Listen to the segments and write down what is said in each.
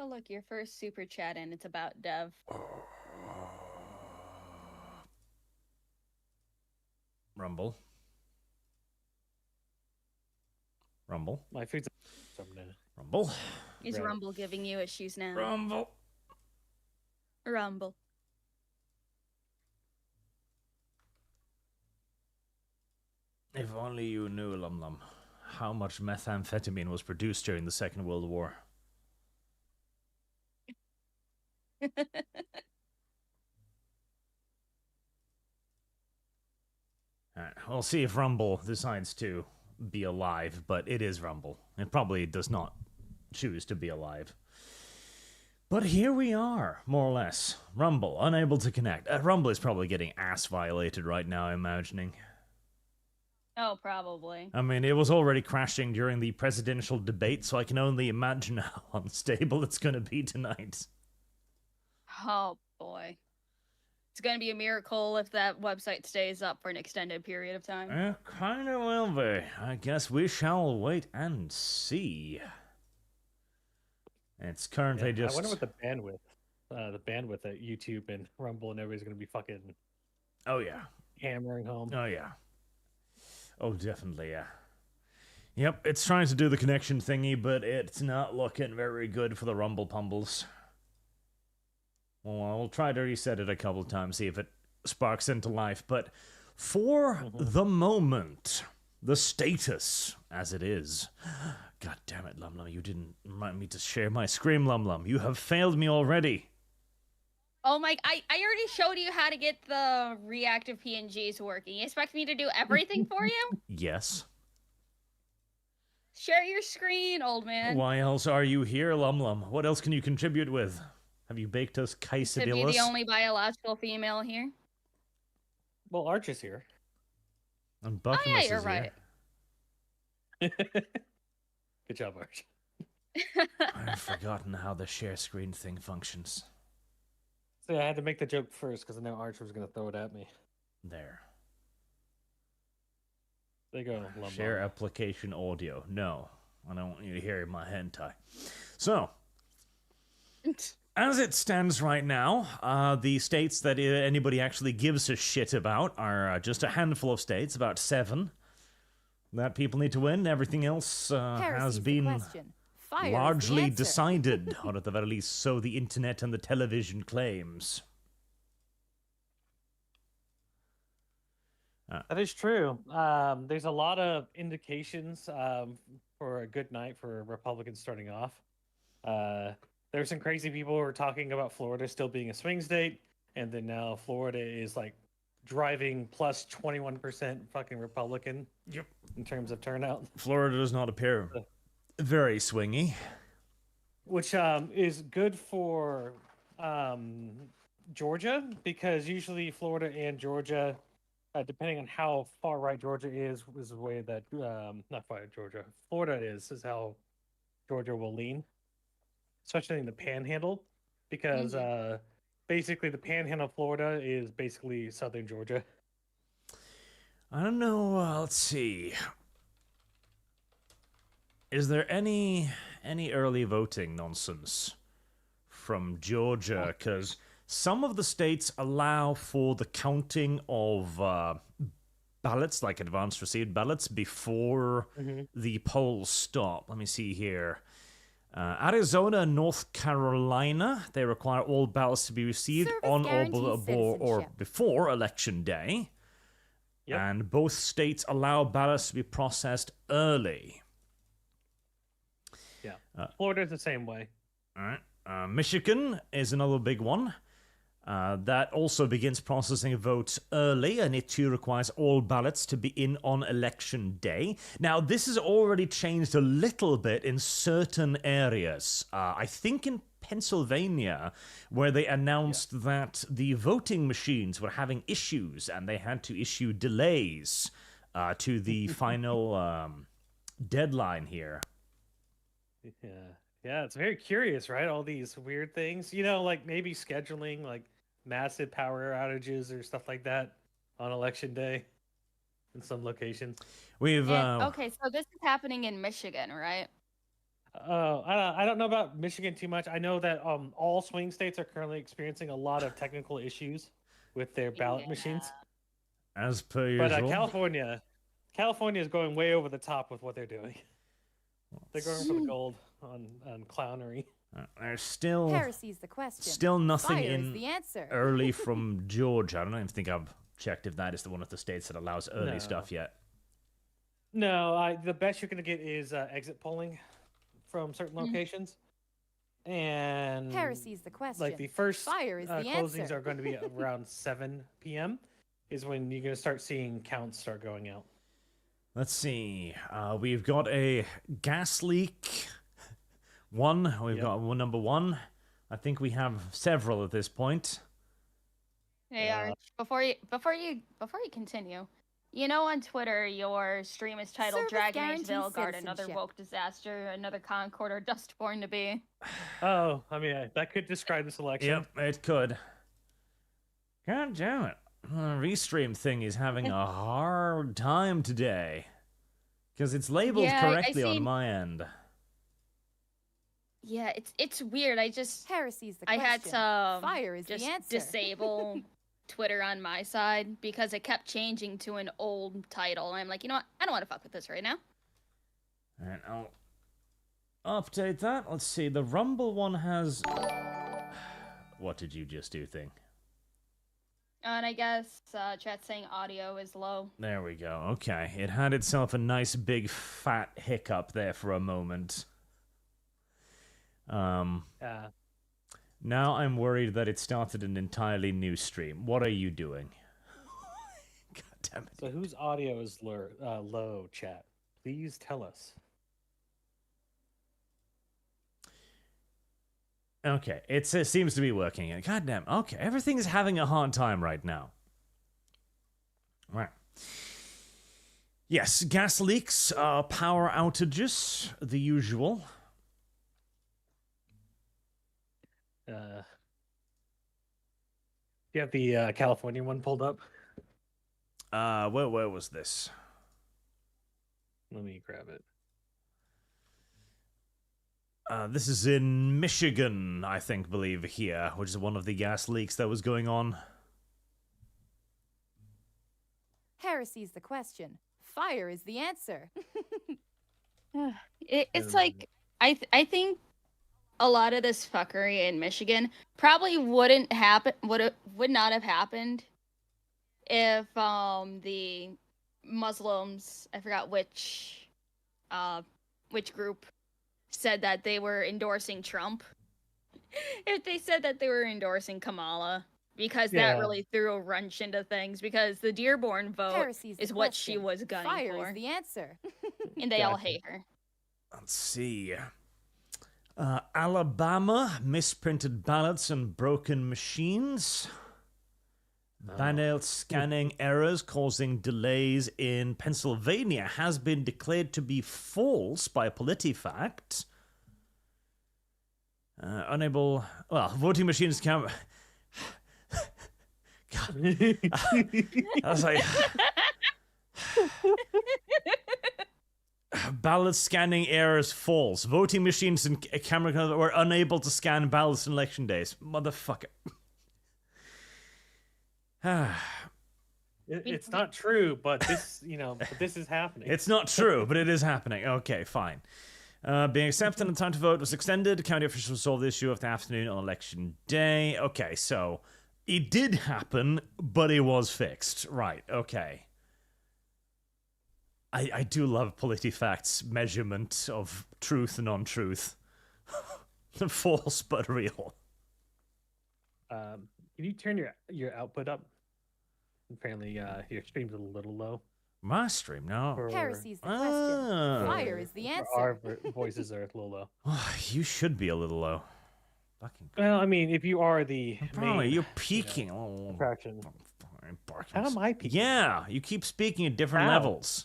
Oh, look, your first super chat, and it's about Dev. Rumble. Rumble. My food's something. Rumble. Is Rumble giving you issues now? Rumble. Rumble. If only you knew, Lum Lum, how much methamphetamine was produced during the Second World War. Alright, we'll see if Rumble decides to be alive, but it is Rumble. It probably does not choose to be alive. But here we are, more or less. Rumble, unable to connect. Rumble is probably getting ass violated right now, I'm imagining. Oh, probably. I mean, it was already crashing during the presidential debate, so I can only imagine how unstable it's going to be tonight. Oh, boy. It's going to be a miracle if that website stays up for an extended period of time. It kind of will be. I guess we shall wait and see. It's currently just... I wonder what the bandwidth at YouTube and Rumble and everybody's going to be fucking... Oh, yeah. Hammering home. Oh, yeah. Oh, definitely, yeah. Yep, it's trying to do the connection thingy, but it's not looking very good for the Rumble Pumbles. Well, I'll try to reset it a couple times, see if it sparks into life, but for the moment, the status as it is. God damn it, Lum Lum, you didn't remind me to share my screen, Lum Lum. You have failed me already. Oh my, I already showed you how to get the reactive PNGs working. You expect me to do everything for you? Yes. Share your screen, old man. Why else are you here, Lum Lum? What else can you contribute with? Have you baked us quesadillas? To be the only biological female here. Well, Arch is here. And Buffamus yeah, you're is right. Good job, Arch. I've forgotten how the share screen thing functions. So I had to make the joke first because I know Arch was going to throw it at me. There. There you go, Lum Share Lum. application audio. No, I don't want you to hear my hentai. So, as it stands right now, the states that anybody actually gives a shit about are just a handful of states, about 7, that people need to win. Everything else has been largely decided, or at the very least, so the internet and the television claims. That is true. There's a lot of indications for a good night for Republicans starting off. There's some crazy people who are talking about Florida still being a swing state, and then now Florida is like driving plus 21% fucking Republican. Yep. In terms of turnout. Florida does not appear very swingy. Which is good for Georgia, because usually Florida and Georgia, depending on how far right Georgia is the way that, not far right Georgia, Florida is how Georgia will lean, especially in the panhandle, because basically the panhandle of Florida is basically southern Georgia. I don't know, let's see. Is there any early voting nonsense from Georgia? Because some of the states allow for the counting of ballots, like advanced received ballots, before the polls stop. Let me see here. Arizona and North Carolina, they require all ballots to be received on or before Election Day. Yep. And both states allow ballots to be processed early. Yeah, Florida's the same way. All right. Michigan is another big one. That also begins processing votes early, and it too requires all ballots to be in on election day. Now, this has already changed a little bit in certain areas. I think in Pennsylvania, where they announced that the voting machines were having issues, and they had to issue delays to the final deadline here. Yeah, it's very curious, right? All these weird things, like maybe scheduling like massive power outages or stuff like that on election day in some locations. We've okay, so this is happening in Michigan, right? I don't know about Michigan too much. I know that all swing states are currently experiencing a lot of technical issues with their ballot machines. As per But usual. California is going way over the top with what they're doing. They're going for the gold on clownery. There's still Heresy's the question. still nothing Fire is in the answer. early from Georgia. I don't even think I've checked if that is the one of the states that allows early No. stuff yet. No, the best you're gonna get is exit polling from certain locations, and Heresy's the question. like the first Fire is the closings answer. are going to be around 7 p.m. is when you're gonna start seeing counts start going out. Let's see. We've got a gas leak. We've got number one. I think we have several at this point. Hey, Arch, before you continue, you know on Twitter your stream is titled Service Dragon Age guarantee Vilgard, another citizenship. woke disaster, another Concord or Dustborn to be. Oh, I mean that could describe this election. Yep, it could. God damn it. The Restream thing is having a hard time today. Because it's labeled Yeah, I correctly on seen- my end. Yeah, it's weird. Heresy's the I question. had to Fire is just the answer. disable Twitter on my side because it kept changing to an old title. I'm like, you know what? I don't want to fuck with this right now. Alright, I'll update that. Let's see. The Rumble one has... What did you just do thing? And I guess chat's saying audio is low. There we go. Okay. It had itself a nice big fat hiccup there for a moment. Now I'm worried that it started an entirely new stream. What are you doing? God damn it. So whose audio is low, chat? Please tell us. Okay, it seems to be working. God damn. Okay, everything is having a hard time right now. Right. Yes, gas leaks, power outages, the usual. You have the California one pulled up? Where was this? Let me grab it. This is in Michigan, I believe here, which is one of the gas leaks that was going on. Heresy's the question. Fire is the answer. It's like I think a lot of this fuckery in Michigan probably wouldn't happen. Would not have happened if the Muslims, I forgot which group, said that they were endorsing Trump. If they said that they were endorsing Kamala, because that really threw a wrench into things, because the Dearborn vote Heresy's the is what she question. was gunning Fire for, is the answer. and they all hate her. Let's see. Alabama, misprinted ballots and broken machines. Manual scanning errors causing delays in Pennsylvania has been declared to be false by PolitiFact. Unable... Well, voting machines can... God. I was like... Ballot scanning errors false. Voting machines and camera cameras were unable to scan ballots on election days. Motherfucker. It's not true, but this, but this is happening. It's not true, but it is happening. Okay, fine. Being accepted and time to vote was extended. County officials solved the issue of the afternoon on election day. Okay, so it did happen, but it was fixed. Right, okay. I do love PolitiFact's measurement of truth and untruth. False but real. Can you turn your output up? Apparently, your stream's a little low. My stream, no. Heresy's the question. Fire is the answer. Our voices are a little low. You should be a little low. Fucking. Well, I mean, if you are the Probably, main, you're peaking. attraction. Barking. How am I peaking? Yeah, you keep speaking at different How? levels.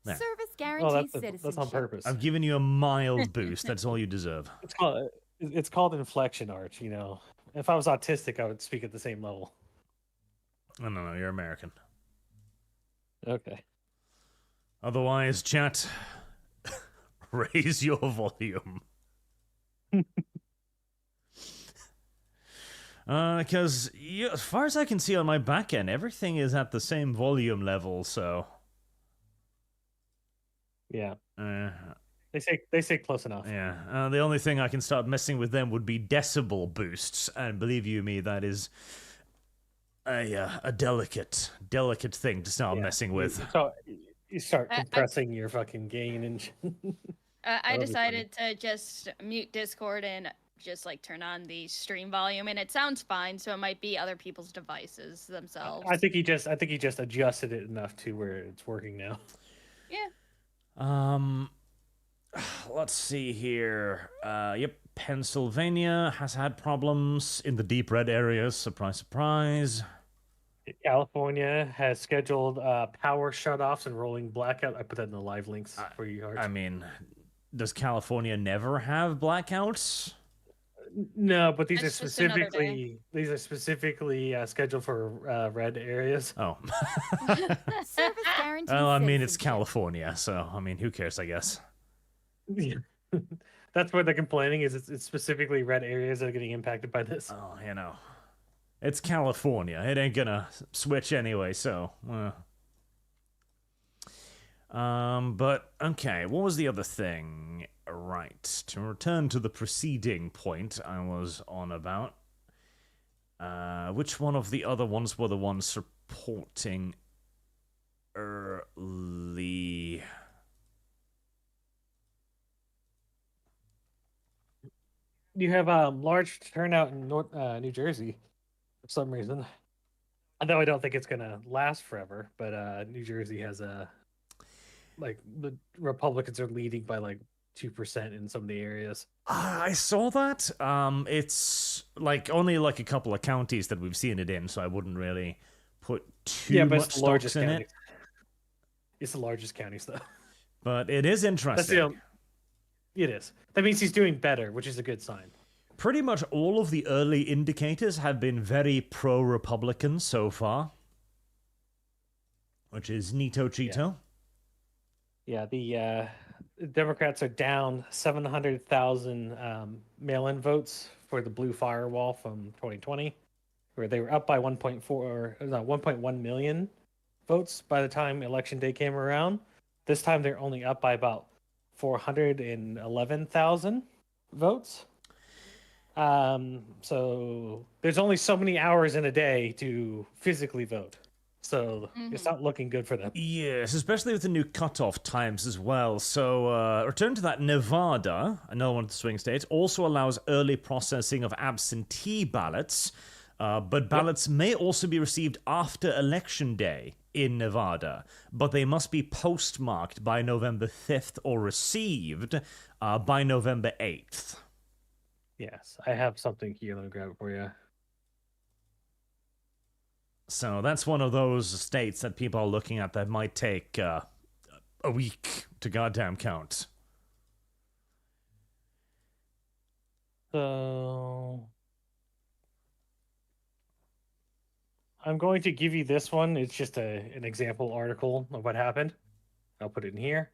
There. Service Oh, guarantee citizenship. that's on purpose. I've given you a mild boost. That's all you deserve. It's called inflection, Arch. If I was autistic, I would speak at the same level. No, you're American. Okay. Otherwise, chat, raise your volume. Because as far as I can see on my back end, everything is at the same volume level, so... Yeah. Uh, They say close enough. yeah. The only thing I can start messing with them would be decibel boosts, and believe you me, that is a delicate thing to start messing with. So you start compressing your fucking gain and. I decided to just mute Discord and just like turn on the stream volume, and it sounds fine. So it might be other people's devices themselves. I think he just adjusted it enough to where it's working now. Yeah. Let's see here. Yep, Pennsylvania has had problems in the deep red areas. Surprise, surprise. California has scheduled power shutoffs and rolling blackout. I put that in the live links for you, Arch. I mean, does California never have blackouts? No, but these are That's just another specifically scheduled for red areas. Oh. Service guarantee. Well, I mean, it's citizenship. California, so, I mean, who cares, I guess. That's what they're complaining is it's specifically red areas that are getting impacted by this. Oh, you know. It's California. It ain't gonna switch anyway, so... But, okay, what was the other thing? Right, to return to the preceding point I was on about. Which one of the other ones were the ones supporting early... You have a large turnout in New Jersey for some reason. Although I don't think it's gonna last forever, but New Jersey has the Republicans are leading by 2% in some of the areas. I saw that. It's only a couple of counties that we've seen it in, so I wouldn't really put too much stocks in it. It's the largest counties, though. But it is interesting. It is. That means he's doing better, which is a good sign. Pretty much all of the early indicators have been very pro-Republican so far, which is neato cheeto. Yeah, the Democrats are down 700,000 mail-in votes for the blue firewall from 2020, where they were up by 1.1 million votes by the time election day came around. This time they're only up by about 411,000 votes. So there's only so many hours in a day to physically vote. So it's not looking good for them. Yes, especially with the new cutoff times as well. So, return to that, Nevada, another one of the swing states, also allows early processing of absentee ballots, but ballots may also be received after Election Day in Nevada, but they must be postmarked by November 5th or received by November 8th. Yes, I have something here. Let me grab it for you. So that's one of those states that people are looking at that might take a week to goddamn count. So I'm going to give you this one. It's just an example article of what happened. I'll put it in here.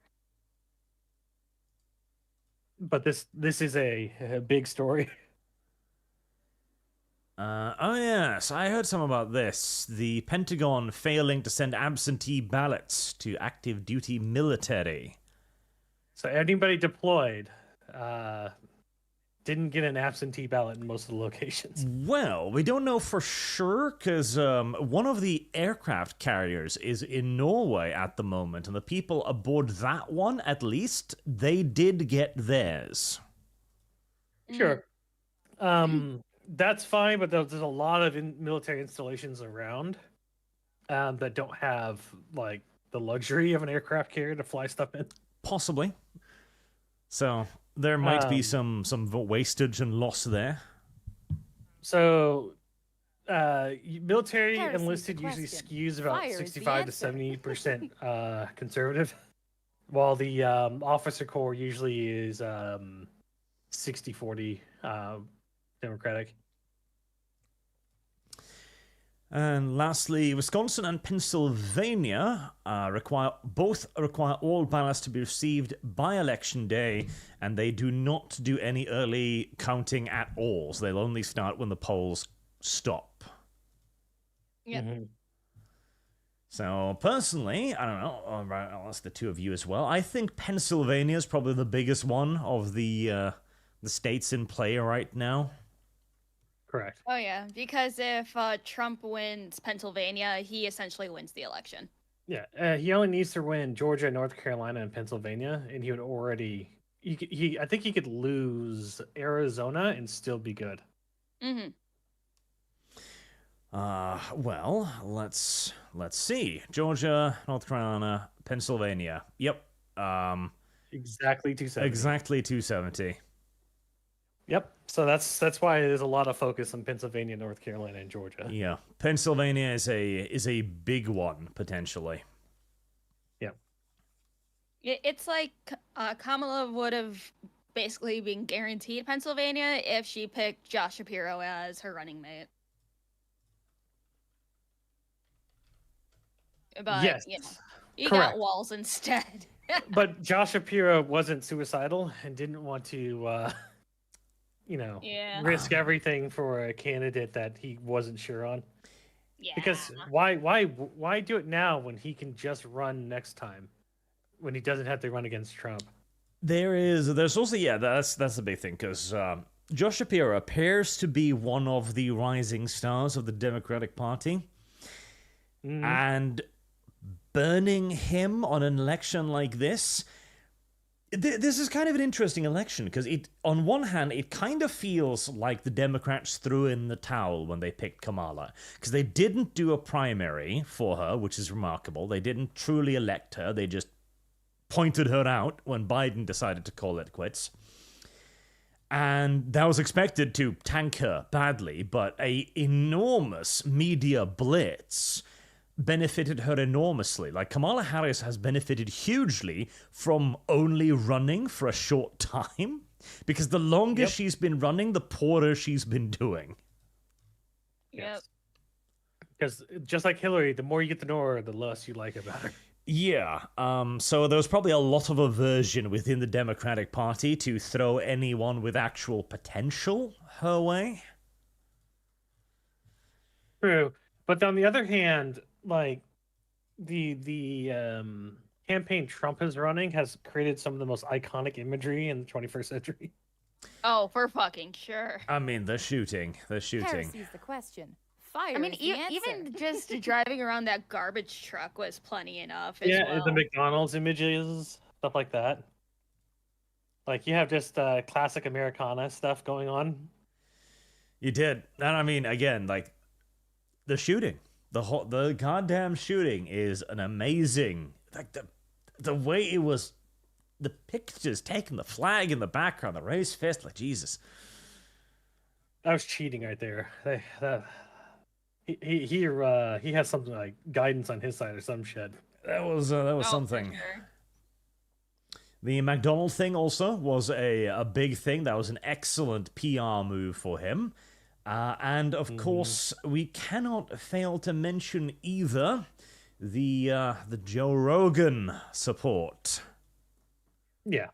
But this is a big story. Oh yes, I heard some about this. The Pentagon failing to send absentee ballots to active duty military. So anybody deployed didn't get an absentee ballot in most of the locations. Well, we don't know for sure, because one of the aircraft carriers is in Norway at the moment, and the people aboard that one, at least, they did get theirs. Sure. That's fine, but there's a lot of military installations around that don't have the luxury of an aircraft carrier to fly stuff in. Possibly. So there might be some wastage and loss there. So military Harris, enlisted the usually question. skews about Fire is the 65 to answer. 70% conservative, while the officer corps usually is 60-40 Democratic. And lastly, Wisconsin and Pennsylvania both require all ballots to be received by election day, and they do not do any early counting at all. So they'll only start when the polls stop. Yep. Mm-hmm. So personally, I don't know. I'll ask the two of you as well. I think Pennsylvania is probably the biggest one of the states in play right now. Correct. Oh yeah, because if Trump wins Pennsylvania, he essentially wins the election. Yeah, he only needs to win Georgia, North Carolina, and Pennsylvania, and he would already. I think he could lose Arizona and still be good. Mm-hmm. Well, let's see. Georgia, North Carolina, Pennsylvania. Yep. Exactly 270. Exactly 270. Yep. So that's why there's a lot of focus on Pennsylvania, North Carolina, and Georgia. Yeah, Pennsylvania is a big one potentially. Yep. It's like Kamala would have basically been guaranteed Pennsylvania if she picked Josh Shapiro as her running mate. But Yes. You Correct. got Walls instead. But Josh Shapiro wasn't suicidal and didn't want to, Yeah. risk everything for a candidate that he wasn't sure on. Yeah. Because why do it now when he can just run next time, when he doesn't have to run against Trump? There's also that's a big thing because Josh Shapiro appears to be one of the rising stars of the Democratic Party, and burning him on an election like this. This is kind of an interesting election because on one hand, it kind of feels like the Democrats threw in the towel when they picked Kamala because they didn't do a primary for her, which is remarkable. They didn't truly elect her. They just pointed her out when Biden decided to call it quits. And that was expected to tank her badly, but a enormous media blitz benefited her enormously. Like, Kamala Harris has benefited hugely from only running for a short time, because the longer she's been running, the poorer she's been doing. Yep. Because just like Hillary, the more you get to know her, the less you like about her. Yeah, so there was probably a lot of aversion within the Democratic Party to throw anyone with actual potential her way. True. But on the other hand, like, the campaign Trump is running has created some of the most iconic imagery in the 21st century. Oh, for fucking sure. I mean, the shooting. Heresy's the question. Fire I mean, is the answer. even just driving around that garbage truck was plenty enough as Yeah, well. the McDonald's images, stuff like that. Like, you have just classic Americana stuff going on. You did. And I mean, again, like, the shooting. The goddamn shooting is an amazing, like, the way it was, the pictures taking the flag in the background, the raised fist, like, Jesus. That was cheating right there. He has something like guidance on his side or some shit. That was something. For sure. The McDonald thing also was a big thing. That was an excellent PR move for him. And of course, we cannot fail to mention either the Joe Rogan support. Yeah.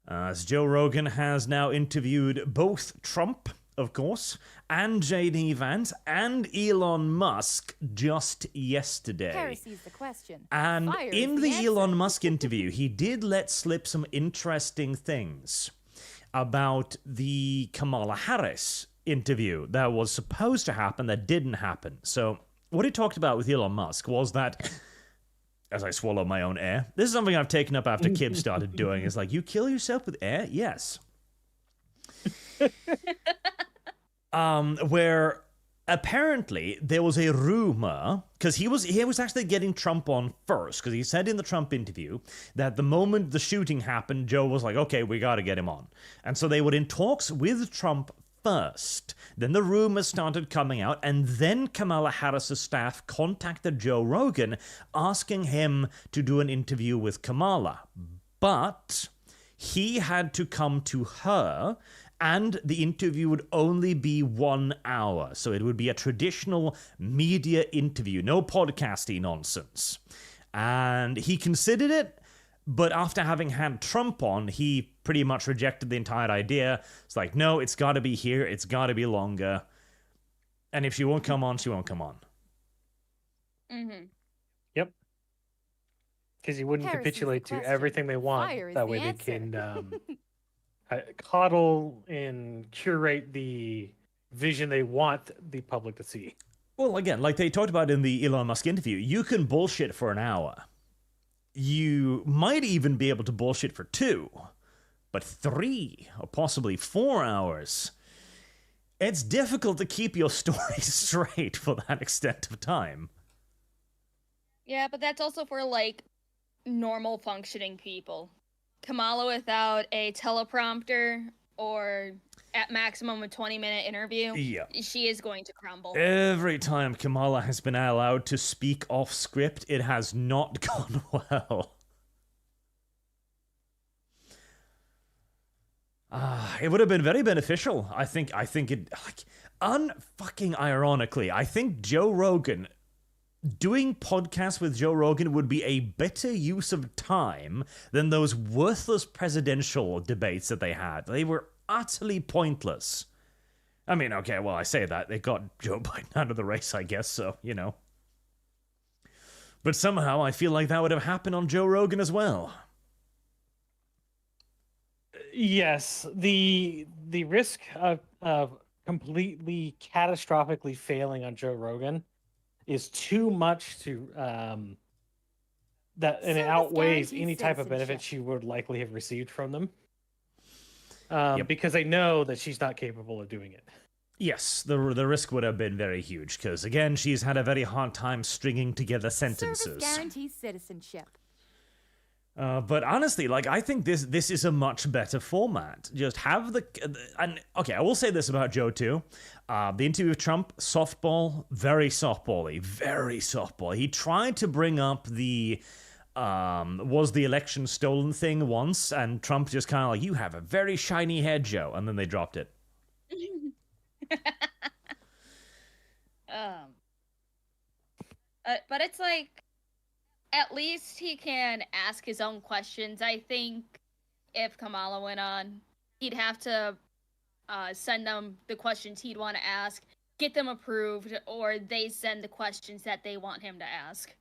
As Joe Rogan has now interviewed both Trump, of course, and J.D. Vance and Elon Musk just yesterday. Heresy's the question. And Fire in is the answer. Elon Musk interview, he did let slip some interesting things about the Kamala Harris interview that was supposed to happen that didn't happen. So what he talked about with Elon Musk was that, as I swallow my own air, this is something I've taken up after Kib started doing, is like, you kill yourself with air? Yes. Where apparently there was a rumor, because he was actually getting Trump on first, because he said in the Trump interview that the moment the shooting happened, Joe was like, okay, we got to get him on. And so they were in talks with Trump first. Then the rumors started coming out, and then Kamala Harris's staff contacted Joe Rogan asking him to do an interview with Kamala. But he had to come to her And the interview would only be 1 hour. So it would be a traditional media interview, no podcasty nonsense. And he considered it, but after having had Trump on, he pretty much rejected the entire idea. It's like, no, it's got to be here. It's got to be longer. And if she won't come on, she won't come on. Mm-hmm. Yep. Because he wouldn't Heresy's the capitulate to question. everything they want. Fire is That the way they answer. can coddle and curate the vision they want the public to see. Well, again, like they talked about in the Elon Musk interview, you can bullshit for an hour. You might even be able to bullshit for 2, but 3 or possibly 4 hours. It's difficult to keep your story straight for that extent of time. Yeah, but that's also for, like, normal functioning people. Kamala without a teleprompter or at maximum a 20-minute interview, Yeah. she is going to crumble. Every time Kamala has been allowed to speak off script, it has not gone well. It would have been very beneficial. I think it, like, unfucking ironically, I think Joe Rogan, doing podcasts with Joe Rogan would be a better use of time than those worthless presidential debates that they had. They were utterly pointless. I mean, okay, well, I say that. They got Joe Biden out of the race, I guess, so, you know. But somehow I feel like that would have happened on Joe Rogan as well. Yes, the risk of completely catastrophically failing on Joe Rogan is too much to that, and it Service outweighs guarantees any type of citizenship. benefit she would likely have received from them. Yep. Because they know that she's not capable of doing it. Yes, the risk would have been very huge, because, again, she's had a very hard time stringing together sentences. Service guarantees citizenship. But honestly, like, I think this is a much better format. Just have and okay, I will say this about Joe too. The interview with Trump, softball, very softball-y, very softball. He tried to bring up the was the election stolen thing once, and Trump just kind of like, you have a very shiny head, Joe, and then they dropped it. But it's like, at least he can ask his own questions. I think if Kamala went on, he'd have to send them the questions he'd want to ask, get them approved, or they send the questions that they want him to ask.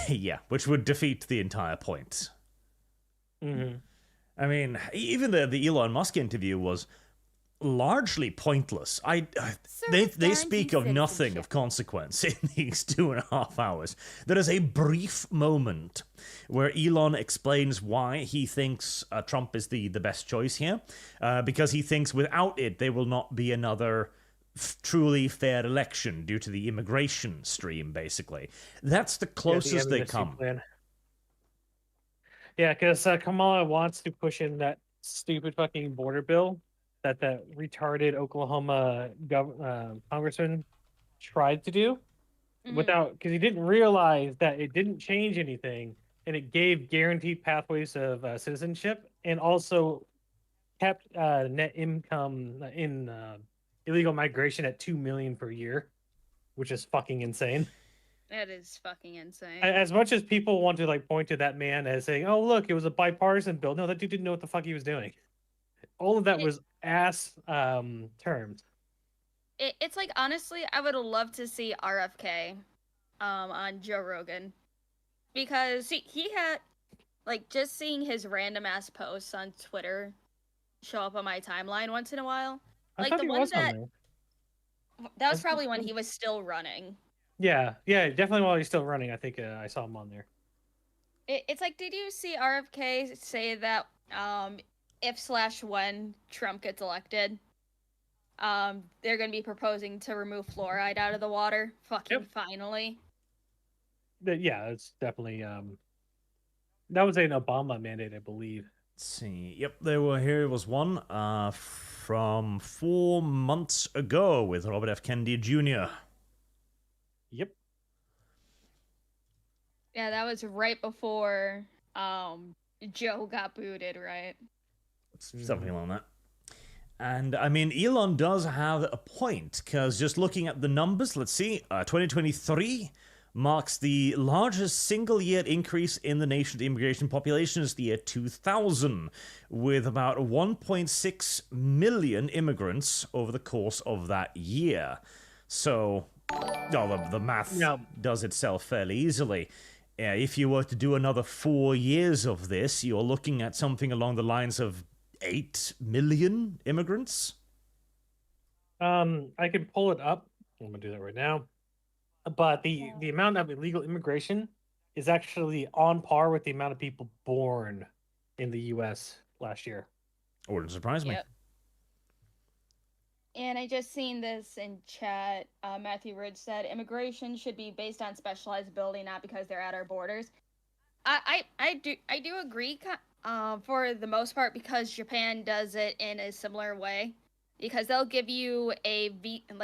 Yeah, which would defeat the entire point. Mm-hmm. I mean, even the Elon Musk interview was largely pointless. They speak of nothing of consequence in these 2.5 hours. There is a brief moment where Elon explains why he thinks Trump is the best choice here, because he thinks without it there will not be another truly fair election due to the immigration stream, basically. That's the closest they come. Plan. Yeah, because Kamala wants to push in that stupid fucking border bill that retarded Oklahoma congressman tried to do without, because he didn't realize that it didn't change anything, and it gave guaranteed pathways of citizenship, and also kept net income in illegal migration at 2 million per year, which is fucking insane. That is fucking insane. As much as people want to like point to that man as saying, "Oh, look, it was a bipartisan bill," no, that dude didn't know what the fuck he was doing. All of that was ass terms. It's like, honestly, I would love to see RFK on Joe Rogan, because he had, like, just seeing his random ass posts on Twitter show up on my timeline once in a while. Like, the one that was probably when he was still running. Yeah, definitely while he's still running. I think I saw him on there. It's like, did you see RFK say that if/when Trump gets elected, they're going to be proposing to remove fluoride out of the water? Fucking finally. Yeah, it's definitely that was an Obama mandate, I believe. Let's see. Yep, here was one from 4 months ago with Robert F. Kennedy Jr. Yep. Yeah, that was right before Joe got booted, right? Something like that. And I mean, Elon does have a point, because just looking at the numbers, let's see, 2023 marks the largest single-year increase in the nation's immigration population since the year 2000, with about 1.6 million immigrants over the course of that year. So, the math does itself fairly easily. If you were to do another 4 years of this, you're looking at something along the lines of 8 million immigrants? I can pull it up. I'm going to do that right now. But the amount of illegal immigration is actually on par with the amount of people born in the U.S. last year. Wouldn't surprise me. Yep. And I just seen this in chat. Matthew Ridge said immigration should be based on specialized ability, not because they're at our borders. I do agree for the most part, because Japan does it in a similar way, because they'll give you a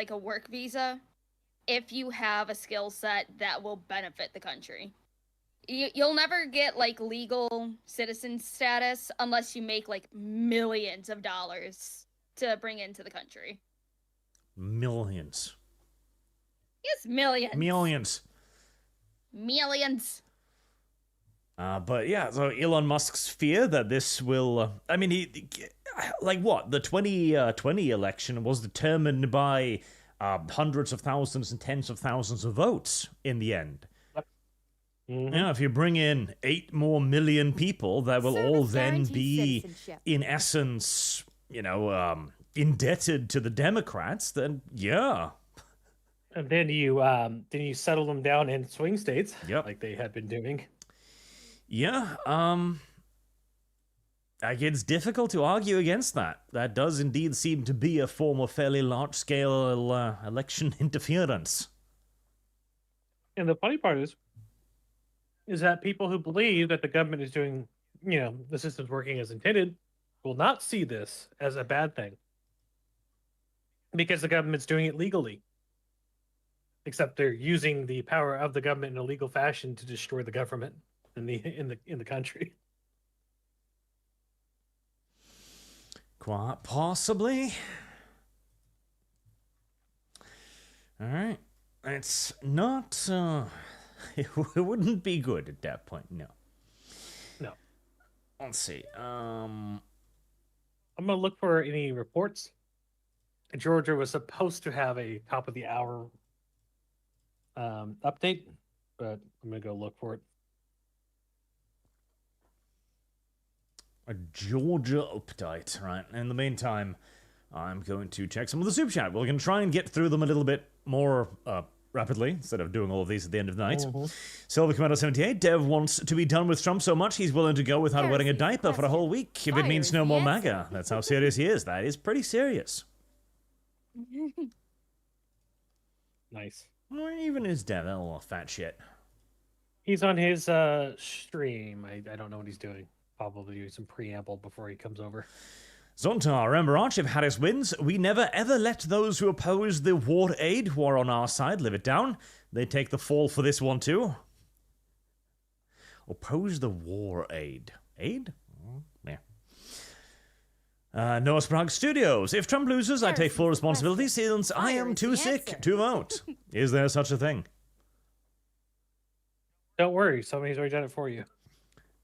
work visa if you have a skill set that will benefit the country. You'll never get like legal citizen status unless you make like millions of dollars to bring into the country. Millions. Yes, millions. Millions. But yeah, so Elon Musk's fear that this will... the 2020 election was determined by hundreds of thousands and tens of thousands of votes in the end. Mm-hmm. You know, if you bring in 8 more million people, that will all then be, in essence, indebted to the Democrats, then yeah. And then you settle them down in swing states, like they had been doing. Yeah, it's difficult to argue against that. That does indeed seem to be a form of fairly large-scale election interference. And the funny part is that people who believe that the government is doing, the system's working as intended, will not see this as a bad thing. Because the government's doing it legally. Except they're using the power of the government in a legal fashion to destroy the government in the country. Quite possibly. All right. It's not... it wouldn't be good at that point, no. No. Let's see. I'm going to look for any reports. Georgia was supposed to have a top of the hour update, but I'm going to go look for it. A Georgia update, right? In the meantime, I'm going to check some of the super chat. We're going to try and get through them a little bit more rapidly, instead of doing all of these at the end of the night. Silver Commander 78, Dev wants to be done with Trump so much he's willing to go without wearing a diaper for a whole week if it means no more MAGA. That's how serious he is. That is pretty serious. Nice. Or even his Dev, that little fat shit. He's on his stream. I don't know what he's doing. Probably doing some preamble before he comes over. Zontar, remember Arch, if Harris wins, we never ever let those who oppose the war aid who are on our side live it down. They take the fall for this one too. Oppose the war aid. Aid? Yeah. Noah Sprague Studios. If Trump loses, I take full responsibility since I am too sick to vote. Is there such a thing? Don't worry, somebody's already done it for you.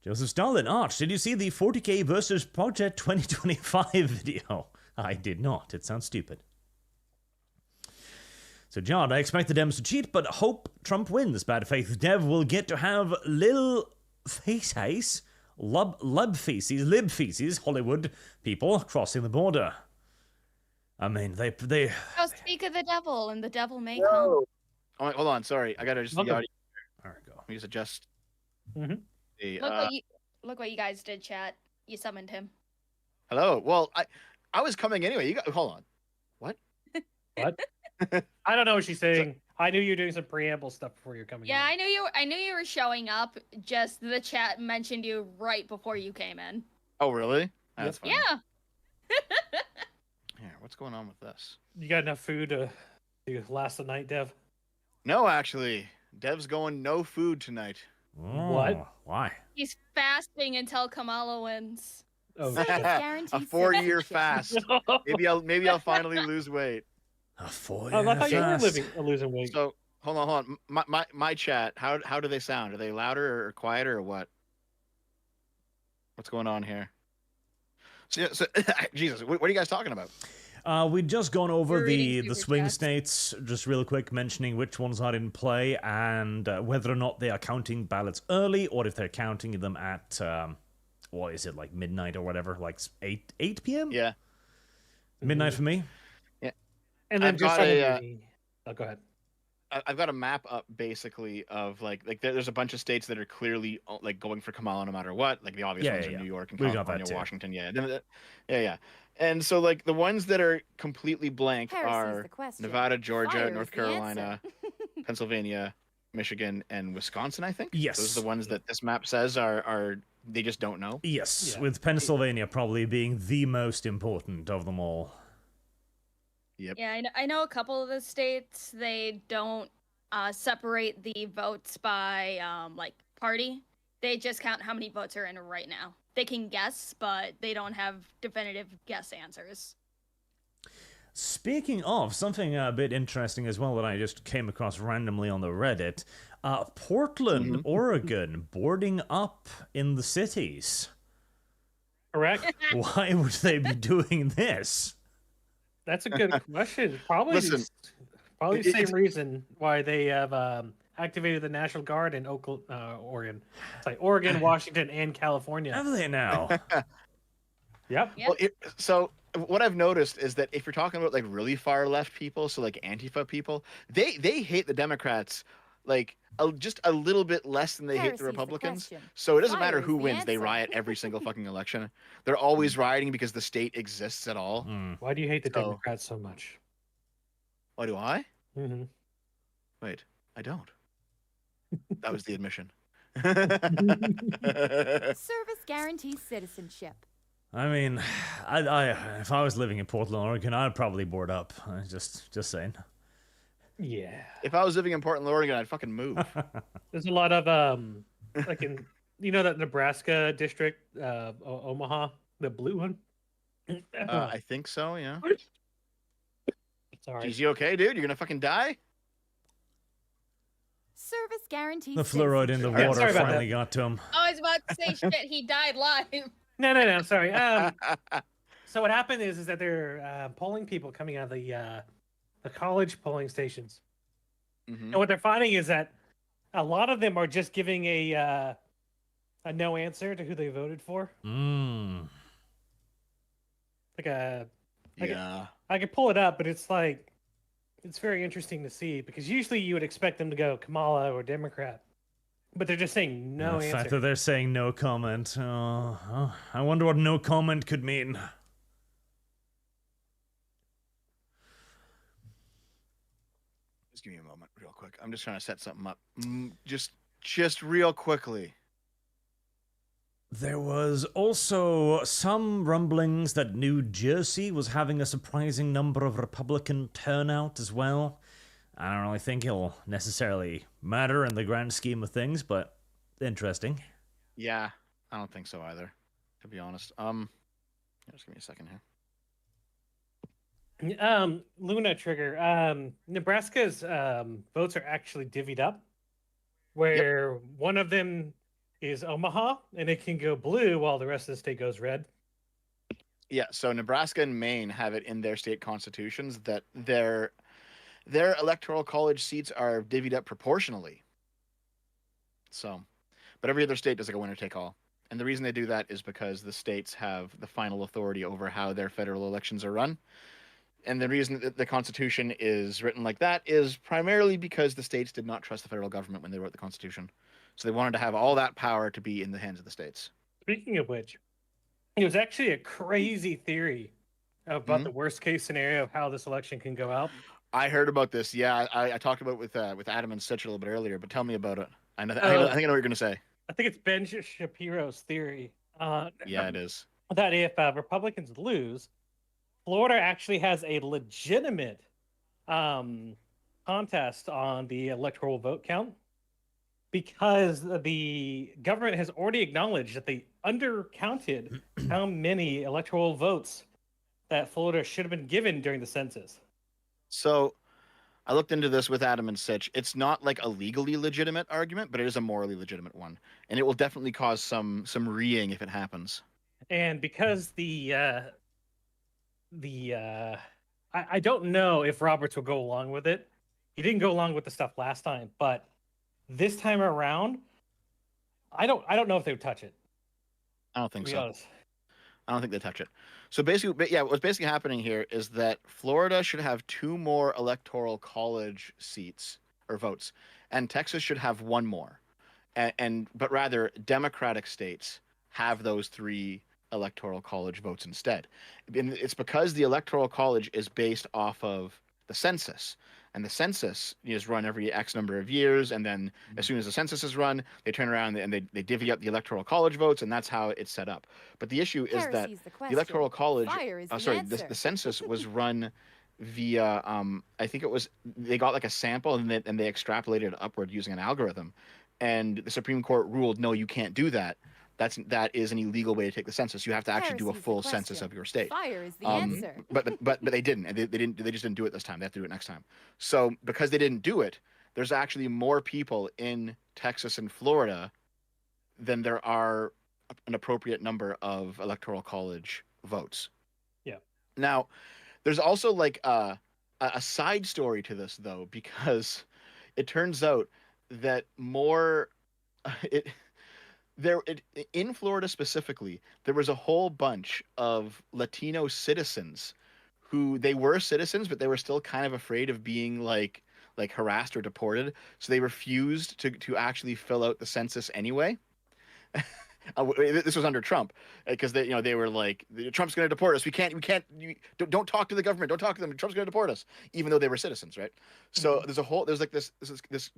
Joseph Stalin, Arch, did you see the 40K versus Project 2025 video? I did not. It sounds stupid. So, John, I expect the Dems to cheat, but hope Trump wins. Bad faith Dev will get to have lil faces, lib feces, Hollywood people crossing the border. I mean, they. Oh, speak of the devil, and the devil may come. Oh, wait, hold on. Sorry, I gotta adjust the audio. There we go. Let me just adjust. Mm-hmm. Look what you guys did, chat. You summoned him. Hello. Well, I was coming anyway. Hold on. What? What? I don't know what she's saying. I knew you were doing some preamble stuff before you're coming. Yeah, on. I knew you were showing up. Just the chat mentioned you right before you came in. Oh, really? That's fine. Yeah. Here, what's going on with this? You got enough food to last the night, Dev? No, actually, Dev's going no food tonight. Oh, What? Why? He's fasting until Kamala wins. Oh, Service shit. A guarantee 4-year citizenship. fast. Maybe I'll finally lose weight. A 4 Oh, I thought you were fast. losing weight. So hold on. My chat. How do they sound? Are they louder or quieter or what? What's going on here? So Jesus, what are you guys talking about? We'd just gone over You're reading the super swing chats. states, just real quick, mentioning which ones are in play and whether or not they are counting ballots early or if they're counting them at, what is it, like midnight or whatever, like 8 p.m.? Yeah. Midnight for me? And then I've got oh, go ahead. I've got a map up basically of like there's a bunch of states that are clearly like going for Kamala no matter what. Like the obvious Yeah, ones yeah, are yeah. New York and We got that California, too. Washington. Yeah. And so like the ones that are completely blank Heresy's are the question. Nevada, Georgia, Fire North is the answer. Carolina, Pennsylvania, Michigan, and Wisconsin. I think. Yes. Those are the ones that this map says are they just don't know. Yes, Yeah. with Pennsylvania probably being the most important of them all. Yep. Yeah, I know a couple of the states, they don't separate the votes by like party. They just count how many votes are in right now. They can guess, but they don't have definitive guess answers. Speaking of, something a bit interesting as well that I just came across randomly on the Reddit, Portland, Oregon, boarding up in the cities. Correct. Why would they be doing this? That's a good question. Probably Listen, probably the it's- same reason why they have activated the National Guard in Oregon. It's like Oregon, Washington, and California. Have they now? Yep. Yeah. Well, so what I've noticed is that if you're talking about like really far left people, so like Antifa people, they hate the Democrats like just a little bit less than they hate Heresy's the the Republicans. question. So it doesn't Fire matter is who the wins; they answer. riot every single fucking election. They're always rioting because the state exists at all. Hmm. Why do you hate the So- Democrats so much? Why do I? Mm-hmm. Wait, I don't. That was the admission. Service guarantees citizenship. I mean, if I was living in Portland, Oregon, I'd probably board up. Just saying. Yeah. If I was living in Portland, Oregon, I'd fucking move. There's a lot of like in that Nebraska district, Omaha, the blue one. I think so. Yeah. Sorry. Geez, you okay, dude? You're gonna fucking die. Service guarantees The fluoride in the Yeah, water sorry about finally that. got to him. I was about to say shit, he died live. No. Sorry. So what happened is that they're polling people coming out of the college polling stations, Mhm. and what they're finding is that a lot of them are just giving a no answer to who they voted for. Mm. Like Yeah. I could pull it up, but it's like it's very interesting to see because usually you would expect them to go Kamala or Democrat, but they're just saying no The answer. fact that they're saying no comment. Oh, I wonder what no comment could mean. Just give me a moment, real quick. I'm just trying to set something up. Just real quickly. There was also some rumblings that New Jersey was having a surprising number of Republican turnout as well. I don't really think it'll necessarily matter in the grand scheme of things, but interesting. Yeah, I don't think so either, to be honest. Just give me a second here. Luna Trigger. Nebraska's votes are actually divvied up, where one of them is Omaha, and it can go blue while the rest of the state goes red. Yeah, so Nebraska and Maine have it in their state constitutions that their electoral college seats are divvied up proportionally. So, but every other state does like a winner take all. And the reason they do that is because the states have the final authority over how their federal elections are run. And the reason that the Constitution is written like that is primarily because the states did not trust the federal government when they wrote the Constitution. So they wanted to have all that power to be in the hands of the states. Speaking of which, it was actually a crazy theory about Mhm. the worst case scenario of how this election can go out. I heard about this. Yeah, I talked about it with Adam and Sitch a little bit earlier, but tell me about it. I think I know what you're going to say. I think it's Ben Shapiro's theory. Yeah, it is. That if Republicans lose, Florida actually has a legitimate contest on the electoral vote count. because the government has already acknowledged that they undercounted how many electoral votes that Florida should have been given during the census. So I looked into this with Adam and Sitch. It's not like a legally legitimate argument, but it is a morally legitimate one, and it will definitely cause some reeing if it happens. And because I don't know if Roberts will go along with it. He didn't go along with the stuff last time, but this time around, I don't know if they would touch it. I don't think To be so. honest. I don't think they touch it. So basically, yeah, what's basically happening here is that Florida should have 2 more electoral college seats or votes, and Texas should have 1 more. But rather, Democratic states have those 3 electoral college votes instead. And it's because the electoral college is based off of the census. And the census is run every X number of years, and then as soon as the census is run, they turn around and they divvy up the electoral college votes, and that's how it's set up. But the issue is that Heresy's the the question. electoral college, Fire is the sorry, answer. the census was run via, I think it was, they got like a sample and they extrapolated it upward using an algorithm, and the Supreme Court ruled, no, you can't do that. That is an illegal way to take the census. You have to actually do a Heresy's the full census question. of your state. Fire is the answer. But they didn't. And they just didn't do it this time. They have to do it next time. So because they didn't do it, there's actually more people in Texas and Florida than there are an appropriate number of electoral college votes. Yeah. Now, there's also like a side story to this though, because it turns out that more in Florida specifically, there was a whole bunch of Latino citizens who they were citizens, but they were still kind of afraid of being like harassed or deported, so they refused to actually fill out the census anyway. This was under Trump, because they were like, Trump's going to deport us. We can't. Don't talk to the government. Don't talk to them. Trump's going to deport us, even though they were citizens, right? So there's like this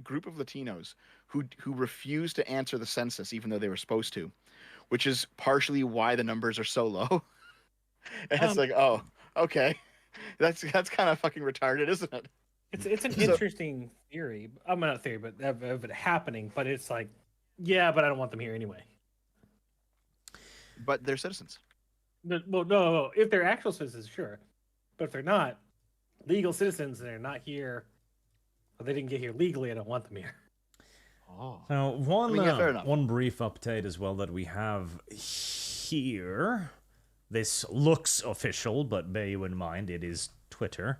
group of Latinos who refuse to answer the census, even though they were supposed to, which is partially why the numbers are so low. And it's like, oh, okay, that's kind of fucking retarded, isn't it? It's an interesting theory. I'm not a theory, but of it happening. But it's like, yeah, but I don't want them here anyway. But they're citizens. Well, no. If they're actual citizens, sure. But if they're not legal citizens and they're not here, or they didn't get here legally, I don't want them here. Oh. Now, fair enough. one brief update as well that we have here. This looks official, but bear you in mind, it is Twitter.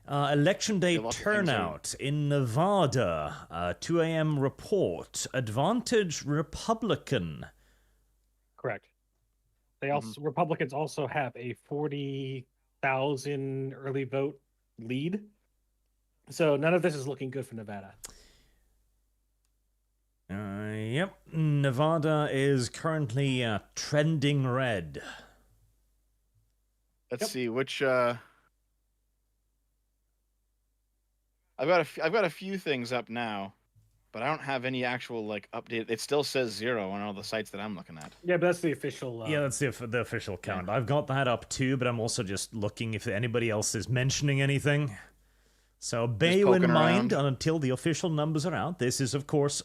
Election day turnout in Nevada. 2 a.m. report. Advantage Republican. Correct. They also Republicans also have a 40,000 early vote lead. So none of this is looking good for Nevada. Yep. Nevada is currently trending red. Let's see which. I've got a few things up now, but I don't have any actual update. It still says 0 on all the sites that I'm looking at. Yeah, but that's the official. Yeah, that's the official count. I've got that up too, but I'm also just looking if anybody else is mentioning anything. So bear you in mind until the official numbers are out. This is, of course,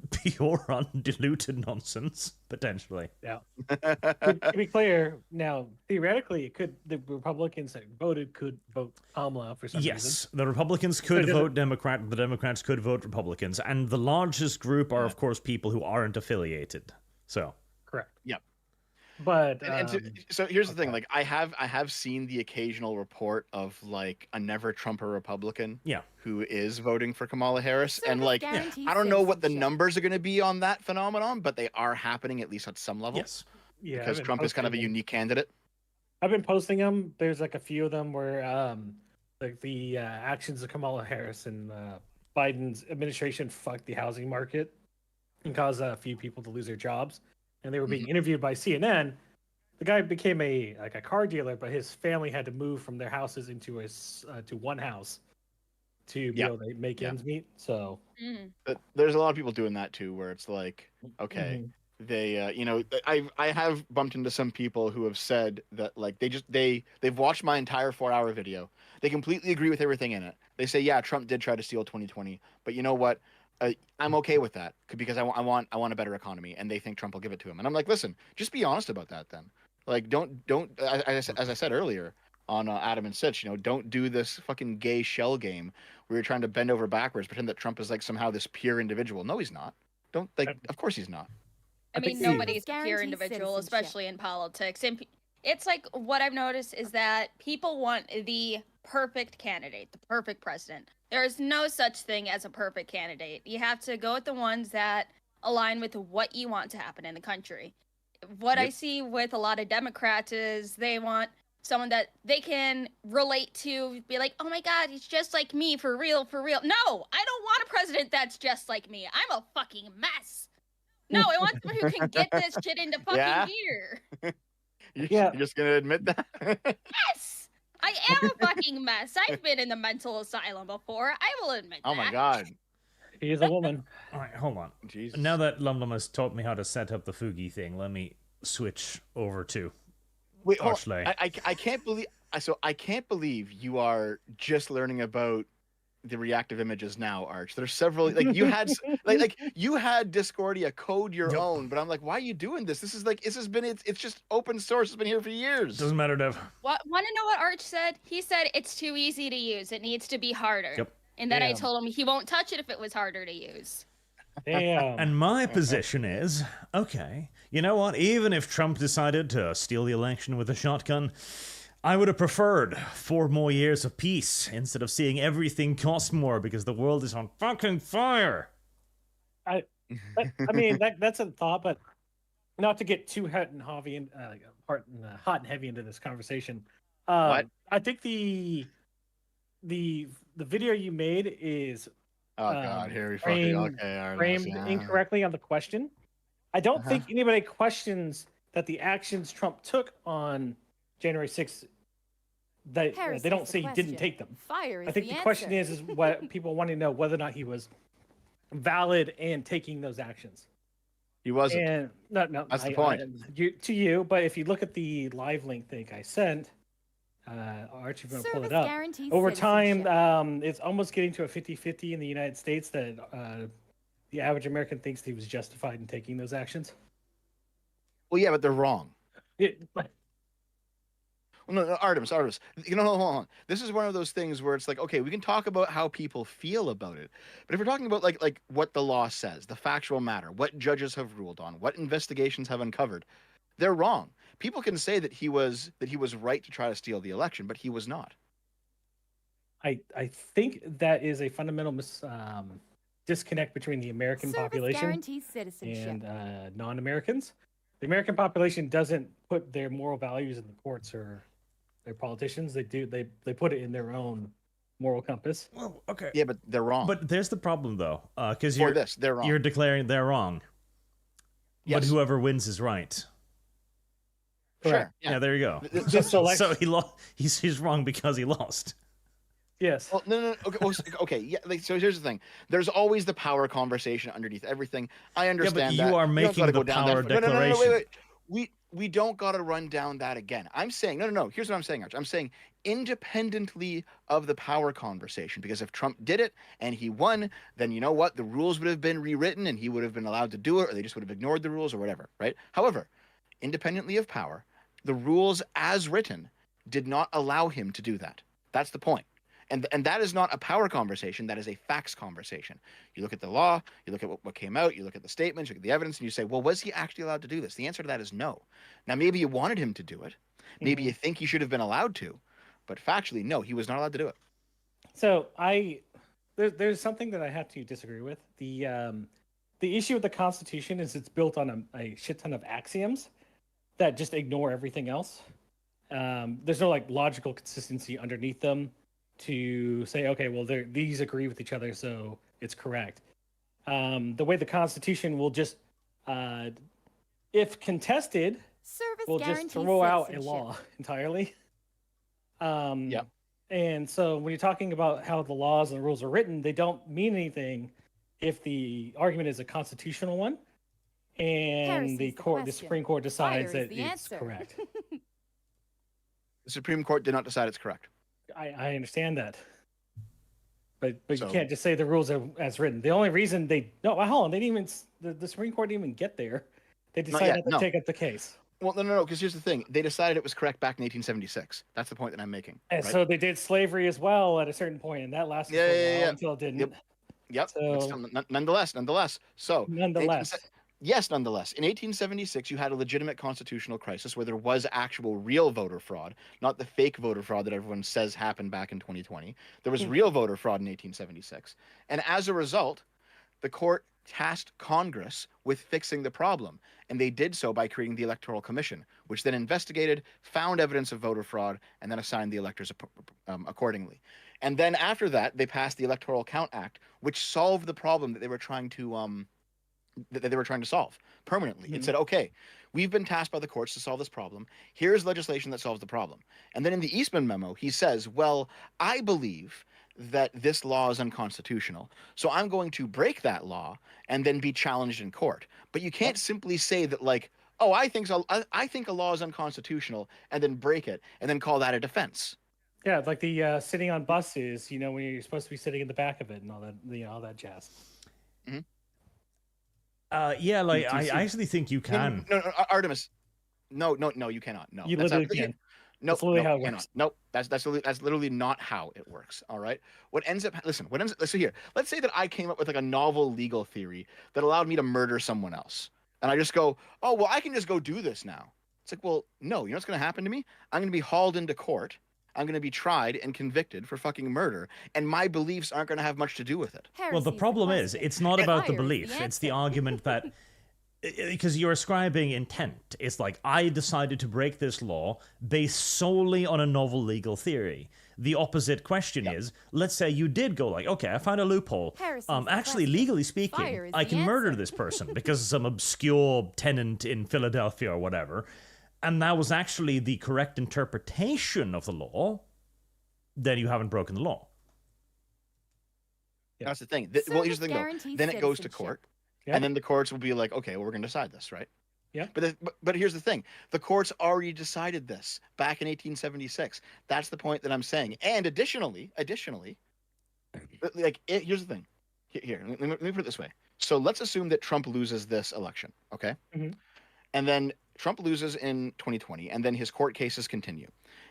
pure undiluted nonsense, potentially. Yeah. To be clear, now theoretically, the Republicans that voted could vote Kamala for some reason. Yes, the Republicans could vote Democrat, the Democrats could vote Republicans, and the largest group are, of course, people who aren't affiliated. So correct. Yep. But so here's the thing: I have seen the occasional report of a never Trumper Republican, who is voting for Kamala Harris, and I don't know what the numbers are going to be on that phenomenon, but they are happening at least at some level. Yes, because Trump is kind of a unique candidate. I've been posting them. There's a few of them where the actions of Kamala Harris and Biden's administration fucked the housing market and caused a few people to lose their jobs. And they were being interviewed by CNN. The guy became a car dealer, but his family had to move from their houses into to one house to be able to make ends meet. So there's a lot of people doing that too, where it's like, okay, they I have bumped into some people who have said that they've watched my entire 4-hour video. They completely agree with everything in it. They say, yeah, Trump did try to steal 2020, but you know what? I'm okay with that because I want a better economy, and they think Trump will give it to him. And I'm like, listen, just be honest about that then. Like, don't as I said earlier on Adam and Sitch, don't do this fucking gay shell game where you're trying to bend over backwards, pretend that Trump is like somehow this pure individual. No, he's not. Don't like. Of course he's not. I mean, think nobody's a pure guarantees individual, citizenship. especially in politics. And it's like what I've noticed is that people want the perfect candidate, the perfect president. There is no such thing as a perfect candidate. You have to go with the ones that align with what you want to happen in the country. What I see with a lot of Democrats is they want someone that they can relate to, be like, oh my God, he's just like me, for real, for real. No, I don't want a president that's just like me. I'm a fucking mess. No, I want someone who can get this shit into fucking gear. You're just gonna admit that? Yes! I am a fucking mess. I've been in the mental asylum before. I will admit that. Oh my God. He is a woman. All right, hold on. Jesus. Now that Lumlum has taught me how to set up the Fugi thing, let me switch over to Wait, hold on. Ashley. I can't believe. So I can't believe you are just learning about the reactive images now, Arch. There's several. Like you had, like you had Discordia code your own, but I'm like, why are you doing this? This is like it's just open source. It's been here for years. Doesn't matter, Dev. Want to know what Arch said? He said it's too easy to use. It needs to be harder. Yep. And then I Damn. told him he won't touch it if it was harder to use. Damn. And my position is, okay, you know what? Even if Trump decided to steal the election with a shotgun, I would have preferred 4 more years of peace instead of seeing everything cost more because the world is on fucking fire. I mean, that's a thought, but not to get too hot and heavy into this conversation. What? I think the video you made is Oh God, here we fucking okay. All right, framed incorrectly on the question. I don't think anybody questions that the actions Trump took on January 6th, they don't say he didn't take them. Fire is I think the answer. question is what people want to know, whether or not he was valid in taking those actions. He wasn't. And no, That's the point. To you, but if you look at the live link thing I sent, Archie, if you want to pull it up. Over time, it's almost getting to a 50-50 in the United States that the average American thinks he was justified in taking those actions. Well, yeah, but they're wrong. But No, Artemis. Hold on. This is one of those things where it's like, okay, we can talk about how people feel about it, but if we're talking about like what the law says, the factual matter, what judges have ruled on, what investigations have uncovered, they're wrong. People can say that he was right to try to steal the election, but he was not. I think that is a fundamental disconnect between the American Service population guarantees citizenship. and non-Americans. The American population doesn't put their moral values in the courts or their politicians. They do. They put it in their own moral compass. Well, okay. Yeah, but they're wrong. But there's the problem, though, because they're wrong. You're declaring they're wrong. Yes. But whoever wins is right. Sure. Yeah, there you go. Just select. So he lost. He's wrong because he lost. Yes. Well, no. Okay. Yeah. So here's the thing. There's always the power conversation underneath everything. I understand you that. are You don't making gotta the go down power that. declaration. Wait. We don't got to run down that again. I'm saying no. Here's what I'm saying, Arch. I'm saying independently of the power conversation, because if Trump did it and he won, then you know what? The rules would have been rewritten and he would have been allowed to do it, or they just would have ignored the rules or whatever, right? However, independently of power, the rules as written did not allow him to do that. That's the point. And that is not a power conversation. That is a facts conversation. You look at the law, you look at what came out, you look at the statements, you look at the evidence, and you say, well, was he actually allowed to do this? The answer to that is no. Now, maybe you wanted him to do it. Maybe you think he should have been allowed to. But factually, no, he was not allowed to do it. So there's something that I have to disagree with. The issue with the Constitution is it's built on a shit ton of axioms that just ignore everything else. There's no like logical consistency underneath them to say, okay, well, these agree with each other, so it's correct. The way the Constitution will just, if contested, Service will just guarantees throw out a citizenship. law entirely. Yeah. And so when you're talking about how the laws and the rules are written, they don't mean anything if the argument is a constitutional one and Heresy's the the court, the question. Supreme Court decides Fire is that the it's answer. correct. The Supreme Court did not decide it's correct. I understand that. But you So- can't just say the rules are as written. The only reason hold on, they didn't even the Supreme Court didn't even get there. They decided yet, not to no. take up the case. Well, no, because here's the thing. They decided it was correct back in 1876. That's the point that I'm making. And right? so they did slavery as well at a certain point, and that lasted for a while until it didn't. Yep. But So- still, nonetheless. So Nonetheless. Yes, nonetheless. In 1876, you had a legitimate constitutional crisis where there was actual real voter fraud, not the fake voter fraud that everyone says happened back in 2020. There was real voter fraud in 1876. And as a result, the court tasked Congress with fixing the problem. And they did so by creating the Electoral Commission, which then investigated, found evidence of voter fraud, and then assigned the electors accordingly. And then after that, they passed the Electoral Count Act, which solved the problem that they were trying to solve permanently. It said, okay, we've been tasked by the courts to solve this problem. Here's legislation that solves the problem. And then in the Eastman memo, he says, well, I believe that this law is unconstitutional, so I'm going to break that law and then be challenged in court. But you can't simply say that, like, oh, I think a law is unconstitutional, and then break it and then call that a defense. Yeah, it's like the sitting on buses, when you're supposed to be sitting in the back of it and all that, all that jazz. Yeah, like I actually think you can. No, Artemis. No, you cannot. No, You literally can. No, That's literally how it you cannot. works. No, that's literally not how it works. All right. So here, let's say that I came up with like a novel legal theory that allowed me to murder someone else, and I just go, oh well, I can just go do this now. It's like, well, no, you know what's going to happen to me? I'm going to be hauled into court. I'm going to be tried and convicted for fucking murder, and my beliefs aren't going to have much to do with it. Well, the problem is, it's not about the Fire is belief. the It's the answer. argument that because you're ascribing intent. It's like, I decided to break this law based solely on a novel legal theory. The opposite question is, let's say you did go like, okay, I found a loophole. Heresy's the Actually, question. legally Fire speaking, is I the can murder answer. this person because some obscure tenant in Philadelphia or whatever, and that was actually the correct interpretation of the law, then you haven't broken the law. That's the thing. Well, here's the thing, though. guarantees Then it goes to citizenship. court, Yeah. and then the courts will be like, okay, well, we're going to decide this, right? Yeah. But here's the thing: the courts already decided this back in 1876. That's the point that I'm saying. And additionally, here's the thing. Here, let me put it this way. So let's assume that Trump loses this election, okay? Mhm. And then Trump loses in 2020, and then his court cases continue.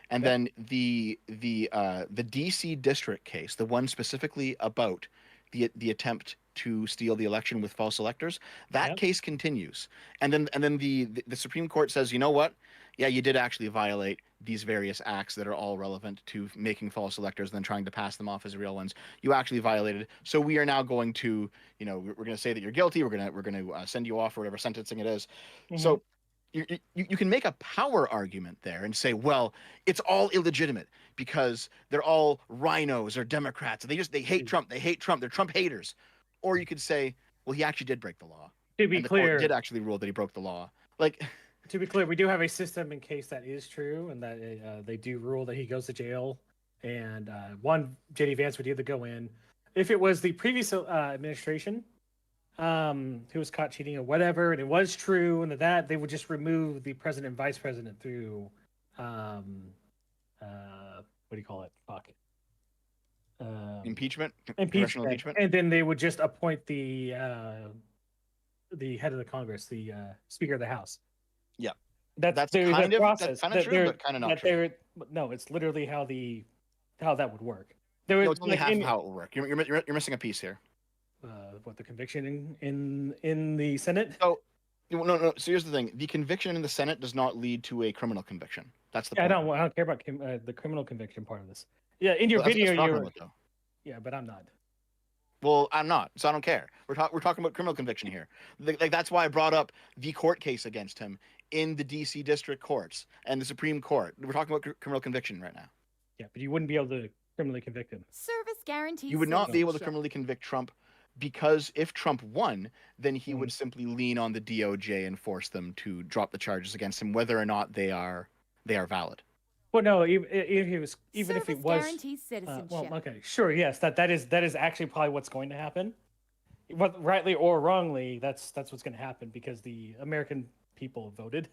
And then the DC district case, the one specifically about the attempt to steal the election with false electors, that case continues. And then the Supreme Court says, you know what? Yeah, you did actually violate these various acts that are all relevant to making false electors and then trying to pass them off as real ones. You actually violated. So we are now going to, we're going to say that you're guilty. We're going to send you off for whatever sentencing it is. So you can make a power argument there and say, well, it's all illegitimate because they're all rhinos or Democrats. They hate Trump. They hate Trump. They're Trump haters. Or you could say, well, he actually did break the law. To be and the clear, court did actually rule that he broke the law. Like, to be clear, we do have a system in case that is true, and that they do rule that he goes to jail. And JD Vance would either go in if it was the previous administration who was caught cheating or whatever, and it was true, and that they would just remove the president and vice president through what do you call it? Fuck. impeachment, congressional impeachment. And then they would just appoint the head of the Congress, the Speaker of the House. Yeah. That's kind the of process. true, but kind of not true. No, it's literally how that would work. No, it's only half of how it will work. You're missing a piece here. What, the conviction in the Senate? So no. So here's the thing: the conviction in the Senate does not lead to a criminal conviction. That's the point. I don't care about the criminal conviction part of this. Yeah, in your Well, that's video, what I'm talking you're. about, though. Yeah, but I'm not. Well, I'm not, so I don't care. We're talking about criminal conviction here. Like that's why I brought up the court case against him in the DC district courts and the Supreme Court. We're talking about criminal conviction right now. Yeah, but you wouldn't be able to criminally convict him. Service guarantees You would not be able to citizenship. criminally convict Trump because if Trump won, then he would simply lean on the DOJ and force them to drop the charges against him, whether or not they are valid. Well, no, even if it was, Guarantees citizenship. well, okay, sure, yes, that is actually probably what's going to happen. But rightly or wrongly, that's what's going to happen because the American people voted.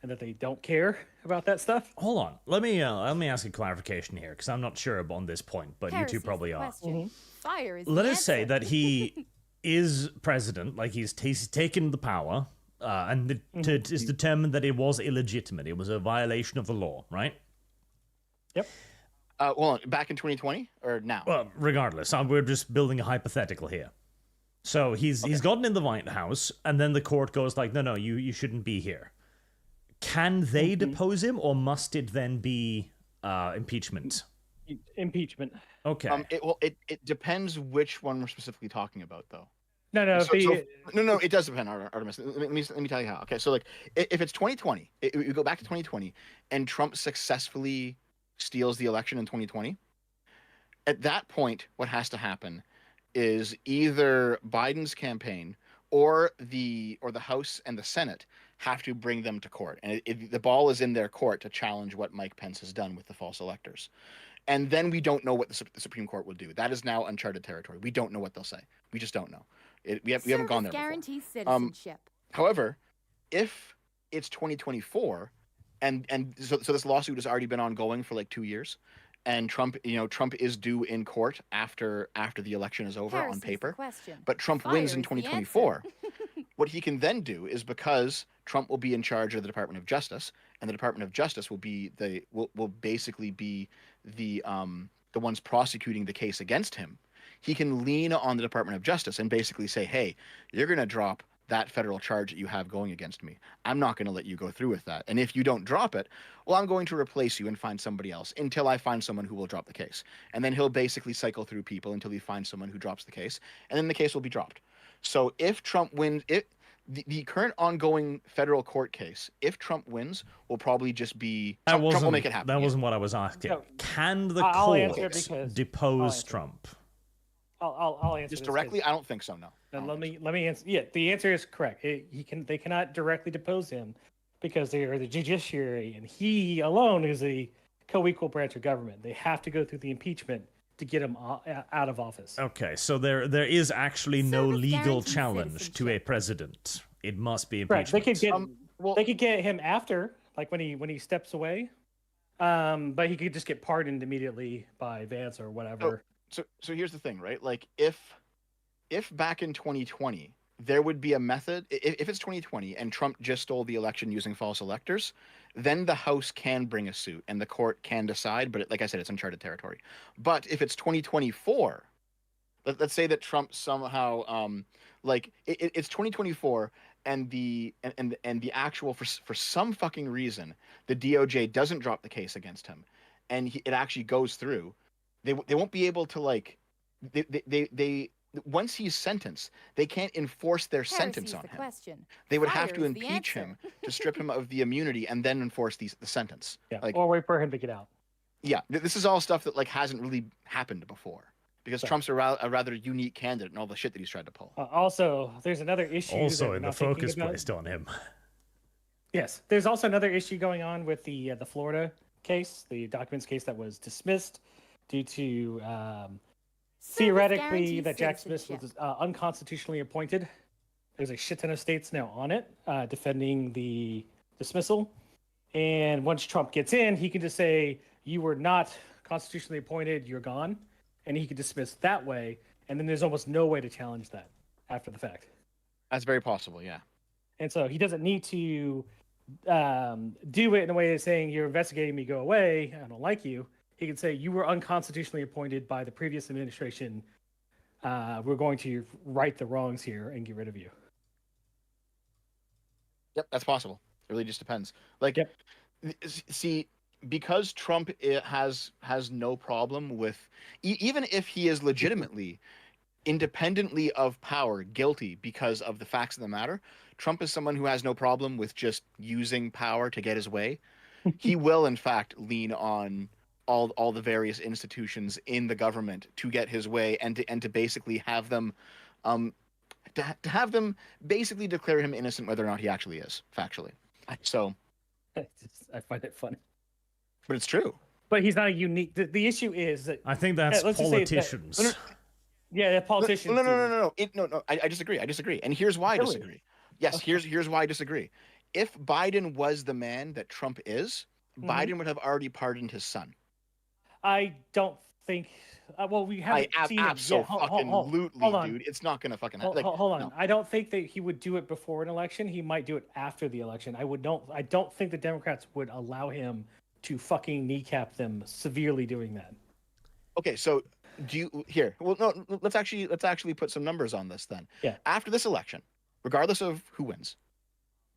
and that they don't care about that stuff. Hold on. Let me ask a clarification here, because I'm not sure on this point, but you Heresy's two probably the are. question. Fire is Let the us say answer. that he is president, like he's taken the power, and it's determined that it was illegitimate. It was a violation of the law, right? Yep. Well, back in 2020 or now? Well, regardless, we're just building a hypothetical here. So he's gotten in the White House, and then the court goes like, no, you shouldn't be here. Can they depose him, or must it then be impeachment? Impeachment. Okay. It depends which one we're specifically talking about, though. No, No, it does depend, Artemis. Let me tell you how. Okay, so like, if it's 2020, we go back to 2020, and Trump successfully steals the election in 2020, at that point, what has to happen is either Biden's campaign or the House and the Senate have to bring them to court, and the ball is in their court to challenge what Mike Pence has done with the false electors. And then we don't know what the Supreme Court will do. That is now uncharted territory. We don't know what they'll say. We just don't know. We haven't gone there before. Guarantees citizenship. However, if it's 2024, and so this lawsuit has already been ongoing for like 2 years, and Trump is due in court after the election is over on paper, but Trump wins in 2024. What he can then do is, because Trump will be in charge of the Department of Justice, and the Department of Justice will basically be the ones prosecuting the case against him. He can lean on the Department of Justice and basically say, hey, you're going to drop that federal charge that you have going against me. I'm not going to let you go through with that. And if you don't drop it, well, I'm going to replace you and find somebody else until I find someone who will drop the case. And then he'll basically cycle through people until he finds someone who drops the case. And then the case will be dropped. So if Trump wins, the current ongoing federal court case, if Trump wins, will probably just be Trump will make it happen. That wasn't what I was asking. No, Can the I'll answer courts because- depose Trump? I'll answer Just this directly, 'cause- I don't think so. No. Let me answer. Yeah, the answer is correct. They cannot directly depose him because they are the judiciary, and he alone is a co-equal branch of government. They have to go through the impeachment to get him out of office. Okay, so there is actually no Service legal guarantees challenge to a citizenship. president. It must be Right. impeachment. They could get him after, like when he steps away. But he could just get pardoned immediately by Vance or whatever. So here's the thing, right? Like if back in 2020 there would be a method, if it's 2020 and Trump just stole the election using false electors, then the House can bring a suit and the court can decide. But like I said, it's uncharted territory. But if it's 2024, let's say that Trump somehow it's 2024 and the actual for some fucking reason the DOJ doesn't drop the case against him, and it actually goes through. They won't be able to they once he's sentenced, they can't enforce their sentence on him. They would have to Fire is the impeach him answer. to strip him of the immunity and then enforce the sentence. Yeah. Like, Or wait for him to get out. yeah, this is all stuff that hasn't really happened before, because Right. Trump's a rather unique candidate and all the shit that he's tried to pull. Also, there's another issue. Also, that we're in the not thinking focus about. placed on him. Yes, there's also another issue going on with the Florida case, the documents case that was dismissed due to theoretically that Jack Smith was unconstitutionally appointed. There's a shit ton of states now on it defending the dismissal. And once Trump gets in, he can just say, you were not constitutionally appointed, you're gone. And he can dismiss that way. And then there's almost no way to challenge that after the fact. That's very possible, yeah. And so he doesn't need to do it in a way of saying, you're investigating me, go away, I don't like you. He can say, you were unconstitutionally appointed by the previous administration. We're going to right the wrongs here and get rid of you. Yep, that's possible. It really just depends. See, because Trump has no problem with, even if he is legitimately, independently of power, guilty because of the facts of the matter, Trump is someone who has no problem with just using power to get his way. He will, in fact, lean on all the various institutions in the government to get his way, and to basically have them to have them basically declare him innocent whether or not he actually is factually. So I find it funny. But it's true. But he's not a unique. The issue is that I think that's let's just say that- politicians. yeah, politicians. No. I disagree. And here's why I Really? disagree. Yes, Okay. here's why I disagree. if Biden was the man that Trump is, Mhm. Biden would have already pardoned his son. I don't think. Well, we haven't seen it yet. Absolutely, Hold on. dude. It's not gonna fucking Hold, happen. hold on. no. I don't think that he would do it before an election. He might do it after the election. I don't think the Democrats would allow him to fucking kneecap them severely doing that. Okay, so do you here? Well, no. Let's actually put some numbers on this then. Yeah. After this election, regardless of who wins,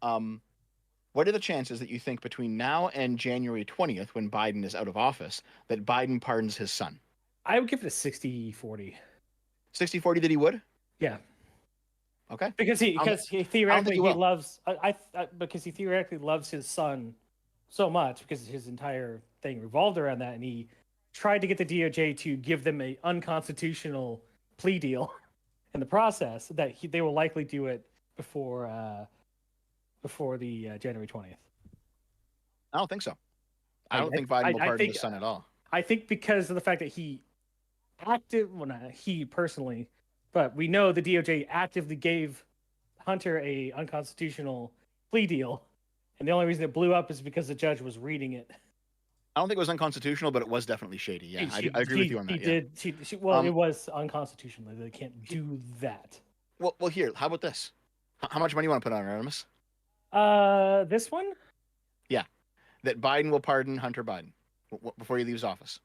what are the chances that you think between now and January 20th, when Biden is out of office, that Biden pardons his son? I would give it a 60-40. 60-40 that he would? Yeah. Okay. Because he theoretically he will. loves because he theoretically loves his son so much because his entire thing revolved around that, and he tried to get the DOJ to give them a unconstitutional plea deal in the process that they will likely do it before the January 20th. I don't think so. I don't think Biden will pardon his son at all. I think because of the fact that he not he personally, but we know the DOJ actively gave Hunter a unconstitutional plea deal, and the only reason it blew up is because the judge was reading it. I don't think it was unconstitutional, but it was definitely shady. Yeah, I agree with you on that. It was unconstitutional. They can't do that. Well, here. How about this? How much money you want to put on it, Artemis? This one? Yeah, that Biden will pardon Hunter Biden before he leaves office.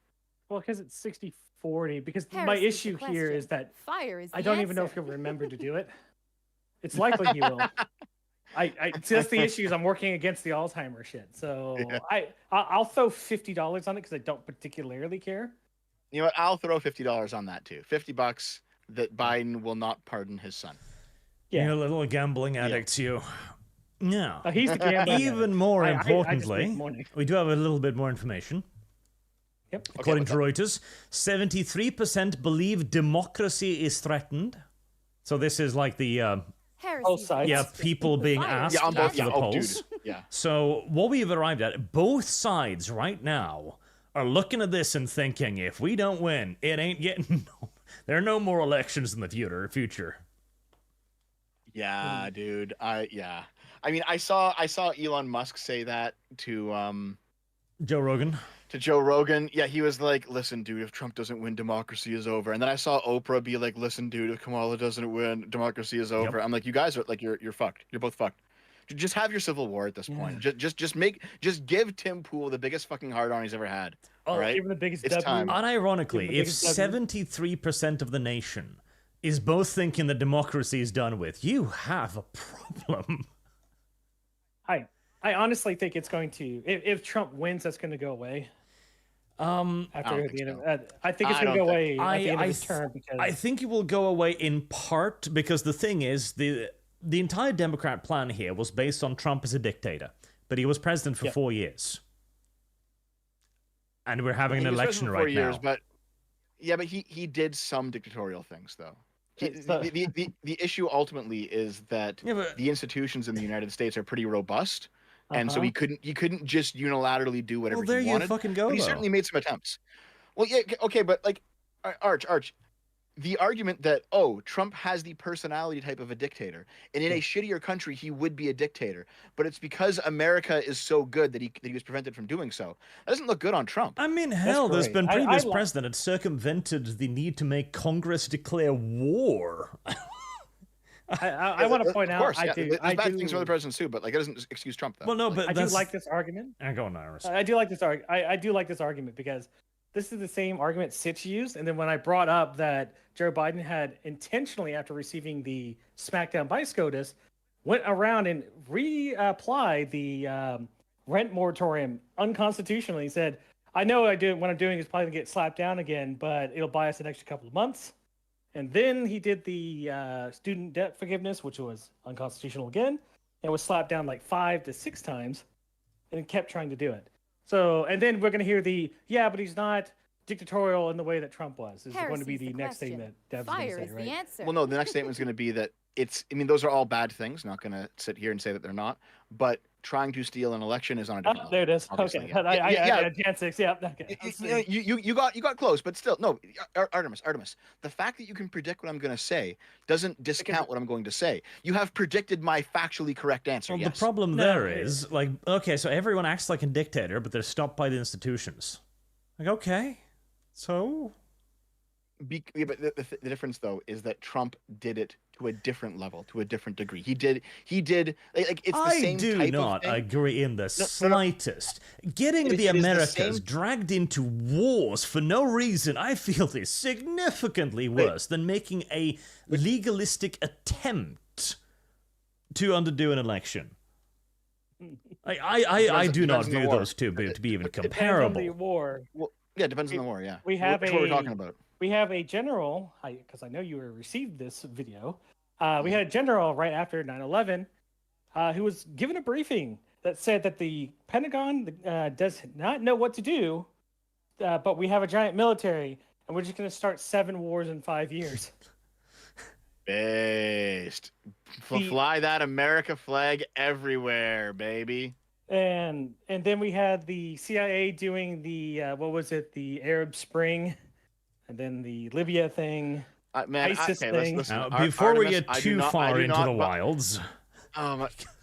Well, because it's 60-40. Because Harris my is the issue here is that Fire is I the don't even know if answer. he'll remember to do it. It's likely he will. That's the issue is I'm working against the Alzheimer shit. So Yeah. I'll throw $50 on it because I don't particularly care. You know what? I'll throw $50 on that too. $50 that Biden will not pardon his son. Yeah. You're a little gambling addict, you. Yeah. He's the gambling Even addict. more I just importantly, make money. we do have a little bit more information. Yep. According to Reuters, 73% believe democracy is threatened. So this is like the Harris Both is the sides. yeah, people being Fire asked is Yeah, on the both. after Yeah, the oh, dude. polls. Yeah. So what we've arrived at, both sides right now are looking at this and thinking, if we don't win, it ain't getting. There are no more elections in the future. Yeah, dude. I mean, I saw Elon Musk say that to Joe Rogan. Joe Rogan. Yeah, he was like, "Listen, dude, if Trump doesn't win, democracy is over." And then I saw Oprah be like, "Listen, dude, if Kamala doesn't win, democracy is over." I'm like, "You guys are like, you're fucked. You're both fucked. Just have your civil war at this point. Just give Tim Pool the biggest fucking hard on he's ever had. All right, Even the biggest It's time. Unironically, if biggest W. 73% of the nation is both thinking that democracy is done with, you have a problem. I honestly think it's going to. If Trump wins, that's going to go away. After the end of, I think it's going to go away at the end of his term. Because I think it will go away in part because the thing is, the entire Democrat plan here was based on Trump as a dictator, but he was president for 4 years. And we're having an He was election president for right 4 years, now. but he did some dictatorial things though. The issue ultimately is that Yeah, but the institutions in the United States are pretty robust, and so he couldn't just unilaterally do whatever well, there he you wanted. fucking go, But he though. certainly made some attempts. Well, yeah, okay, but like, Arch, the argument that Trump has the personality type of a dictator, and in a shittier country he would be a dictator, but it's because America is so good that he was prevented from doing so. That doesn't look good on Trump. I mean, hell, there's great. been previous president that circumvented the need to make Congress declare war. I want to point Of out, course, I yeah. do. There's I bad do, things from other presidents too, but like, it doesn't excuse Trump though. Well, no, but I do that's... like this argument. Go on, Iris. I do like this argument. I do like this argument because this is the same argument Sitch used. And then when I brought up that Joe Biden had intentionally, after receiving the smackdown by SCOTUS, went around and reapplied the rent moratorium unconstitutionally, said, "I know what I'm doing is probably gonna get slapped down again, but it'll buy us an extra couple of months." And then he did the student debt forgiveness, which was unconstitutional again, and was slapped down like 5 to 6 times, and kept trying to do it. So, and then we're going to hear but he's not dictatorial in the way that Trump was. Is going to be Heresy's the the next thing question. that Dev's going Fire to is say, the right? answer. Well, no, the next statement is going to be that those are all bad things. Not going to sit here and say that they're not, but trying to steal an election is on a different There it level, is. obviously, Okay, yeah. I Jan 6. Yeah, okay. You got close, but still, no. Artemis, the fact that you can predict what I'm going to say doesn't discount what I'm going to say. You have predicted my factually correct answer. Well, yes. the problem there is, like, okay, so everyone acts like a dictator, but they're stopped by the institutions. Like, okay, so... But the difference, though, is that Trump did it to a different level, to a different degree. He did like it's the same type of thing. I do not agree in the slightest. Getting the Americas dragged into wars for no reason, I feel, is significantly worse than making a legalistic attempt to undo an election. I do not view those two to be even comparable. Depends on the war. Well, yeah, it depends on the war. Yeah, we have what we're talking about. We have a general, because I know you received this video. We had a general right after 9/11 who was given a briefing that said that the Pentagon does not know what to do, but we have a giant military, and we're just going to start 7 wars in 5 years. Based. Fly that America flag everywhere, baby. And then we had the CIA doing the the Arab Spring, and then the Libya thing. ISIS thing. Listen, now, before Artemis, we get too far into the wilds,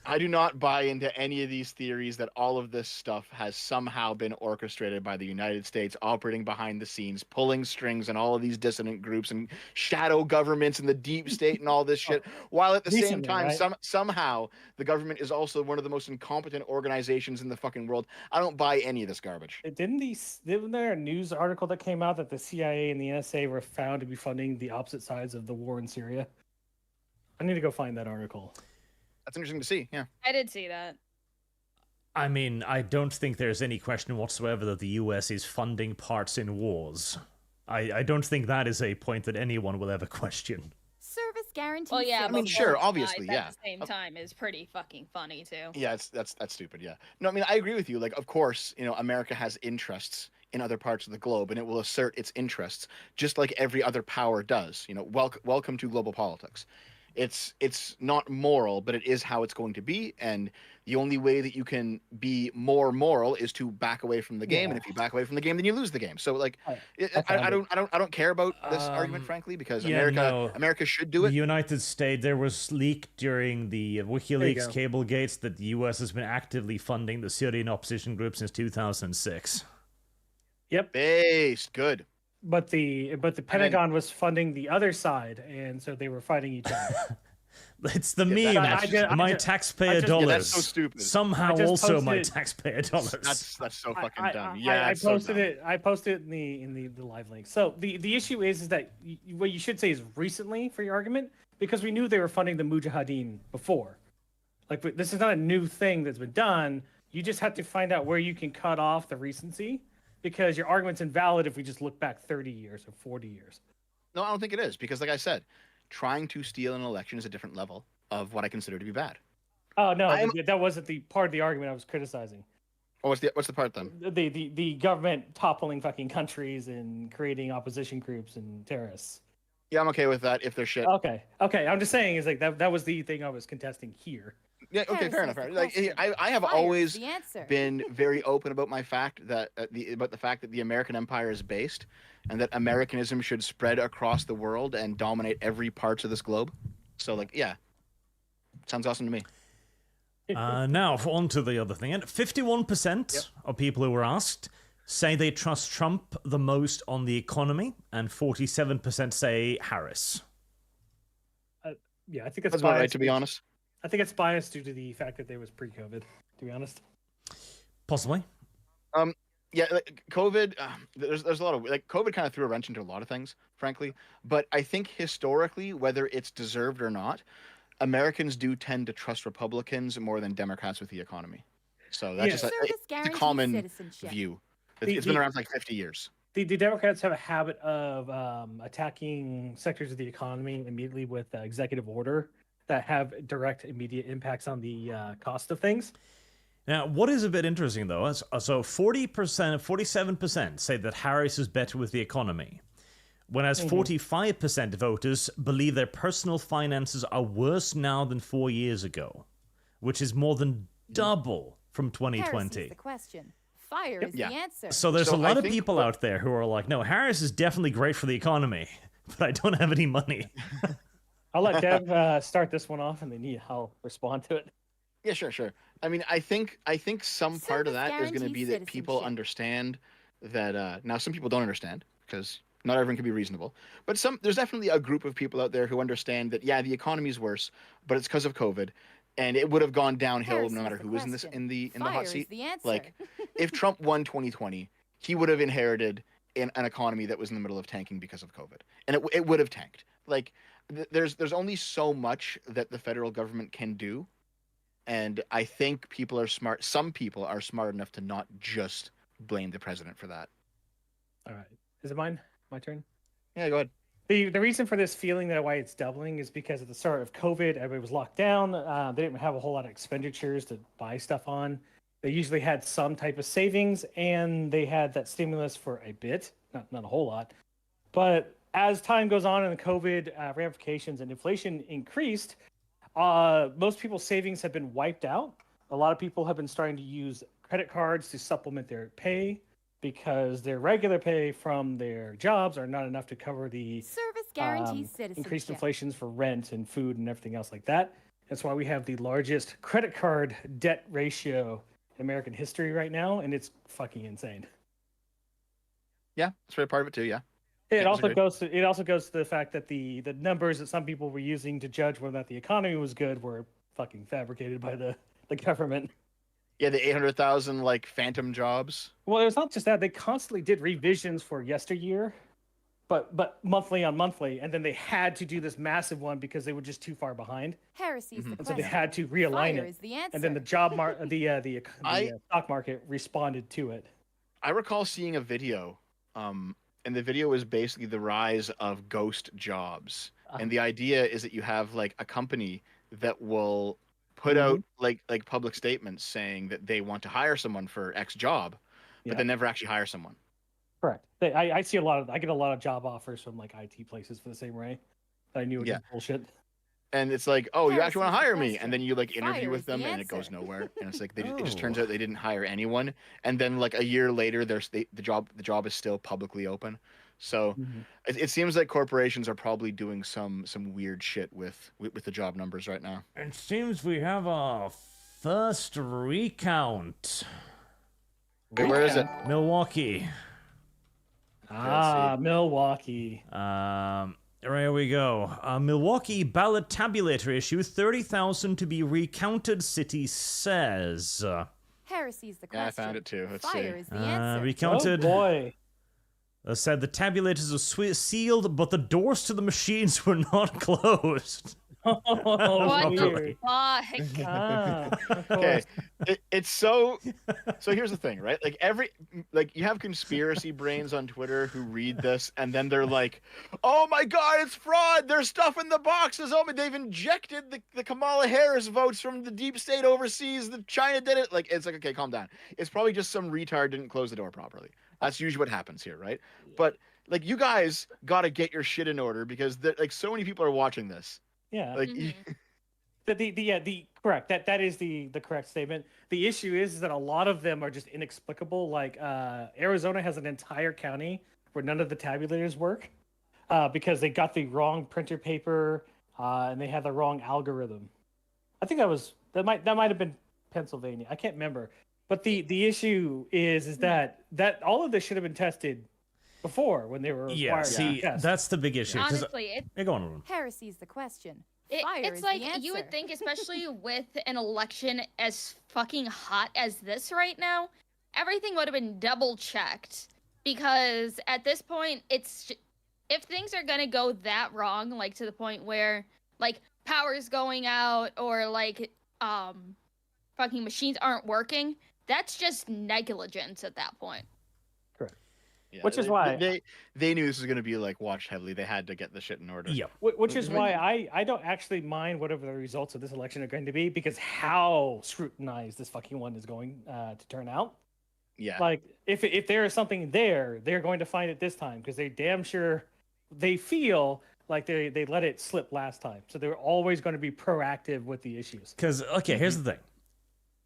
I do not buy into any of these theories that all of this stuff has somehow been orchestrated by the United States, operating behind the scenes, pulling strings, and all of these dissident groups and shadow governments and the deep state and all this shit. While at the same time, right? Somehow the government is also one of the most incompetent organizations in the fucking world. I don't buy any of this garbage. Didn't there a news article that came out that the CIA and the NSA were found to be funding the opposite sides of the war in Syria? I need to go find that article. That's interesting to see, yeah. I did see that. I mean, I don't think there's any question whatsoever that the US is funding parts in wars. I don't think that is a point that anyone will ever question. Service guarantee. Well, yeah, I mean, sure, obviously, yeah. At the same time is pretty fucking funny, too. Yeah, that's stupid, yeah. No, I mean, I agree with you. Like, of course, America has interests in other parts of the globe, and it will assert its interests, just like every other power does. Welcome to global politics. It's not moral, but it is how it's going to be, and the only way that you can be more moral is to back away from the game, and if you back away from the game, then you lose the game. So, like, I don't care about this argument, frankly, because America should do it. The United States, there was leaked during the WikiLeaks Cablegates that the U.S. has been actively funding the Syrian opposition group since 2006. Yep. Based. Good. But the Pentagon was funding the other side, and so they were fighting each other. It's the meme. My taxpayer dollars. Yeah, that's so stupid. Somehow also my taxpayer dollars. That's so fucking dumb. I posted it. I posted it in the live link. So the issue is that what you should say is recently for your argument, because we knew they were funding the Mujahideen before. Like, this is not a new thing that's been done. You just have to find out where you can cut off the recency, because your argument's invalid if we just look back 30 years or 40 years. No, I don't think it is, because like I said, trying to steal an election is a different level of what I consider to be bad. Oh, no, that wasn't the part of the argument I was criticizing. Oh, what's the part then? The government toppling fucking countries and creating opposition groups and terrorists. Yeah, I'm okay with that if they're shit. Okay. I'm just saying is like that was the thing I was contesting here. Yeah, okay, fair enough. Like, I have always been very open about my fact that about the fact that the American empire is based, and that Americanism should spread across the world and dominate every part of this globe. So, like, yeah, sounds awesome to me. Now, on to the other thing. 51% of people who were asked say they trust Trump the most on the economy, and 47% say Harris. Yeah, I think that's about right, to be honest. I think it's biased due to the fact that they was pre-COVID, to be honest. Possibly. Yeah, like COVID, there's a lot of, like, COVID kind of threw a wrench into a lot of things, frankly. But I think historically, whether it's deserved or not, Americans do tend to trust Republicans more than Democrats with the economy. So that's just it's a common view. It's been around for like 50 years. The Democrats have a habit of attacking sectors of the economy immediately with executive order that have direct, immediate impacts on the cost of things. Now, what is a bit interesting, though, is so 47% say that Harris is better with the economy, whereas 45% of voters believe their personal finances are worse now than 4 years ago, which is more than double from Heresy's 2020. the question. Fire is Yeah. the answer. So there's So a lot I of think people out there who are like, no, Harris is definitely great for the economy, but I don't have any money. I'll let Dev start this one off, and then I'll respond to it. Yeah, sure. I mean, I think some part of Service that is going to be guarantees that people citizenship. understand that. Now, some people don't understand because not everyone can be reasonable. But there's definitely a group of people out there who understand that the economy's worse, but it's because of COVID, and it would have gone downhill Heresy's no matter the who was in question. the Fire hot is seat. the answer. Like, if Trump won 2020, he would have inherited an economy that was in the middle of tanking because of COVID, and it would have tanked. Like, there's only so much that the federal government can do. And I think people are smart. Some people are smart enough to not just blame the president for that. All right. Is it mine? My turn? Yeah, go ahead. The reason for this feeling that why it's doubling is because at the start of COVID, everybody was locked down. They didn't have a whole lot of expenditures to buy stuff on. They usually had some type of savings, and they had that stimulus for a bit, not a whole lot. But as time goes on and the COVID ramifications and inflation increased, most people's savings have been wiped out. A lot of people have been starting to use credit cards to supplement their pay because their regular pay from their jobs are not enough to cover the Service guarantees citizenship. increased inflations for rent and food and everything else like that. That's why we have the largest credit card debt ratio in American history right now, and it's fucking insane. Yeah, that's very part of it too. Yeah. It Yeah, also agreed. goes to the fact that the numbers that some people were using to judge whether or not the economy was good were fucking fabricated by the government. Yeah, the 800,000 like phantom jobs. Well, it was not just that; they constantly did revisions for yesteryear, but monthly on monthly, and then they had to do this massive one because they were just too far behind, Heresy's the and so question. they had to realign Fire it. is the answer. And then the stock market responded to it. I recall seeing a video, and the video was basically the rise of ghost jobs. And the idea is that you have like a company that will put out like public statements saying that they want to hire someone for X job, but they never actually hire someone. Correct. I see I get a lot of job offers from like IT places for the same way. I knew it was bullshit. And it's like, oh, you Heresy's actually want the to hire me? question. And then you like interview Fire with is the them, and it goes answer. nowhere. And it's like it just turns out they didn't hire anyone. And then like a year later, the job is still publicly open. So it seems like corporations are probably doing some weird shit with the job numbers right now. It seems we have a first recount. Wait, where is it? Milwaukee. Milwaukee. Here we go. Milwaukee ballot tabulator issue 30,000 to be recounted, city says. Heresy's the question. Yeah, I found it too. Let's Fire see. is the answer. Recounted. Oh boy. Said the tabulators were sealed, but the doors to the machines were not closed. Weird. What the fuck? Of Okay, course. it's so here's the thing, right? Like you have conspiracy brains on Twitter who read this and then they're like, oh my god, it's fraud, there's stuff in the boxes, oh, but they've injected the Kamala Harris votes from the deep state overseas, the China did it. Like, it's like, okay, calm down, it's probably just some retard didn't close the door properly. That's usually what happens here, right? But like, you guys got to get your shit in order because like so many people are watching this. Yeah. Like, The correct. That is the correct statement. The issue is that a lot of them are just inexplicable. Like Arizona has an entire county where none of the tabulators work because they got the wrong printer paper and they had the wrong algorithm. I think that might have been Pennsylvania. I can't remember. But the issue is that all of this should have been tested before when they were required. Yeah, see, to test. that's the big issue. 'cause- Honestly, Yeah, go on, Ruben. Heresy's the question. Fire it's is like the answer. you would think, especially with an election as fucking hot as this right now, everything would have been double checked because at this point, if things are gonna go that wrong, like to the point where like power's going out or like fucking machines aren't working, that's just negligence at that point. yeah, Which is why they knew this was going to be like watched heavily. They had to get the shit in order. Yeah. Which is why I don't actually mind whatever the results of this election are going to be because how scrutinized this fucking one is going to turn out. Yeah. Like if there is something there, they're going to find it this time because they damn sure they feel like they let it slip last time. So they're always going to be proactive with the issues. Because, okay, here's the thing.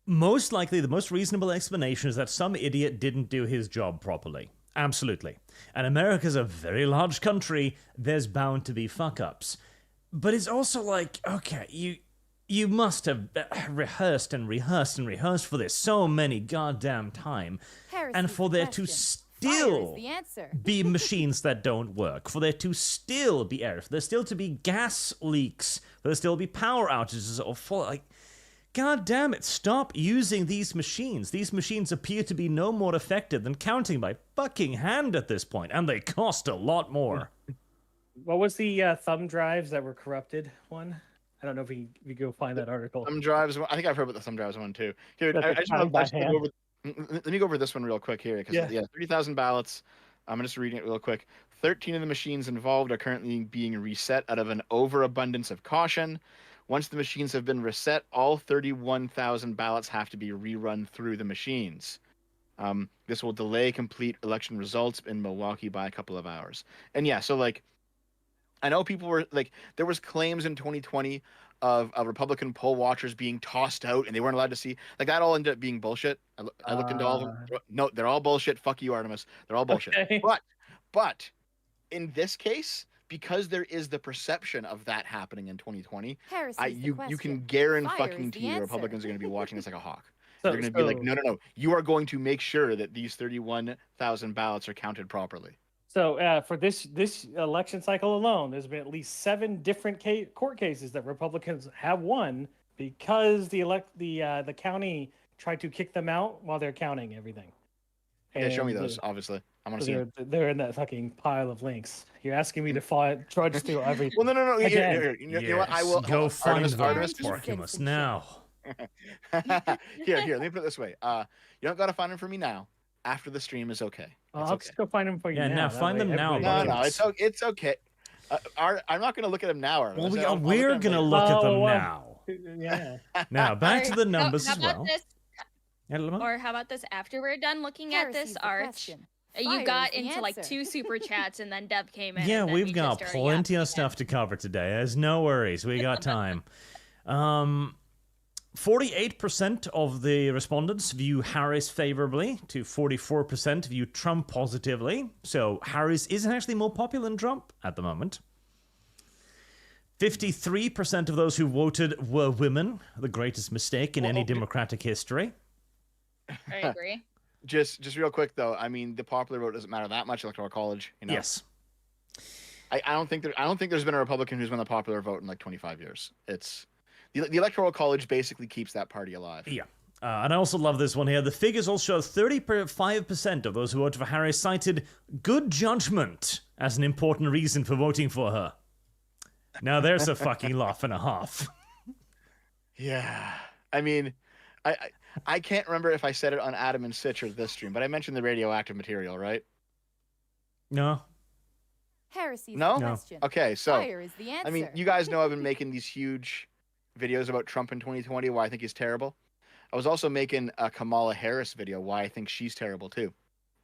Most likely, the most reasonable explanation is that some idiot didn't do his job properly. Absolutely. And America's a very large country. There's bound to be fuck-ups. But it's also like, okay, you must have rehearsed and rehearsed and rehearsed for this so many goddamn time. And for there to still be machines that don't work, for there to still be error, for there still to be gas leaks, for there still to be power outages, or for, like, God damn it, stop using these machines. These machines appear to be no more effective than counting by fucking hand at this point, and they cost a lot more. What was the thumb drives that were corrupted one? I don't know if we go find that article. Thumb drives. I think I've heard about the thumb drives one too. Here, let me go over this one real quick here, because 30,000 ballots. I'm just reading it real quick. 13 of the machines involved are currently being reset out of an overabundance of caution. Once the machines have been reset, all 31,000 ballots have to be rerun through the machines. This will delay complete election results in Milwaukee by a couple of hours. And yeah, so like, I know people were like, there was claims in 2020 of Republican poll watchers being tossed out and they weren't allowed to see. Like, that all ended up being bullshit. I looked into all of them. No, they're all bullshit. Fuck you, Artemis. They're all bullshit. Okay. But in this case, because there is the perception of that happening in 2020, you can guarantee the Republicans are going to be watching this like a hawk. They're going to be like, no, you are going to make sure that these 31,000 ballots are counted properly. So for this election cycle alone, there's been at least 7 different court cases that Republicans have won because the county tried to kick them out while they're counting everything. Yeah, show me those. Obviously, I want to see them. They're in that fucking pile of links. You're asking me to trudge through everything. Well, no. Here, you know what? I will go find Artemis now. Here. Let me put it this way. You don't got to find them for me now. After the stream is okay. I'll just go find them for you. Yeah, now find them now. No, it's okay. I'm not going to look at them now. Well, we're going to look at them now. Yeah. Now back to the numbers as well. Or how about this? After we're done looking at this, Arch, you got into like 2 super chats, and then Deb came in. Yeah, we've got plenty of stuff to cover today. There's no worries. We got time. 48% of the respondents view Harris favorably, to 44% view Trump positively. So Harris is actually more popular than Trump at the moment. 53% of those who voted were women, the greatest mistake in any democratic history. I agree. Just real quick though, I mean, the popular vote doesn't matter that much. Electoral college, you know. Yes. I don't think there's been a Republican who's won the popular vote in like 25 years. It's the electoral college basically keeps that party alive. Yeah. And I also love this one here. The figures also show 35% of those who voted for Harris cited good judgment as an important reason for voting for her. Now there's a fucking laugh and a half. Yeah. I mean, I can't remember if I said it on Adam and Sitch or this stream, but I mentioned the radioactive material, right? No. Heresy's no? The question. Okay, so Fire is the answer. I mean, you guys know I've been making these huge videos about Trump in 2020, why I think he's terrible. I was also making a Kamala Harris video, why I think she's terrible too.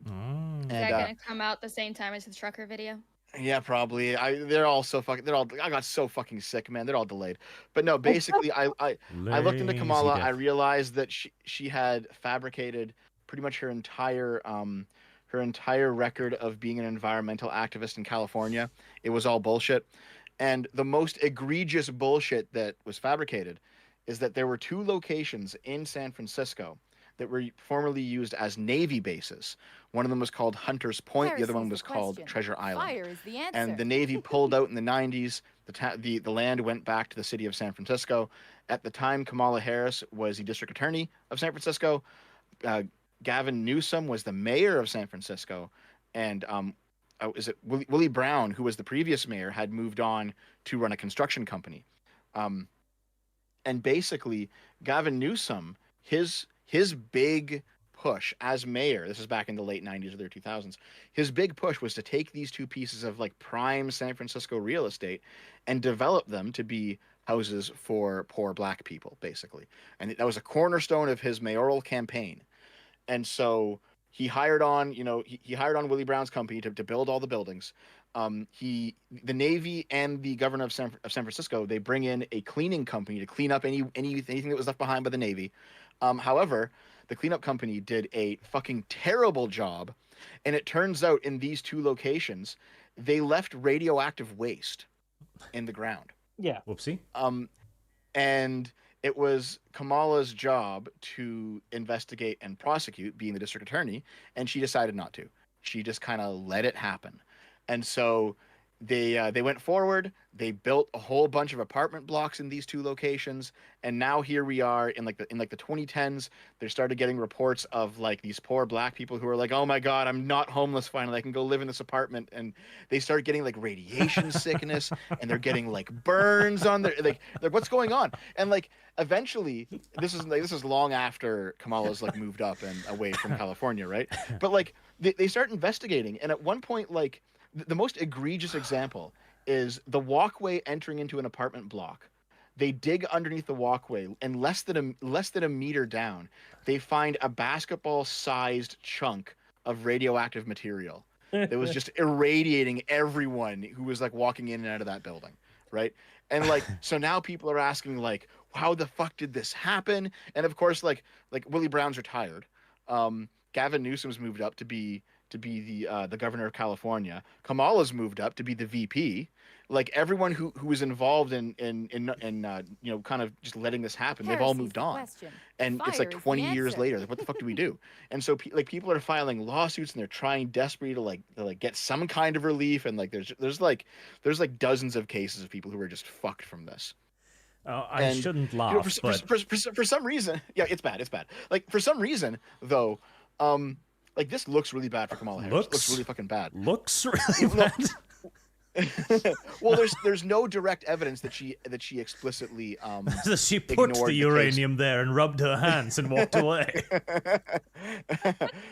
Is that gonna come out the same time as the trucker video? Yeah, probably. I got so fucking sick, man. They're all delayed. But no, basically, I looked into Kamala. I realized that she had fabricated pretty much her entire record of being an environmental activist in California. It was all bullshit. And the most egregious bullshit that was fabricated is that there were 2 locations in San Francisco that were formerly used as Navy bases. One of them was called Hunter's Point. The other one was called Treasure Island. Fire is the answer. And the Navy pulled out in the 90s. The land went back to the city of San Francisco. At the time, Kamala Harris was the district attorney of San Francisco. Gavin Newsom was the mayor of San Francisco. And Willie Brown, who was the previous mayor, had moved on to run a construction company. And basically, Gavin Newsom, his big push as mayor, this is back in the late 90s or the 2000s, his big push was to take these 2 pieces of like prime San Francisco real estate and develop them to be houses for poor black people, basically. And that was a cornerstone of his mayoral campaign. And so he hired on Willie Brown's company to build all the buildings. the Navy and the governor of San Francisco, they bring in a cleaning company to clean up anything that was left behind by the Navy. However, the cleanup company did a fucking terrible job, and it turns out in these two locations, they left radioactive waste in the ground. Yeah. Whoopsie. And it was Kamala's job to investigate and prosecute, being the district attorney, and she decided not to. She just kind of let it happen. And so they went forward. They built a whole bunch of apartment blocks in these two locations, and now here we are in the 2010s. They started getting reports of like these poor black people who are like, "Oh my God, I'm not homeless finally. I can go live in this apartment." And they start getting like radiation sickness, and they're getting like burns on their like what's going on? And like eventually, this is long after Kamala's like moved up and away from California, right? But like they start investigating, and at one point, like the most egregious example is the walkway entering into an apartment block. They dig underneath the walkway, and less than a meter down, they find a basketball-sized chunk of radioactive material that was just irradiating everyone who was like walking in and out of that building, right? And like, so now people are asking like, how the fuck did this happen? And of course, like Willie Brown's retired. Gavin Newsom's moved up to be the governor of California. Kamala's moved up to be the VP. Like everyone who was involved in you know, kind of just letting this happen, they've all moved on. And it's like 20 years later. Like, what the fuck do we do? And so like people are filing lawsuits, and they're trying desperately to like get some kind of relief. And like there's like dozens of cases of people who are just fucked from this. I shouldn't laugh, you know, for some reason, yeah, it's bad. Like for some reason though, like this looks really bad for Kamala Harris. Looks really fucking bad. Looks really bad. Well, there's no direct evidence that she explicitly she put the uranium there and rubbed her hands and walked away.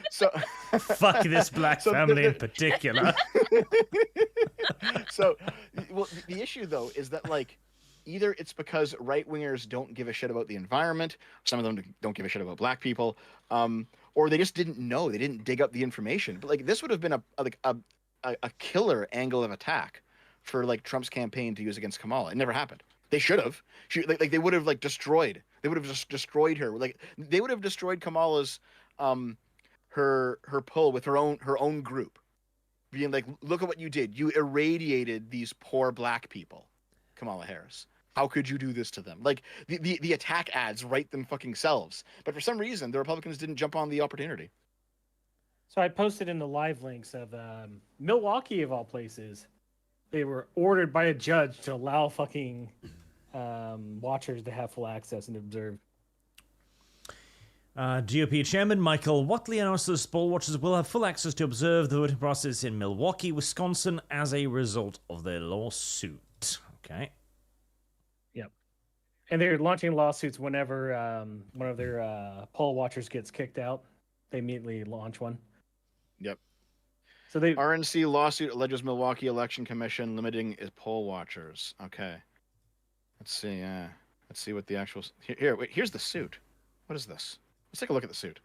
So fuck this black family in particular. So, well, the issue though is that like either it's because right wingers don't give a shit about the environment, some of them don't give a shit about black people, or they just didn't know, they didn't dig up the information. But like this would have been a killer angle of attack for like Trump's campaign to use against Kamala. It never happened. They should have. Like they would have like destroyed. They would have just destroyed her. Like they would have destroyed Kamala's her pull with her own group, being like, look at what you did. You irradiated these poor black people, Kamala Harris. How could you do this to them? Like the attack ads write them fucking selves. But for some reason, the Republicans didn't jump on the opportunity. So I posted in the live links of Milwaukee, of all places. They were ordered by a judge to allow fucking watchers to have full access and observe. GOP Chairman Michael Watley announces poll watchers will have full access to observe the voting process in Milwaukee, Wisconsin, as a result of their lawsuit. Okay. Yep. And they're launching lawsuits whenever one of their poll watchers gets kicked out. They immediately launch one. Yep. So they RNC lawsuit alleges Milwaukee Election Commission limiting its poll watchers. Okay. Let's see. Let's see what the actual here's the suit. What is this? Let's take a look at the suit.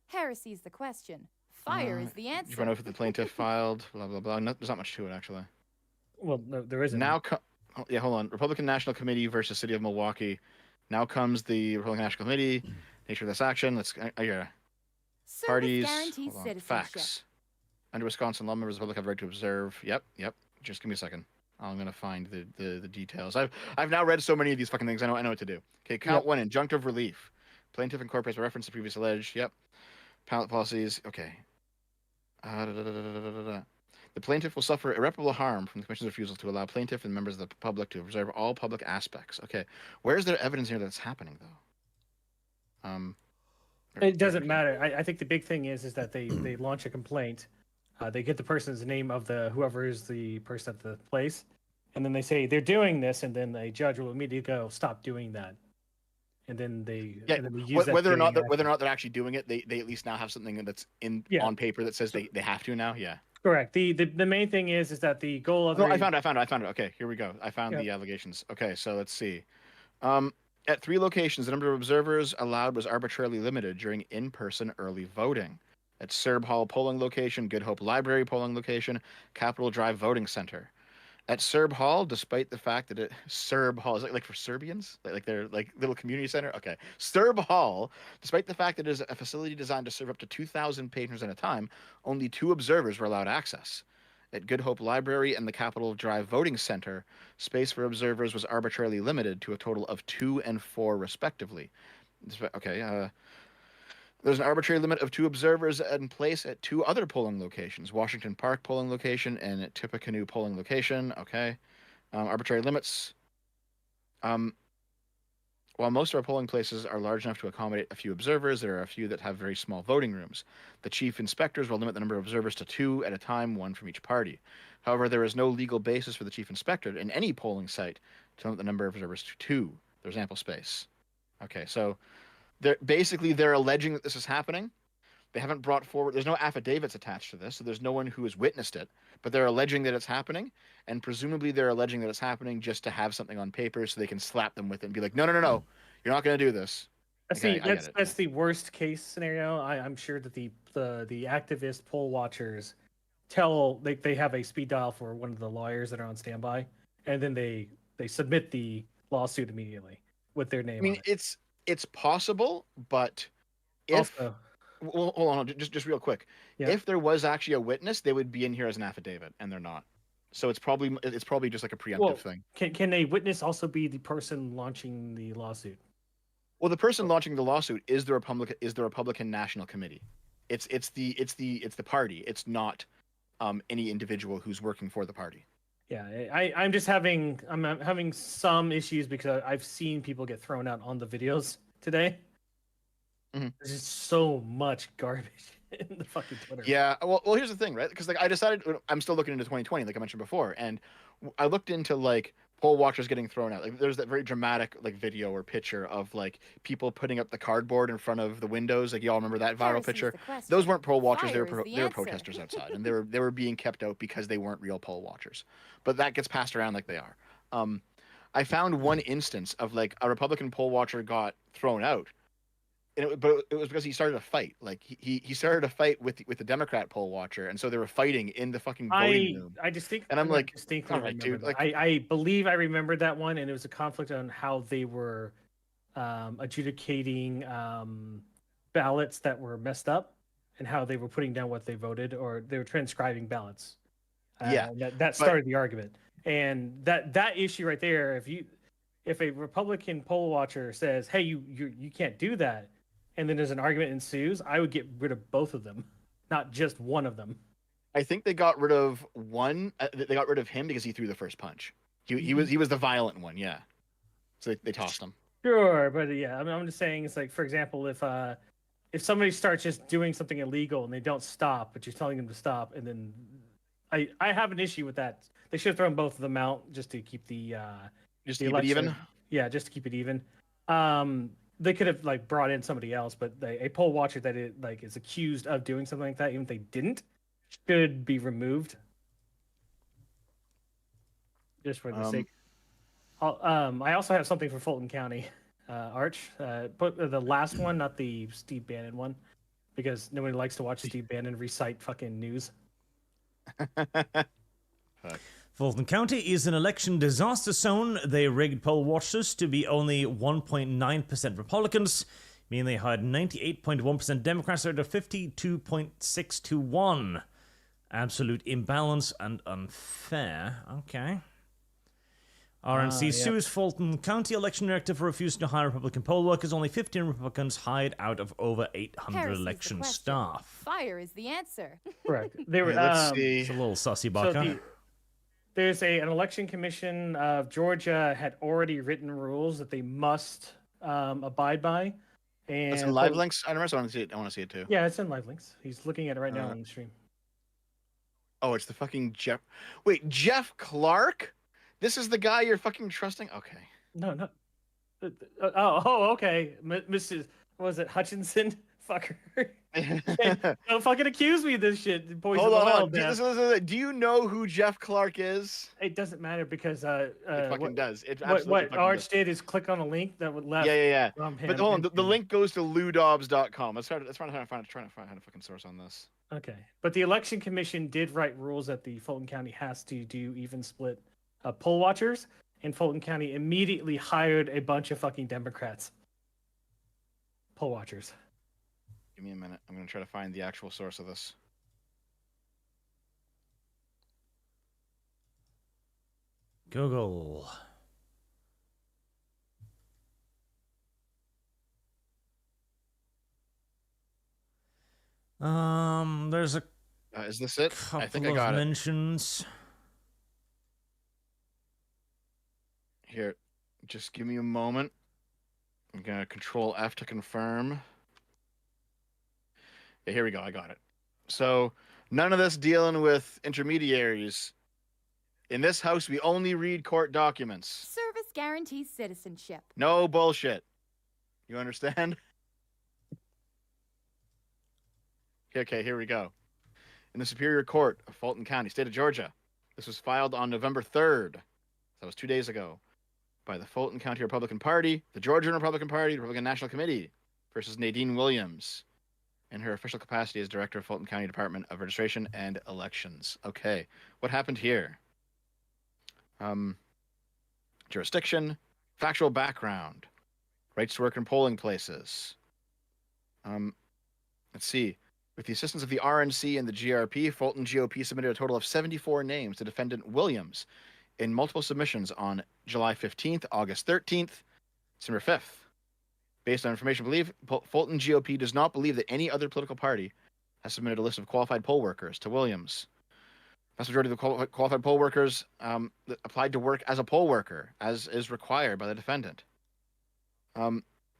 Heresy's the question. Fire is the answer. You run over the plaintiff filed. Blah blah blah. No, there's not much to it actually. Well, no, there isn't. Now, hold on. Republican National Committee versus City of Milwaukee. Now comes the Republican National Committee. Nature of this action. Let's. Parties. Guarantees Hold on. citizenship. Facts. Under Wisconsin law, members of the public have the right to observe. Yep. Just give me a second. I'm gonna find the details. I've now read so many of these fucking things. I know what to do. Okay, count one, injunctive relief. Plaintiff incorporates by reference to previous alleged. Yep. Pallet policies. Okay. The plaintiff will suffer irreparable harm from the commission's refusal to allow plaintiff and members of the public to observe all public aspects. Okay. Where is there evidence here that it's happening though? It doesn't matter. I think the big thing is that they launch a complaint. They get the person's name of whoever is the person at the place, and then they say they're doing this, and then the judge will immediately go, stop doing that. And then they use whether or not they're actually doing it, they at least now have something that's on paper that says they have to now. Yeah. Correct. The main thing is that the goal of I found it. Okay, here we go. I found the allegations. Okay, so let's see. At 3 locations, the number of observers allowed was arbitrarily limited during in-person early voting. At Serb Hall polling location, Good Hope Library polling location, Capitol Drive voting center. At Serb Hall, despite the fact that Serb Hall is like for Serbians, like their like little community center. Okay, Serb Hall, despite the fact that it is a facility designed to serve up to 2,000 patrons at a time, only 2 observers were allowed access. At Good Hope Library and the Capitol Drive Voting Center, space for observers was arbitrarily limited to a total of 2 and 4 respectively. Okay, there's an arbitrary limit of 2 observers in place at 2 other polling locations, Washington Park polling location and Tippecanoe polling location. Okay. Arbitrary limits. While most of our polling places are large enough to accommodate a few observers, there are a few that have very small voting rooms. The chief inspectors will limit the number of observers to 2 at a time, 1 from each party. However, there is no legal basis for the chief inspector in any polling site to limit the number of observers to 2. There's ample space. Okay, so they're alleging that this is happening. They haven't brought forward, there's no affidavits attached to this, so there's no one who has witnessed it, but they're alleging that it's happening, and presumably they're alleging that it's happening just to have something on paper so they can slap them with it and be like, no, you're not going to do this. Okay, that's the worst case scenario. I'm sure that the activist poll watchers they have a speed dial for one of the lawyers that are on standby, and then they submit the lawsuit immediately with their name. I mean, on it. It's possible, but if Also, well, hold on, just real quick. Yeah. If there was actually a witness, they would be in here as an affidavit, and they're not. So it's probably just like a preemptive thing. Can a witness also be the person launching the lawsuit? Well, the person launching the lawsuit is the Republican National Committee. It's the party. It's not any individual who's working for the party. Yeah, I'm having some issues because I've seen people get thrown out on the videos today. Mm-hmm. There's just so much garbage in the fucking Twitter. Yeah, well, here's the thing, right? Because like I decided I'm still looking into 2020, like I mentioned before, and I looked into like poll watchers getting thrown out. Like there's that very dramatic like video or picture of like people putting up the cardboard in front of the windows. Like y'all remember that viral picture? Those weren't poll watchers; they were protesters outside, and they were being kept out because they weren't real poll watchers. But that gets passed around like they are. I found one instance of like a Republican poll watcher got thrown out. But it was because he started a fight. Like he started a fight with the Democrat poll watcher, and so they were fighting in the fucking voting room. I distinctly, and I'm like, distinctly all right, remember dude. that. Like, I believe I remembered that one, and it was a conflict on how they were adjudicating ballots that were messed up, and how they were putting down what they voted, or they were transcribing ballots. Yeah, that started the argument, and that issue right there. If a Republican poll watcher says, "Hey, you can't do that," and then there's an argument ensues, I would get rid of both of them, not just one of them. I think they got rid of one. They got rid of him because he threw the first punch. He was the violent one, yeah. So they tossed him. Sure, but yeah, I mean, I'm just saying, it's like, for example, if somebody starts just doing something illegal and they don't stop, but you're telling them to stop, and then I have an issue with that. They should have thrown both of them out just to keep the it even. Yeah, just to keep it even. They could have like brought in somebody else, but a poll watcher that is accused of doing something like that, even if they didn't, should be removed. Just for the sake. I also have something for Fulton County, Arch. But the last one, not the Steve Bannon one, because nobody likes to watch Steve Bannon recite fucking news. Fulton County is an election disaster zone. They rigged poll watchers to be only 1.9% Republicans, meaning they hired 98.1% Democrats out of 52.6 to 1. Absolute imbalance and unfair. Okay. RNC sues Fulton County election director for refusing to hire Republican poll workers. Only 15 Republicans hired out of over 800 election staff. Fire is the answer. Correct. They were. Let's see. It's a little sussy, Barker. There's an election commission of Georgia had already written rules that they must abide by. And it's in live links. I want to see it. I want to see it too. Yeah, it's in live links. He's looking at it right now on the stream. Oh, it's the fucking Jeff. Wait, Jeff Clark? This is the guy you're fucking trusting? Okay. No. Okay. Mrs. What was it, Hutchinson? Fucker. Don't fucking accuse me of this shit. Poison Hold oil on. death. Do you know who Jeff Clark is? It doesn't matter because It fucking what, does. It what absolutely fucking Arch does. did is click on a link that would left Yeah. from him. But hold on, the into- link goes to loudobbs.com. Let's try to find a fucking source on this. Okay, but the election commission did write rules that the Fulton County has to do even split poll watchers, and Fulton County immediately hired a bunch of fucking Democrats poll watchers. Give me a minute. I'm gonna try to find the actual source of this. Google. There's a Is this it? couple I think I of got it. mentions. Here, just give me a moment. I'm gonna Control F to confirm. Yeah, here we go. I got it. So none of this dealing with intermediaries. In this house, we only read court documents. Service guarantees citizenship. No bullshit. You understand? Okay, here we go. In the Superior Court of Fulton County, State of Georgia. This was filed on November 3rd. That was 2 days ago. By the Fulton County Republican Party, the Georgian Republican Party, the Republican National Committee versus Nadine Williams in her official capacity as Director of Fulton County Department of Registration and Elections. Okay, what happened here? Jurisdiction, factual background, rights to work in polling places. Let's see. With the assistance of the RNC and the GRP, Fulton GOP submitted a total of 74 names to defendant Williams in multiple submissions on July 15th, August 13th, December 5th. Based on information believed, Fulton GOP does not believe that any other political party has submitted a list of qualified poll workers to Williams. The vast majority of the qualified poll workers applied to work as a poll worker, as is required by the defendant.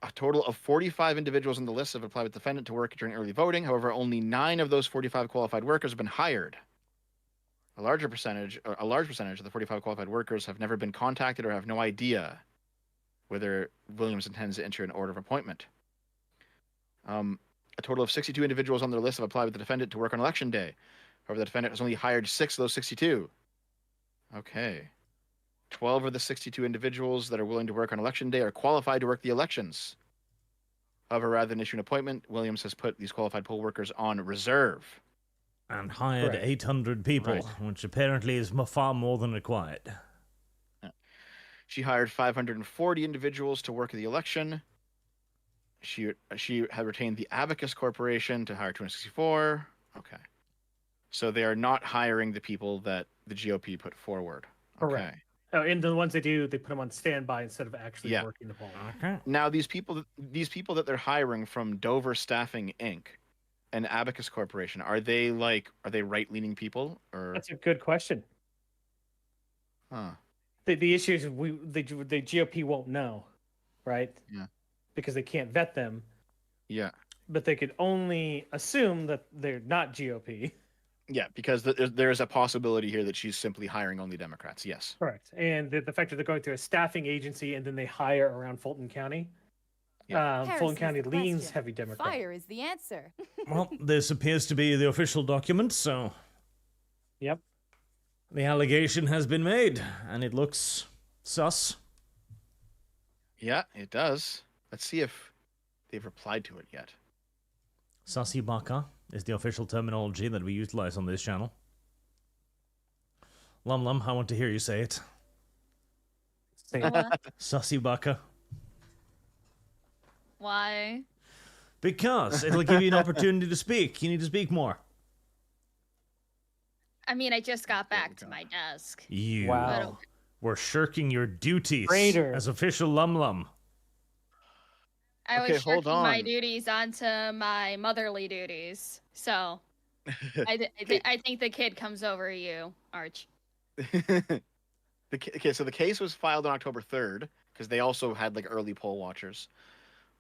A total of 45 individuals on the list have applied with the defendant to work during early voting. However, only 9 of those 45 qualified workers have been hired. A large percentage of the 45 qualified workers have never been contacted or have no idea whether Williams intends to enter an order of appointment. A total of 62 individuals on their list have applied with the defendant to work on election day. However, the defendant has only hired 6 of those 62. Okay. 12 of the 62 individuals that are willing to work on election day are qualified to work the elections. However, rather than issue an appointment, Williams has put these qualified poll workers on reserve. And hired Correct. 800 people, Right. which apparently is far more than required. She hired 540 individuals to work the election. She had retained the Abacus Corporation to hire 264. Okay. So they are not hiring the people that the GOP put forward. Correct. Okay. Oh, and the ones they do, they put them on standby instead of actually Yeah. working the poll. Okay. Now these people that they're hiring from Dover Staffing Inc. and Abacus Corporation, are they right-leaning people or That's a good question. huh? The issue is the GOP won't know, right? Yeah. Because they can't vet them, Yeah. but they could only assume that they're not GOP. Yeah, because there's a possibility here that she's simply hiring only Democrats. Yes. Correct. And the fact that they're going through a staffing agency and then they hire around Fulton County. Yeah. Fulton Heresy's County the leans question. heavy Democrat. Fire is the answer. Well, this appears to be the official document, so Yep. the allegation has been made, and it looks sus. Yeah, it does. Let's see if they've replied to it yet. Sussy baka is the official terminology that we utilize on this channel. Lum Lum, I want to hear you say it. Same. What? Sussy baka. Why? Because it'll give you an opportunity to speak. You need to speak more. I mean, I just got There back we to go. my desk. You Wow. were shirking your duties Traitor. as official Lum Lum. I Okay, was hold shirking my on. duties onto my motherly duties. So I think the kid comes over you, Arch. Okay, so the case was filed on October 3rd because they also had like early poll watchers.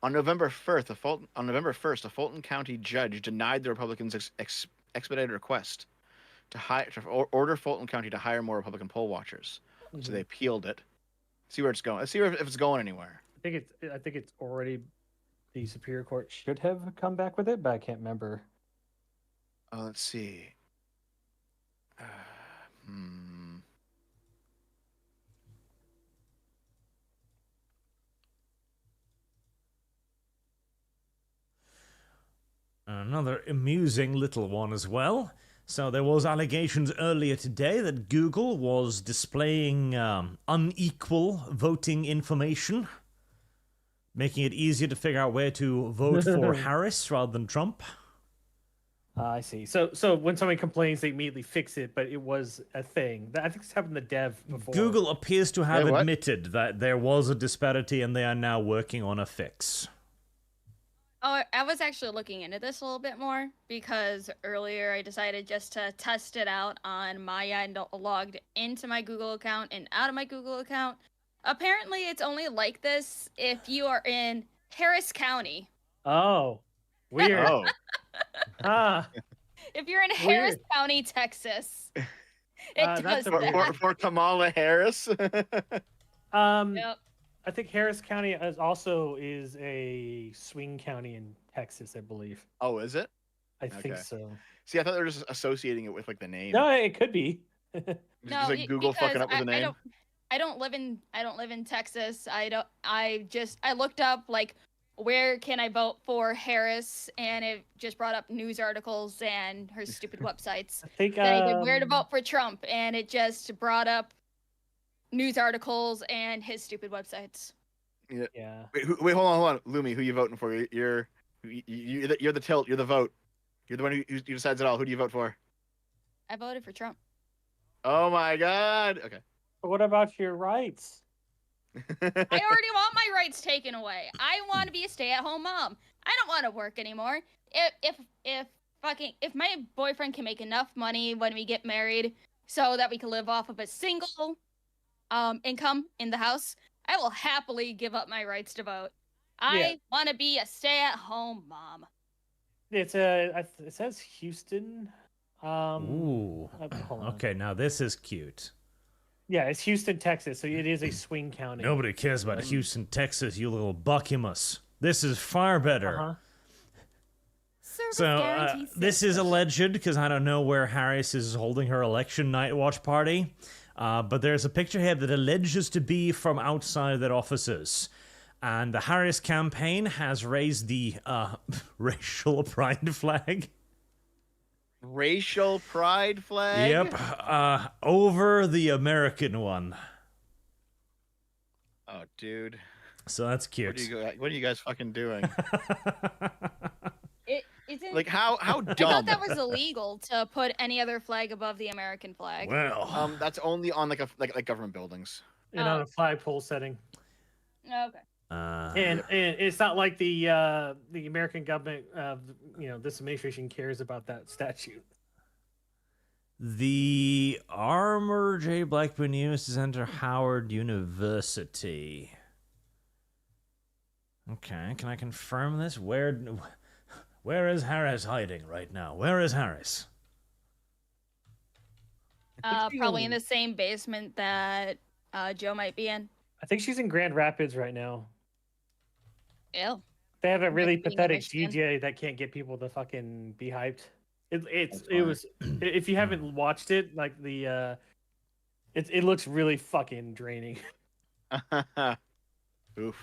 On November 1st, a Fulton County judge denied the Republicans' expedited request to order Fulton County to hire more Republican poll watchers. So they appealed it. See where it's going. Let's see if it's going anywhere. I think it's already the Superior Court should have come back with it, but I can't remember. Let's see. Hmm. Another amusing little one as well. So there was allegations earlier today that Google was displaying unequal voting information, making it easier to figure out where to vote for Harris rather than Trump. I see. So when somebody complains, they immediately fix it, but it was a thing. I think this happened to Dev before. Google appears to have Wait, what? admitted that there was a disparity and they are now working on a fix. Oh, I was actually looking into this a little bit more because earlier I decided just to test it out on my end, logged into my Google account and out of my Google account. Apparently, it's only like this if you are in Harris County. Oh, weird. Oh. Ah, If you're in Harris Weird. County, Texas, it That's does a that. For Kamala Harris. Yep. I think Harris County is a swing county in Texas, I believe. Oh, is it? I think Okay. so. See, I thought they were just associating it with like the name. No, it could be. Just No, like Google because fucking up with the name. I don't live in Texas. I looked up like where can I vote for Harris, and it just brought up news articles and her stupid websites. I think Then I did where to vote for Trump, and it just brought up news articles and his stupid websites. Yeah. Wait, hold on. Lumi, who you voting for? You're the tilt. You're the vote. You're the one who decides it all. Who do you vote for? I voted for Trump. Oh my God. Okay. But what about your rights? I already want my rights taken away. I want to be a stay-at-home mom. I don't want to work anymore. If my boyfriend can make enough money when we get married so that we can live off of a single income in the house, I will happily give up my rights to vote. I want to be a stay-at-home mom. It says Houston. Ooh. Hold on. Okay, now this is cute. Yeah, it's Houston, Texas, so it is a swing county. Nobody cares about Houston, Texas, you little buckimus. This is far better. Uh-huh. Service So, guarantee this is alleged, because I don't know where Harris is holding her election night watch party, but there's a picture here that alleges to be from outside their offices. And the Harris campaign has raised the racial pride flag. Racial pride flag. Yep, over the American one. Oh, dude. So that's cute. What are you guys fucking doing? Isn't Like how I dumb? thought that was illegal to put any other flag above the American flag. Well, That's only on like government buildings. And on a flagpole setting. Okay. And it's not like the American government, this administration cares about that statute. the Armor J. Blackburn University Center, Howard University. Okay, can I confirm this? Where is Harris hiding right now? Where is Harris? Probably in the same basement that Joe might be in. I think she's in Grand Rapids right now. Ew. They have a really Might be in pathetic Michigan. DJ that can't get people to fucking be hyped. It funny. was if you haven't watched it, like it looks really fucking draining. Oof.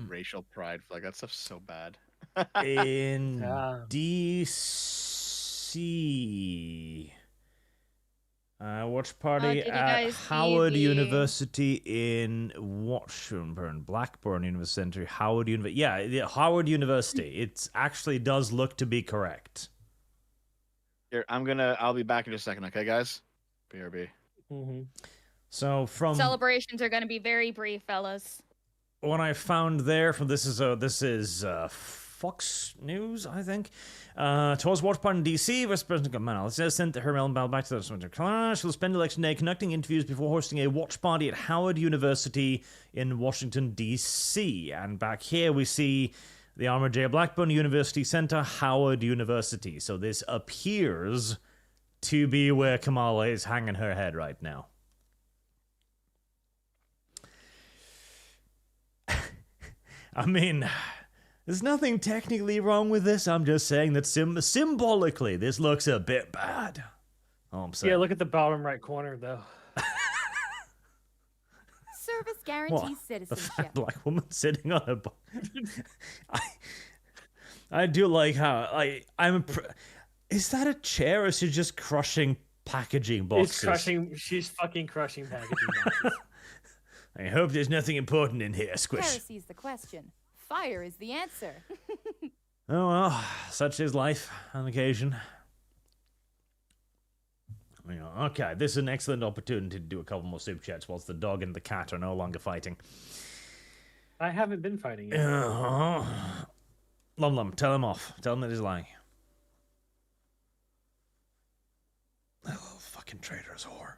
Racial pride flag. That stuff's so bad. In Yeah. DC. Watch party did you at guys see Howard the- University in Washington, Blackburn University, Howard University. Yeah, Howard University. It actually does look to be correct. Here, I'll be back in just a second, okay, guys? BRB. Mm-hmm. So from Celebrations are going to be very brief, fellas. what I found there from this is Fox News, I think. Towards watch party in DC, Vice President Kamala Harris sent her mail back to the Carolina. She'll spend election day conducting interviews before hosting a watch party at Howard University in Washington, DC. And back here we see the Armored J. Blackburn University Center, Howard University. So this appears to be where Kamala is hanging her head right now. I mean, there's nothing technically wrong with this. I'm just saying that symbolically, this looks a bit bad. All I'm saying. Yeah, look at the bottom right corner, though. Service guarantees The citizenship. fat black woman sitting on a. I do like how is that a chair or is she just crushing packaging boxes? She's fucking crushing packaging boxes. I hope there's nothing important in here, Squish. Heresy's the question. Fire is the answer. Oh well, such is life on occasion. Okay, this is an excellent opportunity to do a couple more super chats whilst the dog and the cat are no longer fighting. I haven't been fighting yet. Lum, tell him off. Tell him that he's lying. That little fucking traitor's whore.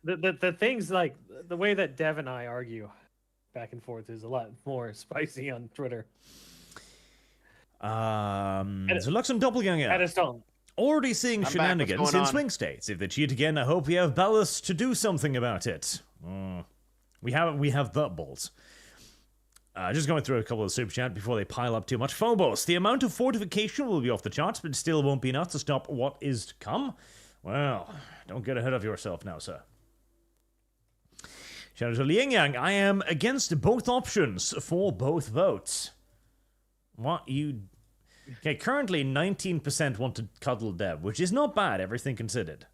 The things like the way that Dev and I argue back and forth is a lot more spicy on Twitter. So Luxem Doppelganger. I just don't. Already seeing I'm shenanigans back. What's in going on? swing states. If they cheat again, I hope we have ballast to do something about it. We have the balls. Just going through a couple of super chat before they pile up too much. Phobos, the amount of fortification will be off the charts, but still won't be enough to stop what is to come. Well, don't get ahead of yourself now, sir. Shout out to Liang Yang. I am against both options for both votes. What you... Okay, currently 19% want to cuddle Deb, which is not bad, everything considered.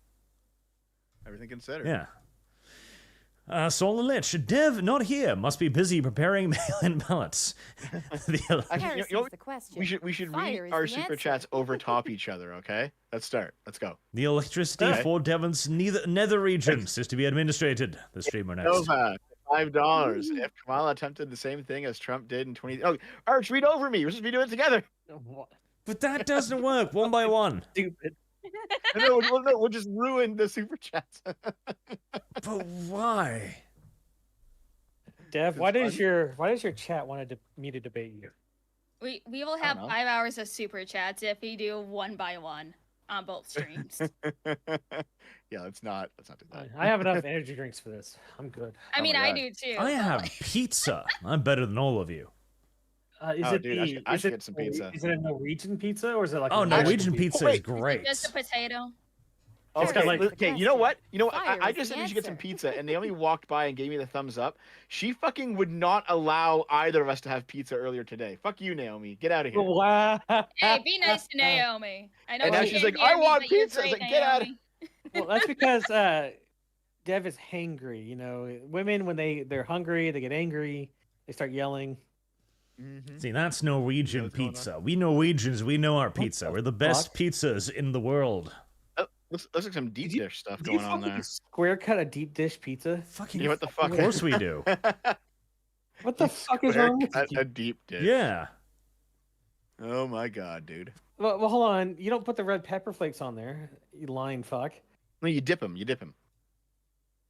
Everything considered. Yeah. Solar Lich, Dev not here. Must be busy preparing mail-in ballots. Actually, Heresy's the question. we should Fire read is our the super answer. chats over top each other. Okay, let's start. Let's go. The electricity Okay. for Devon's nether regions is to be administrated. The streamer next. Nova, $5. If Kamala attempted the same thing as Trump did in 20... Oh, Arch, read over me. We're supposed to be doing it together. But that doesn't work, one by one. Stupid. No, we'll just ruin the super chats. But why? Dev, It's why does fun. your chat want me to debate you? We will I have don't know. 5 hours of super chats if we do one by one on both streams. Yeah, let's not do that. I have enough energy drinks for this. I'm good. I Oh mean, my I God. do too. I but, have like, pizza. I'm better than all of you. Is Oh, it dude, I should get some pizza. Is it a Norwegian pizza or is it like? Oh, a Norwegian pizza is Wait, great. just a potato. It's got Okay, like- okay, you know what? Fire I is just the said we should get some answer. pizza, and Naomi walked by and gave me the thumbs up. She fucking would not allow either of us to have pizza earlier today. Fuck you, Naomi. Get out of here. Wow. Hey, be nice to Naomi. I know And now she she's can't like, "I hear me, want but you're pizza." I was great, like, "Get out of Naomi." Well, that's because Dev is hangry. You know, women when they're hungry, they get angry, they start yelling. Mhm. See, that's Norwegian what's going on? pizza. We Norwegians, we know our pizza. the We're the best fuck? pizzas in the world. Oh, looks like some deep dish stuff Do you going on fucking there. square cut a deep dish pizza? Fucking Yeah, what the fuck? Of course we do. What the fuck is wrong with you? A deep dish. Yeah. Oh my god, dude. Well, hold on. You don't put the red pepper flakes on there. You lying fuck. No, you dip them. You dip them.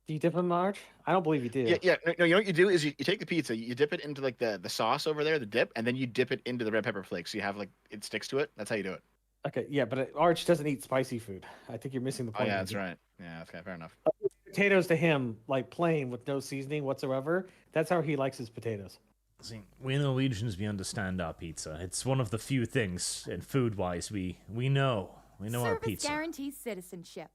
Do you dip them, Marge? I don't believe you do. Yeah. No, you know what you do is you take the pizza, you dip it into like the sauce over there, the dip, and then you dip it into the red pepper flakes. So you have like it sticks to it. That's how you do it. Okay, yeah, but Arch doesn't eat spicy food. I think you're missing the Oh point. yeah, here. that's right. Yeah, okay, fair enough. Potatoes to him, like plain with no seasoning whatsoever. That's how he likes his potatoes. See, we Norwegians, we understand our pizza. It's one of the few things, and food-wise, we know. We know our Service pizza. guarantees citizenship.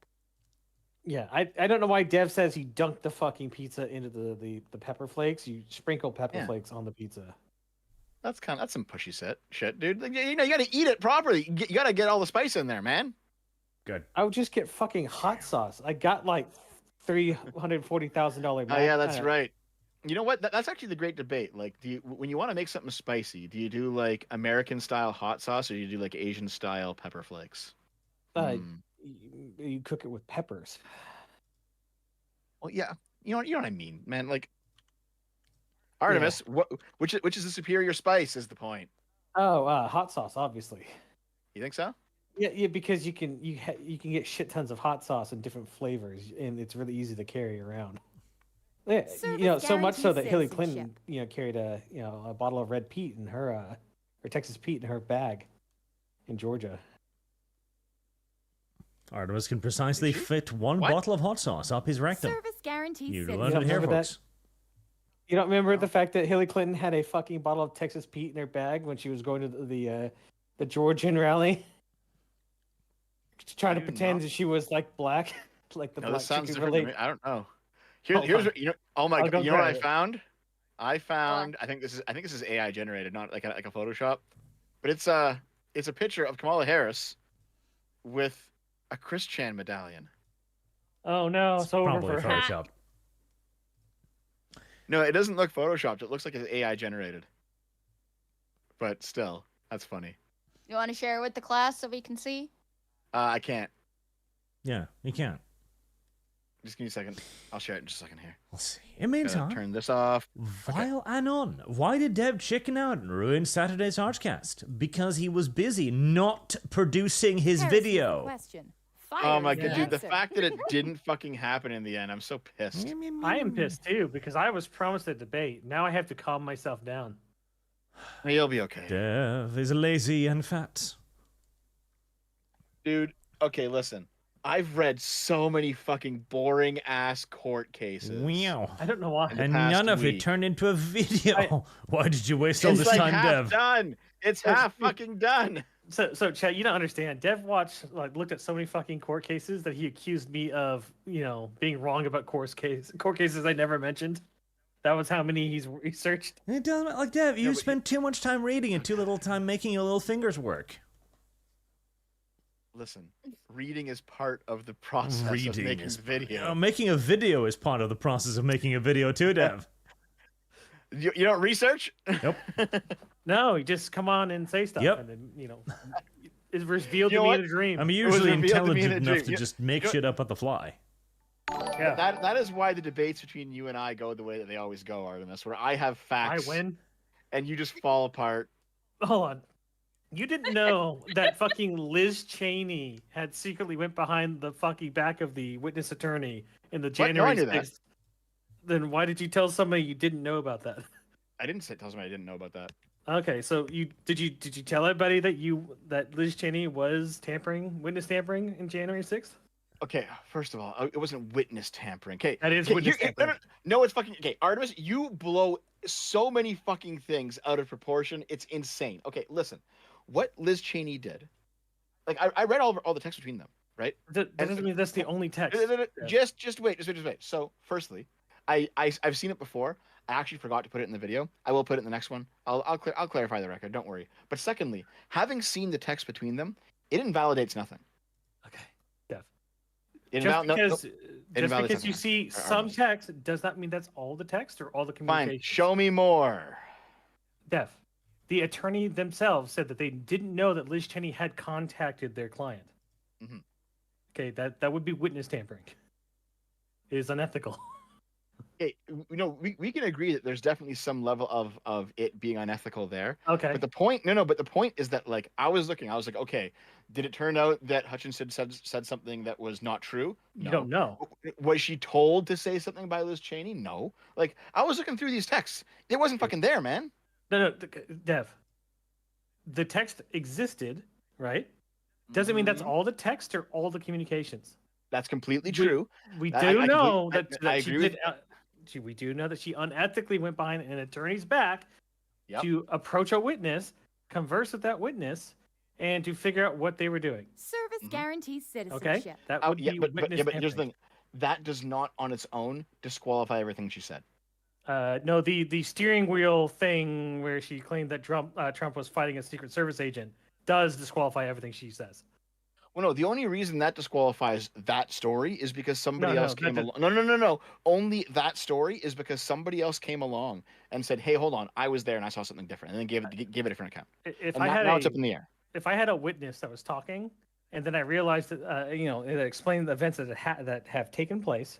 Yeah, I don't know why Dev says he dunked the fucking pizza into the pepper flakes. You sprinkle pepper Yeah. flakes on the pizza. That's some pushy shit, dude. Like, you know, you got to eat it properly. You got to get all the spice in there, man. Good. I would just get fucking hot sauce. I got like $340,000. Oh yeah, that's right. You know what? That's actually the great debate. Like, when you want to make something spicy, do you do like American style hot sauce or do you do like Asian style pepper flakes? You cook it with peppers. Well, yeah. You know what I mean, man. Like, Artemis, which is the superior spice? Is the point? Oh, hot sauce, obviously. You think so? Yeah, because you can get shit tons of hot sauce in different flavors, and it's really easy to carry around. Yeah, Service so much so that guarantees Hillary Clinton, citizenship. carried a bottle of red Pete in her or Texas Pete in her bag in Georgia. Artemis can precisely fit one What? bottle of hot sauce up his rectum. Service guarantees You citizenship. learned it here, remember that? folks. You don't remember the fact that Hillary Clinton had a fucking bottle of Texas Pete in her bag when she was going to the Georgian rally, trying to pretend that she was like black, like the No, black this sounds chick different to relate. me. I don't know. Hold Here's on. what Oh my I'll god! go You know what I grab it. found? I found. I think this is AI generated, not like a Photoshop. But it's a picture of Kamala Harris with a Chris Chan medallion. Oh no! It's So probably over for Photoshop. No, it doesn't look photoshopped. It looks like it's AI generated. But still, that's funny. You want to share it with the class so we can see? I can't. Yeah, you can't. Just give me a second. I'll share it in just a second here. Let's see. In Gotta meantime, turn this off. Vile Anon. Why did Dev chicken out and ruin Saturday's ArchCast? Because he was busy not producing his Heresy's the video. question. Oh Fire my is god, dude! The answer. fact that it didn't fucking happen in the end, I'm so pissed. I am pissed too because I was promised a debate. Now I have to calm myself down. You'll be okay, Dev is lazy and fat. dude. Okay, listen. I've read so many fucking boring ass court cases. Wow. I don't know why. And the And past none of it week. turned into a video. Why did you waste all It's this like time, half Dev? done. It's half fucking done. So Chad, you don't understand. Dev looked at so many fucking court cases that he accused me of, being wrong about court cases I never mentioned. That was how many he's researched. It doesn't like Dev. You but spend too much time reading and too little time making your little fingers work. Listen, reading is part of the process of Reading making is video. making a video is part of the process of making a video too, Dev. You don't research? Nope. No, he just come on and say stuff, Yep. and then it's revealed You to know me what? in a dream. I'm was usually revealed to me in intelligent a enough dream. to You- just make you- shit up on the fly. Yeah, That is why the debates between you and I go the way that they always go, Artemis, where I have I facts win. and you just fall apart. Hold on. You didn't know that fucking Liz Cheney had secretly went behind the fucking back of the witness attorney in the What? No, I January knew that. 6th. Then why did you tell somebody you didn't know about that? I didn't tell somebody I didn't know about that. Okay, so did you tell everybody that Liz Cheney was witness tampering in January 6th? Okay, first of all, it wasn't witness tampering. Okay, That is okay, witness tampering. No, it's fucking okay. Artemis, you blow so many fucking things out of proportion. It's insane. Okay, listen, what Liz Cheney did, like I read all the text between them, right? That doesn't mean that's the only text. Just wait. So, firstly, I've seen it before. I actually forgot to put it in the video. I will put it in the next one. I'll clarify the record. Don't worry. But secondly, having seen the text between them, it invalidates nothing. Okay, Dev. It Just invalidates because you nothing. see Or some Artemis. text does not mean that's all the text or all the communication. Fine. Show me more. Dev. The attorney themselves said that they didn't know that Liz Cheney had contacted their client. Mhm. Okay, that would be witness tampering. It is unethical. Okay, we can agree that there's definitely some level of it being unethical there. Okay. But the point, but the point is that like I was like, okay, did it turn out that Hutchinson said something that was not true? You don't know. Was she told to say something by Liz Cheney? No. Like I was looking through these texts, it wasn't fucking there, man. No, Dev. The text existed, right? Doesn't mean that's Mhm. all the text or all the communications. That's completely true. We I- do I know completely- that I she agree with- did. We do know that she unethically went behind an attorney's back Yep. to approach a witness, converse with that witness, and to figure out what they were doing. Service Mhm. guarantees Okay, citizenship. that Oh, would yeah, be but witness here's the tampering. thing. That does not on its own disqualify everything she said. No, the steering wheel thing where she claimed that Trump was fighting a Secret Service agent does disqualify everything she says. Well, no, the only reason that disqualifies that story is because somebody No, else that came does- along. No. Only that story is because somebody else came along and said, "Hey, hold on, I was there and I saw something different," and then gave a different account. If And I had now it's up in the air. if I had a witness that was talking, and then I realized that it explained the events that have taken place,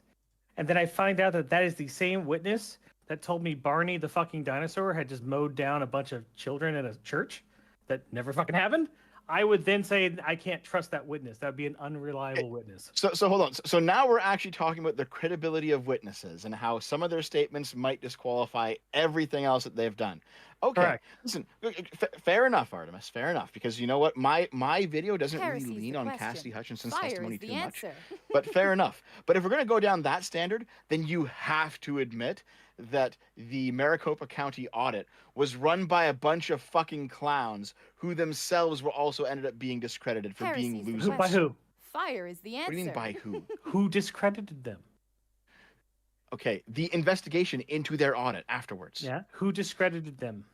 and then I find out that is the same witness that told me Barney the fucking dinosaur had just mowed down a bunch of children at a church that never fucking happened, I would then say I can't trust that witness. That would be an unreliable witness. So hold on. So now we're actually talking about the credibility of witnesses and how some of their statements might disqualify everything else that they've done. Okay, Correct. listen, fair enough, Artemis. Fair enough, because you know what, my video doesn't really Heresy's lean the on question. Cassidy Hutchinson's Fire testimony is the too much. answer. But fair enough. But if we're gonna go down that standard, then you have to admit that the Maricopa County audit was run by a bunch of fucking clowns who themselves were also ended up being discredited for being Heresy's the losers. By who? Fire is the answer. What do you mean by who? Who discredited them? Okay, the investigation into their audit afterwards. Yeah. Who discredited them?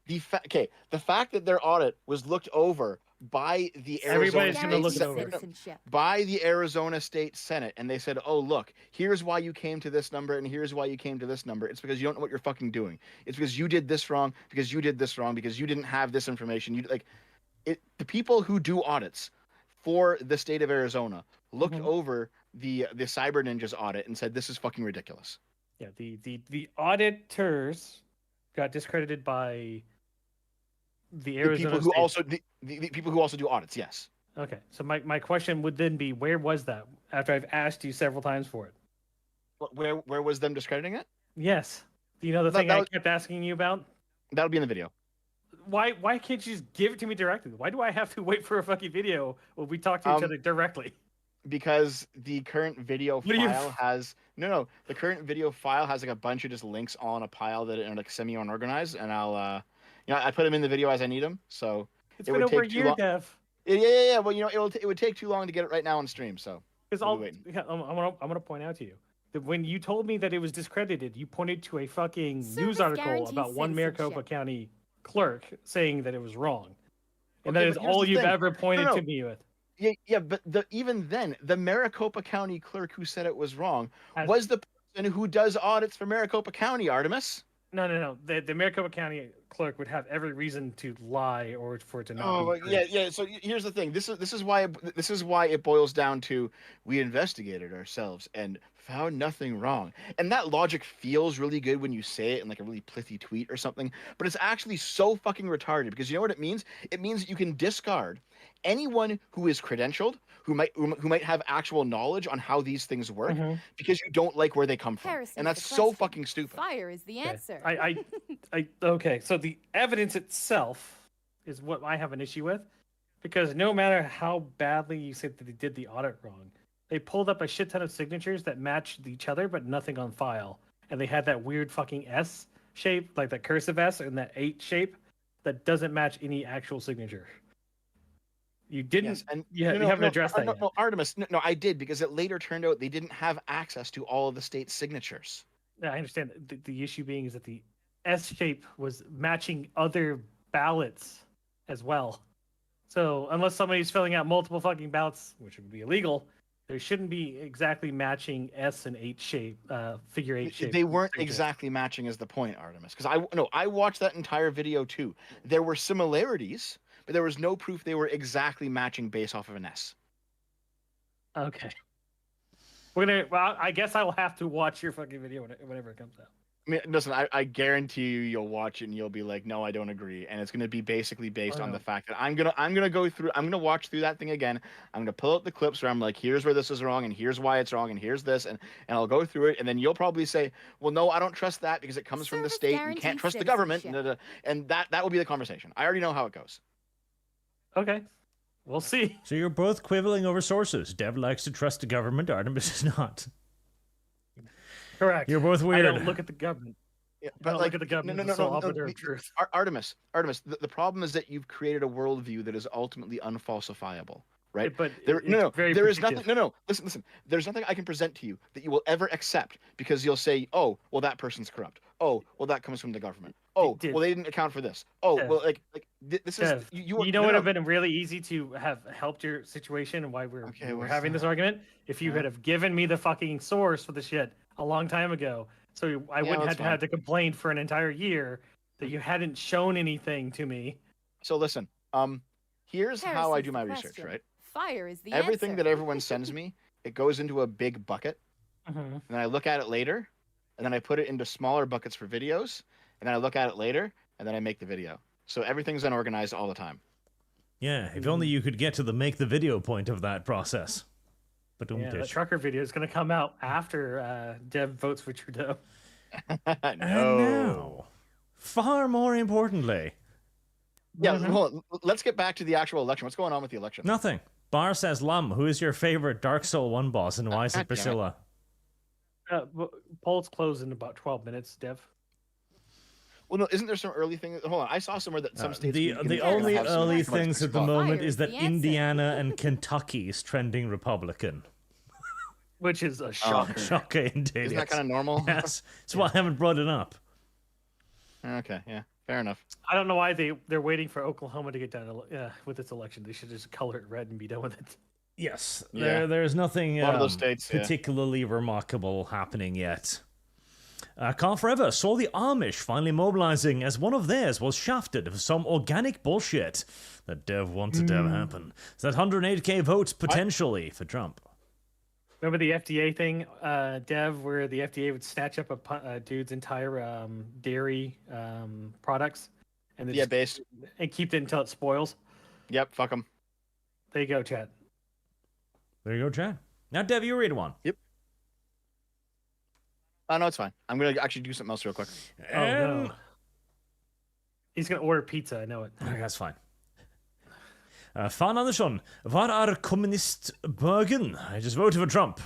The fact that their audit was looked over by the Arizona Everybody's gonna look it State over. Citizenship. by the Arizona State Senate, and they said, "Oh, look, here's why you came to this number, and here's why you came to this number. It's because you don't know what you're fucking doing. It's because you did this wrong, because you did this wrong, because you didn't have this information. You like it. The people who do audits for the state of Arizona looked over the Cyber Ninjas audit and said, "This is fucking ridiculous." Yeah. The auditors got discredited by the The Arizona people who State. also the people who also do audits, yes. Okay. So my question would then be, where was that after I've asked you several times for it? Where was them discrediting it? Yes. You know the That- thing that I was- kept asking you about? That'll be in the video. Why can't you just give it to me directly? Why do I have to wait for a fucking video when we talk to each other directly? Because the current video What do you- file has the current video file has like a bunch of just links on a pile that are like semi unorganized, and I'll I put them in the video as I need them. So It's it been would over a take too year, long. Dev. Yeah. Well, it would take too long to get it right now on stream. So Because we'll I'll, be waiting. yeah, I'm gonna point out to you that when you told me that it was discredited, you pointed to a fucking news Service article guarantees about one Maricopa citizenship. County clerk saying that it was wrong, and Okay, that is but here's all the you've thing. ever pointed No. to me with. Yeah. But even then, the Maricopa County clerk who said it was wrong Has- was the person who does audits for Maricopa County, Artemis. No. The Maricopa County clerk would have every reason to lie or for it to not. Oh, be true. yeah. So here's the thing. This is why it boils down to we investigated ourselves and found nothing wrong. And that logic feels really good when you say it in like a really pithy tweet or something, but it's actually so fucking retarded because you know what it means? It means that you can discard anyone who is credentialed, who might have actual knowledge on how these things work Mhm. because you don't like where they come from. Heresy's And that's the so question. fucking stupid. Fire is the Okay. answer. Okay. So the evidence itself is what I have an issue with, because no matter how badly you say that they did the audit wrong, they pulled up a shit ton of signatures that matched each other but nothing on file, and they had that weird fucking S shape, like that cursive S, and that 8 shape that doesn't match any actual signature. You didn't. Yes, and you haven't addressed that yet. No, Artemis. No, I did because it later turned out they didn't have access to all of the state's signatures. Yeah, I understand. The issue being is that the S shape was matching other ballots as well. So unless somebody's filling out multiple fucking ballots, which would be illegal, there shouldn't be exactly matching S and 8 shape, figure 8 shape. They weren't signatures. exactly matching is the point, Artemis. Because I watched that entire video too. There were similarities, but there was no proof they were exactly matching based off of an S. Okay. Well, I guess I will have to watch your fucking video whenever it comes out. I mean, listen, I guarantee you'll watch it and you'll be like, no, I don't agree. And it's gonna be basically based on the fact that I'm gonna watch through that thing again. I'm gonna pull out the clips where I'm like, here's where this is wrong, and here's why it's wrong, and here's this, and I'll go through it, and then you'll probably say, well, no, I don't trust that because it comes from the Service state. You guarantees can't trust the government, citizenship. and that will be the conversation. I already know how it goes. Okay. We'll see. So you're both quibbling over sources. Dev likes to trust the government, Artemis does not. Correct. You're both I weird. don't look at the government. Yeah, I don't look at the government as the sole arbiter of truth. Artemis, the problem is that you've created a worldview that is ultimately unfalsifiable, right? But There is predictive. nothing. Listen. There's nothing I can present to you that you will ever accept because you'll say, "Oh, well, that person's corrupt. Oh, well, that comes from the government. Oh, Dev. well, they didn't account for this. Oh, Dev. well, this is Dev, you know would have been really easy to have helped your situation and why we're what's having this that? argument if you Yeah. had have given me the fucking source for the shit a long time ago, so I wouldn't that's have had to complain for an entire year that you hadn't shown anything to me. So listen, here's how I Heresy's do the my research, question. right? Fire is the Everything answer. that everyone sends me, it goes into a big bucket. Mhm. And then I look at it later, and then I put it into smaller buckets for videos, and then I look at it later, and then I make the video. So everything's unorganized all the time. Yeah, if only you could get to the make the video point of that process. But Yeah, the trucker video is going to come out after Deb votes for Trudeau. No. And now, Far more importantly, Yeah, hold on. Let's get back to the actual election. What's going on with the election? nothing. Bar says, Lum, who is your favorite Dark Soul 1 boss and why is God it damn it. Priscilla? Polls close in about 12 minutes, Dev. Well, no, isn't there some early thing? Hold on, I saw somewhere that some states. The only early things at the moment Fire is is that the answer. Indiana and Kentucky is trending Republican. Which is a shocker. Shocker indeed. Isn't that kind of normal? Yes. That's why I haven't brought it up. Okay, yeah, fair enough. I don't know why they're waiting for Oklahoma to get done with its election. They should just color it red and be done with it. Yes, Yeah. there's nothing A lot of those states, yeah. particularly remarkable happening yet. Can't Forever saw the Amish finally mobilizing as one of theirs was shafted for some organic bullshit that Dev wanted to have happen. So that 108k votes potentially for Trump. Remember the FDA thing, Dev, where the FDA would snatch up a dude's entire dairy products and then Yeah, just- based. and keep it until it spoils? Yep, fuck them. There you go, Chad. There you go, Chad. Now, Dev, you read one. Oh no, it's fine. I'm gonna actually do something else real quick. Oh no. He's gonna order pizza. I know it. Okay, that's fine. Fan Andersson, var är kommunistbögen? I just voted for Trump.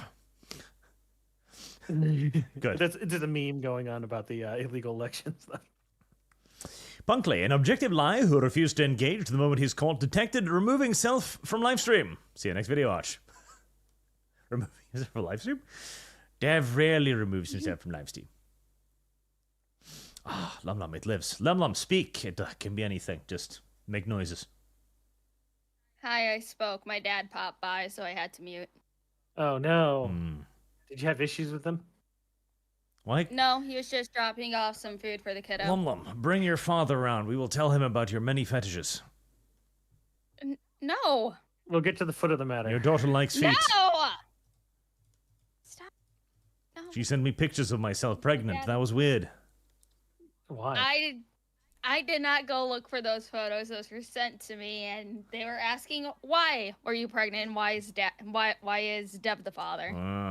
Good. There's a meme going on about the illegal elections. Punkley, an objective liar who refused to engage the moment he's caught detected removing self from livestream. See you next video, Arch. Removing himself from livestream? Dev rarely removes himself from livestream. Ah, Lum Lum, it lives. Lum Lum, speak. It can be anything. Just make noises. Hi, I spoke. My dad popped by, so I had to mute. Oh no. Hmm. Did you have issues with them? Why? No, he was just dropping off some food for the kiddo. Lum Lum, bring your father around. We will tell him about your many fetishes. No. We'll get to the foot of the matter. Your daughter likes feet. No. Stop. No. She sent me pictures of myself pregnant. Dad. That was weird. Why? I did not go look for those photos. Those were sent to me, and they were asking, "Why were you pregnant? Why is Deb the father?"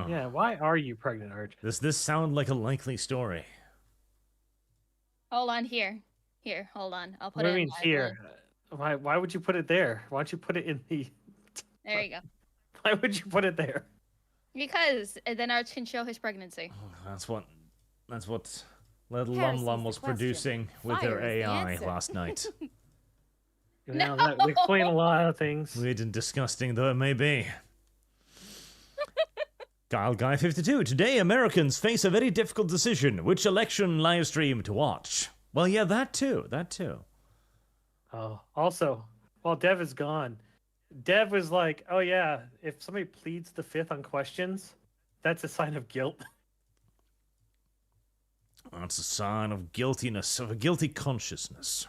Yeah, why are you pregnant, Arch? Does this sound like a likely story? Hold on, here, hold on. I'll put What do it. you in mean live here? mode. Why would you put it there? Why don't you put it in the? There you go. Why would you put it there? Because then Arch can show his pregnancy. That's what little Harris Lum Lum is the was question. producing with Fire her is the AI answer. last night. Now that would explain a lot of things. Weird and disgusting though it may be. Guile Guy 52. Today, Americans face a very difficult decision: which election live stream to watch. Well, yeah, that too. Oh, also, while Dev is gone, Dev was like, "Oh yeah, if somebody pleads the fifth on questions, that's a sign of guilt." That's a sign of guiltiness, of a guilty consciousness.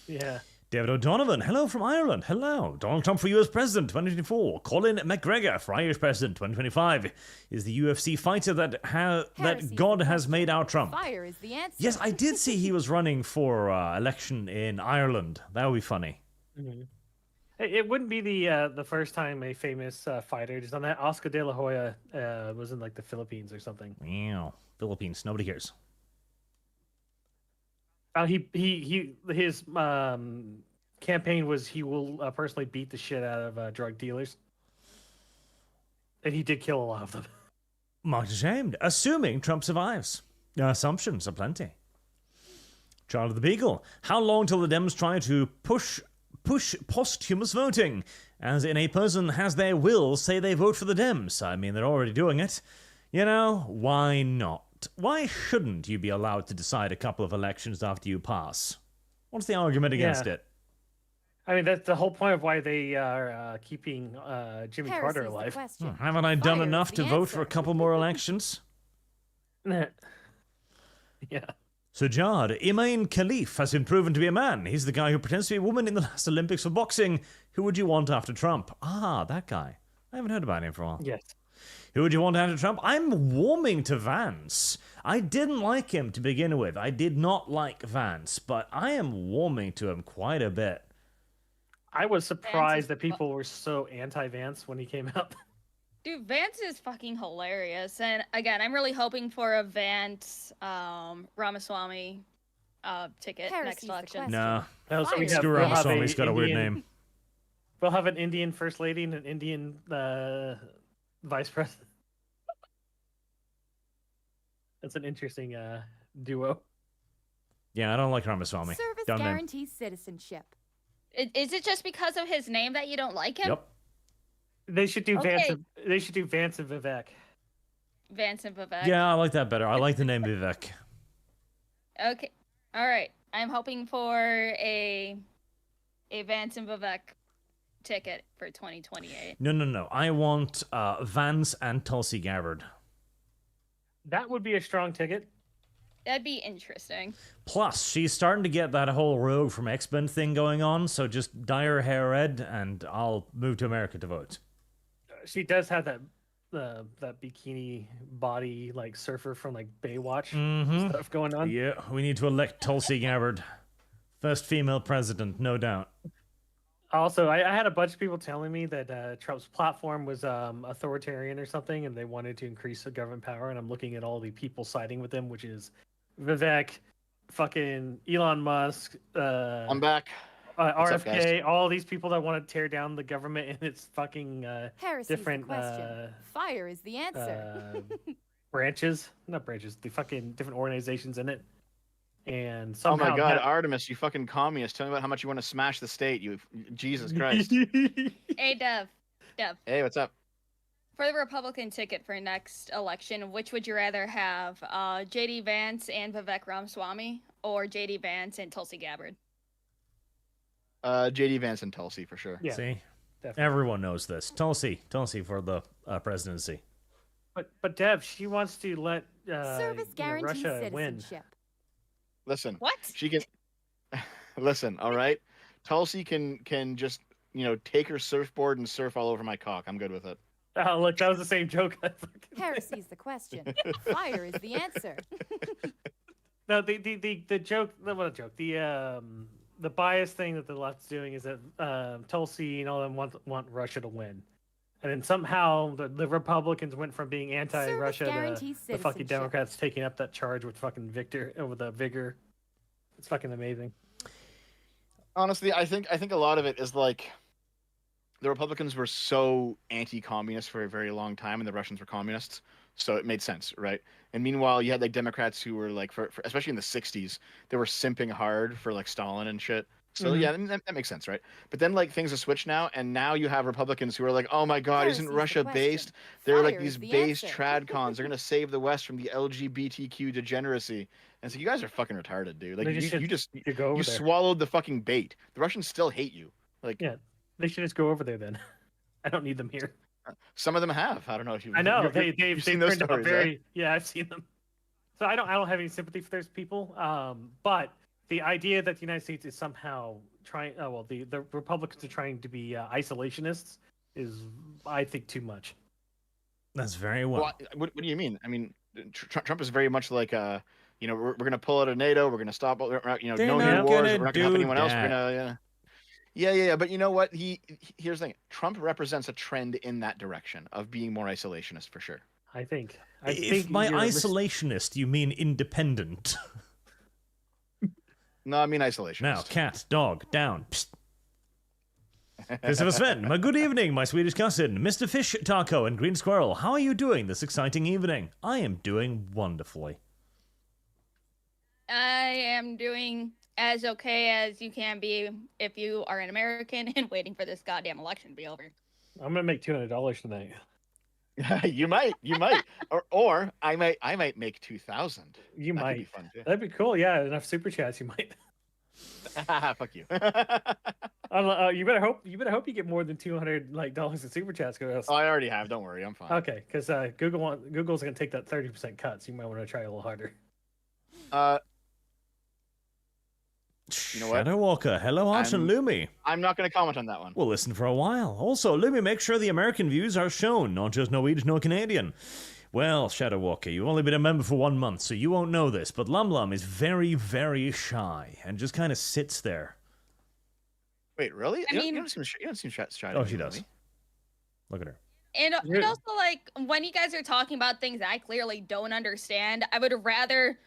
Yeah. David O'Donovan, hello from Ireland. Hello. Donald Trump for US President 2024. Colin McGregor for Irish President 2025. Is the UFC fighter that Heresy is God the has made question. our Trump. Fire is the answer. Yes, I did see he was running for election in Ireland. That would be funny. Mhm. It wouldn't be the first time a famous fighter just on that. Oscar De La Hoya was in like the Philippines or something. Meow. Philippines, nobody cares. His campaign was he will personally beat the shit out of drug dealers, and he did kill a lot of them. Not ashamed. Assuming Trump survives. Assumptions are plenty. Charlie the Beagle. How long till the Dems try to push posthumous voting? As in a person has their will say they vote for the Dems. I mean, they're already doing it. You know, why not? Why shouldn't you be allowed to decide a couple of elections after you pass? What's the argument against it? I mean, that's the whole point of why they are keeping Jimmy Heresy Carter is the alive. question. Haven't I done Fire is enough the to vote for a answer. couple more elections? Yeah. Sir Jard, Imain Khalif has been proven to be a man. He's the guy who pretends to be a woman in the last Olympics for boxing. Who would you want after Trump? Ah, that guy. I haven't heard about him for a while. Yes. Who would you want after Trump? I'm warming to Vance. I didn't like him to begin with. I did not like Vance, but I am warming to him quite a bit. I was surprised that fu- people were so anti-Vance when he came out. Dude, Vance is fucking hilarious. And again, I'm really hoping for a Vance Ramaswamy ticket Harris next is the election. question. Nah. No, so we Fire. have, Screw we'll have Ramaswamy's got a weird Indian- name. We'll have an Indian first lady and an Indian vice president. That's an interesting duo. Yeah, I don't like Ramaswamy. Service Dumb name. guarantees citizenship. Is it just because of his name that you don't like him? Yep. They should do Vance. Okay. They should do Vance and Vivek. Vance and Vivek. Yeah, I like that better. I like the name Vivek. Okay. All right. I'm hoping for a Vance and Vivek ticket for 2028. No. I want Vance and Tulsi Gabbard. That would be a strong ticket. That'd be interesting. Plus, she's starting to get that whole Rogue from X-Men thing going on, so just dye her hair red and I'll move to America to vote. She does have that that bikini body like surfer from like Baywatch Mm-hmm. stuff going on. Yeah, we need to elect Tulsi Gabbard. First female president, no doubt. Also, I had a bunch of people telling me that Trump's platform was authoritarian or something, and they wanted to increase the government power. And I'm looking at all the people siding with him, which is Vivek, fucking Elon Musk, I'm back. What's up, RFK, guys? all these people that want to tear down the government and its fucking Harris different is the question. Fire is the answer. branches, not branches, the fucking different organizations in it. And Oh somehow my God, that- Artemis, you fucking communist! Tell me about how much you want to smash the state. You, Jesus Christ. Hey, Dev. Hey, what's up? For the Republican ticket for next election, which would you rather have? J.D. Vance and Vivek Ramaswamy, or J.D. Vance and Tulsi Gabbard? JD Vance and Tulsi for sure. Yeah, See? definitely. Everyone knows this. Tulsi for the presidency. But Deb, she wants to let Service guarantees Russia win. citizenship. Listen, What? she can. Listen, all right. Tulsi can just take her surfboard and surf all over my cock. I'm good with it. Oh, look, that was the same joke. Heresy's the question. Fire is the answer. No, the joke. Not a joke. The bias thing that the left's doing is that Tulsi and all them want Russia to win, and then somehow the Republicans went from being anti-Russia guarantees to the fucking citizenship. Democrats taking up that charge with fucking vigor. It's fucking amazing. Honestly, I think a lot of it is like the Republicans were so anti-communist for a very long time, and the Russians were communists, so it made sense, right? And meanwhile, you had like Democrats who were like, for especially in the '60s, they were simping hard for like Stalin and shit. So Mhm. yeah, that makes sense, right? But then like things have switched now, and now you have Republicans who are like, oh my God, Heresy's isn't the Russia question. based? They're like Fire these is the base answer. tradcons. They're gonna save the West from the LGBTQ degeneracy. And so you guys are fucking retarded, dude. Like They just you just You go over you there. swallowed the fucking bait. The Russians still hate you. Like Yeah. They should just go over there then. I don't need them here. some of them have. I don't know if you. I know you've they've seen those turned out stories, very. right? Yeah, I've seen them. So I don't have any sympathy for those people. But the idea that the United States is somehow trying, the Republicans are trying to be isolationists is, I think, too much. That's very well. What do you mean? I mean, Trump is very much like we're gonna pull out of NATO. We're gonna stop. They're no new not wars. gonna We're not gonna help do anyone else. We're that. gonna yeah. But you know what? Here's the thing. Trump represents a trend in that direction of being more isolationist for sure. I think. If by you're isolationist you mean independent. No, I mean isolationist. Now, cat, dog, down. Psst. Christopher Sven, my good evening, my Swedish cousin, Mr. Fish Taco and Green Squirrel. How are you doing this exciting evening? I am doing wonderfully. I am doing as okay as you can be if you are an American and waiting for this goddamn election to be over. I'm gonna make $200 tonight. you might, or I might make 2,000. You That might. could be fun too. That'd be cool. Yeah, enough super chats. You might. Fuck you. You better hope you get more than $200 dollars in super chats. Oh, I already have. Don't worry, I'm fine. Okay, because Google's gonna take that 30% cut, so you might want to try a little harder. You know what? Shadow Walker, hello Arch and Lumi. I'm not going to comment on that one. We'll listen for a while. Also, Lumi, make sure the American views are shown, not just Norwegian or Canadian. Well, Shadow Walker, you've only been a member for 1 month, so you won't know this, but Lum Lum is very, very shy and just kind of sits there. Wait, really? I You mean- don't seem shy. Oh, she does. Look at her. And You're- also, like, when you guys are talking about things I clearly don't understand, I would rather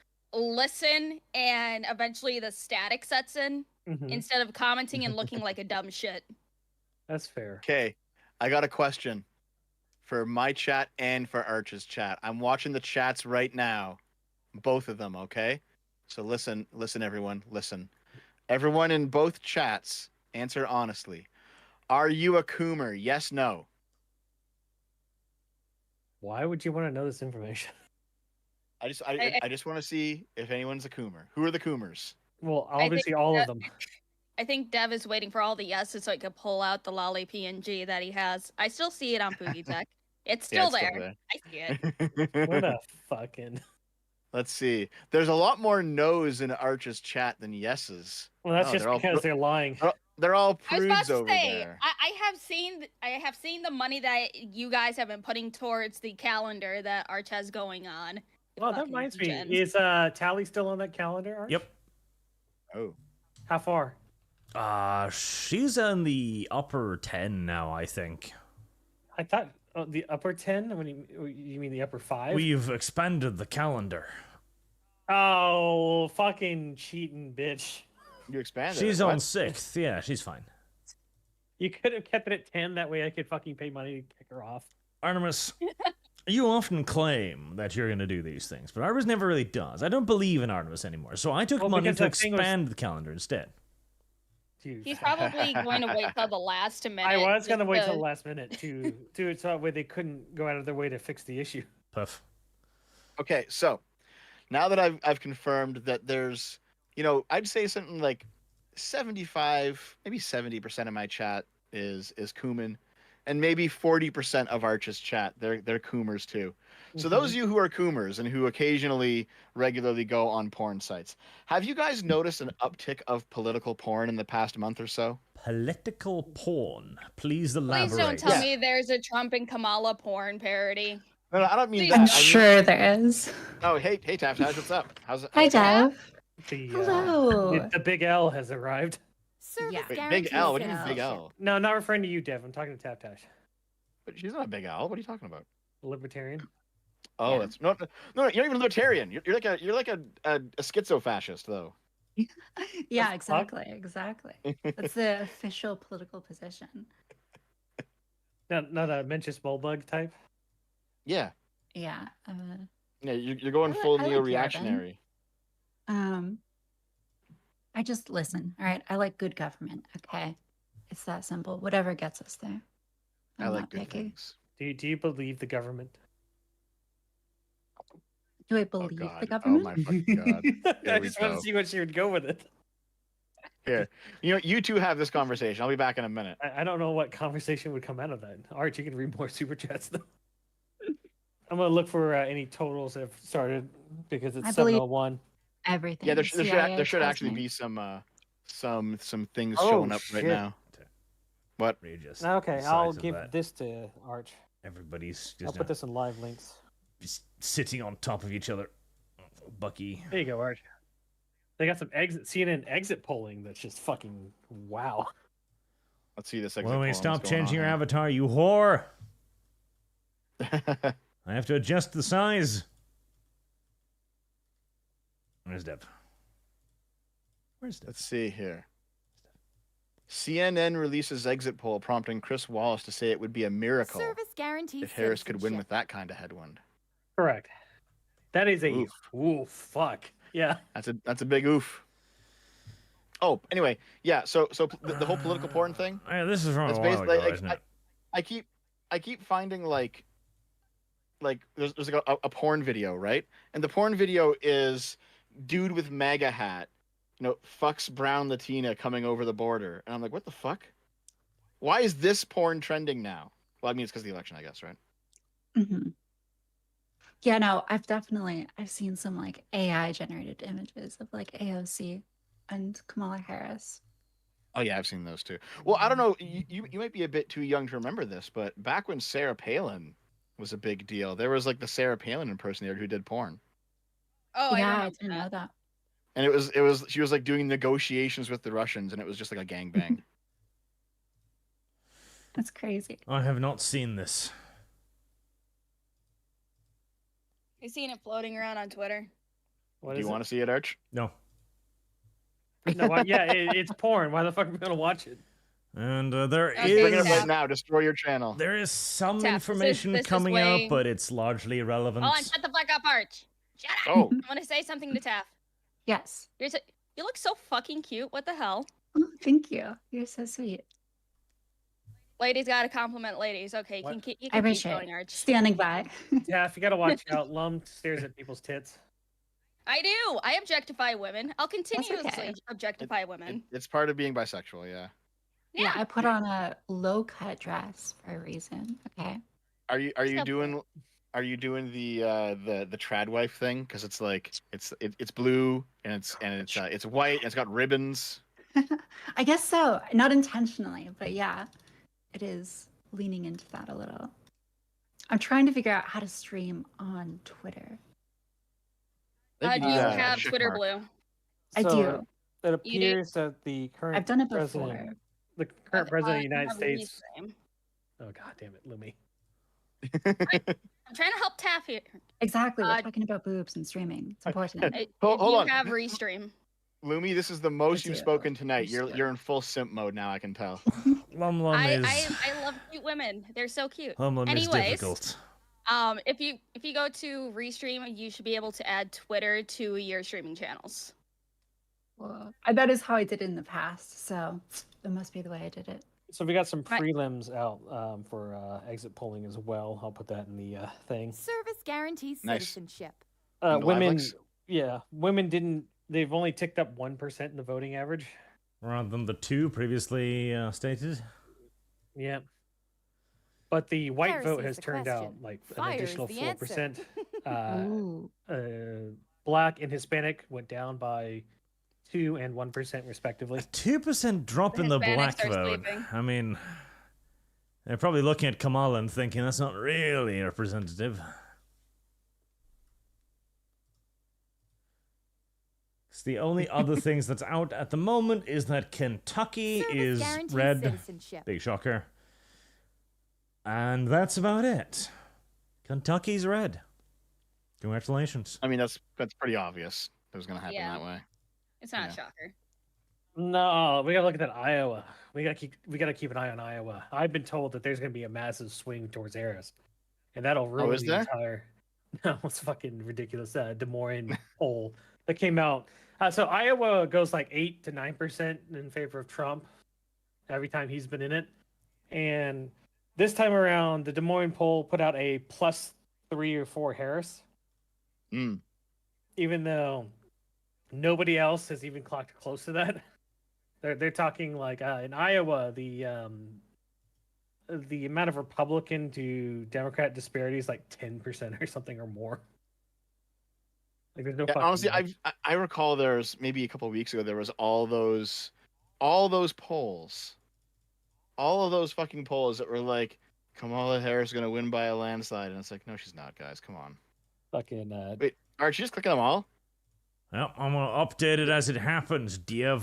listen and eventually the static sets in Mhm. instead of commenting and looking like a dumb shit. That's fair. Okay, I got a question for my chat and for Arch's chat. I'm watching the chats right now, both of them. Okay, so listen, everyone, listen. Everyone in both chats, answer honestly. Are you a coomer? Yes, no. Why would you want to know this information? I just want to see if anyone's a coomer. Who are the coomers? Well, I think obviously all of that- them. I think Dev is waiting for all the yeses so he could pull out the lolly PNG that he has. I still see it on Poogie Tech. It's Yeah, still it's still there. there. I see it. What a fucking. Let's see. There's a lot more no's in Arch's chat than yeses. Well, that's Oh, just they're all because they're lying. They're all I was about prudes to over say, there. I have seen the money that you guys have been putting towards the calendar that Arch has going on. Oh, that Fucking reminds me. gens. Is Tally still on that calendar? Arch? Yep. Oh. How far? She's in the upper 10 now, I think. I thought the upper 10. When you mean the upper 5? We've expanded the calendar. Oh, fucking cheating bitch! You expanded. She's it. on What? 6th. Yeah, she's fine. You could have kept it at 10. That way, I could fucking pay money to kick her off. Artemis, you often claim that you're going to do these things, but Artemis never really does. I don't believe in Artemis anymore, so I took Well, money because to that thing was- expand the calendar instead. Dude. He's probably going to wait till the last minute. I was gonna just wait to- till the last minute to do it so that way they couldn't go out of their way to fix the issue. Puff. Okay, so now that I've confirmed that there's, I'd say something like 75, maybe 70% of my chat is Kuman, and maybe 40% of Arch's chat they're Coomers too. So those of you who are Coomers and who occasionally regularly go on porn sites, have you guys noticed an uptick of political porn in the past month or so? Political porn. Please elaborate. Please don't tell Yeah. me there's a Trump and Kamala porn parody. No, I don't mean Please that. don't. I'm I mean- sure there is. Oh, hey, Taft, what's up? How's it? Hi, how's it going? Dev. The, Hello. the big L has arrived. Service Yeah. Wait, guarantee Big L? What do you mean Big sales. L? No, not referring to you, Dev. I'm talking to Tap Tash, But she's not a Big L. What are you talking about? libertarian. Oh, Yeah. that's no, you're not even libertarian. You're like a schizo-fascist though. Yeah, fuck? exactly. That's the official political position. Not a Mencius Bulbug type. Yeah, Yeah. yeah. You're going I full like neo-reactionary. I just listen. All right. I like good government. Okay. It's that simple. Whatever gets us there. I I'm like not good picky. things. Do you believe the government? Do I Oh believe God! the Oh government? my fucking God! I Here we just want go. to see what she would go with it. Here, you two have this conversation. I'll be back in a minute. I don't know what conversation would come out of that. Arch, you can read more super chats though. I'm gonna look for any totals that have started because it's I believe- 7:01. Everything. Yeah, there CIA should tells actually me. be some things Oh, showing up right shit. now. What? Outrageous. Okay, The I'll size of give that. this to Arch. Everybody's I'll just, put this in live links. just sitting on top of each other. Bucky. There you go, Arch. They got some CNN exit polling that's just fucking wow. Let's see this. When we stop changing your avatar, you whore. avatar. I have to adjust the size. Where's Dev? Where's Dev? Let's see here. CNN releases exit poll prompting Chris Wallace to say it would be a miracle Service guarantee if Harris could win citizenship. with that kind of headwind. Correct. That is a Oof. oof fuck. Yeah. That's a big oof. Oh, anyway, yeah. So the whole political porn thing. Yeah, this is from It's a while basically ago, isn't it? I keep finding like there's like a porn video, right? And the porn video is dude with MAGA hat, fucks brown Latina coming over the border, and I'm like, what the fuck? Why is this porn trending now? Well, I mean, it's because of the election, I guess, right? Mhm. Yeah, no, I've seen some like AI generated images of like AOC and Kamala Harris. Oh yeah, I've seen those too. Well, I don't know. You might be a bit too young to remember this, but back when Sarah Palin was a big deal, there was like the Sarah Palin impersonator who did porn, Oh, I Yeah, I remember didn't know that. that. and it was she was like doing negotiations with the Russians, and it was just like a gangbang. That's crazy. I have not seen this. You seen it floating around on Twitter? What Do is you it? want to see it, Arch? No. No, yeah, it's porn. Why the fuck are we gonna watch it? And Okay, Bring it up right Tap. now. Destroy your channel. there is some Tap, this is- information this is coming way- out, but it's largely irrelevant. Oh, and shut the fuck up, Arch. Shut up. Oh, I want to say something to Taff. Yes. You look so fucking cute. What the hell? Oh, thank you. You're so sweet. Ladies gotta compliment ladies. Okay, What? you can I keep appreciate going, it. Arch. Standing by. Taff, you gotta watch out. Lum stares at people's tits. I do. I objectify women. I'll continuously okay. objectify women. it's part of being bisexual. Yeah. Yeah, I put on a low cut dress for a reason. Okay. Are you Step doing the trad wife thing? Because it's like it's blue and it's white and it's got ribbons. I guess so. Not intentionally, but yeah, it is leaning into that a little. I'm trying to figure out how to stream on Twitter. I think Do you do have check Twitter mark. Blue? I So, do. It appears that the current I've done it president, before. the current president of the You United have States. Restream. Oh god damn it, Lumi. I'm trying to help Taff here. Exactly. We're Uh, talking about boobs and streaming. It's important. Hold you on. have Restream. Lumi, this is the most I you've do. spoken tonight. Sure. You're in full simp mode now. I can tell. Lum I is love cute women. They're so cute. Lum is Anyways, difficult. If you go to Restream, you should be able to add Twitter to your streaming channels. Well, that is how I did it in the past. So that must be the way I did it. So we got some Right. prelims out for exit polling as well. I'll put that in the thing. Service guarantees Nice. citizenship. And the live Women, links? yeah, women didn't. They've only ticked up 1% in the voting average. Rather than the 2 previously stated. Yeah. But the white Heresy vote is has the turned out question. like Fire an is additional the answer. 4%. Ooh. Black and Hispanic went down by 2 and 1% respectively. A 2% drop in the Hispanics black are vote. sleeping. I mean, they're probably looking at Kamala and thinking that's not really representative. 'Cause the only other things that's out at the moment is that Kentucky Service is guarantees red. citizenship. Big shocker. And that's about it. Kentucky's red. Congratulations. I mean, that's pretty obvious. It was gonna happen Yeah. that way. It's not Yeah. a shocker. No, we gotta look at that Iowa. We gotta keep an eye on Iowa. I've been told that there's gonna be a massive swing towards Harris, and that'll ruin is the there? entire. No, it's fucking ridiculous. Des Moines poll that came out. So Iowa goes like 8 to 9% in favor of Trump every time he's been in it, and this time around, the Des Moines poll put out a +3 or 4 Harris, Mm. even though nobody else has even clocked close to that. They're talking like in Iowa, the amount of Republican to Democrat disparity is like 10% or something or more. Like there's no Yeah, fucking honestly, way. I recall there's maybe a couple of weeks ago there was all those polls, all of those fucking polls that were like Kamala Harris is gonna win by a landslide, and it's like no, she's not, guys. Come on. fucking Wait, Archie, just click on them all. Well, I'm gonna update it as it happens, Diev.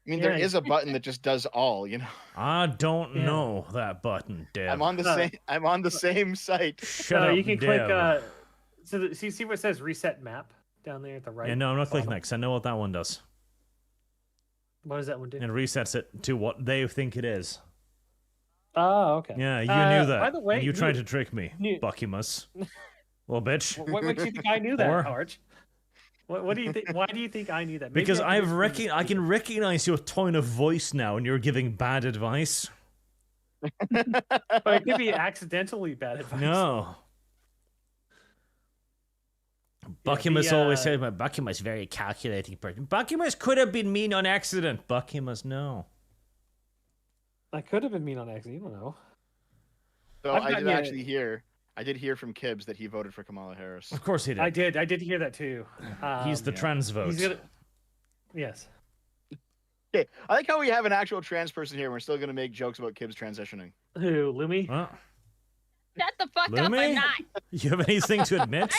I mean, Yeah. there is a button that just does all. You know, I don't Yeah. know that button, Dev. I'm on the No. same. I'm on the same site. Shut up, you can Dev. click see what it says reset map down there at the right. Yeah, no, I'm not clicking bottom? that 'cause I know what that one does. What does that one do? It resets it to what they think it is. Oh, okay. Yeah, you knew that. By the way, and you tried to trick me, you- Buckymus. Well, bitch. What makes you think I knew that, Or- Arch? What do you think? Why do you think I knew that? Maybe Because I can I just read can recognize your tone of voice now, and you're giving bad advice. But it could be accidentally bad advice. No. Buckymus the, always said, "But Buckymus very calculating person. Buckymus could have been mean on accident. Buckymus, no." I could have been mean on accident. You don't know. So I've I got did you. actually hear. I did hear from Kibbs that he voted for Kamala Harris. Of course he did. I did hear that too. He's the yeah. trans vote. He's gonna, yes. Okay, I like how we have an actual trans person here. And we're still gonna make jokes about Kibbs transitioning. Who, Lumi? Well, Shut the fuck up! Lumi? I'm not. you have anything to admit?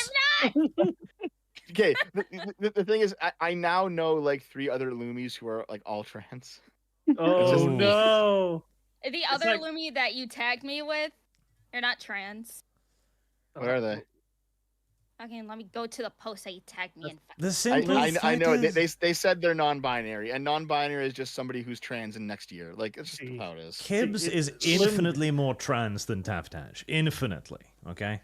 Okay, the thing is, I now know like 3 other Loomies who are like all trans. Oh just- no! The other like- Lumi that you tagged me with, they're not trans. What are they? Fucking let me go to the post that you tagged me in. The I, simple I fact know is, they said they're non-binary, and non-binary is just somebody who's trans in next year. Like it's just See. how it is. Kibbs is infinitely more trans than Taftage. Infinitely. Okay.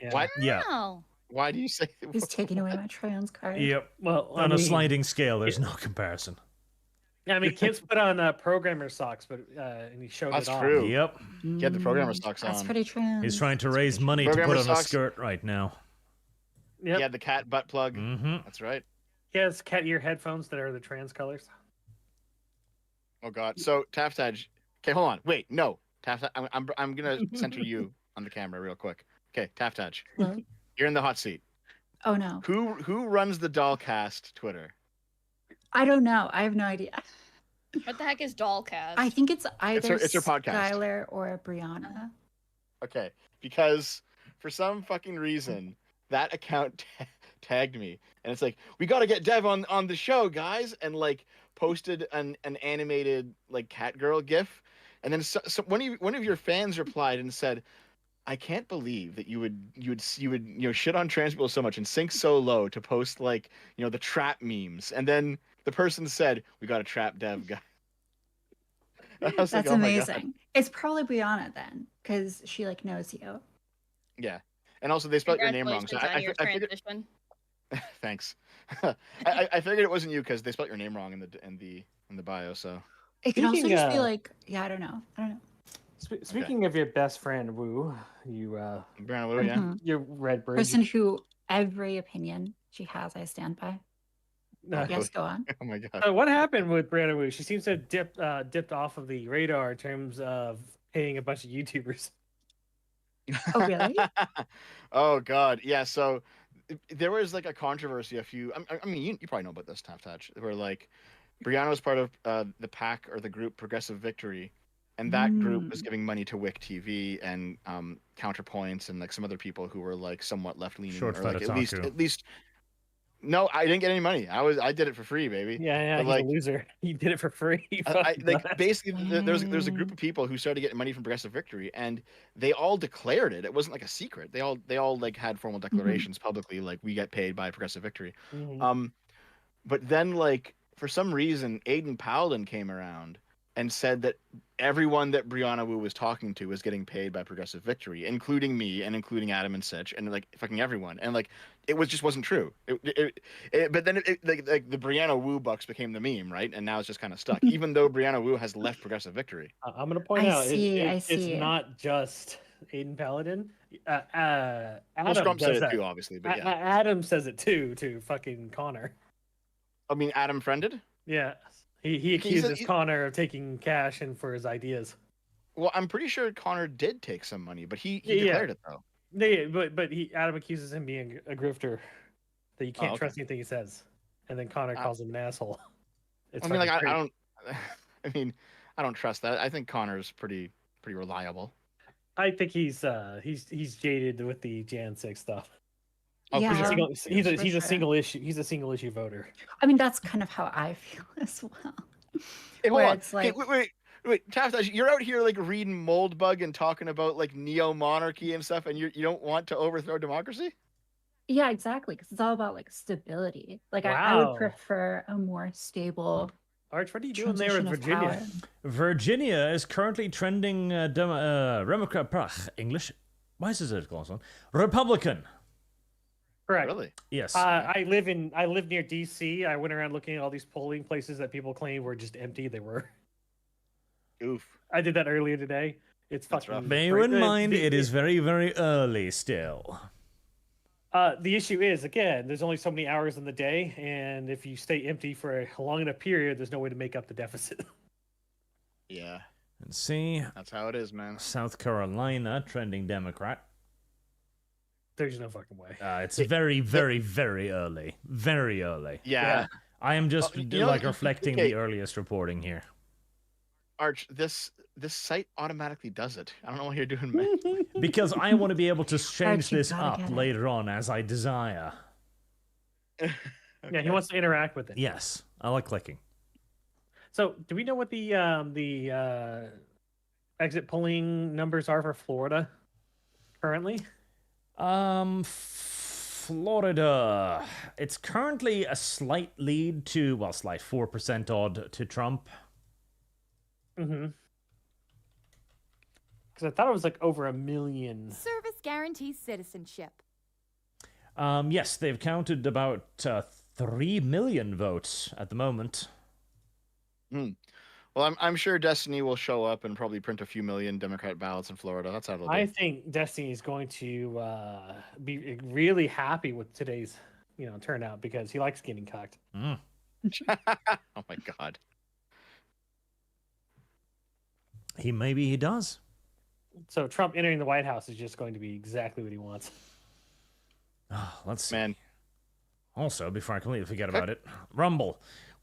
Yeah. What? Yeah. Wow. Why do you say? He's taking away my trans card. Yep. Well, On a sliding scale, there's no comparison. Yeah, I mean, Kip's put on programmer socks, but and he showed That's it off. true. Yep. He had the programmer socks That's on. pretty trans. He's trying to raise money to Programmer put on a socks. skirt right now. Yep. He had the cat butt plug. Mm-hmm. That's right. He has cat ear headphones that are the trans colors. Oh God. So Taftage. Okay, hold on. Wait, no. Taftage. I'm gonna center you on the camera real quick. Okay, Taftage. Hello? You're in the hot seat. Oh no. Who runs the Dollcast Twitter? I don't know. I have no idea. What the heck is Dollcast? I think it's either it's her podcast. Skylar or Brianna. Okay, because for some fucking reason that account tagged me, and it's like, we got to get Dev on the show, guys, and like posted an animated like cat girl gif, and then one of your fans replied and said, I can't believe that you would shit on trans people so much and sink so low to post like the trap memes, and then the person said, we got a trap Dev guy. I was like, That's oh my God. amazing. It's probably Brianna then, because she like knows you. Yeah, and also they spelled your name wrong, so Congratulations on your I figured. transition. Thanks. I figured it wasn't you because they spelled your name wrong in the bio. So It could also Speaking, just be like, yeah, I don't know. Speaking of your best friend Wu, you Brianna Wu, yeah. Mhm. your red bridge. Person who every opinion she has, I stand by. No. Yes, go on. Oh my God. So what happened with Brianna Wu? She seems to have dipped off of the radar in terms of paying a bunch of YouTubers. Oh, really? Oh God, yeah. So there was like a controversy. I mean, you probably know about this, Taftage, where like Brianna was part of the pack or the group Progressive Victory, and that group was giving money to Wick TV and Counterpoints and like some other people who were like somewhat left leaning, Short or like Feta at least. No, I didn't get any money. I did it for free, baby. Yeah, But, he's like, a loser. He did it for free. Basically there's a group of people who started getting money from Progressive Victory, and they all declared it. It wasn't like a secret. They all like had formal declarations publicly, like, we get paid by Progressive Victory. Mhm. But then like for some reason Aiden Paladin came around and said that everyone that Brianna Wu was talking to was getting paid by Progressive Victory, including me and including Adam and Sitch and like fucking everyone. And like it just wasn't true. But then like the Brianna Wu bucks became the meme, right? And now it's just kind of stuck, even though Brianna Wu has left Progressive Victory. I'm gonna point I out see. it's not just Aiden Paladin. Well, Adam Scrump said does it that. too, obviously, but yeah. Adam says it too to fucking Connor. I mean, Adam friended. Yeah, he accuses Connor of taking cash and for his ideas. Well, I'm pretty sure Connor did take some money, but he Yeah. declared it though. Yeah, but Adam accuses him being a grifter, that you can't okay. trust anything he says, and then Connor calls him an asshole. It's I mean, like, fucking I great. don't. I mean, I don't trust that. I think Connor's pretty reliable. I think he's jaded with the Jan 6 stuff. Oh, for Yeah. sure. He's for a sure. single issue. He's a single issue voter. I mean, that's kind of how I feel as well. Hey, hold Where on. it's like, Wait, Taft, you're out here like reading Moldbug and talking about like neo-monarchy and stuff, and you don't want to overthrow democracy? yeah, exactly, because it's all about like stability. Like I Wow. would prefer a more stable Arch, what are you doing there with transition of Virginia? power. Virginia is currently trending English. Why is it called on? Republican. Correct. Really? Yes. I live near DC. I went around looking at all these polling places that people claim were just empty. They were. Oof. I did that earlier today. It's That's fucking. rough. Bear in mind, it is very, very early still. The issue is, again, there's only so many hours in the day, and if you stay empty for a long enough period, there's no way to make up the deficit. Yeah, And see, that's how it is, man. South Carolina trending Democrat. There's no fucking way. It's very, very, very early. Very early. Yeah. I am just Oh, reflecting okay. the earliest reporting here. Arch, this site automatically does it. I don't know what you're doing, man. Because I want to be able to change Archie, this gotta up get it. later on as I desire. Yeah, he wants to interact with it. Yes, I like clicking. So, do we know what the exit polling numbers are for Florida currently? Florida. It's currently a slight lead to, well, slight 4% odd to Trump. Mm-hmm. Because I thought it was like over 1 million. Service guarantees citizenship. Yes, they've counted about 3 million votes at the moment. Well, I'm sure Destiny will show up and probably print a few million Democrat ballots in Florida. That's how it'll I be. think Destiny is going to be really happy with today's, turnout because he likes getting cocked. Oh my God. Maybe he does. So Trump entering the White House is just going to be exactly what he wants. Let's see. Man. Also, before I completely forget about it, Rumble.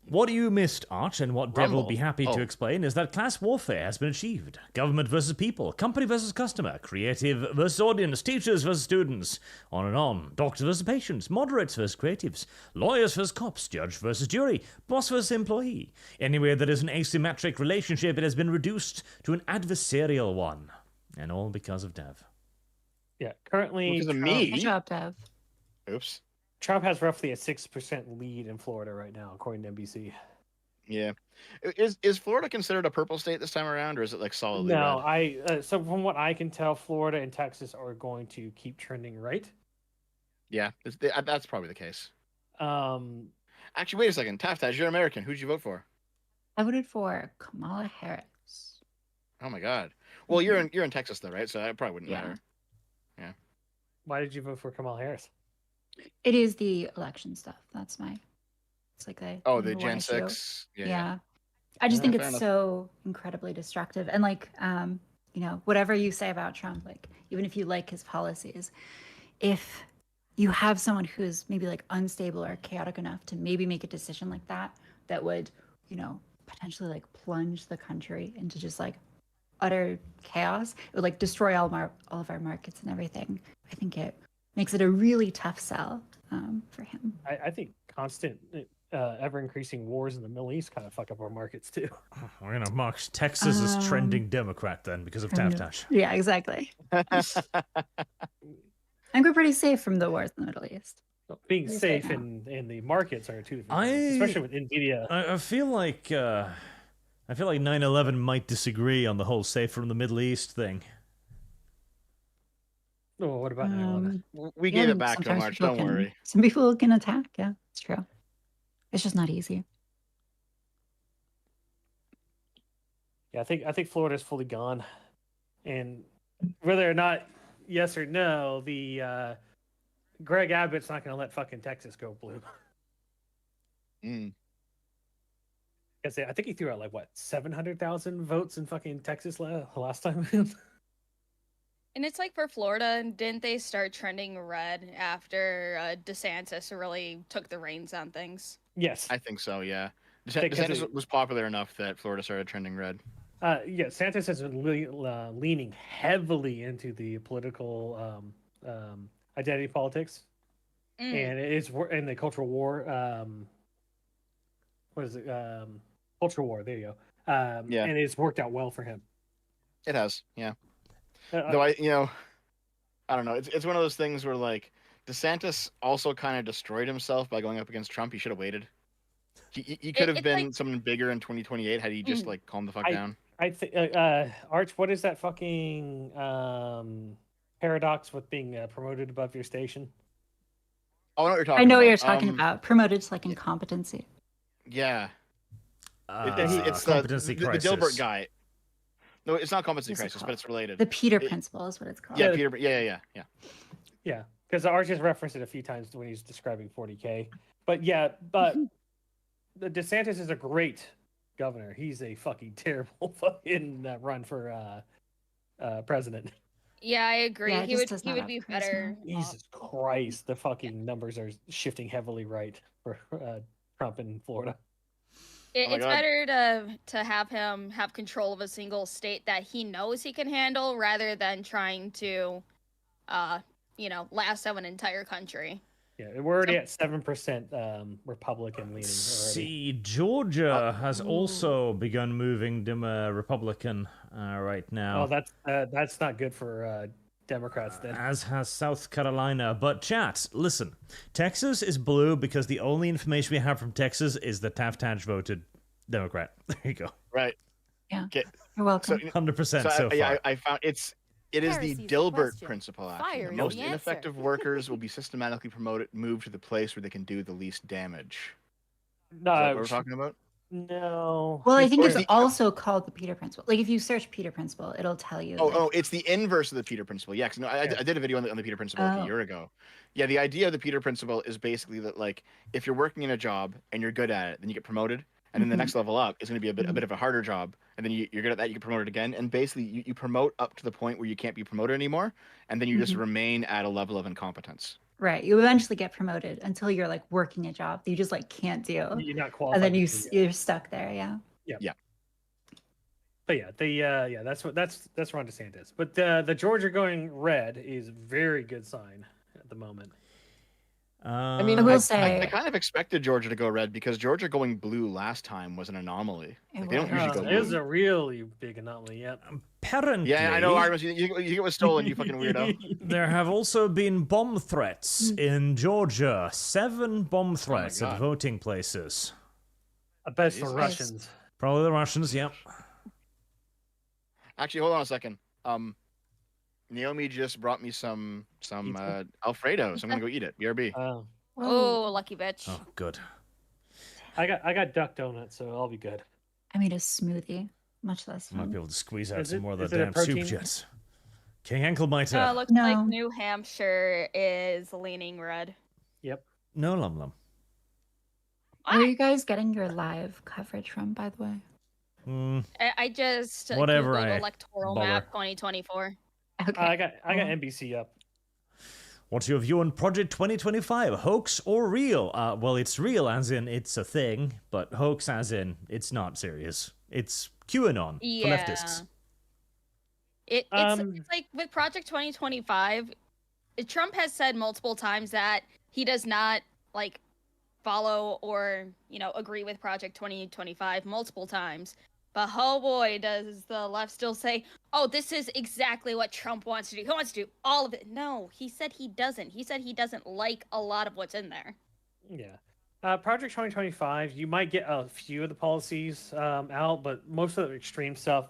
What you missed, Arch, and what Dev will be happy to explain is that class warfare has been achieved. Government versus people, company versus customer, creative versus audience, teachers versus students, on and on. Doctors versus patients, moderates versus creatives, lawyers versus cops, judge versus jury, boss versus employee. Anywhere there is an asymmetric relationship, it has been reduced to an adversarial one. And all because of Dev. Yeah, currently Because of Trump, me? Good job, Dev. Oops. Trump has roughly a 6% lead in Florida right now, according to NBC. Yeah. Is Florida considered a purple state this time around, or is it like solidly No, red? so from what I can tell, Florida and Texas are going to keep trending right. Yeah, that's probably the case. Um, Actually, wait a second. Taftaz, you're American. Who'd you vote for? I voted for Kamala Harris. Oh my God. Well, you're in Texas though, right? So that probably wouldn't Yeah. matter. why did you vote for Kamala Harris? It is the election stuff. That's my. It's like the. Oh, the number Gen one issue. 6. Yeah. I just Yeah, think fair it's enough. so incredibly destructive. And like, whatever you say about Trump, like, even if you like his policies, if you have someone who's maybe like unstable or chaotic enough to maybe make a decision like that, that would, potentially like plunge the country into just like utter chaos, it would like destroy all of our markets and everything. I think it makes it a really tough sell for him. I think constant, ever-increasing wars in the Middle East kind of fuck up our markets too. We're going to mark Texas as trending Democrat then because of Taftaz. Yeah, exactly. I think we're pretty safe from the wars in the Middle East. Being Pretty safe safe now. and the markets are two different things, especially with Nvidia. I feel like 9/11 might disagree on the whole safe from the Middle East thing. Oh, what about 9/11? We Yeah, gave it and back to sometimes March. people Don't can- worry. Some people can attack. Yeah, it's true. It's just not easy. Yeah, I think Florida's fully gone, and whether or not yes or no, the Greg Abbott's not going to let fucking Texas go blue. Mm. I think he threw out like what 700,000 votes in fucking Texas last time. And it's like for Florida, didn't they start trending red after DeSantis really took the reins on things? Yes. I think so. Yeah. Because DeSantis it- was popular enough that Florida started trending red. Yeah, Santos has been leaning heavily into the political identity politics, and it's in the cultural war. What is it? Cultural war. There you go. Yeah. And it's worked out well for him. It has. Yeah. Uh, Though I don't know. It's one of those things where like DeSantis also kind of destroyed himself by going up against Trump. He should have waited. He could have it's been like- someone bigger in 2028 had he just like calmed the fuck down. I think Arch, what is that fucking paradox with being promoted above your station? Oh, I know what you're talking I know about. what you're talking about. Promoted to like incompetency. Yeah. It's competency the crisis. Dilbert guy. No, it's not competency What's it crisis, but called? it's related. The Peter principle is what it's called. Yeah, Yeah. Peter. Yeah. Yeah, because Arch has referenced it a few times when he's describing 40K. But the DeSantis is a great governor. He's a fucking terrible fucking run for president. Yeah, I agree. Yeah, it he just would does he not would have be charisma. better. Jesus Christ, the fucking numbers are shifting heavily right for Trump in Florida. Oh my It's God. better to have him have control of a single state that he knows he can handle rather than trying to lasso an entire country. Yeah, we're already at 7% Republican leaning already. See, Georgia has also begun moving Republican right now. Oh, that's not good for Democrats then. As has South Carolina. But chat, listen. Texas is blue because the only information we have from Texas is that Taft voted Democrat. There you go. Right. Yeah. Okay. You're welcome. 100% so far. I found it is the Heresy's the Dilbert question. principle. Fire Actually, the is most the answer. ineffective workers will be systematically moved to the place where they can do the least damage. Is that what we're talking about? No. Well, I think Or it's the- also called the Peter Principle. Like if you search Peter Principle, it'll tell you. like, Oh, it's the inverse of the Peter Principle. Yeah, 'cause no, I did a video on the Peter Principle like Oh. a year ago. Yeah, the idea of the Peter Principle is basically that like if you're working in a job and you're good at it, then you get promoted, and then the Mhm. next level up is going to be a bit of a harder job, and then you're good at that, you get promoted again, and basically you promote up to the point where you can't be promoted anymore, and then you just Mhm. remain at a level of incompetence. Right. You eventually get promoted until you're like working a job that you just like can't do. You're not qualified. And then to do it. you're stuck there. Yeah. But yeah, that's Ron DeSantis. But the Georgia going red is very good sign at the moment. I mean, I will I say kind of expected Georgia to go red because Georgia going blue last time was an anomaly. It Like, they don't was. usually go It was blue. a really big anomaly. Yep. Apparently, Yeah, I know, Artemis. You get what's stolen, you fucking weirdo. there have also been bomb threats in Georgia. 7 bomb threats at God. voting places. I bet it's the Jesus. Russians. Probably the Russians, yep. Actually, hold on a second. Naomi just brought me some Pizza? Alfredo, so I'm gonna go eat it. BRB. Oh, Oh, lucky bitch. Oh, good. I got duck donuts, so I'll be good. I made a smoothie. Much less Might fun. be able to squeeze out Is some it- more of the is it a damn protein? Superchats. King Anklemiter. Looks No. like New Hampshire is leaning red. No, Lum Lum. Where are you guys getting your live coverage from, by the way? I just Whatever, Googled I electoral bother. map 2024. Okay. I got cool. NBC up. What's your view on Project 2025? Hoax or real? Well, it's real as in it's a thing, but hoax as in it's not serious. It's QAnon for leftists. It's Um, like with Project 2025, Trump has said multiple times that he does not like follow or agree with Project 2025 multiple times. But oh boy, does the left still say, "Oh, this is exactly what Trump wants to do. He wants to do all of it." No, he said he doesn't. He said he doesn't like a lot of what's in there. Yeah. Project 2025, you might get a few of the policies out, but most of the extreme stuff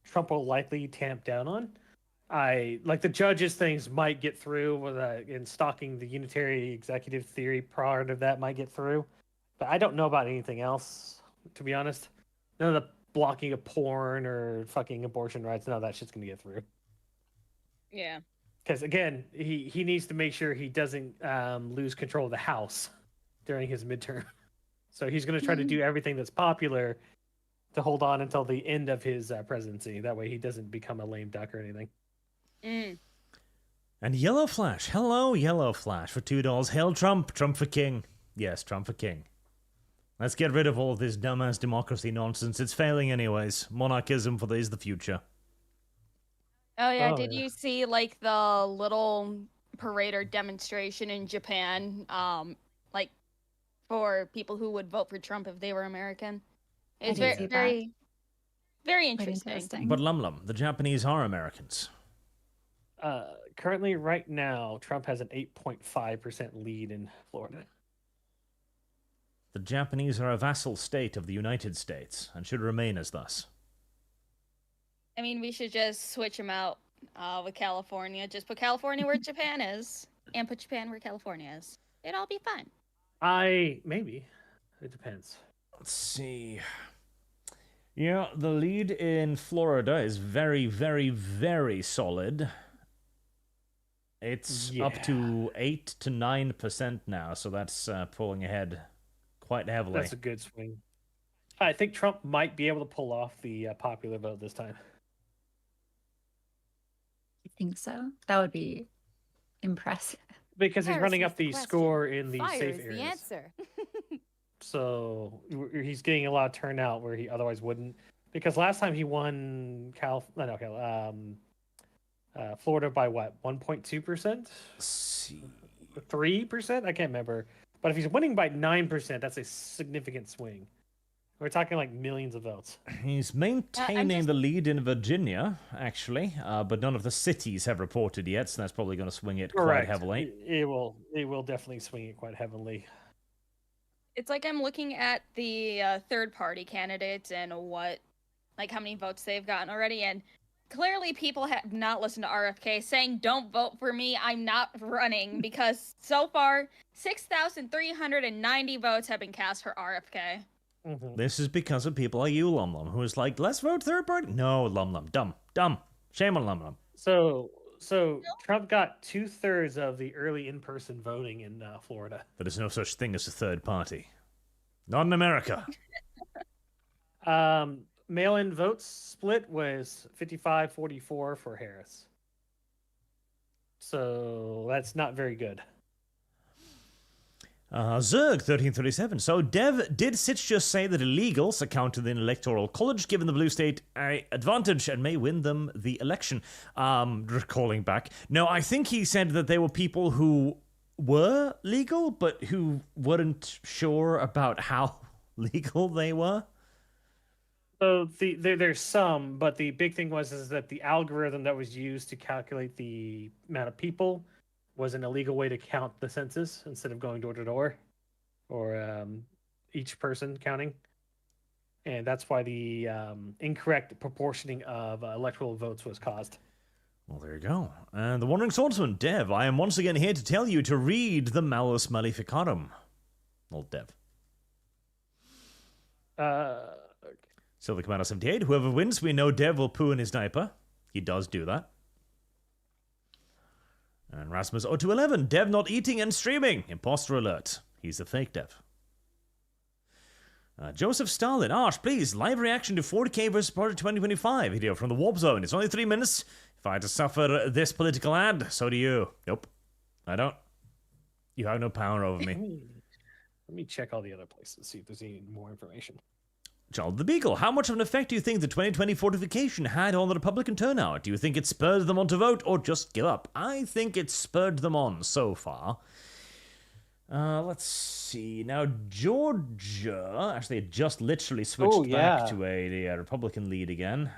Trump will likely tamp down on. Like the judges things might get through with in stalking the unitary executive theory part of that might get through. But I don't know about anything else, to be honest. None of the blocking of porn or fucking abortion rights, none of that shit's gonna get through. Yeah. Because again, he needs to make sure he doesn't lose control of the House during his midterm. So he's going to try to do everything that's popular to hold on until the end of his presidency. That way he doesn't become a lame duck or anything. And Yellow Flash. Hello, Yellow Flash for $2. Hail Trump. Trump for king. Yes, Trump for king. Let's get rid of all of this dumbass democracy nonsense. It's failing anyways. Monarchism for the future. Oh yeah, Oh, did yeah. you see like the little parade or demonstration in Japan like for people who would vote for Trump if they were American? It's did see very that. very Quite interesting. But Lum Lum, the Japanese are Americans. Currently, right now, Trump has an 8.5% lead in Florida. The Japanese are a vassal state of the United States and should remain as thus. I mean, we should just switch them out with California. Just put California where Japan is and put Japan where California is. It'd all be fine. Maybe. It depends. Let's see. Yeah, the lead in Florida is very, very, very solid. It's up to 8 to 9% now, so that's pulling ahead quite heavily. That's a good swing. I think Trump might be able to pull off the popular vote this time. I think so. That would be impressive. Because he's running Heresy's up the question. score in the Fire safe is the areas. answer. So he's getting a lot of turnout where he otherwise wouldn't. Because last time he won Florida by what, 1.2%? See. 3%? I can't remember. But if he's winning by 9%, that's a significant swing. We're talking like millions of votes. He's maintaining the lead in Virginia, actually, but none of the cities have reported yet, so that's probably going to swing it quite heavily. It will definitely swing it quite heavily. It's like I'm looking at the third-party candidates and how many votes they've gotten already, and clearly people have not listened to RFK saying, "Don't vote for me, I'm not running," because so far 6,390 votes have been cast for RFK. Mm-hmm. This is because of people like you, Lumlum, who is like, let's vote third party. No, Lumlum, dumb. Shame on Lumlum. So Trump got 2/3 of the early in-person voting in Florida. But there's no such thing as a third party. Not in America. Mail-in votes split was 55-44 for Harris. So that's not very good. Zerg 1337. So Dev, did Sitch just say that illegals are counted in electoral college, given the blue state a advantage and may win them the election? Recalling back. No, I think he said that there were people who were legal, but who weren't sure about how legal they were. So there's some, but the big thing is that the algorithm that was used to calculate the amount of people was an illegal way to count the census instead of going door to door or each person counting. And that's why the incorrect proportioning of electoral votes was caused. Well, there you go. And the Wandering Swordsman, Dev, I am once again here to tell you to read the Malus Maleficarum. Old Dev. Silver Commander 78, whoever wins, we know Dev will poo in his diaper. He does do that. And Rasmus 0211, Dev not eating and streaming. Imposter alert. He's a fake Dev. Joseph Stalin, Arch, please, live reaction to 40k versus Project 2025 video from the Warp Zone. It's only 3 minutes. If I had to suffer this political ad, so do you. Nope. I don't. You have no power over me. Let me check all the other places, see if there's any more information. Child the Beagle, how much of an effect do you think the 2020 fortification had on the Republican turnout? Do you think it spurred them on to vote or just give up? I think it spurred them on so far. Let's see. Now, Georgia, actually, it just literally switched back to a Republican lead again.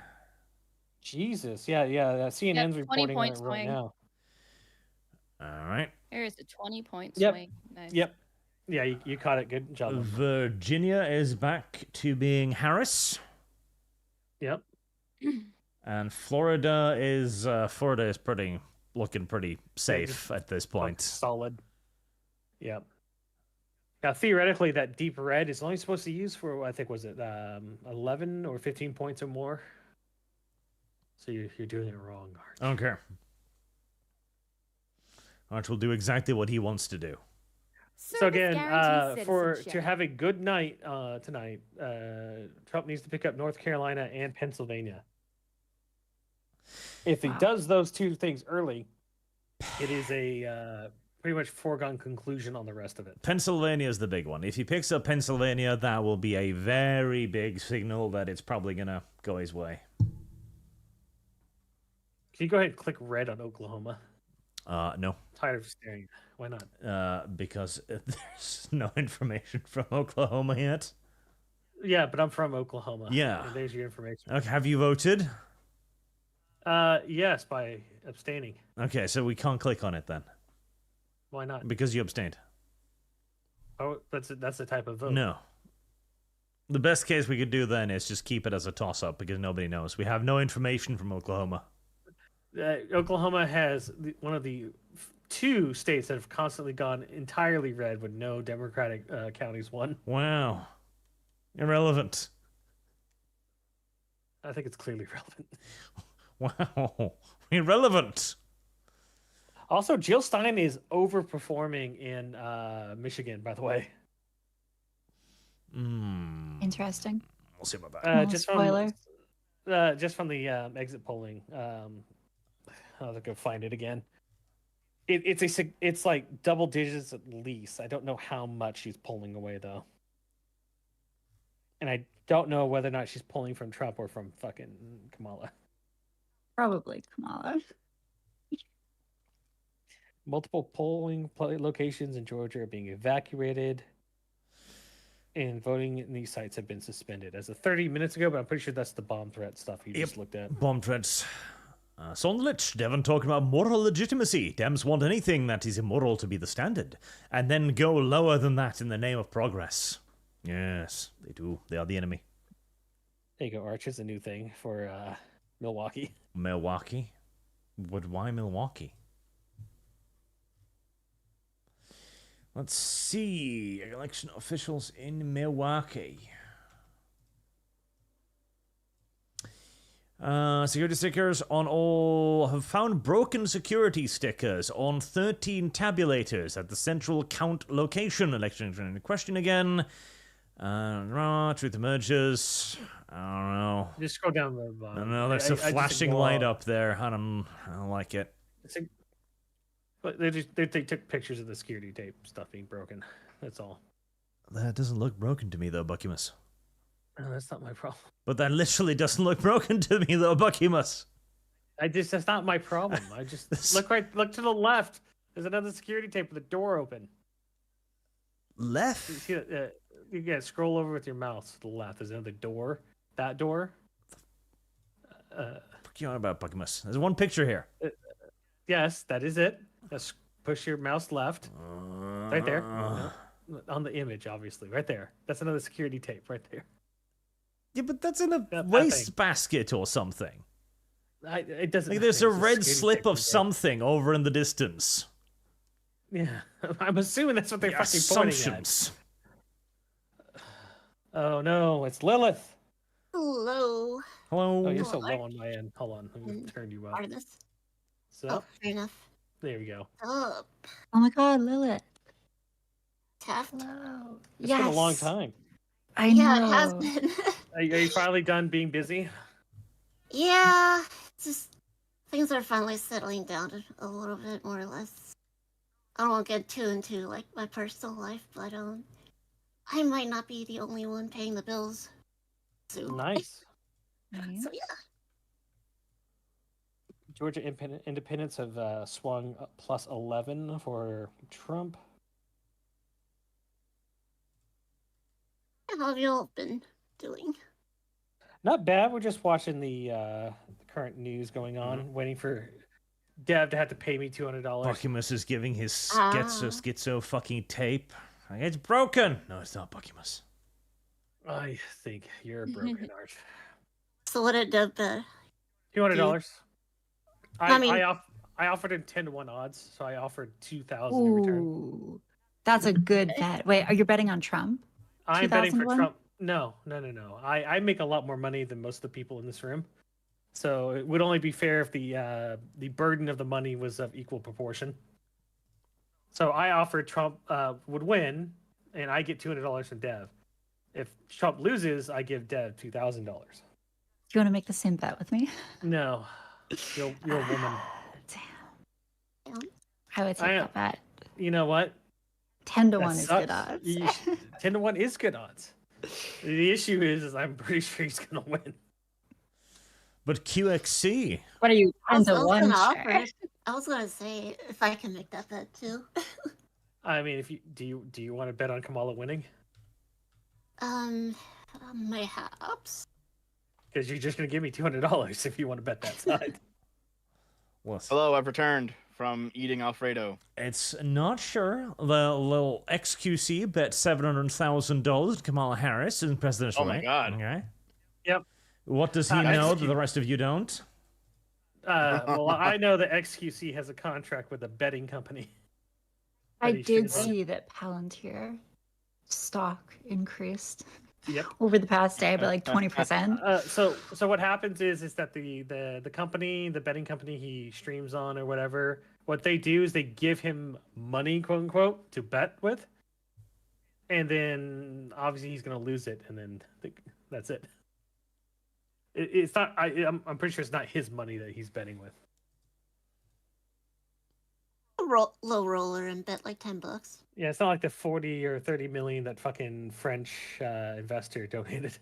Jesus, yeah. CNN's reporting on it right now. All right. There's a 20-point Yep. swing. Nice. Yep. Yeah, you caught it. Good job. Virginia is back to being Harris. Yep. And Florida is looking pretty safe at this point. Solid. Yep. Now, theoretically, that deep red is only supposed to use for, I think, was it 11 or 15 points or more? So you're doing it wrong, Arch. Okay. Arch will do exactly what he wants to do. So again, to have a good night tonight, Trump needs to pick up North Carolina and Pennsylvania. If he does those two things early, it is a pretty much foregone conclusion on the rest of it. Pennsylvania is the big one. If he picks up Pennsylvania, that will be a very big signal that it's probably going to go his way. Can you go ahead and click red on Oklahoma? No. Tired of staring. Why not? Because there's no information from Oklahoma yet. Yeah, but I'm from Oklahoma. Yeah. And there's your information. Okay, have you voted? Yes, by abstaining. Okay, so we can't click on it then. Why not? Because you abstained. Oh, that's the type of vote. No. The best case we could do then is just keep it as a toss-up because nobody knows. We have no information from Oklahoma. Oklahoma has one of the two states that have constantly gone entirely red with no Democratic counties won. Wow. Irrelevant. I think it's clearly relevant. Wow. Irrelevant. Also, Jill Stein is overperforming in Michigan, by the way. Interesting. We'll see about that. Spoiler. Just from the exit polling. I'll go find it again. It's like double digits at least. I don't know how much she's pulling away though, and I don't know whether or not she's pulling from Trump or from fucking Kamala. Probably Kamala. Multiple polling locations in Georgia are being evacuated, and voting in these sites have been suspended as of 30 minutes ago, but I'm pretty sure that's the bomb threat stuff you just looked at. Bomb threats. Sondlich, Devon talking about moral legitimacy. Dems want anything that is immoral to be the standard, and then go lower than that in the name of progress. Yes, they do. They are the enemy. There you go, Arch is a new thing for Milwaukee. Milwaukee? Why Milwaukee? Let's see. Election officials in Milwaukee. Security stickers on all have found broken security stickers on 13 tabulators at the central count location. Election in question again. Truth emerges. I don't know. Just scroll down the bottom. I don't know. There's a flashing light up there. I don't like it. But they took pictures of the security tape stuff being broken. That's all. That doesn't look broken to me, though, Buckymus. No, that's not my problem. But that literally doesn't look broken to me, though, Buckymus. That's not my problem. I just look to the left. There's another security tape with a door open. Left? You see that? Yeah, scroll over with your mouse to the left. There's another door. That door. What you on about, Buckymus? There's one picture here. Yes, that is it. Just push your mouse left. Right there. On the image, obviously. Right there. That's another security tape right there. Yeah, but that's in a That wastebasket or something. It doesn't. Like there's a matter. It's red security slip tape of right there. something over in the distance. Yeah, I'm assuming that's what they're The fucking pointing assumptions. at. Oh no, it's Lilith. Hello. Hello. Oh, you're Oh, so low on my end. Hold on, let me turn you up. Artemis. So Oh, fair enough. there we go. Up. Oh my god, Lilith. Taft. Hello. It's been a long time. I Yeah, know. it has been. Are you finally done being busy? Yeah, just things are finally settling down a little bit, more or less. I don't want to get too into like my personal life, but I might not be the only one paying the bills soon. Nice. Nice. So yeah. Georgia independents have swung up plus 11 for Trump. How have you all been doing? Not bad. We're just watching the current news going on, waiting for Dev to have to pay me $200. Buckymus is giving his schizo fucking tape. Like, it's broken. No, it's not, Buckymus. I think you're a broken art. So what did Deb bet? $200. I mean- I offered him 10-1 odds, so I offered 2,000 in return. Ooh, that's a good bet. Wait, are you betting on Trump? I'm betting for 2001? Trump. No. I make a lot more money than most of the people in this room, so it would only be fair if the burden of the money was of equal proportion. So I offered Trump would win, and I get $200 from Dev. If Trump loses, I give Dev $2,000. Do you want to make the same bet with me? No, you're a woman. Damn. I would take that bet. You know what? 10 to That 1 is sucks. good odds. 10-1 is good odds. The issue is I'm pretty sure he's gonna win. But QXC. What are you, 10 to 1? gonna Sure. offer. I was gonna say if I can make that bet too. I mean, if you do you want to bet on Kamala winning? Mayhaps. Because you're just gonna give me $200 if you want to bet that side. What? Hello, I've returned from eating Alfredo. It's not sure. The little XQC bet $700,000 to Kamala Harris in presidential. Oh my God. Okay. Yep. What does he know that the rest of you don't? Well, I know that XQC has a contract with a betting company. I that he did should have. see that Palantir stock increased Yep. over the past day by like 20%. So what happens is that the company, the betting company he streams on or whatever, what they do is they give him money, quote unquote, to bet with, and then obviously he's gonna lose it, and then that's it. It's not. I'm pretty sure it's not his money that he's betting with. Low roller and bet like $10. Yeah, it's not like the 40 or 30 million that fucking French investor donated.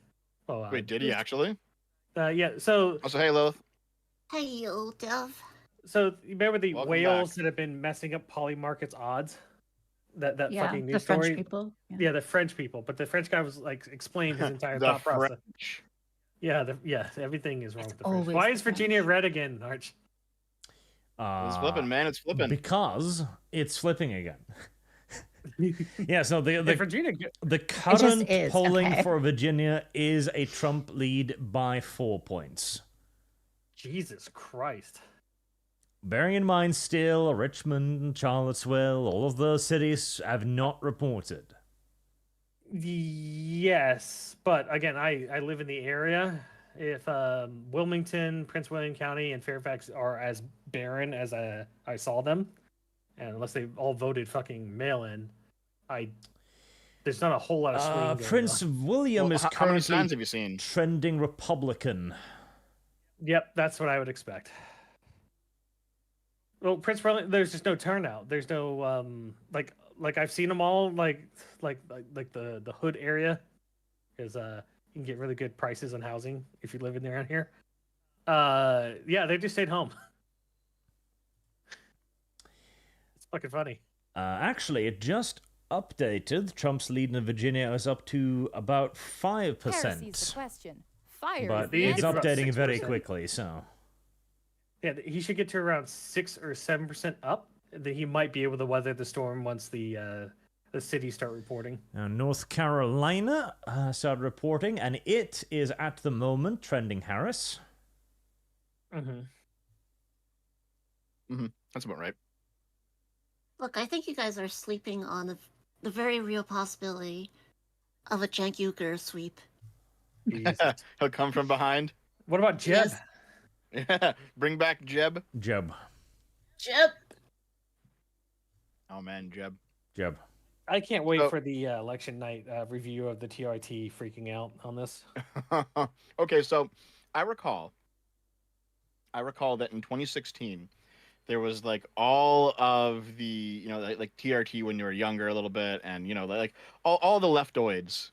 Oh, Wait, did he actually? yeah. So Also, hey, Lilith. Hey, old Dev. you remember the Welcome whales back. that have been messing up Polymarket's odds? that Yeah, fucking the news French story. people. Yeah, the French people. But the French guy was like explained his entire The thought process. French. Yeah, everything is wrong It's with the French. always Why the is Virginia French. red again, Arch? It's flipping, man. It's flipping. Because it's flipping again. Yeah, so Hey, the Virginia, current is, polling okay. for Virginia is a Trump lead by 4 points. Jesus Christ. Bearing in mind still, Richmond, Charlottesville, all of those cities have not reported. Yes, but again, I live in the area. If Wilmington, Prince William County, and Fairfax are as barren as I saw them, and unless they all voted fucking mail-in, there's not a whole lot of swing going Prince on. William Well, is how many signs currently have you seen? trending Republican. Yep, that's what I would expect. Well, Prince William, there's just no turnout. There's no like I've seen them all like the hood area is you can get really good prices on housing if you live in around here. Yeah, they just stayed home. It's fucking funny. Actually, it just updated. Trump's lead in Virginia is up to about 5%. Heresy's the question. Fire But is the it's about answer. updating very 6%. quickly, so. Yeah, he should get to around 6 or 7% up. Then he might be able to weather the storm once the cities start reporting. Now, North Carolina started reporting, and it is at the moment trending Harris. That's about right. Look, I think you guys are sleeping on the very real possibility of a Cenk Uygur sweep. Jesus. He'll come from behind. What about Jeb? Yes. Yeah, bring back Jeb. Jeb. Jeb. Oh man, Jeb. Jeb. I can't wait So- for the election night review of the TRT freaking out on this. Okay, so I recall that in 2016 there was like all of the like TRT when you were younger a little bit, and like all the leftoids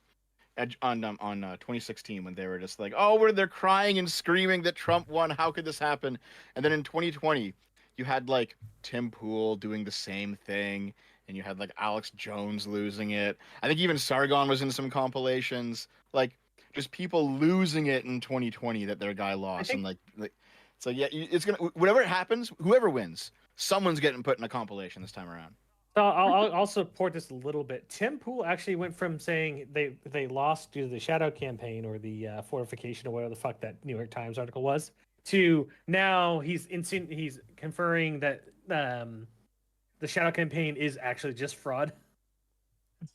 on 2016 when they were just like, oh, they're crying and screaming that Trump won. How could this happen? And then in 2020 you had like Tim Pool doing the same thing, and you had like Alex Jones losing it. I think even Sargon was in some compilations, like just people losing it in 2020 that their guy lost. And like so yeah, it's gonna, whatever happens, whoever wins, someone's getting put in a compilation this time around. So I'll support this a little bit. Tim Pool actually went from saying they lost due to the shadow campaign or the fortification or whatever the fuck that New York Times article was, to now he's conferring that the shadow campaign is actually just fraud.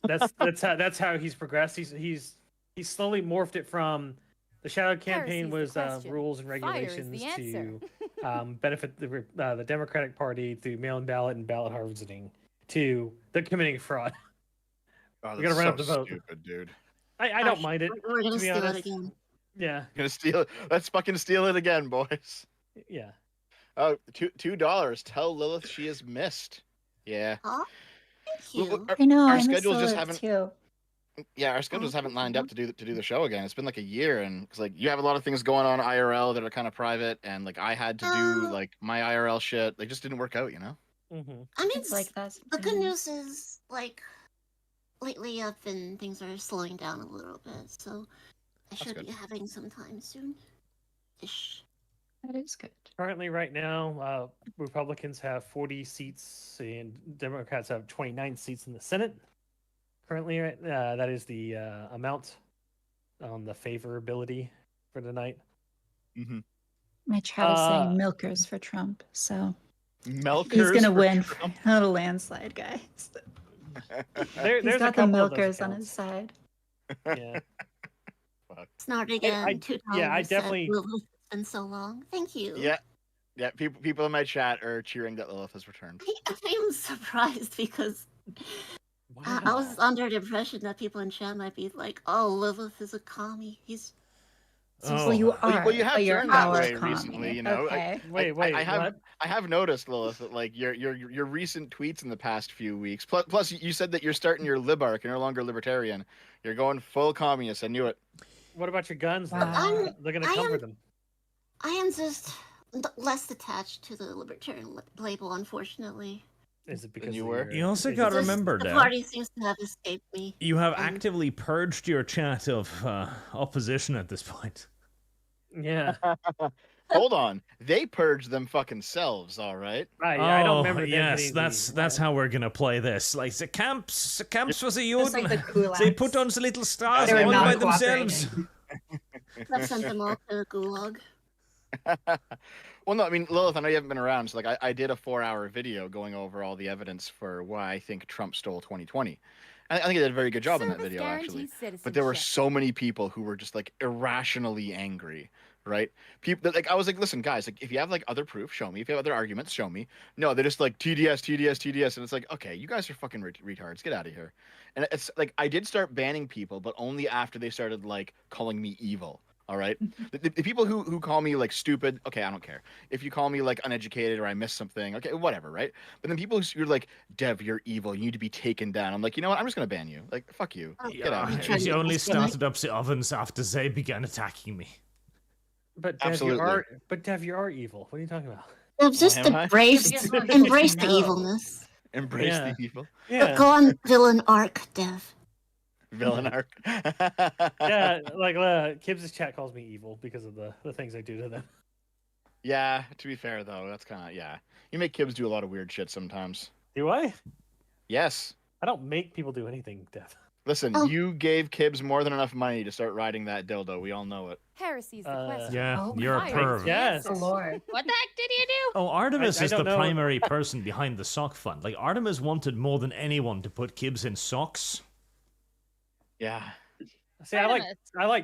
That's how he's progressed. He's slowly morphed it from the shadow campaign Heresy's the was question. rules and Fire is regulations the answer. to benefit the Democratic Party through mail-in ballot and ballot harvesting, to the committing fraud. Oh, We gotta that's run up so the vote. stupid, dude. I don't mind it. We're gonna to be steal honest. it again. Yeah, Gonna steal it. Let's fucking steal it again, boys. yeah. Oh, $2. Tell Lilith she is missed. Yeah. Huh? Thank Well, you. I know. our I miss schedules just Lilith, haven't- too. Yeah, our schedules haven't lined up to do the show again. It's been like a year, and because like you have a lot of things going on IRL that are kind of private, and like I had to do Oh. like my IRL shit. They just didn't work out, Mm-hmm. I mean, It's like that. the good sometimes. news is, like, lately up and things are slowing down a little bit, so I should good. be having some time soon. Ish. That is good. Currently, right now, Republicans have 40 seats and Democrats have 29 seats in the Senate. Currently, that is the amount on the favorability for tonight. Mm-hmm. My chat is saying Uh, milkers for Trump, so Milkers. he's gonna for win Trump. on a landslide, guys. There, He's there's a got the couple of those milkers on his accounts. side. Yeah. Snort again. I $2. definitely- Lilith, it's been so long. Thank you. Yeah. People in my chat are cheering that Lilith has returned. I am surprised because I was under the impression that people in chat might be like, "Oh, Lilith is a commie. He's Well, you Oh. are. Well, you have but you're turned that our way commie. recently, you know. Okay. Wait, I have what? I have noticed, Lilith, that like your recent tweets in the past few weeks. Plus, you said that you're starting your lib arc. You're no longer libertarian. You're going full communist. I knew it. What about your guns? then? Wow. They're gonna I come am- for them. I am just less attached to the libertarian label, unfortunately. Is it because you of were? your- You also is gotta it- remember, the Dev. party seems to have escaped me. You have Um, actively purged your chat of opposition at this point. Yeah. Hold on. They purged them fucking selves, all right? Right. Yeah, I don't Oh, remember them yes, hitting that's how we're gonna play this. Like the camps was a Just like the Juden. They put kulaks. on the little stars They were all not by themselves. cooperating. I've sent them all to the gulag. Well, no, I mean, Lilith, I know you haven't been around. So, like, I did a 4-hour video going over all the evidence for why I think Trump stole 2020. I think I did a very good job in that Service video, actually. guarantees But there were citizenship. so many people who were just like irrationally angry, right? People like I was like, listen, guys, like if you have like other proof, show me. If you have other arguments, show me. No, they're just like TDS, TDS, TDS, and it's like, okay, you guys are fucking retards. Get out of here. And it's like I did start banning people, but only after they started like calling me evil. All right, the people who call me like stupid, okay, I don't care. If you call me like uneducated or I missed something, okay, whatever, right? But then people you're like, Dev, you're evil. You need to be taken down. I'm like, you know what? I'm just gonna ban you. Like, fuck you. Get out of here. He only started up the ovens after they began attacking me. But Dev, Absolutely. Dev, you are evil. What are you talking about? I've just am I? embraced, Because most embraced people the know. evilness. Embrace Yeah. the evil. Yeah. Go on villain arc, Dev. Villain arc. Yeah, like Kibbs' chat calls me evil because of the things I do to them. Yeah, to be fair though, that's kind of yeah. You make Kibbs do a lot of weird shit sometimes. Do I? Yes. I don't make people do anything, Dev. Listen, Oh. you gave Kibbs more than enough money to start riding that dildo. We all know it. Heresy's the Uh, question. Yeah, Oh you're a my perv. Yes. The Lord. What the heck did you do? Oh, Artemis I is the don't know. primary person behind the sock fund. Like, Artemis wanted more than anyone to put Kibbs in socks. Yeah. See, I like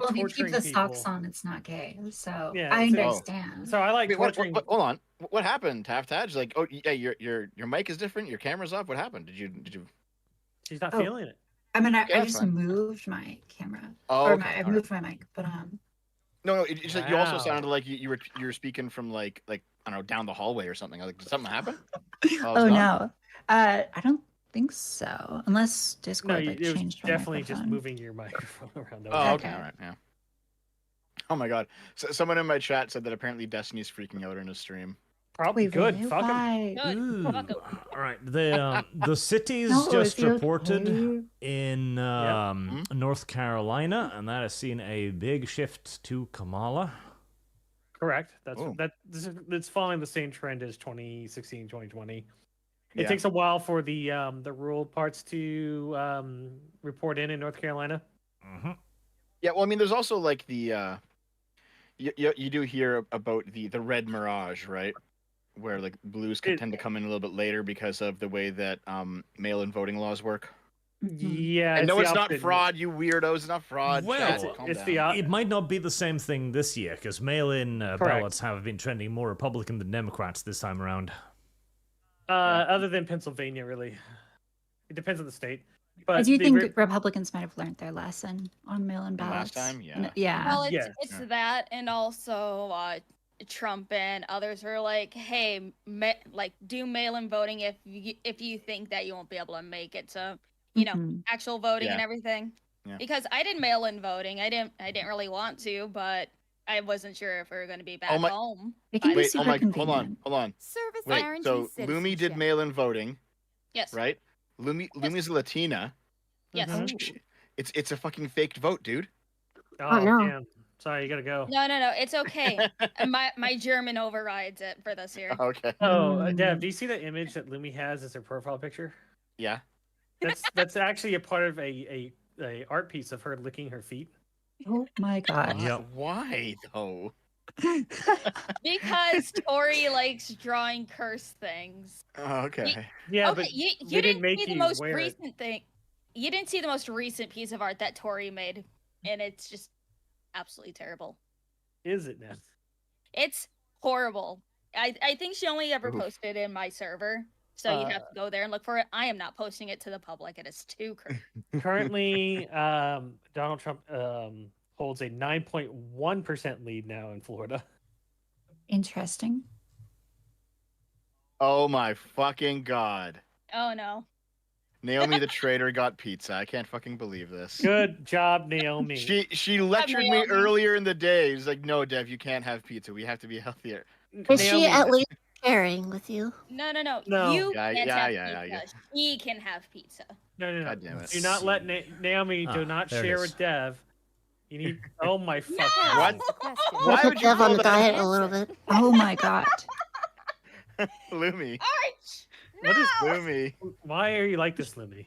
Well, if you torturing keep the people. socks on, it's not gay. So Yeah, I it's- understand. So I like Wait, what, torturing. hold on. What happened, Taj? Like, oh yeah, your mic is different. Your camera's off. What happened? Did you? She's not Oh. feeling it. I mean, I that's just fine. moved my camera. Oh, Or okay, I all right. moved my mic, but No, it's like you also Wow. sounded like you were speaking from like I don't know down the hallway or something. Like, did something happen? oh no, I don't think so. Unless No, Discord you, like it was changed my definitely just microphone. moving your microphone around. Oh, Okay. okay, all right, yeah. Oh my god, so, someone in my chat said that apparently Destiny's freaking out in his stream. Probably Wait, good. really? Fuck 'em. Why? Good. Ooh. Fuck 'em. All right, the cities No, just is he reported okay? in North Carolina, and that has seen a big shift to Kamala. Correct. That's Oh. it's following the same trend as 2016, 2020. It Yeah. takes a while for the rural parts to report in North Carolina. Mm-hmm. Yeah, well, I mean, there's also like the you do hear about the red mirage, right? Where like blues It- tend to come in a little bit later because of the way that mail-in voting laws work. Yeah, And no, the it's not opposite. fraud, you weirdos. It's not fraud. Well, Chat, calm it's down. the It might not be the same thing this year, because mail-in Correct. ballots have been trending more Republican than Democrats this time around. Other than Pennsylvania, really. It depends on the state. But I do the think re- Republicans might have learned their lesson on mail-in From ballots. last time? Yeah. Yeah. Well, Yes. it's Yeah. that, and also Trump and others were like, "Hey, do mail-in voting if you think that you won't be able to make it to, Mhm. actual voting and Yeah. everything." Yeah. Because I did mail-in voting. I didn't really want to, but I wasn't sure if we were going to be back my- home. It can by- be Wait, super hold convenient. on. Service Wait, guarantees so Lumi did citizenship. mail-in voting, Yes. right? Lumi's a Latina. Yes. Mhm. It's a fucking faked vote, dude. Oh, no. damn. Sorry, you gotta go. No, it's okay. my German overrides it for this year. Okay. Oh, Mm. Deb, do you see the image that Lumi has as her profile picture? Yeah. That's actually a part of a art piece of her licking her feet. Oh my god. Yep. Why though? Because Tori likes drawing curse things. Oh, okay. Yeah, okay, but you they didn't make see the you most wear it. recent thing. You didn't see the most recent piece of art that Tori made, and it's just absolutely terrible. Is it now? It's horrible. I think she only ever Oof. posted in my server, so you have to go there and look for it. I am not posting it to the public. It is too crazy. Currently, Donald Trump holds a 9.1% lead now in Florida. Interesting. Oh my fucking god. Oh no. Naomi the traitor got pizza. I can't fucking believe this. Good job, Naomi. She lectured me Naomi. earlier in the day. She's like, "No, Dev, you can't have pizza. We have to be healthier." Is she Naomi- at least sharing with you. No. No. You Yeah, can't yeah, have yeah, pizza. yeah. She can have pizza. No. God damn it. Do not let Naomi. Do Ah, not there it share is. with Dev. You need. Oh my fucking. We'll What? God. Question. Why put would you Dev pull on the that? diet a little bit. Oh my god. Lumi. Arch! What is? Lumi. Why are you like this, Lumi?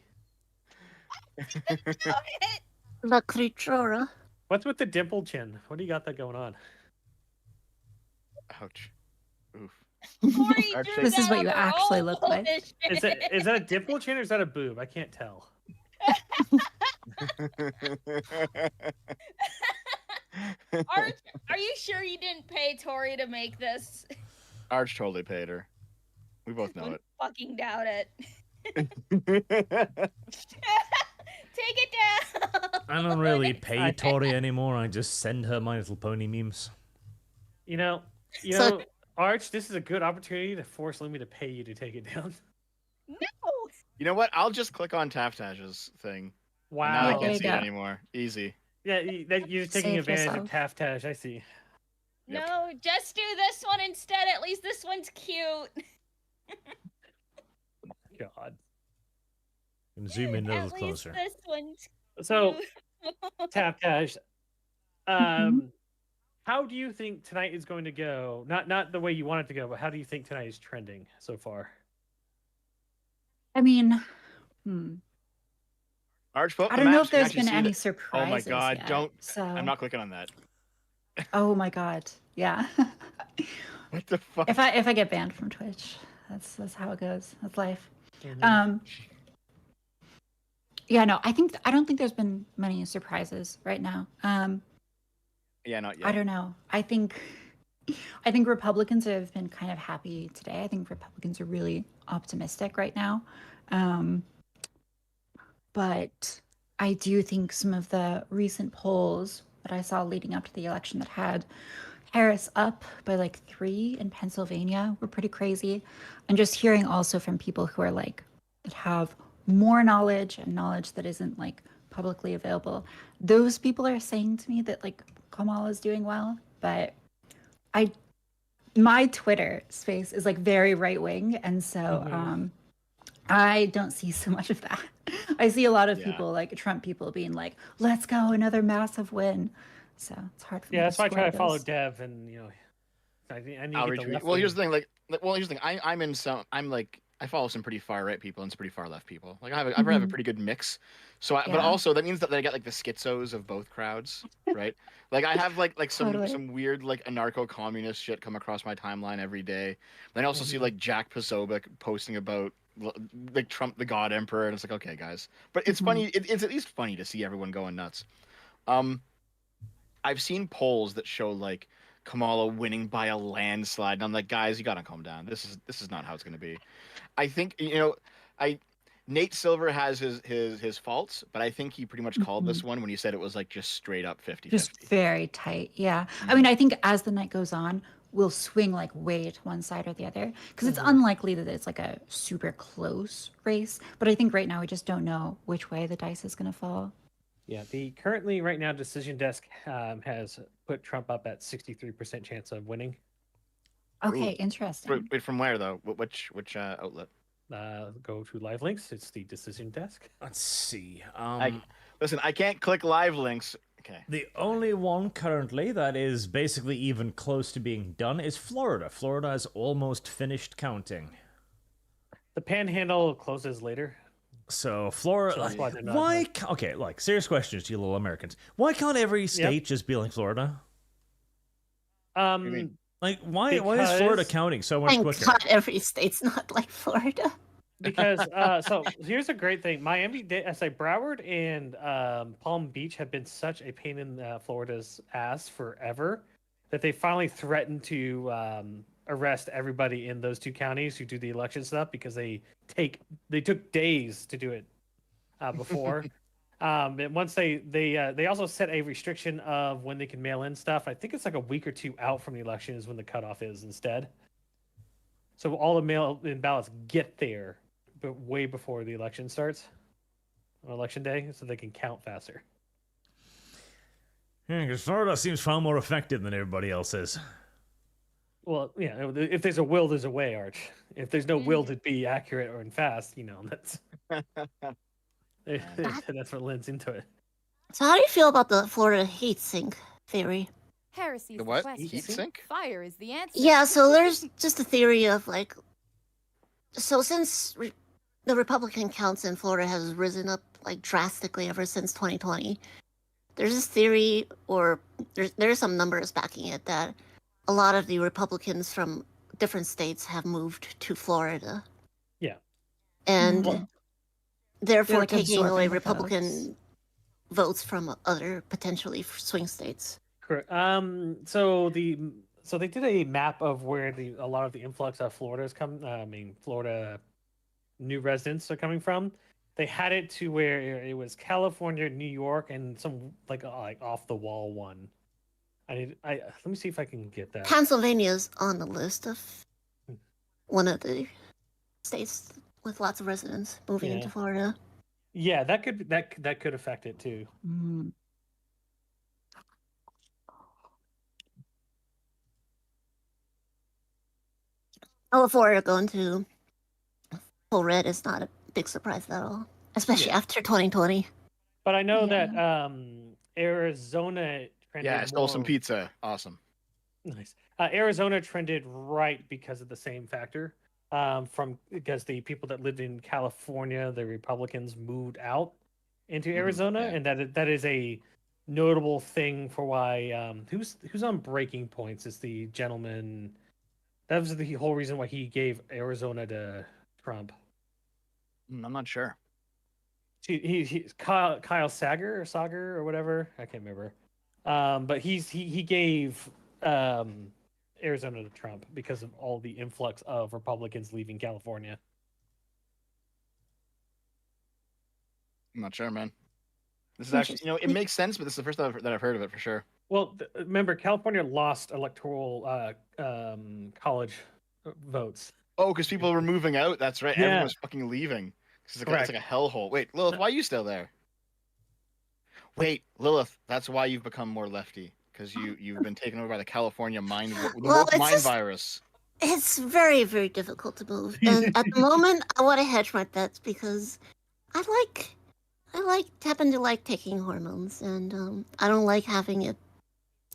La creatura. What's with the dimple chin? What do you got that going on? Ouch. Oof. Tori Arch, drew This is that what on you her actually own look like. bullshit. Is that a dimple chin or is that a boob? I can't tell. Arch, are you sure you didn't pay Tori to make this? Arch totally paid her. We both know I it. fucking doubt it. Take it down. I don't really pay I- Tori anymore. I just send her My Little Pony memes. You know, So- Arch, this is a good opportunity to force Lumi to pay you to take it down. No. You know what? I'll just click on Taftash's thing. Wow. Now I there can't you see it go. anymore. Easy. Yeah, you're just taking Save advantage yourself. of Taftash. I see. Yep. No, just do this one instead. At least this one's cute. God. And zoom in a little At least closer. this one's So, cute. Taftash, Mhm. how do you think tonight is going to go? Not the way you want it to go, but how do you think tonight is trending so far? I mean, Arch, pull up I the don't know maps, if you can there's actually been see any the- surprises. Oh my god, yet, don't. So. I'm not clicking on that. Oh my god. Yeah. What the fuck? if I get banned from Twitch, that's how it goes. That's life. Mhm. Yeah, no, I don't think there's been many surprises right now. Yeah, not yet. I don't know. I think Republicans have been kind of happy today. I think Republicans are really optimistic right now. But I do think some of the recent polls that I saw leading up to the election that had Harris up by like 3 in Pennsylvania were pretty crazy. And just hearing also from people who are like, that have more knowledge and knowledge that isn't like publicly available. Those people are saying to me that like Kamala is doing well, but my Twitter space is like very right wing, and so I don't see so much of that. I see a lot of Yeah. people like Trump people being like, "Let's go, another massive win." So it's hard for me. Yeah, that's why I try square to follow those. Dev, and I need I'll to get the retweet. left Well, here's the wing. thing. Here's the thing. I'm in some. I'm like. I follow some pretty far right people and some pretty far left people. Like I have a Mhm. pretty good mix. So, but Yeah. also that means that I get like the schizos of both crowds, right? Like I have like Totally. some weird like anarcho-communist shit come across my timeline every day. Then I also see Mhm. like Jack Posobiec posting about like Trump the God Emperor, and it's like, okay, guys. But it's Mhm. funny. It's at least funny to see everyone going nuts. I've seen polls that show like Kamala winning by a landslide, and I'm like, guys, you gotta calm down. This is not how it's gonna be. I think Nate Silver has his faults, but I think he pretty much called this one when he said it was like just straight up 50-50. Just very tight. Yeah. I mean, I think as the night goes on, we'll swing like way to one side or the other because it's unlikely that it's like a super close race. But I think right now we just don't know which way the dice is going to fall. Yeah, the currently right now decision desk has put Trump up at 63% chance of winning. Okay, Ooh. interesting. Wait, from where though? Which outlet? Go to live links. It's the decision desk. Let's see. Listen, I can't click live links. Okay. The only one currently that is basically even close to being done is Florida. Florida has almost finished counting. The panhandle closes later. So Florida, So that's why they're not, why? like- Okay, like serious questions to you little Americans. Why can't every state just be like Florida? mean? Like why is Florida Because- counting so much Thank quicker? God every state's not like Florida. Because so here's a great thing. Miami, Broward and Palm Beach have been such a pain in Florida's ass forever that they finally threatened to arrest everybody in those two counties who do the election stuff because they took days to do it before. And once they also set a restriction of when they can mail in stuff. I think it's like a week or two out from the election is when the cutoff is instead. So all the mail-in ballots get there, but way before the election starts on election day, so they can count faster. Yeah, because Florida seems far more effective than everybody else is. Well, yeah. If there's a will, there's a way, Arch. If there's no will to be accurate or fast, that's that's what lends into it. So how do you feel about the Florida heat sink theory? Heresy's The the what? question. Heat sink? Fire is the answer. Yeah, so there's just a theory of like, so since the Republican counts in Florida has risen up like drastically ever since 2020, there's this theory, or there's some numbers backing it, that a lot of the Republicans from different states have moved to Florida. Yeah. And therefore like taking absorbing away the Republican votes from other potentially swing states. Correct. So they did a map of where a lot of the influx of Florida's Florida new residents are coming from. They had it to where it was California, New York, and some like off the wall one. Let me see if I can get that. Pennsylvania's on the list of one of the states with lots of residents moving into Florida. Yeah, that could affect it too. Mm. Oh, Florida going to full red is not a big surprise at all, especially after 2020. But I know that Arizona trended Yeah, I stole some more- pizza. Awesome. Nice. Arizona trended right because of the same factor. Because the people that lived in California, the Republicans, moved out into Arizona, yeah. and that is a notable thing for why. Who's on Breaking Points? Is the gentleman. That was the whole reason why he gave Arizona to Trump. I'm not sure. He's Kyle Sager or whatever. I can't remember. But he gave Arizona to Trump because of all the influx of Republicans leaving California. I'm not sure, man. This is actually, it makes sense, but this is the first time that I've heard of it for sure. Well, remember, California lost electoral college votes. Oh, because people were moving out. That's right. Yeah. Everyone was fucking leaving. It's like a hellhole. Wait, Lilith, why are you still there? Wait, Lilith, that's why you've become more lefty. Because you've been taken over by the California mind virus. It's very, very difficult to move. And at the moment, I want to hedge my bets because I happen to like taking hormones, and I don't like having it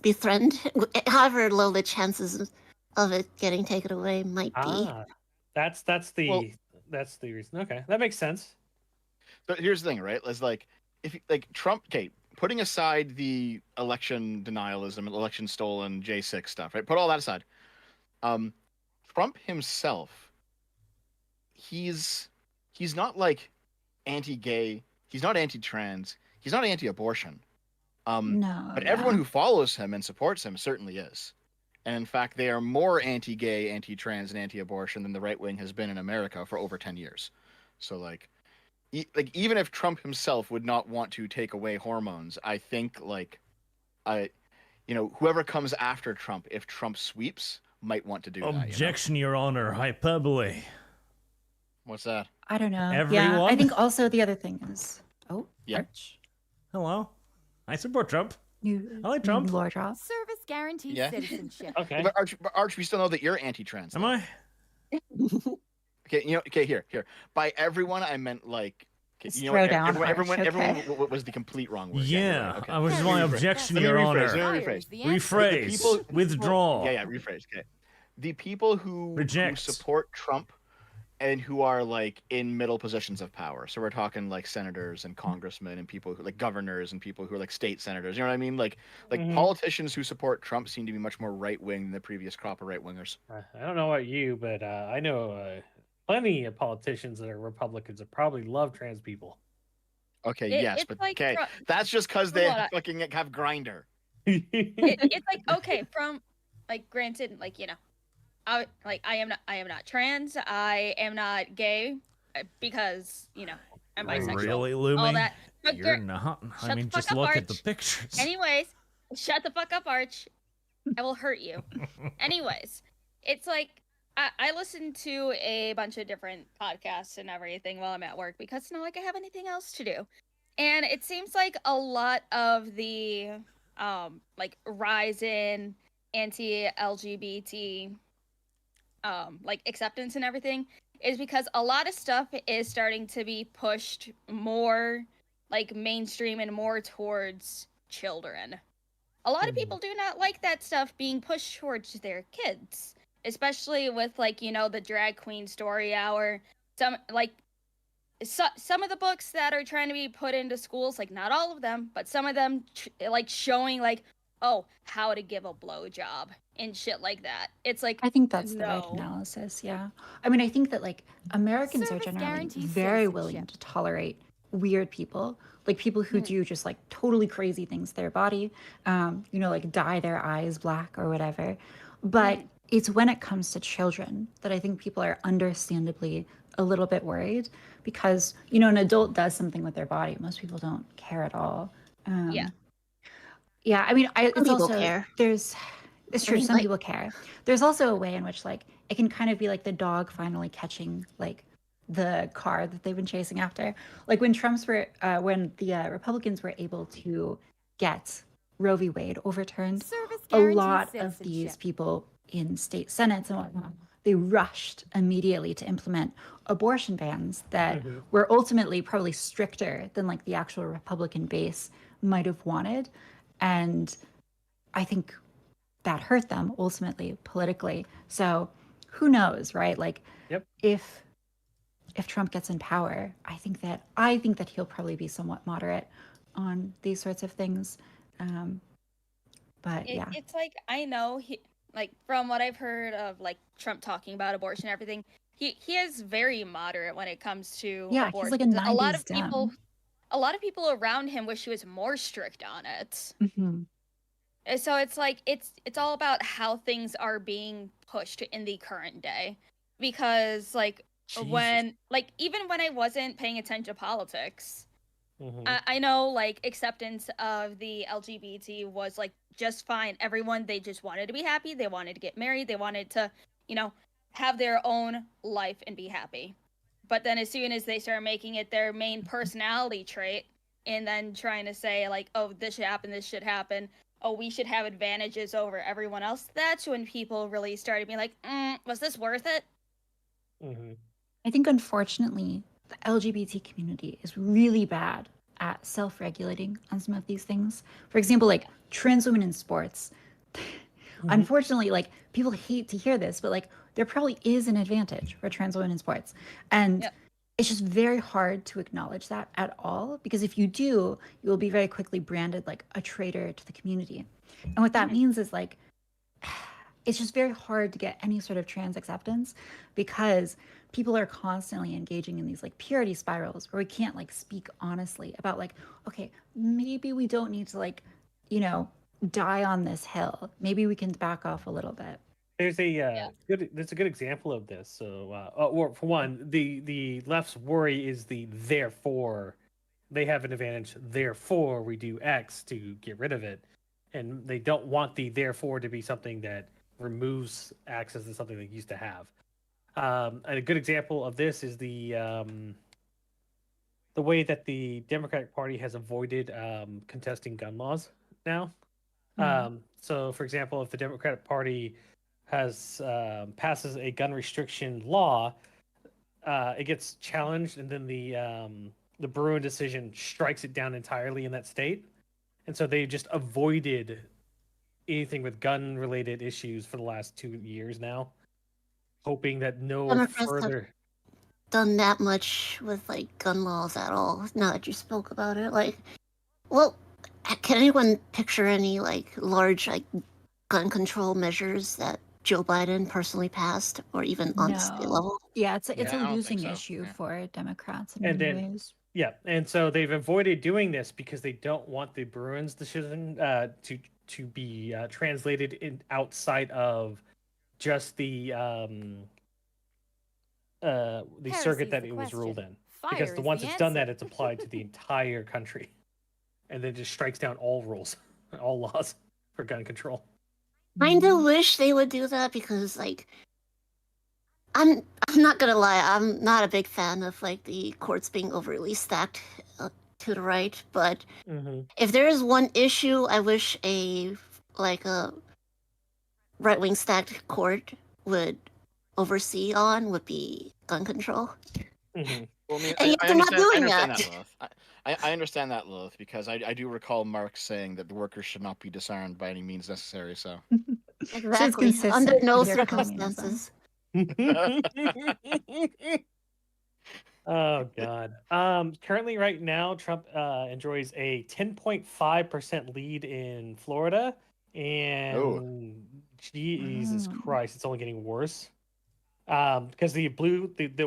be threatened. However low the chances of it getting taken away might be. That's the reason. Okay, that makes sense. But here's the thing, right? It's like if Trump, putting aside the election denialism, election stolen, J6 stuff, right? Put all that aside. Trump himself, he's not like anti-gay, he's not anti-trans, he's not anti-abortion. But everyone who follows him and supports him certainly is. And in fact, they are more anti-gay, anti-trans, and anti-abortion than the right wing has been in America for over 10 years. So even if Trump himself would not want to take away hormones, I think whoever comes after Trump, if Trump sweeps, might want to do that. Objection, Your Honor, hyperbole. What's that? I don't know. Everyone? Yeah, I think also the other thing is, Arch. Hello. I support Trump. I like Trump. Lord Ross. Service guarantees Yeah. citizenship. Okay. But Arch, we still know that you're anti-trans. Am I? Okay, here. By everyone, I meant Throw down, everyone Arch, was the complete wrong word. Yeah, Okay. I was my objection, Let me Your rephrase, Honor. let me rephrase. Rephrase. Withdraw. Yeah, rephrase. Okay. The people who Reject. support Trump and who are in middle positions of power. So we're talking senators and congressmen and people who governors and people who are state senators. You know what I mean? Politicians who support Trump seem to be much more right wing than the previous crop of right wingers. I don't know about you, but I know plenty of politicians that are Republicans that probably love trans people. Okay, It- yes, it's but like okay, Tru- that's just because they Hold on. fucking have Grinder. It's okay from granted, I am not trans, I am not gay, because I'm bisexual. Really, Lumi? all that. But You're gr- not. shut I the mean, fuck just up, look at the Arch. pictures. Anyways, shut the fuck up, Arch. I will hurt you. Anyways, it's I listen to a bunch of different podcasts and everything while I'm at work because it's not like I have anything else to do. And it seems like a lot of the rise in anti-LGBT like acceptance and everything is because a lot of stuff is starting to be pushed more like mainstream and more towards children. A lot of people do not like that stuff being pushed towards their kids, especially with like, you know, the drag queen story hour. Some some of the books that are trying to be put into schools, like not all of them, but some of them like showing like, oh, how to give a blowjob and shit like that. It's like, I think that's the right no. analysis. Yeah. I mean, I think that like Americans are Service generally guarantees very willing citizenship. to tolerate weird people, like people who do just like totally crazy things to their body, you know, like dye their eyes black or whatever. But it's when it comes to children that I think people are understandably a little bit worried because, you know, an adult does something with their body. Most people don't care at all. Yeah. Yeah, I mean, it's Some people also care. It's true. mean, Some like- people care. There's also a way in which like it can kind of be like the dog finally catching like the car that they've been chasing after. Like when when the Republicans were able to get Roe v. Wade overturned, Service a guarantees lot of these citizenship. people in state senates and whatnot, they rushed immediately to implement abortion bans that were ultimately probably stricter than like the actual Republican base might have wanted. And I think that hurt them ultimately politically. So who knows, right? Like if Trump gets in power, I think that he'll probably be somewhat moderate on these sorts of things. But yeah, It's like, I know he, like from what I've heard of like Trump talking about abortion and everything, he is very moderate when it comes to yeah, abortion. he's like a A lot 90s of people around him wish he was more strict on it. Mhm. And so it's like it's all about how things are being pushed in the current day. Because like when like even when I wasn't paying attention to politics, I know like acceptance of the LGBT was like just fine. Everyone, they just wanted to be happy. They wanted to get married. They wanted to, you know, have their own life and be happy. But then as soon as they start making it their main personality trait and then trying to say like, oh, this should happen, oh, we should have advantages over everyone else, that's when people really started being like, was this worth it? I think unfortunately the LGBT community is really bad at self-regulating on some of these things. For example, like trans women in sports. Unfortunately, like people hate to hear this, but like there probably is an advantage for trans women in sports. And it's just very hard to acknowledge that at all, because if you do, you will be very quickly branded like a traitor to the community. And what that means is like, it's just very hard to get any sort of trans acceptance because people are constantly engaging in these like purity spirals where we can't like speak honestly about like, okay, maybe we don't need to like, you know, die on this hill. Maybe we can back off a little bit. There's a good example of this. So, or for one, the left's worry is the therefore they have an advantage. Therefore, we do X to get rid of it, and they don't want the therefore to be something that removes access to something they used to have. A good example of this is the way that the Democratic Party has avoided contesting gun laws now. So, for example, if the Democratic Party has passes a gun restriction law, it gets challenged, and then the Bruin decision strikes it down entirely in that state, and so they just avoided anything with gun-related issues for the last 2 years now, hoping that no Democrats further. Done that much with like gun laws at all. Now that you spoke about it, like, well, can anyone picture any like large like gun control measures that Joe Biden personally passed, or even on state level? Yeah, it's I a don't think losing so. issue Yeah. for Democrats in And many then- ways. Yeah, and so they've avoided doing this because they don't want the Bruins decision to be translated in outside of just the circuit that it was ruled in. Because once it's done that, it's applied to the entire country, and then just strikes down all rules, all laws for gun control. Kinda wish they would do that because like I'm not gonna lie, I'm not a big fan of like the courts being overly stacked to the right, but if there is one issue I wish a right-wing stacked court would oversee on would be gun control. Mhm. Well, I mean, And yet I they're not understand doing that, that. Lilith. I understand that, Lilith, because I do recall Marx saying that the workers should not be disarmed by any means necessary. So. Exactly. consistent Under no with your communism. circumstances. Oh God. Currently, right now, Trump enjoys a 10.5% lead in Florida, and Jesus Wow. Christ, it's only getting worse. Because the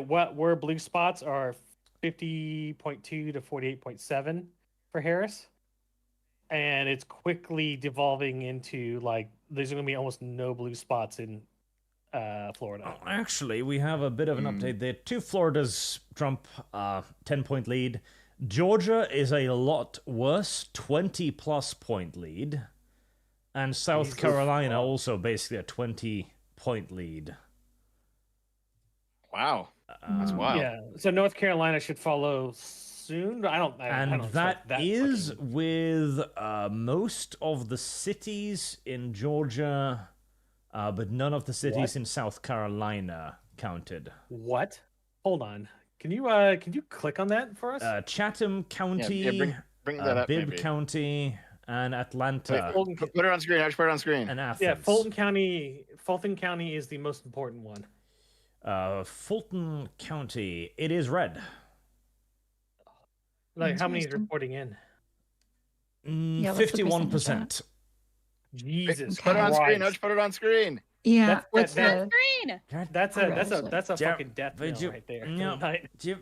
what were blue spots are 50.2 to 48.7 for Harris, and it's quickly devolving into like there's going to be almost no blue spots in Florida. Oh, actually, we have a bit of an update there. To Florida's Trump 10-point lead. Georgia is a lot worse, 20-plus point lead. And South Jesus Carolina fuck. also basically a 20-point lead. Wow. That's wild. Yeah, so North Carolina should follow soon. I don't And expect that is fucking- with most of the cities in Georgia, but none of the cities What? in South Carolina counted. What? Hold on. Can you click on that for us? Chatham County, Bring that up, Bibb maybe. County, and Atlanta, Fulton, Put it on screen. Put it on screen. and Athens. yeah, Fulton County is the most important one. Fulton County, it is red. Like how many is Interesting. reporting in? Yeah, what's the 51%. Jesus Put it on screen. Christ. Nudge, put it on screen. Yeah, That's- what's that- the Green. That's a Yeah, fucking death knell you- right there. no. Right? Yep.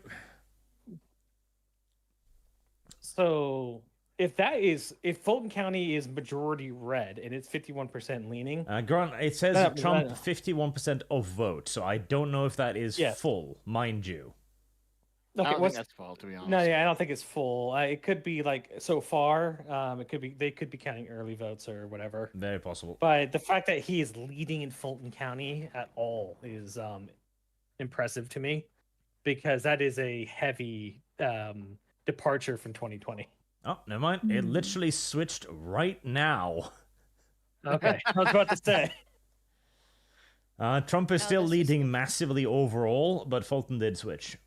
So if Fulton County is majority red and it's 51% leaning, Grant, it says That- Trump that- 51% of vote, so I don't know if that is Yeah. full, mind you. I okay, don't think what's that's fault, to be honest. no, yeah, I don't think it's full. It could be like so far. It could be they could be counting early votes or whatever. Very possible. But the fact that he is leading in Fulton County at all is impressive to me, because that is a heavy departure from 2020. Oh, never mind. It Hmm. literally switched right now. Okay, I was about to say. Trump is Oh, still this is- leading massively overall, but Fulton did switch.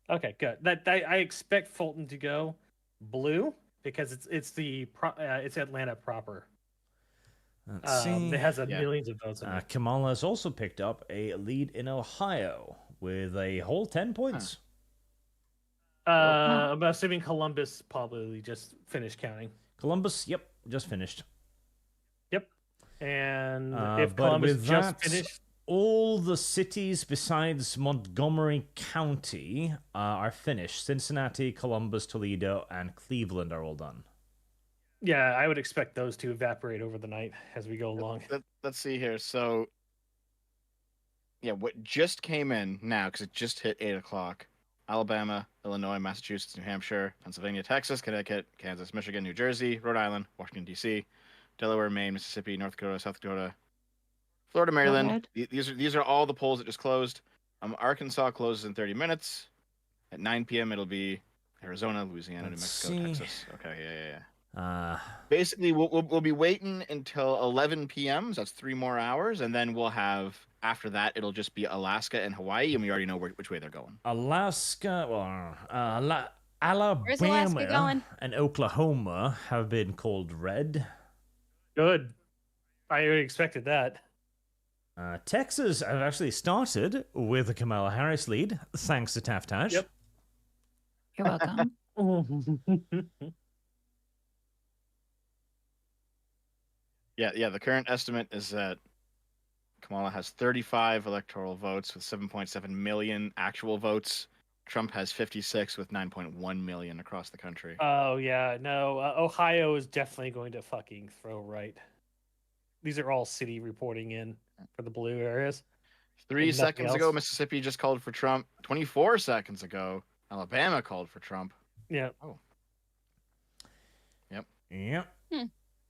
Okay, good. I expect Fulton to go blue because it's Atlanta proper. Let's see. It has Yeah. millions of votes in it. Kamala has also picked up a lead in Ohio with a whole 10 points. I'm assuming Columbus probably just finished counting. Columbus, yep, just finished. Yep. And but if Columbus with just that, finished, all the cities besides Montgomery County are finished. Cincinnati, Columbus, Toledo, and Cleveland are all done. yeah, I would expect those to evaporate over the night as we go along. Let's see here. So, yeah, what just came in now, because it just hit 8 o'clock. Alabama, Illinois, Massachusetts, New Hampshire, Pennsylvania, Texas, Connecticut, Kansas, Michigan, New Jersey, Rhode Island, Washington, D.C., Delaware, Maine, Mississippi, North Dakota, South Dakota, Florida, Maryland. red. These are all the polls that just closed. Arkansas closes in 30 minutes. At 9 p.m. it'll be Arizona, Louisiana, New Let's Mexico, see. Texas. Okay, yeah. Uh, Basically, we'll be waiting until 11 p.m. So that's 3 more hours, and then we'll have after that it'll just be Alaska and Hawaii, and we already know which way they're going. Alaska, well, Alaska Alabama going? and Oklahoma have been called red. Good. I expected that. Texas have actually started with a Kamala Harris lead, thanks to Taftash. Yep. You're welcome. Yeah. The current estimate is that Kamala has 35 electoral votes with 7.7 million actual votes. Trump has 56 with 9.1 million across the country. Oh yeah, no. Ohio is definitely going to fucking throw right. These are all city reporting in for the blue areas. 3 and nothing seconds ago, else. Mississippi just called for Trump. 24 seconds ago, Alabama called for Trump. Yeah. Yep.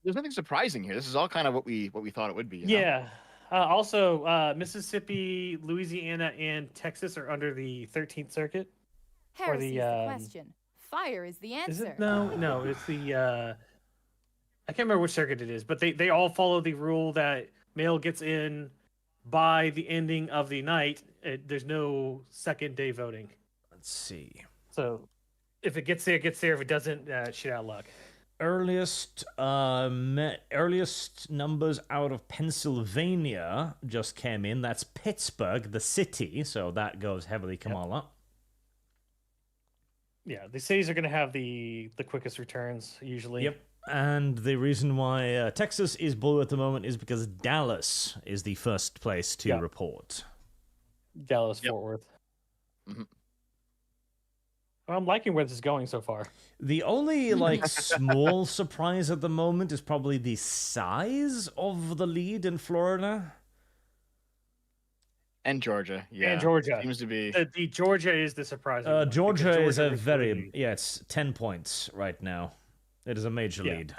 There's nothing surprising here. This is all kind of what we thought it would be. you know? Yeah. Also, Mississippi, Louisiana, and Texas are under the 13th Circuit. Heresy is the um, question. Fire is the Is answer. it? No, it's the. I can't remember which circuit it is, but they all follow the rule that mail gets in by the ending of the night. There's no second day voting. Let's see. So if it gets there, it gets there. If it doesn't, shit out of luck. Earliest numbers out of Pennsylvania just came in. That's Pittsburgh, the city, so that goes heavily Kamala. Yeah, the cities are going to have the quickest returns usually. Yep. And the reason why Texas is blue at the moment is because Dallas is the first place to report. Dallas, Fort Worth. Mhm. I'm liking where this is going so far. The only like small surprise at the moment is probably the size of the lead in Florida. And Georgia, yeah. And Georgia. Seems to be. The Georgia is the surprising one, because Georgia is a was very really- it's 10 points right now. It is a major lead.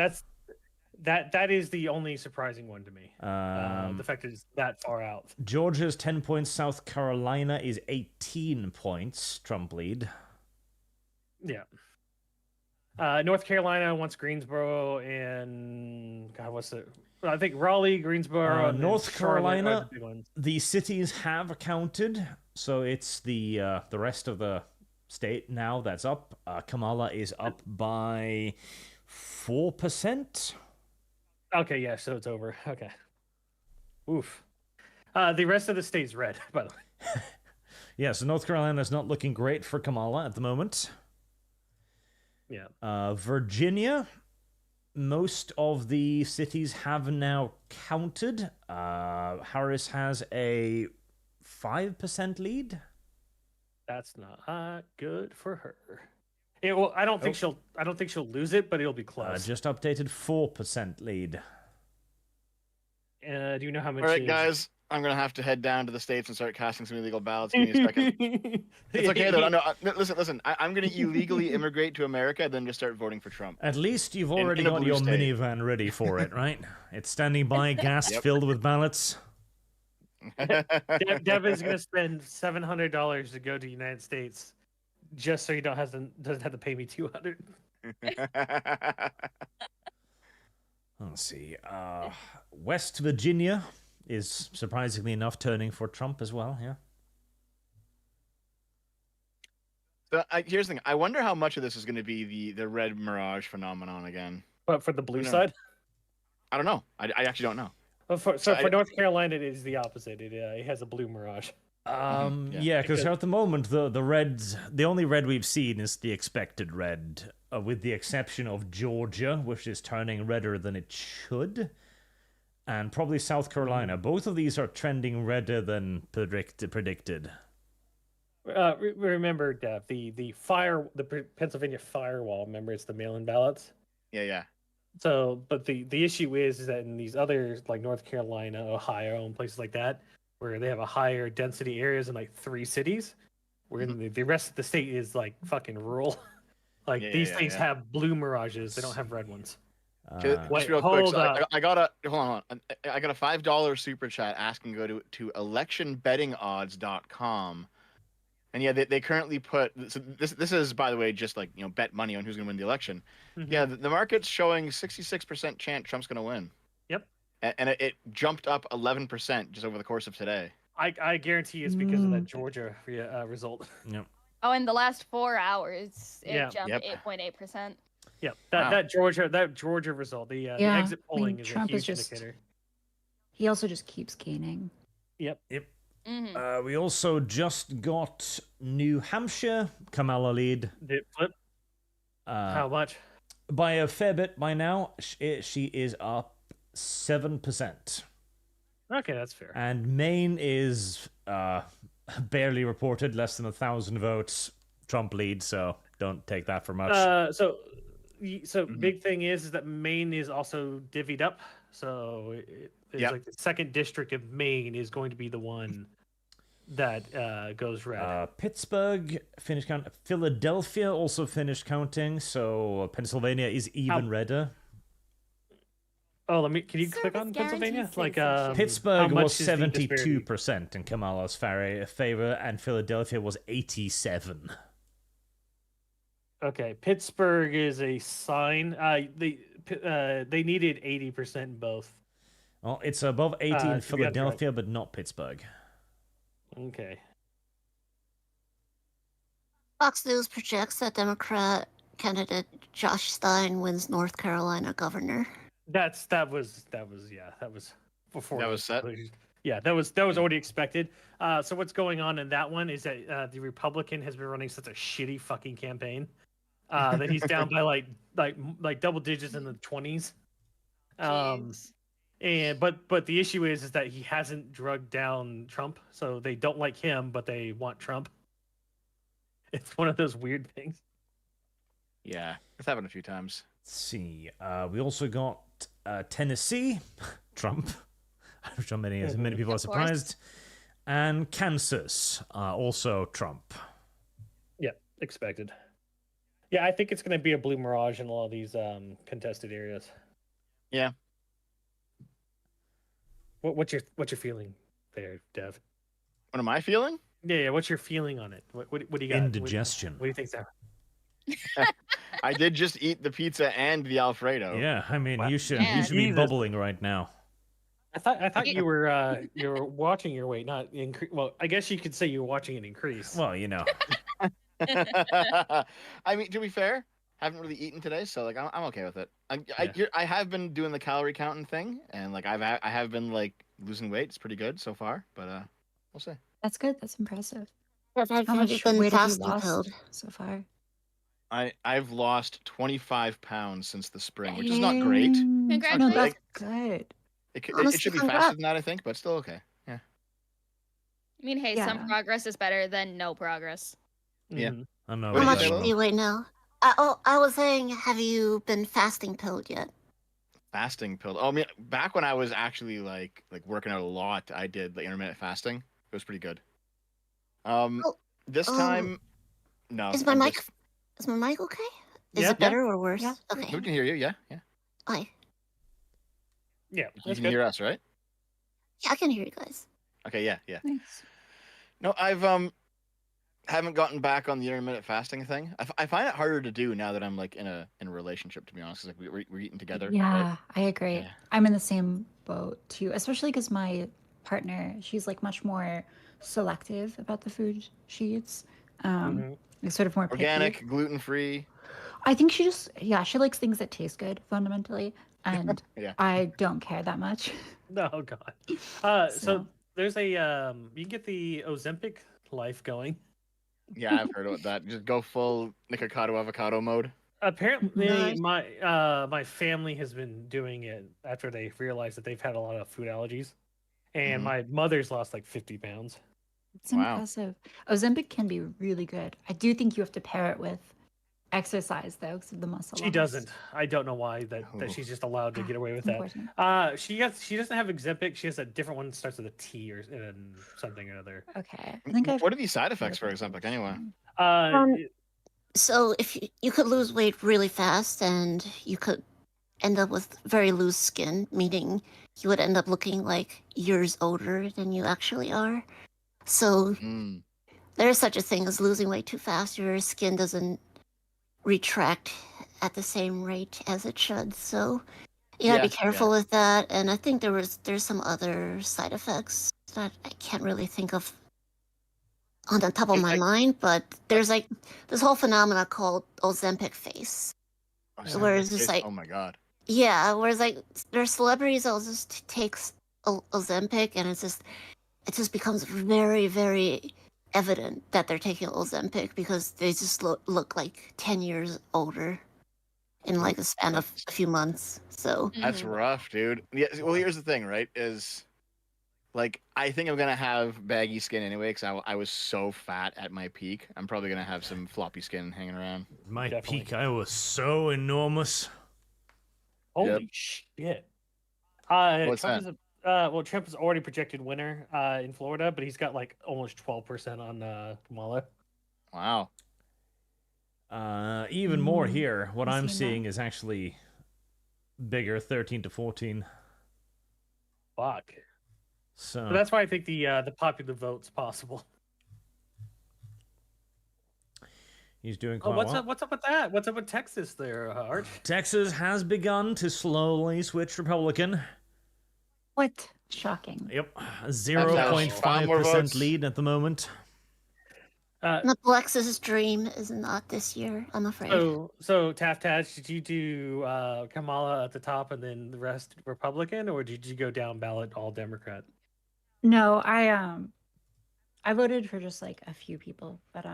That is the only surprising one to me. The fact that it's that far out. Georgia's 10 points. South Carolina is 18 points. Trump lead. Yeah. North Carolina wants Greensboro and what's it? I think Raleigh, Greensboro, and North Charlotte are Carolina. the big ones. The cities have counted, so it's the rest of the state now that's up. Kamala is up by 4%. Okay, yeah, so it's over. Okay. Oof. The rest of the state's red, by the way. Yeah, so North Carolina is not looking great for Kamala at the moment. Yeah. Virginia, most of the cities have now counted. Harris has a 5% lead. That's not good for her. I don't think she'll lose it, but it'll be close. Just updated 4% lead. Do you know how much? All right, guys, I'm gonna have to head down to the States and start casting some illegal ballots. Give me a second. It's okay though. No, listen. I'm gonna illegally immigrate to America, then just start voting for Trump. At least you've already in a got blue your state. minivan ready for it, right? It's standing by, gas Yep. filled with ballots. Dev is going to spend $700 to go to the United States, just so he doesn't have to pay me $200. Let's see. West Virginia is surprisingly enough turning for Trump as well. Yeah. So here's the thing. I wonder how much of this is going to be the red mirage phenomenon again. But for the blue No. side, I don't know. I actually don't know. for North Carolina, it is the opposite. It has a blue mirage. Yeah, because at the moment the only red we've seen is the expected red, with the exception of Georgia, which is turning redder than it should, and probably South Carolina. Both of these are trending redder than predicted. Remember, Dev, the Pennsylvania firewall. Remember, it's the mail-in ballots. Yeah. So, but the issue is that in these other, like North Carolina, Ohio, and places like that, where they have a higher density areas in like 3 cities, where the rest of the state is like fucking rural. Like these things have blue mirages; they don't have red ones. Just Wait, real quick, hold so up. I got a $5 super chat asking to go to electionbettingodds.com. And yeah, they currently put so this is, by the way, just like, bet money on who's going to win the election. Mhm. Yeah, the market's showing 66% chance Trump's going to win. Yep. And it jumped up 11% just over the course of today. I guarantee it's because of that Georgia result. Yep. Oh, in the last 4 hours, it Yeah. jumped Yep. 8.8%. Yeah, Wow. that Georgia result, the Yeah, exit I mean, polling is Trump a is huge just- indicator. He also just keeps gaining. Yep. Mm-hmm. We also just got New Hampshire, Kamala lead. Did it flip? How much? By a fair bit by now. She is up 7%. Okay, that's fair. And Maine is barely reported, less than 1,000 votes. Trump lead, so don't take that for much. So big thing is that Maine is also divvied up. So it's like the second district of Maine is going to be the one that goes red. Pittsburgh finished counting. Philadelphia also finished counting, so Pennsylvania is even redder. Oh, can you click Service on Pennsylvania? guaranteed Like section. how Pittsburgh much was is the disparity? 72% in Kamala's favor, and Philadelphia was 87%. Okay, Pittsburgh is a sign. They needed 80% in both. Well, it's above 80 in to be uncorrect. Philadelphia, but not Pittsburgh. Okay. Fox News projects that Democrat candidate Josh Stein wins North Carolina governor. That was before That was set? Yeah, that was already expected. So what's going on in that one is that the Republican has been running such a shitty fucking campaign that he's down by like double digits in the 20s. Jeez. And but the issue is that he hasn't drugged down Trump, so they don't like him, but they want Trump. It's one of those weird things. Yeah, it's happened a few times. Let's see. We also got Tennessee, Trump, which many people are Of course. surprised, and Kansas, also Trump. Yeah, expected. Yeah, I think it's going to be a blue mirage in a lot of these contested areas. Yeah. What's your feeling there, Dev? What am I feeling? Yeah. What's your feeling on it? What do you got? Indigestion. What do you think's there? I did just eat the pizza and the Alfredo. Yeah, I mean, Wow. you should Yeah. be Jesus. bubbling right now. I thought you were watching your weight, not increase. Well, I guess you could say you were watching it increase. Well, you know. I mean, to be fair, haven't really eaten today, so like I'm okay with it. I have been doing the calorie counting thing, and like I have been like losing weight. It's pretty good so far, but we'll see. That's good. That's impressive. Have How you much been weight have you fasting lost pilled? so far? I've lost 25 pounds since the spring, which is not great. Dang. No, Congratulations. that's good. It Honestly, should be congrats. faster than that, I think, but still okay. Yeah. I mean, hey, Yeah. some progress is better than no progress. Yeah. Mhm. I know. What How did much you say, do Lil? you weigh now? I was saying, have you been fasting pilled yet? Fasting pill. Oh, I mean, back when I was actually like working out a lot, I did the intermittent fasting. It was pretty good. Oh, This oh. time, no. Is my I'm mic just- is my mic okay? Is Yeah. it better or worse? Yeah. Okay. We can hear you. Yeah, yeah. Hi. Yeah, You that's can good. hear us, right? Yeah, I can hear you guys. Okay. Yeah, yeah. Nice. No, I've haven't gotten back on the intermittent fasting thing. I find it harder to do now that I'm like in a relationship. To be honest, 'cause, like we're eating together. right? Yeah, I agree. Yeah. I'm in the same boat too, especially because my partner, she's like much more selective about the food she eats. Mhm. It's sort of more picky. Organic, gluten free. I think she she likes things that taste good fundamentally, and Yeah. I don't care that much. Oh God. So So- there's a you can get the Ozempic life going. Yeah, I've heard about that. Just go full Nikocado avocado mode. Apparently, Nice. my family has been doing it after they realized that they've had a lot of food allergies, and Mhm. my mother's lost like 50 pounds. It's Wow. impressive. Ozempic can be really good. I do think you have to pair it with exercise though, because of the muscle. She loss. doesn't. I don't know why that Oh. she's just allowed to Ah, get away with it's that. important. She doesn't have Ozempic. She has a different one that starts with a T or and something or other. Okay, I think I've What are these side effects for heard of Ozempic this anyway? one. Uh, So if you could lose weight really fast and you could end up with very loose skin, meaning you would end up looking like years older than you actually are. So Mm. there's such a thing as losing weight too fast. Your skin doesn't retract at the same rate as it should. So you gotta Yeah, be careful with that. And I think there's some other side effects that I can't really think of on the top of my mind, but there's like this whole phenomena called Ozempic face. Where it's just like- oh my god. Yeah, whereas like there's celebrities that will just takes Ozempic and it just becomes very, very evident that they're taking Ozempic because they just look like 10 years older in like a span of a few months. So That's Mhm. rough, dude. Yeah. Well, here's the thing, right? Is like I think I'm gonna have baggy skin anyway because I was so fat at my peak. I'm probably gonna have some floppy skin hanging around. My Definitely. peak, I was so enormous. Holy shit! What's Trump is Trump is already projected winner in Florida, but he's got like almost 12% on Kamala. Wow. Even more Mm, here. What I'm I'm seeing that. seeing is actually bigger, 13 to 14. Fuck. So So that's why I think the popular vote's possible. he's doing Oh, quite what's well. up? What's up with that? What's up with Texas there, Arch? Texas has begun to slowly switch Republican. What? Shocking. Yep, Far more 0.5% votes. lead at the moment. The Plexus dream is not this year, I'm afraid. So Taft, did you do Kamala at the top and then the rest Republican, or did you go down ballot all Democrat? No, I voted for just like a few people, but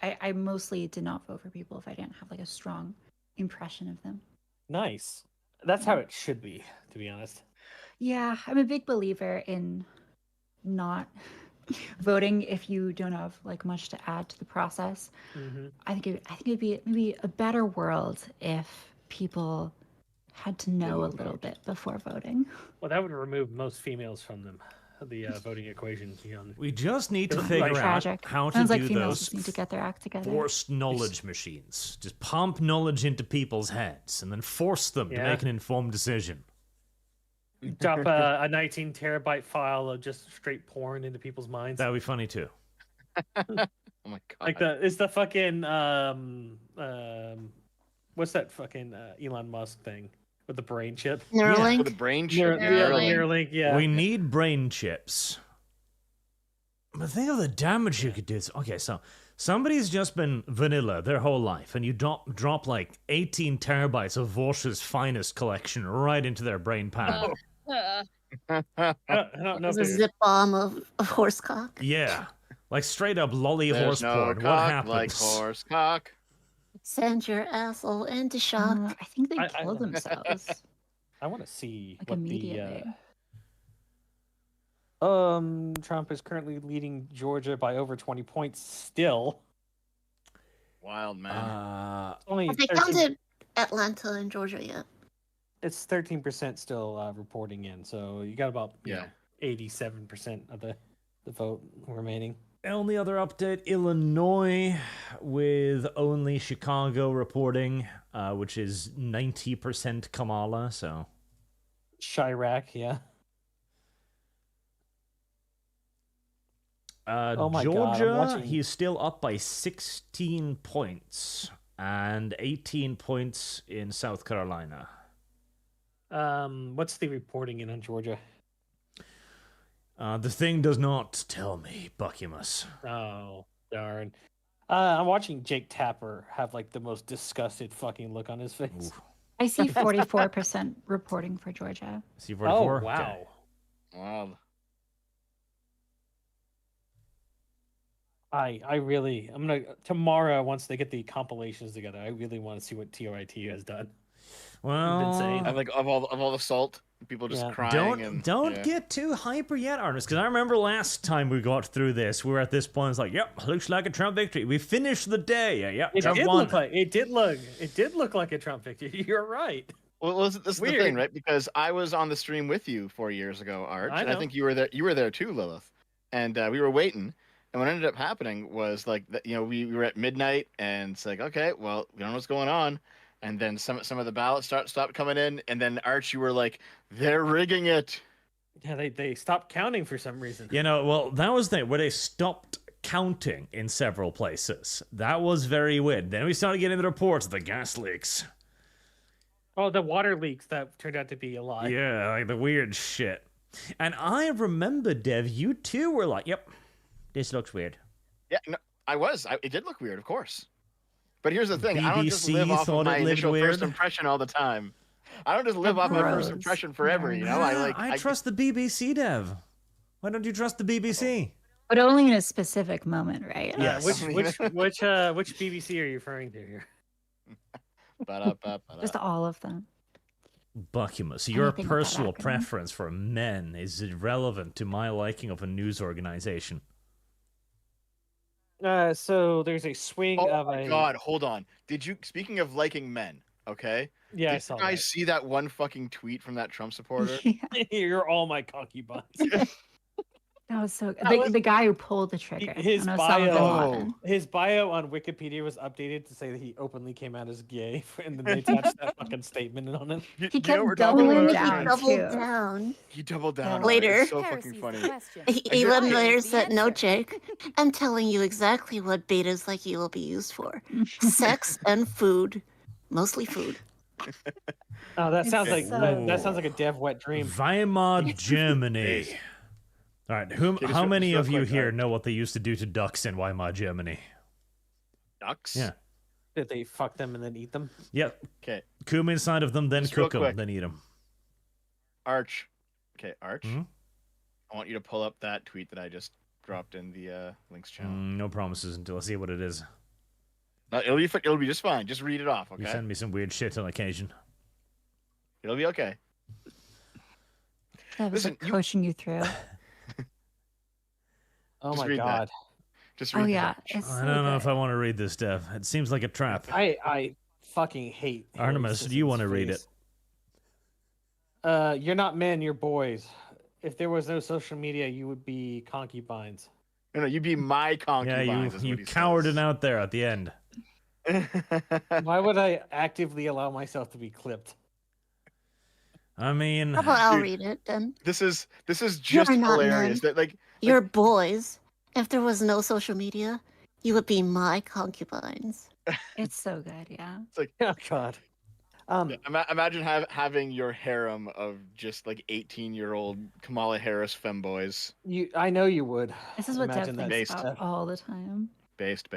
I mostly did not vote for people if I didn't have like a strong impression of them. Nice. That's how it should be, to be honest. Yeah, I'm a big believer in not voting if you don't have like much to add to the process. Mm-hmm. I think it'd be maybe a better world if people had to know a little bit before voting. Well, that would remove most females from the voting equation. We just need to Right. figure out Tragic. how to Sounds like do females those just need to get their act together. forced knowledge machines. Just pump knowledge into people's heads and then force them to Yeah. make an informed decision. Drop a 19 terabyte file of just straight porn into people's minds. That would be funny too. Oh my god. Like it's the fucking what's that fucking Elon Musk thing with the brain chip? For Neuralink. the brain chip. Neuralink. Yeah. We need brain chips. But think of the damage you could do. Okay, so somebody's just been vanilla their whole life, and you drop like 18 terabytes of Vorsh's finest collection right into their brain pan. I don't know if It's a there's zip bomb of horse cock. Yeah, like straight up lolly horse There's no porn. What cock happens? like horse cock. Send your asshole into shock. I think they I- killed themselves I want to see like what immediately. Trump is currently leading Georgia by over 20 points still. Wild man. Only Have they 13 counted Atlanta and Georgia yet? it's 13% still reporting in, so you got about Yeah. 87% of the vote remaining. Only other update, Illinois, with only Chicago reporting, which is 90% Kamala, so... Chirac, yeah. Oh my God, I'm Georgia, watching- he's still up by 16 points, and 18 points in South Carolina. What's the reporting in on Georgia? The thing does not tell me, Buckymus. Oh, darn. I'm watching Jake Tapper have like the most disgusted fucking look on his face. Ooh. I see 44% reporting for Georgia. C44? Oh, Okay. wow. Wild. I'm gonna tomorrow once they get the compilations together. I really want to see what TOIT has done. Well, insane. And like of all the salt, people just Yeah. crying. Don't yeah. get too hyper yet, Arnis, because I remember last time we got through this, we were at this point, it's like, yep, looks like a Trump victory. We finished the day. Yeah, yep, It Trump did won. look like a Trump victory. You're right. Well, this is the Weird. thing, right? Because I was on the stream with you 4 years ago, Arch, I and I know. think you were there. You were there too, Lilith, and we were waiting. And what ended up happening was like, we were at midnight, and it's like, okay, well, we don't know what's going on. And then some of the ballots stopped coming in, and then Arch, you were like, they're rigging it. Yeah, they stopped counting for some reason. You know, well, that was the where they stopped counting in several places. That was very weird. Then we started getting the reports of the gas leaks. Oh, the water leaks that turned out to be a lie. Yeah, like the weird shit. And I remember, Dev, you too were like, yep, this looks weird. Yeah, no, it did look weird, of course. But here's the thing: I don't just BBC live off thought of my it looked initial first weird. impression all the time. I don't just live off my first Gross. impression forever. You know, I trust the BBC, Dev. Why don't you trust the BBC? But only in a specific moment, right? Yeah, Yes. which BBC are you referring to here? Just all of them. Buckymus, your Anything with that personal acronym. preference for men is irrelevant to my liking of a news organization. So there's a swing Oh of my a god, hold on. Did you, speaking of liking men, okay? Yeah, I Did saw you guys see that one fucking tweet from that Trump supporter? Yeah, that. You're all my concubines. that was so. That was- The guy who pulled the trigger. His I know some of them bio- haven't. His bio on Wikipedia was updated to say that he openly came out as gay, and then they attached that fucking statement on it. You He know what kept we're talking doubling about? down. He doubled too. down. He doubled down. on it. Later. It's so Heresy's fucking the funny. question. Even Fire later is the said, "No, answer." Jake. I'm telling you exactly what betas like you will be used for: sex and food, mostly food. Oh, that It's sounds like so- that sounds like a dev wet dream. Weimar, Germany. Yes. All right, Okay, how just many real of you quick, here Arch. know what they used to do to ducks in Weimar, Germany? Ducks? Yeah. Did they fuck them and then eat them? Yep. Okay. Coom inside of them, then Just real cook them, quick. then eat them. Arch. Okay, Arch. Mhm. I want you to pull up that tweet that I just dropped in the links channel. No promises until I see what it is. No, it'll be just fine. Just read it off, You okay? send me some weird shit on occasion. It'll be okay. That was Listen, like coaching you through. Oh Just my read that. god. Just read Oh that. yeah, it's I so don't know if good. I want to read this, Dev. It seems like a trap. I fucking hate Artemis, do you want to read it? You're not men, you're boys. If there was no social media, you would be concubines. No, you be my Yeah, concubines. is you what he cowered says. it out there at the end. Why would I actively allow myself to be clipped? I mean, How about I'll Dude. read it then? This is just You're not hilarious. men. That like You're boys. If there was no social media, you would be my concubines. It's so good, yeah. Oh god. imagine having your harem of just like 18-year-old Kamala Harris femboys. I know you would. This is what Dev Imagine that. thinks based. about all the time. Based.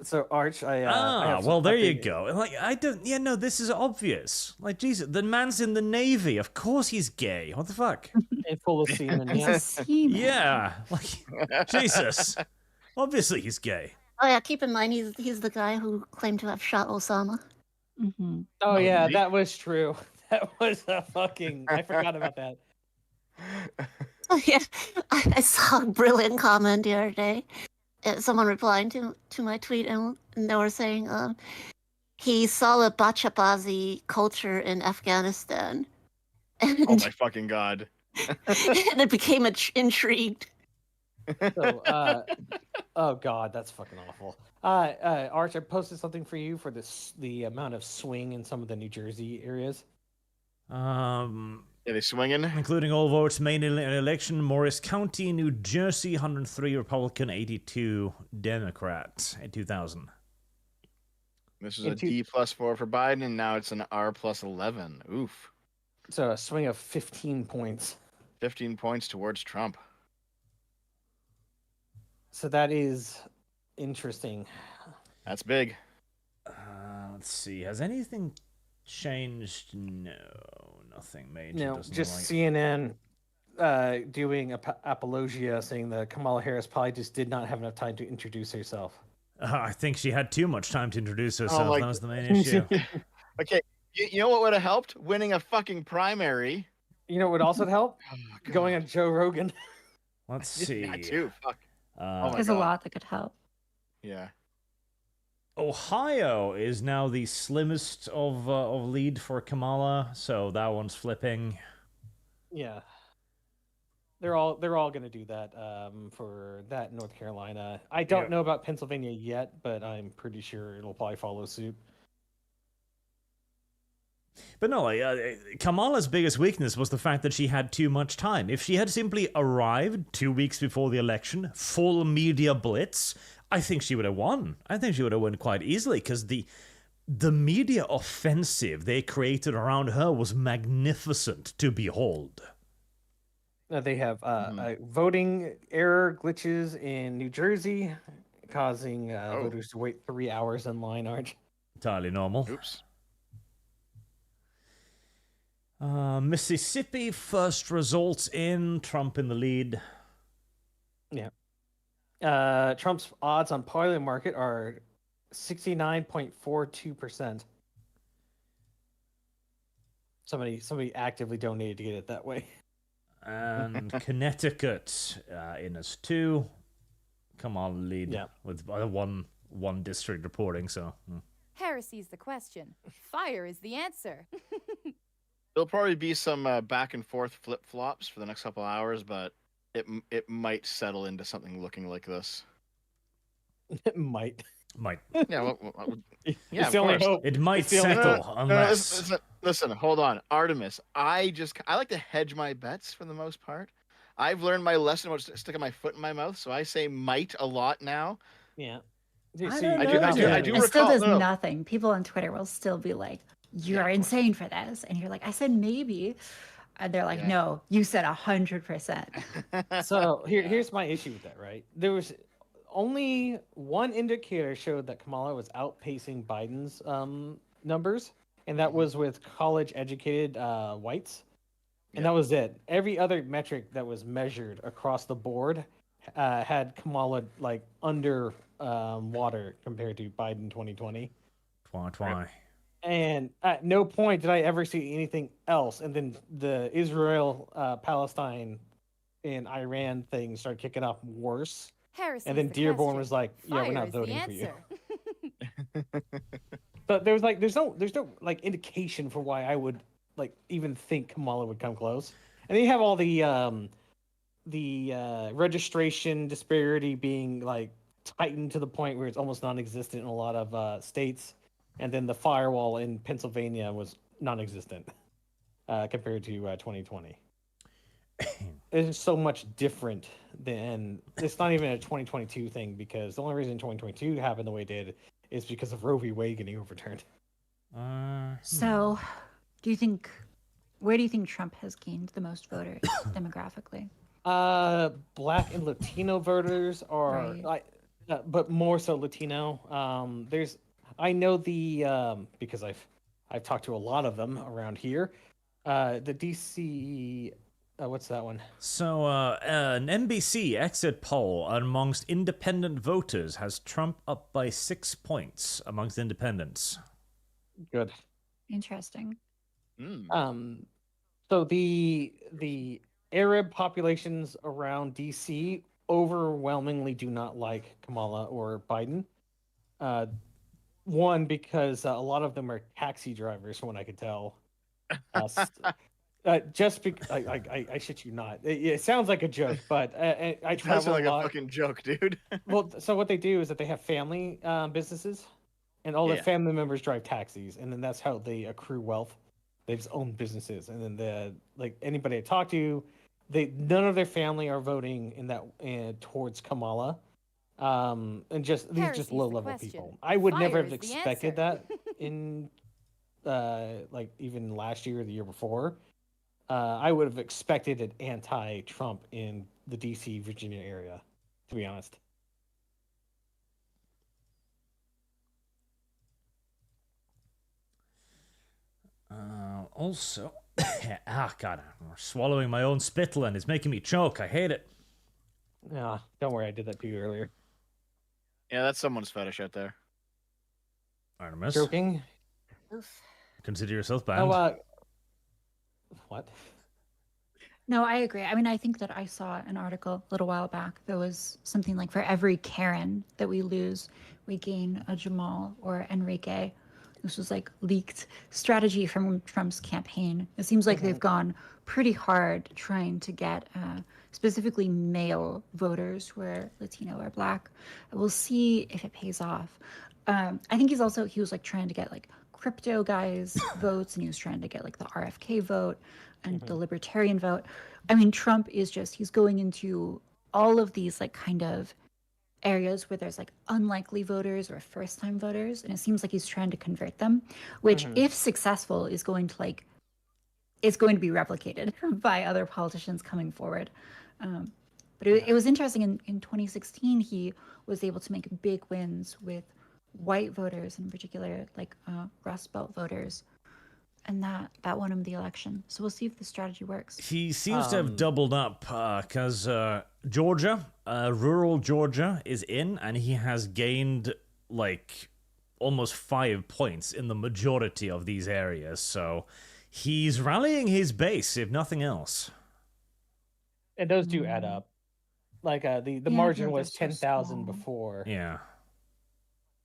So Arch, I have well, some there you updated- go. Like, I don't. Yeah, no, this is obvious. Like, Jesus, the man's in the Navy. Of course he's gay. What the fuck? And full of semen. He's Yeah. a seaman. Yeah, like, Jesus. Obviously he's gay. Oh yeah, keep in mind he's the guy who claimed to have shot Osama. Mm-hmm. Oh Oh, yeah, really? that was true. That was a fucking. I forgot about that. Oh yeah, I saw a brilliant comment the other day. Someone replying to my tweet, and they were saying, he saw the bachabazi culture in Afghanistan, and, Oh my fucking god. and it became intrigued. So, oh god, that's fucking awful. Arch, I posted something for you for the amount of swing in some of the New Jersey areas. Yeah, they swinging. Including all votes made in an election, Morris County, New Jersey, 103 Republican, 82 Democrat in 2000. This is In a two- D+4 for Biden, and now it's an R+11. Oof. So a swing of 15 points. 15 points towards Trump. So that is interesting. That's big. Let's see. Has anything changed? No, nothing major. No, doesn't just like... CNN doing apologia, saying that Kamala Harris probably just did not have enough time to introduce herself. I think she had too much time to introduce herself. my That was the main issue. Okay, you know what would have helped? Winning a fucking primary. You know what would also help? Going on Joe Rogan. Let's see. Yeah, too. Fuck. Uh, my There's a God. lot that could help. Yeah. Ohio is now the slimmest of lead for Kamala, so that one's flipping. Yeah. They're all going to do that for that in North Carolina. I don't Yep. know about Pennsylvania yet, but I'm pretty sure it'll probably follow suit. But no, Kamala's biggest weakness was the fact that she had too much time. If she had simply arrived 2 weeks before the election, full media blitz, I think she would have won. I think she would have won quite easily, because the media offensive they created around her was magnificent to behold. They have voting error glitches in New Jersey, causing voters to wait 3 hours in line, Arch. Entirely normal. Oops. Mississippi, first results in, Trump in the lead. Trump's odds on parliament market are 69.42%. Somebody actively donated to get it that way. And Connecticut in as 2. Kamala lead Yeah. with one district reporting, so... Heresy's the question. Fire is the answer. There'll probably be some back and forth flip flops for the next couple hours, but it might settle into something looking like this. It might. Might. Yeah, yeah, It's of the only course. hope. It might It's the only settle, hope. unless... Listen, hold on, Artemis. I like to hedge my bets for the most part. I've learned my lesson about sticking my foot in my mouth, so I say might a lot now. Yeah. I So don't you know, have dude. to- I do It still recall- does no. nothing. People on Twitter will still be like, you're of course. insane for this. And you're like, I said maybe. And they're like, Yeah. no, you said 100%. So Yeah. here's my issue with that, right? There was only one indicator showed that Kamala was outpacing Biden's numbers, and that was with college-educated whites, and Yeah. that was it. Every other metric that was measured across the board had Kamala like under water compared to Biden 2020. Twy. And at no point did I ever see anything else. And then the Israel, Palestine, and Iran thing started kicking off worse. Heresy. And then Dearborn was like, "Yeah, we're not voting for you." But there's no like indication for why I would like even think Kamala would come close. And then you have all the registration disparity being like tightened to the point where it's almost non-existent in a lot of states. And then the firewall in Pennsylvania was non-existent compared to 2020. It's so much different than it's not even a 2022 thing because the only reason 2022 happened the way it did is because of Roe v. Wade getting overturned. So, where do you think Trump has gained the most voters demographically? Black and Latino voters are, Right. but more so Latino. I know because I've talked to a lot of them around here. The DC, what's that one? So, an NBC exit poll amongst independent voters has Trump up by 6 points amongst independents. Good. Interesting. So the Arab populations around DC overwhelmingly do not like Kamala or Biden. One, because a lot of them are taxi drivers, from what I could tell. Just because I shit you not, it sounds like a joke, but I It sounds travel like a lot. a fucking joke, dude. Well, so what they do is that they have family businesses, and all Yeah. their family members drive taxis, and then that's how they accrue wealth. They just own businesses, and then anybody I talk to, none of their family are voting in that towards Kamala. And these are Heresy's just the low level question. people. I would never Fire have is the expected answer. that in even last year or the year before. I would have expected an anti-Trump in the DC, Virginia area, to be honest. Also, God, I'm swallowing my own spittle and it's making me choke. I hate it. Yeah, don't worry, I did that to you earlier. Yeah, that's someone's fetish out there. Artemis, Joking? Oof. consider yourself banned. Oh, what? No, I agree. I mean, I think that I saw an article a little while back that was something like for every Karen that we lose, we gain a Jamal or Enrique. This was like leaked strategy from Trump's campaign. It seems like they've gone pretty hard trying to get specifically male voters who are Latino or Black. We'll see if it pays off. I think he was like trying to get like crypto guys votes, and he was trying to get like the RFK vote and the libertarian vote. I mean, Trump is he's going into all of these like kind of areas where there's like unlikely voters or first time voters, and it seems like he's trying to convert them, which if successful is going to be replicated by other politicians coming forward. But it was interesting in 2016 he was able to make big wins with white voters, in particular like Rust Belt voters, and that won him the election. So we'll see if the strategy works. He seems to have doubled up because Georgia, rural Georgia, is in, and he has gained like almost 5 points in the majority of these areas. So he's rallying his base, if nothing else. And those do add up. Like the Yeah, margin no, was they're so 10,000 small. before. Yeah.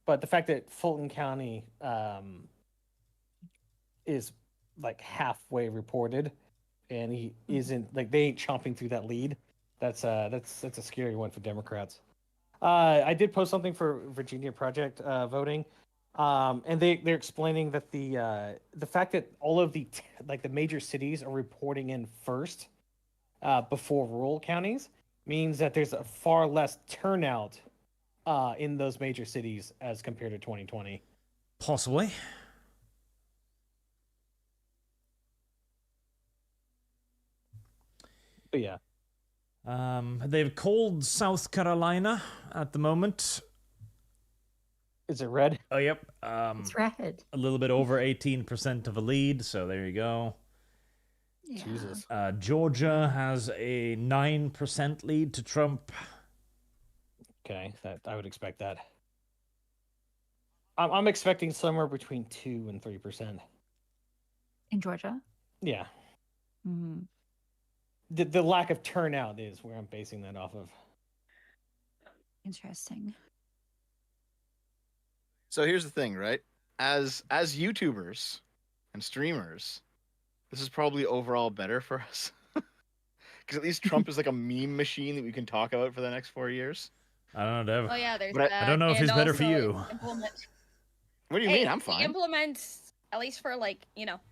But the fact that Fulton County is like halfway reported, and he isn't like they ain't chomping through that lead. That's a scary one for Democrats. I did post something for Virginia Project voting, and they're explaining that the fact that all of the major cities are reporting in first before rural counties means that there's a far less turnout in those major cities as compared to 2020. Possibly. But yeah. They've called South Carolina at the moment. Is it red? Oh, yep. It's red. A little bit over 18% of a lead, so there you go. Yeah. Jesus. Georgia has a 9% lead to Trump. Okay, that I would expect that. I'm expecting somewhere between 2 and 3%. In Georgia. Yeah. Hmm. The lack of turnout is where I'm basing that off of. Interesting. So here's the thing, right? As YouTubers and streamers, this is probably overall better for us. Because at least Trump is like a meme machine that we can talk about for the next 4 years. I don't know, Dev. Oh yeah, there's But that. I don't know if and he's better for also you. What do you mean? I'm fine. He implements, at least for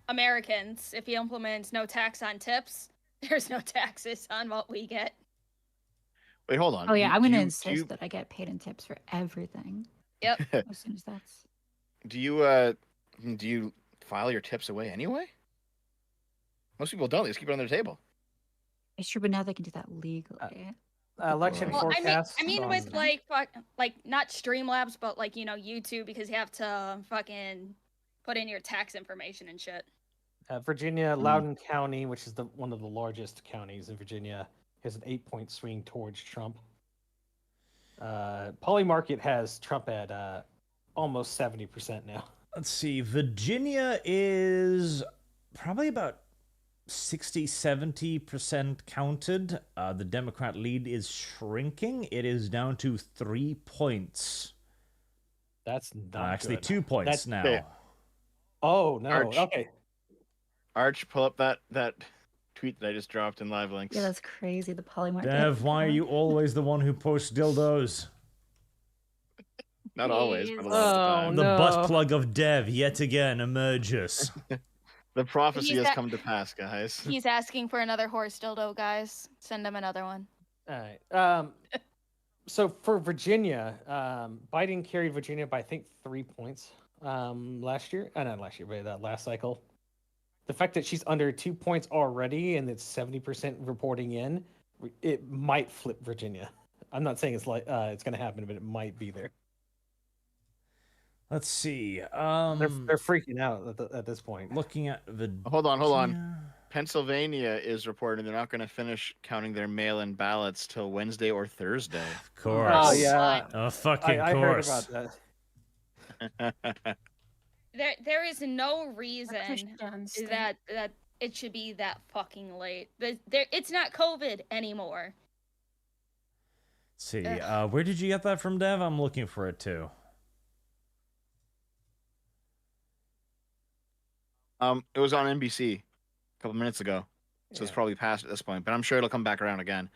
Americans, if he implements no tax on tips, there's no taxes on what we get. Wait, hold on. Oh yeah, I'm going to do insist you, that I get paid in tips for everything. Yep. As soon as that's. do you file your tips away anyway? Most people don't. They just keep it on their table. It's true, but now they can do that legally. Election Well, forecast. I mean with not Streamlabs, but YouTube, because you have to fucking put in your tax information and shit. Virginia, Loudoun County, which is one of the largest counties in Virginia, has an 8-point swing towards Trump. Poly Market has Trump at almost 70% now. Let's see. Virginia is probably about 60-70% counted. The Democrat lead is shrinking. It is down to 3 points. That's not actually good. 2 points That's now. big. Oh no! Arch. Okay. Arch, pull up that tweet that I just dropped in live links. Yeah, that's crazy. The polymarket. Dev, why are you always the one who posts dildos? Not always, but a lot of the Oh, time. The no. butt plug of Dev yet again emerges. The prophecy He's has at- come to pass, guys. He's asking for another horse dildo, guys. Send him another one. All right. So for Virginia, Biden carried Virginia by I think 3 points last year. Not last year, but last cycle. The fact that she's under 2 points already and it's 70% reporting in, it might flip Virginia. I'm not saying it's it's going to happen, but it might be there. Let's see. They're freaking out at this point. Looking at the. Hold on. Pennsylvania is reporting they're not going to finish counting their mail-in ballots till Wednesday or Thursday. Of course. Oh yeah, Of fucking I heard course. about that. There is no reason Christians thing. that it should be that fucking late. It's not COVID anymore. Let's see. Where did you get that from, Dev? I'm looking for it too. It was on NBC a couple minutes ago, so it's probably past at this point. But I'm sure it'll come back around again.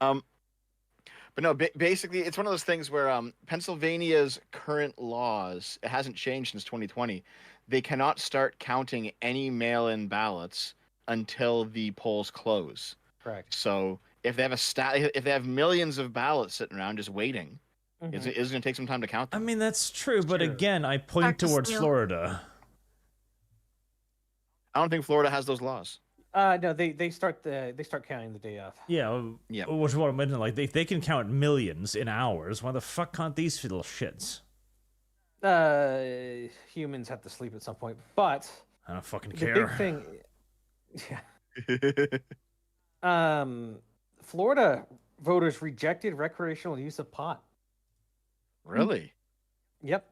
But no, basically, it's one of those things where Pennsylvania's current laws, it hasn't changed since 2020. They cannot start counting any mail-in ballots until the polls close. Correct. So if they have if they have millions of ballots sitting around just waiting, it's going to take some time to count I them. mean, that's true, but True. again, I point Hard to towards steal. Florida. I don't think Florida has those laws. No, they start counting the day off. Yeah, Yeah. which is what I meant. Like, they can count millions in hours. Why the fuck can't these little shits? Humans have to sleep at some point, but I don't fucking the care. big thing, yeah. Florida voters rejected recreational use of pot. Really? Yep.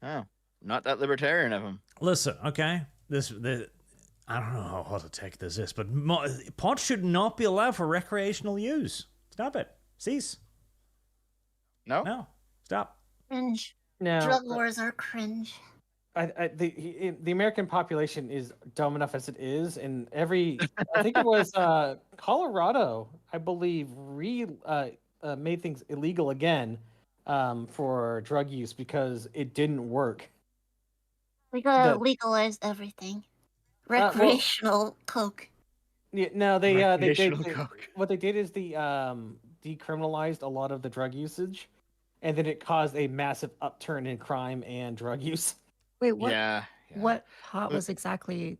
Oh, not that libertarian of them. Listen, okay? I don't know how to take this, but pot should not be allowed for recreational use. Stop it. Cease. No? No. Stop. Cringe. Now, Drug wars are cringe. the American population is dumb enough as it is, and I think it was Colorado, I believe, made things illegal again for drug use because it didn't work. We gotta The- legalize everything. well- Recreational coke. Yeah, no, they Recreational coke. what they did is they decriminalized a lot of the drug usage, and then it caused a massive upturn in crime and drug use. Wait, what? Yeah. What pot was exactly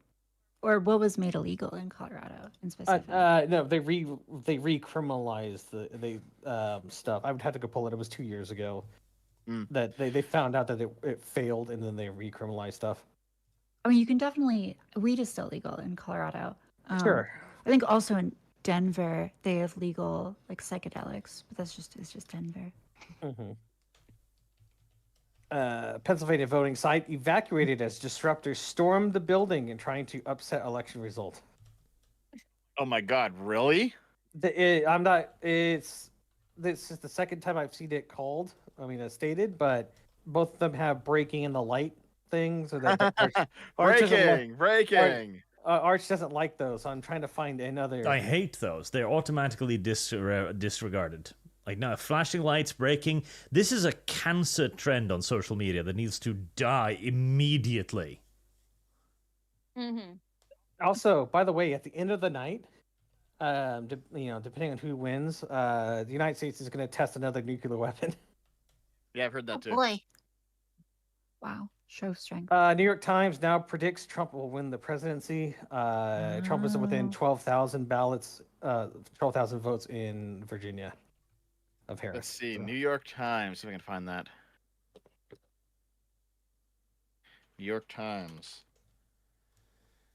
Or what was made illegal in Colorado in specific? No, they recriminalized the stuff. I would have to go pull it. It was 2 years ago that they found out that it failed, and then they recriminalized stuff. I mean, you can definitely weed is still legal in Colorado. Sure. I think also in Denver they have legal like psychedelics, but it's just Denver. Mm-hmm. Pennsylvania voting site evacuated as disruptors stormed the building and trying to upset election result. Oh my God! Really? This is the second time I've seen it called. I mean, stated, but both of them have breaking in the light things. So that breaking. Arch doesn't like those, so I'm trying to find another. I hate those. They're automatically disregarded. Like, no, flashing lights, breaking. This is a cancer trend on social media that needs to die immediately. Mm-hmm. Also, by the way, at the end of the night, depending on who wins, the United States is going to test another nuclear weapon. Yeah, I've heard that too. Boy. Wow, show strength. New York Times now predicts Trump will win the presidency. Trump is within 12,000 ballots, 12,000 votes in Virginia of Harris. Let's see, New York Times. See if I can find that. New York Times.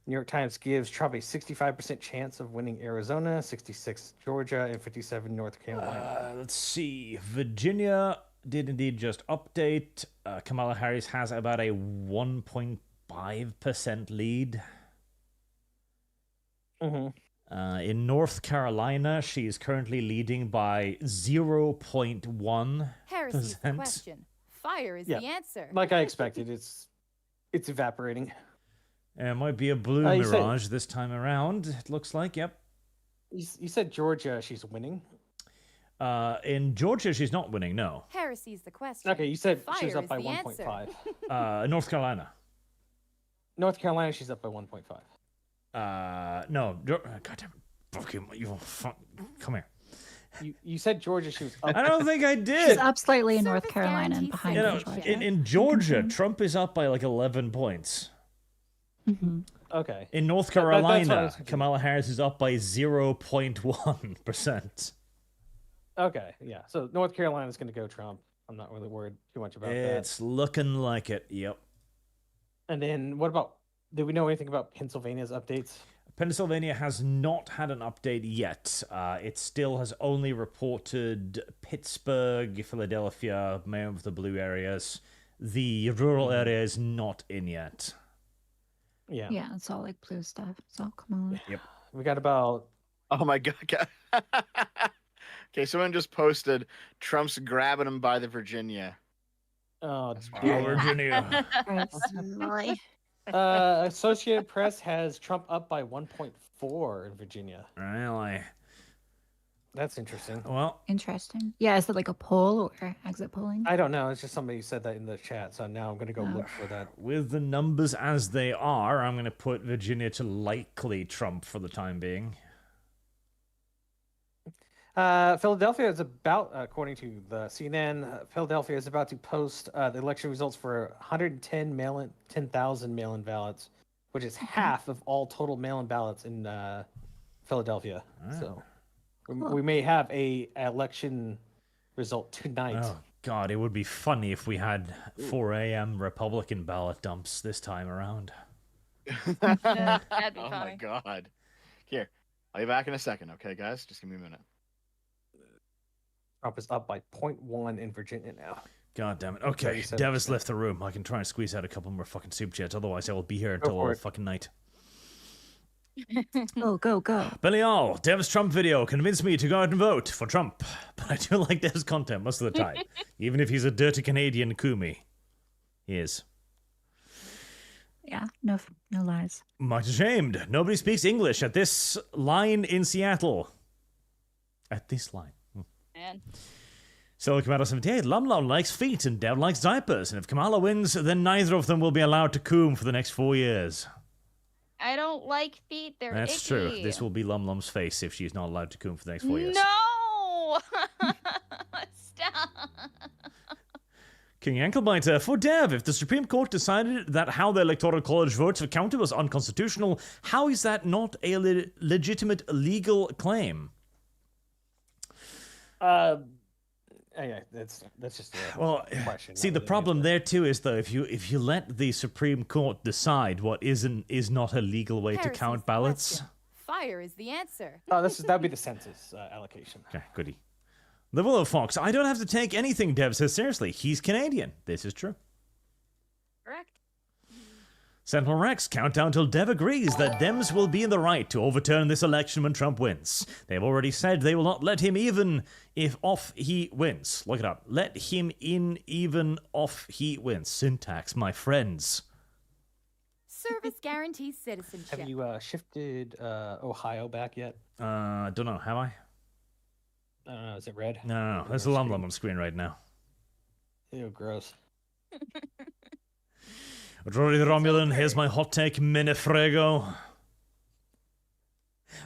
New York Times gives Trump a 65% chance of winning Arizona, 66 Georgia, and 57 North Carolina. Let's see. Virginia did indeed just update. Kamala Harris has about a 1.5% lead. Mm-hmm. In North Carolina, she is currently leading by 0.1%. Heresy's the question. Fire is the answer. Like I expected, it's evaporating. It might be a blue mirage this time around, it looks like, yep. You said Georgia, she's winning? In Georgia, she's not winning, no. Heresy's the question. Okay, you said Fire she was up is by the 1.5. North Carolina. North Carolina, she's up by 1.5. No. God damn it. Fucking, come here. You said Georgia, she was up. I don't think I did. She's up slightly in North Carolina and behind Georgia. In Georgia, Trump is up by like 11 points. Mm-hmm. Okay. In North Carolina, Kamala Harris is up by 0.1%. Okay, yeah. So North Carolina's going to go Trump. I'm not really worried too much about that. It's looking like it, yep. And then what about, do we know anything about Pennsylvania's updates? Pennsylvania has not had an update yet. It still has only reported Pittsburgh, Philadelphia, many of the blue areas. The rural area is not in yet. Yeah. Yeah, it's all like blue stuff. It's all Kamala. Yep. We got about... Oh my God. Okay, someone just posted Trump's grabbing him by the Virginia. Oh, Virginia. Boy. Associated Press has Trump up by 1.4 in Virginia. Really? That's interesting. Well, Interesting. Yeah, is that like a poll or exit polling? I don't know. It's just somebody said that in the chat, so now I'm going to go look for that. with the numbers as they are, I'm going to put Virginia to likely Trump for the time being. Philadelphia is about, according to the CNN, Philadelphia is about to post the election results for 10,000 mail-in ballots, which is half of all total mail-in ballots in Philadelphia. Wow. So we may have a election result tonight. Oh, God, it would be funny if we had 4 a.m. Republican ballot dumps this time around. That'd be Oh funny. my God. Here, I'll be back in a second, okay, guys? Just give me a minute. Trump is up by 0.1 in Virginia now. God damn it. Okay, 37%. Devis left the room. I can try and squeeze out a couple more fucking super chats. Otherwise, I will be here until for all it. fucking night. Go. Billy All, Dev's Trump video convinced me to go out and vote for Trump. But I do like Dev's content most of the time. Even if he's a dirty Canadian Kumi. He is. Yeah, no lies. Much ashamed. Nobody speaks English at this line in Seattle. At this line. Man. So Kamala 78, Lum likes feet and Dev likes diapers. And if Kamala wins, then neither of them will be allowed to coom for the next 4 years. I don't like feet. They're That's icky. true. This will be Lum's face if she's not allowed to coom for the next 4 years. No! Stop. King Anklebiter, for Dev, if the Supreme Court decided that how the Electoral College votes were counted was unconstitutional, how is that not a legitimate legal claim? Yeah, that's just a Well, question. see, not the really an problem answer. there too is though, if you let the Supreme Court decide what is not a legal way to Heresy's count the ballots. question. Fire is the answer. Oh, that'd be the census allocation. Okay, goody. The Willow Fox, I don't have to take anything Dev says seriously. He's Canadian. This is true. Correct. Sentinel Rex, countdown till Dev agrees that Dems will be in the right to overturn this election when Trump wins. They've already said they will not let him even if off he wins. Look it up. Let him in even off he wins. Syntax, my friends. Service guarantees citizenship. Have you shifted Ohio back yet? Don't know, have I? I don't know. Is it red? No. There's a Lum Lum on screen right now. Ew, gross. Rory the Romulan, here's my hot take, Minifrego.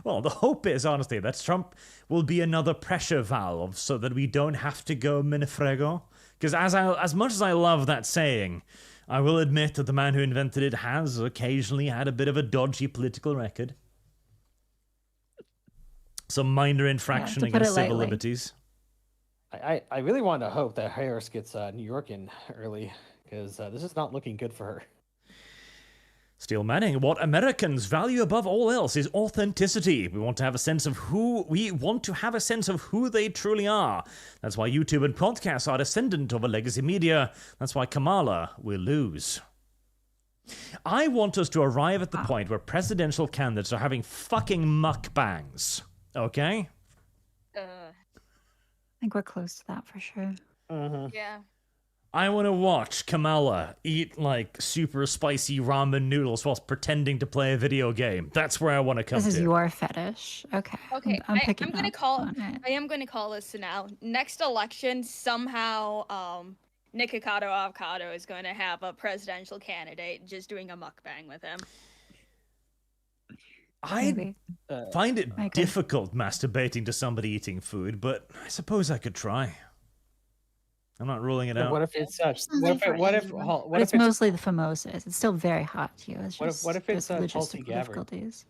Well, the hope is, honestly, that Trump will be another pressure valve so that we don't have to go Minifrego. Because as much as I love that saying, I will admit that the man who invented it has occasionally had a bit of a dodgy political record. Some minor infraction to put against it civil lightly. liberties. I really want to hope that Harris gets New York in early, because this is not looking good for her. Steel Manning, what Americans value above all else is authenticity. We want to have a sense of who they truly are. That's why YouTube and podcasts are descendant of a legacy media. That's why Kamala will lose. I want us to arrive at the point where presidential candidates are having fucking mukbangs. Okay? I think we're close to that for sure. Yeah. I want to watch Kamala eat, like, super spicy ramen noodles whilst pretending to play a video game. That's where I want to come This to. is your fetish. Okay. Okay, I'm picking I'm gonna up call. on it. I am going to call this now. Next election, somehow, Nikocado Avocado is going to have a presidential candidate just doing a mukbang with him. I Maybe. find it I agree. difficult masturbating to somebody eating food, but I suppose I could try. I'm not ruling it out. What if it's Something for anyone. But it's mostly the famosas. It's still very hot to you. It's What if- just what if it's, there's Tulsi logistical Gabbard? difficulties.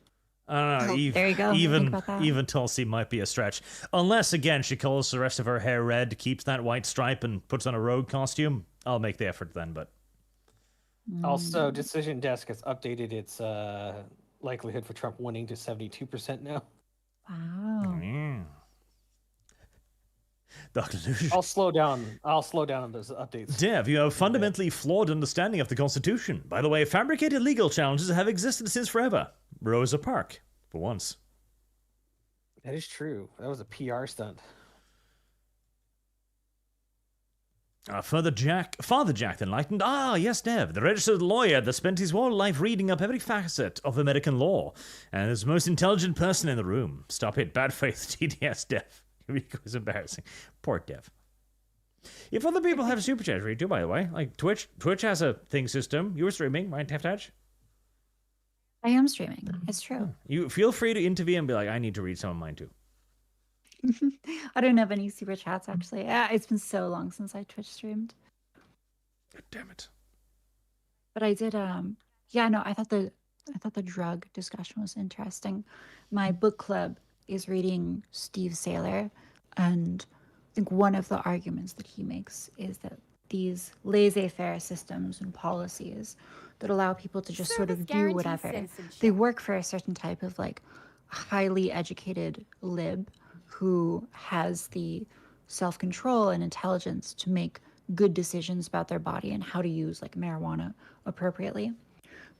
I don't know. There you go. Think Even about that. even Tulsi might be a stretch, unless again she colors the rest of her hair red, keeps that white stripe, and puts on a rogue costume. I'll make the effort then. But Also, Decision Desk has updated its likelihood for Trump winning to 72% now. Wow. yeah. Dr. Lucian. I'll slow down on those updates. Dev, you have a fundamentally flawed understanding of the Constitution. By the way, fabricated legal challenges have existed since forever. Rosa Parks, for once. That is true. That was a PR stunt. Father Jack the Enlightened. Ah, yes, Dev, the registered lawyer that spent his whole life reading up every facet of American law, and is the most intelligent person in the room. Stop it, bad faith, TDS, Dev. It was embarrassing. Poor Dev. If other people have super chats for you too, by the way, like Twitch has a thing system. You were streaming, right, Teftage? I am streaming. It's true. You feel free to intervene and be like, I need to read some of mine too. I don't have any super chats actually. It's been so long since I Twitch streamed. God damn it. But I did I thought the drug discussion was interesting. My book club is reading Steve Saylor, and I think one of the arguments that he makes is that these laissez-faire systems and policies that allow people to just sort of Service do guarantees whatever, citizenship. they work for a certain type of like highly educated lib who has the self-control and intelligence to make good decisions about their body and how to use like marijuana appropriately.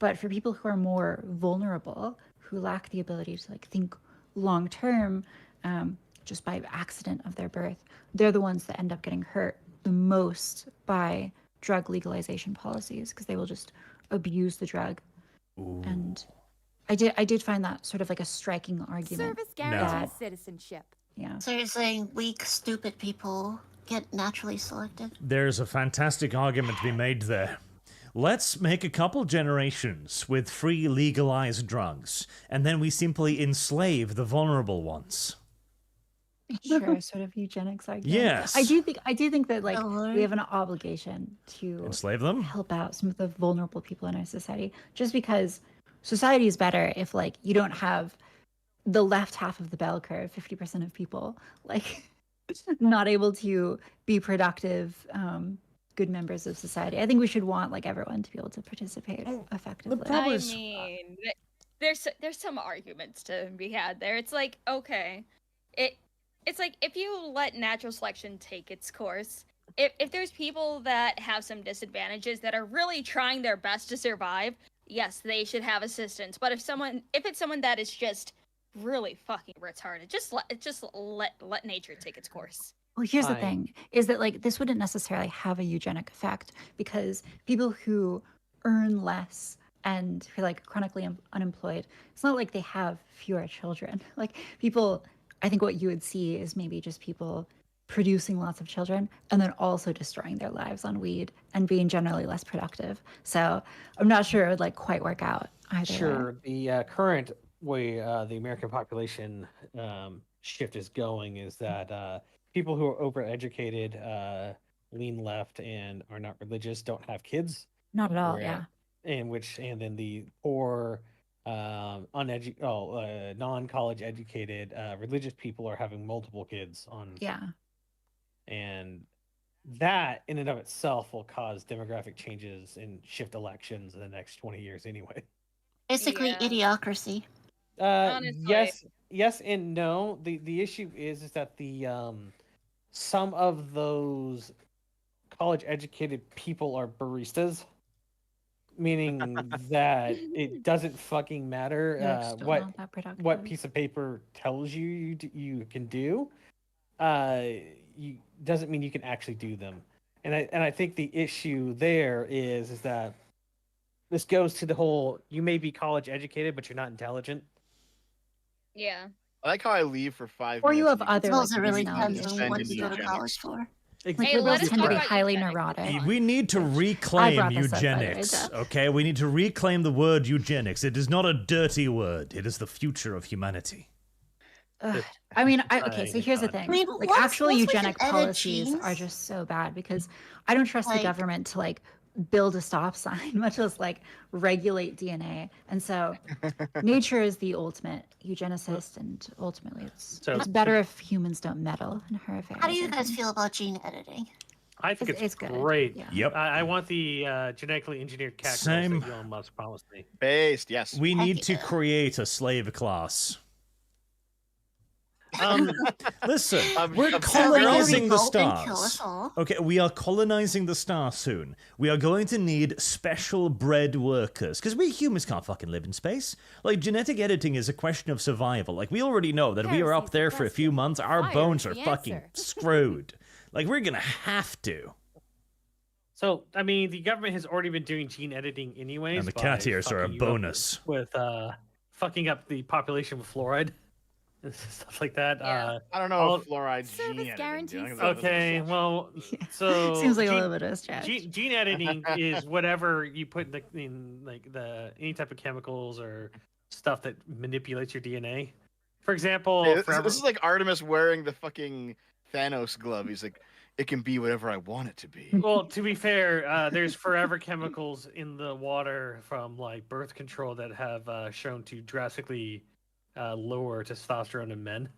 But for people who are more vulnerable, who lack the ability to like think long term, just by accident of their birth, they're the ones that end up getting hurt the most by drug legalization policies because they will just abuse the drug. Ooh. And I did find that sort of like a striking argument. Service guarantees No. citizenship. Yeah. So you're saying weak, stupid people get naturally selected? There's a fantastic argument to be made there. Let's make a couple generations with free legalized drugs, and then we simply enslave the vulnerable ones. sure sort of eugenics argument. Yes. I do think that like Oh, Lord. we have an obligation to Enslave them? help out some of the vulnerable people in our society, just because society is better if like you don't have the left half of the bell curve, 50% of people like not able to be productive, good members of society. I think we should want like everyone to be able to participate effectively. problem I is- mean, there's some arguments to be had there. It's like, okay, it's like if you let natural selection take its course, if there's people that have some disadvantages that are really trying their best to survive, yes, they should have assistance. But if it's someone that is just really fucking retarded, just let nature take its course. Well, here's the I- thing, is that like this wouldn't necessarily have a eugenic effect because people who earn less and who are like chronically unemployed, it's not like they have fewer children. Like people, I think what you would see is maybe just people producing lots of children and then also destroying their lives on weed and being generally less productive. So I'm not sure it would like quite work out either way. Sure, the current way the American population shift is going is that people who are overeducated, lean left, and are not religious don't have kids. Not at all, Where- yeah. And then the poor, non-college educated, religious people are having multiple kids on. Yeah. And that in and of itself will cause demographic changes and shift elections in the next 20 years anyway. Basically, Yeah. idiocracy. Honestly. Yes and no. The issue is that the some of those college educated people are baristas, meaning that it doesn't fucking matter They're still what not that productive. piece of paper tells you can do. You doesn't mean you can actually do them. And I think the issue there is that this goes to the whole you may be college educated but you're not intelligent. Yeah. I like how I leave for 5 Or minutes. you have and can other, I suppose like, it really personality depends on issues. what Descend you go to into college eugenics. for. Like Hey, liberals let us tend to talk be about highly eugenics. neurotic. We need to I reclaim brought this up, by the way, eugenics, Jeff. okay? We need to reclaim the word eugenics. It is not a dirty word. It is the future of humanity. Ugh. I mean, Trying okay, so to here's the con- thing. I mean, Like, once- actual once we can eugenic edit policies are genes- just so bad because I don't trust the Like- government to, like, build a stop sign, much less, like, regulate DNA. And so nature is the ultimate eugenicist, and ultimately it's better if humans don't meddle in her affairs. How do you I guys think. feel about gene editing? I think It's it's good, great. yeah. Yep. I want the genetically engineered cactus Same. that Elon Musk promised me. Based, yes. We Heck need to yeah. create a slave class. Um, Listen, Of- we're of colonizing the revolt and kill stars. us all. Okay, we are colonizing the stars soon. We are going to need special bred workers because we humans can't fucking live in space. Like, genetic editing is a question of survival. Like, we already know that if we are up Heresy's there the for a few question. months, our Fire bones is are the fucking answer. screwed. Like, we're gonna have to. so I mean, the government has already been doing gene editing anyways. And the by cat ears are a fucking you up bonus. with fucking up the population with fluoride and stuff like that. Yeah. I don't know All- if fluoride Service gene editing. guarantees dude. I think service. that's- Okay, well, Yeah. so Seems like a gene- little bit of a stretch. Gene editing is whatever you put in any type of chemicals or stuff that manipulates your DNA. For example, Hey, for this is like Artemis wearing the fucking Thanos glove. He's like, it can be whatever I want it to be. well, to be fair, there's forever chemicals in the water from like birth control that have shown to drastically lower testosterone in men.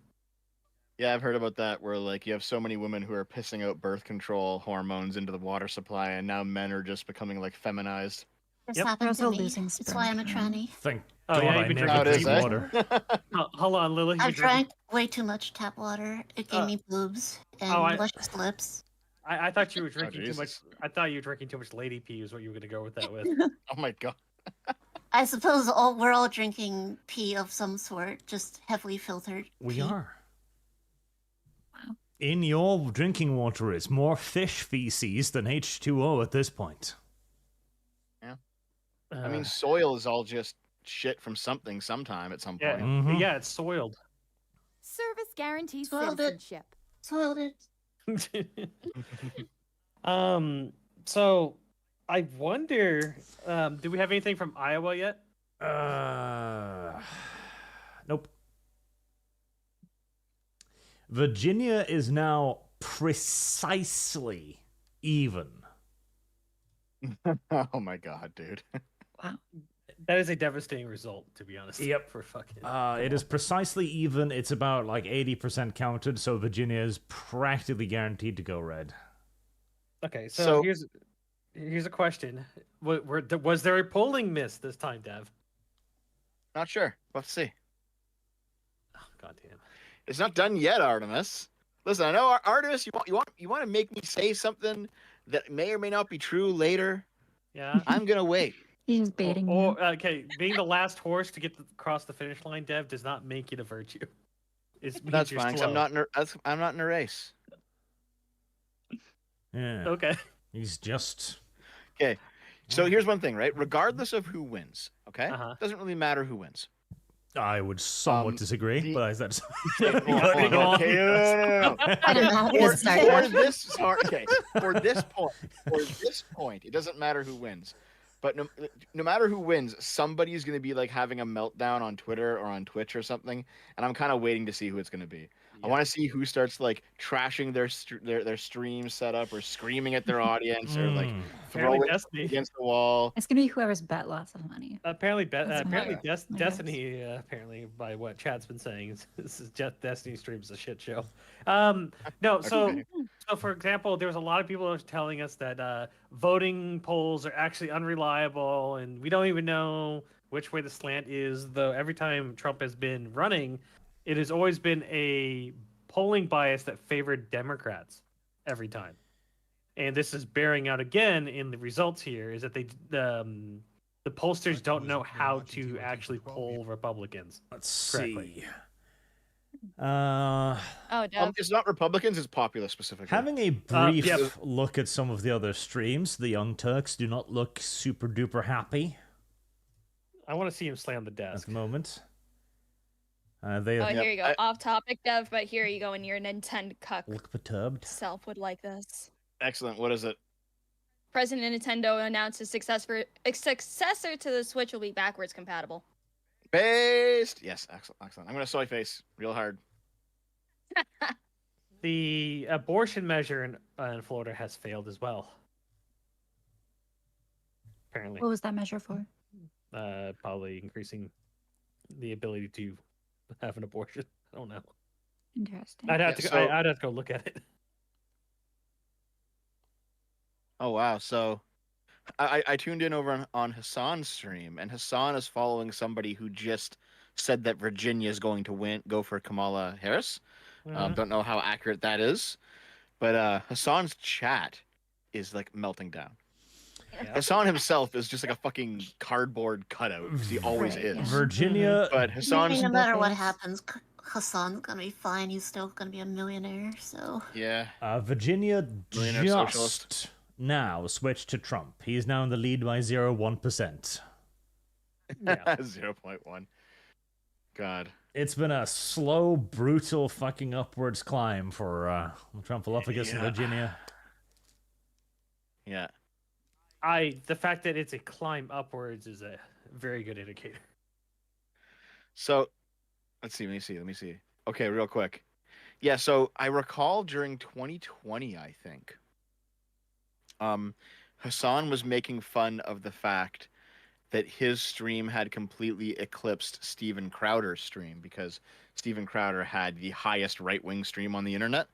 Yeah, I've heard about that where like you have so many women who are pissing out birth control hormones into the water supply, and now men are just becoming like feminized. This Yep. happened They're to also me. losing That's why I'm a sperm tranny. Thank Oh, God yeah, I you've been never How it drinking drink is, tap eh? water. Oh, hold on, Lily. I you've been drinking- drank way too much tap water. It gave Uh, me boobs and oh, I- luscious lips. I thought you were drinking too much. Jesus. I thought you were drinking too much lady pee. Is what you were going to go with that with. Oh my god. I suppose we're all drinking pee of some sort, just heavily filtered. We pee. are. In your drinking water is more fish feces than H2O at this point. I mean, soil is all just shit from something sometime at some yeah, point. Mhm. yeah, it's soiled. Service guarantees Soiled it. citizenship. Soiled it. So I wonder, do we have anything from Iowa yet? Nope. Virginia is now precisely even. Oh my god, dude. Wow. That is a devastating result, to be honest. Yep. For fucking. It is precisely even. It's about like 80% counted, so Virginia is practically guaranteed to go red. Okay, so, So- here's a question: was there a polling miss this time, Dev? Not sure. We'll have to see. Oh, goddamn. It's not done yet, Artemis. Listen, I know Artemis. You want to make me say something that may or may not be true later. Yeah. I'm gonna wait. He's just baiting you. Okay, being the last horse to get across the finish line, Dev, does not make it a virtue. It means That's you're fine. 'Cause slow. I'm not in a race. Yeah. Okay. He's just. Okay. So here's one thing, right? Regardless of who wins, okay, Uh-huh. doesn't really matter who wins. I would somewhat disagree, the- but that's. Okay, no. I don't know how to start For that. this, sorry, okay, for this point, it doesn't matter who wins. But no matter who wins, somebody's going to be like having a meltdown on Twitter or on Twitch or something, and I'm kind of waiting to see who it's going to be. I want to see who starts like trashing their stream setup or screaming at their audience or like Apparently throwing Destiny. against the wall. It's gonna be whoever's bet lots of money. Apparently, That's apparently, my guess. Destiny. Apparently, by what Chad's been saying, this is just Destiny streams a shit show. No, so Okay. so for example, there was a lot of people telling us that voting polls are actually unreliable, and we don't even know which way the slant is. Though every time Trump has been running, it has always been a polling bias that favored Democrats every time. And this is bearing out again in the results here, is that the pollsters don't know how to actually poll Republicans. Let's Correctly. see. Oh, Dev. It's not Republicans; it's populist specifically. Having a brief yep. look at some of the other streams, the Young Turks do not look super duper happy I want to see him slam the at desk. the moment. They Oh, look here you go. Off topic, Dev, but here you go. And your Nintendo cuck perturbed. self would like this. Excellent. What is it? President Nintendo announced a successor to the Switch will be backwards compatible. Based. Yes, excellent. I'm gonna soy face real hard. The abortion measure in Florida has failed as well. Apparently, What was that measure for? probably increasing the ability to have an abortion. I don't know. Interesting. I'd have Yeah, to. so- I'd have to go look at it. Oh wow! So, I tuned in over on Hassan's stream, and Hassan is following somebody who just said that Virginia is going to go for Kamala Harris. Don't know how accurate that is, but Hassan's chat is like melting down. Yeah. Hassan himself is just like a fucking cardboard cutout, 'cause he always Right, is. yeah. Virginia. But Hassan's Maybe no matter what face. happens, Hassan's gonna be fine. He's still gonna be a millionaire. So yeah. Virginia Millionaire just socialist. now switched to Trump. He is now in the lead by 0.1%. Yeah. 0.1. God. It's been a slow, brutal fucking upwards climb for Trumpolophagus in Yeah. Virginia. Yeah. The fact that it's a climb upwards is a very good indicator. So, let me see. Okay, real quick. Yeah, so I recall during 2020, I think, Hassan was making fun of the fact that his stream had completely eclipsed Steven Crowder's stream because Steven Crowder had the highest right-wing stream on the internet,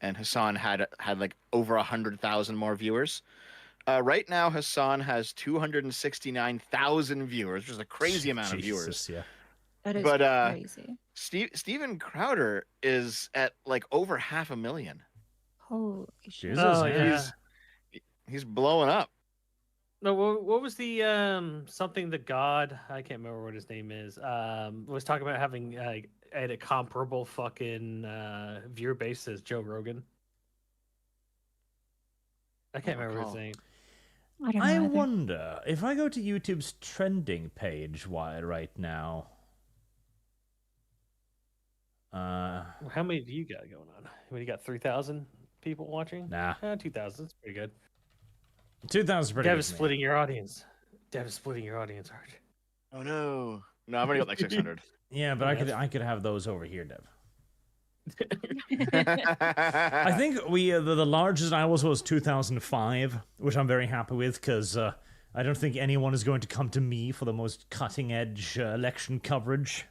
and Hassan had like over 100,000 more viewers. Right now, Hassan has 269,000 viewers, which is a crazy amount of viewers. Jesus, yeah. That is But, crazy. Steven Crowder is at like over 500,000. Holy shit. Jesus, Oh, yeah. yeah. He's blowing up. No, what was the something the god? I can't remember what his name is. Was talking about having at a comparable fucking viewer base as Joe Rogan. I can't remember his recall. name. I don't know. I either. wonder if I go to YouTube's trending page right now. How many do you got going on? What, you got 3,000 people watching? Nah, 2,000. That's pretty good. 2,000's pretty Dev good is to me. splitting your audience. Dev is splitting your audience, Arch. Oh no. No, I've only got like 600. Yeah, but Yeah, I could have those over here, Dev. I think the largest I was 2005, which I'm very happy with because I don't think anyone is going to come to me for the most cutting edge election coverage.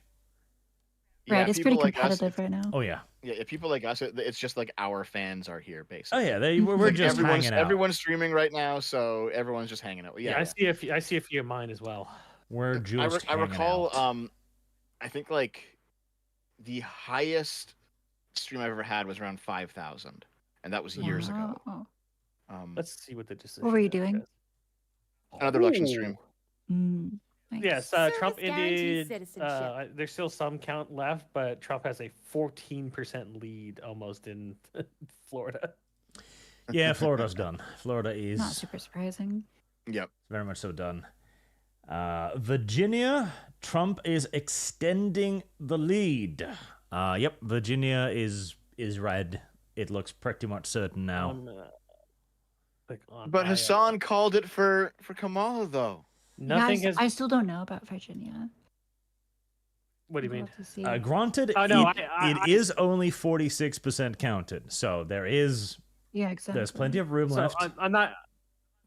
Right, it's pretty people like us, competitive right now. Oh yeah. Yeah, people like us, it's just like our fans are here, basically. Oh yeah, we're Like just hanging out. everyone's streaming right now, so everyone's just hanging out. Yeah, I see a few of mine as well. We're just I recall, out. I think like the highest stream I've ever had was around 5,000, and that was years ago. Wow. Let's see what the decision. What were you is, doing? guys. Another election stream. Nice. Yes, Service Trump guarantees ended. citizenship. There's still some count left, but Trump has a 14% lead almost in Florida. Yeah, Florida's done. Florida is Not super surprising. Yep. very much so done. Virginia, Trump is extending the lead. Yep, Virginia is red. It looks pretty much certain now. But Hassan called it for Kamala, though. Nothing has. I still don't know about Virginia. What do you I'd mean? love to see. Granted, Oh, no, it is only 46% counted, so there is Yeah, exactly. there's plenty of room So left. I'm not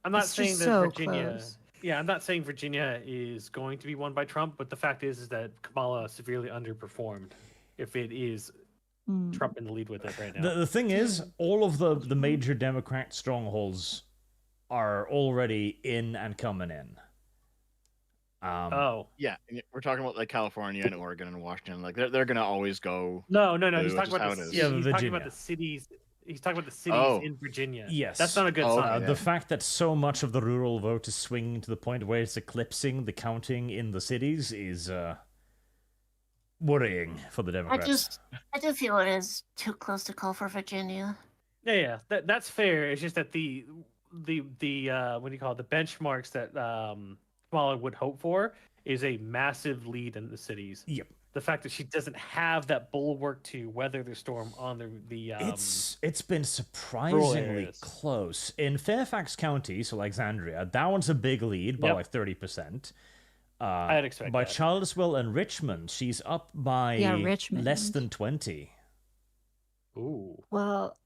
It's saying just that so Virginia. close. Yeah, I'm not saying Virginia is going to be won by Trump, but the fact is that Kamala severely underperformed. If it is Trump in the lead with it right now. The thing is, all of the major Democrat strongholds are already in and coming in. Yeah, and we're talking about like California and Oregon and Washington. Like they're gonna always go. No. He's blue, talking which is about how the it is. Yeah, he's talking Virginia. about the cities. He's talking about the cities in Virginia. Yes. That's not a good Oh, sign. yeah. The fact that so much of the rural vote is swinging to the point where it's eclipsing the counting in the cities is worrying for the Democrats. I do feel it is too close to call for Virginia. Yeah, that's fair. It's just that the what do you call it? The benchmarks that Kamala would hope for is a massive lead in the cities. Yep. The fact that she doesn't have that bulwark to weather the storm on the It's been surprisingly areas. close. In Fairfax County, so Alexandria, that one's a big lead by Yep. like 30%. I'd expect by that. Charlottesville and Richmond, she's up by Richmond. less than 20. Ooh. Well,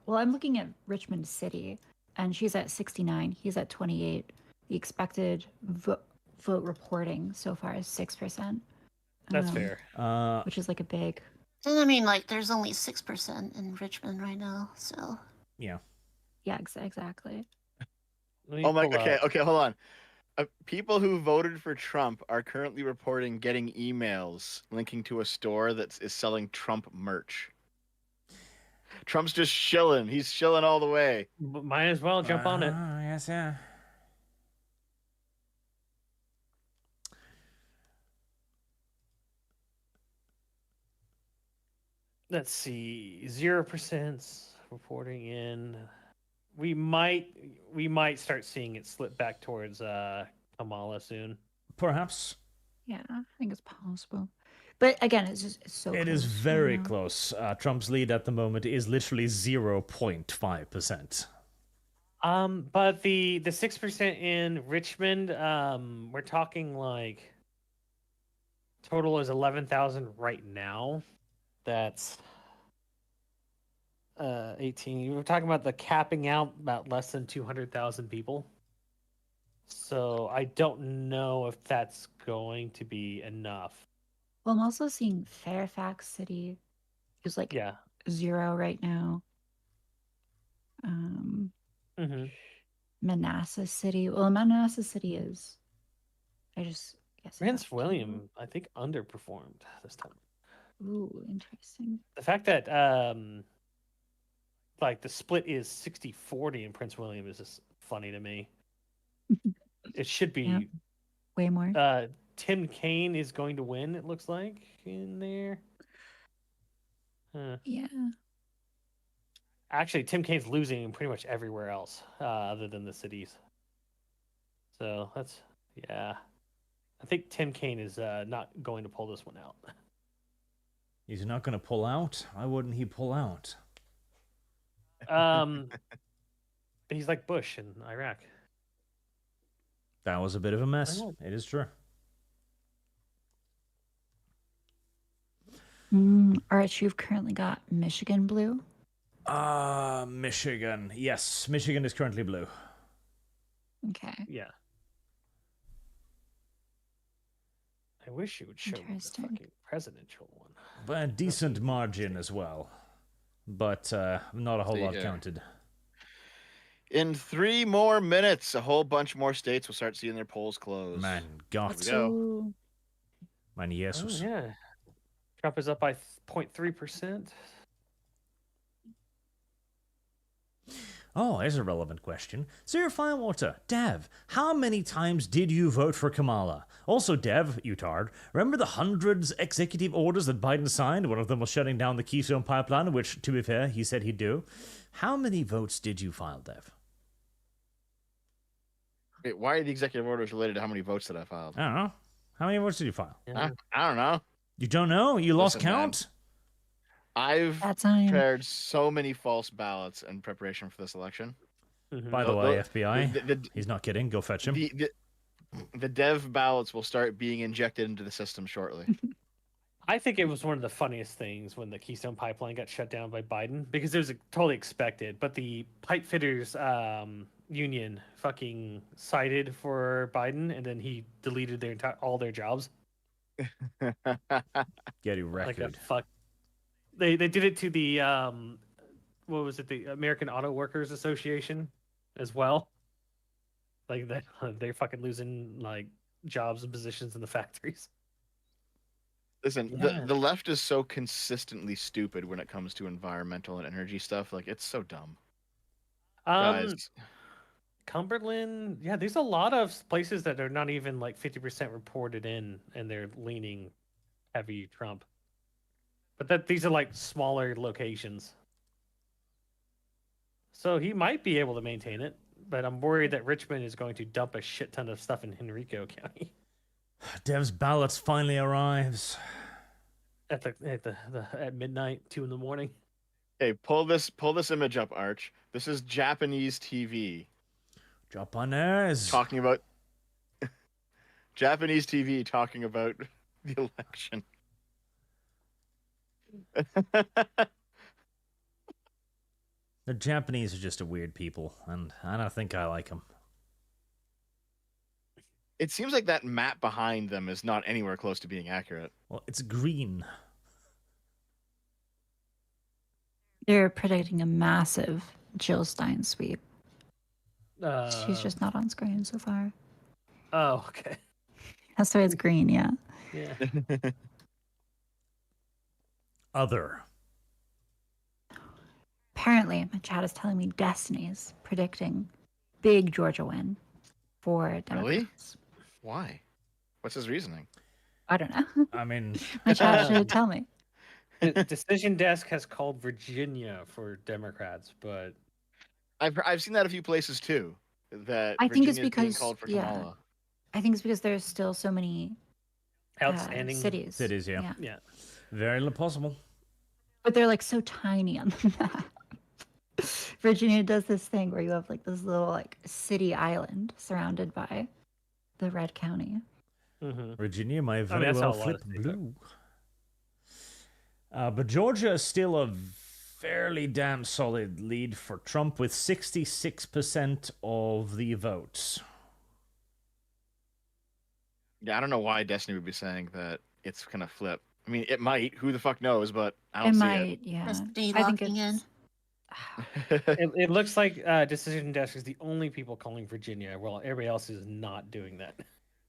I'm looking at Richmond City, and she's at 69. He's at 28. The expected vote reporting so far is 6%. That's fair. Which is like a big. And I mean, like, there's only 6% in Richmond right now, so. Yeah. Yeah, exactly. Oh my. Okay. Hold on. People who voted for Trump are currently reporting getting emails linking to a store that is selling Trump merch. Trump's just shilling. He's shilling all the way. Might as well jump on it. Yes, yeah. Let's see. 0% reporting in. We might start seeing it slip back towards Kamala soon. Perhaps. Yeah, I think it's possible. But again, it's so It close, is very close. Trump's lead at the moment is literally 0.5%. But the 6% in Richmond, we're talking like total is 11,000 right now. That's 18. We're talking about the capping out about less than 200,000 people. So I don't know if that's going to be enough. Well, I'm also seeing Fairfax City is like 0 right now. Manassas City. Well, Manassas City is. Prince William, I think, underperformed this time. Ooh, interesting. The fact that like the split is 60-40 in Prince William is just funny to me. It should be way more. Tim Kaine is going to win, it looks like, in there. Yeah. Actually, Tim Kaine's losing pretty much everywhere else other than the cities. So that's, I think Tim Kaine is not going to pull this one out. He's not going to pull out? Why wouldn't he pull out? He's like Bush in Iraq. That was a bit of a mess. It is true. Arch, you've currently got Michigan blue. Michigan. Yes, Michigan is currently blue. Okay. Yeah. I wish you would show me the Interesting. fucking presidential one. By a decent margin as well. But not a whole lot counted. In 3 more minutes, a whole bunch more states will start seeing their polls close. Man, God. Here we go. Man, Jesus. Oh, yeah. Trump is up by 0.3%. Oh, there's a relevant question. Sir Firewater, Dev, how many times did you vote for Kamala? Also, Dev, you tard, remember the hundreds executive orders that Biden signed? One of them was shutting down the Keystone Pipeline, which, to be fair, he said he'd do. How many votes did you file, Dev? Wait, why are the executive orders related to how many votes that I filed? I don't know. How many votes did you file? Yeah. I don't know. You don't know? You lost Listen, man. count? I've That time. prepared so many false ballots in preparation for this election. Mhm. By the The- way, the- FBI, the- he's not kidding. Go fetch him. The dev ballots will start being injected into the system shortly. I think it was one of the funniest things when the Keystone Pipeline got shut down by Biden because it was totally expected. But the pipe fitters union fucking cited for Biden, and then he deleted their all their jobs. Get a Like record. a fuck. They did it to the what was it, the American Auto Workers Association as well. Like they're fucking losing like jobs and positions in the factories. Listen, Yeah. the left is so consistently stupid when it comes to environmental and energy stuff. Like, it's so dumb. Guys, Cumberland, yeah, there's a lot of places that are not even like 50% reported in, and they're leaning heavy Trump. But these are like smaller locations. So he might be able to maintain it, but I'm worried that Richmond is going to dump a shit ton of stuff in Henrico County Dev's ballots finally arrives. at midnight, 2 a.m. hey, pull this image up, Arch. This is Japanese TV Japanese. talking about Japanese TV talking about the election. The Japanese are just a weird people, and I don't think I like them. It seems like that map behind them is not anywhere close to being accurate. Well, it's green. They're predicting a massive Jill Stein sweep. She's just not on screen so far. Oh, okay. That's why it's green, yeah. Yeah. Other. Apparently, my chat is telling me Destiny's predicting big Georgia win for Democrats. Really? Why? What's his reasoning? I don't know. I mean, My chat should tell me. The Decision Desk has called Virginia for Democrats, but I've seen that a few places too. That I think it's Virginia's being because- called for yeah. Kamala. I think it's because there's still so many outstanding cities. cities, yeah. Yeah. Very possible. But they're like so tiny on the map. Virginia does this thing where you have like this little like city island surrounded by the red county. Mm-hmm. Virginia might very that's how well a lot of flip states are. blue. But Georgia is still a fairly damn solid lead for Trump with 66% of the votes. Yeah, I don't know why Destiny would be saying that it's gonna flip. I mean, it might. Who the fuck knows? But I It don't see might, yeah. Just I think locking in. it's it. It looks like Decision Desk is the only people calling Virginia, while everybody else is not doing that.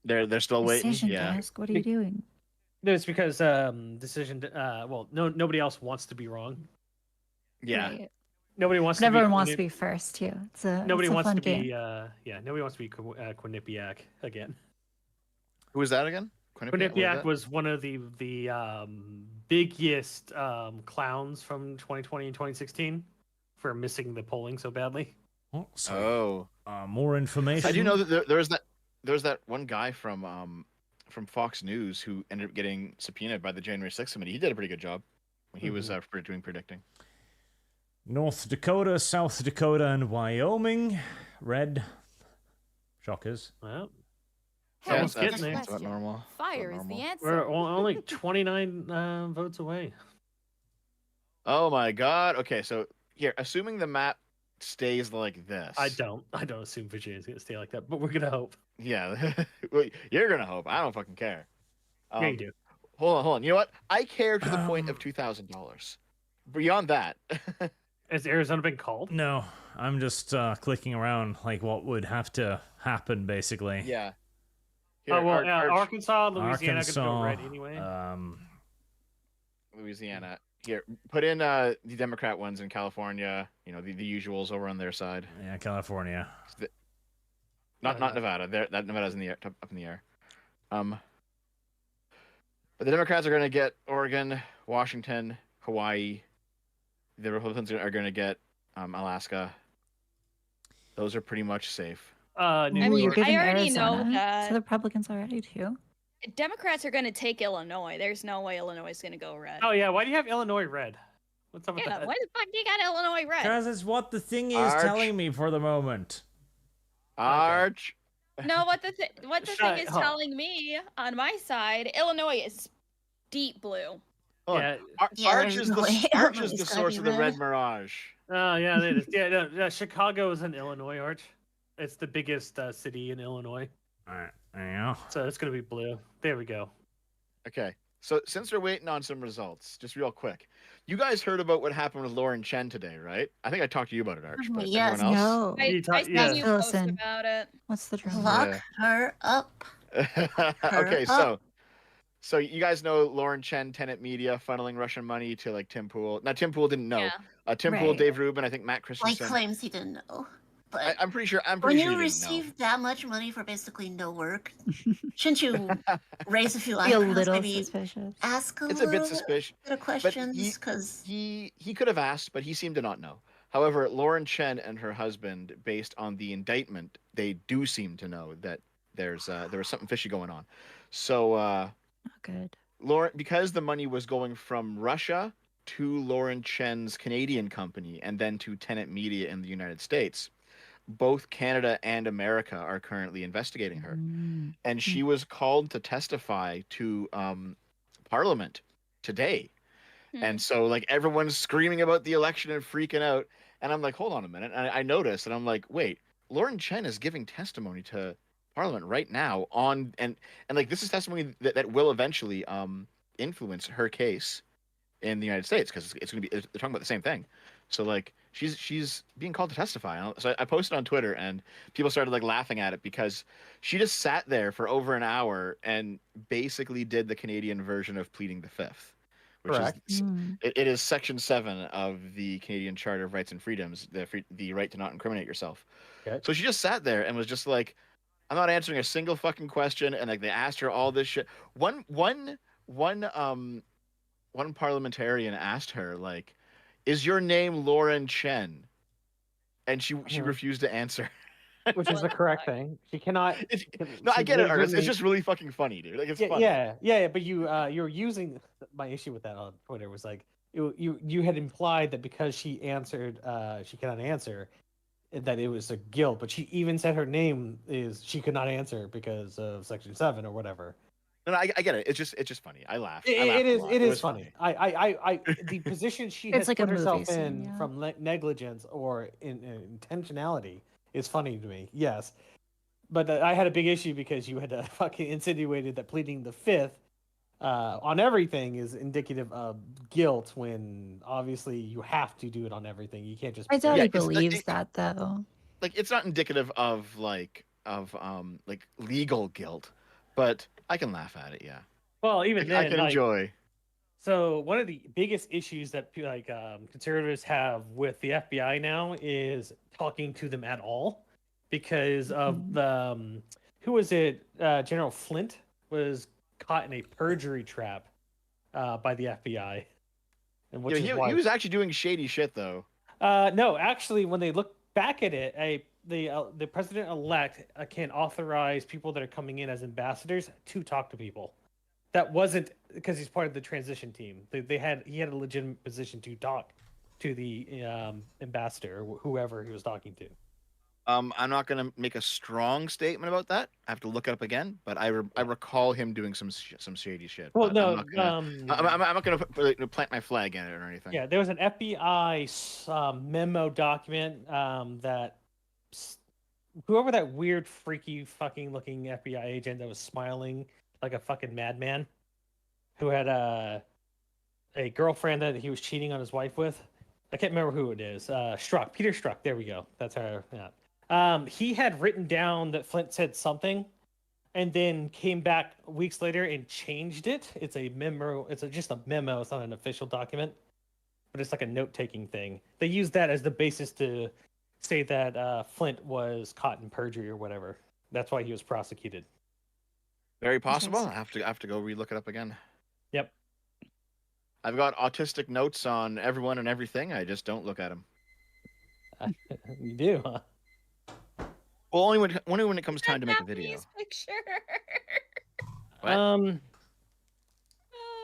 They're still waiting. Decision Yeah. desk. What are you doing? No, it's because nobody else wants to be wrong. Yeah. Right. Nobody wants. But everyone to be wants to be first too. Nobody it's a wants fun to game. be. Nobody wants to be Quinnipiac again. Who was that again? Quinnipiac was one of the biggest clowns from 2020 and 2016 for missing the polling so badly. Oh, so, more information. I do know that there's that one guy from Fox News who ended up getting subpoenaed by the January 6th committee. He did a pretty good job when he was doing predicting. North Dakota, South Dakota, and Wyoming. Red. Shockers. Well, Harris getting is there. the It's about question. normal. Fire About is the normal. answer. We're only 29 votes away. Oh my god. Okay, so here, assuming the map stays like this. I don't assume Virginia is going to stay like that, but we're going to hope. Yeah. Well, you're gonna hope. I don't fucking care. Yeah, you do. Hold on. You know what? I care to the point of Um, $2,000. Beyond that, Has Arizona been called? No, I'm just clicking around like what would have to happen, basically. yeah. Oh, well, Arch- Arkansas, Louisiana could go Arkansas, red anyway. Louisiana. Here, put in the Democrat ones in California. You know, the usuals over on their side. yeah, California. Not Nevada. That Nevada's in the air, up in the air. But the Democrats are going to get Oregon, Washington, Hawaii. The Republicans are going to get Alaska. Those are pretty much safe. New Ooh, York. you're giving I already know Arizona that- to the Republicans already too. Democrats are going to take Illinois. There's no way Illinois is going to go red. Oh yeah, why do you have Illinois red? What's up with yeah, that? why the fuck do you got Illinois red? Because it's what the thing is Arch. telling me for the moment. Arch. No, what the thing is Huh. telling me on my side, Illinois is deep blue. Hold on. Yeah. Yeah, Arch there's is no the way Arch Illinois is the is gonna source be of the red. red mirage. Oh yeah, it is. Yeah, no, Chicago is in Illinois, Arch. It's the biggest city in Illinois, Alright, yeah. so it's gonna be blue. There we go. Okay. So since we're waiting on some results, just real quick, you guys heard about what happened with Lauren Chen today, right? I think I talked to you about it, Arch. But Yes. everyone else? No. I saw yeah. you post Listen. about it. What's the drama? Lock Yeah. her up. Okay, up. so you guys know Lauren Chen, Tenet Media, funneling Russian money to like Tim Pool. Now Tim Pool didn't know. Yeah. Tim Pool, Right. Dave Rubin, I think Matt Like Christensen. claims he didn't know. But I'm pretty sure. I'm when pretty sure you he didn't know. receive that much money for basically no work, shouldn't you raise a few Be a eyebrows? little Maybe suspicious. ask a It's a little bit suspicious. bit of questions because He could have asked, but he seemed to not know. However, Lauren Chen and her husband, based on the indictment, they do seem to know that there was something fishy going on. So Not good. Lauren, because the money was going from Russia to Lauren Chen's Canadian company and then to Tenet Media in the United States, both Canada and America are currently investigating her. And she was called to testify to Parliament today. And so like everyone's screaming about the election and freaking out. And I'm like, hold on a minute. And I noticed, and I'm like, wait, Lauren Chen is giving testimony to Parliament right now on and like this is testimony that will eventually influence her case in the United States because it's gonna be they're talking about the same thing. So like she's being called to testify. So I posted on Twitter and people started like laughing at it because she just sat there for over an hour and basically did the Canadian version of pleading the fifth. Which Correct. is it is Section 7 of the Canadian Charter of Rights and Freedoms, the right to not incriminate yourself. Okay. So she just sat there and was just like, I'm not answering a single fucking question. And like they asked her all this shit. One parliamentarian asked her like, "Is your name Lauren Chen?" And she refused to answer. Which is the correct thing. She cannot. No, I she get it, Ernest. literally- It's just really fucking funny, dude. Like it's funny. Yeah. But you're using my issue with that on Twitter was like you had implied that because she answered she cannot answer that it was a guilt, but she even said her name is she could not answer because of Section 7 or whatever. No, I get it. It's just funny. I laughed. It is It was funny. I the position she It's has like a put herself movie scene, in yeah. from negligence or in intentionality is funny to me. Yes, but I had a big issue because you had fucking insinuated that pleading the fifth on everything is indicative of guilt when obviously you have to do it on everything. You can't just. I doubt Yeah, he it's like- believes that though. like it's not indicative of legal guilt, but I can laugh at it. Yeah, Well, even then, I can like, enjoy. So one of the biggest issues that conservatives have with the FBI now is talking to them at all because of the who was it? General Flint was caught in a perjury trap by the FBI, and which Yeah, is why he was actually doing shady shit though. no, actually, when they look back at it, the president-elect can authorize people that are coming in as ambassadors to talk to people. That wasn't because he's part of the transition team. He had a legitimate position to talk to the ambassador, whoever he was talking to. I'm not gonna make a strong statement about that. I have to look it up again, but I recall him doing some shady shit. Well, but no, I'm not gonna plant my flag in it or anything. yeah, there was an FBI memo document that whoever that weird, freaky, fucking looking FBI agent that was smiling like a fucking madman, who had a girlfriend that he was cheating on his wife with. I can't remember who it is. Peter Strzok. There we go. That's her. Yeah. He had written down that Flint said something, and then came back weeks later and changed it. It's a memo. It's just a memo. It's not an official document, but it's like a note-taking thing. They used that as the basis to say that Flint was caught in perjury or whatever. That's why he was prosecuted. Very possible. I have to go relook it up again. Yep. I've got autistic notes on everyone and everything. I just don't look at them. You do, huh? Well, only when it comes time to make a video. Picture. What?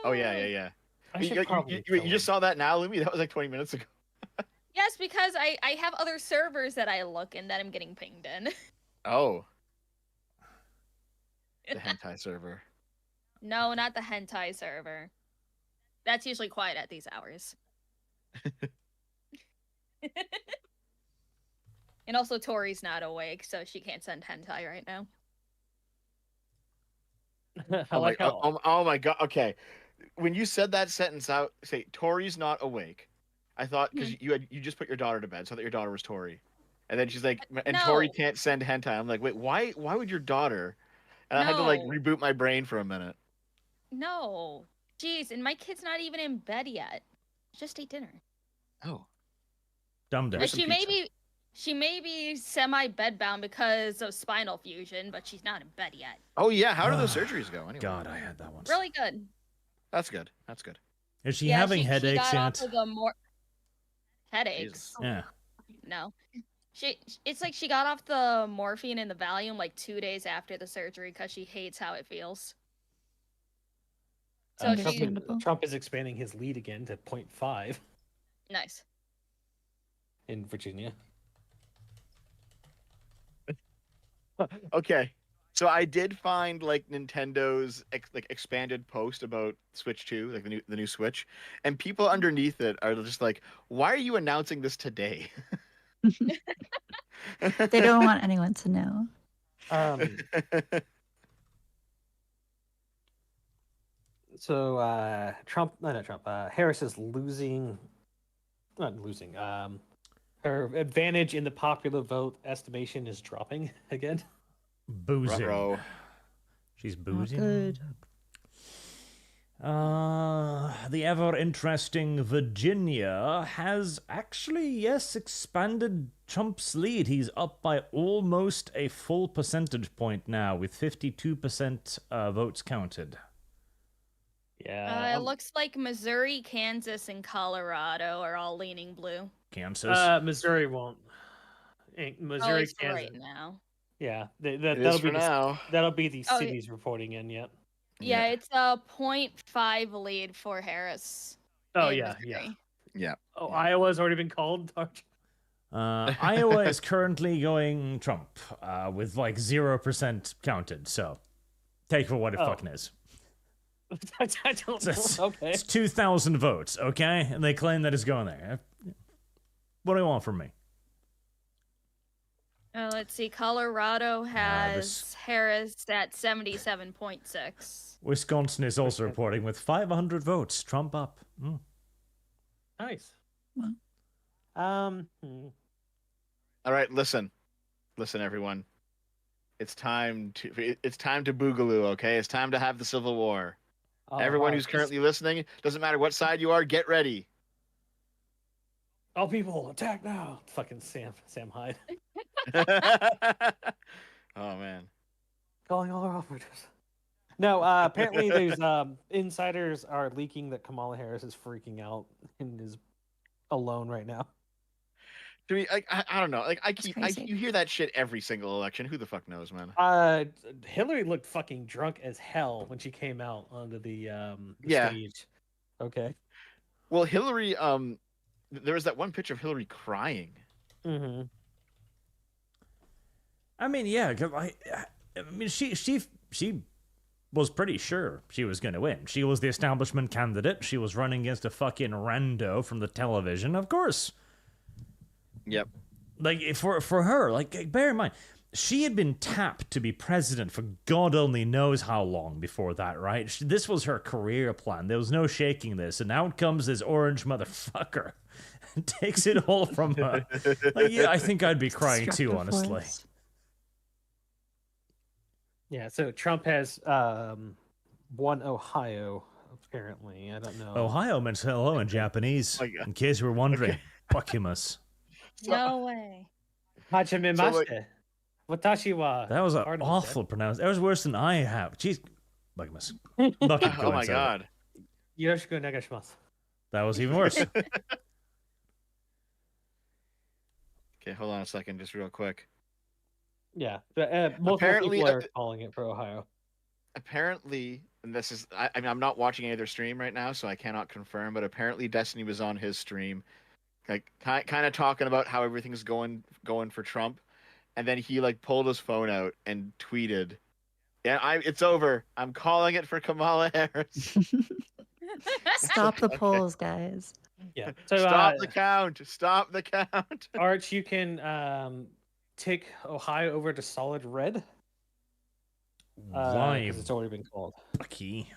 Oh yeah. You just saw that now, Lumi? That was like 20 minutes ago. Yes, because I have other servers that I look in that I'm getting pinged in. Oh. The hentai server. No, not the hentai server. That's usually quiet at these hours. And also, Tori's not awake, so she can't send hentai right now. Oh my god. Okay. When you said that sentence out, say Tori's not awake. I thought because you just put your daughter to bed, so that your daughter was Tori. And then she's like, and No. Tori can't send hentai. I'm like, wait, why would your daughter? And I had to like No. reboot my brain for a minute. No. Jeez, and my kid's not even in bed yet. Just ate dinner. Oh. Dumb down. Like, she may be semi bedbound because of spinal fusion, but she's not in bed yet. Oh yeah, how do those surgeries go? Anyway, God, I had that once. Really good. that's good. That's good. Is she Yeah, having she headaches got yet? off of the headaches. Jesus. Yeah. No. It's like she got off the morphine and the Valium like 2 days after the surgery because she hates how it feels. So she Understandable. Trump is expanding his lead again to 0.5 nice. in Virginia. Okay, so I did find like Nintendo's expanded post about Switch 2, like the new Switch, and people underneath it are just like, "Why are you announcing this today?" They don't want anyone to know. So Harris is not losing. Her advantage in the popular vote estimation is dropping again. Boozing. Ruh-roh. She's Not boozing. good. The ever interesting Virginia has actually, yes, expanded Trump's lead. He's up by almost a full percentage point now, with 52% votes counted. Yeah. It looks like Missouri, Kansas, and Colorado are all leaning blue. Kansas. Missouri won't. At Missouri, least for Kansas. right now. Yeah, It that'll is be for now. That'll be the Oh, cities reporting in. Yet. Yeah, it's a 0.5 lead for Harris. Oh in yeah, Missouri. Yeah. Oh, Iowa's already been called. Iowa is currently going Trump, with like 0% counted, so take for what it fucking is. I don't know. Okay. It's 2,000 votes, okay? And they claim that it's going there. What do you want from me? Let's see. Colorado has Harris at 77.6. Wisconsin is also reporting with 500 votes. Trump up. Nice. All right, listen, everyone. It's time to boogaloo. Okay, it's time to have the Civil War. Everyone who's currently listening, doesn't matter what side you are, get ready. All people attack now! Fucking Sam Hyde. Oh man. Calling all our operatives. No, apparently there's insiders are leaking that Kamala Harris is freaking out and is alone right now. Do we? I don't know. Like crazy. you hear that shit every single election. Who the fuck knows, man? Hillary looked fucking drunk as hell when she came out onto the Yeah. stage. Okay. Well, Hillary. There was that one picture of Hillary crying. Mm-hmm. I mean, yeah, 'cause I mean, she was pretty sure she was going to win. She was the establishment candidate. She was running against a fucking rando from the television, of course. Yep. Like, for her, like, bear in mind, she had been tapped to be president for God only knows how long before that, right? This was her career plan. There was no shaking this. And out comes this orange motherfucker and takes it all from her. Like, yeah, I think I'd be crying too, Destructive honestly. force. Yeah, so Trump has won Ohio, apparently. I don't know. Ohio meant hello in Japanese, Oh, yeah. in case you were wondering. Buckymus. No way. Hajimemashite. Watashi wa. That was an Pardon, awful pronunciation. That was worse than I have. Jeez. Buckymus. Bucket Oh my inside. god. Yoroshiku onegaishimasu. That was even worse. Okay, hold on a second, just real quick. Yeah, but multiple Apparently, people are calling it for Ohio. Apparently, and this is, I mean, I'm not watching any of their stream right now, so I cannot confirm, but apparently Destiny was on his stream, like, kind of talking about how everything's going for Trump, and then he, like, pulled his phone out and tweeted, yeah, it's over. I'm calling it for Kamala Harris. Stop the Okay. polls, guys. Yeah. So Stop the count. Stop the count. Arch, you can take Ohio over to solid red. Why, Because it's already been called. Bucky?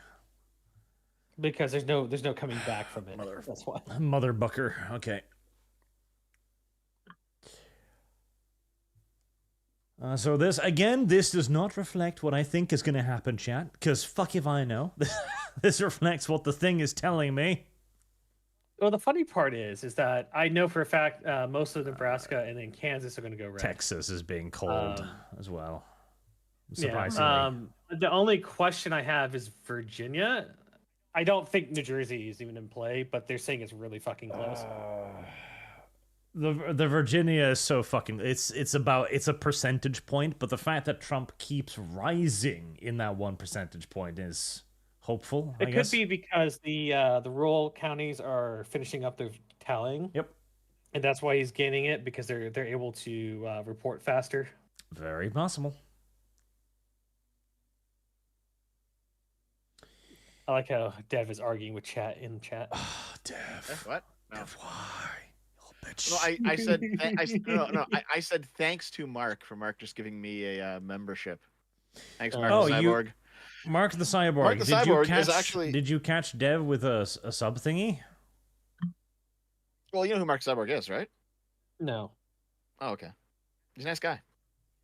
Because there's no coming back from it. That's why. Mother Bucker. Okay. So this does not reflect what I think is going to happen, chat. Because fuck if I know. This reflects what the thing is telling me. Well, the funny part is that I know for a fact most of Nebraska and then Kansas are going to go red. Texas is being called as well. Yeah. Surprisingly. The only question I have is Virginia. I don't think New Jersey is even in play, but they're saying it's really fucking close. The Virginia is so fucking. It's a percentage point, but the fact that Trump keeps rising in that 1 percentage point is hopeful. It I could guess. be because the rural counties are finishing up their tallying. Yep. And that's why he's gaining it, because they're able to report faster. Very possible. I like how Dev is arguing with chat in chat. Oh, Dev. What? No. Dev, why? You bitch. No, I said I said thanks to Mark for Mark just giving me a membership. Thanks, Mark the Cyborg. Mark the Cyborg. Mark the Cyborg is actually. Did you catch Dev with a sub thingy? Well, you know who Mark Cyborg is, right? No. Oh, okay. He's a nice guy.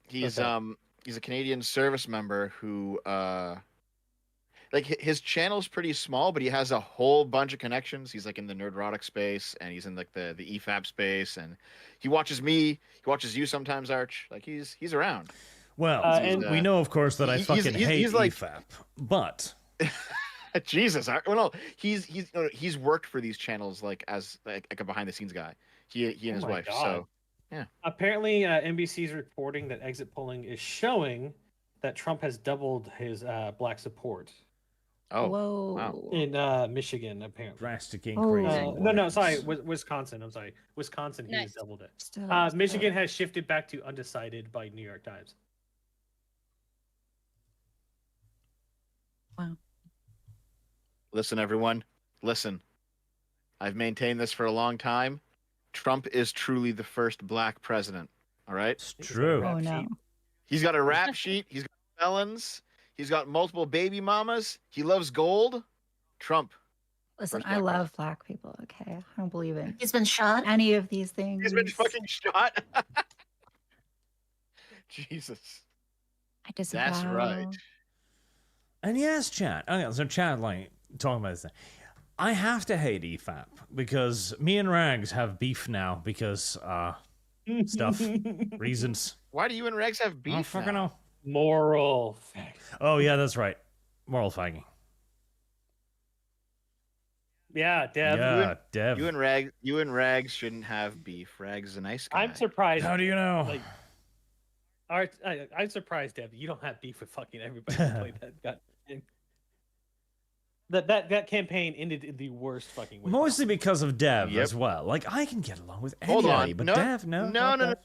He's Okay. he's a Canadian service member who like his channel's pretty small, but he has a whole bunch of connections. He's like in the nerdrotic space, and he's in like the EFAP space, and he watches me. He watches you sometimes, Arch. Like he's around. Well, and we know, of course, that I fucking hate he's like- EFAP, but Jesus, well, no, he's worked for these channels like as like a behind the scenes guy. He and his my wife. God. So Apparently, NBC's reporting that exit polling is showing that Trump has doubled his black support Whoa. wow. in Michigan, apparently. drastic Oh. increase. No, sorry, Wisconsin. I'm sorry, Wisconsin. He has Nice. doubled it. Still, Michigan has shifted back to undecided by New York Times. Wow. Listen, everyone. Listen. I've maintained this for a long time. Trump is truly the first black president. All right. It's true. Oh no. He's got a rap sheet. He's got felons. He's got multiple baby mamas. He loves gold. Trump. Listen, First I black love black people. Okay, I don't believe in He's been shot. any of these things. He's been fucking shot. Jesus. I disavow. That's right. And yes, chat. Okay, so chat, like, talking about this thing. I have to hate EFAP because me and Rags have beef now because, stuff, reasons. Why do you and Rex have I beef? don't fucking now? know. Moral fact. Oh, yeah, that's right. Moral fagging. Yeah, Deb. Yeah, Dev. You and Rags shouldn't have beef. Rags is a nice guy. I'm surprised. How do you know? Like, I'm surprised, Deb. You don't have beef with fucking everybody who played that. That campaign ended in the worst fucking way. Mostly because of Dev Yep. as well. Like, I can get along with Hold anybody, on. but No, Dev, no. no, not no, Dev.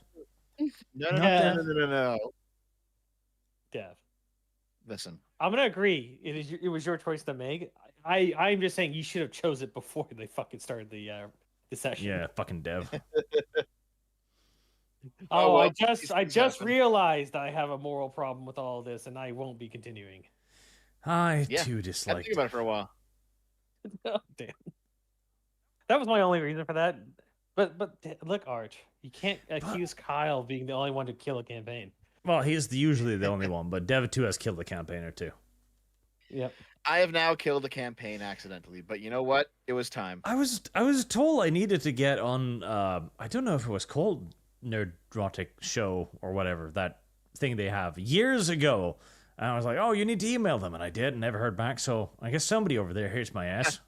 No, Yeah. no. Dev. Listen, I'm gonna agree. It was your choice to make. I'm just saying you should have chose it before they fucking started the session. Yeah, fucking Dev. Oh, well, I these things just happen. realized I have a moral problem with all of this, and I won't be continuing. I Yeah, too I've disliked thinking about it for a while. Oh, damn. That was my only reason for that. But look, Arch, you can't accuse Kyle of being the only one to kill a campaign. Well, he's usually the only one, but Dev too has killed the campaigner too. Yep. I have now killed a campaign accidentally, but you know what? It was time. I was told I needed to get on. I don't know if it was called Nerdrotic Show or whatever, that thing they have years ago. And I was like, oh, you need to email them, and I did, and never heard back. So I guess somebody over there hates my ass.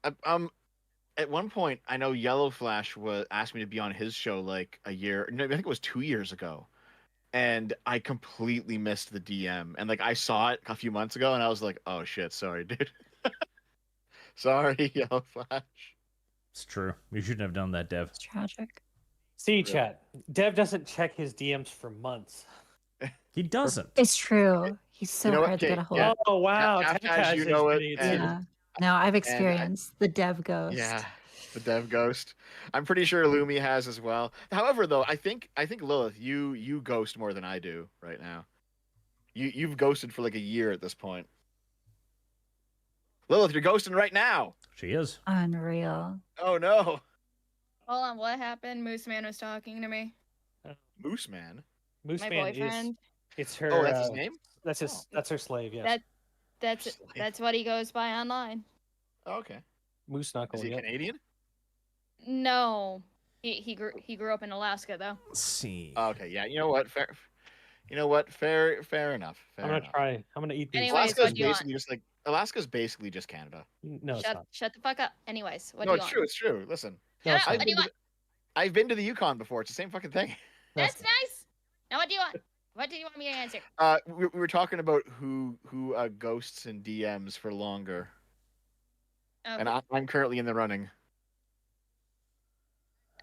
At one point, I know Yellow Flash asked me to be on his show like a year. No, I think it was 2 years ago, and I completely missed the DM. And like I saw it a few months ago, and I was like, oh shit, sorry, dude. Sorry, Yellow Flash. It's true. You shouldn't have done that, Dev. It's tragic. See, chat. Dev doesn't check his DMs for months. He doesn't. It's true. He's so You know what, hard to get a Kate? hold Yeah. of. Oh wow, As Taz you is know it, pretty and- Yeah. No, I've experienced the dev ghost. Yeah, the Dev Ghost. I'm pretty sure Lumi has as well. However, though, I think Lilith, you ghost more than I do right now. You've ghosted for like a year at this point. Lilith, you're ghosting right now. She is. Unreal. Oh no, Hold on, what happened? Moose Man was talking to me. Moose Man. Moose My Man boyfriend. it's her. Oh, that's his name. That's her slave. Yes. That- That's Slave. that's what he goes by online. Oh, okay. Moose Knuckle. Is he Yep. Canadian? No, he grew up in Alaska though. Let's see. Oh, okay, yeah. You know what? Fair. You know what? Fair enough. Fair I'm gonna enough. try. I'm gonna eat these. Anyways, Alaska's what do you want? basically just like Alaska's basically just Canada. No, it's Shut not. shut the fuck up. Anyways, what No, do you it's want? true. It's true. Listen, No, Shut it's up. not. What do you want? I've been to the Yukon before. It's the same fucking thing. No, it's That's nice. Now what do you want? What do you want me to answer? We were talking about who ghosts and DMs for longer, and I'm currently in the running.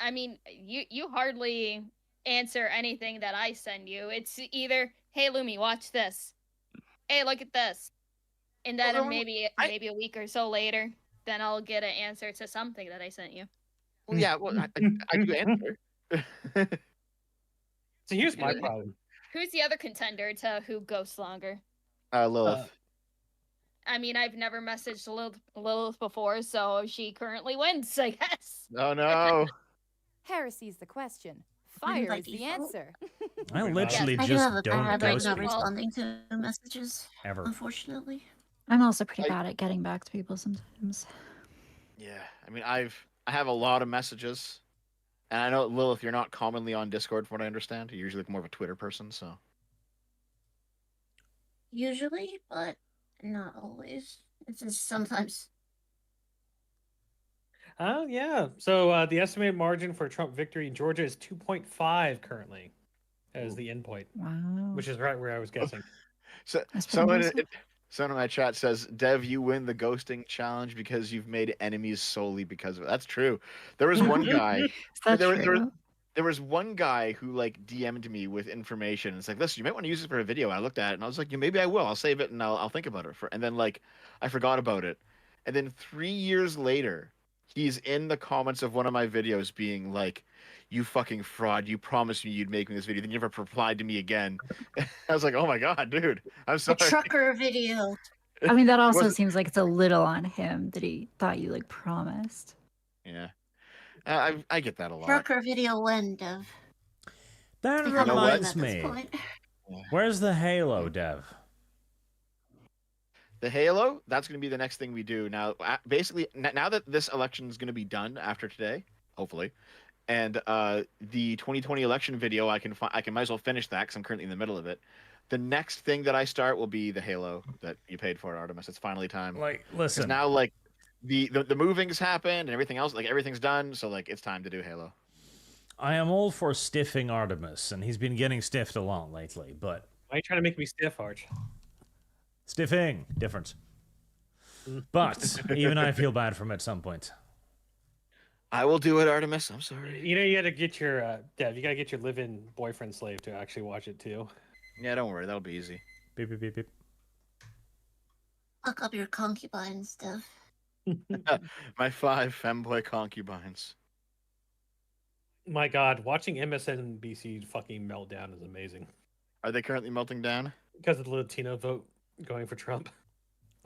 I mean, you hardly answer anything that I send you. It's either, "Hey Lumi, watch this." "Hey, look at this." And then Well, maybe a week or so later, then I'll get an answer to something that I sent you. Well, yeah. Well, I do answer. So here's my problem. Who's the other contender to who ghosts longer? Lilith. I mean, I've never messaged Lilith before, so she currently wins, I guess. Oh no. Heresy's the question. Win Fire by is the default. answer. I literally I do have just a don't bad habit of ghost not people responding to messages, ever. unfortunately. I'm also pretty I- bad at getting back to people sometimes. Yeah. I mean, I have a lot of messages, and I know Lilith, you're not commonly on Discord, from what I understand. You're usually more of a Twitter person, so. Usually, but not always. It's just sometimes. Oh yeah. So the estimated margin for Trump victory in Georgia is 2.5 currently, as the endpoint, Wow. which is right where I was guessing. So That's pretty someone impressive. in my chat says, "Dev, you win the ghosting challenge because you've made enemies solely because of it." That's true. There was one guy. Is that there, true? there was one guy who like DM'd me with information. It's like, listen, you might want to use this for a video. And I looked at it and I was like, yeah, maybe I will. I'll save it and I'll think about it. And then like, I forgot about it. And then 3 years later, he's in the comments of one of my videos being like, "You fucking fraud! You promised me you'd make me this video. Then you never replied to me again." I was like, "Oh my god, dude! I'm The sorry." trucker video. I mean, that also Was- seems like it's a little on him that he thought you like promised. Yeah, I get that a lot. Trucker video when, Dev? That Become a know what? meme reminds at this me. point. Where's the Halo, Dev? The Halo, that's going to be the next thing we do. Now, basically, now that this election is going to be done after today, hopefully, and the 2020 election video, I can might as well finish that because I'm currently in the middle of it. The next thing that I start will be the Halo that you paid for, Artemis. It's finally time. Like, 'Cause listen. now, like, the moving's happened and everything else, like, everything's done, so, like, it's time to do Halo. I am all for stiffing Artemis, and he's been getting stiffed a lot lately, but Why are you trying to make me stiff, Arch? stiffing, difference. But even I feel bad for him at some point. I will do it, Artemis. I'm sorry. You know, you got to get your Dev. You got to get your live-in boyfriend slave to actually watch it too. Yeah, don't worry, that'll be easy. Beep, beep, beep, beep. Fuck up your concubine stuff. My 5 femboy concubines. My God, watching MSNBC fucking melt down is amazing. Are they currently melting down? Because of the Latino vote going for Trump.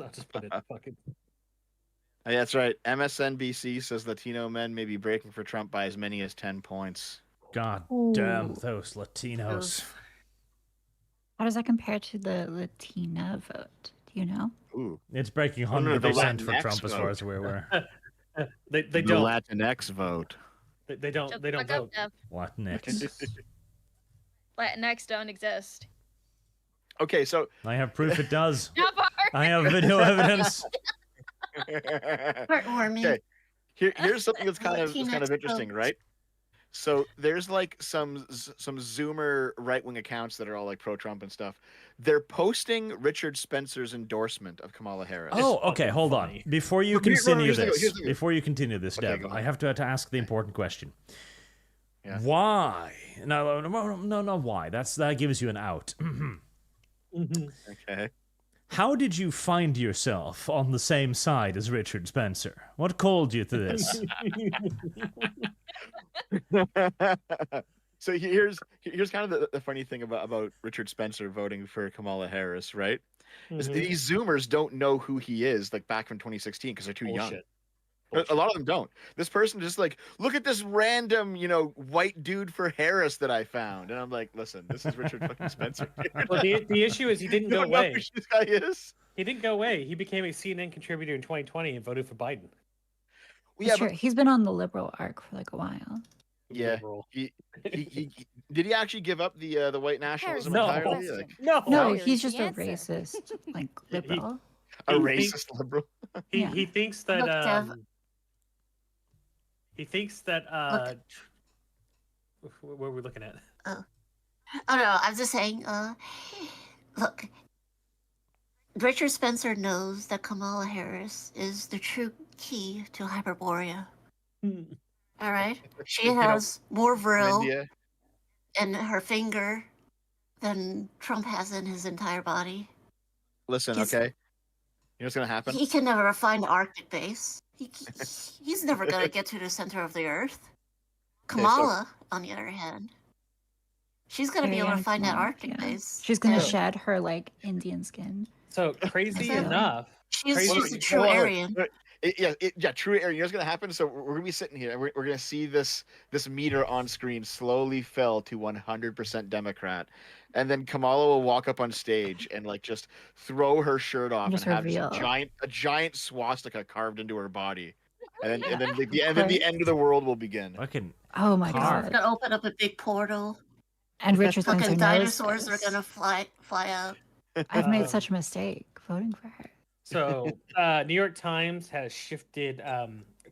I'll just put it fucking. Oh, yeah, that's right. MSNBC says Latino men may be breaking for Trump by as many as 10 points. God damn those Latinos. How does that compare to the Latina vote? Do you know? Ooh. It's breaking Oh, no, the 100% for Latinx Trump as far vote. as we're aware. They The don't. Latinx vote. They don't. Shut They the don't fuck vote. up, Latinx. Latinx don't exist. Okay, so I have proof it does. Not far. I have video evidence. Heartwarming. Okay. Here's something that's kind of Latinx interesting, vote. right? So there's like some Zoomer right-wing accounts that are all like pro-Trump and stuff. They're posting Richard Spencer's endorsement of Kamala Harris. Oh, fucking okay, hold funny. on. Before you Here's continue the go, this, here's the go. before you continue this, Okay, Dev, go I on. have to ask the important question. Yeah. Why? No, not why. That gives you an out. Okay. How did you find yourself on the same side as Richard Spencer? What called you to this? So here's kind of the funny thing about Richard Spencer voting for Kamala Harris, right? Is Mhm. these Zoomers don't know who he is, like back from 2016, because they're too young. Bullshit. A lot of them don't. This person just like, look at this random, white dude for Harris that I found, and I'm like, listen, this is Richard fucking Spencer. Dude. Well, the issue is he didn't You go don't know away. who this guy is? He didn't go away. He became a CNN contributor in 2020 and voted for Biden. Well, It's yeah, true. He's been on the liberal arc for like a while. Yeah. Liberal. he did he actually give up the white nationalism No. entirely? Like, No. No, Fire he's is just the a answer. racist, like liberal. a He racist liberal. Yeah. He thinks that Look, Dev. he thinks that what are we looking at? Oh no, I'm just saying. Look, Richard Spencer knows that Kamala Harris is the true key to Hyperborea. All right, she has more vril India. in her finger than Trump has in his entire body. Listen, He's- okay. You know what's gonna happen? He can never find the Arctic base. He's never gonna get to the center of the Earth. Okay, so- Kamala, on the other hand, she's gonna be able to Very find that smart, Arctic yeah. base. She's gonna and shed her like Indian skin. So crazy Exactly. enough. She's Crazy- a true Hold on, Aryan. Yeah, true Aryan. You know what's gonna happen? So we're gonna be sitting here, and we're gonna see this meter on screen slowly fell to 100% Democrat, and then Kamala will walk up on stage and like just throw her shirt off Just and have reveal. just a giant swastika carved into her body, and Yeah. then the end of the world will begin. Fucking Oh my Carved. It's god! gonna open up a big portal. And Richard Spencer Fucking knows dinosaurs are this. gonna fly out. I've made Um, such a mistake voting for her. So New York Times has shifted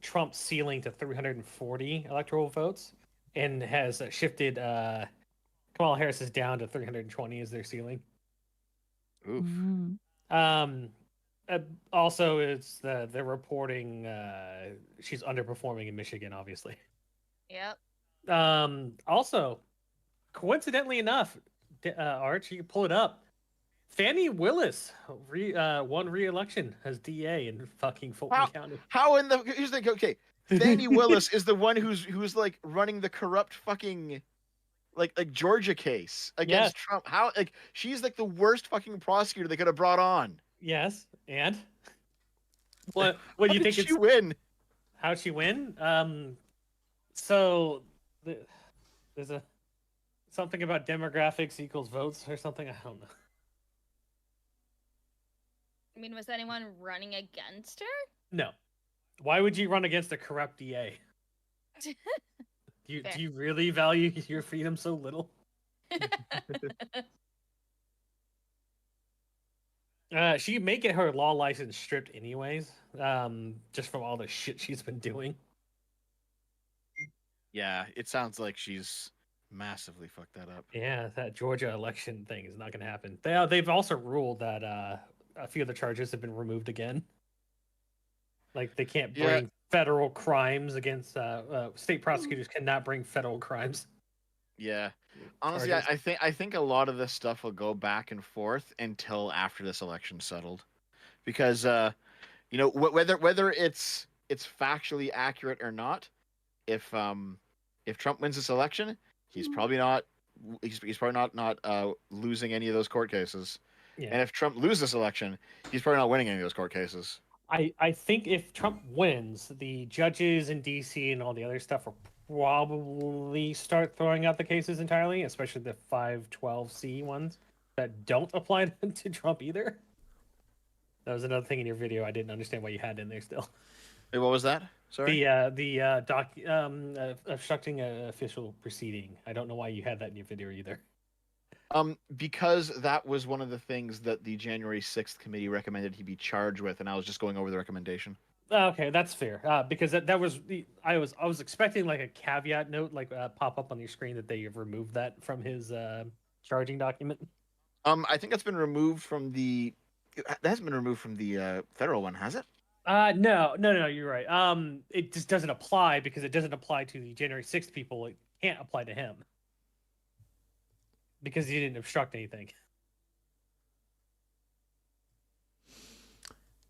Trump's ceiling to 340 electoral votes, and has shifted Kamala Harris's down to 320 as their ceiling. Oof. Mm. Also, it's they're reporting she's underperforming in Michigan, obviously. Yep. Also, coincidentally enough, Arch, you can pull it up. Fannie Willis won re-election as DA in fucking Fulton Wow. County. How in the here's the okay? Fannie Willis is the one who's like running the corrupt fucking like Georgia case against Yes. Trump. How like she's like the worst fucking prosecutor they could have brought on. Yes, and what do you How think did it's she win? how'd she win? So there's a something about demographics equals votes or something. I don't know. I mean, was anyone running against her? No. Why would you run against a corrupt DA? Fair. Do you really value your freedom so little? She may get her law license stripped anyways, just from all the shit she's been doing. Yeah, it sounds like she's massively fucked that up. Yeah, that Georgia election thing is not going to happen. They've also ruled that a few of the charges have been removed again. Like they can't Yeah. bring federal crimes against state prosecutors cannot bring federal crimes. Yeah. Honestly, charges. I think a lot of this stuff will go back and forth until after this election's settled, because you know, whether it's factually accurate or not, if Trump wins this election, he's probably not he's probably not losing any of those court cases. Yeah. And if Trump loses this election, he's probably not winning any of those court cases. I think if Trump wins, the judges in DC and all the other stuff will probably start throwing out the cases entirely, especially the 512C ones that don't apply to Trump either. That was another thing in your video I didn't understand why you had in there still. Wait, what was that? Sorry. The obstructing an official proceeding. I don't know why you had that in your video either. Because that was one of the things that the January 6th committee recommended he be charged with, and I was just going over the recommendation. Okay, that's fair. Because that was I was expecting like a caveat note like pop up on your screen that they have removed that from his charging document. I think that's been removed from the. That hasn't been removed from the federal one, has it? No, you're right. It just doesn't apply because it doesn't apply to the January 6th people. It can't apply to him because he didn't obstruct anything.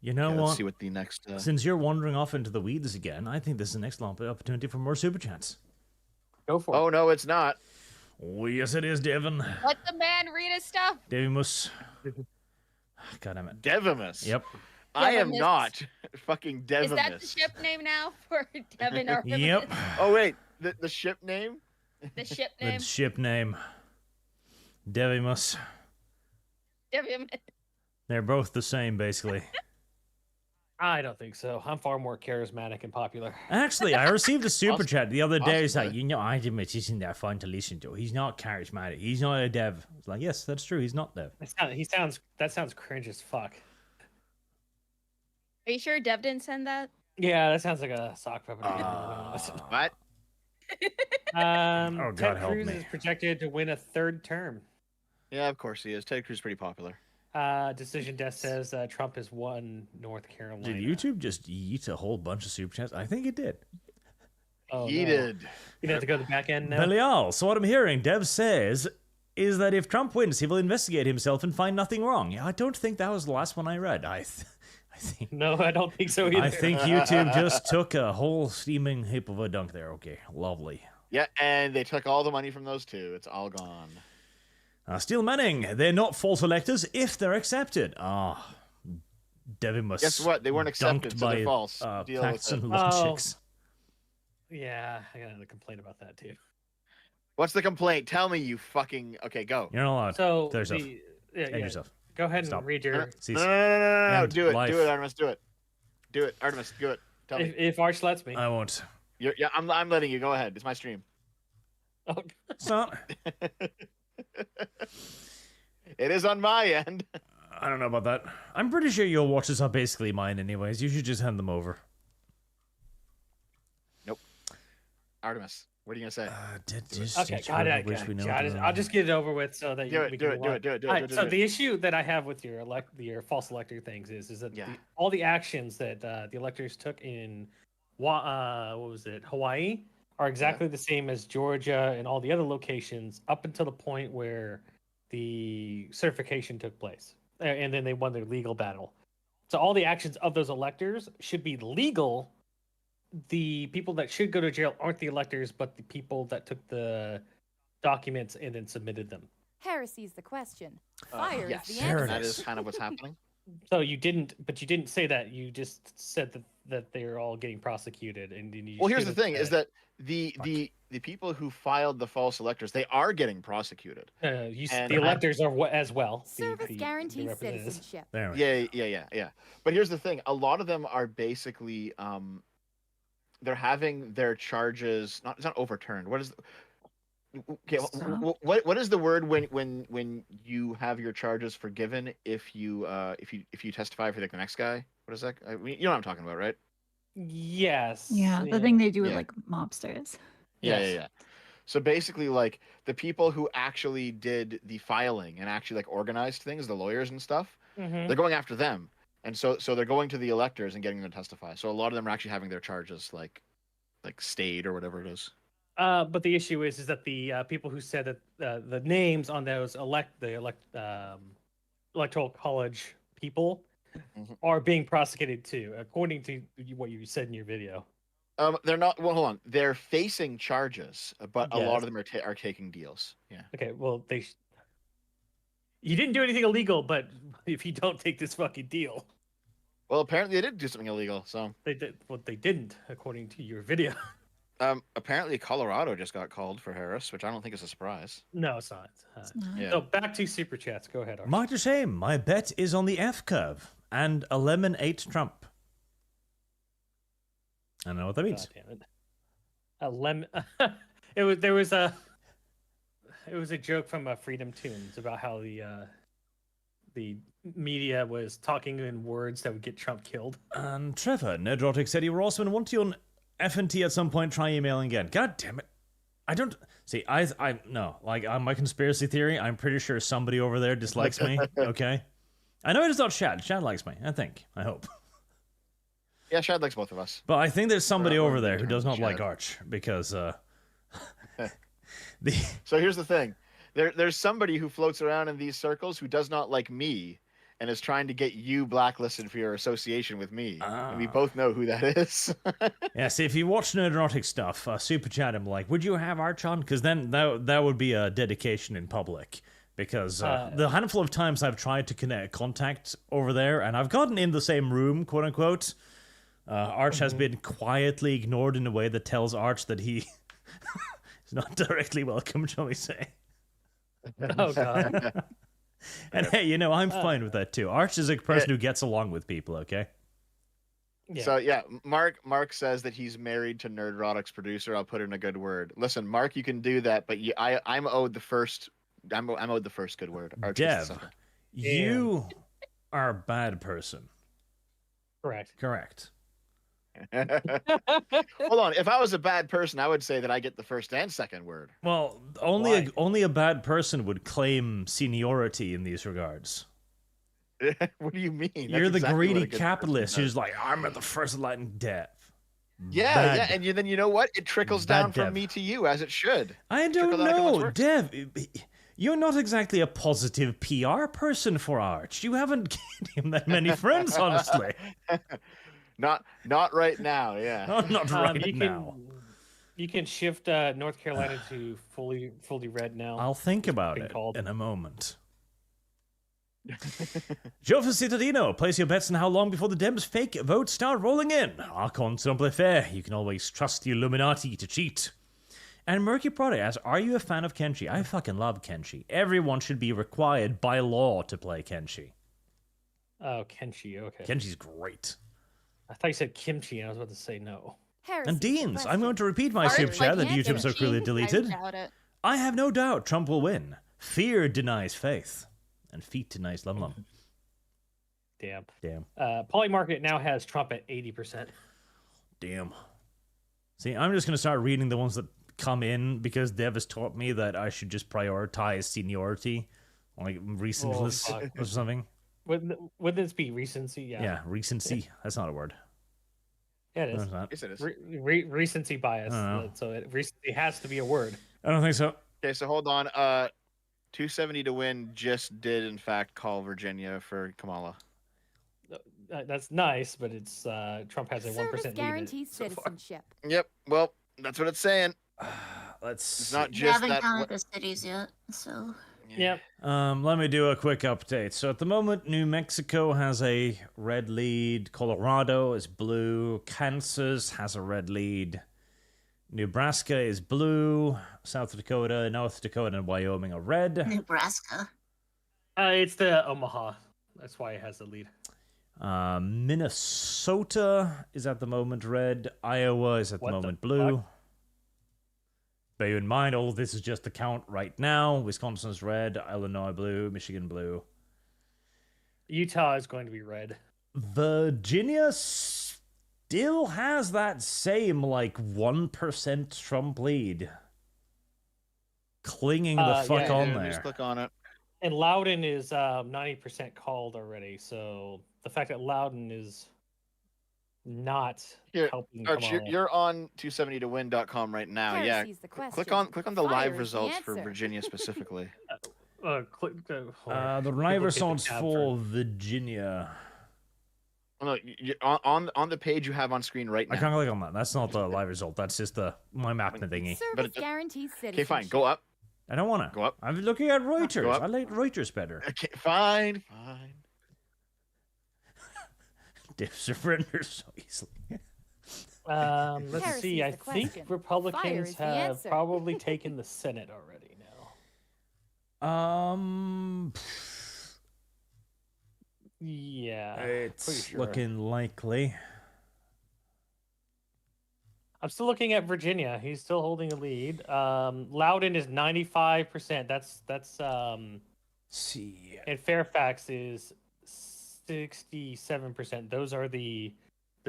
You know Yeah, what? let's see what the next. Since you're wandering off into the weeds again, I think this is the next opportunity for more super chats. Go for it. Oh no, it's not. Oh yes, it is, Devin. Let the man read his stuff. Devimus. God damn it. Devimus. Yep. I am Devimus. not fucking Devimus. Is that the ship name now for Devin Artemis? Yep. Oh wait, the ship name? The ship The name. ship name. Devimus. Devin. They're both the same, basically. I don't think so. I'm far more charismatic and popular. Actually, I received a super chat the other day. It's like, Possibly. you know, Artemis isn't that fun to listen to. He's not charismatic. He's not a dev. It's like, yes, that's true. He's not dev. That sounds cringe as fuck. Are you sure Dev didn't send that? Yeah, that sounds like a sock puppet. What? Oh, God Ted help Cruz me. is projected to win a third term. Yeah, of course he is. Ted Cruz is pretty popular. Decision Desk says Trump has won North Carolina. Did YouTube just eat a whole bunch of super chats? I think it did. Oh, He no. did. You have to go to the back end now. Belial. So what I'm hearing, Dev says, is that if Trump wins, he will investigate himself and find nothing wrong. Yeah, I don't think that was the last one I read. I think. No, I don't think so either. I think YouTube just took a whole steaming heap of a dunk there. Okay, lovely. Yeah, and they took all the money from those two. It's all gone. Steel Manning, they're not false electors if they're accepted. Devin must. Guess what? They weren't accepted, dunked so they're by, false. Deal with facts it. and logics. Yeah, I got to complain about that too. What's the complaint? Tell me, you fucking. Okay, go. You're not allowed. So Tell yourself. yeah, End yourself. Go ahead and Stop. read your. Cease. No. End Do it. life. Do it, Artemis. Do it. Do it, Artemis. Do it. Tell me. If Arch lets me. I won't. Yeah, I'm letting you. Go ahead. It's my stream. Oh, Stop. It is on my end. I don't know about that. I'm pretty sure your watches are basically mine anyways. You should just hand them over. Artemis, what are you gonna say? okay, got it. I'll just get it over with so that Do we it. can Do move it. Do on. it. Do it. Do All it. right, Do so it. the issue that I have with your false elector things is that Yeah. all the actions that the electors took in what was it, Hawaii, are exactly the same as Georgia and all the other locations up until the point where the certification took place, and then they won their legal battle. So all the actions of those electors should be legal. The people that should go to jail aren't the electors, but the people that took the documents and then submitted them. Heresy's the question. Fire Yes, is the There it answer. that is kind of what's happening. So you didn't say that. You just said that they're all getting prosecuted, and then you. Well, here's the should've thing: is said- that the people who filed the false electors, they are getting prosecuted. the and electors are as well. Service the guarantees representatives. citizenship. There we go. Yeah. But here's the thing: a lot of them are basically they're having their charges it's not overturned. What is okay? What is the word when you have your charges forgiven if you testify for like the next guy? What is that? I mean, you know what I'm talking about, right? Yes. Yeah, the thing they do with Yeah. like mobsters. Yeah. So basically, like the people who actually did the filing and actually like organized things, the lawyers and stuff, Mhm. they're going after them, and so they're going to the electors and getting them to testify. So a lot of them are actually having their charges like stayed or whatever it is. But the issue is that the people who said that the names on those electoral college people Mhm. are being prosecuted too, according to what you said in your video. They're not. Well, hold on. They're facing charges, but a lot Yes. of them are taking deals. Yeah. Okay, well you didn't do anything illegal, but if you don't take this fucking deal, Well, apparently they did do something illegal. So they did. Well, they didn't, according to your video. apparently Colorado just got called for Harris, which I don't think is a surprise. No, it's not. Yeah. So back to super chats. Go ahead, Arch. Mark the shame. My bet is on the F curve and a lemon 8 Trump. I don't know what that means. God damn it. A lemon. It was a joke from Freedom Tunes about how the media was talking in words that would get Trump killed. And Trevor, Nerdrotic said he will also want you on FNT at some point. Try emailing again. God damn it. I don't see. I no. Like on my conspiracy theory, I'm pretty sure somebody over there dislikes me. Okay, I know it is not Shad. Shad likes me. I think. I hope. Yeah, Shad likes both of us. But I think there's somebody Or over there who does not Shad. like Arch because the So here's the thing. There's somebody who floats around in these circles who does not like me and is trying to get you blacklisted for your association with me. And we both know who that is. yeah. See, if you watch Nerdrotic stuff, super chat him like, would you have Arch on? Because then that would be a dedication in public. Because the handful of times I've tried to contact over there, and I've gotten in the same room, quote unquote. Arch has been quietly ignored in a way that tells Arch that he is not directly welcome, shall we say. Oh god. And hey, I'm fine with that too. Arch is a person who gets along with people, okay? Yeah. So yeah, Mark says that he's married to Nerdrotic's producer. I'll put in a good word. Listen, Mark, you can do that, but I'm owed the first. I'm owed the first good word. Arch is the Dev, second. you are a bad person. Correct. Correct. Hold on. If I was a bad person, I would say that I get the first and second word. Well, only a bad person would claim seniority in these regards. What do you mean? You're That's the exactly what a greedy good person capitalist does. who's like, I'm at the first line Dev. Yeah, Bad. yeah, and then you know what? It trickles Bad down from Dev. me to you as it should. I don't Trickle down everyone's know, work. Dev. You're not exactly a positive PR person for Arch. You haven't gained him that many friends, honestly. Not right now. Yeah. Not right now. You can shift North Carolina to fully red now. I'll think about been it called. in a moment. Joe Citadino, place your bets on how long before the Dems' fake votes start rolling in. Archon simple fair. You can always trust the Illuminati to cheat. And Murky Product asks, are you a fan of Kenshi? I fucking love Kenshi. Everyone should be required by law to play Kenshi. Oh, Kenshi. Okay. Kenshi's great. I thought you said kimchi, and I was about to say no. Harris And is the Deans, I'm question. going to repeat my Arch super chat that can't YouTube so kimchi. clearly deleted. I doubt it. I have no doubt Trump will win. Fear denies faith. And feet denies Lum Lum. Damn. Damn. Polymarket now has Trump at 80%. Damn. See, I'm just going to start reading the ones that come in because Dev has taught me that I should just prioritize seniority, like recentness fuck. or something. Wouldn't this be recency? Yeah. Yeah, recency. That's not a word. Yeah, it No, is. it's not. Yes, it is. Recency bias. I don't know. So recency has to be a word. I don't think so. Okay, so hold on. 270 to win just did in fact call Virginia for Kamala. That's nice, but it's Trump has a 1% Service lead. in it guarantees so far. citizenship. Yep. Well, that's what it's saying. Let's It's not We just haven't that. counted the cities yet, so Yep. Let me do a quick update. So at the moment, New Mexico has a red lead. Colorado is blue. Kansas has a red lead. Nebraska is blue. South Dakota, North Dakota, and Wyoming are red. Nebraska. It's the Omaha. That's why it has the lead. Minnesota is at the moment red. Iowa is at the What the moment blue. fuck? Bear in mind, all of this is just the count right now. Wisconsin's red. Illinois blue. Michigan blue. Utah is going to be red. Virginia still has that same, 1% Trump lead. Clinging the fuck yeah, on Yeah, there. just click on it. And Loudon is 90% called already. So the fact that Loudon is not Here, helping Arch, Kamala. you're on 270towin.com right now. Heresy's the Click question. on the Fire live is the results for answer. Virginia specifically. Hold on. The People live hit the results tab for Virginia. Oh, no, on the page you have on screen right now. I can't click on that. That's not the live result. That's just my map thingy. Service guarantees citizenship. Okay, fine. Go up. I don't wanna. Go up. I'm looking at Reuters. up. I like Reuters better. Okay, fine. Diff surrenders so easily. Let's Heresy's see. I the think question. Fire Republicans is the have answer. probably taken the Senate already now. Yeah, It's pretty sure. looking likely. I'm still looking at Virginia. He's still holding a lead. Loudon is 95%. That's See. and Fairfax is 67%. Those are the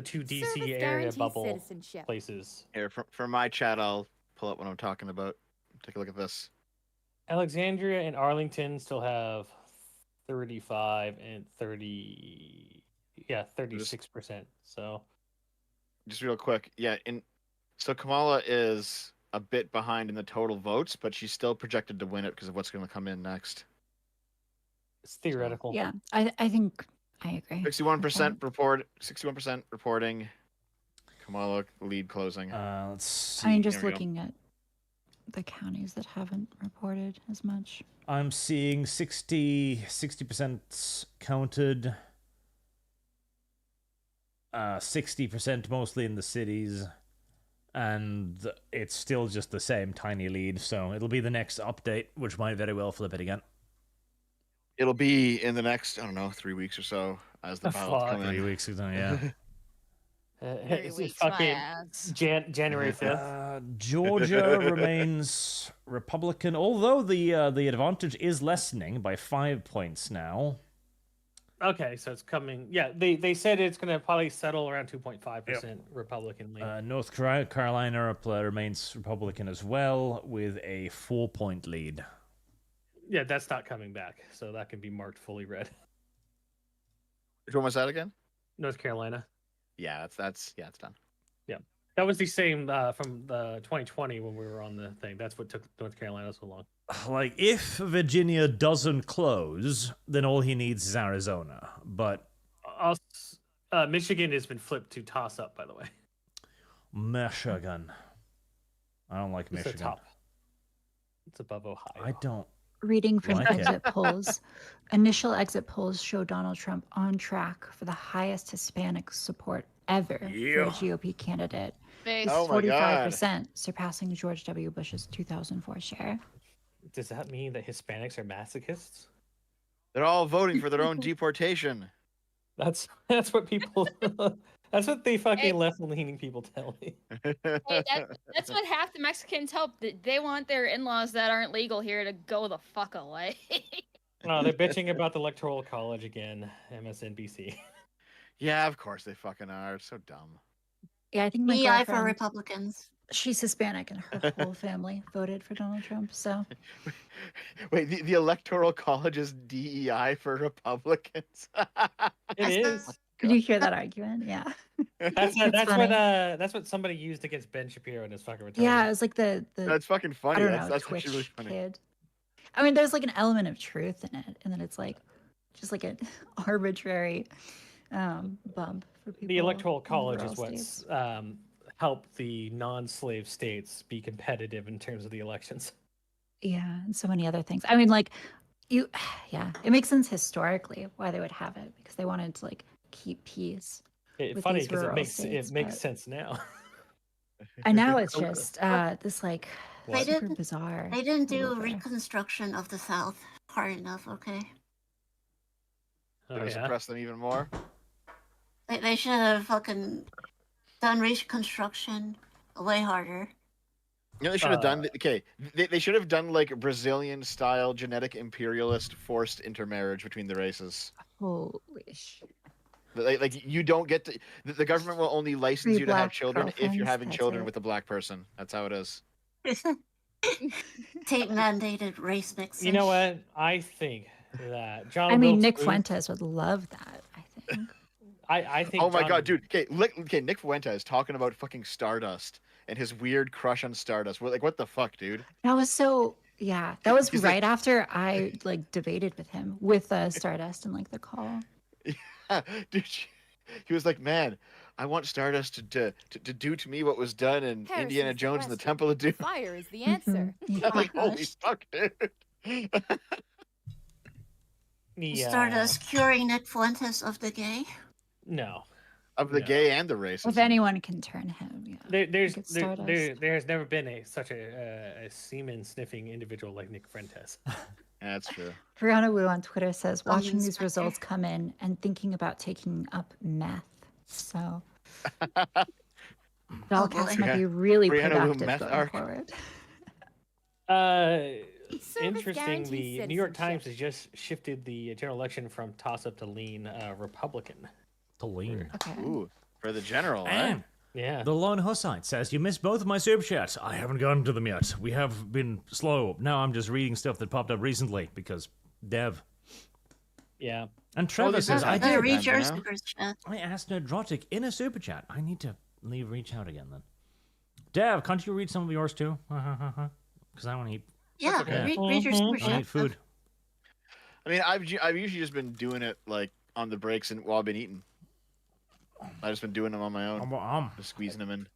two DC Service area guarantees bubble citizenship. places. Here, for my chat, I'll pull up what I'm talking about. Take a look at this. Alexandria and Arlington still have 35 and 36%. So Just real quick, so Kamala is a bit behind in the total votes, but she's still projected to win it because of what's going to come in next. it's theoretical. Yeah, I think I agree. 61% report. 61% reporting. Kamala lead closing. Let's see. I mean, just There we go. looking at the counties that haven't reported as much. I'm seeing 60% counted. 60% mostly in the cities. And it's still just the same tiny lead, so it'll be the next update, which might very well flip it again. It'll be in the next, I don't know, 3 weeks or so as the ballots Fuck. come 3 in. weeks ago, yeah. It's weeks, my fucking ass. January 5th. Georgia remains Republican, although the advantage is lessening by 5 points now. Okay, so it's coming. Yeah, they said it's going to probably settle around 2.5% Republican lead. North Carolina remains Republican as well, with a 4-point lead. Yeah, that's not coming back, so that can be marked fully red. Which one was that again? North Carolina. Yeah, it's done. That was the same from the 2020 when we were on the thing. That's what took North Carolina so long. Like, if Virginia doesn't close, then all he needs is Arizona. But Michigan has been flipped to toss up, by the way. Michigan. I don't like It's the Michigan. top. It's above Ohio. I don't. Reading from Like it. exit polls, initial exit polls show Donald Trump on track for the highest Hispanic support ever for Yeah. a GOP candidate. Face. Oh my God. 45%, surpassing George W. Bush's 2004 share. Does that mean that Hispanics are masochists? They're all voting for their own deportation. That's what people. That's what the fucking Hey. left-leaning people tell me. Hey, that's what half the Mexicans hope. They want their in-laws that aren't legal here to go the fuck away. Oh, they're bitching about the Electoral College again. MSNBC. Yeah, of course they fucking are. It's so dumb. Yeah, I think my EI for girlfriend, Republicans. she's Hispanic and her whole family voted for Donald Trump. So Wait, the Electoral College is DEI for Republicans. It is. did you hear that argument? Yeah. That's funny. what somebody used against Ben Shapiro and his fucking retarded. Yeah, it was like the That's fucking I funny. don't That's know, that's Twitch actually really funny. kid. I mean, there's like an element of truth in it, and then it's like just like an arbitrary bump for people. The Electoral in College rural is what's states. helped the non-slave states be competitive in terms of the elections. Yeah, and so many other things. I mean, like yeah, it makes sense historically why they would have it because they wanted to like keep peace. It's With funny these because it rural makes states, it makes but- sense now. And now it's Okay. just this like They super did- bizarre. They didn't do maneuver. Reconstruction of the South hard enough, okay? Oh, Gonna yeah? suppress them even more. They should have fucking done Reconstruction way harder. You know, they should have done. Okay, they should have done like Brazilian style genetic imperialist forced intermarriage between the races. Holy shit. Like you don't get to. The government will only license Free you to have black children if you're girlfriends, having that's children it. with a black person. That's how it is. State mandated race mixing. You know what? I think that John. I mean, Wilkes Nick Booth- Fuentes would love that, I think. I think. Oh my John- god, dude. Okay, Nick Fuentes talking about fucking Stardust and his weird crush on Stardust. Like, what the fuck, dude? That was so yeah. That was He's right like- after I like debated with him with Stardust and like the call. Yeah, dude. He was like, man, I want Stardust to do to me what was done in Heresy's Indiana the Jones and the question. Temple of Doom. Fire is the answer. Mhm. I'm like, Oh my holy gosh. fuck, dude. Stardust curing Nick Fuentes of the gay. No. Of the No. gay and the racist. If anyone can turn him, yeah. There's it's there, Stardust. there has never been such a semen sniffing individual like Nick Fuentes. That's true. Brianna Wu on Twitter says, Film watching these inspector. results come in and thinking about taking up meth. So Dollcast boy. might be really Brianna Wu productive meth going arc. forward. Service Interesting. guarantees The New York Times citizenship. has just shifted the general election from toss-up to lean Republican. To lean. Okay. Ooh, for the general, And Yeah. the Lone Hussite says, you missed both of my super chats. I haven't gotten to them yet. We have been slow. Now I'm just reading stuff that popped up recently because Dev. Yeah. And Trevor this says, is- I better did. read your you know? super chat. I asked Nerdrotic in a super chat. I need to reach out again then. Dev, can't you read some of yours too? Because I want to eat. Yeah, okay. read your super I chat. need food. I mean, I've usually just been doing it like on the breaks and while I've been eating. I've just been doing them on my own, just squeezing them in.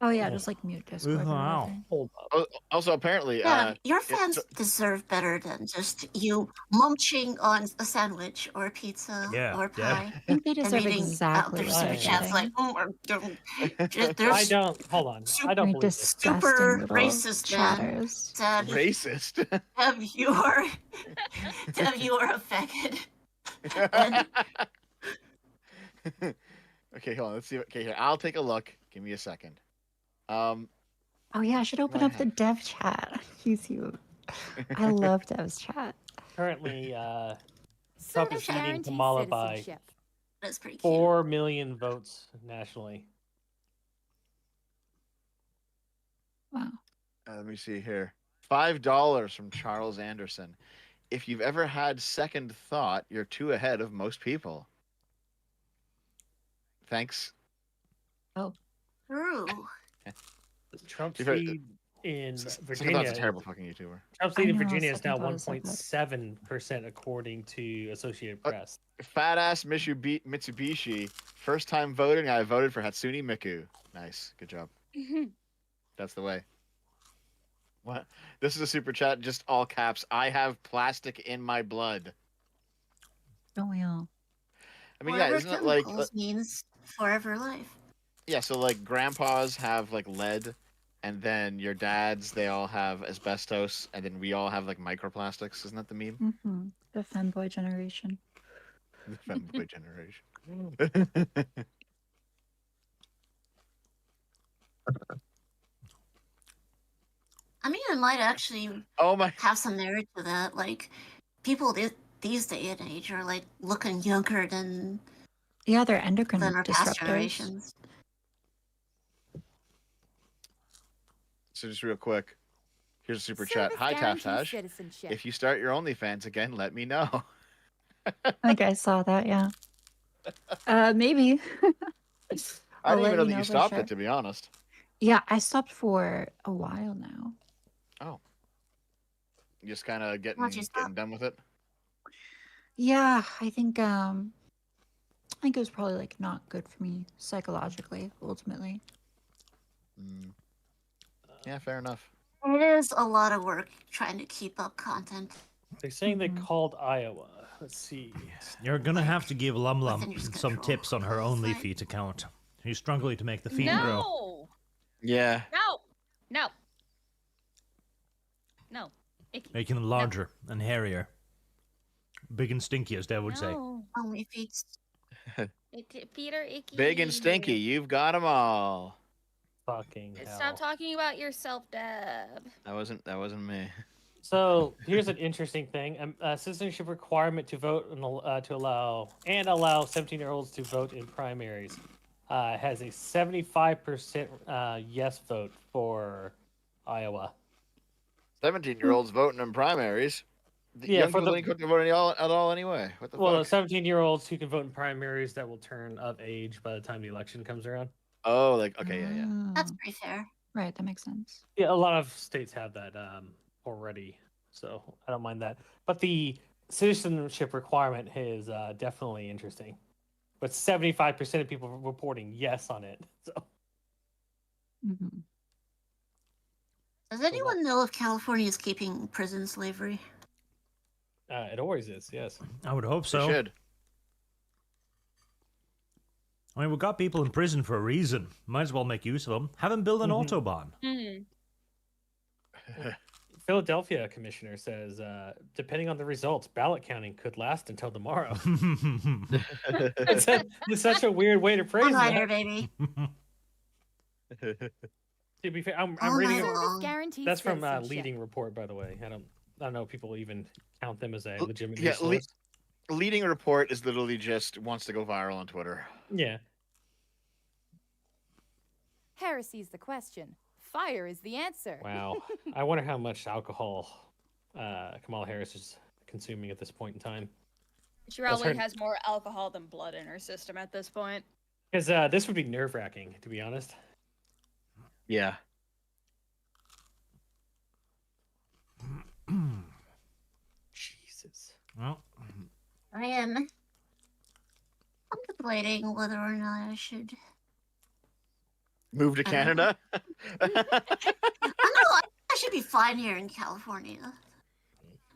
Oh yeah, just like mute Discord. or Wow. whatever. Hold up. Also, apparently, Yeah, your yeah, fans so- deserve better than just you munching on a sandwich or pizza Yeah, or yeah. pie. I think they And deserve reading exactly out their what super they're chats like, getting. oh, I there's don't. Hold on. I don't Very believe this. disgusting Super little racist man. chatters. said, racist. Dev, you are, Dev, you are a faggot. And Okay, hold on. Let's see. Okay, here. I'll take a look. Give me a second. Oh yeah, I should open I up the dev chat. YouTube. I love Dev's chat. Currently, Trump Service is leading guarantees Kamala by citizenship. that's pretty cute. 4 million votes nationally. Wow. Let me see here. $5 from Charles Anderson. If you've ever had second thought, you're 2 ahead of most people. Thanks. True. Trump's You've heard- lead in Second Virginia. thought's a terrible fucking YouTuber. Trump's I lead in know, Virginia is now second thought is so bad. 1.7% according to Associated Press. Fat ass Mitsubishi. First time voting, I voted for Hatsune Miku. Nice. Good job. That's the way. What? This is a super chat, just all caps. I have plastic in my blood. Don't we all? I mean, yeah, Whatever isn't it like, chemicals means forever life. yeah, so like grandpas have like lead, and then your dads, they all have asbestos, and then we all have like microplastics. Isn't that the meme? Mm-hmm. The femboy generation. The femboy generation. I mean, it might actually Oh my. have some merit to that. Like, people these day and age are like looking younger than Yeah, they're endocrine our past disruptors. generations. So just real quick, here's a super chat. Service Hi, guarantees Taftash. citizenship. If you start your OnlyFans again, let me know. I think I saw that, yeah. Maybe. I I'll didn't let even know you that you for stopped sure. it, to be honest. Yeah, I stopped for a while now. You just kind of getting Why'd you stop? done with it. Yeah, I think it was probably like not good for me psychologically, ultimately. Mm. Yeah, fair enough. It is a lot of work trying to keep up content. They're saying they Mhm. called Iowa. Let's see. You're gonna have to give Lum Lum Within your some schedule. tips on her OnlyFeet account. She's struggling to make the feet grow. No, Yeah. no. Icky. Making them larger and hairier. Big and stinky, as Dad would say. No. Only feet. Feet are icky. Big and stinky. You've got them all. Fucking hell. Stop talking about yourself, Deb. That wasn't me. So here's an interesting thing: a citizenship requirement to vote and to allow 17-year-olds to vote in primaries has a 75% yes vote for Iowa. 17-year-olds voting in primaries. The Yeah, young for people the- ain't going to vote at all anyway. What the Well, fuck? 17-year-olds who can vote in primaries that will turn of age by the time the election comes around. Oh, like okay, yeah. That's Oh, pretty fair. right, that makes sense. Yeah, a lot of states have that already, so I don't mind that. But the citizenship requirement is definitely interesting. But 75% of people reporting yes on it. So Hmm. Does anyone know if California is keeping prison slavery? it always is, yes. I would hope They so. should. I mean, we've got people in prison for a reason. Might as well make use of them. Have them build an Mhm. autobahn. Philadelphia commissioner says, depending on the results, ballot counting could last until tomorrow. It's such a weird way to phrase All-nighter, that. baby. To be fair, I'm All reading night it. long. Guaranteed That's from citizenship. Leading Report, by the way. I don't know if people even count them as a legitimate Yeah, news source. Leading report is literally just wants to go viral on Twitter. Yeah. Heresy's the question. Fire is the answer. Wow. I wonder how much alcohol Kamala Harris is consuming at this point in time. She probably her- has more alcohol than blood in her system at this point. Because this would be nerve-wracking, to be honest. Yeah. Jesus. Well, I am contemplating whether or not I should. Move to I don't Canada. I know I should be fine here in California.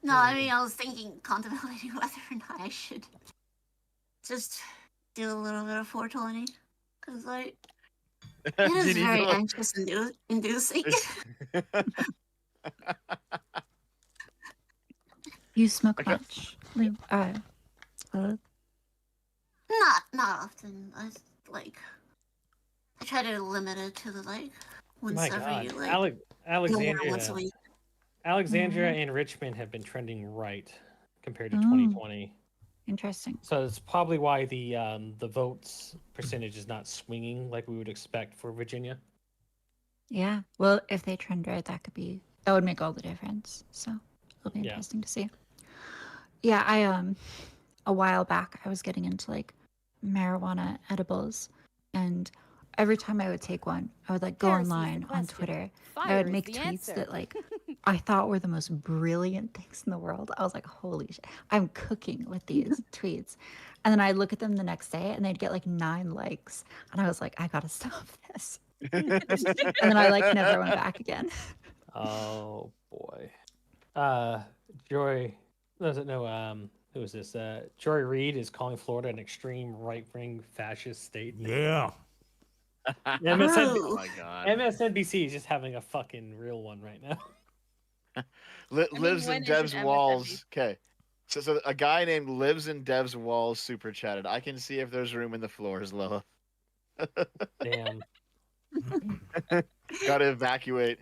No, I mean I was contemplating whether or not I should just do a little bit of 420 because like it is Did you very know- anxious inducing. You smoke Okay. much? Lou? Not often. I try to limit it to the like once My every God. do one Alexandria, once a week. Alexandria and Richmond have been trending right compared to Oh. 2020. Interesting. So it's probably why the votes percentage is not swinging like we would expect for Virginia. Yeah. Well, if they trend right, that would make all the difference. So it'll be Yeah. interesting to see. Yeah, I a while back I was getting into like marijuana edibles, and every time I would take one, I would like go Heresy's the online on question. Twitter. Fire I would is make the tweets answer. that like I thought were the most brilliant things in the world. I was like, holy shit, I'm cooking with these tweets. And then I'd look at them the next day and they'd get like 9 likes. And I was like, I gotta stop this. And then I like never went back again. Oh boy. Joy doesn't know who is this? Joy Reid is calling Florida an extreme right-wing fascist state. yeah. Oh my god. MSNBC is just having a fucking real one right now. Lives when in is Dev's an walls. MSNBC? Okay. So a guy named Lives in Dev's walls super chatted. I can see if there's room in the floors, Lilith. Damn. Gotta evacuate.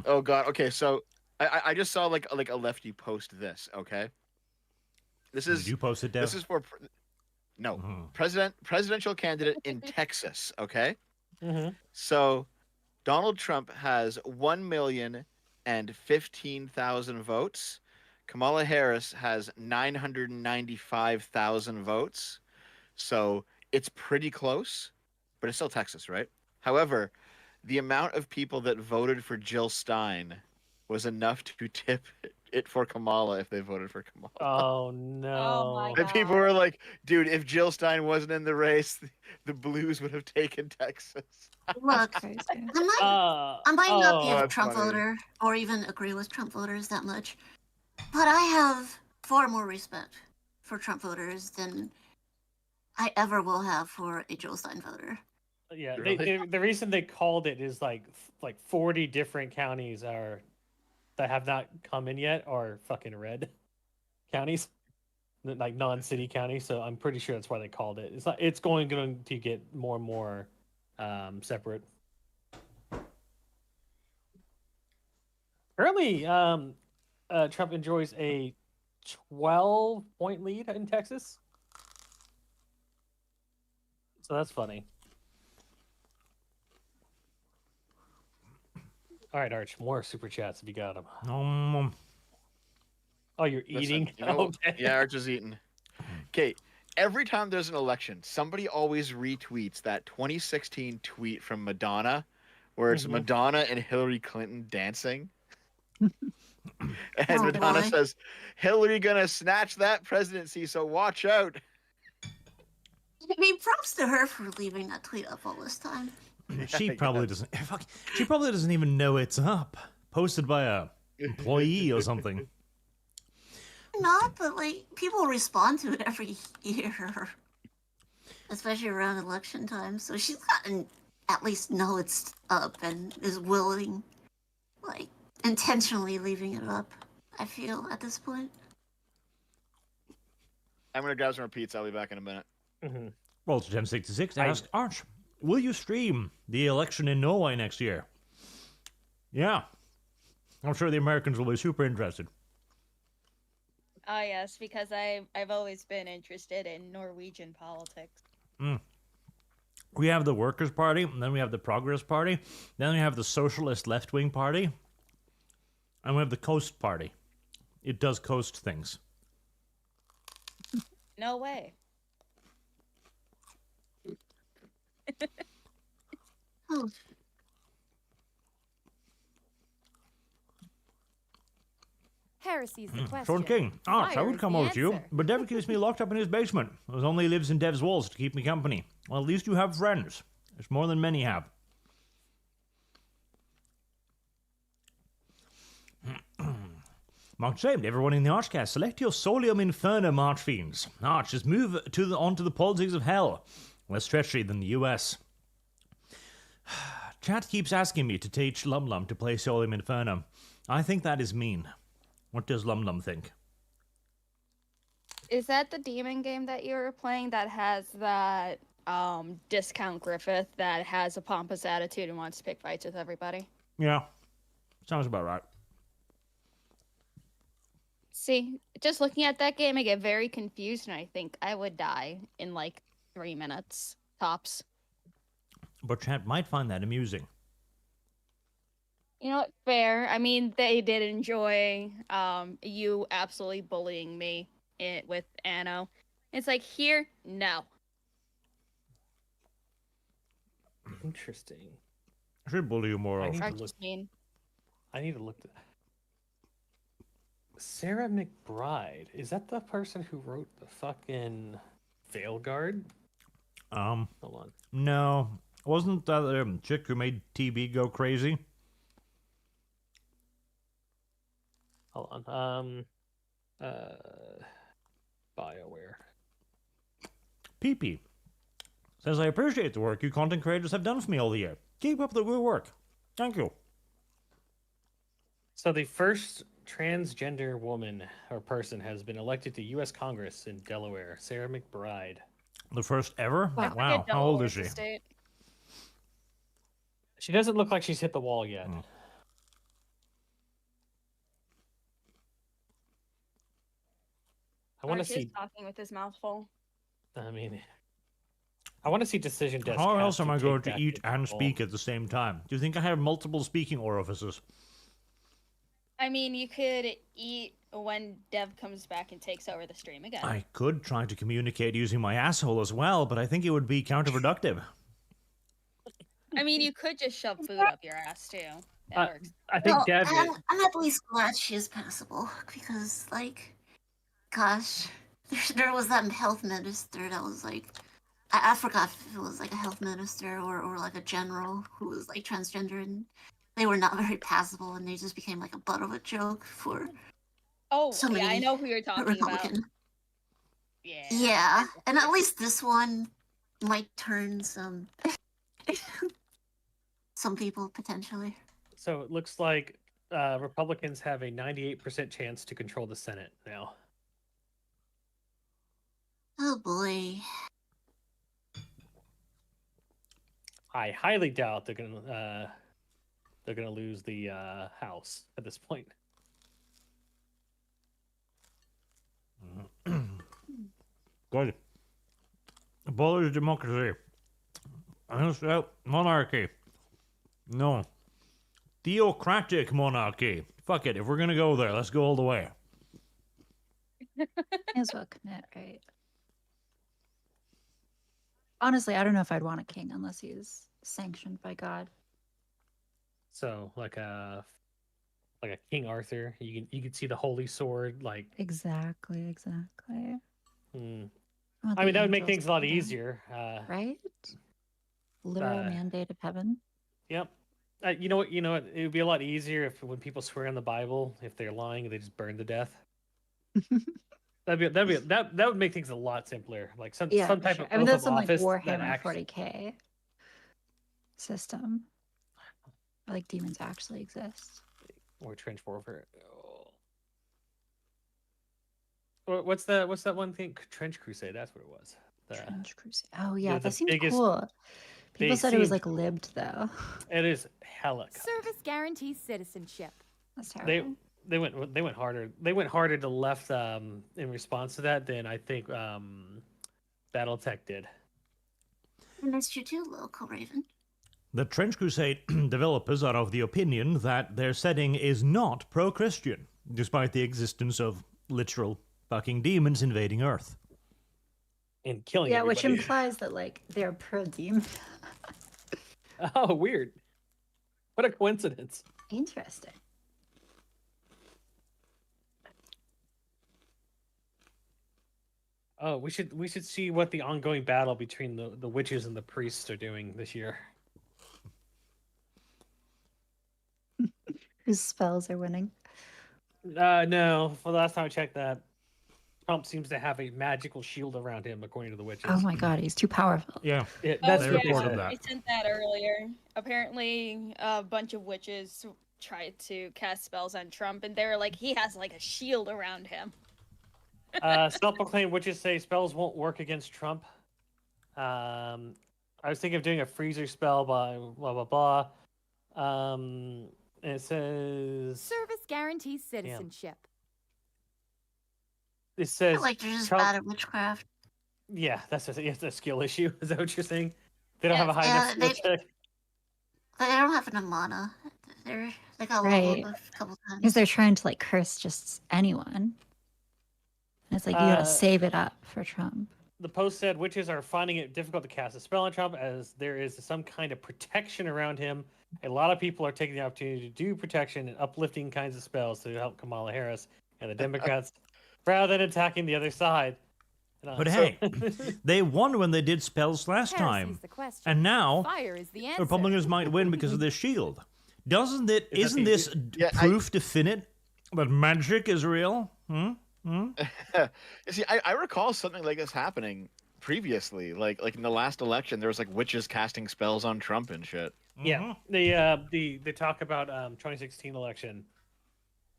Oh god. Okay, so I just saw like a lefty post this. Okay. This is Did you post it, Dev? this is for no Mhm. presidential candidate in Texas. Okay. Mm-hmm. So Donald Trump has 1,015,000 votes. Kamala Harris has 995,000 votes. So it's pretty close, but it's still Texas, right? However, the amount of people that voted for Jill Stein was enough to tip it for Kamala if they voted for Kamala. Oh no. my And people God. were like, dude, if Jill Stein wasn't in the race, the Blues would have taken Texas. Look, Crazy. I might not be a that's Trump funny. voter or even agree with Trump voters that much, but I have far more respect for Trump voters than I ever will have for a Jill Stein voter. Yeah, Really? the reason they called it is like 40 different counties that have not come in yet are fucking red counties, like non-city counties. So I'm pretty sure that's why they called it. It's going to get more and more separate. Currently, Trump enjoys a 12-point lead in Texas. So that's funny. All right, Arch, more super chats if you got them. Um, Oh, you're Listen, eating? you know, Okay. yeah, Arch is eating. Okay, every time there's an election, somebody always retweets that 2016 tweet from Madonna, where it's Mhm. Madonna and Hillary Clinton dancing. And Oh, Madonna boy. says, Hillary gonna snatch that presidency, so watch out. I mean, props to her for leaving that tweet up all this time. she I probably guess. doesn't. Fuck, she probably doesn't even know it's up. Posted by a employee or something. Not, but like people respond to it every year, especially around election time. So she's gotten at least know it's up and is willing, like intentionally leaving it up. I feel at this point. I'm gonna grab some more pizza. I'll be back in a minute. Mhm. Well, it's Gen 66 asked, Arch, will you stream the election in Norway next year? Yeah. I'm sure the Americans will be super interested. Oh yes, because I've always been interested in Norwegian politics. We have the Workers' Party, and then we have the Progress Party, then we have the Socialist Left-Wing Party, and we have the Coast Party. It does coast things. No way. Oh, Heresy's the question. Sean King, Arch, I Fire would is come the over to you, answer. but Dev keeps me locked up in his basement. As only he lives in Dev's walls to keep me company. Well, at least you have friends. It's more than many have. Mark James, everyone in the ArchCast, select your Solium Infernum, Archfiends. Arch, just move onto the politics of hell. Less treachery than the US. Chat keeps asking me to teach Lum Lum to play Solium Infernum. I think that is mean. What does Lum Lum think? Is that the demon game that you were playing that has that discount Griffith that has a pompous attitude and wants to pick fights with everybody? Yeah, sounds about right. See, just looking at that game, I get very confused, and I think I would die in like 3 minutes tops. But chat might find that amusing. You know what? Fair. I mean, they did enjoy you absolutely bullying me with Anno. It's like here, no. Interesting. I should bully you more I often. need to Arch look. is mean. I need to look. Sarah McBride. Is that the person who wrote the fucking Veilguard? Hold on. No. Wasn't that chick who made TB go crazy? Hold on. BioWare. PP says, I appreciate the work you content creators have done for me all the year. Keep up the good work. Thank you. So the first transgender woman or person has been elected to U.S. Congress in Delaware, Sarah McBride. The first ever? I Wow. forget How old is Delaware's she? a state. She doesn't look like she's hit the wall yet. Hmm. I want to Arch is see. talking with his mouth full. I mean, I want to see Decision Desk. How have else am I take going to back eat and control. speak at the same time? Do you think I have multiple speaking orifices? I mean, you could eat when Dev comes back and takes over the stream again. I could try to communicate using my asshole as well, but I think it would be counterproductive. I mean, you could just shove food up your ass too. That works. I think well, Dev. I'm at least glad she is passable because, like, gosh, there was that health minister that was like, I forgot if it was like a health minister or like a general who was like transgender, and they were not very passable, and they just became like a butt of a joke for Oh, so yeah, I many know who you're talking about. Republican. Yeah. Yeah, and at least this one might turn some people potentially. So it looks like Republicans have a 98% chance to control the Senate now. Oh boy. I highly doubt they're gonna lose the House at this point. Good. Abolish democracy. Monarchy. No. theocratic monarchy. Fuck it. If we're gonna go there, let's go all the way. May as well commit, right? Honestly, I don't know if I'd want a king unless he's sanctioned by God. So like a King Arthur, you can see the holy sword. Like, Exactly. I mean, that would make things a lot easier. Right? Literal mandate of heaven. Yep. You know what? It would be a lot easier if when people swear on the Bible, if they're lying, they just burn to death. That would make things a lot simpler. Like some type of I mean, that's oath some of like office that Warhammer 40k system. Like demons actually exist. or trench warfare. Oh. What's that one thing? Trench Crusade. That's what it was. Trench Crusade. Oh yeah, the that seems biggest- cool. People they said it was seemed- like libbed though. It is hella. Service guarantees citizenship. That's terrible. They went harder. They went harder to left in response to that than I think BattleTech did. I missed you too, local Raven. The Trench Crusade developers are of the opinion that their setting is not pro-Christian, despite the existence of literal fucking demons invading Earth. And killing Yeah, which everybody. implies that like they're pro demon. Oh, weird. What a coincidence. Interesting. Oh, we should see what the ongoing battle between the witches and the priests are doing this year. Whose spells are winning? No, for the last time I checked that, Trump seems to have a magical shield around him, according to the witches. Oh my god, he's too powerful. Yeah. That's They what they reported said. that. I sent that earlier. Apparently, a bunch of witches tried to cast spells on Trump, and they were like, he has like a shield around him. Self-proclaimed witches say spells won't work against Trump. I was thinking of doing a freezer spell by blah blah blah. And it says Service guarantees citizenship. it I says feel like they're just Trump- bad at witchcraft. Yeah, it's a skill issue. Is that what you're saying? They don't have a high Yeah, enough skill check. They don't have enough mana. They got Right. leveled a couple Because times. they're trying to like curse just anyone. And it's like you gotta save it up for Trump. The post said witches are finding it difficult to cast a spell on Trump as there is some kind of protection around him. A lot of people are taking the opportunity to do protection and uplifting kinds of spells to help Kamala Harris and the Democrats rather than attacking the other side. But hey, they won when they did spells last Heresy's time. the question. And now, Fire is the answer. Republicans might win because of their shield. Isn't this Yeah, proof definite that magic is real? See, I recall something like this happening previously, like in the last election, there was like witches casting spells on Trump and shit. Yeah, they talk about 2016 election,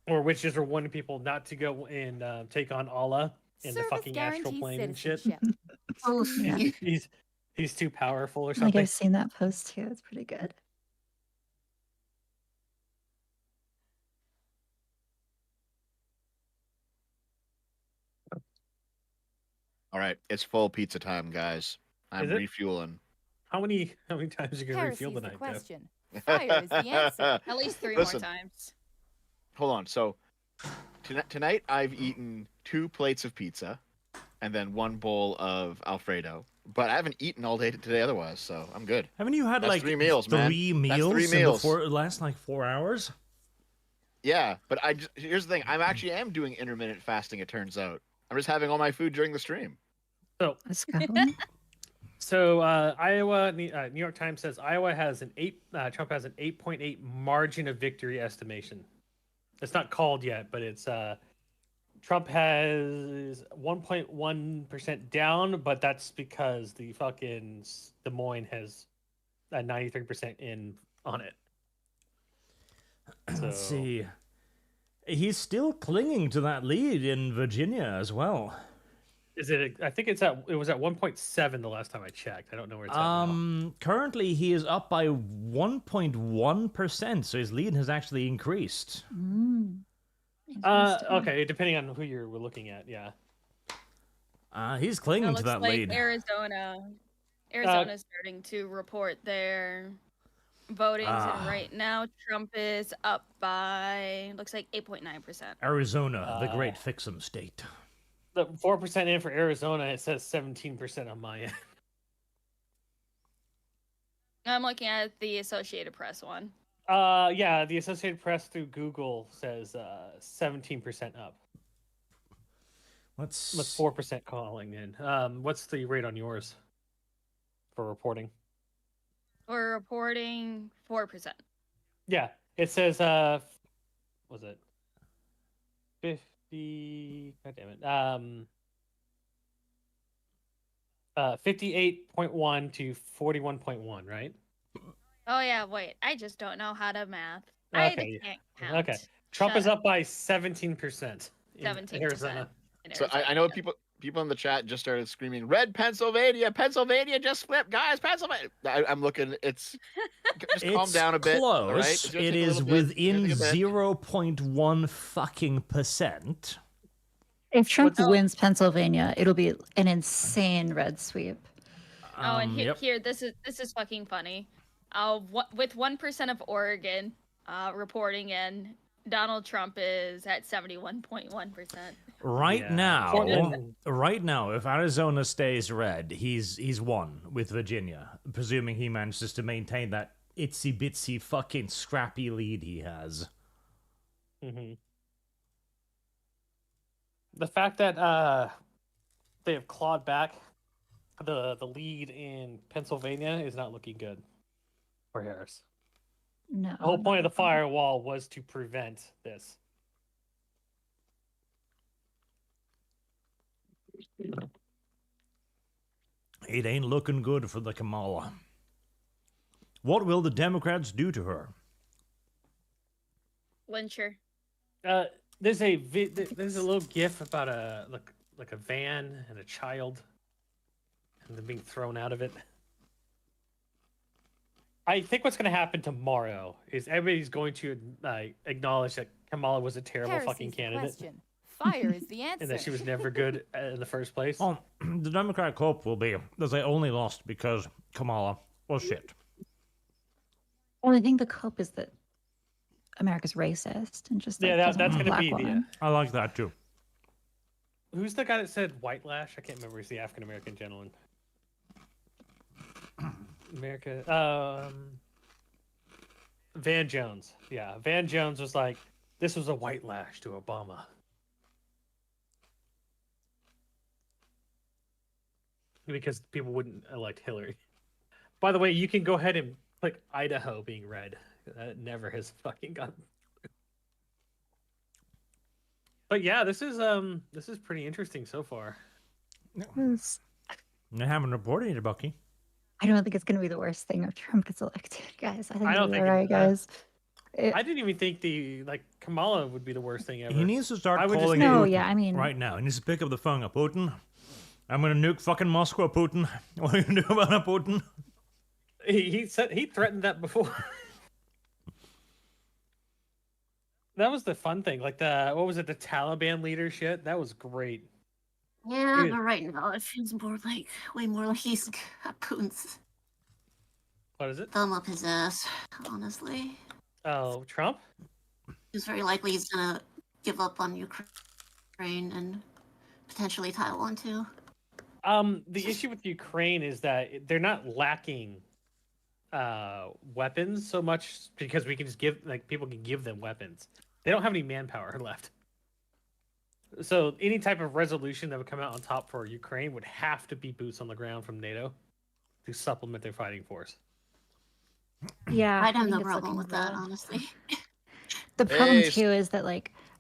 where witches were warning people not to go and take on Allah in the Service fucking astral guarantees plane and shit. citizenship. Oh, Yeah. He's too powerful or Like something. I've seen that post too. It's pretty good. All right, it's full pizza time, guys. I'm Is it? refueling. How many times are you gonna Heresy's refuel the tonight, Jeff? question. Fire is the answer. At least 3 Listen. more times. Hold on. So tonight I've eaten 2 plates of pizza and then 1 bowl of Alfredo. But I haven't eaten all day today otherwise, so I'm good. Haven't you had That's like 3 meals, man. 3 That's meals 3 in the meals. last like 4 hours? Yeah, but here's the thing. I actually am doing intermittent fasting, it turns out. I'm just having all my food during the stream. Let's go. So Iowa, New York Times says Iowa has Trump has an 8.8 margin of victory estimation. It's not called yet, but it's Trump has 1.1% down, but that's because the fucking Des Moines has a 93% in on it. Let's So- see. He's still clinging to that lead in Virginia as well. Is it? I think it was at 1.7 the last time I checked. I don't know where it's at now. Currently he is up by 1.1%, so his lead has actually increased. Interesting. Okay, depending on who you're looking at, yeah. He's It clinging to looks that like lead. Arizona's starting to report their voting right now, Trump is up by looks like 8.9%. Arizona, the great fix'em state. The 4% in for Arizona. It says 17% on my end. I'm looking at the Associated Press one. Yeah, the Associated Press through Google says 17% up. With 4% calling in. What's the rate on yours for reporting? We're reporting 4%. Yeah, it says was it 50? God damn it. 58.1 to 41.1, right? Oh yeah, wait. I just don't know how to math. Okay. I can't count. Okay. Trump is up by 17%. 17%. Arizona. So I know people in the chat just started screaming, "Red Pennsylvania! Pennsylvania just flipped, guys! Pennsylvania!" I'm looking. It's just calm down a bit. Close. All right? It's gonna It take a is little bit. It's within gonna take a bit. 0.1 fucking percent. If Trump wins Pennsylvania, it'll be an insane red sweep. Oh, and here, this is fucking funny. With 1% of Oregon reporting in, Donald Trump is at 71.1%. Right now, if Arizona stays red, he's won with Virginia, presuming he manages to maintain that itsy bitsy fucking scrappy lead he has. Mm-hmm. The fact that they have clawed back the lead in Pennsylvania is not looking good for Harris. No. The whole point of the firewall was to prevent this. It ain't looking good for the Kamala. What will the Democrats do to her? Lyncher. There's a little GIF about a van and a child, and them being thrown out of it. I think what's going to happen tomorrow is everybody's going to acknowledge that Kamala was a terrible fucking candidate. Question. Fire is the answer. And that she was never good in the first place. Oh, the Democratic hope will be that they only lost because Kamala was shit. Well, I think the hope is that America's racist and just that's going to be the. I like that too. Who's the guy that said white lash? I can't remember. He's the African American gentleman. Van Jones. Yeah, Van Jones was like, this was a white lash to Obama. Because people wouldn't elect Hillary. By the way, you can go ahead and click Idaho being red. That never has fucking gone. But yeah, this is pretty interesting so far. I haven't reported it, Bucky. I don't think it's going to be the worst thing if Trump gets elected, guys. I don't think all right, guys. I didn't even think Kamala would be the worst thing ever. He needs to start calling Putin right now. He needs to pick up the phone. Putin, I'm going to nuke fucking Moscow, Putin. What are you going to do about it, Putin? He threatened that before. That was the fun thing. Like the Taliban leader shit? That was great. Yeah, but right now it feels way more like he's got Putin's What is it? thumb up his ass, honestly. Oh, Trump? It's very likely he's gonna give up on Ukraine and potentially Taiwan too. The issue with Ukraine is that they're not lacking weapons so much because we can just people can give them weapons. They don't have any manpower left. So any type of resolution that would come out on top for Ukraine would have to be boots on the ground from NATO to supplement their fighting force. Yeah, I'd have no problem with that, honestly. The problem too is that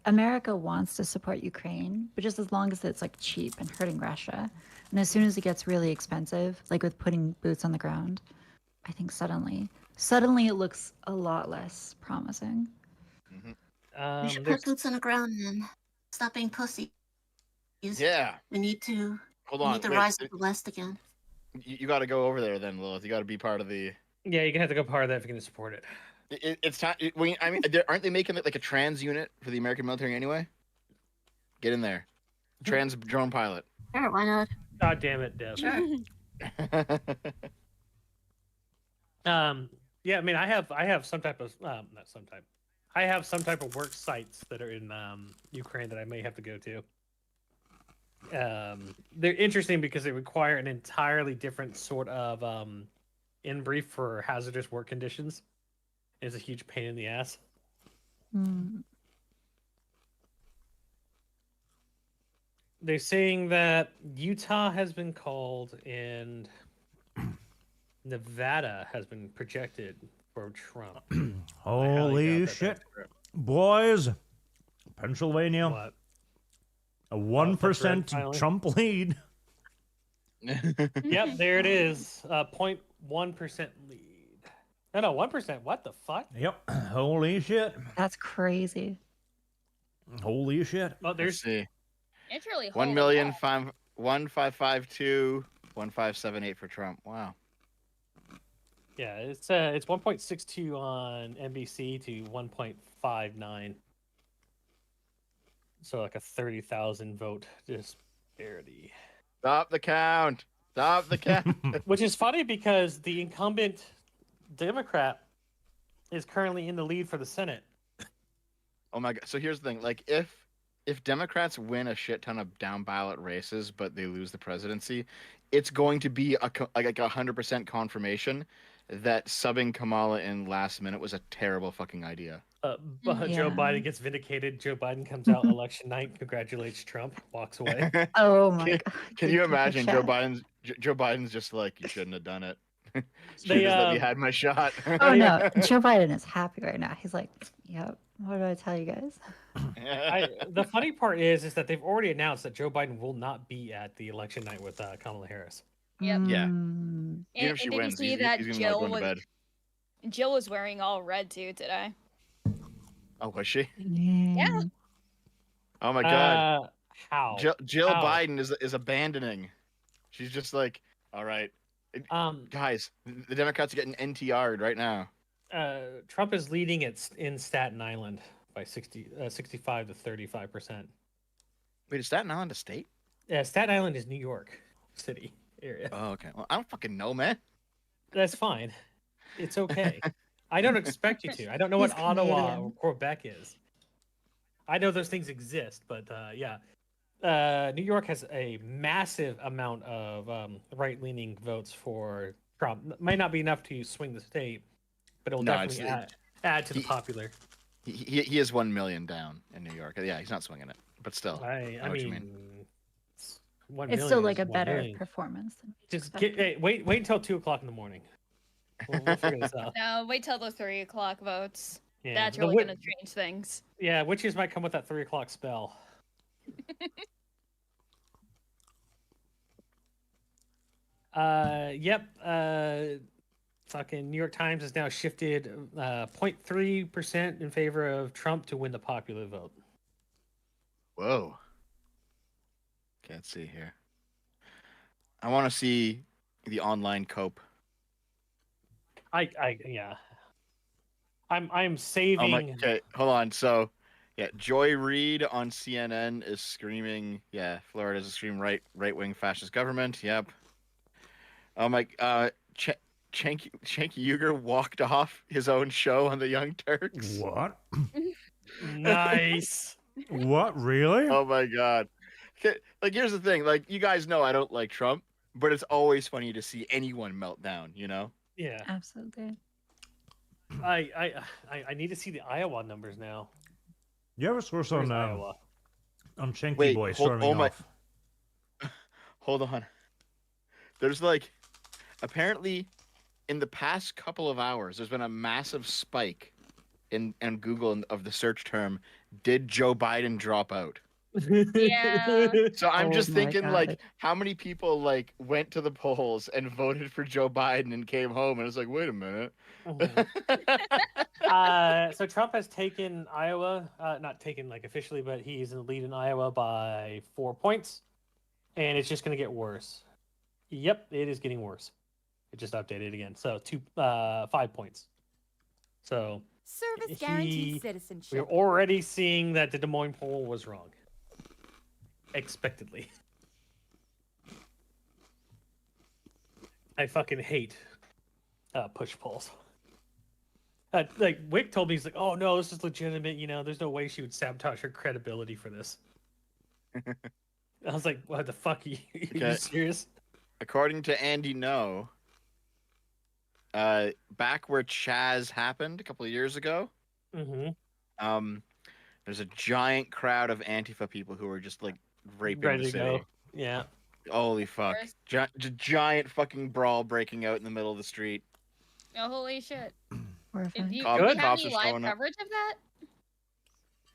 America wants to support Ukraine, but just as long as it's cheap and hurting Russia, and as soon as it gets really expensive, with putting boots on the ground, I think suddenly it looks a lot less promising. Mm-hmm. We should put boots on the ground and stop being pussies. Yeah. We need to. Hold on. We need to rise to the West again. You got to go over there then, Lilith. You got to be part of the. Yeah, you're gonna have to go part of that if you're gonna support it. It's time. Aren't they making it like a trans unit for the American military anyway? Get in there, trans drone pilot. Sure, why not? God damn it, Dev. Sure. Yeah, I mean, I have some type of not some type. I have some type of work sites that are in Ukraine that I may have to go to. They're interesting because they require an entirely different sort of in brief for hazardous work conditions. It's a huge pain in the ass. Hmm. They're saying that Utah has been called and Nevada has been projected for Trump. I highly Holy doubt that shit. that's correct. Boys, Pennsylvania, What? a the 1% finally? Trump lead. Yep, there it is. 0.1% lead. No, 1%. What the fuck? Yep. Holy shit. That's crazy. Holy shit. Oh, Let's there's see. It's really 1,552,1578 for Trump. Wow. yeah, it's 1.62 on NBC to 1.59. So like a 30,000 vote disparity. Stop the count. Stop the count. Which is funny because the incumbent Democrat is currently in the lead for the Senate. Oh my god. So here's the thing. Like if Democrats win a shit ton of down ballot races, but they lose the presidency, it's going to be like 100% confirmation that subbing Kamala in last minute was a terrible fucking idea. But Joe Yeah. Biden gets vindicated. Joe Biden comes out election night, congratulates Trump, walks away. Oh my Can- god. Can you Gatekeeper imagine chat. Joe Biden's just like, you shouldn't have done it. Should They, have just let me had my shot. Oh no, Joe Biden is happy right now. He's like, yep. What do I tell you guys? The funny part is that they've already announced that Joe Biden will not be at the election night with Kamala Harris. Yep. Yeah. Mm. Even if she And did you wins, see he's that gonna like Jill going to was bed. Jill was wearing all red too today? Oh, was she? Yeah. Oh my god. How? Jill How? Biden is abandoning. She's just like, all right, guys, the Democrats are getting NTR'd right now. Trump is leading in Staten Island by 65 to 35%. Wait, is Staten Island a state? Yeah, Staten Island is New York City area. Oh, okay. Well, I don't fucking know, man. That's fine. It's okay. I don't expect you to. I don't know what He's Ottawa Canadian. or Quebec is. I know those things exist, but yeah. New York has a massive amount of right-leaning votes for Trump. Might not be enough to swing the state, but it'll No, definitely add to the he- popular. He is 1 million down in New York. Yeah, he's not swinging it, but still. I know what you mean, it's 1 It's million still like is a 1 better million. performance than we Just expected. wait until 2:00 in the morning. We'll figure this out. No, wait till the 3 o'clock votes. Yeah, That's the really wi- gonna change things. Yeah, witches might come with that 3:00 spell. Yep. Fucking New York Times has now shifted 0.3% in favor of Trump to win the popular vote. Whoa. Can't see here. I want to see the online cope. Yeah. I'm saving. Okay, hold on. So, yeah, Joy Reid on CNN is screaming. Yeah, Florida's a scream right wing fascist government. Yep. Oh my. Cenk Uygur walked off his own show on the Young Turks. What? Nice. What? Really? Oh my god. Okay, like, here's the thing. Like, you guys know I don't like Trump, but it's always funny to see anyone melt down. You know. Yeah. Absolutely. I need to see the Iowa numbers now. You ever source Where's on Iowa? Chunky Wait, Boy hold- storming oh my- off? Hold on. There's like, apparently, in the past couple of hours, there's been a massive spike in Google of the search term, "Did Joe Biden drop out?" Yeah. So I'm Oh just my thinking, God. like, how many people like went to the polls and voted for Joe Biden and came home and it's like, wait a minute. So Trump has taken Iowa, not taken like officially, but he's in the lead in Iowa by 4 points, and it's just going to get worse. Yep, it is getting worse. It just updated again, so 5 points. So Service guaranteed we're citizenship. already seeing that the Des Moines poll was wrong. Expectedly. I fucking hate push polls. Like Wick told me, he's like, "Oh no, this is legitimate. You know, there's no way she would sabotage her credibility for this." I was like, "What the fuck? Are you Okay. serious?" According to Andy No, back where Chaz happened a couple of years ago, Mm-hmm. there's a giant crowd of Antifa people who are just like raping Ready the to city. go. Yeah. Holy fuck! Giant fucking brawl breaking out in the middle of the street. Oh, holy shit. Horrifying. Do you Cop- have cops any are live showing up. coverage of that?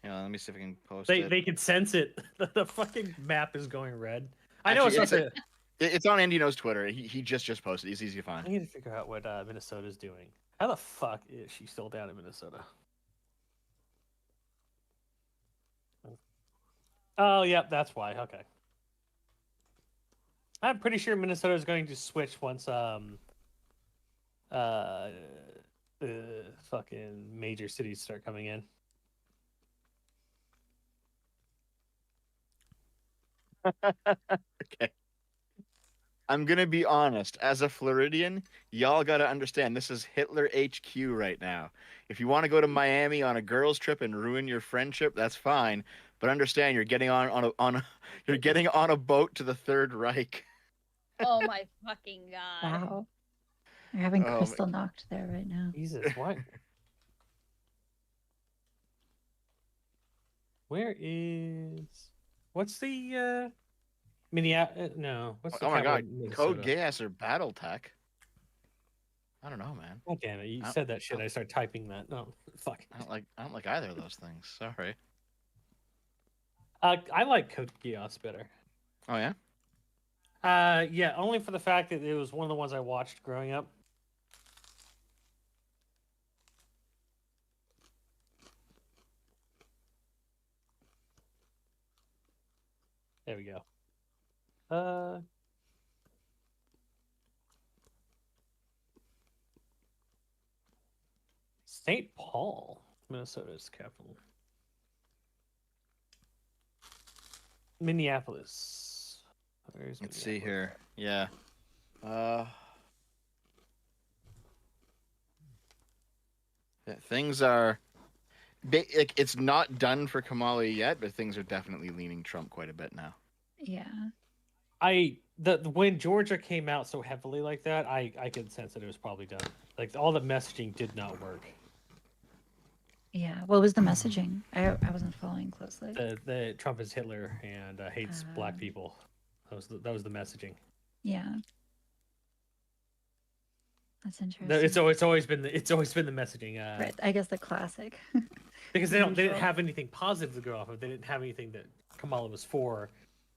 Yeah, let me see if I can post They it. they can sense it. The fucking map is going red. I know Actually, it's not. It's on Andy No's Twitter. He just posted. It's easy to I find. need to figure out what Minnesota's doing. How the fuck is she still down in Minnesota? Oh, yeah, that's why. Okay. I'm pretty sure Minnesota is going to switch once fucking major cities start coming in. Okay. I'm gonna be honest. As a Floridian, y'all gotta understand this is Hitler HQ right now. If you want to go to Miami on a girls' trip and ruin your friendship, that's fine. But understand you're getting you're getting on a boat to the Third Reich. Oh my fucking god. Wow. You're having Oh my- crystal knocked there right now. Jesus, what? Where is? What's the Minneapolis? No. What's the Oh my capital god, of Minnesota? Code Gas or Battle Tech? I don't know, man. God damn it! You I- said that shit. I start typing that. No, fuck. I don't like either of those things. Sorry. I like Code Geass better. Oh yeah. Yeah, only for the fact that it was one of the ones I watched growing up. There we go. St. Paul, Minnesota's capital. Minneapolis. Where's Let's see Minneapolis? here. Yeah. Things are like it's not done for Kamala yet, but things are definitely leaning Trump quite a bit now. Yeah. When Georgia came out so heavily like that, I could sense that it was probably done. Like all the messaging did not work. Yeah. What was the messaging? I wasn't following closely. The Trump is Hitler and hates black Ah. people. That was the messaging. Yeah. That's interesting. It's always been the messaging. Right. I guess the classic. Because they didn't Usual. have anything positive to go off of. They didn't have anything that Kamala was for,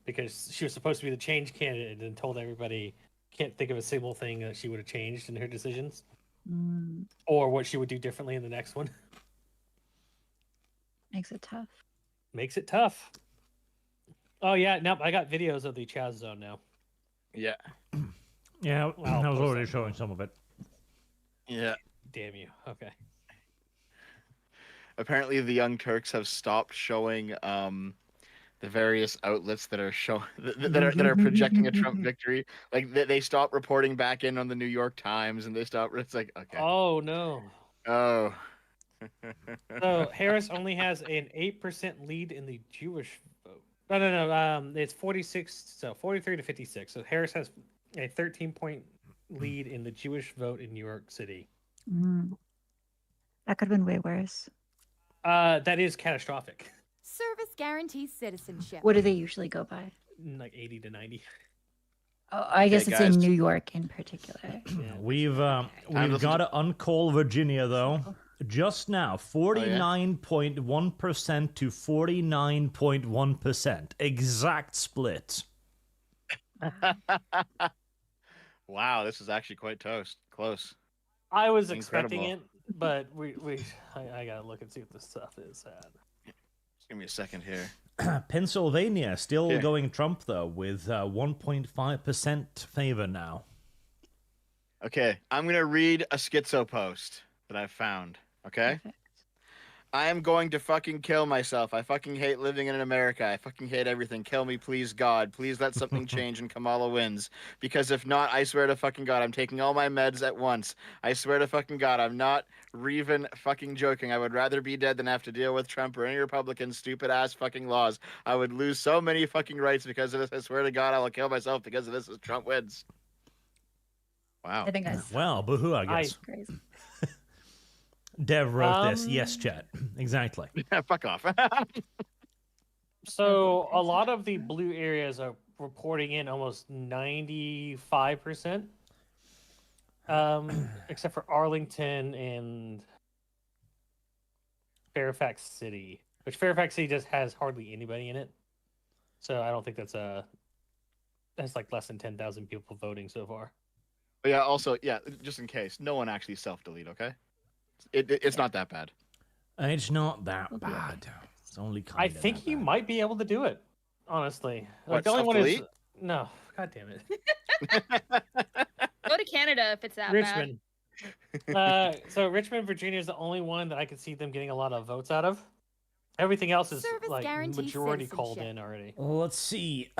because she was supposed to be the change candidate and told everybody can't think of a single thing that she would have changed in her decisions or what she would do differently in the next one. Makes it tough. Makes it tough. Oh yeah, nope. I got videos of the Chaz zone now. Yeah. Yeah, I'll I was post already that. showing some of it. Yeah. Damn you. Okay. Apparently, the Young Turks have stopped showing the various outlets that are that are projecting a Trump victory. Like they stopped reporting back in on the New York Times, and they stopped. It's like okay. Oh no. Oh. So Harris only has an 8% lead in the Jewish vote. No. It's 46. So 43 to 56. So Harris has a 13-point lead in the Jewish vote in New York City. That could have been way worse. That is catastrophic. Service guarantees citizenship. What do they usually go by? Like 80 to 90. Oh, I guess it's guys. in New York in particular. Yeah. We've listen got to uncall Virginia though. Just now, 49.1% to 49.1%. Exact split. Wow, this is actually quite close. I was expecting it, Incredible. but I gotta look and see what this stuff is at. Just give me a second here. Pennsylvania still Yeah. going Trump though, with 1.5% favor now. Okay, I'm gonna read a schizo post that I found. Okay. Perfect. I am going to fucking kill myself. I fucking hate living in America. I fucking hate everything. Kill me, please, God. Please let something change and Kamala wins. Because if not, I swear to fucking God, I'm taking all my meds at once. I swear to fucking God, I'm not even fucking joking. I would rather be dead than have to deal with Trump or any Republicans' stupid ass fucking laws. I would lose so many fucking rights because of this. I swear to God, I will kill myself because of this if Trump wins. Wow. I think that's Well, boohoo, I guess. crazy. Dev wrote this. Yes, chat. Exactly. Fuck off. So a lot of the blue areas are reporting in almost 95%, except for Arlington and Fairfax City, which Fairfax City just has hardly anybody in it. So I don't think that's like less than 10,000 people voting so far. But yeah, also, yeah, just in case, no one actually self-delete, okay? It's not that bad. It's not that bad. It's only kind I of. think you might be able to do it, honestly. What, Like the only one is self-delete? no. God damn it, Go to Canada if it's that Richmond. So Richmond, Virginia is the only one that I could see them getting a lot of votes out of. Everything else is Service like guarantees majority called citizenship. in already. Let's see.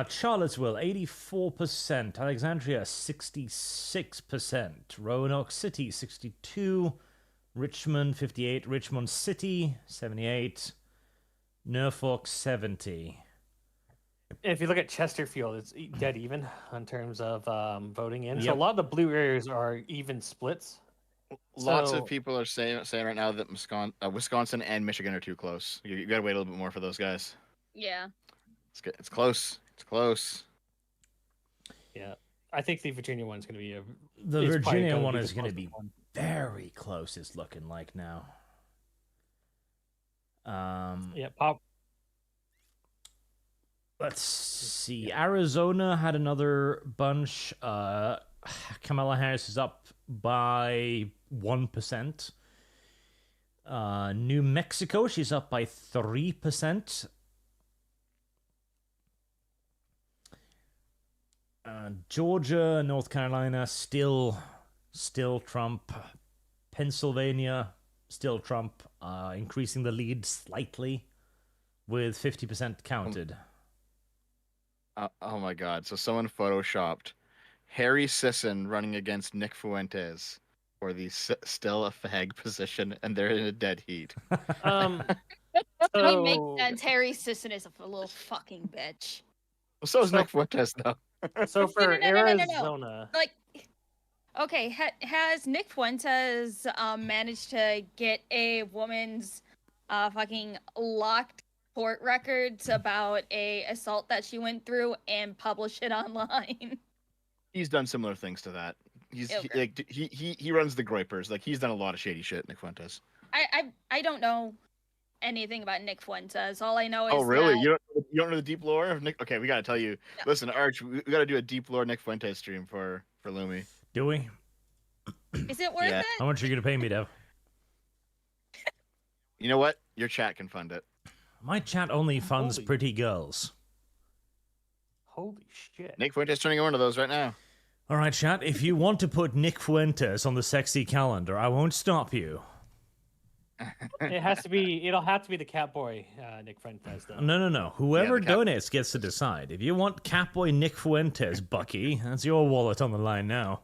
Charlottesville, 84%. Alexandria, 66%. Roanoke City, 62%. Richmond, 58%. Richmond City, 78%. Norfolk, 70%. If you look at Chesterfield, it's dead even in terms of voting in. So Yep. a lot of the blue areas are even splits. Lots So- of people are saying right now that Wisconsin and Michigan are too close. You gotta wait a little bit more for those guys. Yeah. It's close. It's close. Yeah, I think the Virginia one's going to be The is probably Virginia gonna one be is the going to closest be one. very close, it's looking like now. Yeah, pop. Let's see. Arizona had another bunch. Kamala Harris is up by 1%. New Mexico, she's up by 3%. Georgia, North Carolina, still Trump. Pennsylvania, still Trump. Increasing the lead slightly with 50% counted. Oh my God! So someone photoshopped Harry Sisson running against Nick Fuentes for the still a fag position, and they're in a dead heat. It makes So, sense. Harry Sisson is a little fucking bitch. Well, so is So- Nick Fuentes, though. so for no. Arizona, Like, okay, has Nick Fuentes managed to get a woman's fucking locked court records about a assault that she went through and publish it online? He's done similar things to that. Okay. He runs the Groypers. Like he's done a lot of shady shit. Nick Fuentes. I don't know anything about Nick Fuentes. All I know is Oh really? that- You don't know the deep lore of Nick? Okay, we gotta tell you. No. Listen, Arch, we gotta do a deep lore Nick Fuentes stream for Lumi. Do we? Is it worth Yeah. it? How much are you going to pay me, Dev? You know what? Your chat can fund it. My chat only funds Holy- pretty girls. holy shit! Nick Fuentes turning one of those right now. All right, chat, if you want to put Nick Fuentes on the sexy calendar, I won't stop you. It has to be. It'll have to be the Catboy Nick Fuentes though. No. Whoever the cap- donates gets to decide. If you want Catboy Nick Fuentes, Bucky, that's your wallet on the line now.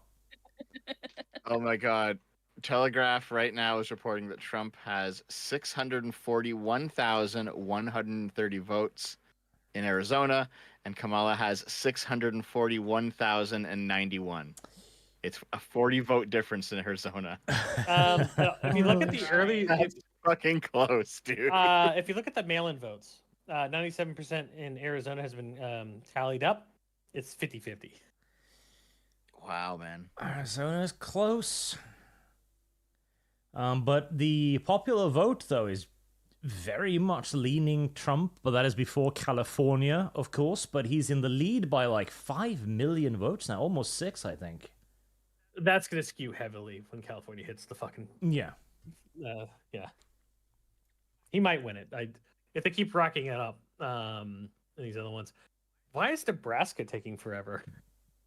Oh my God. Telegraph right now is reporting that Trump has 641,130 votes in Arizona, and Kamala has 641,091. It's a 40 vote difference in Arizona. If you look at the early, That's fucking close, dude. if you look at the mail-in votes, 97% in Arizona has been tallied up. It's 50-50. Wow, man. Arizona's close. But the popular vote, though, is very much leaning Trump, but that is before California, of course. But he's in the lead by like 5 million votes now, almost 6, I think. That's gonna skew heavily when California hits the fucking. Yeah. Yeah. He might win it. If they keep racking it up, these other ones. Why is Nebraska taking forever?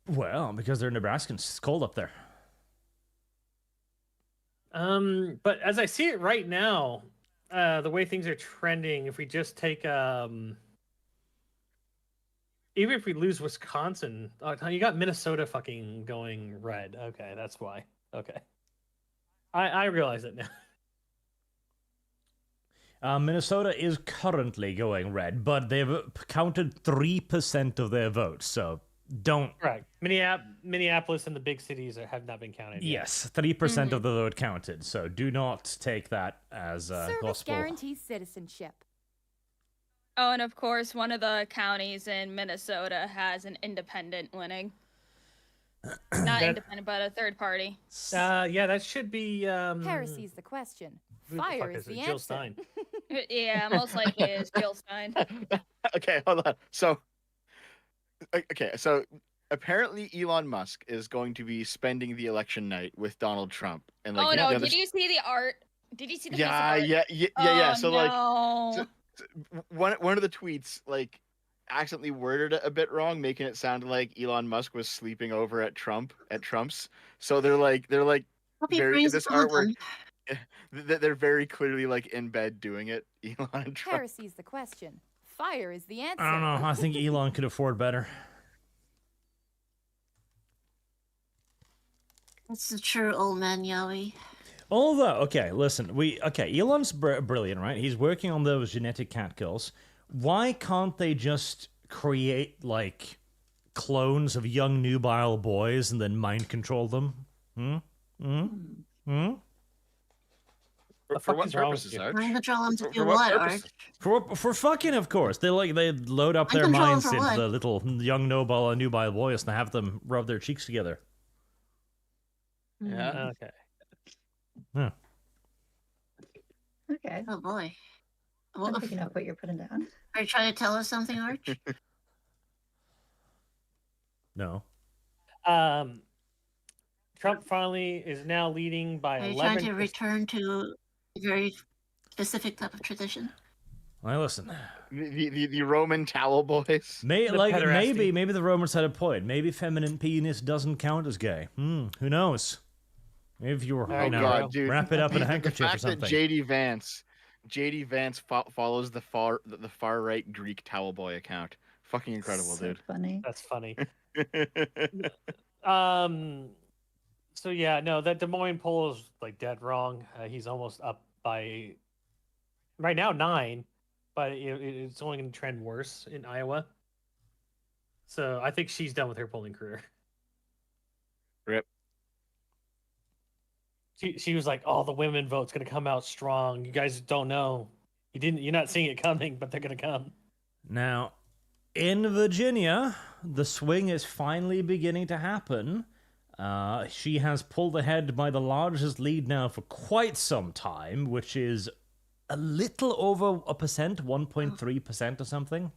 Well, because they're Nebraskans. It's cold up there. But as I see it right now, the way things are trending, if we just take even if we lose Wisconsin, you got Minnesota fucking going red. Okay, that's why. Okay, I realize it now. Minnesota is currently going red, but they've counted 3% of their votes, so don't. Correct. Minneapolis and the big cities have not been counted yet. Yes, 3% of the vote counted, so do not take that as Service gospel. guarantees citizenship. Oh, and of course, one of the counties in Minnesota has an independent winning. Not independent, but a third party. Yeah, that should be. Heresy's the question. Who the Fire fuck is is the it? answer. Jill Stein. Yeah, most likely is Jill Stein. Okay, hold on. So apparently Elon Musk is going to be spending the election night with Donald Trump, and like Oh you no! know, Did you see the art? Did you see the piece of yeah, art? yeah. So like, no. one of the tweets like accidentally worded it a bit wrong, making it sound like Elon Musk was sleeping over at Trump's. So they're like Hope he very brings this all of artwork. them. They're very clearly like in bed doing it. Elon and Trump. Heresy's the question. Fire is the answer. I don't know. I think Elon could afford better. It's a true old man Yowie. Although, okay, listen, Elon's brilliant, right? He's working on those genetic cat kills. Why can't they just create like clones of young nubile boys and then mind control them? For what is wrong with purposes, you? Arch? Mind control him to For do what what, purposes? Arch? For fucking, of course. They load up their Mind control minds for into what? the little young nubile boys and have them rub their cheeks together. Yeah. Okay. Yeah. Okay. Oh boy. I'm Well, picking up what you're putting down. are you trying to tell us something, Arch? No. Trump finally is now leading by Are you 11. trying to return to a very specific type of tradition? Well, listen. The Roman towel boys. Maybe pederasty. the Romans had a point. Maybe feminine penis doesn't count as gay. Who knows? Maybe if you were Oh, God, dude. wrap it up in a The handkerchief or fact that something. JD Vance follows the far right Greek towel boy account. Fucking incredible, So dude. funny. That's funny. So yeah, no, that Des Moines poll is like dead wrong. He's almost up by right now 9, but it's only going to trend worse in Iowa. So I think she's done with her polling career. Rip. She was like, "Oh, the women vote's going to come out strong. You guys don't know. You're not seeing it coming, but they're going to come." Now, in Virginia, the swing is finally beginning to happen. She has pulled ahead by the largest lead now for quite some time, which is a little over 1.3% or something.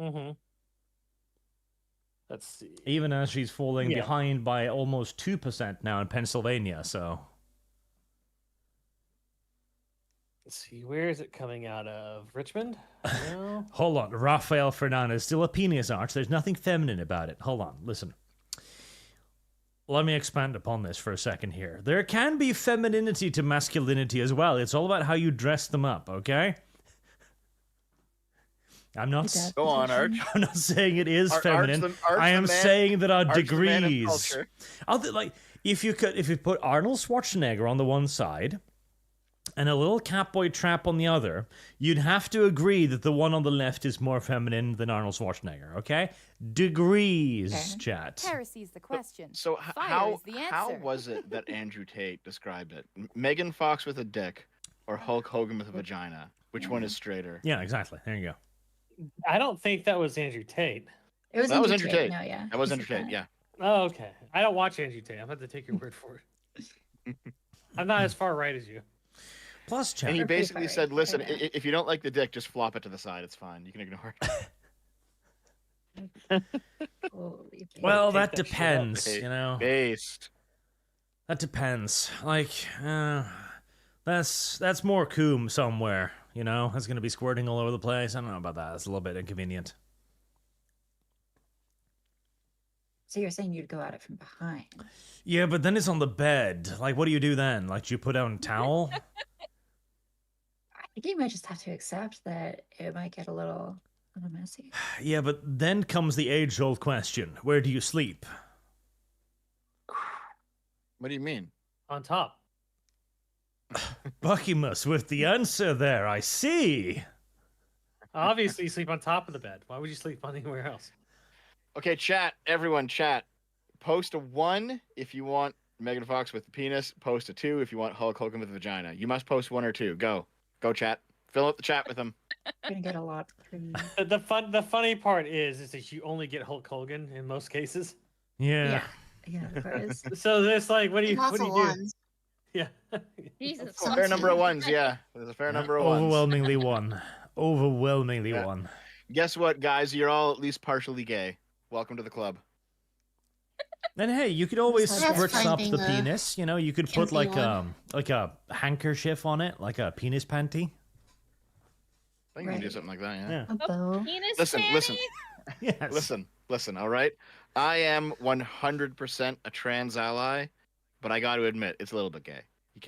Mm-hmm. Let's see. Even as she's falling Yeah. behind by almost 2% now in Pennsylvania, so... Let's see. Where is it coming out of? Richmond? No. Hold on, Rafael Fernandez, still a penis arch. There's nothing feminine about it. Hold on, listen. Let me expand upon this for a second here. There can be femininity to masculinity as well. It's all about how you dress them up, okay? I'm not Go on, Arch. I'm not saying it is Arch feminine. Arch I am the man- saying that our Arch the man of degrees. culture. Like if you put Arnold Schwarzenegger on the one side and a little Catboy Trap on the other, you'd have to agree that the one on the left is more feminine than Arnold Schwarzenegger, okay? Degrees, Okay. chat. Heresy's the question. So Fire is the how answer. was it that Andrew Tate described it? Megan Fox with a dick or Hulk Hogan with a vagina? Which one is straighter? Yeah, exactly. There you go. I don't think that was Andrew Tate. It was That was Andrew Andrew Tate. Tate. No, yeah. That was He Andrew said Tate, that. yeah. Oh, okay. I don't watch Andrew Tate. I'm going to take your word for it. I'm not as far right as you. Plus, chat. And he They're pretty basically far said, right. listen, I know. if you don't like the dick, just flop it to the side. It's fine. You can ignore it. Holy Well, Take that that shit up. depends, Hey, you know. Based. That depends. Like, that's more coom somewhere, you know. That's gonna be squirting all over the place. I don't know about that. It's a little bit inconvenient. So you're saying you'd go at it from behind? Yeah, but then it's on the bed. Like, what do you do then? Like, do you put down a towel? I think you might just have to accept that it might get a little messy. Yeah, but then comes the age-old question: where do you sleep? What do you mean? On top. Buckymus with the answer there. I see. Obviously, you sleep on top of the bed. Why would you sleep on anywhere else? Okay, chat. Everyone, chat. Post a 1 if you want Megan Fox with the penis. Post a 2 if you want Hulk Hogan with the vagina. You must post 1 or 2. Go, chat. Fill up the chat with them. You're gonna get a lot. Pretty... The funny part is that you only get Hulk Hogan in most cases. Yeah. Yeah, of course. So it's like, what do you Lots do? of ones. Yeah. Jesus. A fair number of ones, yeah. There's a fair number of ones. Overwhelmingly one. Overwhelmingly Yeah. one. Guess what, guys? You're all at least partially gay. Welcome to the club. And hey, you could always That's spritz up finding the a penis. You know, you could put chintzy like a handkerchief on it, like a penis panty. I think you can do Right. something like that, yeah. Yeah. A bow. Penis Listen, listen, Yes. listen, all right? I am 100% a trans ally, but I got to admit, it's a little bit gay. You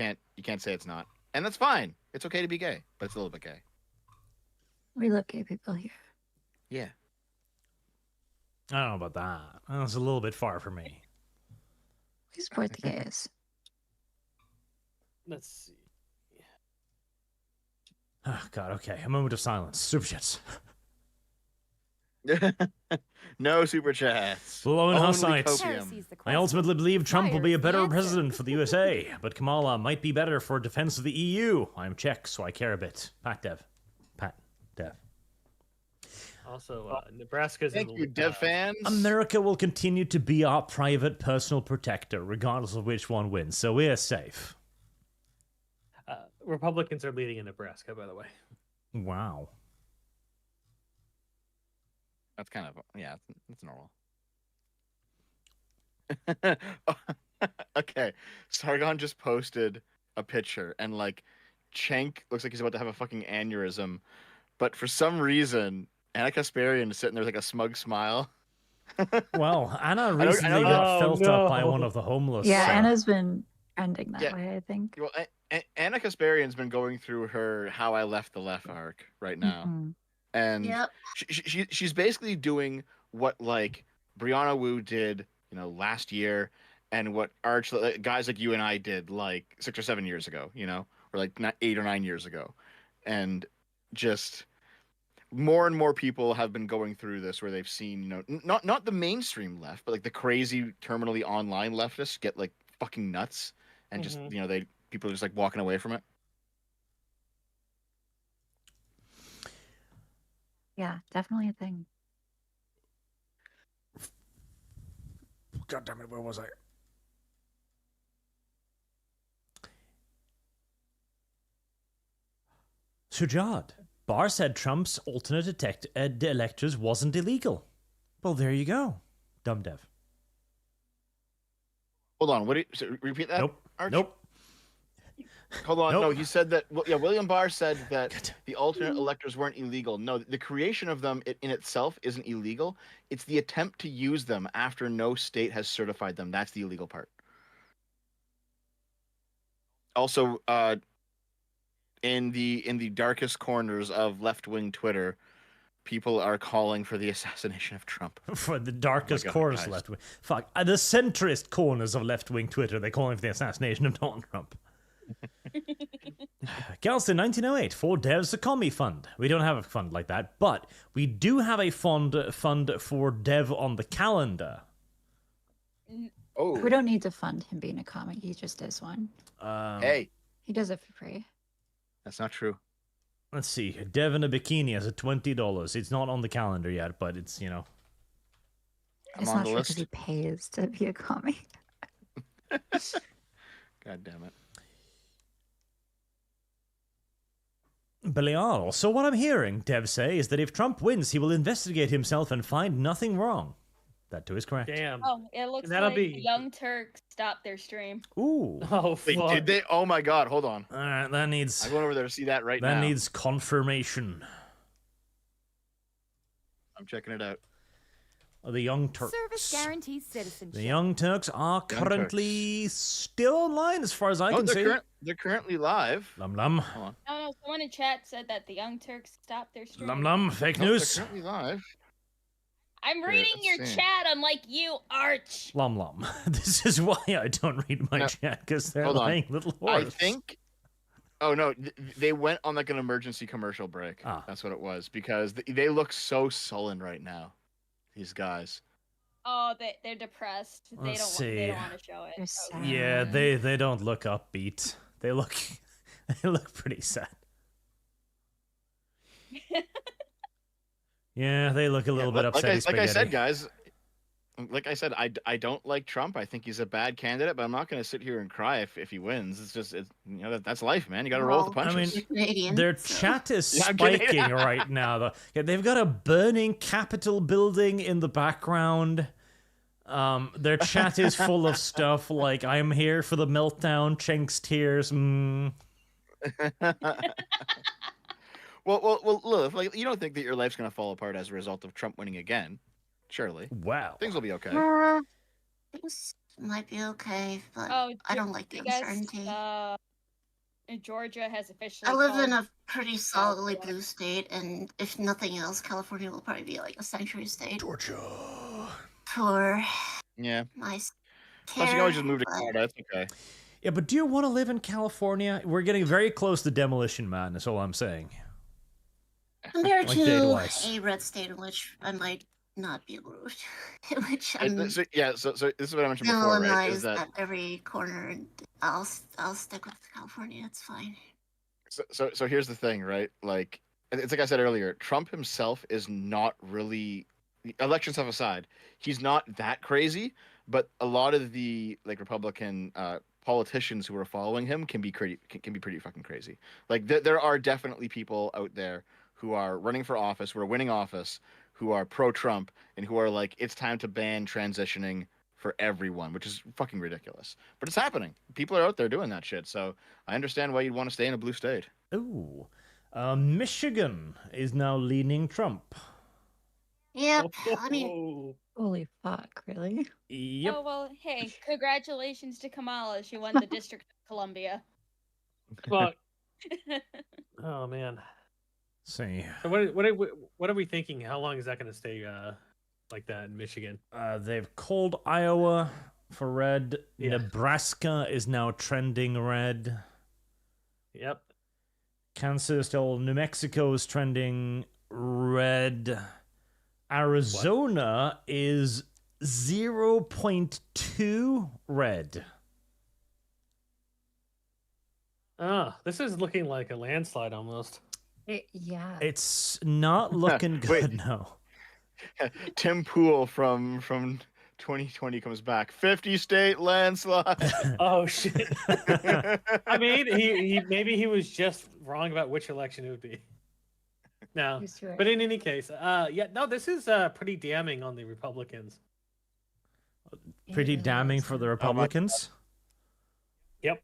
can't say it's not. And that's fine. It's okay to be gay, but it's a little bit gay. We love gay people here. Yeah. I don't know about that. That's a little bit far for me. We support the gays. Let's see. Oh, God, okay. A moment of silence. Superchats. No super chats. Blown Only Hussites. copium. Heresy's the I question. ultimately believe Trump will be a Fire's the better answer. president for the USA, but Kamala might be better for defense of the EU. I'm Czech, so I care a bit. Pat Dev. Also, Nebraska's Thank in you, Dev fans. America will continue to be our private personal protector, regardless of which one wins, so we're safe. Republicans are leading in Nebraska, by the way. Wow. That's kind of, yeah, that's normal. Okay, Sargon just posted a picture, and like, Cenk looks like he's about to have a fucking aneurysm, but for some reason, Anna Kasparian is sitting there with like a smug smile. Well, Anna I recently know- got Oh, felt up by no. one of the homeless. Yeah, so- Anna's been trending that Yeah. way, I think. Well, Anna Kasparian's been going through her "How I Left the Left" arc right now, Mhm. and Yep. she's basically doing what like Brianna Wu did, last year, and what guys like you and I did like 6 or 7 years ago, or like 8 or 9 years ago, and just more and more people have been going through this where they've seen, not the mainstream left, but like the crazy terminally online leftists get like fucking nuts, and just people are just like walking away from it. Yeah, definitely a thing. God damn it, where was I? Shujad. Barr said Trump's alternate electors wasn't illegal. Well, there you go. Dumb dev. Hold on, repeat that? Nope. Arch? Nope. Hold on. Nope. No, he said that. Yeah, William Barr said that the alternate electors weren't illegal. No, the creation of them in itself isn't illegal. It's the attempt to use them after no state has certified them. That's the illegal part. Also, in the darkest corners of left-wing Twitter, people are calling for the assassination of Trump. For the darkest God, corners guys. of left wing. Fuck. The centrist corners of left wing Twitter, they're calling for the assassination of Donald Trump. Galston 1908 for Dev's a commie fund. We don't have a fund like that, but we do have a fund for Dev on the calendar. Oh, We don't need to fund him being a comic. He just is one. hey, He does it for free. that's not true. Let's see. Dev in a bikini has a $20. It's not on the calendar yet, but it's, I'm It's on not the true because list. he pays to be a comic. God damn it. Belial. So what I'm hearing Dev say is that if Trump wins, he will investigate himself and find nothing wrong. That too is correct. Damn. Oh, it looks That'll like be- Young Turks stopped their stream. Ooh. Oh, Wait, fuck. did they? Oh my God! Hold on. All right, that needs I'm going over there to see that right now. needs confirmation. I'm checking it out. The Young Turks. Service guarantees citizenship. The Young Turks are currently still online, as far as I can see. They're currently live. Lum lum. Hold on. No, someone in chat said that the Young Turks stopped their stream. Lum lum. Fake Nope, news. they're currently live. I'm reading your let's see. chat, unlike you, Arch. Lum lum. This is why I don't read my No, chat, because they're hold on. lying little I whores. think. Oh no, they went on like an emergency commercial break. Ah. That's what it was, because they look so sullen right now. These guys. Oh, they're depressed. They Let's don't see. want to show it. They're Oh, sad. Yeah, they don't look upbeat. They look pretty sad. Yeah, they look a little bit upset. Like I said, guys. Like I said, I don't like Trump. I think he's a bad candidate, but I'm not going to sit here and cry if he wins. It's just that's life, man. You got to roll with the Well, punches. I mean, Canadian, their so- chat is Yeah, I'm kidding. spiking right now. Though. Yeah, they've got a burning Capitol building in the background. Their chat is full of stuff like "I'm here for the meltdown," Chink's tears. well, Lilith, like you don't think that your life's going to fall apart as a result of Trump winning again? Surely Wow. things will be okay. Things might be okay, but Oh, I don't like the you guys, uncertainty. Georgia has officially. I live in called- a pretty solidly blue state, and if nothing else, California will probably be like a sanctuary state Georgia. for Yeah. nice Plus, you can care, always just move to but Canada. It's okay. Yeah, but do you want to live in California? We're getting very close to demolition man. That's all I'm saying. compared Like to date-wise. a red state in which I might not be able to, in which So I'm this is what I mentioned before, right? Is villainized that at every corner, and I'll stick with California. It's fine. so here's the thing, right? Like it's like I said earlier, Trump himself is not really, election stuff aside, he's not that crazy, but a lot of the like Republican politicians who are following him can be pretty fucking crazy. Like there are definitely people out there who are running for office, who are winning office, who are pro-Trump, and who are like, it's time to ban transitioning for everyone, which is fucking ridiculous. But it's happening. People are out there doing that shit. So I understand why you'd want to stay in a blue state. Ooh. Michigan is now leaning Trump. Yep. I mean, Holy fuck, really? Yep. Oh well, hey, congratulations to Kamala. She won the District of Columbia. Fuck. Oh man. See. So what are we thinking? How long is that going to stay like that in Michigan? They've called Iowa for red. Yeah. Nebraska is now trending red. Yep. Kansas, New Mexico is trending red. Arizona is 0.2 red. Oh, this is looking like a landslide almost. Yeah. It's not looking Wait. good, no. Tim Pool from 2020 comes back. 50 state landslide. Oh shit. I mean, he maybe he was just wrong about which election it would be. No, Used to it. but in any case, this is pretty damning on the Republicans. Pretty It damning is. for the Republicans. Yep.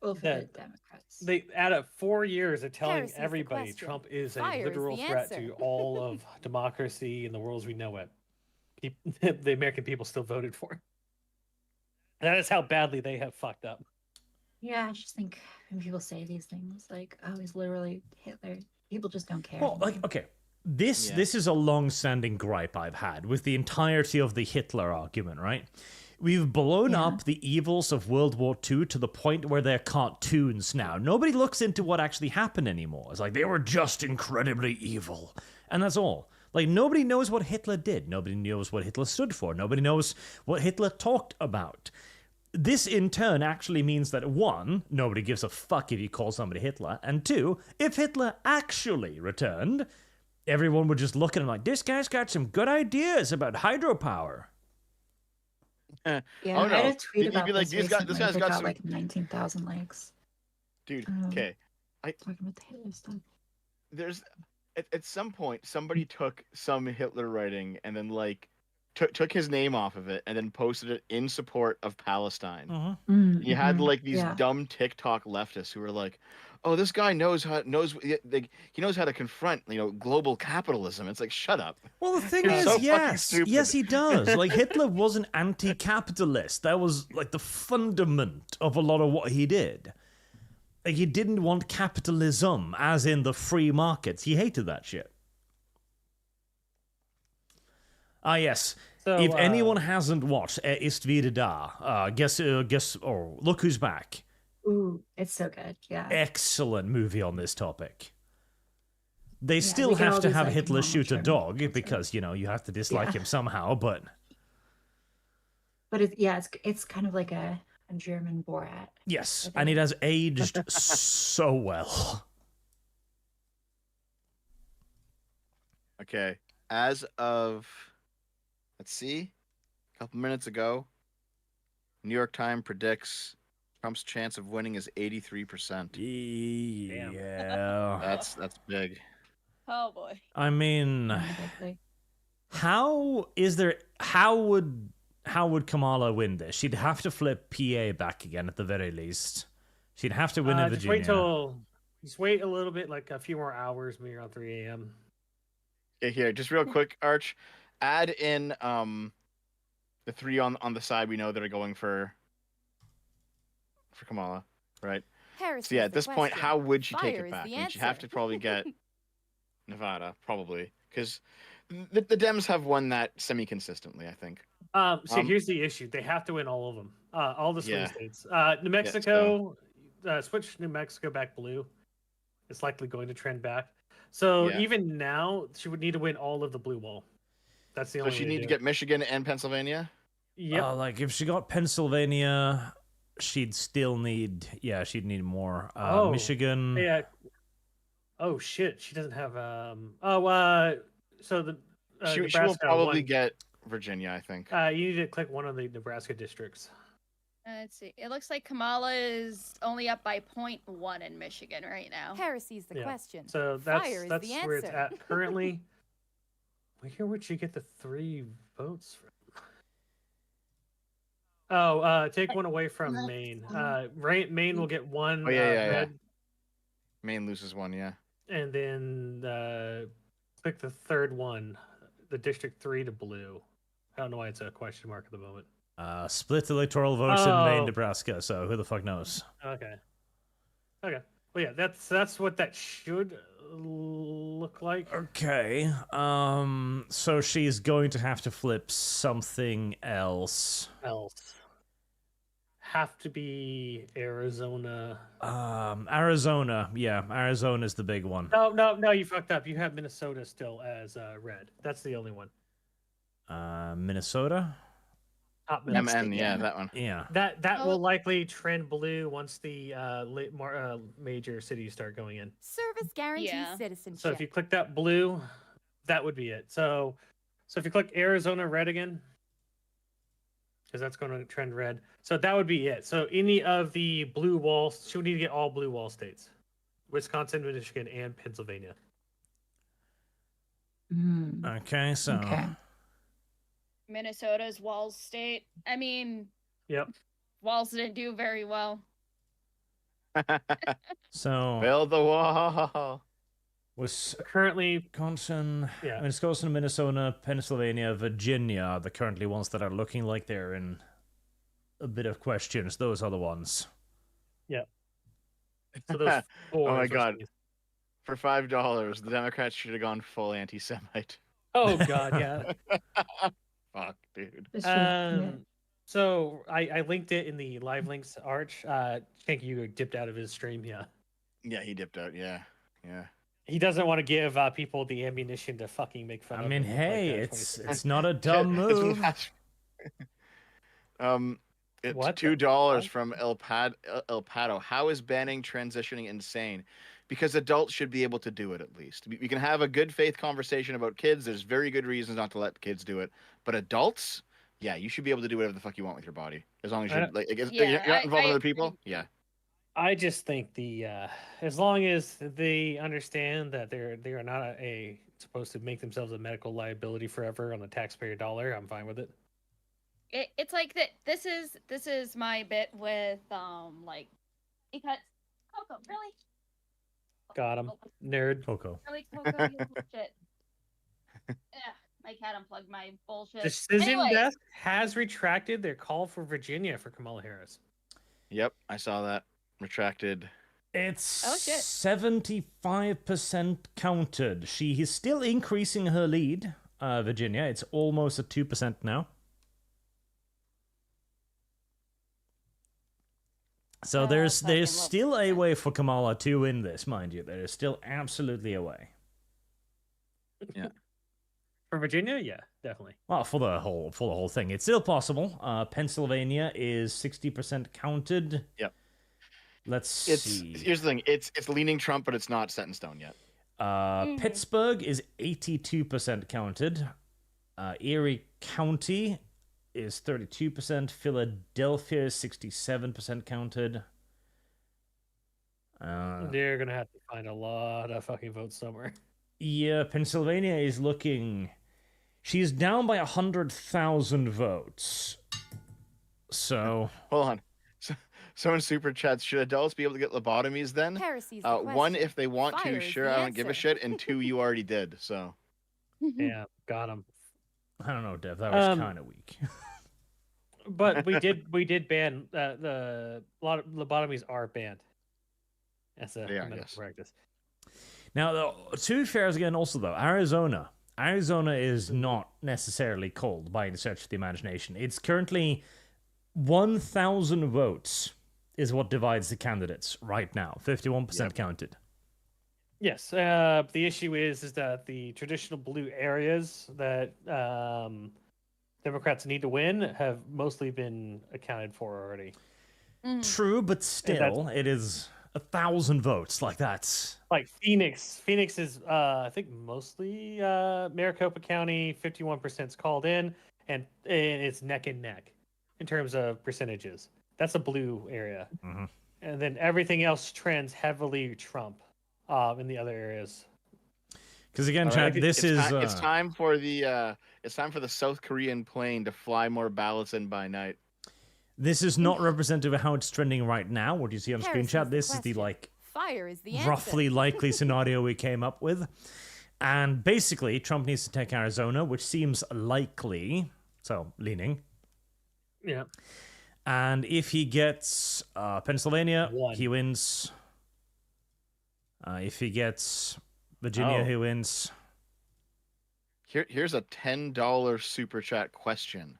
Well, for Yeah. the Democrats. They out of 4 years of telling Heresy's the everybody question. Trump is a Fire is literal the threat answer. to all of democracy and the world as we know it. The American people still voted for him. That is how badly they have fucked up. Yeah, I just think when people say these things like, "Oh, he's literally Hitler," people just don't care. Well, like, okay. This is a long-standing gripe I've had with the entirety of the Hitler argument, right? We've blown Yeah. up the evils of World War II to the point where they're cartoons now. Nobody looks into what actually happened anymore. It's like they were just incredibly evil. And that's all. Like, nobody knows what Hitler did. Nobody knows what Hitler stood for. Nobody knows what Hitler talked about. This, in turn, actually means that, one, nobody gives a fuck if you call somebody Hitler, and two, if Hitler actually returned, everyone would just look at him like, this guy's got some good ideas about hydropower. Yeah, Oh, I had no. a tweet You'd about be like, this this guy's recently got that some- like 19,000 likes. Dude, Um, okay. Talking about the Hitler stuff. There's at some point somebody took some Hitler writing and then like took his name off of it and then posted it in support of Palestine. Mhm. You had like these Yeah. dumb TikTok leftists who were like, "Oh, this guy knows he knows how to confront global capitalism." It's like, shut up. Well, the thing You're is, so fucking yes, stupid. yes, he does. Like, Hitler was an anti-capitalist. That was like the fundament of a lot of what he did. Like, he didn't want capitalism, as in the free markets. He hated that shit. Ah, yes. So, If anyone hasn't watched Ist wieder da, guess, oh, look who's back. Ooh, it's so good. Yeah. Excellent movie on this topic. They Yeah, still we get have all to these, have like, Hitler normal shoot a German dog things, because, you have to dislike Yeah. him somehow, but But it's kind of like a German Borat. yes, I and it think. has aged so well. Okay, as of let's see, a couple minutes ago, New York Times predicts Trump's chance of winning is 83%. Yeah. That's big. Oh boy. I mean, Admittedly. how would Kamala win this? She'd have to flip PA back again at the very least. She'd have to win in just Virginia. just wait a little bit, like a few more hours, maybe around 3 a.m. Okay, here, just real quick, Arch, add in the three on the side we know that are going for Kamala, right? Harris So yeah, is at the this point, question. how would she take Fire it is back? the I mean, she'd have answer. to probably get Nevada, probably, because the Dems have won that semi-consistently, I think. So here's the issue: they have to win all of them, all the swing Yeah. states. New Mexico, switch New Mexico back blue. It's likely going to trend back. So Yeah. even now, she would need to win all of the blue wall. That's the So only. she way need to to do get Michigan and Pennsylvania. it. Yep. Like if she got Pennsylvania, she'd still need she'd need more. Michigan. Yeah. Oh shit! She doesn't have. So the She will Nebraska probably won. get Virginia, I think. You need to click one of the Nebraska districts. Let's see. It looks like Kamala is only up by 0.1 in Michigan right now. Heresy's the Yeah. question. So Fire that's is the where it's answer. at currently. Where'd you get the 3 votes from? Oh, take one away from Left Maine. one. Maine will get one Oh, yeah. red, Maine loses one, yeah. and then click the third one, the District 3 to blue. I don't know why it's a question mark at the moment. Split electoral votes in Maine, Oh. Nebraska, so who the fuck knows? Okay. Well, yeah, that's what that should look like. Okay. So she's going to have to flip something else. Have to be Arizona. Arizona. Yeah, Arizona's the big one. No, you fucked up. You have Minnesota still as red. That's the only one. Minnesota? Top MN, Minnesota. yeah, that one. Yeah. That will likely trend blue once the major cities start going in. Service guarantees Yeah. citizenship. So if you click that blue, that would be it. So if you click Arizona red again, because that's going to trend red. So that would be it. So any of the blue walls, she would need to get all blue wall states: Wisconsin, Michigan, and Pennsylvania. Okay, so Okay. Minnesota's Walls state. I mean, Yep. Walls didn't do very well. so Build the wall. Currently, Wisconsin, Yeah. Wisconsin, Minnesota, Pennsylvania, Virginia are the currently ones that are looking like they're in a bit of questions. Those are the ones. so those four. Oh my is what God. she needs. For $5, the Democrats should have gone full anti-Semite. Oh God, yeah. Fuck, dude. It's true. Yeah. So I linked it in the live links. Arch, I think you dipped out of his stream. Yeah. Yeah, he dipped out. Yeah. He doesn't want to give people the ammunition to fucking make fun I of mean, him. hey, like, it's not a dumb move. It's What the $2 fuck? from El Pato. How is banning transitioning insane? Because adults should be able to do it at least. We can have a good faith conversation about kids. There's very good reasons not to let kids do it. But adults, yeah, you should be able to do whatever the fuck you want with your body, as long as you're like, you're not involving other people. Yeah. I just think as long as they understand that they are not a supposed to make themselves a medical liability forever on the taxpayer dollar, I'm fine with it. It's like that. This is my bit with like because Coco really Got him, nerd. Coco. really Coco you shit. Ugh, my cat unplugged my bullshit. Decision Anyways, Desk has retracted their call for Virginia for Kamala Harris. Yep, I saw that. Retracted. It's Oh, shit. 75% counted. She is still increasing her lead, Virginia. It's almost at 2% now. So there's fucking love still a that. way for Kamala to win this, mind you. There is still absolutely a way. For Virginia, yeah, definitely. Well, for the whole thing, it's still possible. Pennsylvania is 60% counted. Yep. Let's see. Here's the thing. It's leaning Trump, but it's not set in stone yet. Pittsburgh is 82% counted. Erie County is 32%. Philadelphia is 67% counted. They're gonna have to find a lot of fucking votes somewhere. Yeah, Pennsylvania is looking. She's down by 100,000 votes. So. Hold on. So in super chats, should adults be able to get lobotomies then? Heresy's the One, question. if they want Fire to, is sure, the I don't give a answer. shit. And two, you already did. So Yeah, got him. I don't know, Dev. That was kind of weak. But we did ban a lot of lobotomies are banned as a They are, medical yes. practice. Now, to be fair again, also though, Arizona is not necessarily cold by any stretch of the imagination. It's currently 1,000 votes is what divides the candidates right now. 51% counted. Yes, the issue is that the traditional blue areas that Democrats need to win have mostly been accounted for already. True, but still, it is 1,000 votes. Like that's Like Phoenix is I think mostly Maricopa County. 51% is called in, and it's neck and neck in terms of percentages. That's a blue area, and then everything else trends heavily Trump in the other areas. because again, All Chad, right, this is it's time for the South Korean plane to fly more ballots in by night. this is not representative of how it's trending right now. What you see on screen, Heresy's Chad, the this is the question. like Fire is the answer. roughly likely scenario we came up with. And basically, Trump needs to take Arizona, which seems likely, so leaning. Yeah. And if he gets Pennsylvania, One. he wins. If he gets Virginia, he wins. Here's a $10 super chat question.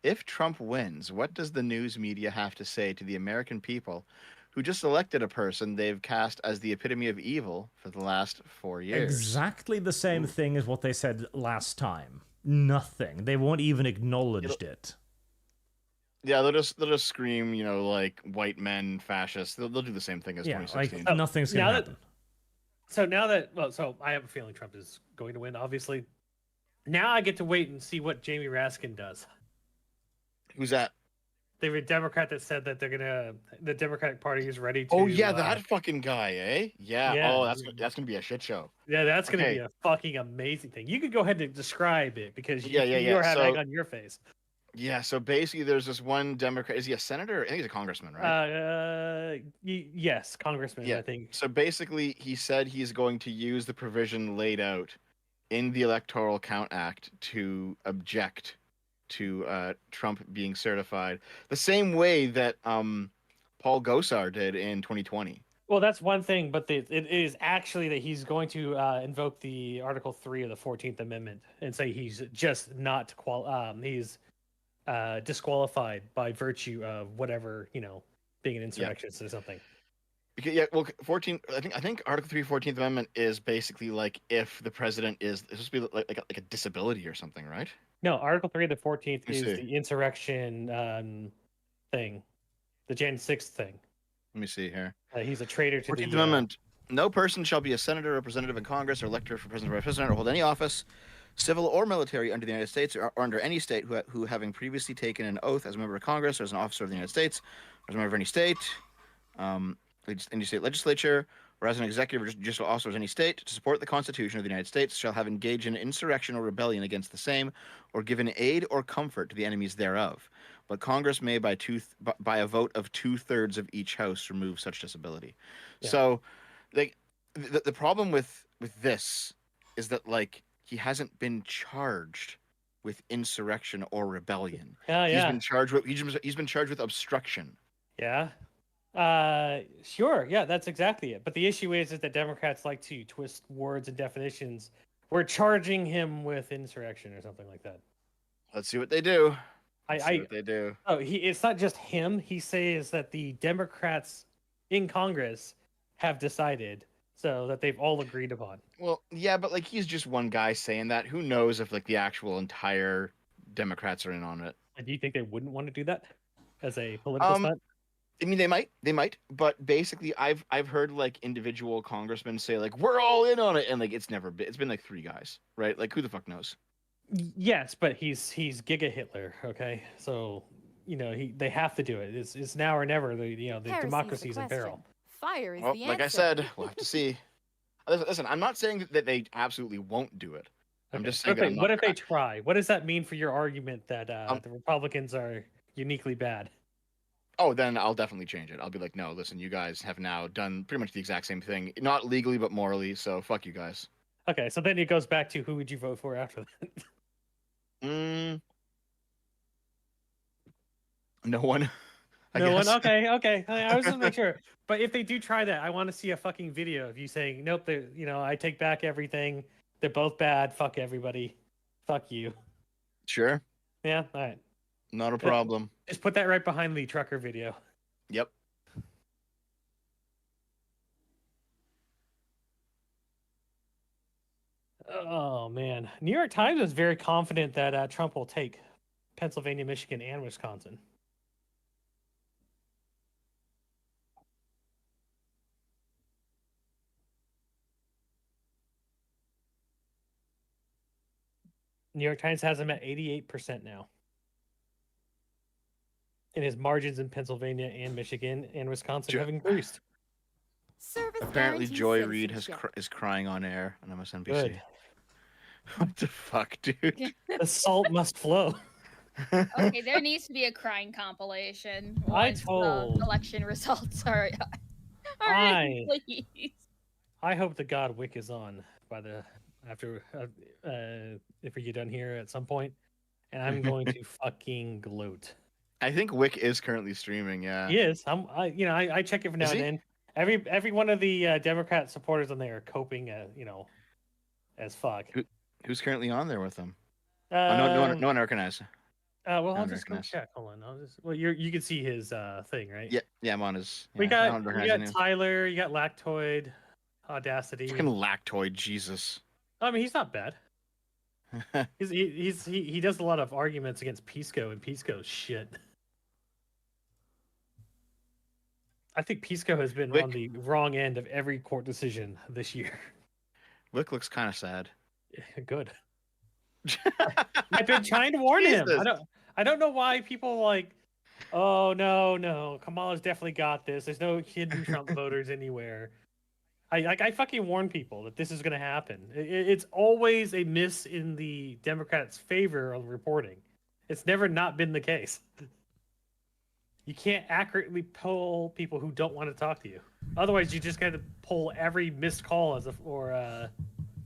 If Trump wins, what does the news media have to say to the American people who just elected a person they've cast as the epitome of evil for the last 4 years? Exactly the same thing as what they said last time. Nothing. They won't even acknowledge it. Yeah, they'll just scream, like white men, fascists. They'll do the same thing as Yeah, 2016. like nothing's gonna now happen. So now that so I have a feeling Trump is going to win. Obviously, now I get to wait and see what Jamie Raskin does. Who's that? They were a Democrat that said that the Democratic Party is ready to. Oh yeah, that fucking guy, eh? Yeah. Yeah. Oh, that's gonna be a shit show. Yeah, that's going to Okay. be a fucking amazing thing. You could go ahead and describ it because Yeah. you're having So- egg on your face. Yeah. So basically, there's this one Democrat. Is he a senator? I think he's a congressman, right? Yes, Congressman. Yeah. I think. So basically, he said he's going to use the provision laid out in the Electoral Count Act to object to Trump being certified the same way that Paul Gosar did in 2020. Well, that's one thing, but it is actually that he's going to invoke the Article 3 of the 14th Amendment and say he's just not he's disqualified by virtue of whatever, being an insurrectionist or something. Because, yeah, well, 14. I think Article 3, 14th Amendment is basically like if the president is it's supposed to be like a disability or something, right? No, Article 3 of the 14th Let me is see. the insurrection thing, the Jan 6th thing. Let me see here. He's a traitor to 14th the Amendment. No person shall be a senator, representative in Congress, or elector for president or vice president, or hold any office, civil or military, under the United States or under any state who having previously taken an oath as a member of Congress or as an officer of the United States or as a member of any state, any state legislature or as an executive or judicial officer of any state to support the Constitution of the United States shall have engaged in insurrection or rebellion against the same, or given aid or comfort to the enemies thereof. But Congress may, by a vote of 2/3 of each house, remove such disability. Yeah. So, like, the problem with this is that, like, he hasn't been charged with insurrection or rebellion. Yeah, He's yeah. been charged with obstruction. Yeah. Sure. Yeah, that's exactly it. But the issue is that Democrats like to twist words and definitions. We're charging him with insurrection or something like that. Let's see what they do. See what they do. Oh, it's not just him. He says that the Democrats in Congress have decided, so that they've all agreed upon. Well, yeah, but like he's just one guy saying that. Who knows if like the actual entire Democrats are in on it? Do you think they wouldn't want to do that as a political stunt? I mean, they might, but basically, I've heard like individual congressmen say like we're all in on it, and like it's been like 3 guys, right? Like who the fuck knows? Yes, but he's Giga Hitler, okay? So they have to do it. It's now or never. The democracy is in peril. Fire is Well, the like answer. I said, we'll have to see. Listen, I'm not saying that they absolutely won't do it. I'm Okay. just saying What if they try? What does that mean for your argument that the Republicans are uniquely bad? Oh, then I'll definitely change it. I'll be like, no, listen, you guys have now done pretty much the exact same thing, not legally but morally. So fuck you guys. Okay, so then it goes back to who would you vote for after that? No one. No one. Okay. I was just making sure. But if they do try that, I want to see a fucking video of you saying, "Nope, I take back everything. They're both bad. Fuck everybody. Fuck you." Sure. Yeah. All right. Not a problem. Just put that right behind the trucker video. Yep. Oh man, New York Times is very confident that Trump will take Pennsylvania, Michigan, and Wisconsin. New York Times has him at 88% now. And his margins in Pennsylvania and Michigan and Wisconsin have increased. Service Apparently, guarantees Joy Reid citizenship. is crying on air on MSNBC. Good. What the fuck, dude? The salt must flow. Okay, there needs to be a crying compilation. Once election results are in, please. I hope the God Wick is on by after if we get done here at some point, and I'm going to fucking gloat. I think Wick is currently streaming. Yeah, he is. I check it from now and then. Every one of the Democrat supporters on there are coping, as fuck. Who's currently on there with them? No one recognizes. Well, I'll just go check. Hold on. You can see his thing, right? Yeah, I'm on his. We got Tyler. You got Lactoid, Audacity. Fucking Lactoid, Jesus. I mean, he's not bad. He does a lot of arguments against Pisco and Pisco's shit. I think Pisco has been on the wrong end of every court decision this year. Wick looks kind of sad. Good. I've been trying to warn him. I don't know why people like, oh no, Kamala's definitely got this. There's no hidden Trump voters anywhere. I fucking warn people that this is going to happen. It's always a miss in the Democrats' favor on reporting. It's never not been the case. You can't accurately poll people who don't want to talk to you. Otherwise, you just got to poll every missed call or a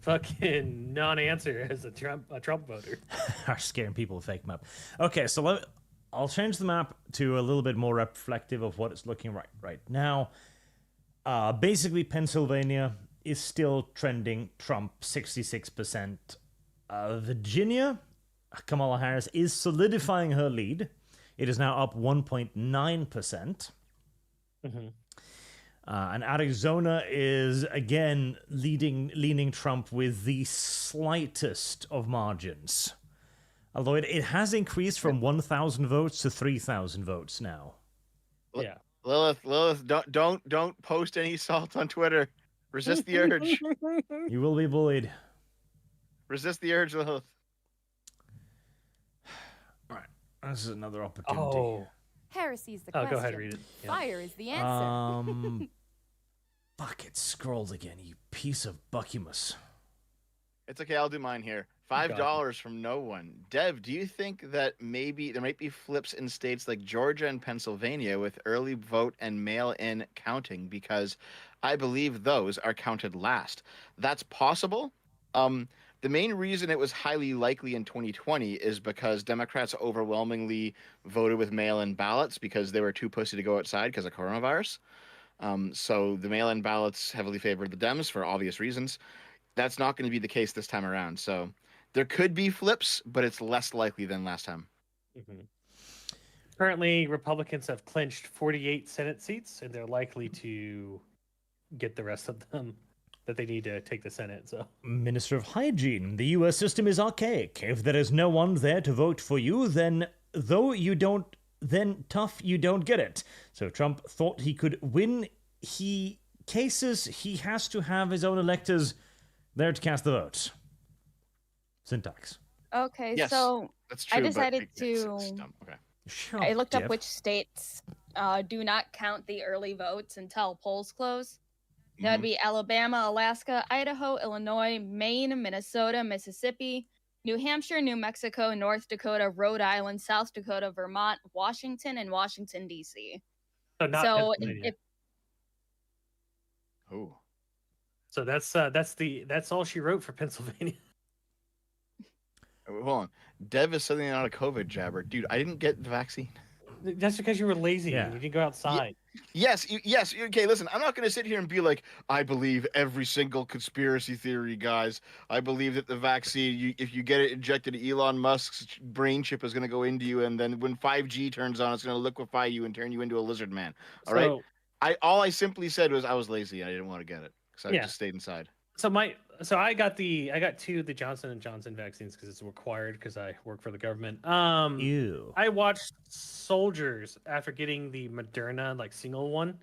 fucking non-answer as a Trump voter. Are scaring people to fake map. Okay, so I'll change the map to a little bit more reflective of what it's looking right now. Basically, Pennsylvania is still trending Trump 66%. Virginia, Kamala Harris is solidifying her lead. It is now up 1.9%. Mm-hmm. And Arizona is, again, leaning Trump with the slightest of margins. Although it has increased from 1,000 votes to 3,000 votes now. Yeah. Lilith, don't post any salt on Twitter. Resist the urge. You will be bullied. Resist the urge, Lilith. All right. This is another opportunity. Oh. Heresy's the question. Go ahead, read it. Yeah. Fire is the answer. Fuck, it scrolled again, you piece of buckymus. It's okay. I'll do mine here. $5 from no one. Dev, do you think that maybe there might be flips in states like Georgia and Pennsylvania with early vote and mail-in counting? Because I believe those are counted last. That's possible. The main reason it was highly likely in 2020 is because Democrats overwhelmingly voted with mail-in ballots because they were too pussy to go outside because of coronavirus. So the mail-in ballots heavily favored the Dems for obvious reasons. That's not going to be the case this time around. So there could be flips, but it's less likely than last time. Mm-hmm. Currently, Republicans have clinched 48 Senate seats, and they're likely to get the rest of them that they need to take the Senate. So, Minister of Hygiene, the U.S. system is archaic. If there is no one there to vote for you, then you don't get it. So Trump thought he could win. He has to have his own electors there to cast the votes. Syntax. Okay, Yes, so that's true. I decided but it's to. dumb. Okay. Shut I looked Dev. up which states do not count the early votes until polls close. That would be Alabama, Alaska, Idaho, Illinois, Maine, Minnesota, Mississippi, New Hampshire, New Mexico, North Dakota, Rhode Island, South Dakota, Vermont, Washington, and Washington, D.C. so not So Pennsylvania. Oh. So that's all she wrote for Pennsylvania. Hold on. Dev is suddenly not a COVID jabber. Dude, I didn't get the vaccine. That's because you were lazy Yeah. and you didn't go outside. Yes. Okay, listen, I'm not going to sit here and be like, I believe every single conspiracy theory, guys. I believe that the vaccine, if you get it injected, Elon Musk's brain chip is going to go into you, and then when 5G turns on, it's going to liquefy you and turn you into a lizard man. All right? All I simply said was I was lazy. I didn't want to get it, so I just stayed inside. So I got two of the Johnson & Johnson vaccines because it's required because I work for the government. Ew. I watched soldiers after getting the Moderna single one,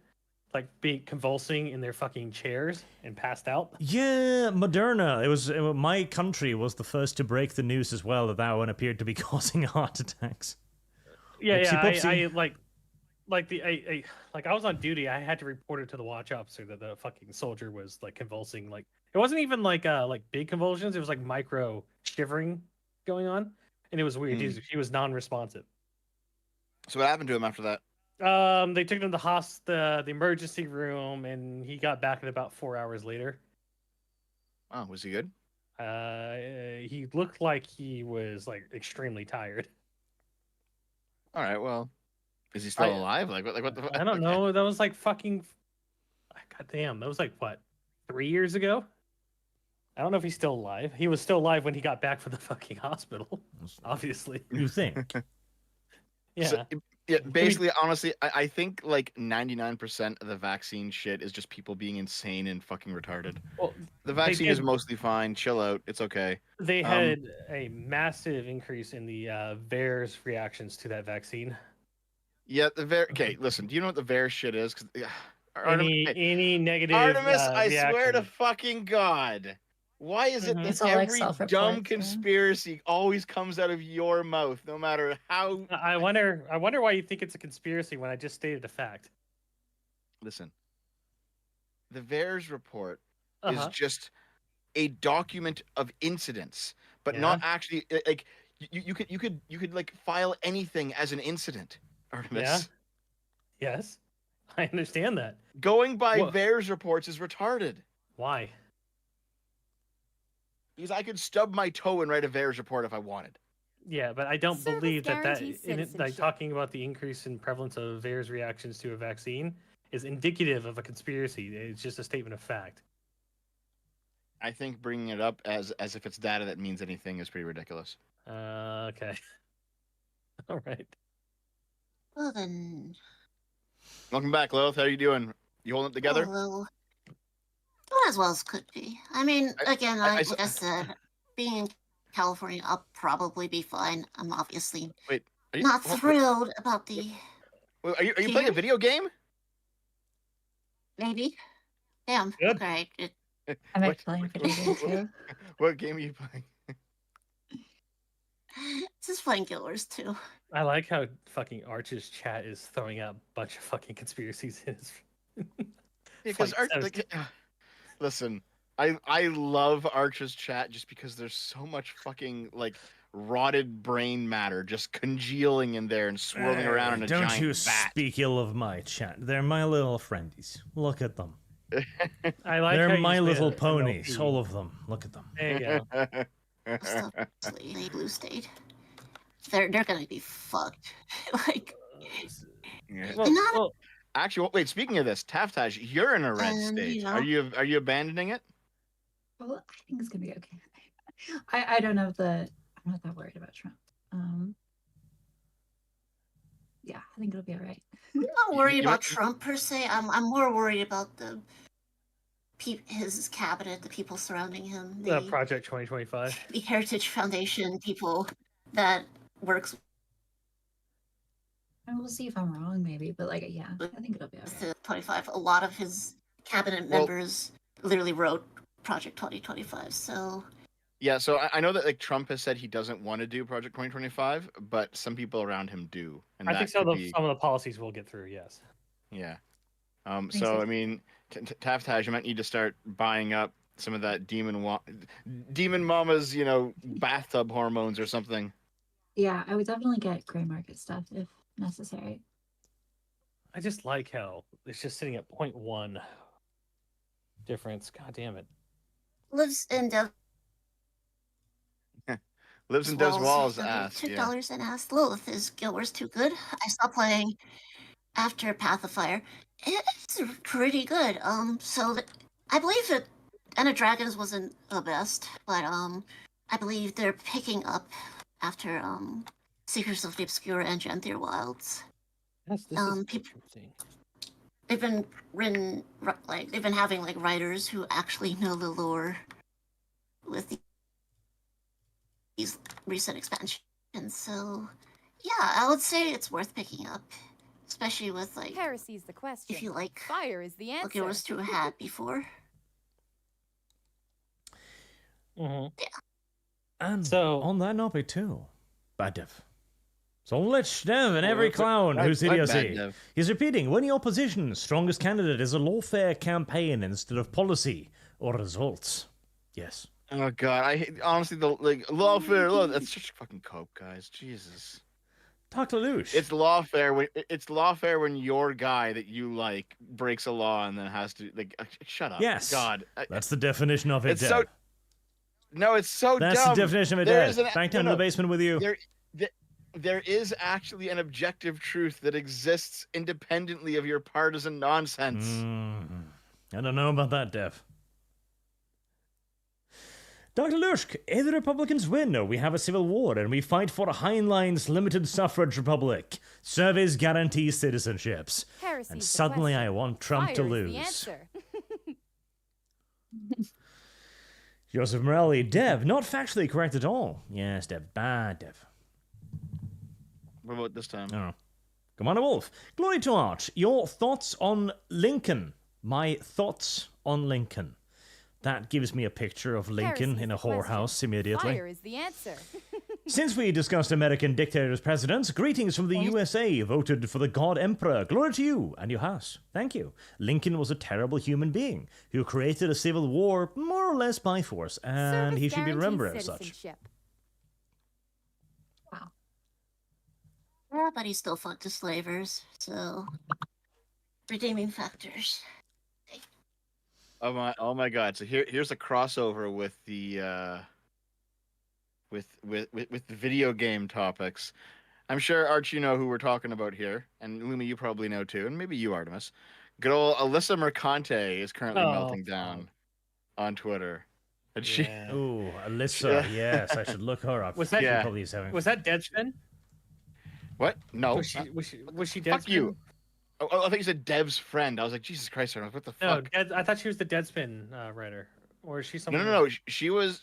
be convulsing in their fucking chairs and passed out. Yeah, Moderna. My country was the first to break the news as well that one appeared to be causing heart attacks. Yeah, Oopsie, I was on duty. I had to report it to the watch officer that the fucking soldier was convulsing. It wasn't even big convulsions. It was micro shivering going on, and it was weird. He was non-responsive. So what happened to him after that? They took him to the emergency room, and he got back in about 4 hours later. Oh, was he good? He looked like he was extremely tired. All right, well, is he still alive? What the fuck? I don't know. That was fucking. Goddamn, that was what, 3 years ago? I don't know if he's still alive. He was still alive when he got back from the fucking hospital. Obviously. You think? Yeah. So, yeah. Basically, honestly, I think 99% of the vaccine shit is just people being insane and fucking retarded. Well, the vaccine is mostly fine. Chill out. It's okay. They had a massive increase in the VAERS reactions to that vaccine. Yeah, okay, listen. Do you know what the VAERS shit is? Any negative Artemis, I reaction. swear to fucking God. Why is it that every dumb conspiracy always comes out of your mouth, no matter how? I wonder why you think it's a conspiracy when I just stated a fact. Listen, the VAERS report is just a document of incidents, but not actually you could file anything as an incident, Artemis. Yeah. Yes, I understand that. Going by VAERS reports is retarded. Why? Because I could stub my toe and write a VAERS report if I wanted. Yeah, but I don't believe that talking about the increase in prevalence of VAERS reactions to a vaccine is indicative of a conspiracy. It's just a statement of fact. I think bringing it up as if it's data that means anything is pretty ridiculous. Okay. All right. Well then. Welcome back, Lilith. How are you doing? You holding it together? Well, as well as could be. I mean, again, like I said, being in California, I'll probably be fine. I'm obviously not thrilled about the. Are you playing a video game? Maybe. Damn. Good. Okay. I'm playing video games too. What game are you playing? Just playing Guild Wars 2. I like how fucking Arch's chat is throwing out a bunch of fucking conspiracies in his. Because listen, I love Arch's chat just because there's so much fucking like rotted brain matter just congealing in there and swirling around in a Don't giant you vat. speak ill of my chat. They're my little friendies. Look at them. I like They're how you My just made Little an Ponies, MLP. all of them. Look at them. There you go. Obviously, blue state. They're gonna be fucked. Like, Yeah. Well, Actually, wait. Speaking of this, Taftash, you're in a red state. you know. Are you abandoning it? Well, I think it's gonna be okay. I don't know I'm not that worried about Trump. Yeah, I think it'll be all right. I'm not worried You about might- Trump per se. I'm more worried about his cabinet, the people surrounding him, Project 2025. the Heritage Foundation people that works And we'll see if I'm wrong, maybe, but like, yeah, I think it'll be all with right. the 25. A lot of his cabinet Well- members literally wrote Project 2025. So Yeah. So I know that like Trump has said he doesn't want to do Project 2025, but some people around him do, and I that think could some be of the policies will get through. Yes. yeah. Makes So sense. I mean, Taftash, you might need to start buying up some of that demon mama's, bathtub hormones or something. Yeah, I would definitely get gray market stuff if necessary. I just like how it's just sitting at 0.1 difference. God damn it. lives in Dev Lives in Dev's walls. Ass. Yeah. $2 and asked Lilith, is Guild Wars too good? I stopped playing after Path of Fire. It's pretty good. I believe that End of Dragons wasn't the best, but I believe they're picking up after Secrets of the Obscure and Genthier Wilds. This is interesting. They've been they've been having like writers who actually know the lore with these recent expansions. So yeah, I would say it's worth picking up, especially with like Heresy's the question. if you like Fire is the what answer. Guild Wars 2 had before. Mm-hmm. And So- on that topic too, Bad Dev. So let's Dev and every what's it- clown who's I'm bad, idiocy. Dev. He's repeating, when your position's strongest candidate is a lawfare campaign instead of policy or results. Yes. Oh god, I hate, honestly the lawfare. That's such fucking cope, guys. Jesus. Dr. Lush. It's lawfare when your guy that you like breaks a law and then has to shut up. Yes. God. That's the definition of it, It's Dev. so No, it's so That's dumb. the definition of it, There Dev. is an- Back down no, to the no. basement with you. There is actually an objective truth that exists independently of your partisan nonsense. I don't know about that, Dev. Dr. Lushk, if the Republicans win, we have a civil war and we fight for Heinlein's limited suffrage republic. Service guarantees citizenships. Heresy's And the suddenly question. I want Trump to Fire is lose. the answer. Joseph Morelli, Dev, not factually correct at all. Yes, Dev, bad Dev. What about this time? Oh. Commander Wolf, glory to Arch. Your thoughts on Lincoln? My thoughts on Lincoln. That gives me a picture of Lincoln Heresy's in a the question. whorehouse immediately. Fire is the answer. Since we discussed American dictators presidents, greetings from the USA. Voted for the God Emperor. Glory to you and your house. Thank you. Lincoln was a terrible human being who created a civil war more or less by force, and Service he should be guarantees remembered as such. citizenship. Yeah, but he still fought the slavers, so redeeming factors. Oh my god. So here's a crossover with the with the video game topics. I'm sure Arch, you know who we're talking about here, and Lumi, you probably know too, and maybe you, Artemis. Good old Alyssa Mercante is currently melting down on Twitter. And she Yeah. Ooh, Alyssa, yes, I should look her up. Was that- She Yeah. probably is having... Was that Deadspin? What? No. Was she Deadspin? Fuck you. Oh, I think you said Dev's friend. I was like, Jesus Christ, Artemis, what the No, fuck? I thought she was the Deadspin writer. Or is she someone? No. She was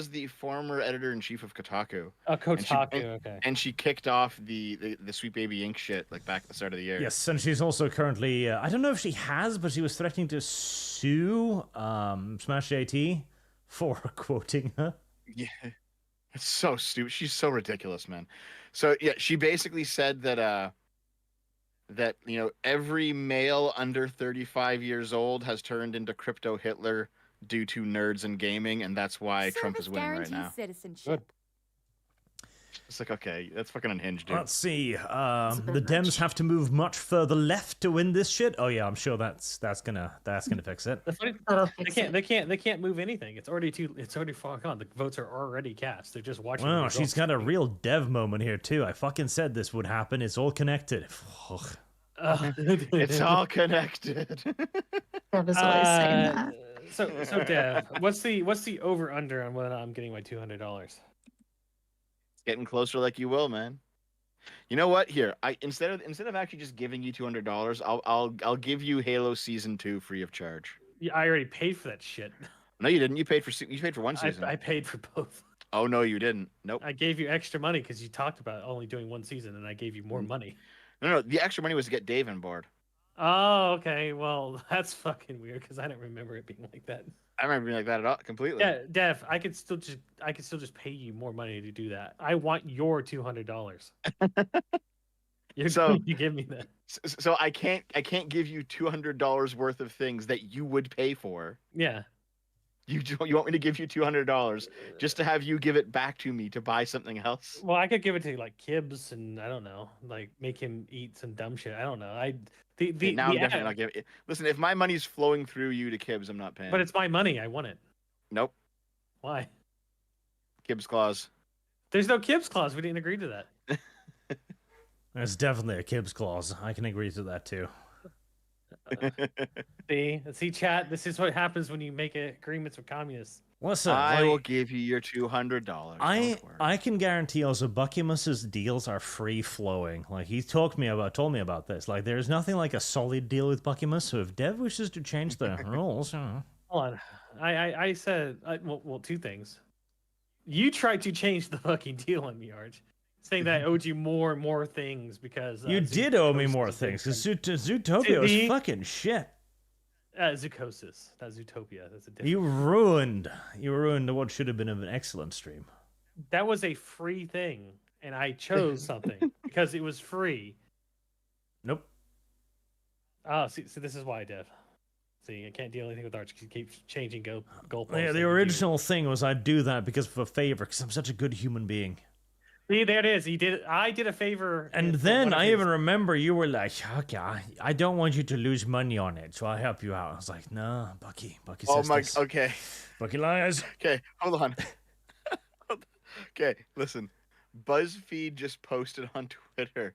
the former editor in chief of Kotaku, Oh, Kotaku. and- Okay. and she kicked off the Sweet Baby Ink shit like back at the start of the year. Yes, and she's also currently, I don't know if she has, but she was threatening to sue Smash JT for quoting her. Yeah, it's so stupid. She's so ridiculous, man. So yeah, she basically said that that every male under 35 years old has turned into crypto Hitler due to nerds and gaming, and that's why Trump is Service winning right guarantees now. citizenship. It's like, okay, that's fucking unhinged, dude. Let's see. bit The Dems much. have to move much further left to win this shit. Oh yeah, I'm sure that's gonna fix it. The funny, That'll they fix can't it. they can't move anything. It's already far gone. The votes are already cast. They're just watching. the Wow, she's results. got a real dev moment here too. I fucking said this would happen. It's all connected. It's all connected. Dev is always saying that. So Dev, what's the over under on whether or not I'm getting my $200? Getting closer like you will, man. You know what? Here, instead of actually just giving you $200, I'll give you Halo Season 2 free of charge. Yeah, I already paid for that shit. No, you didn't. You paid for one season. I paid for both. Oh no, you didn't. Nope. I gave you extra money because you talked about only doing one season, and I gave you more money. No. The extra money was to get Dave on board. Oh, okay. Well, that's fucking weird because I don't remember it being like that. I remember being like that at all completely. Yeah, Dev, I could still just pay you more money to do that. I want your $200. You're So- going to give me that. So I can't give you $200 worth of things that you would pay for. Yeah. You want me to give you $200 just to have you give it back to me to buy something else? Well, I could give it to like Kibbs, and I don't know, like make him eat some dumb shit. I don't know. I'm Definitely not giving. Listen, if my money's flowing through you to Kibbs, I'm not paying. But it's my money. I want it. Nope. Why? Kibbs clause. There's no Kibbs clause. We didn't agree to that. There's definitely a Kibbs clause. I can agree to that too. See, chat. This is what happens when you make agreements with communists. Listen, I like, will give you your $200. I can guarantee also Buckymus's deals are free flowing. Like he told me about this. Like there's nothing like a solid deal with Buckymus. So if Dev wishes to change the rules, Hold on. I said well, two things. You tried to change the fucking deal on me, Arch, saying that I owed you more and more things because you did owe me more things because Zootopia was fucking shit. Zoocosis, not Zootopia. That's a different. You ruined what should have been an excellent stream. That was a free thing, and I chose something because it was free. Nope. Oh, see, so this is why, Dev. See, I can't deal anything with Arch because he keeps changing goalposts. Yeah, the original thing was I'd do that because of a favor, because I'm such a good human being. See, there it is. I did a favor. And then I even remember you were like, okay, I don't want you to lose money on it, so I'll help you out. I was like, nah, Bucky says this. Okay. Bucky lies. Okay, hold on. Okay, listen. BuzzFeed just posted on Twitter.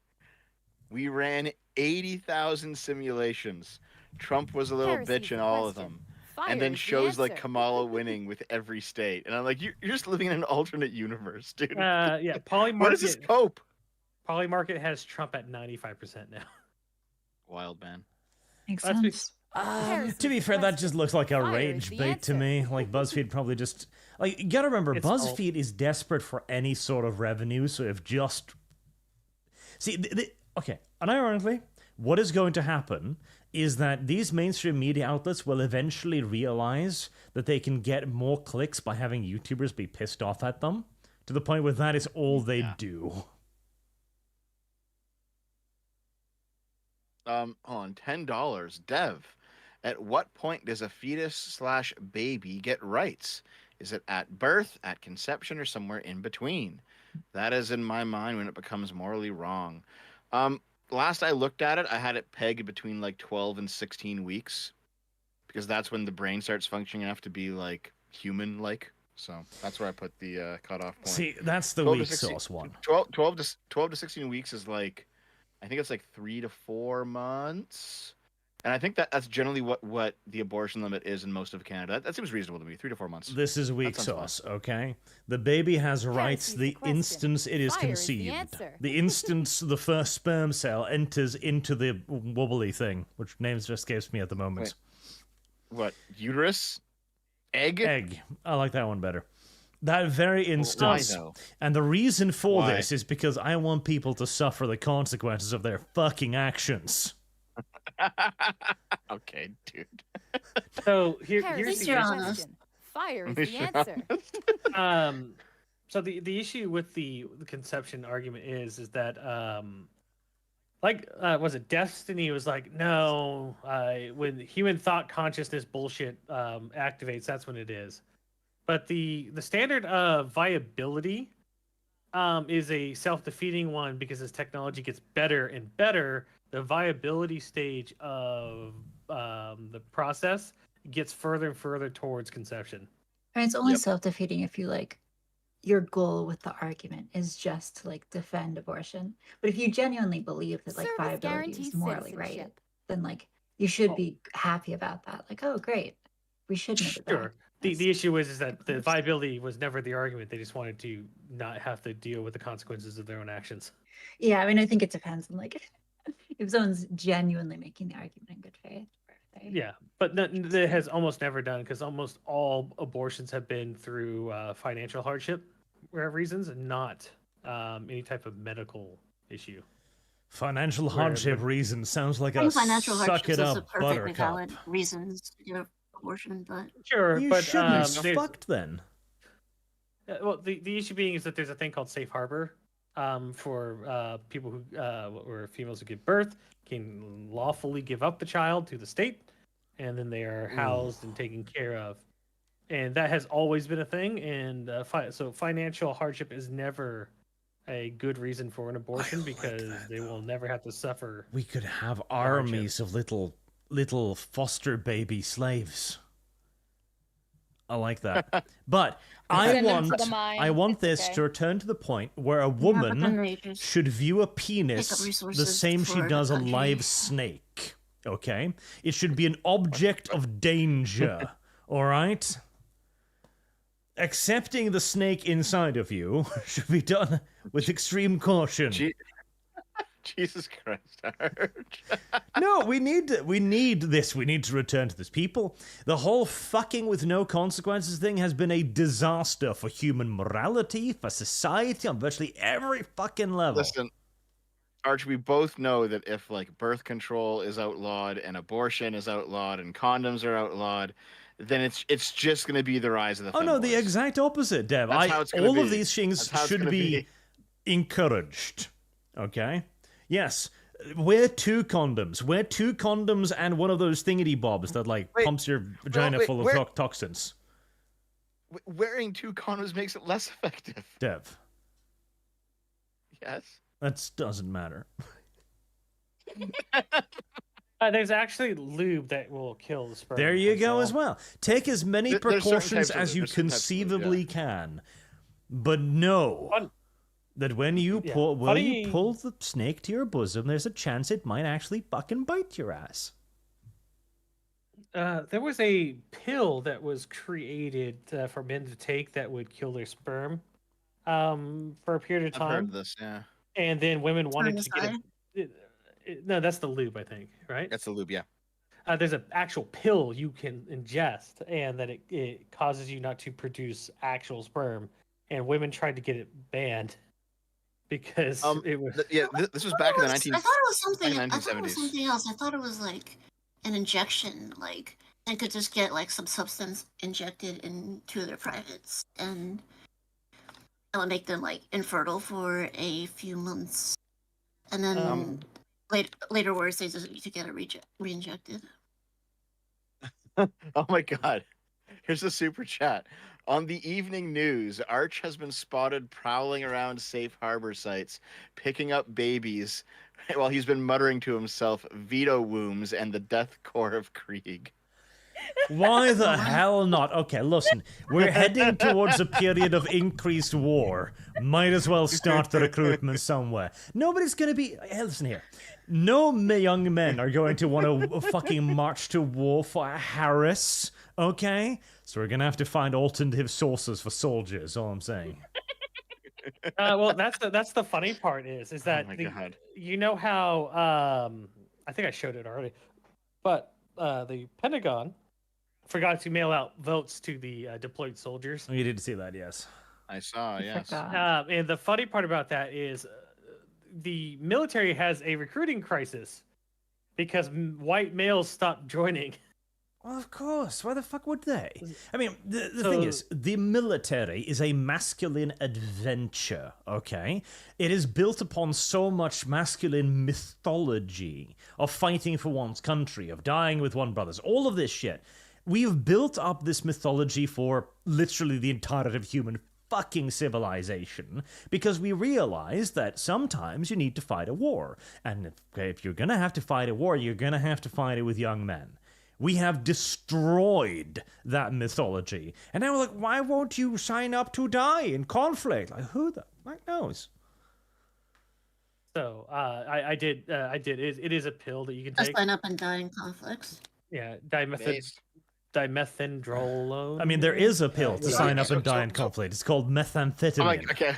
We ran 80,000 simulations. Trump was a little Heresy's bitch in the all of question. them. Fire And then is the shows like answer. Kamala winning with every state. And I'm like, you're just living in an alternate universe, dude. Yeah, Polymarket. What is this cope? Polymarket has Trump at 95% now. Wild man. Makes That's be- sense. Heresy's To be the fair, that question. just looks like a Fire is rage the bait to answer. me. Like BuzzFeed probably just like you gotta remember, It's all- BuzzFeed is desperate for any sort of revenue. So if just okay, unironically, what is going to happen is that these mainstream media outlets will eventually realize that they can get more clicks by having YouTubers be pissed off at them to the point where that is all they do. On $10, Dev. At what point does a fetus/baby get rights? Is it at birth, at conception, or somewhere in between? That is in my mind when it becomes morally wrong. Last I looked at it, I had it pegged between like 12 and 16 weeks because that's when the brain starts functioning enough to be like human-like. So that's where I put the cutoff point. See, that's the 12 to weak 16 sauce one. 12 to 16 weeks is like, I think it's like 3 to 4 months. And I think that's generally what the abortion limit is in most of Canada. That seems reasonable to me. 3 to 4 months. This is weak That sounds fine. sauce, okay? The baby has rights Heresy's the the question. instance it is Fire is the conceived. answer. The instance the first sperm cell enters into the wobbly thing, which names just escapes me at the moment. What? Uterus? Egg? Egg. I like that one better. That very instance. though? And the reason for Why? this is because I want people to suffer the consequences of their fucking actions. Okay, dude. So here's Heresy's you're the honest. question. Fire is At least the you're answer. So the issue with the conception argument is that Was it Destiny was like, no, when human thought consciousness bullshit activates, that's when it is. But the standard of viability is a self-defeating one, because as technology gets better and better, the viability stage of the process gets further and further towards conception. And it's only Yep. self-defeating if you like your goal with the argument is just to like defend abortion. But if you genuinely believe that like Service viability guarantees is morally right, citizenship. then like you should Oh. be happy about that. Like, oh great, we should make it back. Sure. The issue is that the viability was never the argument. They just wanted to not have to deal with the consequences of their own actions. Yeah, I mean, I think it depends on like if someone's genuinely making the argument in good faith. Or if they... Yeah, but that has almost never done, because almost all abortions have been through financial hardship reasons, and not any type of medical issue. Financial hardship reason sounds like I a think financial suck hardship it is a up perfectly buttercup. valid reasons to get abortion, but Sure, You but shouldn't be there's- fucked then. well, the issue being is that there's a thing called safe harbor for people who or females who give birth can lawfully give up the child to the state, and then they are housed and taken care of, and that has always been a thing. And so financial hardship is never a good reason for an abortion, like because that, they will though. never have to suffer. We could have hardship. armies of little foster baby slaves. I like that. But I Send them to want the mine. I want It's this okay. to return to the point where a yeah, but then woman they just should view a penis the resources same she for the does a country. live snake. Okay? It should be an object of danger. All right? Accepting the snake inside of you should be done with extreme caution. Jesus Christ, Arch. No, we need this. We need to return to this. People, the whole fucking with no consequences thing has been a disaster for human morality, for society, on virtually every fucking level. Listen, Arch, we both know that if like birth control is outlawed and abortion is outlawed and condoms are outlawed, then it's just going to be the rise of the Oh no, the femboys. exact opposite, Dev. That's how it's gonna all of be. these things That's how it's should gonna be encouraged. Okay? Yes. Wear 2 condoms. Wear 2 condoms and one of those thingity bobs that like Wait, pumps your vagina wait, full of where- toxins. Wearing 2 condoms makes it less effective. Dev, Yes. that doesn't matter. There's actually lube that will kill the sperm. There you that's go all. as well. Take as many There's certain precautions types of as it. you There's certain types of it, conceivably can. But know Fun- that when you Yeah, pull funny- you pull the snake to your bosom, there's a chance it might actually fucking bite your ass. There was a pill that was created for men to take that would kill their sperm for a period of I've heard time, of this, yeah. and then women wanted to get Spermicide? no, that's the lube, I think, right? That's the lube, yeah. There's an actual pill you can ingest, and that it causes you not to produce actual sperm, and women tried to get it banned because it was This was back in the I 19. thought it was something. like I thought it was 1970s. something else. I thought it was like an injection, like they could just get like some substance injected into their privates, and that would make them like infertile for a few months, and then later words they just need to get it re-injected. Oh my god. Here's a super chat. On the evening news, Arch has been spotted prowling around safe harbor sites, picking up babies, while he's been muttering to himself, veto wombs and the death core of Krieg. Why the hell not? Okay, listen, we're heading towards a period of increased war. Might as well start the recruitment somewhere. Nobody's gonna be. Hey, listen here. No young men are going to want to fucking march to war for Harris, okay? So we're gonna have to find alternative sources for soldiers. All I'm saying. well, that's the funny part is that Oh my god. you know how I think I showed it already, but the Pentagon forgot to mail out votes to the deployed soldiers. Oh, you did see that, yes. I saw, yes. And the funny part about that is the military has a recruiting crisis because white males stopped joining. Well, of course. Why the fuck would they? I mean, the thing is, the military is a masculine adventure, okay? It is built upon so much masculine mythology of fighting for one's country, of dying with one brothers, all of this shit. We've built up this mythology for literally the entirety of human fucking civilization because we realize that sometimes you need to fight a war. And if you're gonna have to fight a war, you're gonna have to fight it with young men. We have destroyed that mythology. And now we're like, why won't you sign up to die in conflict? Like, who the fuck knows? So I did. It is a pill that you can I take. sign up and die in conflicts. Yeah, Based. dimethindrolone. I mean, there is a pill to Yeah, sign up so- and die so- in so- conflict. It's called methamphetamine. I'm like, okay.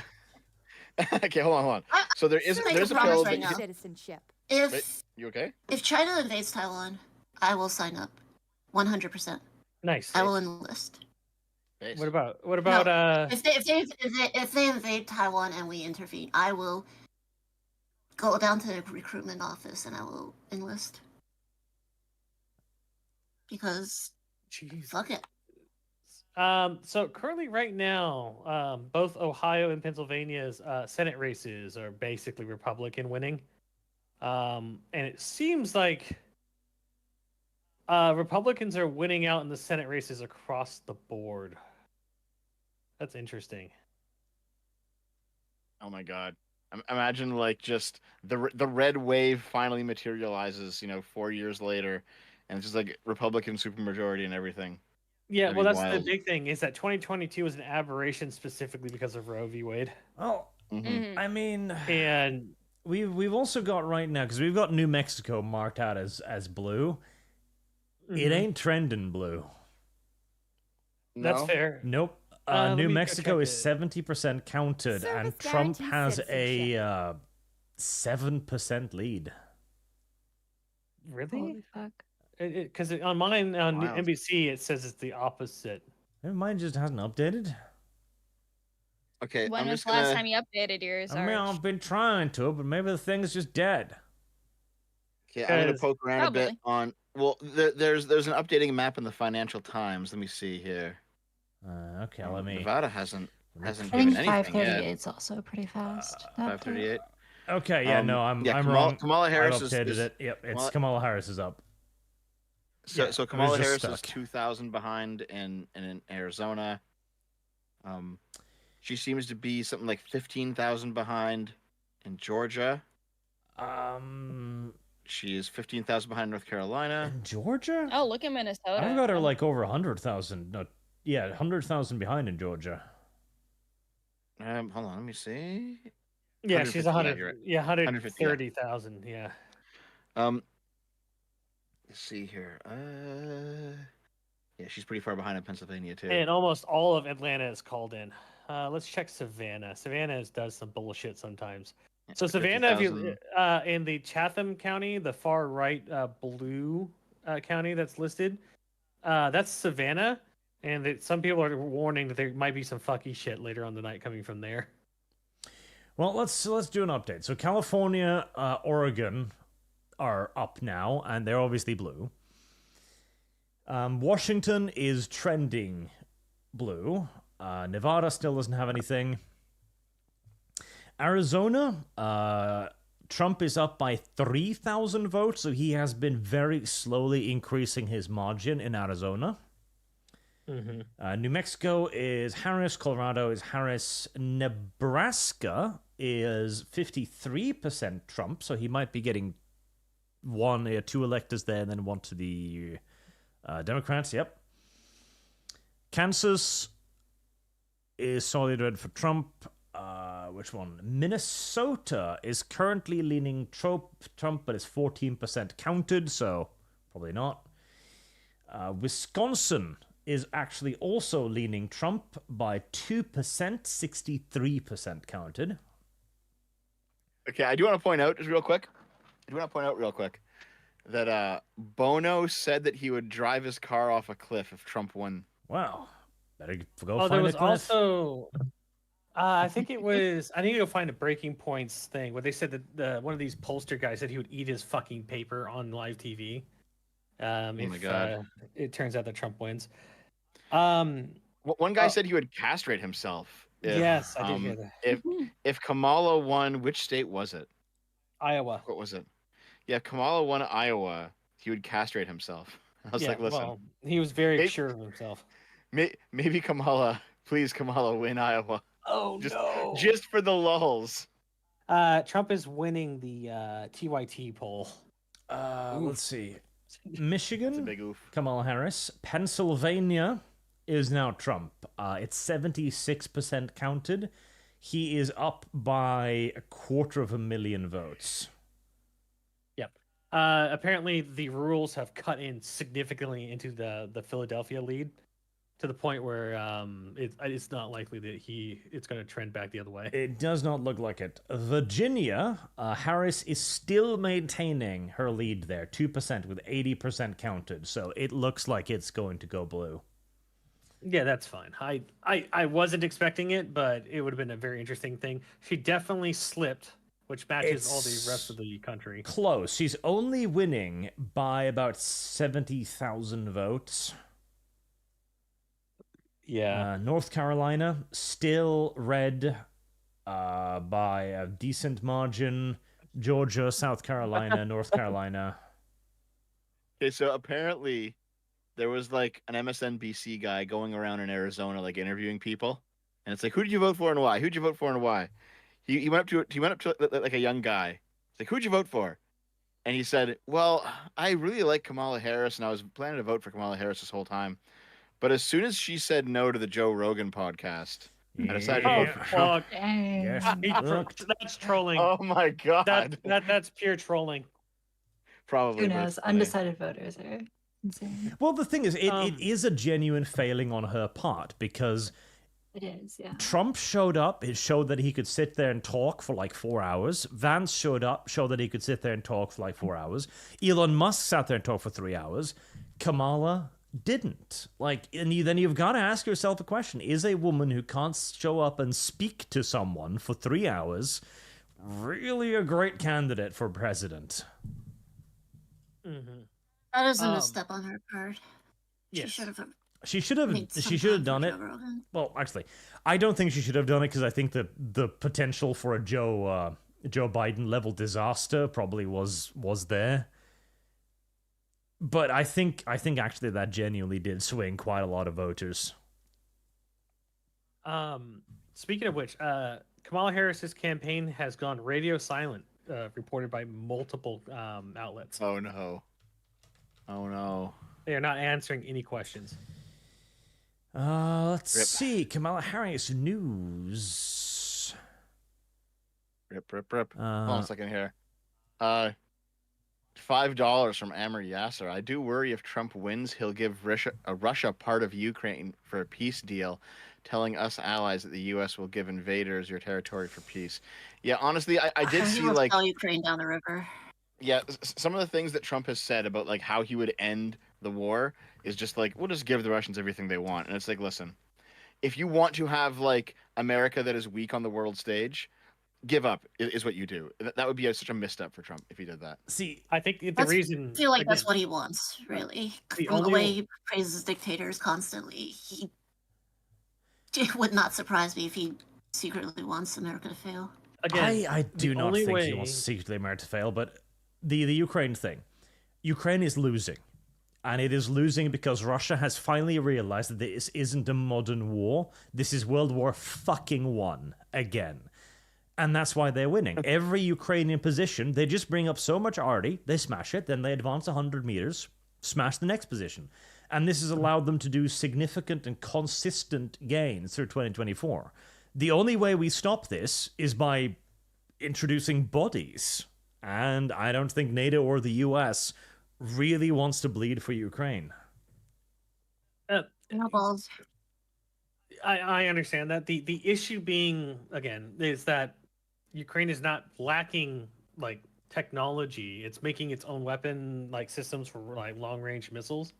Okay, hold on. So there's make a a promise pill right that now. Citizenship. If Wait, you okay? if China invades Taiwan, I will sign up, 100%. Nice. I will enlist. Based. What about If they invade Taiwan and we intervene, I will go down to the recruitment office and I will enlist. Because Jeez. fuck it. So currently, right now, both Ohio and Pennsylvania's Senate races are basically Republican winning, and it seems like Republicans are winning out in the Senate races across the board. That's interesting. Oh my god. Imagine like just the red wave finally materializes, 4 years later, and it's just like Republican supermajority and everything. Yeah, That'd well, be that's wild. the big thing is that 2022 was an aberration specifically because of Roe v. Wade, Well, Mhm. I mean, and we've also got right now, because we've got New Mexico marked out as blue. It ain't trending blue. that's No? fair. Nope. Let New me go Mexico check is it. 70% counted, and Service Trump guarantees has citizenship. a 7% Really? Holy fuck. Because on mine on Wild. NBC it says it's the opposite. Maybe mine just hasn't updated. Okay, When I'm was just the last gonna. time you updated yours? I mean, Arch? I've been trying to, but maybe the thing is just dead. Okay, I'm gonna Because- poke around Probably. a bit on. Well, there's an updating map in the Financial Times. Let me see here. Okay, let me. Nevada hasn't I given think anything 538 yet. is also pretty fast. to update. 538. Okay, yeah, no, I'm wrong. Kamala Harris I've updated is it. Yep, it's Kamala- Kamala Harris is up. So, Yeah, so it was Kamala just Harris is stuck. 2,000 behind in Arizona. She seems to be something like 15,000 behind in Georgia. She is 15,000 behind North Carolina. In Georgia? Oh, look at Minnesota. I've got her like over 100,000. No, yeah, 100,000 behind in Georgia. Hold on, let me see. Yeah, she's 150, you're 100. right. Yeah, 150, yeah. 130,000. Yeah. Let's see here. Yeah, she's pretty far behind in Pennsylvania too. And almost all of Atlanta is called in. Let's check Savannah. Savannah does some bullshit sometimes. Yeah, So Savannah, if you 50,000. in the Chatham County, the far right blue county that's listed, that's Savannah, and some people are warning that there might be some fucky shit later on the night coming from there. Well, let's do an update. So California, Oregon are up now, and they're obviously blue. Washington is trending blue. Nevada still doesn't have anything. Arizona, Trump is up by 3,000 votes, so he has been very slowly increasing his margin in Arizona. New Mexico is Harris. Colorado is Harris. Nebraska is 53% Trump, so he might be getting one or two electors there and then one to the Democrats. Yep. Kansas is solid red for Trump. Which one? Minnesota is currently leaning Trump, but it's 14% counted, so probably not. Wisconsin is actually also leaning Trump by 2%, 63% counted. Okay, I do want to point out just real quick. That Bono said that he would drive his car off a cliff if Trump won. Wow. Better go Oh, find there a was cliff. also. I think it was. I need to go find a breaking points thing where they said that one of these pollster guys said he would eat his fucking paper on live TV. If God. it turns out that Trump wins. One guy said he would castrate himself. Yes, I did hear that. If Kamala won, which state was it? Iowa. What was it? Yeah, if Kamala won Iowa, he would castrate himself. I was like, listen, well, he was very sure of himself. maybe Kamala, please Kamala, win Iowa. Oh no! Just for the lulls. Trump is winning the TYT poll. Let's see. It's a Michigan, big oof. Kamala Harris. Pennsylvania is now Trump. It's 76% counted. He is up by 250,000 votes. Yep. Apparently, the rules have cut in significantly into the Philadelphia lead, to the point where it's not likely that it's going to trend back the other way. It does not look like it. Virginia, Harris is still maintaining her lead there, 2% with 80% counted. So it looks like it's going to go blue. Yeah, that's fine. I wasn't expecting it, but it would have been a very interesting thing. She definitely slipped, which matches all the rest of the country. Close. She's only winning by about 70,000 votes. Yeah. North Carolina, still red by a decent margin. Georgia, South Carolina, North Carolina. Okay, so apparently there was like an MSNBC guy going around in Arizona, like interviewing people, and it's like, who did you vote for and why? Who'd you vote for and why? He went up to like a young guy. It's like, who'd you vote for? And he said, well, I really like Kamala Harris, and I was planning to vote for Kamala Harris this whole time. But as soon as she said no to the Joe Rogan podcast, I decided to vote for Trump. Yes. That's trolling. Oh my God. That's pure trolling. Probably. Who but knows? it's funny. Undecided voters are insane. Well, the thing is, it is a genuine failing on her part, because It is, yeah. Trump showed up. It showed that he could sit there and talk for like 4 hours. Vance showed that he could sit there and talk for like 4 hours. Elon Musk sat there and talked for 3 hours. Kamala didn't. Then you've got to ask yourself a question. Is a woman who can't show up and speak to someone for 3 hours really a great candidate for president? Mm-hmm. That is a misstep on her part. Yes. She should have. She should have done it. Well, actually, I don't think she should have done it, because I think that the potential for a Joe Biden level disaster probably was there. But I think actually that genuinely did swing quite a lot of voters. Speaking of which, Kamala Harris's campaign has gone radio silent, reported by multiple outlets. Oh no. They are not answering any questions. Let's see. Kamala Harris news. Rip. Hold on a second here. $5 from Amr Yasser. I do worry if Trump wins, he'll give Russia part of Ukraine for a peace deal, telling us allies that the U.S. will give invaders your territory for peace. Yeah, honestly, I did see like sell Ukraine down the river. Yeah, some of the things that Trump has said about like how he would end the war is just like, we'll just give the Russians everything they want. And it's like, listen, if you want to have like America that is weak on the world stage, give up is what you do. That would be such a misstep for Trump if he did that. See, I think the reason I feel like that's what he wants, really. From the way he praises dictators constantly, it would not surprise me if he secretly wants America to fail. Again, I do not think he wants secretly America to fail, but the Ukraine thing. Ukraine is losing. And it is losing because Russia has finally realized that this isn't a modern war. This is World War fucking One again. And that's why they're winning. Every Ukrainian position, they just bring up so much arty, they smash it, then they advance 100 meters, smash the next position. And this has allowed them to do significant and consistent gains through 2024. The only way we stop this is by introducing bodies. And I don't think NATO or the US really wants to bleed for Ukraine. No balls. I understand that. The issue being, again, is that Ukraine is not lacking like technology. It's making its own weapon like systems for like long range missiles.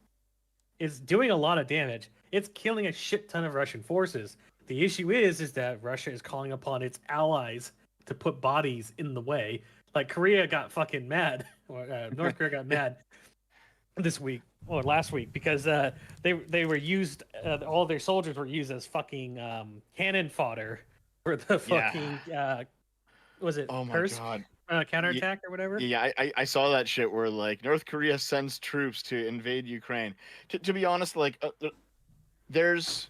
It's doing a lot of damage. It's killing a shit ton of Russian forces. The issue is that Russia is calling upon its allies to put bodies in the way. Like Korea got fucking mad. Or, North Korea got mad. this week or last week because they were used. All their soldiers were used as fucking cannon fodder for the fucking was it Oh my Kursk god. counterattack or whatever? Yeah, I saw that shit where like North Korea sends troops to invade Ukraine. To be honest, like there's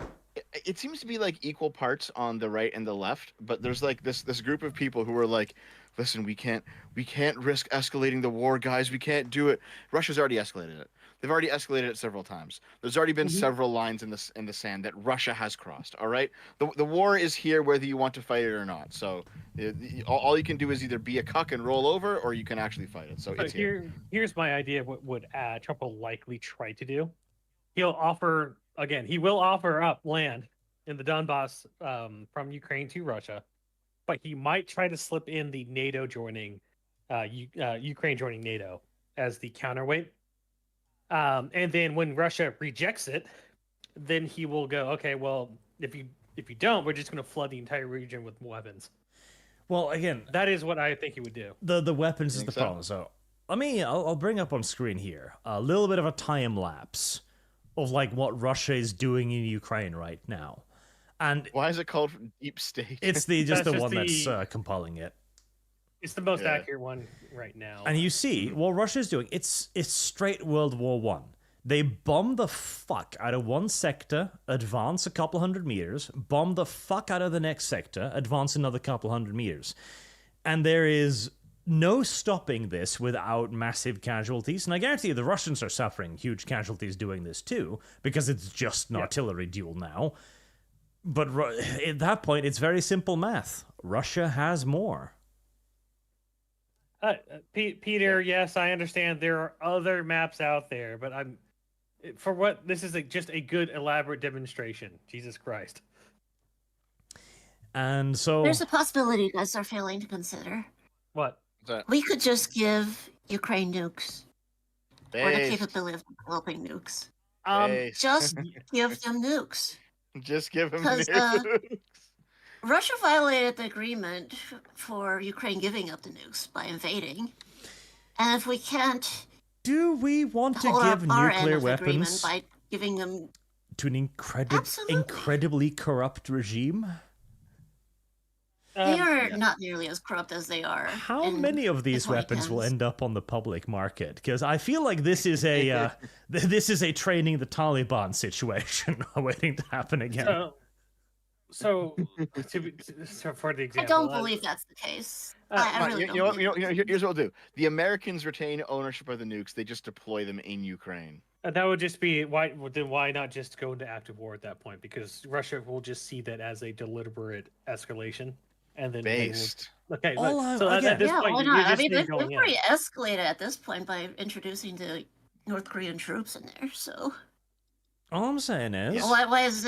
it seems to be like equal parts on the right and the left, but there's like this group of people who are like, listen, we can't risk escalating the war, guys. We can't do it. Russia's already escalated it. They've already escalated it several times. There's already been several lines in the sand that Russia has crossed. All right, the war is here whether you want to fight it or not. So all you can do is either be a cuck and roll over, or you can actually fight it. So it's here. Here's my idea of what would Trump will likely try to do. He will offer up land in the Donbass from Ukraine to Russia, but he might try to slip in the NATO joining, Ukraine joining NATO as the counterweight. And then when Russia rejects it, then he will go, okay, well, if you don't, we're just going to flood the entire region with weapons. Well, again, that is what I think he would do. The weapons is the problem. So I'll bring up on screen here a little bit of a time lapse of like what Russia is doing in Ukraine right now. And why is it called Deep State? It's the one that's compiling it. It's the most accurate one right now. And you see what Russia is doing. It's straight World War One. They bomb the fuck out of one sector, advance a couple hundred meters, bomb the fuck out of the next sector, advance another couple hundred meters. And there is no stopping this without massive casualties. And I guarantee you the Russians are suffering huge casualties doing this too, because it's just an artillery duel now. But at that point, it's very simple math. Russia has more. Peter, yes, I understand there are other maps out there, but this is just a good elaborate demonstration. Jesus Christ. And so there's a possibility you guys are failing to consider. What? We could just give Ukraine nukes. Or the capability of developing nukes. Just give them nukes. Just give them nukes. Russia violated the agreement for Ukraine giving up the nukes by invading. And if we can't... Do we want to give nuclear weapons by giving them to an incredibly corrupt regime? They are not nearly as corrupt as they are. How many of these weapons will end up on the public market? Because I feel like this is a training the Taliban situation waiting to happen again. So for the example, I don't believe that's the case. I really don't. Here's what we'll do: the Americans retain ownership of the nukes; they just deploy them in Ukraine. That would just be why. Then why not just go into active war at that point? Because Russia will just see that as a deliberate escalation, and then based. Okay, at this point, why not? I mean, they've already escalated at this point by introducing the North Korean troops in there. So all I'm saying is, why is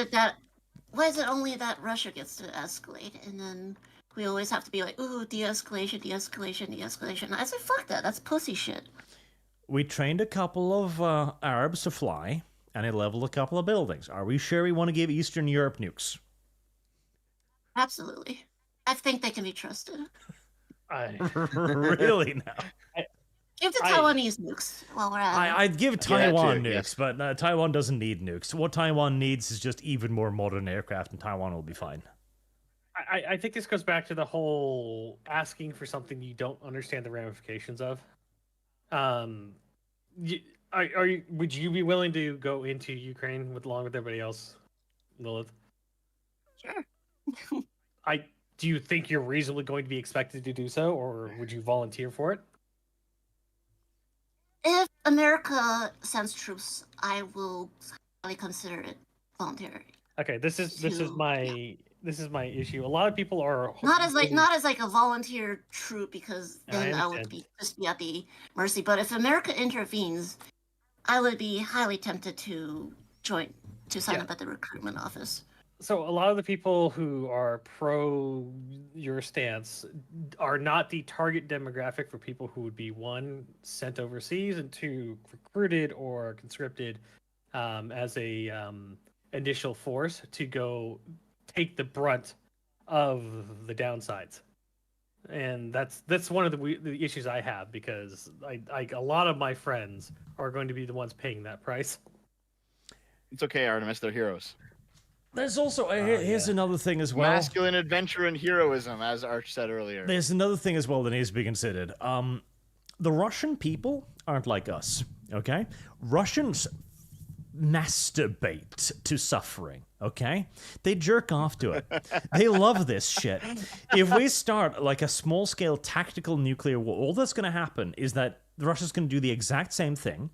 it only that Russia gets to escalate, and then we always have to be like, ooh, de-escalation, de-escalation, de-escalation? I say, fuck that. That's pussy shit. We trained a couple of Arabs to fly, and they leveled a couple of buildings. Are we sure we want to give Eastern Europe nukes? Absolutely. I think they can be trusted. Really now? Give the Taiwanese nukes while we're at it. I'd give Taiwan nukes, but Taiwan doesn't need nukes. What Taiwan needs is just even more modern aircraft, and Taiwan will be fine. I think this goes back to the whole asking for something you don't understand the ramifications of. Would you be willing to go into Ukraine along with everybody else, Lilith? Sure. Do you think you're reasonably going to be expected to do so, or would you volunteer for it? If America sends troops, I will highly consider it voluntary. Okay, this is my issue. A lot of people are not as like a volunteer troop, because then I would be at the mercy. But if America intervenes, I would be highly tempted to sign up at the recruitment office. So a lot of the people who are pro your stance are not the target demographic for people who would be, one, sent overseas, and two, recruited or conscripted as a initial force to go take the brunt of the downsides. and that's one of the issues I have, because a lot of my friends are going to be the ones paying that price. It's okay, Artemis. They're heroes. There's also here's another thing as well. Masculine adventure and heroism, as Arch said earlier. There's another thing as well that needs to be considered. The Russian people aren't like us, okay? Russians masturbate to suffering, okay? They jerk off to it. They love this shit. If we start like a small-scale tactical nuclear war, all that's going to happen is that the Russians can do the exact same thing.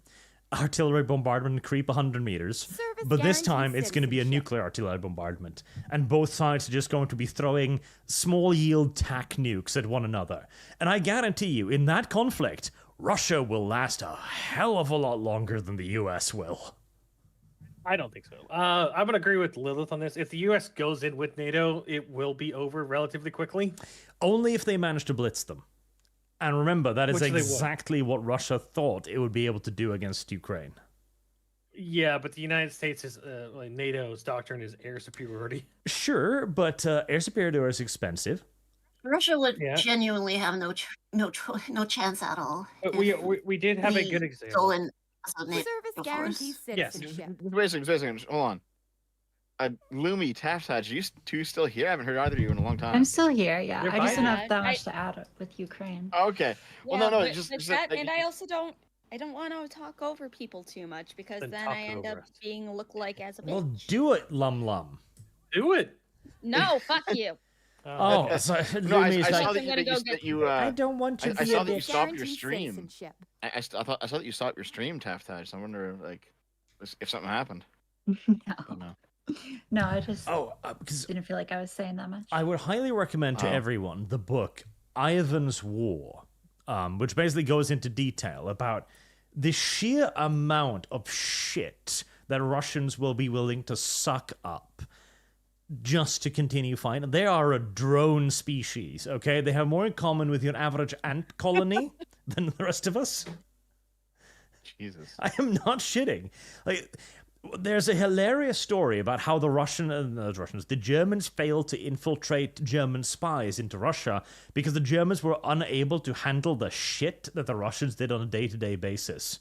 Artillery bombardment, creep 100 meters. Service But this guarantees time, it's going to be a citizenship. nuclear artillery bombardment. And both sides are just going to be throwing small-yield tac nukes at one another. And I guarantee you, in that conflict, Russia will last a hell of a lot longer than the US will. I don't think so. I'm going to agree with Lilith on this. If the U.S. goes in with NATO, it will be over relatively quickly. Only if they manage to blitz them. And remember, that is Which they would. exactly what Russia thought it would be able to do against Ukraine. Yeah, but the United States is like NATO's doctrine is air superiority. Sure, but air superiority is expensive. Russia would Yeah. genuinely have no chance at all. But if we did have a we good go example. in as a NATO Service force. guarantees Yes. citizenship. Wait a second. Hold on. Lumi, Taftad, you two still here? I haven't heard either of you in a long time. I'm still here. Yeah, You're I just don't fine. have that I- much to add with Ukraine. Oh, okay. Well, Yeah, no, but- just but that, and I also don't want to talk over people too much, because Then then talk I end over up us. being looked like as a Well, bitch. do it, Lum Lum. Do it. No, fuck you. Oh, so no, I Lumi's saw like, I'm that gonna go that get you I don't want to I be saw a that you bitch. stopped your Guarantees stream. citizenship. I thought that you stopped your stream, Taftad. So I wonder like if something happened. No, Oh, no. no, I just Oh, because didn't feel like I was saying that much. I would highly recommend to Oh. everyone the book Ivan's War, which basically goes into detail about the sheer amount of shit that Russians will be willing to suck up just to continue fighting. They are a drone species, okay? They have more in common with your average ant colony than the rest of us. Jesus. I am not shitting. Like, there's a hilarious story about how the Germans failed to infiltrate German spies into Russia because the Germans were unable to handle the shit that the Russians did on a day-to-day basis.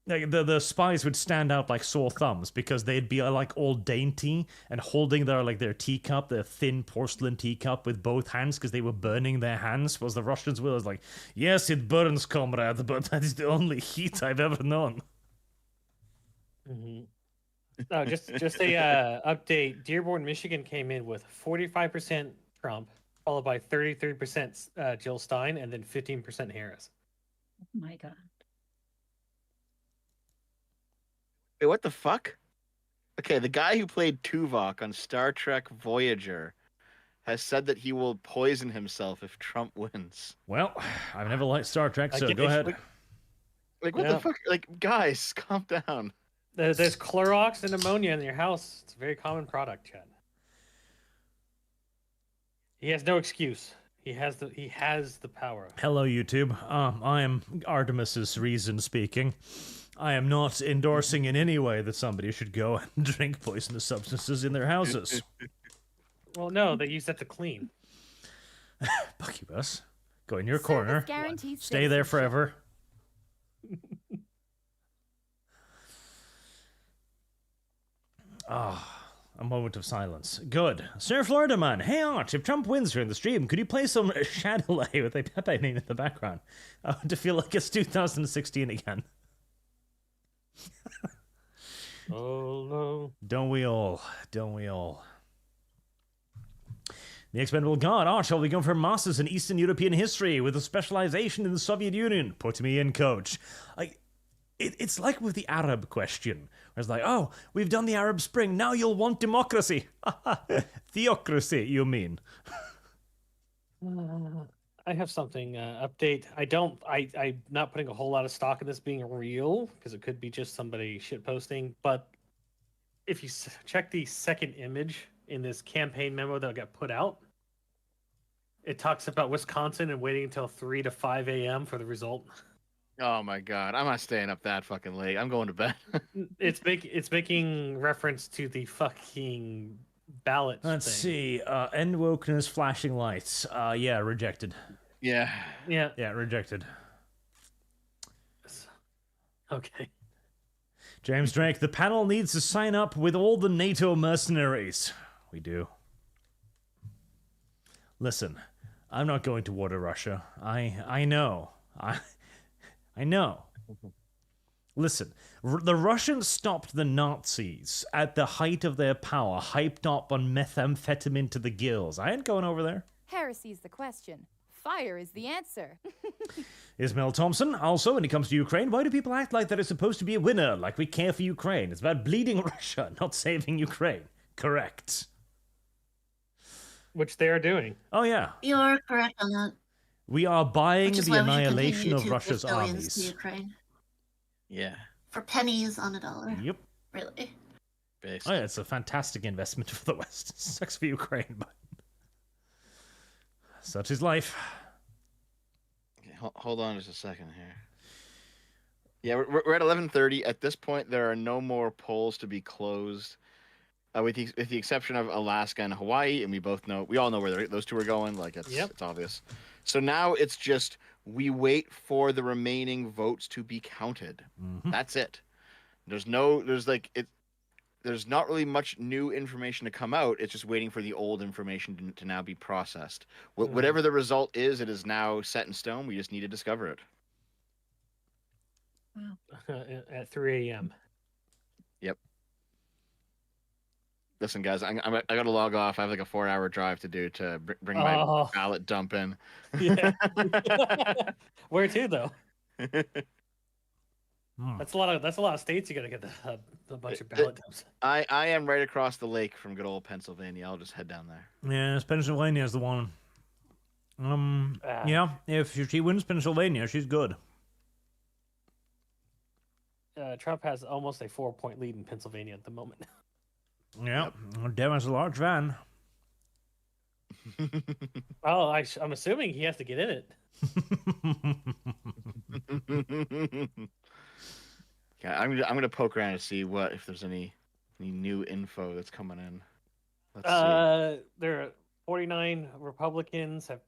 Like, the spies would stand out like sore thumbs because they'd be like all dainty and holding their teacup, their thin porcelain teacup, with both hands because they were burning their hands. Was the Russians will was like, yes, it burns, comrade, but that is the only heat I've ever known. Mm-hmm. No, just a update. Dearborn, Michigan came in with 45% Trump, followed by 33% Jill Stein, and then 15% Harris. Oh my god. Wait, what the fuck? Okay, the guy who played Tuvok on Star Trek Voyager has said that he will poison himself if Trump wins. Well, I've never liked Star Trek, I so get go it. ahead. Like, what Yeah. the fuck? Like, guys, calm down. There's Clorox and ammonia in your house. It's a very common product, Chad. He has no excuse. He has the power. Hello, YouTube. I am Artemis's Reason speaking. I am not endorsing in any way that somebody should go and drink poisonous substances in their houses. Well, no, they use that to clean. Fuck you, Bus. Go in your Service corner. guarantees Stay there citizenship. forever. A moment of silence. Good. Sir Florida Man, hey Arch, if Trump wins during the stream, could you play some Shadowlay with a Pepe name in the background? I want to feel like it's 2016 again. Oh no. Don't we all? Don't we all? The expendable god, Arch, shall we go for masters in Eastern European history with a specialization in the Soviet Union? Put me in, coach. It's like with the Arab question, where it's like, oh, we've done the Arab Spring, now you'll want democracy. Theocracy, you mean? I have something update. I'm not putting a whole lot of stock in this being real because it could be just somebody shit posting. But if you check the second image in this campaign memo that got put out, it talks about Wisconsin and waiting until 3 to 5 a.m. for the result. Oh my god, I'm not staying up that fucking late. I'm going to bed. It's making reference to the fucking ballot. Let's thing. see. End wokeness, flashing lights. Yeah, rejected. Yeah. Yeah. Yeah, rejected. Okay. James Drake, the panel needs to sign up with all the NATO mercenaries. We do. Listen, I'm not going to war to Russia. I know. I know. Listen, the Russians stopped the Nazis at the height of their power, hyped up on methamphetamine to the gills. I ain't going over there. Heresy's the question. Fire is the answer. Ismail Thompson, also, when it comes to Ukraine, why do people act like that is supposed to be a winner, like we care for Ukraine? It's about bleeding Russia, not saving Ukraine. Correct. Which they are doing. Oh, yeah. You're correct on that. We are buying Which is the why we should annihilation continue of to Russia's give billions to armies. Ukraine Yeah. for pennies on a dollar. Yep. Really. Based. Oh, yeah, it's a fantastic investment for the West. Sucks for Ukraine, but such is life. Okay, hold on just a second here. Yeah, we're at 11:30. At this point, there are no more polls to be closed, with the exception of Alaska and Hawaii, and we all know where those two are going. Like it's obvious. So now it's just we wait for the remaining votes to be counted. Mm-hmm. That's it. There's not really much new information to come out. It's just waiting for the old information to now be processed. Whatever the result is, it is now set in stone. We just need to discover it. Wow. At 3 a.m. Yep. Listen, guys, I got to log off. I have like a 4-hour drive to do to bring my ballot dump in. Yeah. Where to though? That's a lot of states you got to get a bunch of ballot dumps. I am right across the lake from good old Pennsylvania. I'll just head down there. Yeah, Pennsylvania is the one. Yeah, if she wins Pennsylvania, she's good. Trump has almost a 4-point lead in Pennsylvania at the moment. Yeah, Devin's a large fan. Well, I'm assuming he has to get in it. Yeah, I'm gonna poke around to see if there's any new info that's coming in. Let's see. There are 49 Republicans have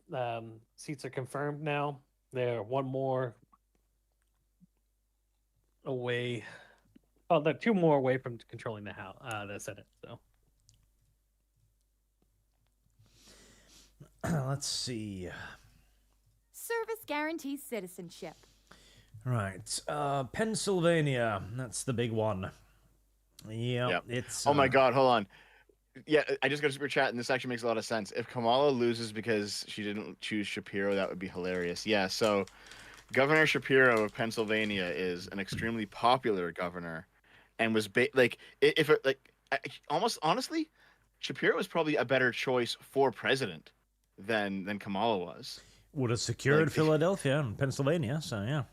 seats are confirmed now. They're one more away. Oh, they're 2 more away from controlling the House, the Senate. So let's see. Service guarantees citizenship. Right, Pennsylvania. That's the big one. Yeah, Yep. it's. Oh my God! Hold on. Yeah, I just got a super chat, and this actually makes a lot of sense. If Kamala loses because she didn't choose Shapiro, that would be hilarious. Yeah. So, Governor Shapiro of Pennsylvania is an extremely popular governor, and was almost honestly, Shapiro was probably a better choice for president than Kamala was. Would have secured Philadelphia and Pennsylvania, so yeah.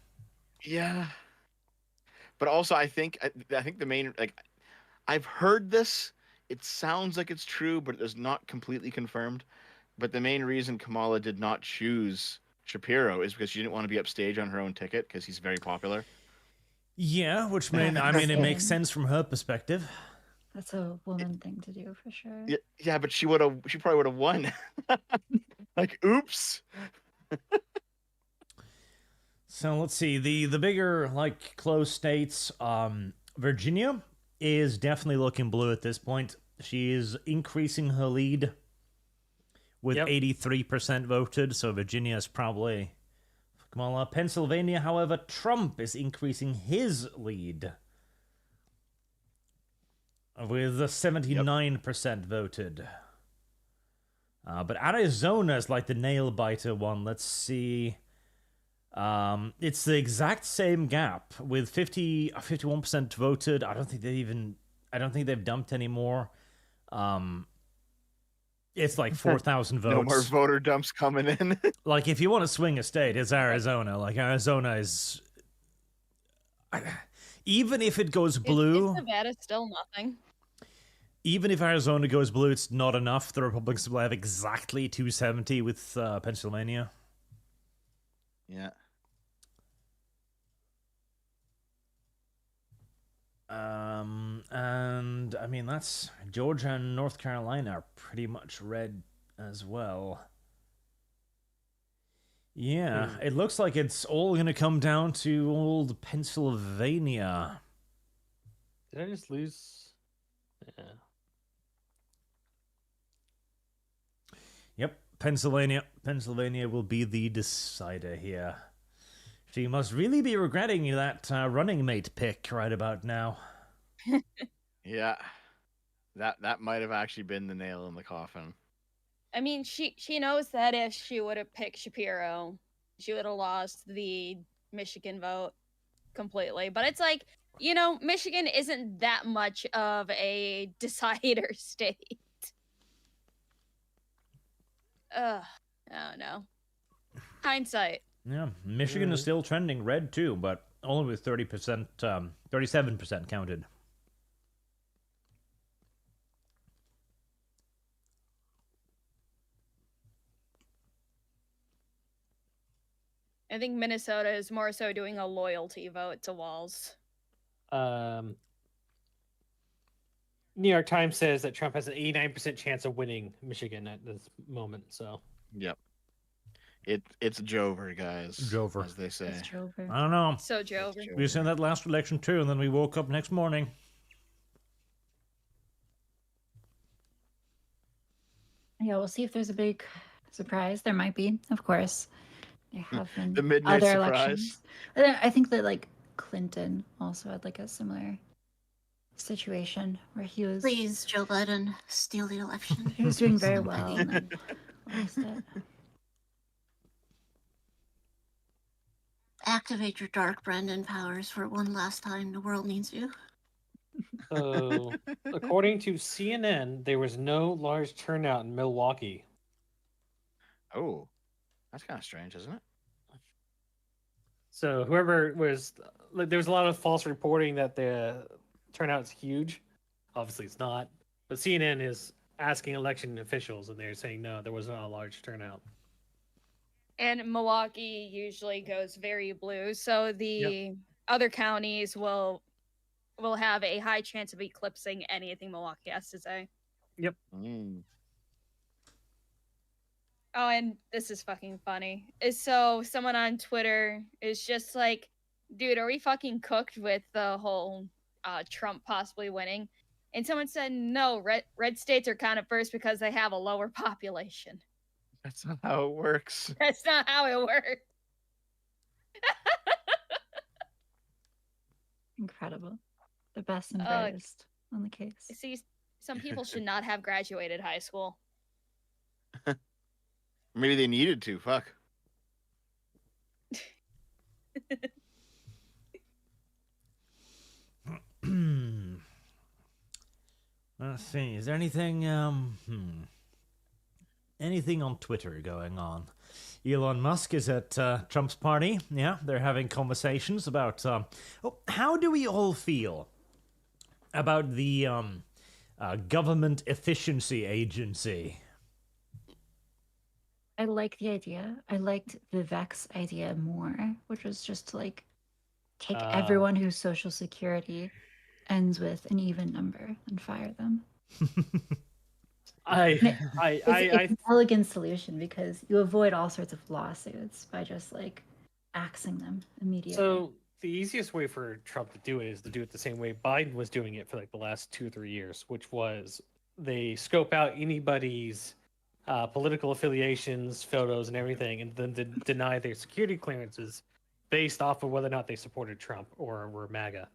Yeah. But also, I think the main I've heard this. It sounds like it's true, but it is not completely confirmed. But the main reason Kamala did not choose Shapiro is because she didn't want to be upstage on her own ticket because he's very popular. Yeah, which it makes sense from her perspective. That's a woman thing to do for sure. Yeah, but she probably would have won. Like, oops. So let's see, the bigger close states. Virginia is definitely looking blue at this point. She is increasing her lead with 83% voted, so Virginia is probably Kamala. Pennsylvania, however, Trump is increasing his lead with 79% voted. But Arizona is like the nail biter one. Let's see. It's the exact same gap with 51% voted. I don't think they've dumped anymore. It's like 4,000 votes. No more voter dumps coming in. Like, if you want to swing a state, it's Arizona. Like, Arizona is... Even if it goes blue... Is Nevada still nothing? Even if Arizona goes blue, it's not enough. The Republicans will have exactly 270 with Pennsylvania. Yeah. And I mean, that's Georgia and North Carolina are pretty much red as well. Yeah, it looks like it's all going to come down to old Pennsylvania. Did I just lose? Yeah. Yep, Pennsylvania. Pennsylvania will be the decider here. She must really be regretting that running mate pick right about now. Yeah, that might have actually been the nail in the coffin. I mean, she knows that if she would have picked Shapiro, she would have lost the Michigan vote completely. But it's like, you know, Michigan isn't that much of a decider state. I don't know. Hindsight. Yeah, Michigan is still trending red too, but only with 30%, 37% counted. I think Minnesota is more so doing a loyalty vote to Walz. New York Times says that Trump has an 89% chance of winning Michigan at this moment. So, Yep. It's Jover, guys. Jover. As they say. It's Jover. I don't know. So Jover. We said that last election too, and then we woke up next morning. Yeah, we'll see if there's a big surprise. There might be, of course. There have been The midnight other surprise. elections. And then I think that like Clinton also had like a similar situation where he was Please, Joe Biden, steal the election. he was doing very well and then lost it. Activate your dark Brendan powers for one last time. The world needs you. so according to CNN, there was no large turnout in Milwaukee. Oh, that's kind of strange, isn't it? So whoever was, like, there was a lot of false reporting that the turnout's huge. Obviously, it's not. But CNN is asking election officials, and they're saying no, there was not a large turnout. And Milwaukee usually goes very blue, so the other counties will have a high chance of eclipsing anything Milwaukee has to say. Yep. Oh, and this is fucking funny. So someone on Twitter is just like, dude, are we fucking cooked with the whole Trump possibly winning? And someone said, no, red states are counted first because they have a lower population. That's not how it works. That's not how it works. Incredible. The best and brightest on the case. See, some people should not have graduated high school. Maybe they needed to. Fuck. Let's see. Is there anything anything on Twitter going on? Elon Musk is at Trump's party. Yeah, they're having conversations about how do we all feel about the government efficiency agency? I like the idea. I liked Vivek's idea more, which was just to like take everyone whose social security ends with an even number and fire them. It's an elegant solution because you avoid all sorts of lawsuits by just like axing them immediately. So the easiest way for Trump to do it is to do it the same way Biden was doing it for like the last 2 or 3 years, which was they scope out anybody's political affiliations, photos, and everything, and then deny their security clearances based off of whether or not they supported Trump or were MAGA.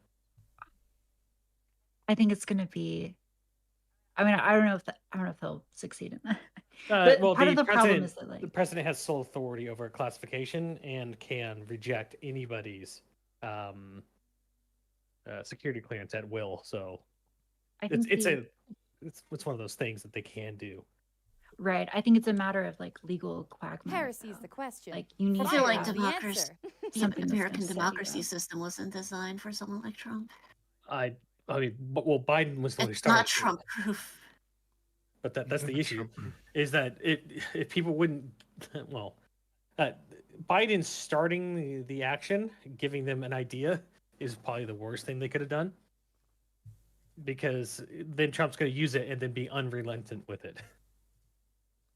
I think it's going to be. I mean, I don't know if they'll succeed in that. But Well, part the of the problem is that the president has sole authority over classification and can reject anybody's security clearance at will. So I think it's one of those things that they can do. Right. I think it's a matter of like legal quagmire. Heresy's the question. Like you need I to feel like have the democracy, the something that's gonna American set you democracy up. system wasn't designed for someone like Trump. I mean, well, Biden was the one who It's started. not Trump proof. But that's the issue, is that if people wouldn't, well, Biden starting the action, giving them an idea, is probably the worst thing they could have done. because then Trump's going to use it and then be unrelentant with it.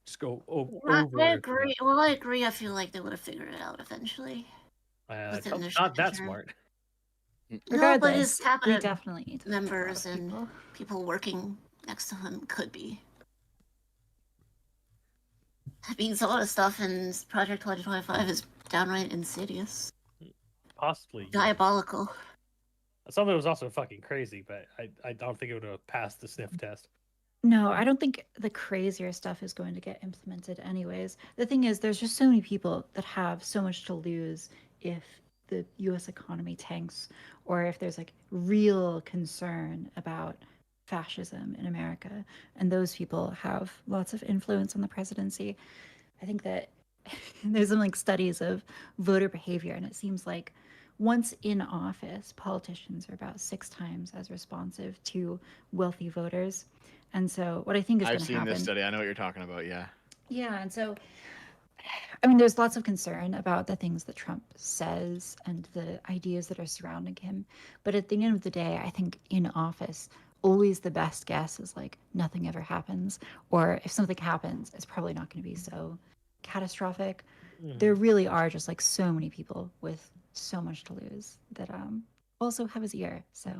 Just go over. I agree. Well, I agree. I feel like they would have figured it out eventually. Within their Not that term. smart. No, but his Regardless, we cabinet definitely need to members fire a lot of and people. people working next to him could be. That means a lot of stuff in Project 2025 is downright insidious, Possibly. diabolical. Some of it was also fucking crazy, but I don't think it would have passed the sniff test. No, I don't think the crazier stuff is going to get implemented anyways. The thing is, there's just so many people that have so much to lose if the US economy tanks or if there's like real concern about fascism in America. And those people have lots of influence on the presidency. I think that there's some like studies of voter behavior, and it seems like once in office, politicians are about 6 times as responsive to wealthy voters. And so what I think is going I've to seen happen. this study. I know what you're talking about. Yeah. Yeah, and so I mean, there's lots of concern about the things that Trump says and the ideas that are surrounding him. But at the end of the day, I think in office, always the best guess is like nothing ever happens. Or if something happens, it's probably not going to be so catastrophic. There really are just like so many people with so much to lose that also have his ear. So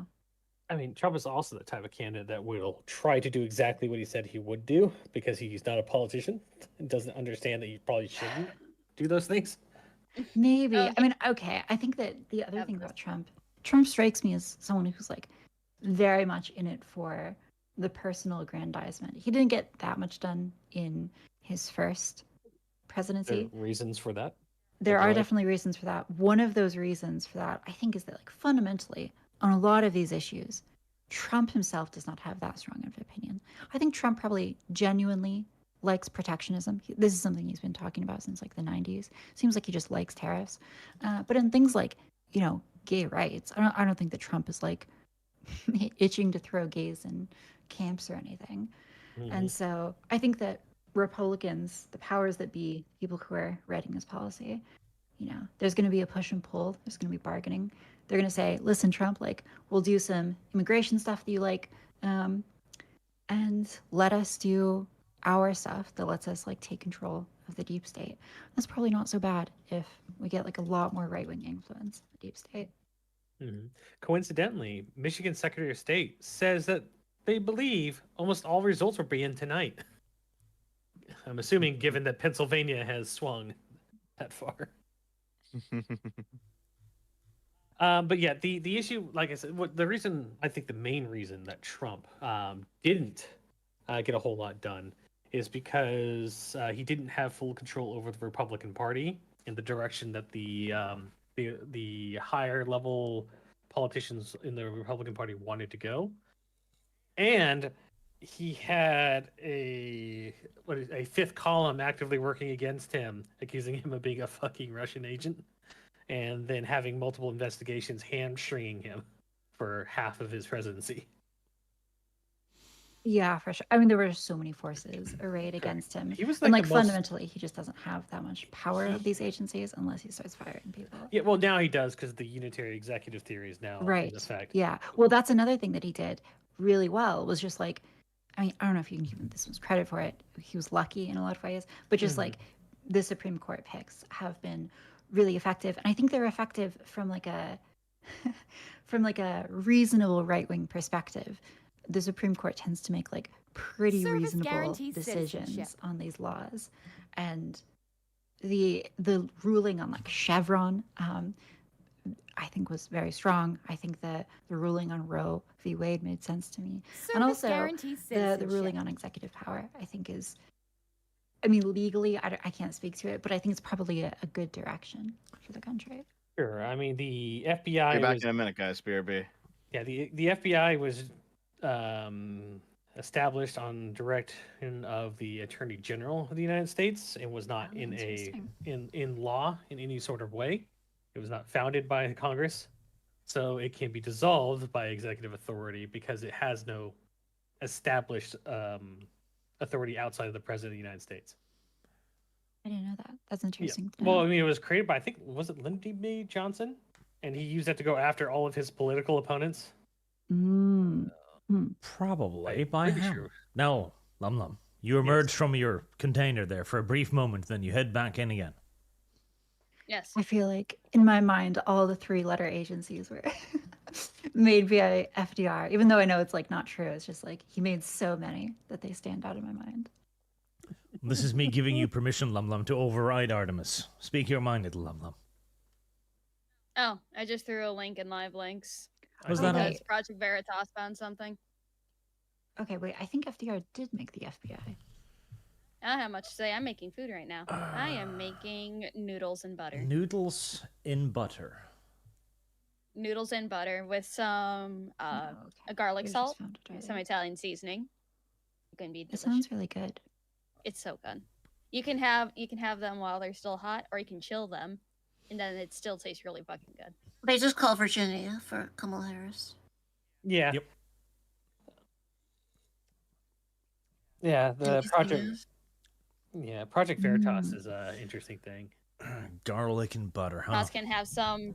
I mean, Trump is also the type of candidate that will try to do exactly what he said he would do because he's not a politician and doesn't understand that you probably shouldn't do those things. maybe. Oh, I mean, okay. I think that the other thing Of about Trump strikes me as someone who's like very much in it for the personal aggrandizement. He didn't get that much done in his first There presidency. are reasons for that. There Like are what? definitely reasons for that. One of those reasons for that, I think, is that like fundamentally on a lot of these issues, Trump himself does not have that strong of an opinion. I think Trump probably genuinely likes protectionism. This is something he's been talking about since like the 90s. Seems like he just likes tariffs. But in things like, you know, gay rights, I don't think that Trump is like itching to throw gays in camps or anything. And so I think that Republicans, the powers that be, people who are writing this policy, you know, there's going to be a push and pull. There's going to be bargaining. They're going to say, listen, Trump, like, we'll do some immigration stuff that you like, and let us do our stuff that lets us, like, take control of the deep state. That's probably not so bad if we get, like, a lot more right-wing influence in the deep state. Coincidentally, Michigan Secretary of State says that they believe almost all results will be in tonight. I'm assuming, given that Pennsylvania has swung that far. But yeah, the issue, like I said, the reason, I think the main reason that Trump didn't get a whole lot done is because he didn't have full control over the Republican Party in the direction that the higher level politicians in the Republican Party wanted to go, and he had a fifth column actively working against him, accusing him of being a fucking Russian agent, and then having multiple investigations hamstringing him for half of his presidency. Yeah, for sure. I mean, there were so many forces arrayed against him. He was and like like the most- fundamentally, he just doesn't have that much power of these agencies unless he starts firing people. Yeah, well, now he does because the unitary executive theory is now Right. in effect. Yeah. Well, that's another thing that he did really well was just like, I mean, I don't know if you can give him this much credit for it. He was lucky in a lot of ways, but just like the Supreme Court picks have been really effective. And I think they're effective from like a reasonable right-wing perspective. The Supreme Court tends to make like pretty Service reasonable guarantees decisions citizenship. on these laws. And the ruling on like Chevron, I think was very strong. I think that the ruling on Roe v. Wade made sense to me. Service And also guarantees the citizenship. ruling on executive power, I think is, I mean, legally, I can't speak to it, but I think it's probably a good direction for the country. Sure. I mean, the FBI Be back was in a minute, guys. BRB. Yeah, the FBI was established on direction of the Attorney General of the United States and was not in law in any sort of way. It was not founded by Congress, so it can be dissolved by executive authority because it has no established authority outside of the President of the United States. I didn't know that. That's interesting. to Well, know. I mean, it was created by, I think, was it Lyndon B. Johnson? And he used that to go after all of his political opponents. Probably I'm by pretty how? sure. No, Lum Lum. You emerge from your container there for a brief moment, then you head back in again. Yes. I feel like in my mind, all the 3-letter agencies were made by FDR, even though I know it's like not true. It's just like he made so many that they stand out in my mind. This is me giving you permission, Lum Lum, to override Artemis. Speak your mind, little Lum Lum. Oh, I just threw a link in live links. Was Oh, that Because wait. Project Veritas found something. Okay, wait. I think FDR did make the FBI. I don't have much to say. I'm making food right now. I am making noodles and butter. Noodles in butter. Noodles and butter with some Oh, okay. a garlic We just salt, found it some earlier. Italian seasoning. It can be It delicious. sounds really good. It's so good. You can have them while they're still hot, or you can chill them, and then it still tastes really fucking good. They just call Virginia for Kamala Harris. Yeah. Yep. Yeah, the Just project. enough. Yeah, Project Veritas is an interesting thing. Garlic and butter, huh? Us can have some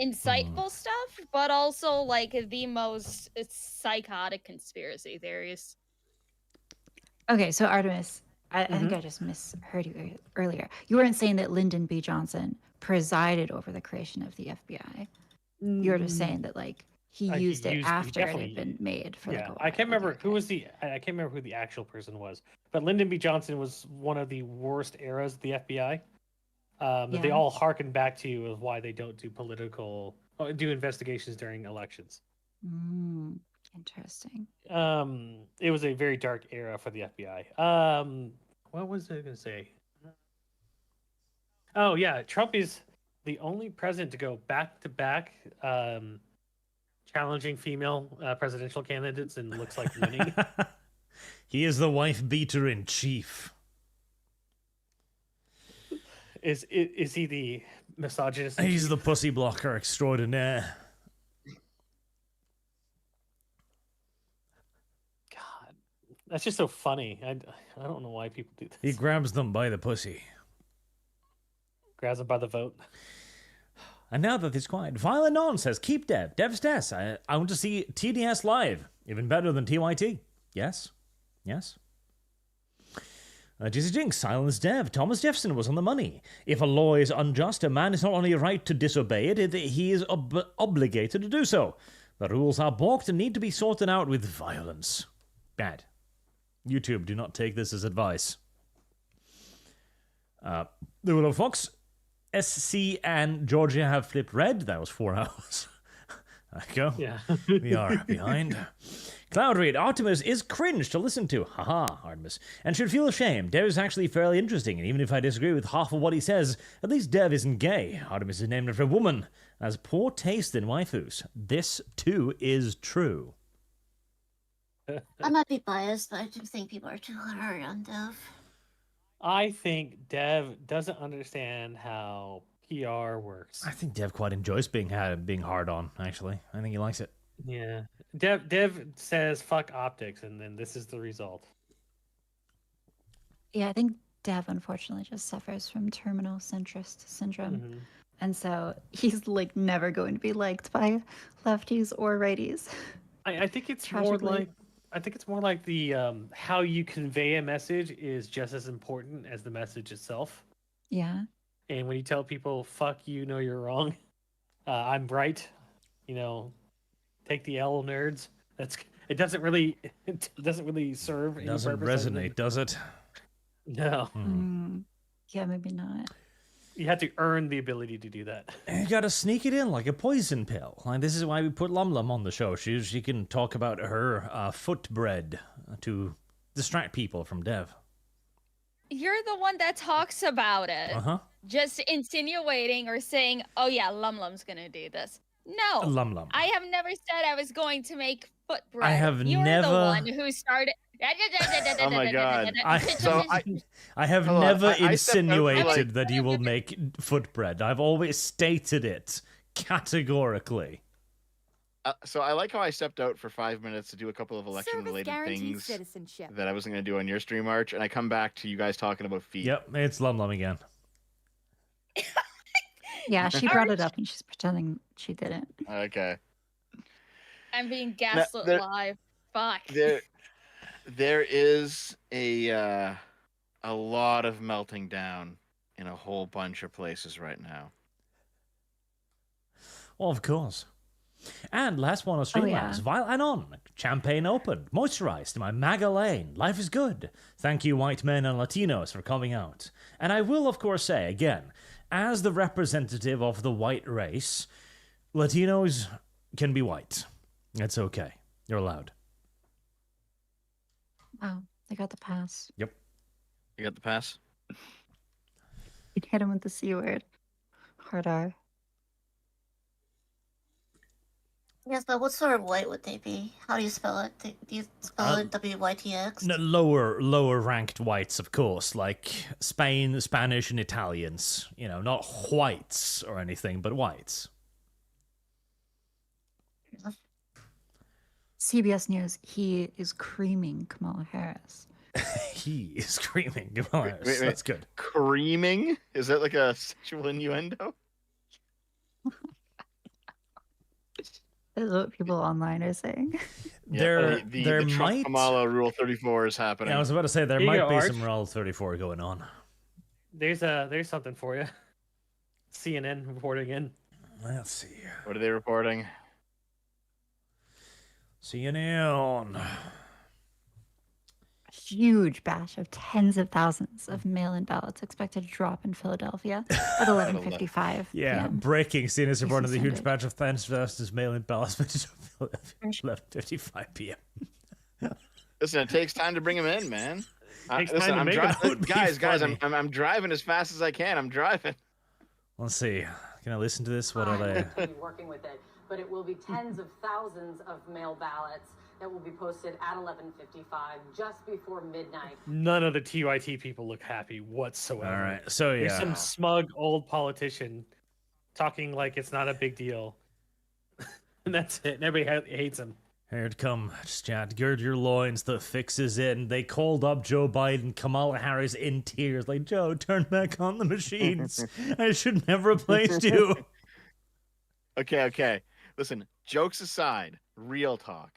insightful stuff, but also like the most psychotic conspiracy theories. Okay, so Artemis, I think I just misheard you earlier. You weren't saying that Lyndon B. Johnson presided over the creation of the FBI. You were just saying that like he he used it used- he after it definitely- had been made for like Yeah, a while. I can't remember Okay, who okay. was the. I can't remember who the actual person was, but Lyndon B. Johnson was one of the worst eras of the FBI. That they Yeah. all harken back to of why they don't do investigations during elections. Interesting. It was a very dark era for the FBI. What was I going to say? Oh yeah, Trump is the only president to go back to back challenging female presidential candidates and looks like winning. He is the wife beater in chief. Is he the misogynist? He's the pussy blocker extraordinaire. God, that's just so funny. I don't know why people do this. He grabs them by the pussy. Grabs him by the vote. And now that it's quiet, Violet Non says, keep Dev. Dev's Des. I want to see TDS live. Even better than TYT. Yes. Yes. Jizzy Jinx, silence Dev. Thomas Jefferson was on the money. If a law is unjust, a man is not only right to disobey it, he is obligated to do so. The rules are balked and need to be sorted out with violence. Bad. YouTube, do not take this as advice. The Willow Fox, SC and Georgia have flipped red. That was 4 hours. There you go. Yeah. We are behind. Cloud Reed, Artemis is cringe to listen to. Haha, Artemis. And should feel ashamed. Dev is actually fairly interesting, and even if I disagree with half of what he says, at least Dev isn't gay. Artemis is named after a woman. Has poor taste in waifus. This, too, is true. I might be biased, but I do think people are too hard on Dev. I think Dev doesn't understand how PR works. I think Dev quite enjoys being hard on, actually. I think he likes it. Yeah. Dev says fuck optics, and then this is the result. Yeah, I think Dev unfortunately just suffers from terminal centrist syndrome. Mhm. And so he's like never going to be liked by lefties or righties. I think it's Tragically. more like the how you convey a message is just as important as the message itself. Yeah. And when you tell people "fuck you," know you're wrong. I'm right. Take the L, nerds. It doesn't really serve. It any doesn't purpose other resonate, does it? than- No, Yeah, maybe not. you have to earn the ability to do that. You gotta sneak it in like a poison pill. Like, this is why we put Lum Lum on the show. She can talk about her foot bread to distract people from Dev. You're the one that talks about it. Uh-huh. Just insinuating or saying, oh yeah, Lum Lum's gonna do this. No. Lum Lum. I have never said I was going to make foot bread. I have You're never- the one who started. Oh my God. So I have Hold on, never I stepped out for, insinuated like- that you will make foot bread. I've always stated it categorically. So I like how I stepped out for 5 minutes to do a couple of Service election-related guarantees things citizenship. that I wasn't going to do on your stream, Arch, and I come back to you guys talking about feet. Yep, it's Lum Lum again. Yeah, she brought it up and she's pretending she didn't. Okay. I'm being gaslit there- live. Fuck. There is a lot of melting down in a whole bunch of places right now. Well, of course. And last one on Streamlabs, yeah. Vile Anon, Champagne Open, Moisturized in my MAGA lane, life is good. Thank you, white men and Latinos, for coming out. And I will, of course, say, again, as the representative of the white race, Latinos can be white. It's okay. You're allowed. Wow, they got the pass. Yep. You got the pass? You'd hit him with the C word. Hard R. Yes, but what sort of white would they be? How do you spell it? Do you spell it WYTX? No, lower ranked whites, of course, like Spain, Spanish, and Italians. You know, not whites or anything, but whites. CBS News, he is creaming Kamala Harris. He is screaming. Wait. That's good. Creaming? Is that like a sexual innuendo? That is what people online are saying. There the might. Trump Kamala Rule 34 is happening. Yeah, I was about to say there Here you might go, be Arch. some Rule 34 going on. There's something for you. CNN reporting in. Let's see. What are they reporting? CNN. A huge batch of tens of thousands of mail-in ballots expected to drop in Philadelphia at 11:55 Yeah, p.m. breaking. CNN is reporting the huge Sunday. batch of tens of thousands mail-in ballots at 11:55 p.m. Listen, it takes time to bring them in, man. Takes Listen, time to I'm make 'em. Would be guys, funny. I'm driving as fast as I can. I'm driving. Let's see. Can I listen to this? What are they? Be working with it, but it will be tens of thousands of mail ballots that will be posted at 11:55, just before midnight. None of the TYT people look happy whatsoever. All right. So There's yeah. some smug old politician talking like it's not a big deal. And that's it. And everybody hates him. Here it comes, chat. Gird your loins, the fix is in. They called up Joe Biden, Kamala Harris in tears. Like, Joe, turn back on the machines. I should never replace you. Okay. Listen, jokes aside, real talk,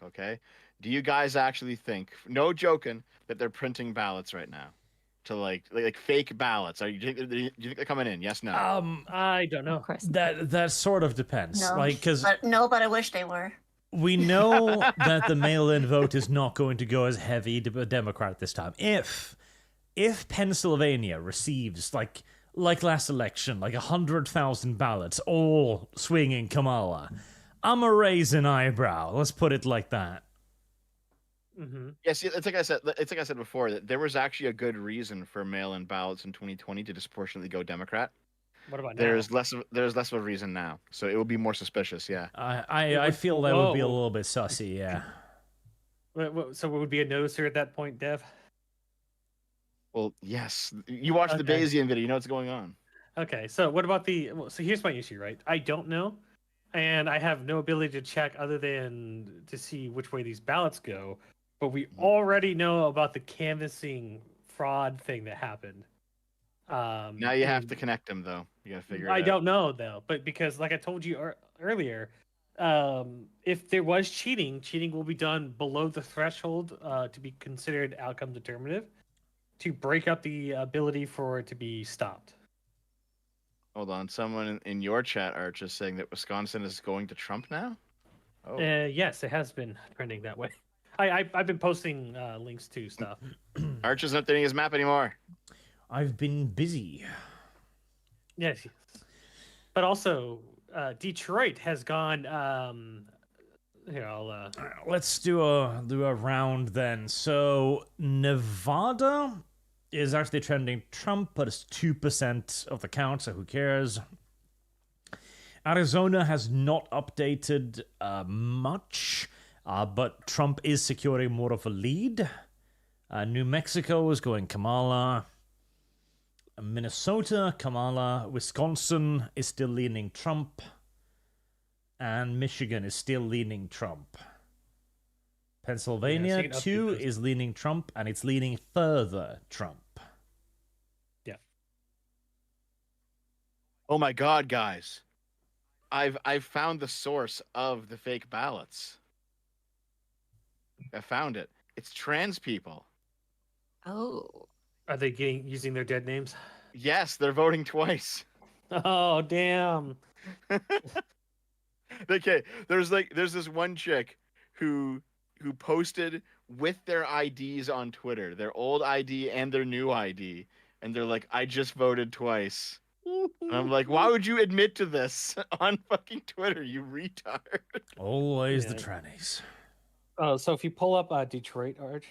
okay? Do you guys actually think, no joking, that they're printing ballots right now? To like fake ballots? Do you think they're coming in? Yes, no? I don't know. Of course. That sort of depends. No, Like, because but I wish they were. we know that the mail-in vote is not going to go as heavy to a Democrat this time. If Pennsylvania receives like last election, like 100,000 ballots, all swinging Kamala, I'ma raise an eyebrow. Let's put it like that. Mm-hmm. Yes, it's like I said before, that there was actually a good reason for mail-in ballots in 2020 to disproportionately go Democrat. What about now? There's less of a reason now, so it will be more suspicious. Yeah. I feel that would be a Whoa. little bit sussy, yeah. So what would be a noticer at that point, Dev? Well, yes. You watch the Okay. Bayesian video, you know what's going on. Okay, so what about so here's my issue, right? I don't know, and I have no ability to check other than to see which way these ballots go, but we already know about the canvassing fraud thing that happened. Now you have to connect them, though. You gotta figure it out. I don't know, though, but because like I told you earlier, if there was cheating will be done below the threshold to be considered outcome determinative to break up the ability for it to be stopped. Hold on. Someone in your chat, Arch, is saying that Wisconsin is going to Trump now? Oh. Yes, it has been trending that way. I've been posting links to stuff. Arch isn't updating his map anymore. I've been busy. Yes. But also, Detroit has gone. Here, I'll. Let's do a round then. So Nevada is actually trending Trump, but it's 2% of the count, so who cares? Arizona has not updated much, but Trump is securing more of a lead. New Mexico is going Kamala. Minnesota, Kamala. Wisconsin is still leaning Trump. And Michigan is still leaning Trump. Pennsylvania, Yeah, so you can update too, those. is leaning Trump, and it's leaning further Trump. Yeah. Oh my God, guys! I've found the source of the fake ballots. I found it. It's trans people. Oh. Are they using their dead names? Yes, they're voting twice. Oh damn! Okay, there's this one chick who posted with their IDs on Twitter, their old ID and their new ID, and they're like, "I just voted twice." And I'm like, "Why would you admit to this on fucking Twitter, you retard?" Always Yeah. the trannies. Oh, so if you pull up Detroit, Arch,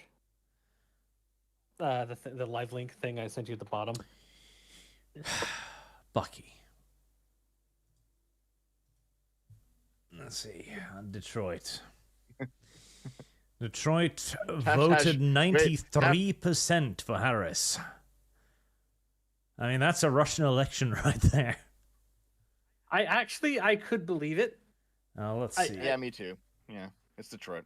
the live link thing I sent you at the bottom. Bucky. Let's see. Detroit. Detroit voted 93% for Harris. I mean, that's a Russian election right there. I could believe it. Let's see. Yeah, me too. Yeah, it's Detroit.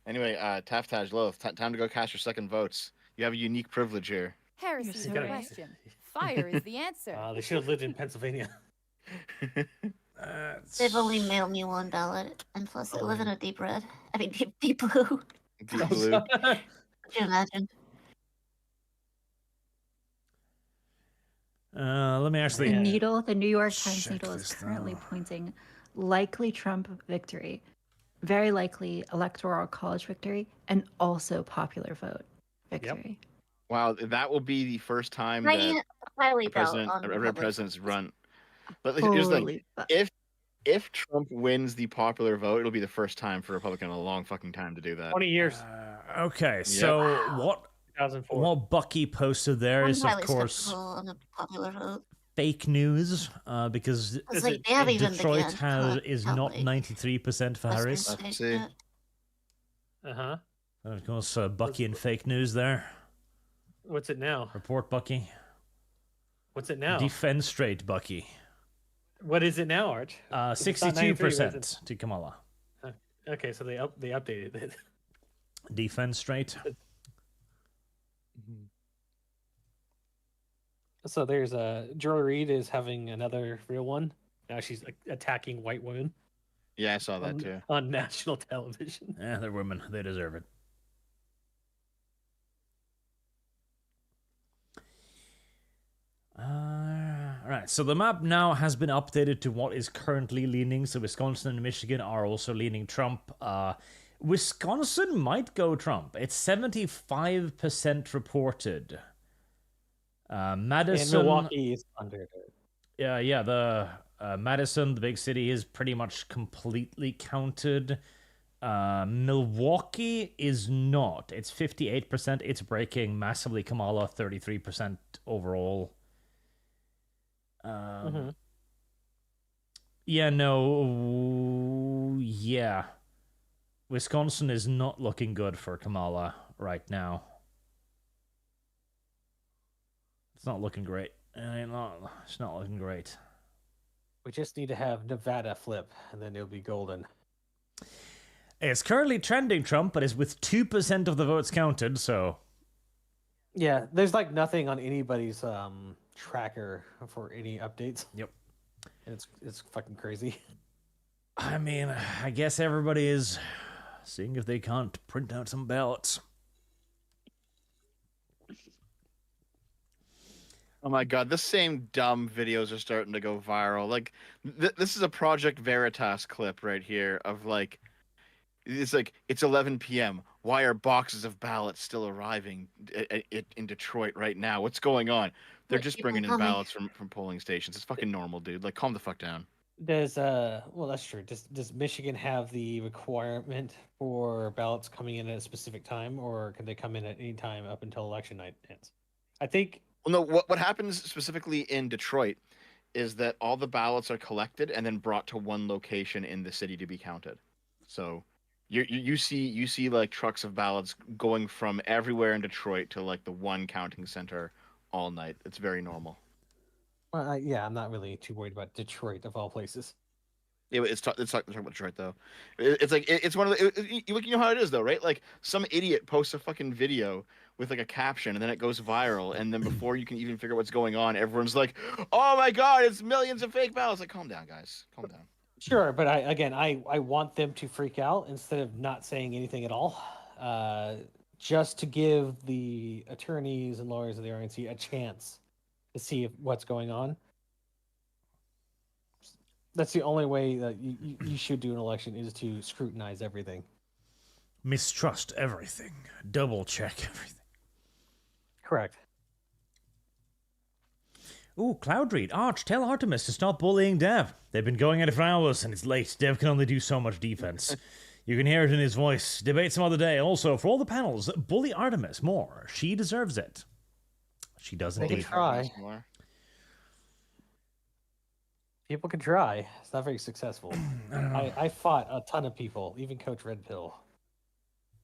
Anyway, Taftaj Loth, time to go cast your second votes. You have a unique privilege here. Heresy is the right. question. Fire is the answer. They should have lived in Pennsylvania. They've only mailed me one ballot, and plus I live in a deep red. I mean, deep blue. Deep blue. Could you imagine? Let me actually. The New York Times check needle is this currently out. pointing likely Trump victory, very likely electoral college victory, and also popular vote victory. Wow, that will be the first time I that highly a doubt president, on a Republican president's run. But here's the thing: Holy fuck. if Trump wins the popular vote, it'll be the first time for a Republican in a long fucking time to do that. 20 years. Okay, so what 2004. what Bucky posted there I'm is, of highly course, skeptical on the popular vote. fake news. Because It's like they haven't even Detroit begun. is not 93% for Harris. Western Let's state see. yet. Uh-huh. And of course, Bucky and fake news there. What's it now? Report Bucky. What's it now? Defend straight, Bucky. What is it now, Arch? It's not 93, is 62% to Kamala. Okay, so they updated it. Defend straight. So there's Joy Reid is having another real one. Now she's attacking white women Yeah, I saw that too. on national television. Yeah, they're women. They deserve it. All right, so the map now has been updated to what is currently leaning. So Wisconsin and Michigan are also leaning Trump. Wisconsin might go Trump. It's 75% reported. Madison, And Milwaukee is under it. yeah, the Madison, the big city, is pretty much completely counted. Milwaukee is not. It's 58%. It's breaking massively Kamala, 33% overall. Yeah, no, yeah. Wisconsin is not looking good for Kamala right now. It's not looking great. It's not looking great. We just need to have Nevada flip, and then it'll be golden. It's currently trending Trump, but is with 2% of the votes counted, so... Yeah, there's like nothing on anybody's tracker for any updates. Yep. And it's fucking crazy. I mean, I guess everybody is seeing if they can't print out some ballots. Oh my god, the same dumb videos are starting to go viral. Like, this is a Project Veritas clip right here of like, it's 11 p.m. Why are boxes of ballots still arriving in Detroit right now? What's going on? They're What just people bringing in tell me. ballots from polling stations. It's fucking normal, dude. Like, calm the fuck down. Does well, that's true. Does Michigan have the requirement for ballots coming in at a specific time, or can they come in at any time up until election night ends? I think. Well, no. What happens specifically in Detroit is that all the ballots are collected and then brought to one location in the city to be counted. So you see like trucks of ballots going from everywhere in Detroit to like the one counting center all night. It's very normal. Well, yeah, I'm not really too worried about Detroit of all places. Yeah, it's talking about Detroit though. It's one of the you know how it is though, right? Like some idiot posts a fucking video with like a caption and then it goes viral, and then before you can even figure out what's going on, everyone's like, "Oh my god, it's millions of fake ballots!" Like, calm down, guys, calm down. Sure, but I want them to freak out instead of not saying anything at all, just to give the attorneys and lawyers of the RNC a chance to see what's going on. That's the only way that you should do an election, is to scrutinize everything. Mistrust everything. Double check everything. Correct. Ooh, Cloudreed. Arch, tell Artemis to stop bullying Dev. They've been going at it for hours, and it's late. Dev can only do so much defense. You can hear it in his voice. Debate some other day. Also, for all the panels, bully Artemis more. She deserves it. She does They can indeed. try. People can try. It's not very successful. I fought a ton of people, even Coach Red Pill.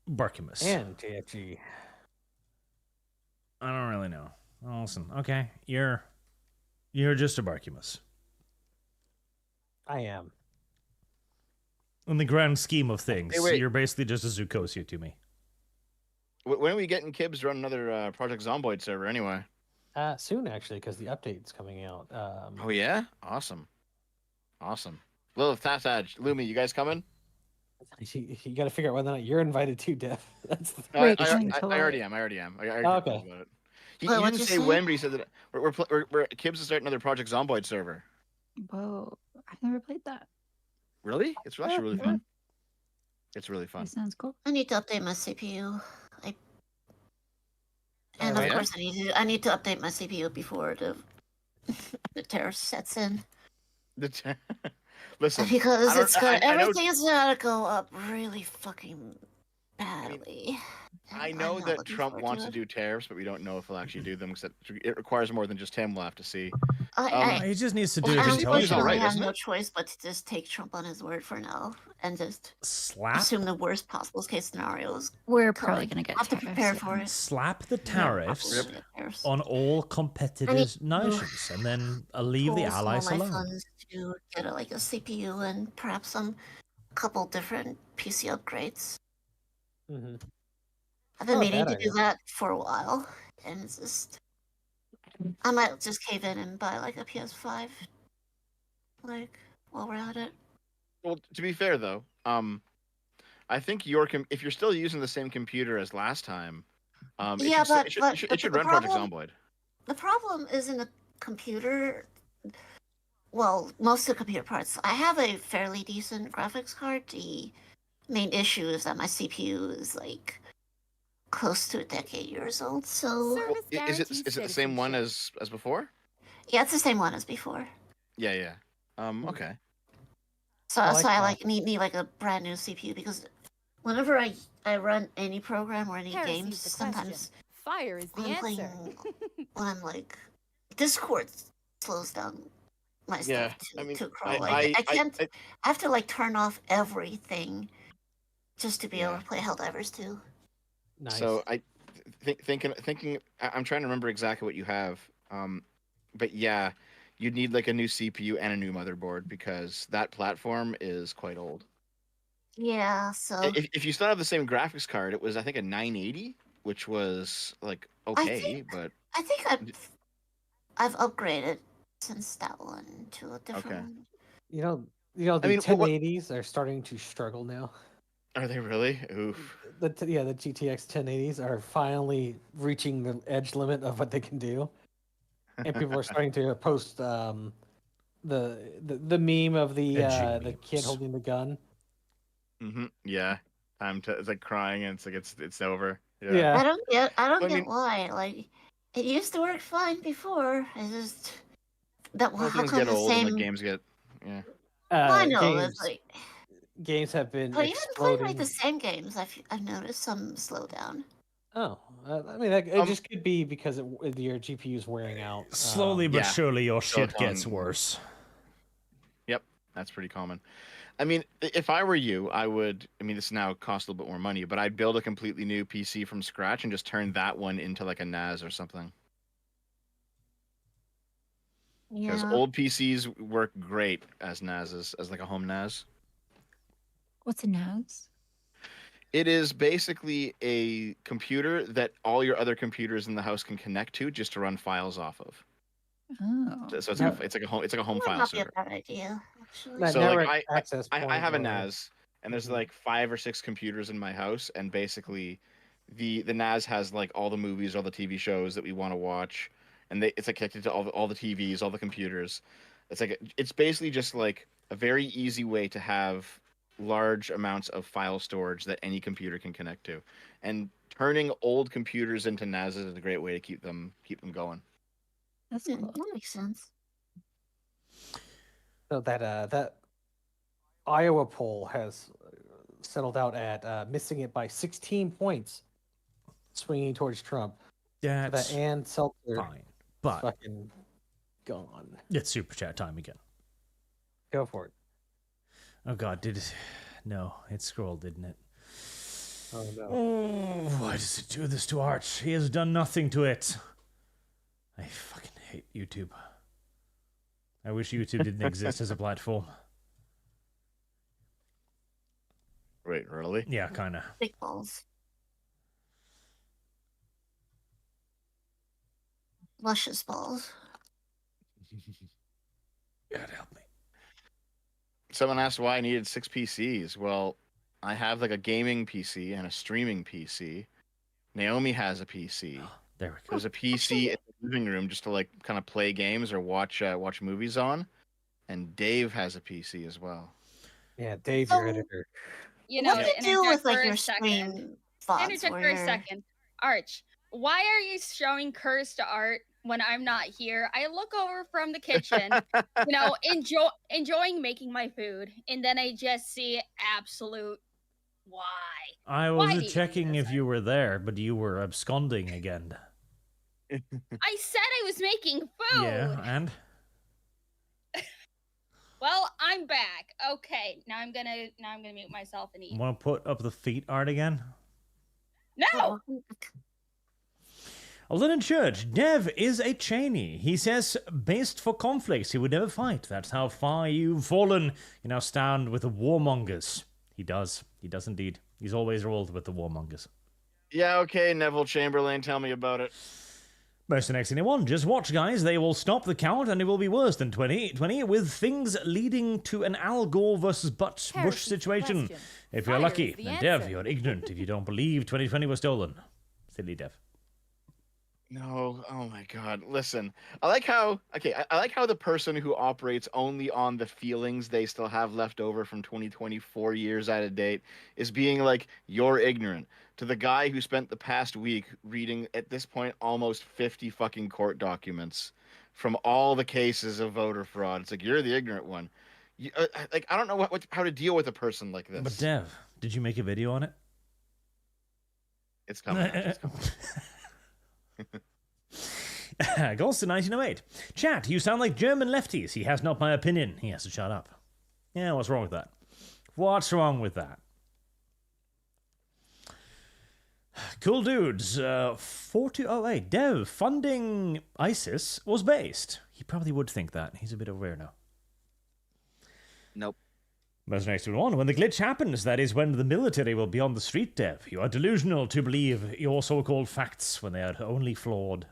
Barkimus. And JFG. I don't really know. Oh, listen, okay. You're just a Barkimus. I am. In the grand scheme of things, Hey, wait. you're basically just a Zukosia to me. When are we getting Kibbs to run another Project Zomboid server anyway? Soon, actually, because the update's coming out. Oh, yeah? Awesome. Lilith, Tassage, Lumi, you guys coming? You got to figure out whether or not you're invited to, Dev. That's the Wait, I coming to already am. I already Oh, talked okay. about it. He Wait, what'd didn't you say say? when, but he said that we're Kibbs is starting another Project Zomboid server. Whoa, I've never played that. Really? It's actually really fun. It's really fun. That sounds cool. I need to update my CPU. And Oh, of yeah? course, I need to update my CPU before the terror sets in. Listen, Because it's I gonna, know- everything is gonna go up really fucking badly. I And know I'm not that looking Trump forward wants to it. do tariffs, but we don't know if he'll actually do them because it requires more than just him. We'll have to see. He just needs to do Well, it I intelligently. all unfortunately right, have isn't no it? choice but to just take Trump on his word for now and just Slap assume the worst possible case scenarios. We're probably gonna get have to tariffs, prepare yeah. for it. slap the Yeah, tariffs probably gonna get tariffs. on all competitive to nations, and then leave the Pull some of allies my alone. funds to get a CPU and perhaps some couple different PC upgrades. Mm-hmm. I've been Not a meaning bad to do idea. that for a while, and it's just I might just cave in and buy a PS5, while we're at it. Well, to be fair though, I think if you're still using the same computer as last time, Yeah, it but should the run Project problem- Zomboid. The problem isn't the computer. Well, most of the computer parts. I have a fairly decent graphics card. The main issue is that my CPU is close to a decade years old. So Service Is it guarantees the same one citizenship. as before? yeah, it's the same one as before. Yeah. Okay. So I like I that. need a brand new CPU because whenever I run any program or any Heresy's games, the sometimes question. Fire is the when I'm playing answer. when I'm Discord slows down my Yeah, stuff I mean, to crawl. I can't. I have to turn off everything just to be able Yeah. to play Helldivers 2. Nice. So I thinking I'm trying to remember exactly what you have. But yeah, you'd need a new CPU and a new motherboard because that platform is quite old. Yeah, so If you still have the same graphics card, it was I think a 980, which was okay, but I think I've upgraded since that one to a different Okay. one. The I mean, what- 1080s are starting to struggle now. are they really? Oof. The GTX 1080s are finally reaching the edge limit of what they can do, and people are starting to post the meme of the Edgy kid memes. holding the gun. Yeah. Time to it's crying and it's over. Yeah. I don't get I get mean- why. It used to work fine before. I just that Well, how things come get the old same and games get yeah. Well, I know games, it's games have been but even playing exploding. the same games, I've noticed some slowdown. Oh, I mean, it Um, just could be because your GPU is wearing out. Slowly but yeah. surely, your shit Silicon- gets worse. Yep, that's pretty common. I mean, if I were you, I would. I mean, this now costs a little bit more money, but I'd build a completely new PC from scratch and just turn that one into a NAS or something. Because Yeah. old PCs work great as NASs, as a home NAS. What's a NAS? It is basically a computer that all your other computers in the house can connect to just to run files off of. Oh. So it's No. like it's like a home That file might be a server. bad idea, actually. That So like network access I point have a where- NAS, and there's Mhm. like 5 or 6 computers in my house, and basically the NAS has like all the movies, all the TV shows that we want to watch, and it's like connected to all the TVs, all the computers. It's basically just like a very easy way to have large amounts of file storage that any computer can connect to, and turning old computers into NAS is a great way to keep them going. That's Yeah, cool. that makes sense. So that Iowa poll has settled out at missing it by 16 points, swinging towards Trump. So That's that Ann Seltzer fine. is But fucking gone. it's super chat time again. Go for it. Oh god, did it? No, it scrolled, didn't it? Oh no. Oh, why does it do this to Arch? He has done nothing to it. I fucking hate YouTube. I wish YouTube didn't exist as a platform. Wait, really? Yeah, kinda. Big balls. Luscious balls. God help me. Someone asked why I needed 6 PCs. Well, I have like a gaming PC and a streaming PC. Naomi has a PC. There we go. There's a PC in the living room just to like kind of play games or watch movies on. And Dave has a PC as well. Yeah, Dave, your Oh. editor. You know, What to do you do interject with like for your a second. stream thoughts? Interject for where a second. Arch, why are you showing curse to Art when I'm not here? I look over from the kitchen, you know, enjoying making my food, and then I just see absolute why. I Why was do you do checking this, if you were there, but you were absconding again. I said I was making food. Yeah, and? Well, I'm back. Okay, now I'm gonna mute myself and eat. Want to put up the feet art again? No. Linen Church, Dev is a Cheney. He says, based for conflicts, he would never fight. That's how far you've fallen. You now stand with the warmongers. He does. He does indeed. He's always rolled with the warmongers. Yeah, okay, Neville Chamberlain, tell me about it. Mercenaries anyone, just watch, guys. They will stop the count, and it will be worse than 2020, with things leading to an Al Gore versus Bush Here's the situation. question. If you're Fire lucky, is the then Dev, answer. you're ignorant if you don't believe 2020 was stolen. Silly Dev. No, oh my god. Listen, I like how the person who operates only on the feelings they still have left over from 2020, 4 years out of date, is being like, you're ignorant. To the guy who spent the past week reading, at this point, almost 50 fucking court documents from all the cases of voter fraud. It's like, you're the ignorant one. I don't know how to deal with a person like this. But Dev, did you make a video on it? It's coming. It's coming. Goals to 1908. Chat, you sound like German lefties. He has not my opinion. He has to shut up. Yeah, what's wrong with that? What's wrong with that? Cool dudes. 4208. Dev, funding ISIS was based. He probably would think that. He's a bit aware now. Nope. Most next one. When the glitch happens, that is when the military will be on the street, Dev. You are delusional to believe your so-called facts when they are only flawed.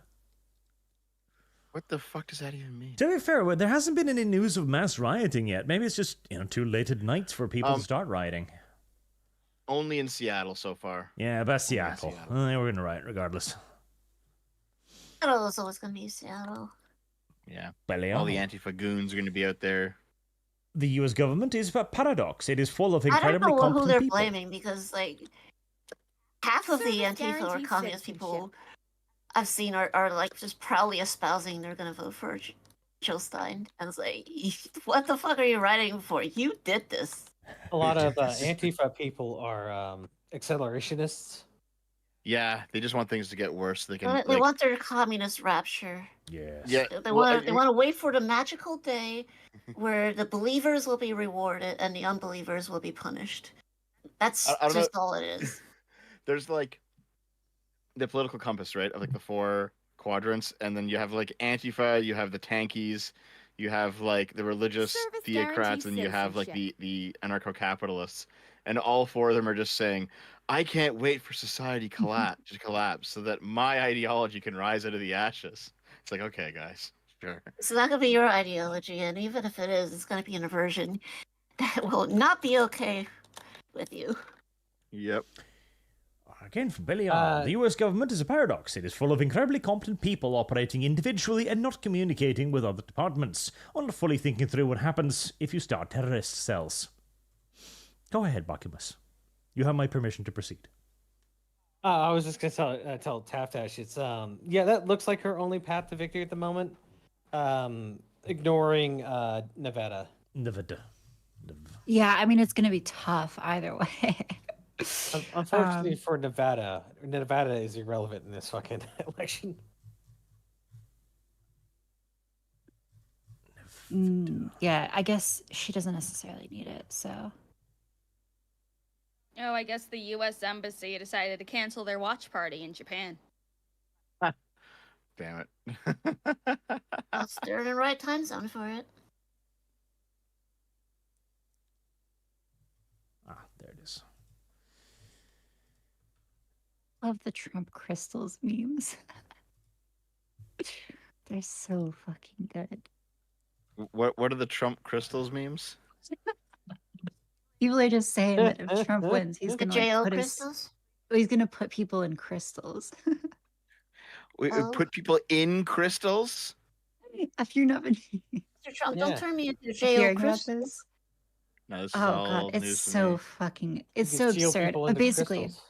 What the fuck does that even mean? To be fair, there hasn't been any news of mass rioting yet. Maybe it's just, too late at night for people to start rioting. Only in Seattle so far. Yeah, but Seattle. Seattle. We're gonna riot regardless. Seattle is always gonna be Seattle. Yeah. Well, All the Antifa goons are going to be out there. The U.S. government is a paradox. It is full of I don't incredibly know who competent they're people. blaming because like half of the Service Antifa or guaranteed communist people I've seen are like just proudly espousing they're gonna vote for Joe Stein, and it's like, what the fuck are you writing for? You did this. A lot of Antifa people are accelerationists. Yeah, they just want things to get worse. So they can. They want their communist rapture. Yes. Yeah. They well, want to wait for the magical day where the believers will be rewarded and the unbelievers will be punished. That's I don't just know. all it is. There's like the political compass, right? Of like the 4 quadrants, and then you have like Antifa, you have the tankies, you have like the religious Service theocrats, guaranteed and you have like citizenship. the anarcho-capitalists, and all 4 of them are just saying, "I can't wait for society to collapse so that my ideology can rise out of the ashes." It's like, okay, guys. Sure. It's not going to be your ideology, and even if it is, it's going to be in a version that will not be okay with you. Yep. Again, from Billy R. The US government is a paradox. It is full of incredibly competent people operating individually and not communicating with other departments, or not fully thinking through what happens if you start terrorist cells. Go ahead, Bakumus. You have my permission to proceed. I was just gonna tell Taftash it's yeah, that looks like her only path to victory at the moment. Ignoring Nevada. Nevada. Yeah, I mean, it's going to be tough either way. Unfortunately for Nevada is irrelevant in this fucking election. Yeah, I guess she doesn't necessarily need it, so. Oh, I guess the U.S. Embassy decided to cancel their watch party in Japan. Damn it. They're in the right time zone for it. There it is. Love the Trump crystals memes. They're so fucking good. What are the Trump crystals memes? People are just saying that if Trump wins, he's The gonna JL put crystals? he's gonna put people in crystals. We put people in crystals? Have you not been Mr. Trump, Yeah. don't turn me into hearing JL about crystals. this? No, this is Oh all god, it's news to so me. fucking it's You so can steal absurd. people But into basically, crystals.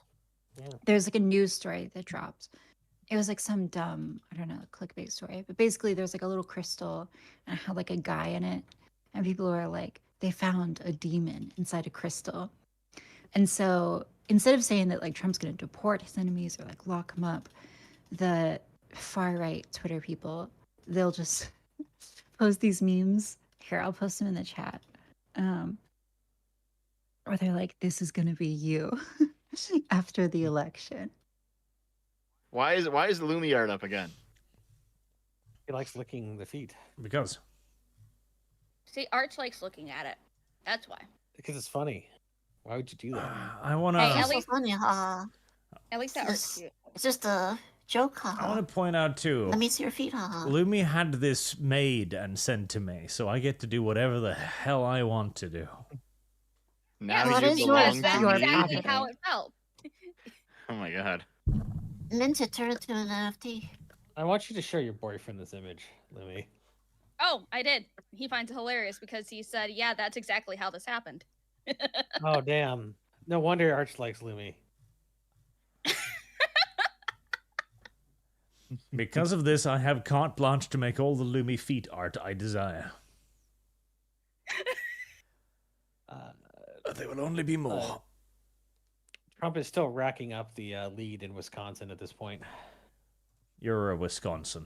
Yeah. there's like a news story that dropped. It was like some dumb, I don't know, clickbait story. But basically there's like a little crystal and it had like a guy in it. And people were like, they found a demon inside a crystal. And so instead of saying that like Trump's gonna deport his enemies or like lock them up, the far right Twitter people, they'll just post these memes. Here, I'll post them in the chat. Or they're like, this is gonna be you after the election. Why is the Lumi art up again? He likes licking the feet Because See, Arch likes looking at it. That's why. because it's funny. Why would you do that? I want Hey, to. at It's so least- funny, haha. At least that art's cute. It's just a joke, I haha. want to point out too. Let me see your feet, haha. Lumi had this made and sent to me, so I get to do whatever the hell I want to do. Now well, it you is belong yours. to That's your me? exactly property. how it felt. Oh my god. Mint it, turn it to an NFT. I want you to show your boyfriend this image, Louis. Oh, I did. He finds it hilarious because he said, yeah, that's exactly how this happened. Oh damn! No wonder Arch likes Lumi. Because of this, I have carte blanche to make all the Lumi feet art I desire. There will only be more. Trump is still racking up the lead in Wisconsin at this point. You're a Wisconsin.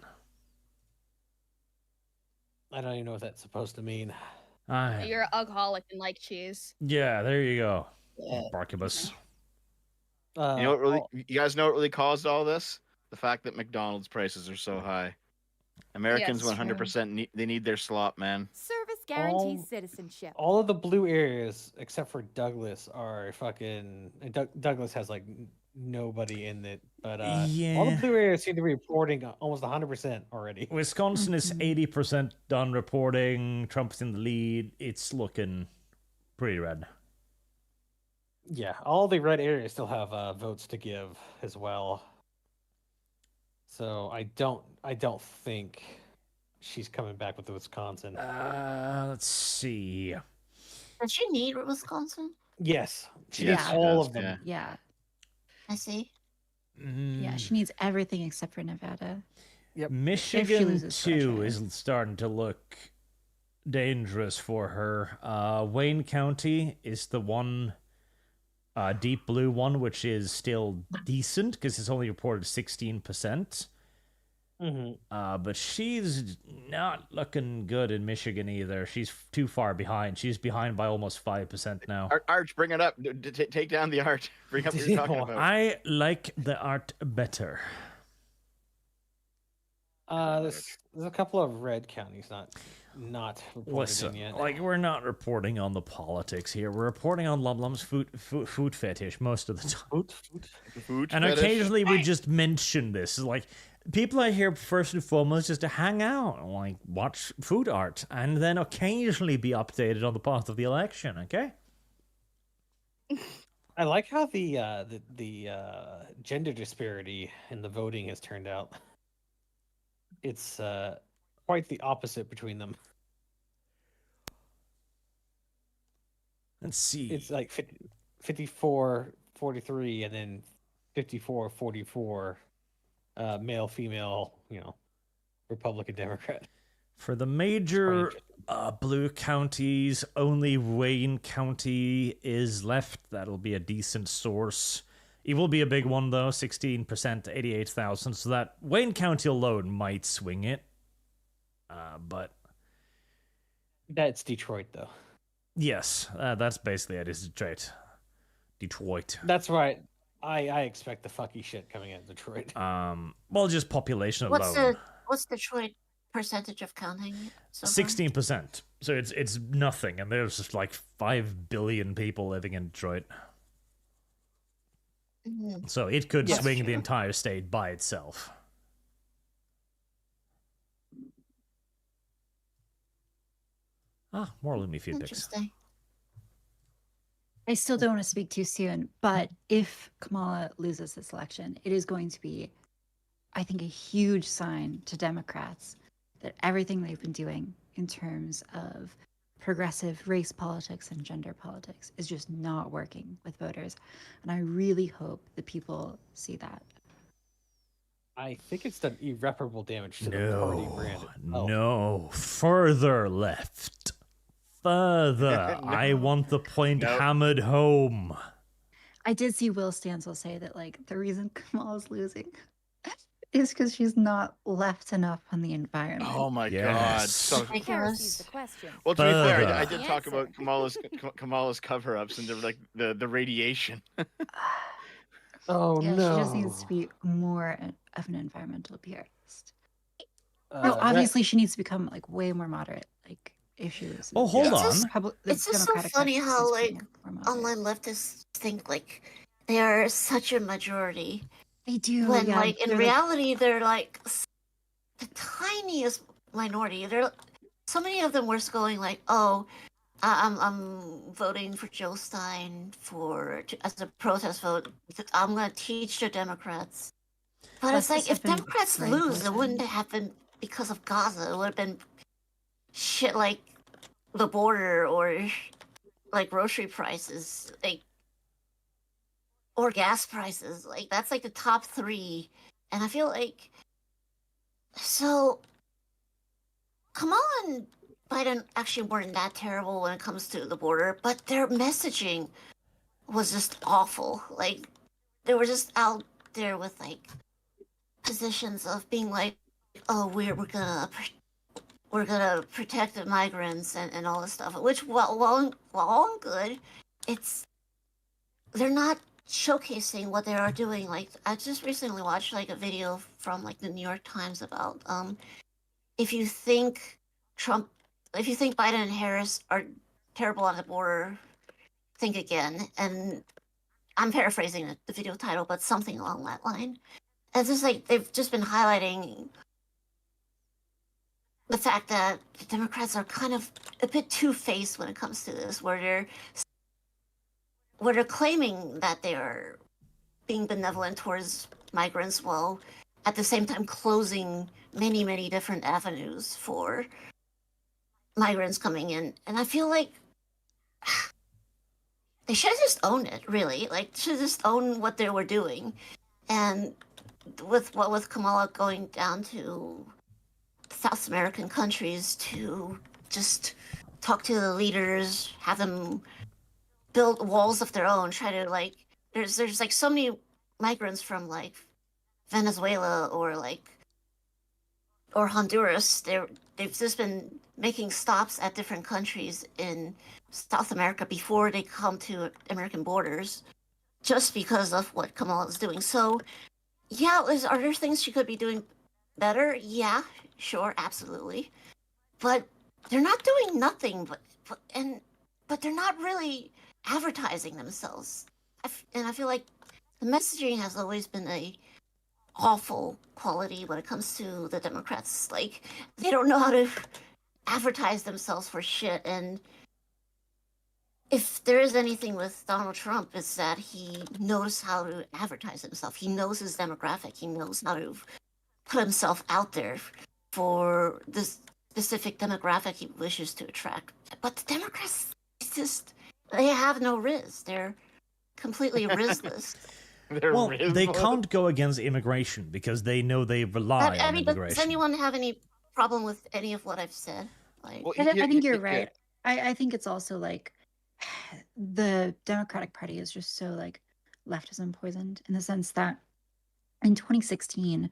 I don't even know what that's supposed to mean. You're an alcoholic and like cheese. Yeah, there you go. Barkibus. You know what really? You guys know what really caused all this? The fact that McDonald's prices are so high. Americans Yes, 100% they need their slop, man. Service guarantees All- citizenship. All of the blue areas except for Douglas are fucking. Douglas has like nobody in it, but all Yeah. the blue areas seem to be reporting almost 100% already. Wisconsin is 80% done reporting. Trump's in the lead. It's looking pretty red. Yeah, all the red areas still have votes to give as well. So I don't think she's coming back with the Wisconsin. Let's see. Does she need Wisconsin? Yes, she Yeah. needs she all does, of them. yeah. Yeah. I see. Yeah, she needs everything except for Nevada. Michigan loses too Georgia. is starting to look dangerous for her. Wayne County is the one deep blue one, which is still decent because it's only reported 16%. But she's not looking good in Michigan either. She's too far behind. She's behind by almost 5% now. Arch, bring it up. Take down the art. Bring up what you're talking about. I like the art better. There's a couple of red counties not reported Listen, in yet. like we're not reporting on the politics here. We're reporting on Lumlum's food fetish most of the time. Food? Food And fetish? occasionally we just mention this. Like, people are here first and foremost just to hang out and like watch food art, and then occasionally be updated on the path of the election. Okay. I like how the gender disparity in the voting has turned out. It's quite the opposite between them. Let's see. It's like 54-43 and then 54-44 male, female, Republican, Democrat. For the major blue counties, only Wayne County is left. That'll be a decent source. It will be a big one, though, 16% to 88,000. So that Wayne County alone might swing it. But That's Detroit, though. yes, that's basically it. It's Detroit. That's right. I expect the fucky shit coming out of Detroit. Well, just population alone. What's Detroit percentage of counting? So 16%. So it's nothing, and there's just like 5 billion people living in Detroit. Mm-hmm. So it could Yes, swing the true. entire state by itself. More Lumi feedbacks. Interesting. I still don't want to speak too soon, but if Kamala loses this election, it is going to be, I think, a huge sign to Democrats that everything they've been doing in terms of progressive race politics and gender politics is just not working with voters. And I really hope that people see that. I think it's done irreparable damage to the party brand. No, further left. Further. No. I want the point Nope. hammered home. I did see Will Stansel say that, like, the reason Kamala's losing is because she's not left enough on the environment. Oh my Yes. God! So Heresies Ridiculous. the question. well, to be fair, I Further. did talk about Answer. Kamala's cover-ups and the radiation. Oh Yeah, no! she just needs to be more of an environmental purist. No, that- obviously she needs to become like way more moderate, like issues. Oh, hold It's on. just- The it's just so Democratic funny Party how, needs to be like, more moderate. Online leftists think like they are such a majority They do. when, yeah, like, in they're, reality, they're like the tiniest minority. They're so many of them were going like, "Oh, I'm voting for Joe Stein as a protest vote. I'm gonna teach the Democrats." But it's Leftists like, if have been Democrats very lose, it vocal. wouldn't have been because of Gaza. It would have been shit like the border or like grocery prices, like, or gas prices. Like, that's like the top three. And I feel like, so Kamala and Biden actually weren't that terrible when it comes to the border, but their messaging was just awful. Like, they were just out there with like positions of being like, "Oh, we're gonna protect the migrants and all this stuff," which while all good, they're not showcasing what they are doing. Like, I just recently watched like a video from like the New York Times about if you think Biden and Harris are terrible on the border, think again. And I'm paraphrasing the video title, but something along that line. And it's just like they've just been highlighting the fact that the Democrats are kind of a bit two-faced when it comes to this, where they're claiming that they are being benevolent towards migrants while at the same time closing many, many different avenues for migrants coming in. And I feel like they should just own it, really. Like, should just own what they were doing. And with Kamala going down to South American countries to just talk to the leaders, have them build walls of their own, try to like there's like so many migrants from like Venezuela or Honduras. They've just been making stops at different countries in South America before they come to American borders, just because of what Kamala is doing. So yeah, are there things she could be doing better? Yeah, sure, absolutely. But they're not doing nothing, but they're not really advertising themselves. And I feel like the messaging has always been awful quality when it comes to the Democrats. Like, they don't know how to advertise themselves for shit. And if there is anything with Donald Trump, it's that he knows how to advertise himself. He knows his demographic. He knows how to put himself out there for this specific demographic he wishes to attract. But the Democrats, it's just, they have no riz. They're completely rizless. Well, they can't go against immigration because they know they rely on immigration. Does anyone have any problem with any of what I've said? Like, I think you're right. I think it's also like the Democratic Party is just so like leftism poisoned in the sense that in 2016,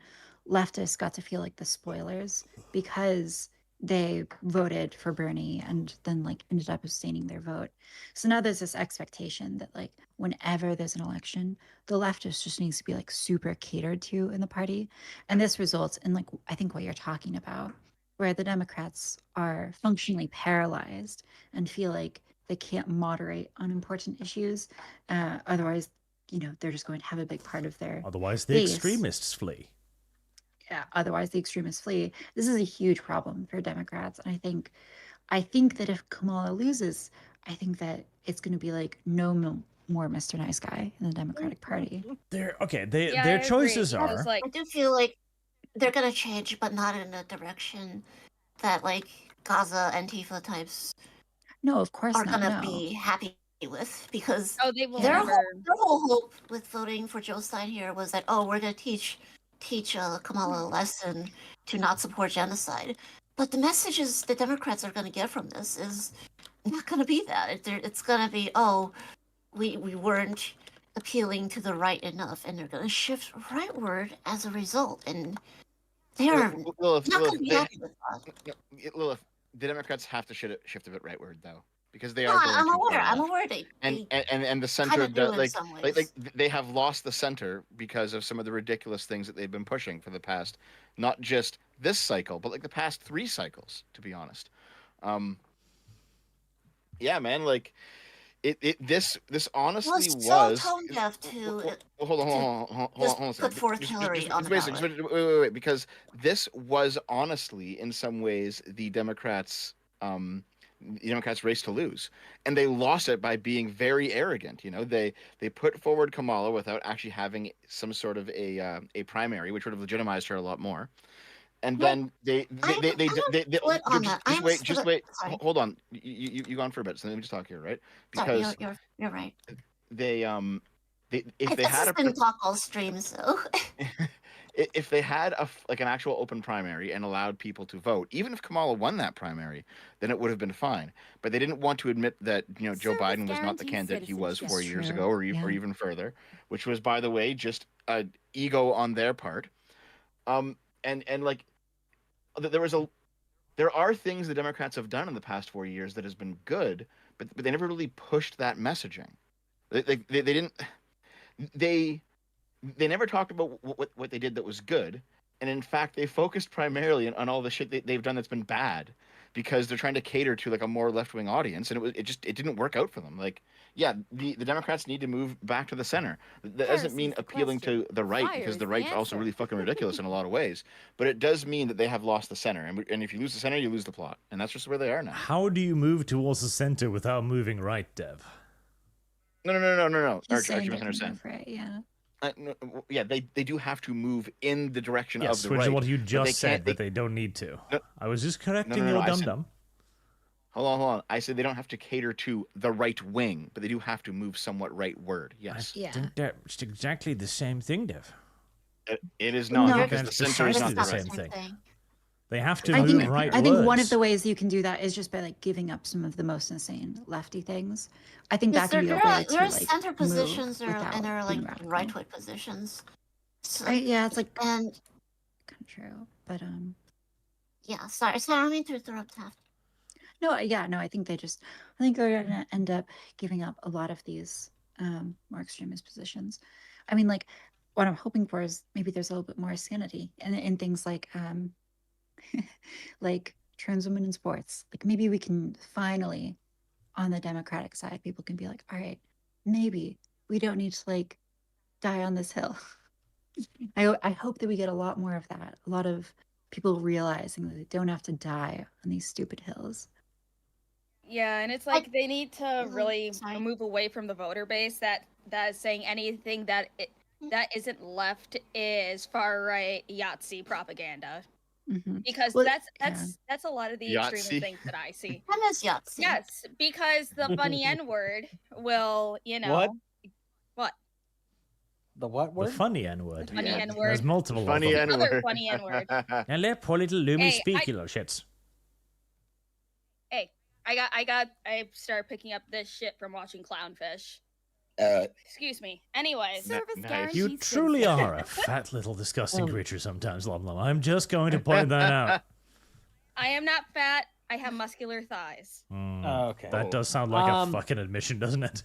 leftists got to feel like the spoilers because they voted for Bernie and then like ended up abstaining their vote. So now there's this expectation that like whenever there's an election, the leftist just needs to be like super catered to in the party. And this results in like, I think what you're talking about, where the Democrats are functionally paralyzed and feel like they can't moderate on important issues. Otherwise, you know, they're just going to have a big part of their Otherwise, the base. extremists flee. Yeah, otherwise the extremists flee. This is a huge problem for Democrats. And I think that if Kamala loses, I think that it's going to be like no more Mr. Nice Guy in the Democratic Party. Their I choices agree. are. It's like, I do feel like they're gonna change, but not in a direction that like Gaza Antifa types No, of course are not. gonna No. be happy with, because oh, they will their never. whole hope with voting for Joe Stein here was that, oh, we're gonna teach Kamala a lesson to not support genocide. But the messages the Democrats are gonna get from this is not gonna be that. It's gonna be, oh, we weren't appealing to the right enough, and they're gonna shift rightward as a result, and they are not gonna be happy with that. Lilith, the Democrats have to shift a bit rightward though, because they No, are going I'm too aware. far I'm left. aware they And the center kinda do does, in like some like ways. they have lost the center because of some of the ridiculous things that they've been pushing for the past, not just this cycle, but like the past 3 cycles, to be honest. Yeah, man, like this honestly was was so tone deaf to hold on a just second. put forth Hillary on the Wait, because this was honestly in some ways the Democrats' race to lose, and they lost it by being very arrogant. You know, they put forward Kamala without actually having some sort of a primary, which would have legitimized her a lot more. And then they just wait. Sorry. Hold on, you gone for a bit, so let me just talk here, right? Because Sorry, you're right. if they had been talk all stream, so if they had an actual open primary and allowed people to vote, even if Kamala won that primary, then it would have been fine. But they didn't want to admit that Joe Biden was not the candidate he was 4 years ago, or even further, which was, by the way, just an ego on their part. And like there are things the Democrats have done in the past 4 years that has been good, but they never really pushed that messaging. They didn't. They never talked about what they did that was good, and in fact, they focused primarily on all the shit they've done that's been bad, because they're trying to cater to like a more left-wing audience, and it didn't work out for them. Like, yeah, the Democrats need to move back to the center. That doesn't mean appealing to the right, because the right's also really fucking ridiculous in a lot of ways. But it does mean that they have lost the center, and if you lose the center, you lose the plot, and that's just where they are now. How do you move towards the center without moving right, Dev? No. Archie, you misunderstand. Right, yeah. Yeah, they do have to move in the direction Yes, of the which right. is what you just said, they, that they don't need to. No, I was just correcting your dum-dum. Hold on. I said they don't have to cater to the right wing, but they do have to move somewhat rightward. Yes. I think that's exactly the same thing, Dev. It is not, No, because the center is not the the same right thing. They have to I move think, right I think one words. of the ways you can do that is just by like giving up some of the most insane lefty things. I think that can be a way to there are like center positions without and there are being like radical. right-wing positions. So, Yeah, it's like and kind of true, but yeah, sorry, I don't mean to interrupt Taft. no, I think they're gonna end up giving up a lot of these more extremist positions. I mean, like what I'm hoping for is maybe there's a little bit more sanity in things like like trans women in sports. Like maybe we can finally, on the Democratic side, people can be like, all right, maybe we don't need to like die on this hill. I hope that we get a lot more of that. A lot of people realizing that they don't have to die on these stupid hills. Yeah, and it's like they need to really sorry. move away from the voter base that is saying anything that isn't left is far right Yahtzee propaganda. Because Well, that's a lot of the extreme Yahtzee? things that I see. I miss Yahtzee. Yes, because the funny N word will, What? What? The what The word? funny N-word. The funny Yeah. N-word. There's multiple Funny of them. N-word. Other funny N-word. And let poor little Lumi Hey, speak, you little shits. Hey, I started picking up this shit from watching Clownfish. Excuse me. Anyways, Service nice. guaranteed You truly citizenship. are a fat little disgusting creature sometimes, Lum Lum. I'm just going to point that out. I am not fat. I have muscular thighs. Okay. That does sound like a Um, fucking admission, doesn't it?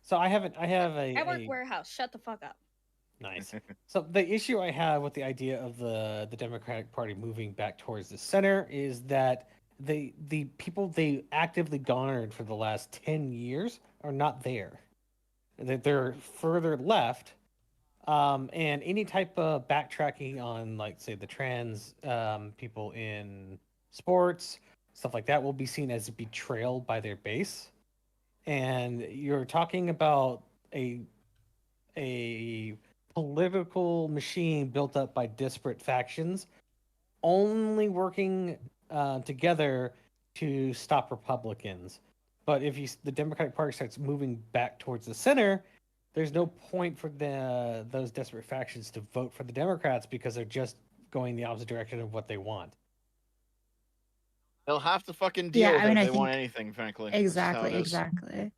So I have a I work warehouse. Shut the fuck up. Nice. So the issue I have with the idea of the Democratic Party moving back towards the center is that the people they actively garnered for the last 10 years are not there. They're further left. And any type of backtracking on, like, say, the trans people in sports, stuff like that, will be seen as a betrayal by their base. And you're talking about a political machine built up by disparate factions only working together to stop Republicans. But if the Democratic Party starts moving back towards the center, there's no point for those disparate factions to vote for the Democrats because they're just going the opposite direction of what they want. They'll have to fucking deal with it if they want anything, frankly. That's just how it is. Exactly.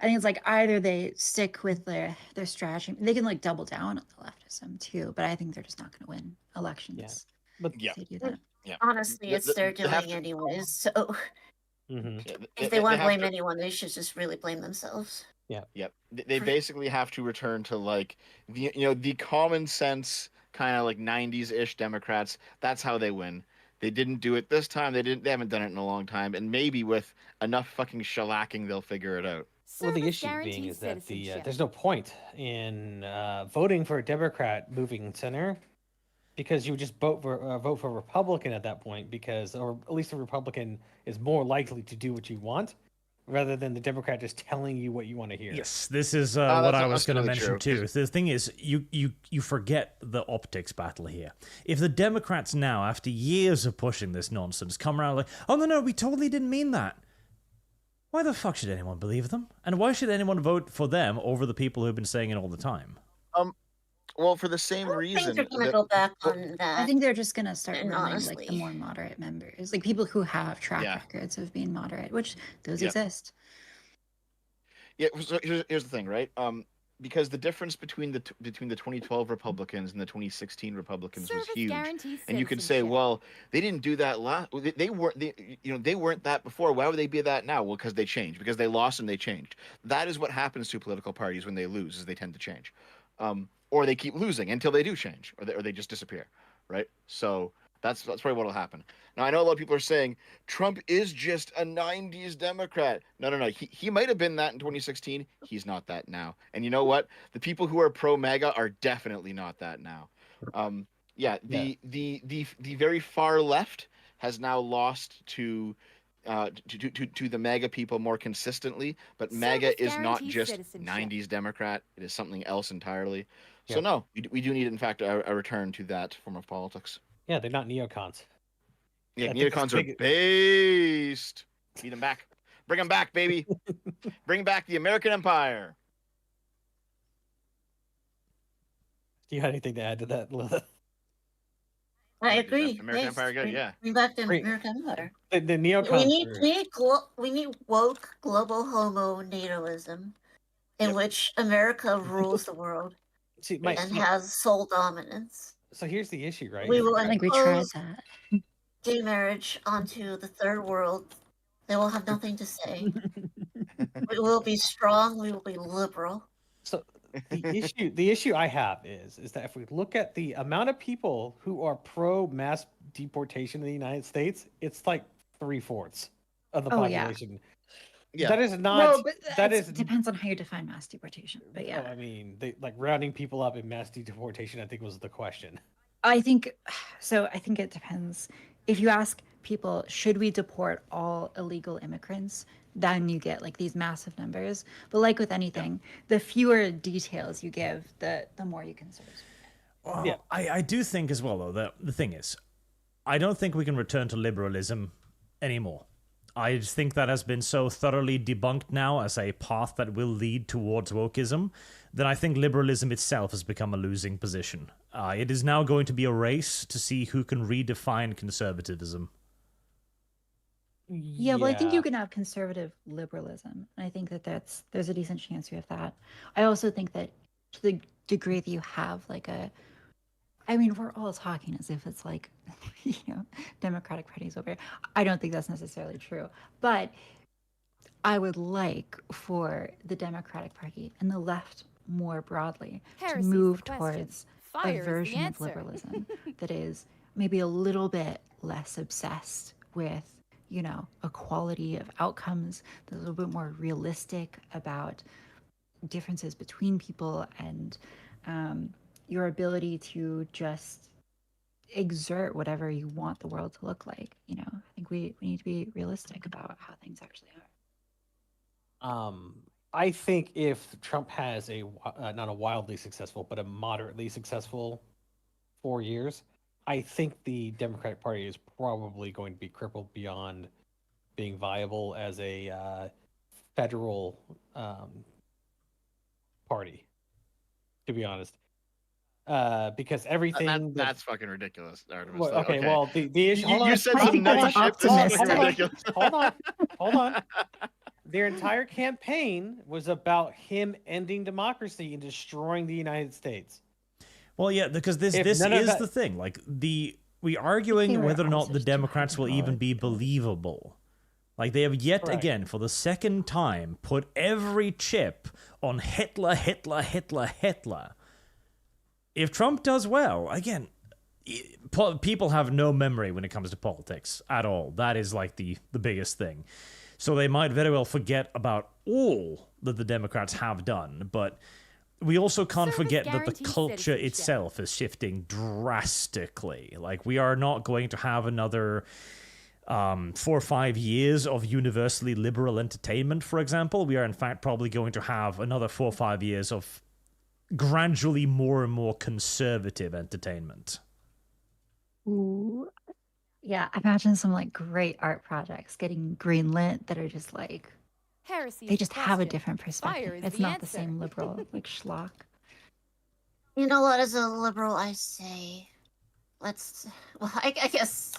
I think it's like either they stick with their strategy. They can like double down on the leftism too, but I think they're just not going to win elections. But if they do that. Yeah. Honestly, it's their They have doing to- anyways. So Mhm. Yeah, if they want to have blame anyone, they should just really blame themselves. Yep. They basically have to return to like the common sense kind of like 90s-ish Democrats. That's how they win. They didn't do it this time. They haven't done it in a long time, and maybe with enough fucking shellacking they'll figure it out. Well, the Service issue being guaranteed is that citizenship. there's no point in voting for a Democrat moving center because you would just vote for a Republican at that point or at least the Republican is more likely to do what you want rather than the Democrat just telling you what you want to hear. Yes, this is that's what I was going to really mention true. too. The thing is, you forget the optics battle here. If the Democrats now, after years of pushing this nonsense, come around like, oh no, we totally didn't mean that. Why the fuck should anyone believe them? And why should anyone vote for them over the people who've been saying it all the time? Well, for the same I don't reason. think they're gonna go back on that. I think they're just going to start And running like the honestly- more moderate members, like people who have track Yeah. records of being moderate, which those Yep. exist. Yeah, so here's the thing, right? Because the difference between the 2012 Republicans and the 2016 Republicans was Service huge. guaranteed And you can say, citizenship. well, they didn't do that last. They weren't that before. Why would they be that now? Well, because they changed. Because they lost and they changed. That is what happens to political parties when they lose, is they tend to change, or they keep losing until they do change, or they just disappear, right? So that's probably what'll happen. Now I know a lot of people are saying Trump is just a 90s Democrat. No. He might have been that in 2016. He's not that now. And you know what? The people who are pro MAGA are definitely not that now. The very far left has now lost to the MAGA people more consistently, but MAGA is not guaranteed just citizenship. 90s Democrat. It is something else entirely. So Yeah. no, we do need, in fact, a return to that form of politics. Yeah, they're not neocons. Yeah, I think it's neocons are big- based. Need them back. Bring them back, baby. Bring back the American Empire. Do you have anything to add to that, Lilith? I Is that agree. American Empire good? Yeah. Bring back the Great. American Empire. The neocons. We need woke global homo natoism, in Yep. which America rules the world See, and has sole dominance. so here's the issue, right? We will I think we tried impose that. gay marriage onto the third world. They will have nothing to say. We will be strong. We will be liberal. So the issue I have is that if we look at the amount of people who are pro mass deportation in the United States, it's like 3/4 of the Oh, yeah. population. Yeah. That is not. Well, but that it is. depends on how you define mass deportation. But yeah, I mean, like rounding people up in mass deportation, I think was the question. I think so. I think it depends. If you ask people, should we deport all illegal immigrants? Then you get like these massive numbers. But like with anything, the fewer details you give, the more you can sort of. Well, Yeah. I do think as well, though, that the thing is, I don't think we can return to liberalism anymore. I just think that has been so thoroughly debunked now as a path that will lead towards wokeism that I think liberalism itself has become a losing position. It is now going to be a race to see who can redefine conservatism. Yeah, well, I think you can have conservative liberalism, and I think that there's a decent chance you have that. I also think that to the degree that you have like I mean, we're all talking as if it's like, Democratic Party's over here. I don't think that's necessarily true, but I would like for the Democratic Party and the left more broadly Heresy's to the move question. towards Fire a is the version of answer. liberalism that is maybe a little bit less obsessed with, equality of outcomes, that's a little bit more realistic about differences between people and your ability to just exert whatever you want the world to look like. I think we need to be realistic about how things actually are. I think if Trump has not a wildly successful, but a moderately successful 4 years, I think the Democratic Party is probably going to be crippled beyond being viable as a federal party, to be honest. Because everything that's fucking ridiculous, Artemis. Well, Like, okay, well, the issue. Hold you on. said I some think nutty that's shit. This is fucking optimistic. ridiculous. Hold on. Their entire campaign was about him ending democracy and destroying the United States. Well, yeah, because this If is none of that- the thing. Like, we arguing They were whether or not also the just too Democrats will even be hyperbolic. believable. Like, they have yet Correct. again, for the second time, put every chip on Hitler, Hitler, Hitler, Hitler. If Trump does well, again, people have no memory when it comes to politics at all. That is like the biggest thing. So they might very well forget about all that the Democrats have done, but we also can't Service forget that the guarantees culture citizenship. itself is shifting drastically. Like, we are not going to have another 4 or 5 years of universally liberal entertainment, for example. We are, in fact, probably going to have another 4 or 5 years of gradually more and more conservative entertainment. Ooh. Yeah, imagine some like great art projects getting greenlit that are just like Heresy's they the just have a question. different Fire perspective. is It's the not the answer. same liberal like schlock. You know what? As a liberal, I say, I guess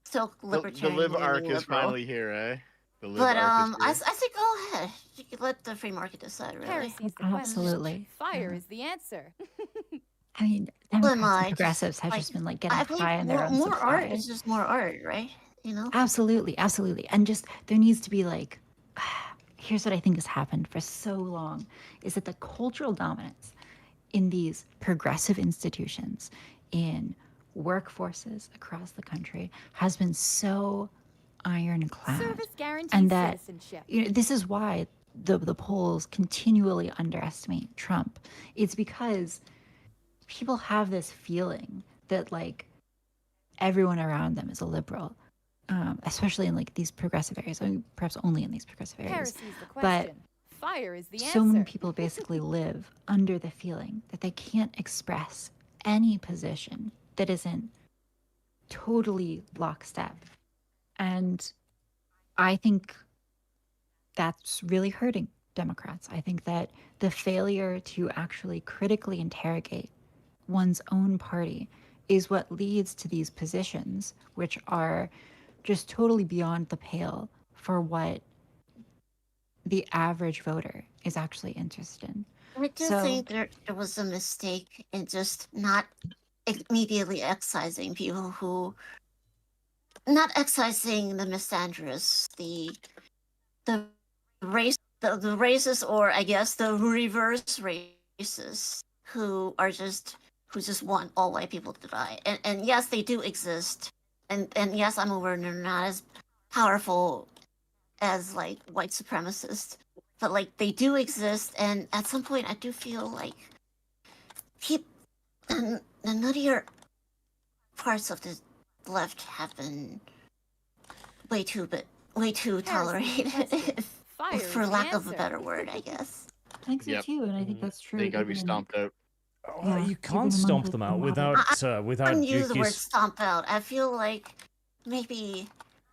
still The libertarian. live leaning arc is liberal. finally here, eh? The live But arc I is here. say go ahead. You can let the free market decide, really. Heresy's the Absolutely. question. Fire Yeah. is the answer. I mean, Well, Democrats my, and progressives have just been like getting I believe high on their own more art supply. is just more art, right? Absolutely, absolutely. And just there needs to be like here's what I think has happened for so long is that the cultural dominance in these progressive institutions in workforces across the country has been so ironclad. Service guarantees And that citizenship. this is why the polls continually underestimate Trump. It's because people have this feeling that like everyone around them is a liberal, especially in like these progressive areas. I mean, perhaps only in these progressive areas. Heresy's the But question. Fire is the so answer. many people basically live under the feeling that they can't express any position that isn't totally lockstep. And I think that's really hurting Democrats. I think that the failure to actually critically interrogate one's own party is what leads to these positions, which are just totally beyond the pale for what the average voter is actually interested in. I do So- think there was a mistake in just not immediately excising people who, not excising the misandrous, the race, the racists, or I guess the reverse racists who just want all white people to die. And yes, they do exist. And yes, I'm aware they're not as powerful as like white supremacists, but like they do exist, and at some point I do feel like none of your parts of the left have been way too tolerated, Fire for is the lack of a answer. better word, I guess. I think so Yep. too, and I think that's true. They gotta be even in- stomped out. Yeah, you even can't among stomp the them out moderate- without I wouldn't use the word Yuki's. stomp out. I feel like maybe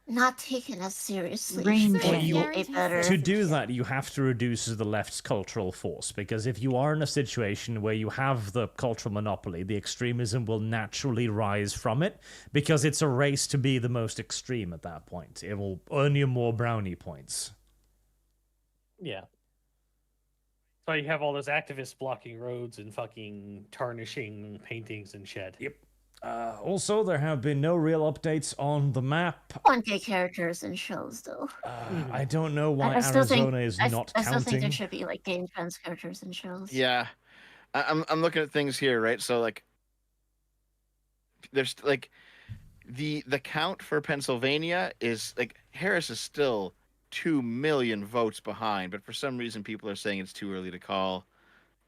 not taken as seriously. Rain should dance. be a Guaranteed better. To do that, you have to reduce the left's cultural force, because if you are in a situation where you have the cultural monopoly, the extremism will naturally rise from it, because it's a race to be the most extreme at that point. It will earn you more brownie points. Yeah. So you have all those activists blocking roads and fucking tarnishing paintings and shit. Yep. Also, there have been no real updates on the map. On gay characters in shows, though. I don't know why I still think Arizona is I not still think counting. there should be like gay and trans characters in shows. Yeah, I'm looking at things here, right? So like, there's like the count for Pennsylvania is like Harris is still 2 million votes behind, but for some reason people are saying it's too early to call.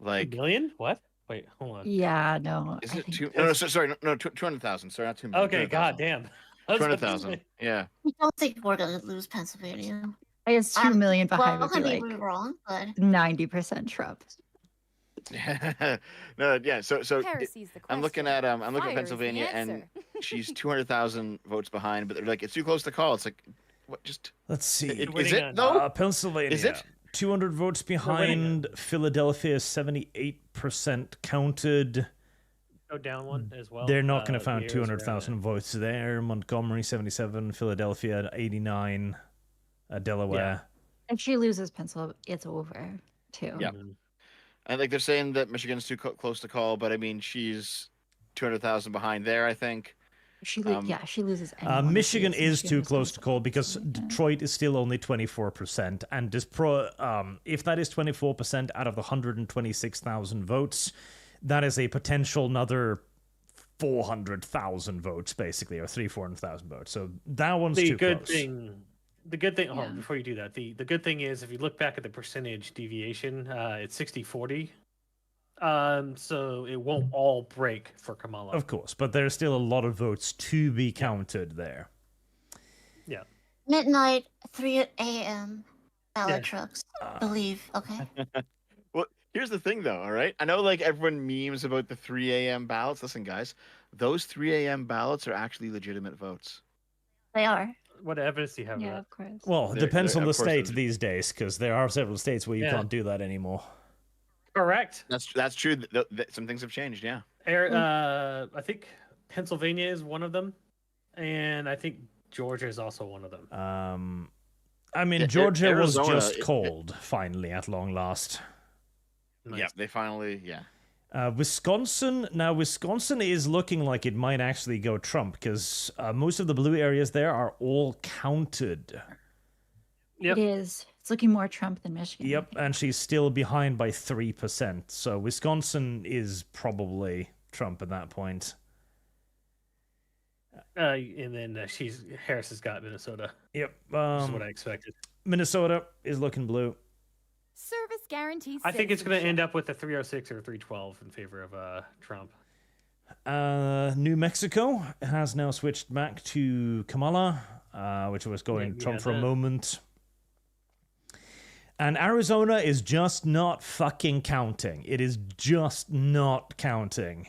Like, 2 million? What? Wait, hold on. Yeah, no. is I it think- two? No, sorry, no, 200,000. Sorry, not 2 million. Okay, 200,000. god damn. I was about to 200,000. say. Yeah. I don't think we're gonna lose Pennsylvania. I guess 2 million behind Well, would be I like may be wrong, but 90% Trump. No, yeah. So Heresy's the I'm looking question. at I'm looking at Fire is the Pennsylvania, and answer. she's 200,000 votes behind, but they're like, it's too close to call. It's like, what? Just Let's see. is winning it on- though? Pennsylvania. Is it? 200 votes winning behind. Philadelphia is 78% counted. Go down one as well. They're not going to the find areas 200,000 around votes there. Montgomery 77, Philadelphia 89, Delaware. If she loses Pennsylvania, it's over too. it. Yeah. Mhm. And like they're saying that Michigan's too close to call, but I mean she's 200,000 behind there. I think. She loses. any one of Michigan these, is too Michigan close to close. call because Yeah. Detroit is still only 24%, and if that is 24% out of the 126,000 votes, that is a potential another 400,000 votes, basically, or 400,000 votes. So that one's The too good close. thing. The good thing. Yeah. Oh, before you do that, the good thing is if you look back at the percentage deviation, it's 60-40. So it won't all break for Kamala. Of course, but there's still a lot of votes to be counted there. Yeah. midnight, 3 a.m. ballot Yeah. trucks. Believe. Okay. Well, here's the thing, though. All right, I know like everyone memes about the 3 a.m. ballots. Listen, guys, those 3 a.m. ballots are actually legitimate votes. They are. What evidence do you have Yeah, of of course. Well, it They're- depends they're- on the of course state they're- these days, because there are several states where you Yeah. can't do that anymore. that? Correct. That's true. Some things have changed. Yeah. I think Pennsylvania is one of them, and I think Georgia is also one of them. I mean, Yeah, Georgia was Arizona, just called, finally, at long last. Nice. Yeah. They finally. Yeah. Wisconsin is looking like it might actually go Trump, because most of the blue areas there are all counted. Yep. It is. It's looking more Trump than Michigan. I Yep, think. and she's still behind by 3%. So Wisconsin is probably Trump at that point. And then Harris has got Minnesota, Yep. which is what I expected. Minnesota is looking blue. Service guarantees. I think it's going to citizenship. end up with a 306 or 312 in favor of Trump. New Mexico has now switched back to Kamala, which was going Yeah, Trump for a that- moment. And Arizona is just not fucking counting. It is just not counting.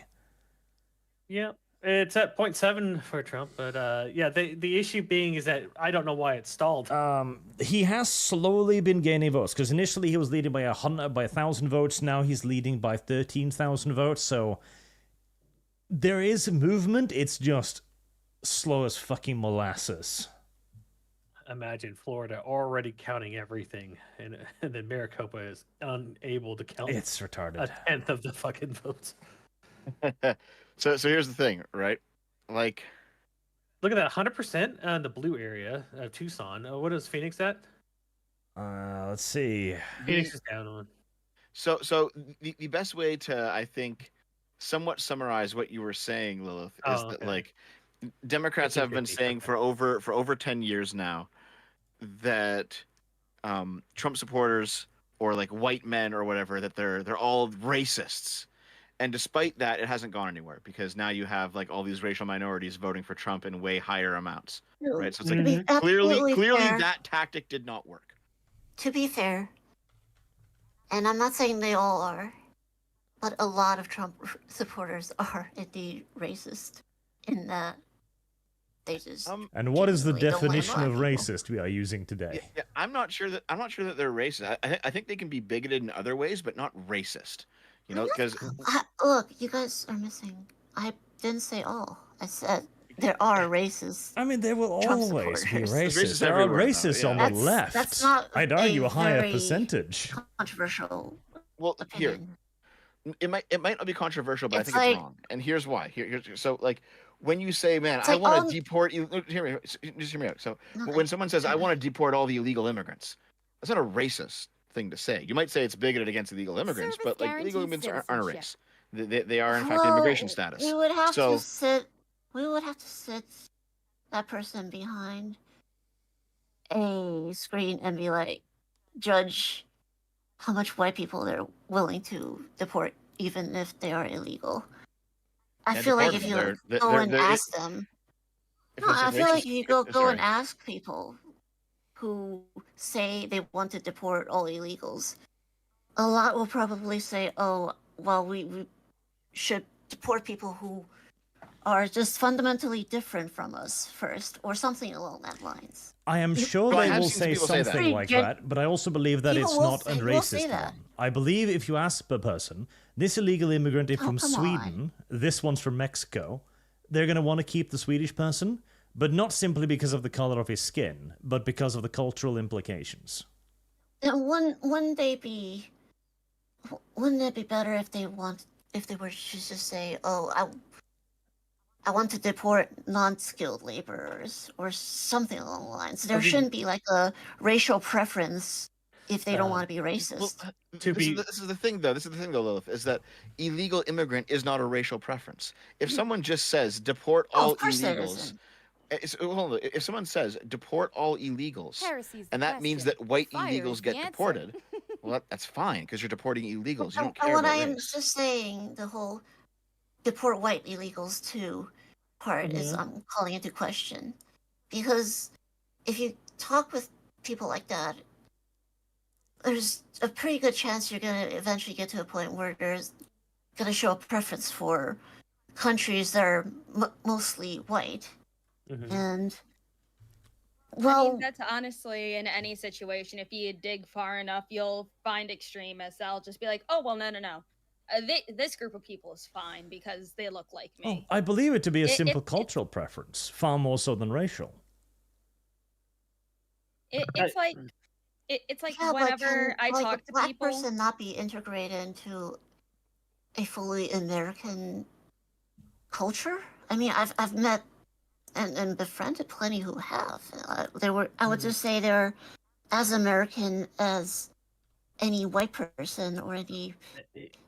Yeah, it's at 0.7 for Trump, but yeah, the issue being is that I don't know why it stalled. He has slowly been gaining votes, because initially he was leading by 1,000 votes. Now he's leading by 13,000 votes. So there is movement. It's just slow as fucking molasses. Imagine Florida already counting everything, and then Maricopa is unable to count It's retarded. a tenth of the fucking votes. So here's the thing, right? Like, Look at that, 100% on the blue area of Tucson. What is Phoenix at? Let's see. Phoenix is down one. so the best way to, I think, somewhat summarize what you were saying, Lilith, is that okay. like Democrats have been 50-50, saying okay. for over 10 years now that Trump supporters or like white men or whatever, that they're all racists. And despite that, it hasn't gone anywhere because now you have like all these racial minorities voting for Trump in way higher amounts, right? So it's like Mhm. clearly fair, that tactic did not work. to be fair, and I'm not saying they all are, but a lot of Trump supporters are indeed racist in that they just. And what is the genuinely don't like definition of black people. racist we are using today? Yeah, I'm not sure that they're racist. I think they can be bigoted in other ways, but not racist. You know, because Look, you guys are missing. I didn't say all. I said there are racists. I mean, there will Trump always be supporters. There's racists. racists There are everywhere, though, racists yeah. on the That's- left. that's not I'd argue a a higher very- percentage. Controversial well, here opinion. it might not be controversial, but It's I think it's like- wrong. And here's why. Here's so like when you say, "Man, It's I like, want to deport you," hear me, just hear me out. So Okay. when someone says, "I want to deport all the illegal immigrants," that's not a racist thing to say. You might say it's bigoted against illegal immigrants, Service but like illegal guarantees immigrants aren't a citizenship. race. They are in fact Well, immigration status. We would have So- to sit. We would have to sit that person behind a screen and be like, judge how much white people they're willing to deport, even if they are illegal. I Yeah, feel like deport if them. you They're- go they're- and they're- ask them, If no, it's a I feel like racist- if you go sorry. and ask people who say they want to deport all illegals, a lot will probably say, "Oh, well, we should deport people who are just fundamentally different from us first," or something along that lines. I am sure Well, I they have will seen say people say that. something like Gen- that, but I also believe that People it's will not a say- will say racist that. one. I believe if you ask a person, this illegal immigrant is Oh, from come Sweden, this one's from Mexico, they're going to want to keep the Swedish person, but not simply because of the color of his skin, but because of the cultural implications. And wouldn't it be better if they were to just say, "Oh, I want to deport non-skilled laborers," or something along the lines? There Okay. shouldn't be like a racial preference if they don't want to be Well, racist. this is the thing, though. This is the thing, though, Lilith, is that illegal immigrant is not a racial preference. If someone just says deport Oh, all of course it illegals, isn't. hold on, if someone says deport all illegals, Heresy's the and that means question. that white Fire illegals is the get answer. deported, well, that's fine because you're deporting illegals. You don't And care what about I am race. just saying, the whole deport white illegals too part is Mhm. I'm calling into question, because if you talk with people like that, there's a pretty good chance you're gonna eventually get to a point where there's gonna show a preference for countries that are mostly white, Mhm. and I well, mean, that's honestly in any situation. If you dig far enough, you'll find extremists. I'll just be like, "Oh well, no. This group of people is fine because they look like Oh, me." I believe it to be a It- simple it- cultural preference, far more so than racial. It's like it's like yeah, but whenever can I like talk a to black people. person not be integrated into a fully American culture? I mean, I've met and befriended plenty who have. I would just say they're as American as any white person or any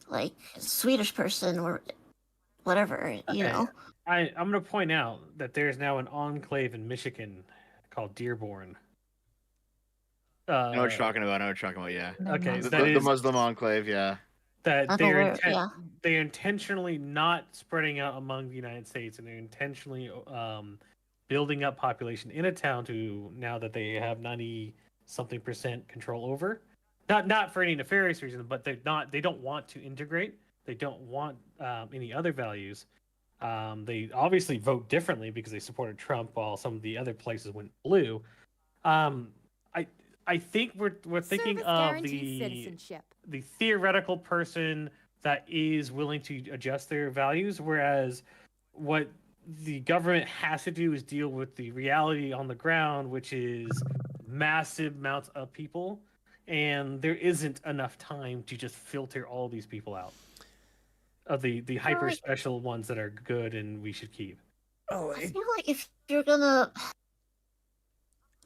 like Swedish person or whatever. You Okay. know, I'm going to point out that there's now an enclave in Michigan called Dearborn. I know what you're talking about. Yeah. Okay, The, that the is Muslim enclave. Yeah. that I'm they're aware, yeah. they're intentionally not spreading out among the United States, and they're intentionally building up population in a town to now that they have 90-something% control over. Not for any nefarious reason, but they don't want to integrate. They don't want any other values. They obviously vote differently because they supported Trump, while some of the other places went blue. I think we're thinking Service of guarantees citizenship. the theoretical person that is willing to adjust their values, whereas what the government has to do is deal with the reality on the ground, which is massive amounts of people, and there isn't enough time to just filter all these people out of the hyper special ones that are good and we should keep. Oh, I feel like if you're gonna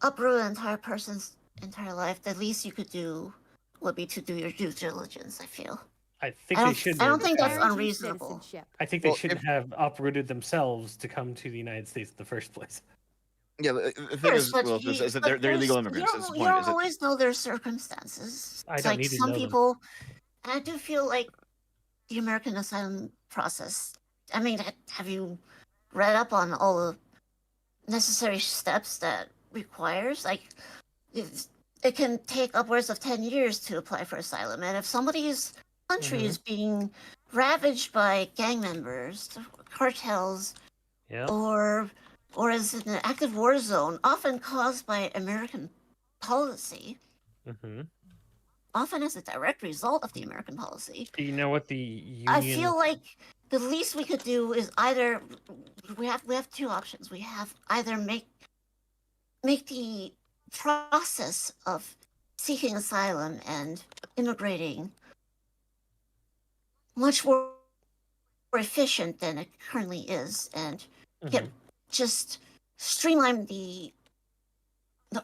uproot an entire person's entire life, the least you could do would be to do your due diligence. I feel. I think I they don't- should. I don't think that's Guarantees unreasonable. citizenship. I think they Well, shouldn't have uprooted themselves to come to the United States in the first place. Yeah, the thing course, is, but Will, is that they're there's- illegal immigrants. Is the You point? don't Is it? always know their circumstances. I It's don't like need to some know them. people, and I do feel like the American asylum process. I mean, have you read up on all the necessary steps that requires? Like, it can take upwards of 10 years to apply for asylum, and if somebody's country is being ravaged by gang members, cartels, Yeah. or is in an active war zone, often caused by American policy, Mm-hmm. often as a direct result of the American policy. Do you know what the union? I feel like the least we could do is either we have two options. We have either make the process of seeking asylum and immigrating much more efficient than it currently is, and get just streamline the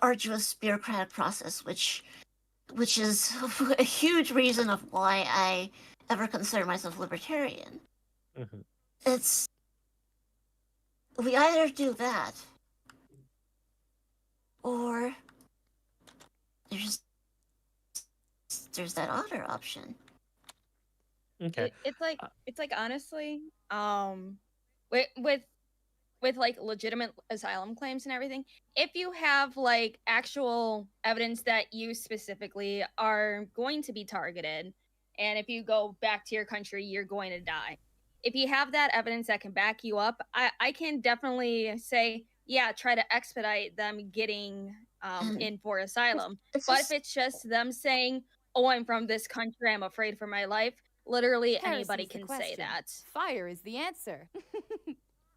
arduous bureaucratic process, which is a huge reason of why I ever consider myself libertarian. Mhm. It's we either do that, or there's that other option. Okay. It's like honestly, with like legitimate asylum claims and everything, if you have like actual evidence that you specifically are going to be targeted, and if you go back to your country, you're going to die. If you have that evidence that can back you up, I can definitely say, yeah, try to expedite them getting in for asylum. But if it's just them saying, oh, I'm from this country, I'm afraid for my life, literally anybody Heresy's the can say question. that. Fire is the answer.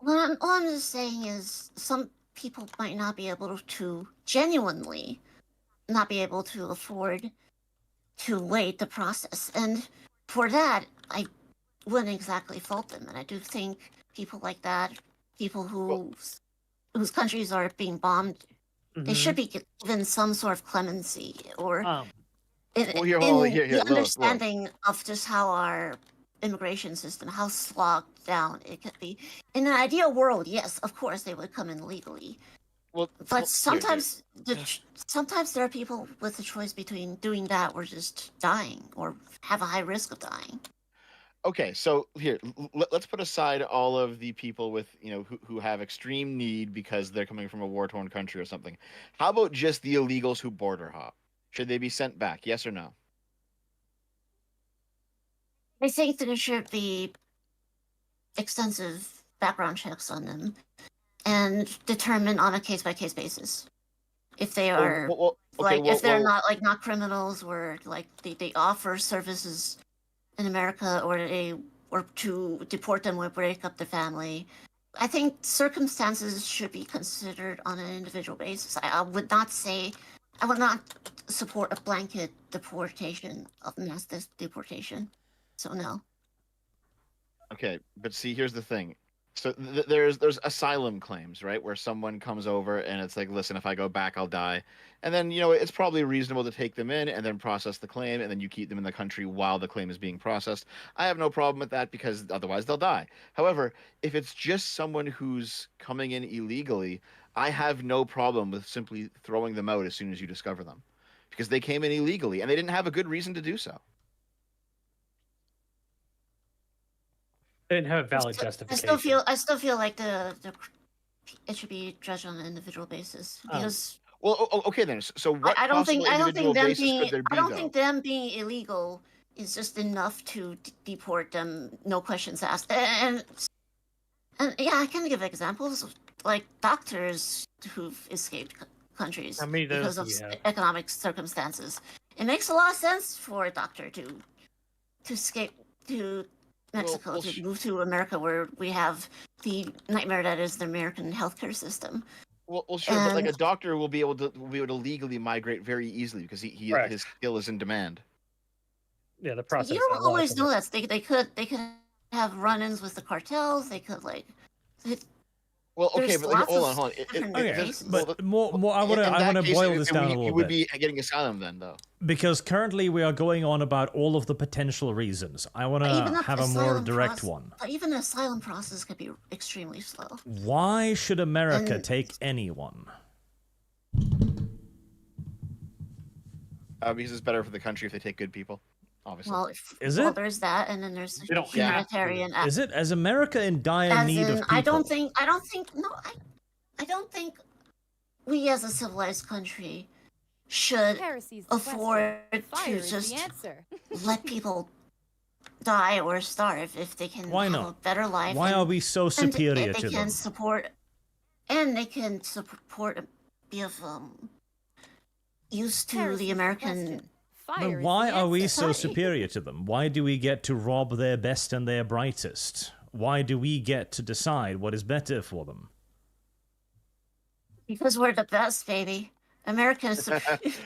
All I'm just saying is some people might not be able to genuinely not be able to afford to wait the process. And for that, I wouldn't exactly fault them. And I do think people like that, people whose countries are being bombed, they should be given some sort of clemency or here, the Lilith, understanding of just how our immigration system, how slogged down it could be. In an ideal world, yes, of course they would come in legally. Well, But sometimes sometimes there are people with the choice between doing that or just dying or have a high risk of dying. Okay, so here, let's put aside all of the people with, who have extreme need because they're coming from a war-torn country or something. How about just the illegals who border hop? Should they be sent back? Yes or no? I think there should be extensive background checks on them and determine on a case-by-case basis if they are if they're not criminals, or like they offer services in America, or to deport them or break up the family. I think circumstances should be considered on an individual basis. I would not support a blanket deportation of mass deportation. So no. Okay, but see, here's the thing. So there's asylum claims, right, where someone comes over and it's like, listen, if I go back, I'll die. And then, it's probably reasonable to take them in and then process the claim, and then you keep them in the country while the claim is being processed. I have no problem with that because otherwise they'll die. However, if it's just someone who's coming in illegally, I have no problem with simply throwing them out as soon as you discover them, because they came in illegally and they didn't have a good reason to do so. They didn't have a valid justification. I still feel like it should be judged on an individual basis because. Well, okay then. So what I don't think them being illegal is just enough to deport them, no questions asked. And yeah, I can give examples like doctors who've escaped countries because of economic circumstances. It makes a lot of sense for a doctor to escape to Mexico, to move to America, where we have the nightmare that is the American healthcare system. Well, sure, but like a doctor will be able to legally migrate very easily because his skill is in demand. Yeah, the process. You don't always know that. They could have run-ins with the cartels. They could Well, okay, There's but like, lots hold of on, hold on. different Okay, cases. but more. I In want that to case, boil this down a you little would bit. be getting asylum then, though. Because currently we are going on about all of the potential reasons. I want But even to the have a more asylum direct proce- one. But even the asylum process could be extremely slow. Why should America And- take anyone? Because it's better for the country if they take good people, obviously. Well, Is well, it? there's that, and then there's They the don't have to. humanitarian. Is it? Is America in dire As need in, of people? I don't think. No, I don't think we as a civilized country should Heresy's the afford question. Fire to is just the answer. let people die or starve if they can Why have not? a better life. Why and- are we so and superior they to can them? support, and they can support, be of use to Heresy's the American. question. But Fire is why the are we answer. so superior to them? Why do we get to rob their best and their brightest? Why do we get to decide what is better for them? Because we're the best, baby. America is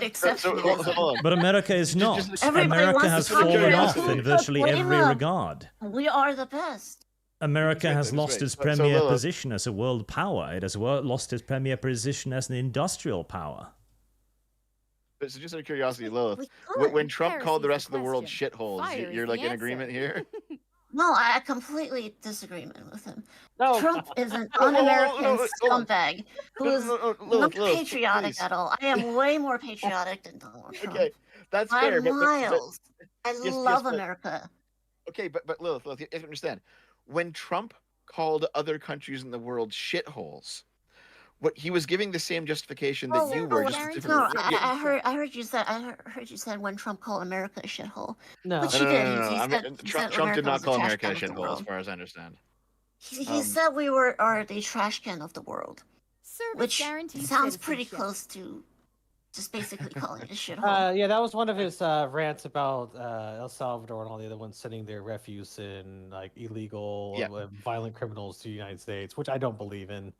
exceptional. hold on. But America is not. Everybody America wants has to talk fallen about off it. in virtually Blame every them. regard. We are the best. America Wait, has wait, lost wait. its So, premier Lilith- position as a world power. It has lost its premier position as an industrial power. But so just out of curiosity, Lilith, We could. when Trump called the Heresy's rest of the world question. shitholes, Fire is you're the like in answer. agreement here? No, I completely disagreement with him. No. Trump is an No, no, un-American no, hold on. scumbag who No, is no, no, not Lilith, patriotic please. at all. I am way more patriotic than Donald Trump. Okay, that's By fair. miles. I yes, love but- America. Okay, but Lilith, you have to understand. When Trump called other countries in the world shitholes, what he was giving the same justification that Oh, you were. no, Just a guarantee- different. No, Yeah, I heard you said when Trump called America a shithole. No. Which no, he no, did. no, no, He no. said- he Trump, said Trump America did not was the call trash America a can of the shithole, as world. far as I understand. He said we are the trash can of the world, Service which guarantees sounds pretty citizenship. close to just basically calling it a shithole. Yeah, that was one of his rants about El Salvador and all the other ones sending their refuse in like illegal, Yeah. violent criminals to the United States, which I don't believe in,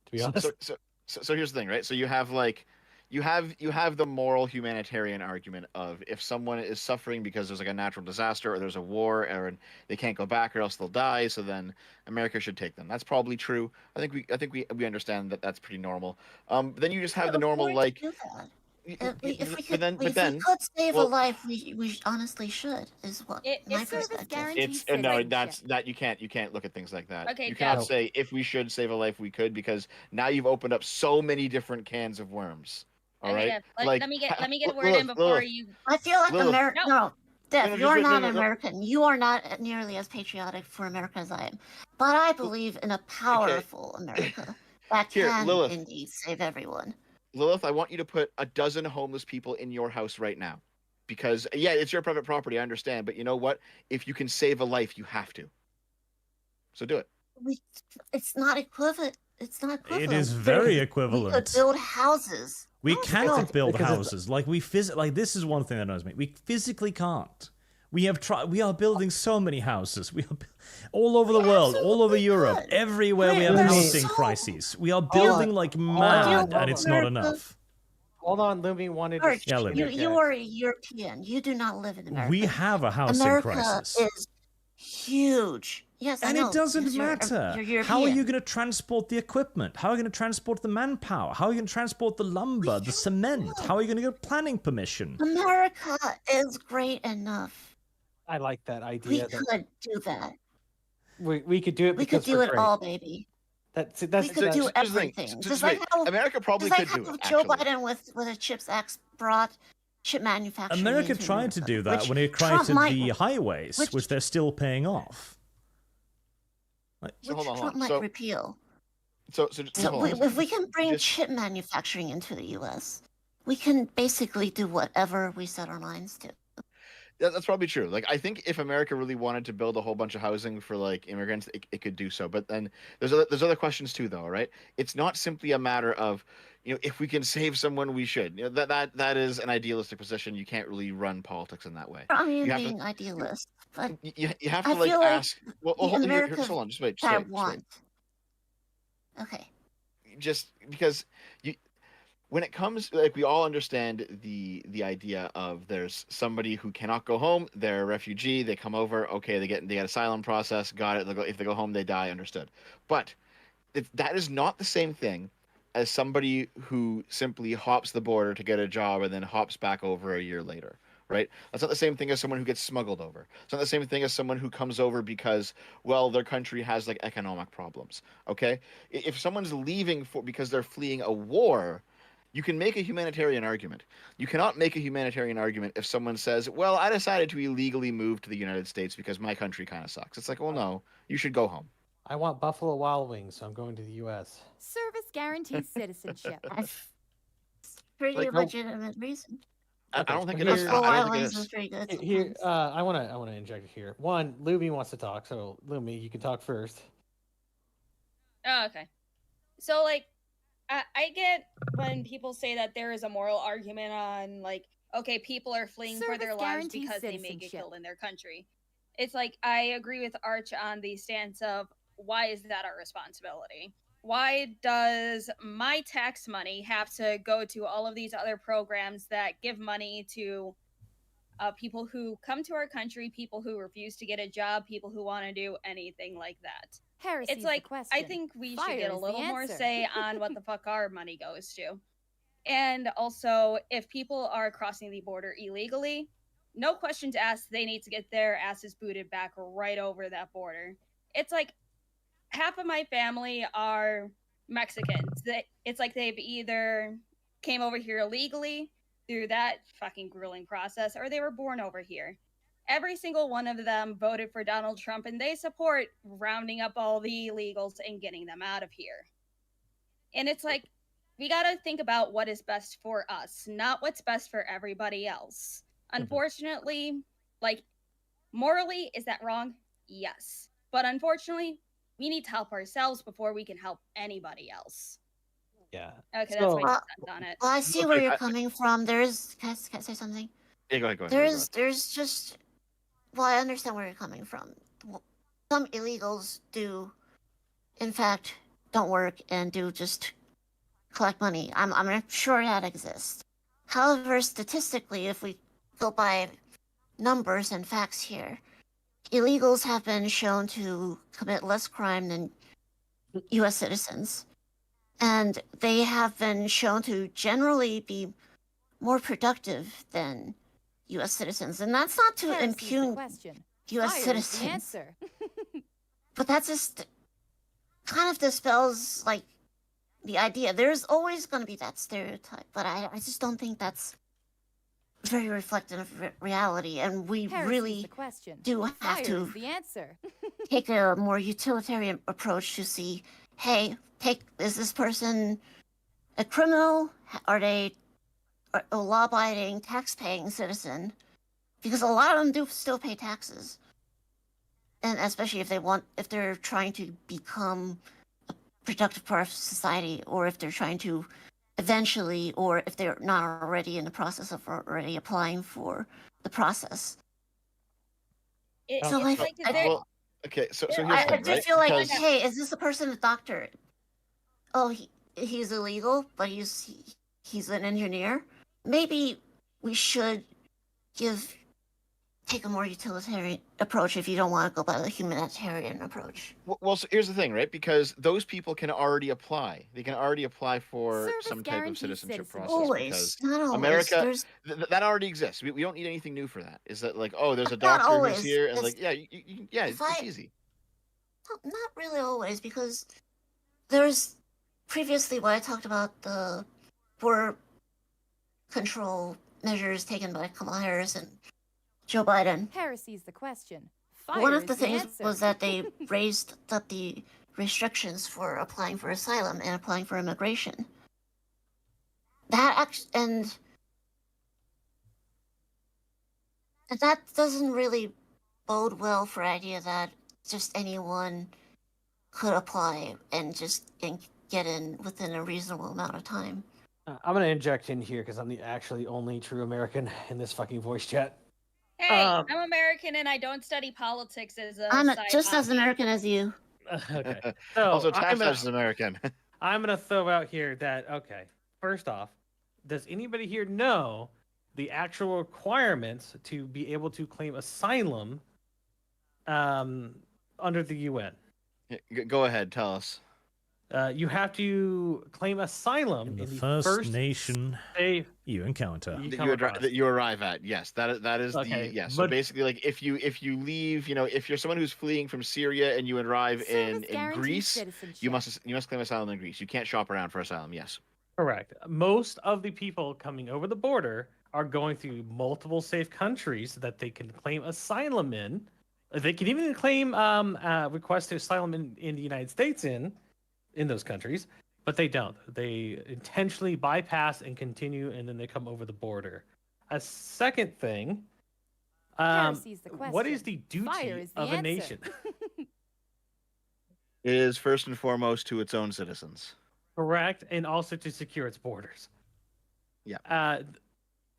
to be So, honest. so here's the thing, right? So you have like you have the moral humanitarian argument of if someone is suffering because there's like a natural disaster or there's a war or they can't go back or else they'll die, so then America should take them. That's probably true. I think we understand that that's pretty normal. Then you just have the normal We're like. to do that. If we But then could save well- a life, we honestly should. Is what It- my it's service perspective. guarantee. it's Citizenship. no, that you can't look at things like that. Okay, you cannot Jeff. say if we should save a life we could, because now you've opened up so many different cans of worms. All Okay, right, Jeff, let me get a word in Lilith, before Lilith, you. I feel like Lilith. America. No. No, Dev, No, you're just- not no. American. You are not nearly as patriotic for America as I am. But I believe in a powerful America that Here, can Lilith. indeed save everyone. Lilith, I want you to put 12 homeless people in your house right now, because yeah, it's your private property. I understand, but you know what? If you can save a life, you have to. So do it. It's not equivalent. It's not equivalent. It is very We could equivalent. build houses. We No, can't no. build Because it's- houses like like this is one thing that annoys me. We physically can't. We have tried. We are building so many houses. We are all over the world, all over absolutely Europe, could. everywhere we have There's housing so- crises. We are building like mad, and it's not America- enough. Hold on, Lumi wanted Arch, to Yeah, speak Lumi. you again. are a European. You do not live in America. We have a housing America crisis. is huge. Yes, I And know. it doesn't because matter. You're How are you European. going to transport the equipment? How are you going to transport the manpower? How are you going to transport the lumber, the cement? How are you going to get planning permission? America is great enough. I like that We idea. could do that. We could do it We could because do we're it great. all, baby. That's We that's could do here's the thing. everything. So Just like how America probably just like could do how it. Joe Actually. Biden with a CHIPS Act brought chip manufacturing. America into tried to America, do that which when it Trump created might- the highways, which- which they're still paying off. which So hold on, Trump might So, repeal. so So hold on. if we can bring Just- chip manufacturing into the U.S., we can basically do whatever we set our minds to. That's probably true. Like, I think if America really wanted to build a whole bunch of housing for like immigrants, it could do so. But then there's other questions too, though, right? It's not simply a matter of, if we can save someone, we should. That is an idealistic position. You can't really run politics in that way. I mean, You have to- being idealist, but You have I to like feel like ask. Well, the hold, America hold on, just wait. I Just wait. want. Okay. Just because when it comes, like, we all understand the idea of there's somebody who cannot go home, they're a refugee, they come over, okay, they get asylum process, got it. If they go home, they die, understood. But that is not the same thing as somebody who simply hops the border to get a job and then hops back over a year later, right? That's not the same thing as someone who gets smuggled over. It's not the same thing as someone who comes over because, well, their country has like economic problems. Okay, if someone's leaving because they're fleeing a war, you can make a humanitarian argument. You cannot make a humanitarian argument if someone says, well, I decided to illegally move to the United States because my country kind of sucks. It's like, well, no, you should go home. I want Buffalo Wild Wings, so I'm going to the U.S. Service guarantees citizenship. That's pretty Like, no- legitimate reason. I Okay, don't think so it is. here- Buffalo I don't Wild think it Wings is. is pretty good. Here, sometimes. I want to interject here. One, Luby wants to talk, so Lumi, you can talk first. Oh, okay. So, like, I get when people say that there is a moral argument on, like, okay, people are fleeing for their Service lives guarantees because they may get citizenship. killed in their country. It's like, I agree with Arch on the stance of why is that our responsibility? Why does my tax money have to go to all of these other programs that give money to people who come to our country, people who refuse to get a job, people who want to do anything like that? Heresy's It's like, the question. I think we should get Fire a is the little more answer. say on what the fuck our money goes to. And also, if people are crossing the border illegally, no questions asked, they need to get their asses booted back right over that border. It's like half of my family are Mexicans. It's like they've either came over here illegally through that fucking grueling process, or they were born over here. Every single one of them voted for Donald Trump, and they support rounding up all the illegals and getting them out of here. And it's like, we gotta think about what is best for us, not what's best for everybody else. Unfortunately, like, morally, is that wrong? Yes. But unfortunately, we need to help ourselves before we can help anybody else. Yeah. Okay, So- that's my 2 cents on it. Well, I see Okay, where you're I- coming from. There's can I say something? Yeah, go ahead. Go ahead. There's just well, I understand where you're coming from. Some illegals do, in fact, don't work and do just collect money. I'm sure that exists. However, statistically, if we go by numbers and facts here, illegals have been shown to commit less crime than U.S. citizens, and they have been shown to generally be more productive than U.S. citizens, and that's not to Heresy's the impugn question. U.S. Fire is citizens, the answer. but that just kind of dispels like the idea. There's always going to be that stereotype, but I just don't think that's very reflective of reality, and we Heresy's really the question. do have Fire to is the answer. take a more utilitarian approach to see, hey, is this person a criminal? Are they a law-abiding, tax-paying citizen? Because a lot of them do still pay taxes, and especially if they're trying to become a productive part of society, or if they're trying to eventually, or if they're not already in the process of already applying for the process. It, So, it's like, like, there- Well, okay, so here's I the thing, do right? feel like, Because- hey, is this a person a doctor? Oh, he's illegal, but he's an engineer. Maybe we should take a more utilitarian approach if you don't want to go by the humanitarian approach. Well, so here's the thing, right? Because those people can already apply. They can already apply for Service some type of guarantees citizenship citizenship. process. Always, Because not always. America- There's that already exists. We don't need anything new for that. Is that like, oh, there's a Not doctor who's always. here, and It's- like, yeah, it's I- easy. not really always, because there's previously what I talked about the border control measures taken by Kamala Harris and Joe Biden. Heresy's the question. Fire One of is the things answer. was that they raised up the restrictions for applying for asylum and applying for immigration. And that doesn't really bode well for idea that just anyone could apply and get in within a reasonable amount of time. I'm gonna inject in here because I'm the actually only true American in this fucking voice chat. hey, Um, I'm American and I don't study politics as a I'm side just as hobby. American as you. Okay. So Also, I'm tax gonna, is American. I'm gonna throw out here that first off, does anybody here know the actual requirements to be able to claim asylum under the UN? Go ahead, tell us. You have to claim asylum In the the first nation safe you encounter. That you arrive at. Yes, that is Okay, the yes. So but- basically, like if you leave, if you're someone who's fleeing from Syria and you arrive in Greece, you must claim asylum in Greece. You can't shop around for asylum. Yes. Correct. Most of the people coming over the border are going through multiple safe countries that they can claim asylum in. They can even claim request asylum in the United States in those countries, but they don't. They intentionally bypass and continue, and then they come over the border. A second thing, Heresy's the what is question. the Fire duty is the of a answer. nation? It is first and foremost to its own citizens. Correct, and also to secure its borders. Yeah.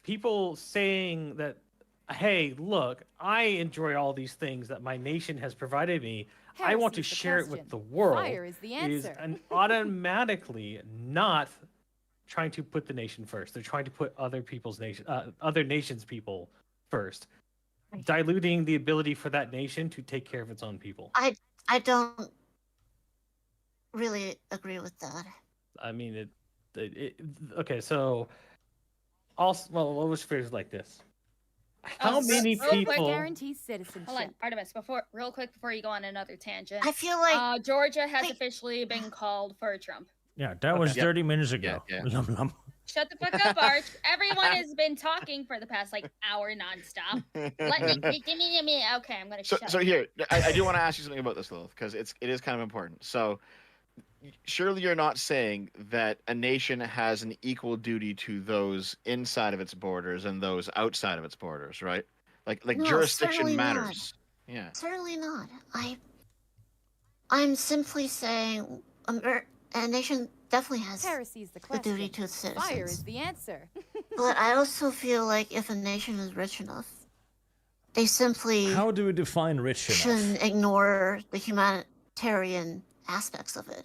People saying that, hey, look, I enjoy all these things that my nation has provided me. I want to Heresy's the share it with question. the world. Fire is the answer. Automatically not trying to put the nation first. They're trying to put other nations' people first, diluting the ability for that nation to take care of its own people. I don't really agree with that. I mean, okay, so also, well, let's phrase it like this. How many real quick, people? Guarantees citizenship. Hold on, Artemis. Real quick before you go on another tangent. I feel like Georgia has Wait. officially been called for Trump. Yeah, that was Yep. 30 minutes ago. Yeah. Lum, lum. Shut the fuck up, Arch. Everyone has been talking for the past hour nonstop. Let me give me. Okay, I'm gonna shut. So up. here, I do want to ask you something about this, Lilith, because it is kind of important. So, surely you're not saying that a nation has an equal duty to those inside of its borders and those outside of its borders, right? Like No, jurisdiction certainly not. matters. Yeah. certainly not. I'm simply saying a nation definitely has Heresy's the the question. duty to its Fire citizens. is the answer. But I also feel like if a nation is rich enough, they simply How do we define rich enough? shouldn't ignore the humanitarian aspects of it.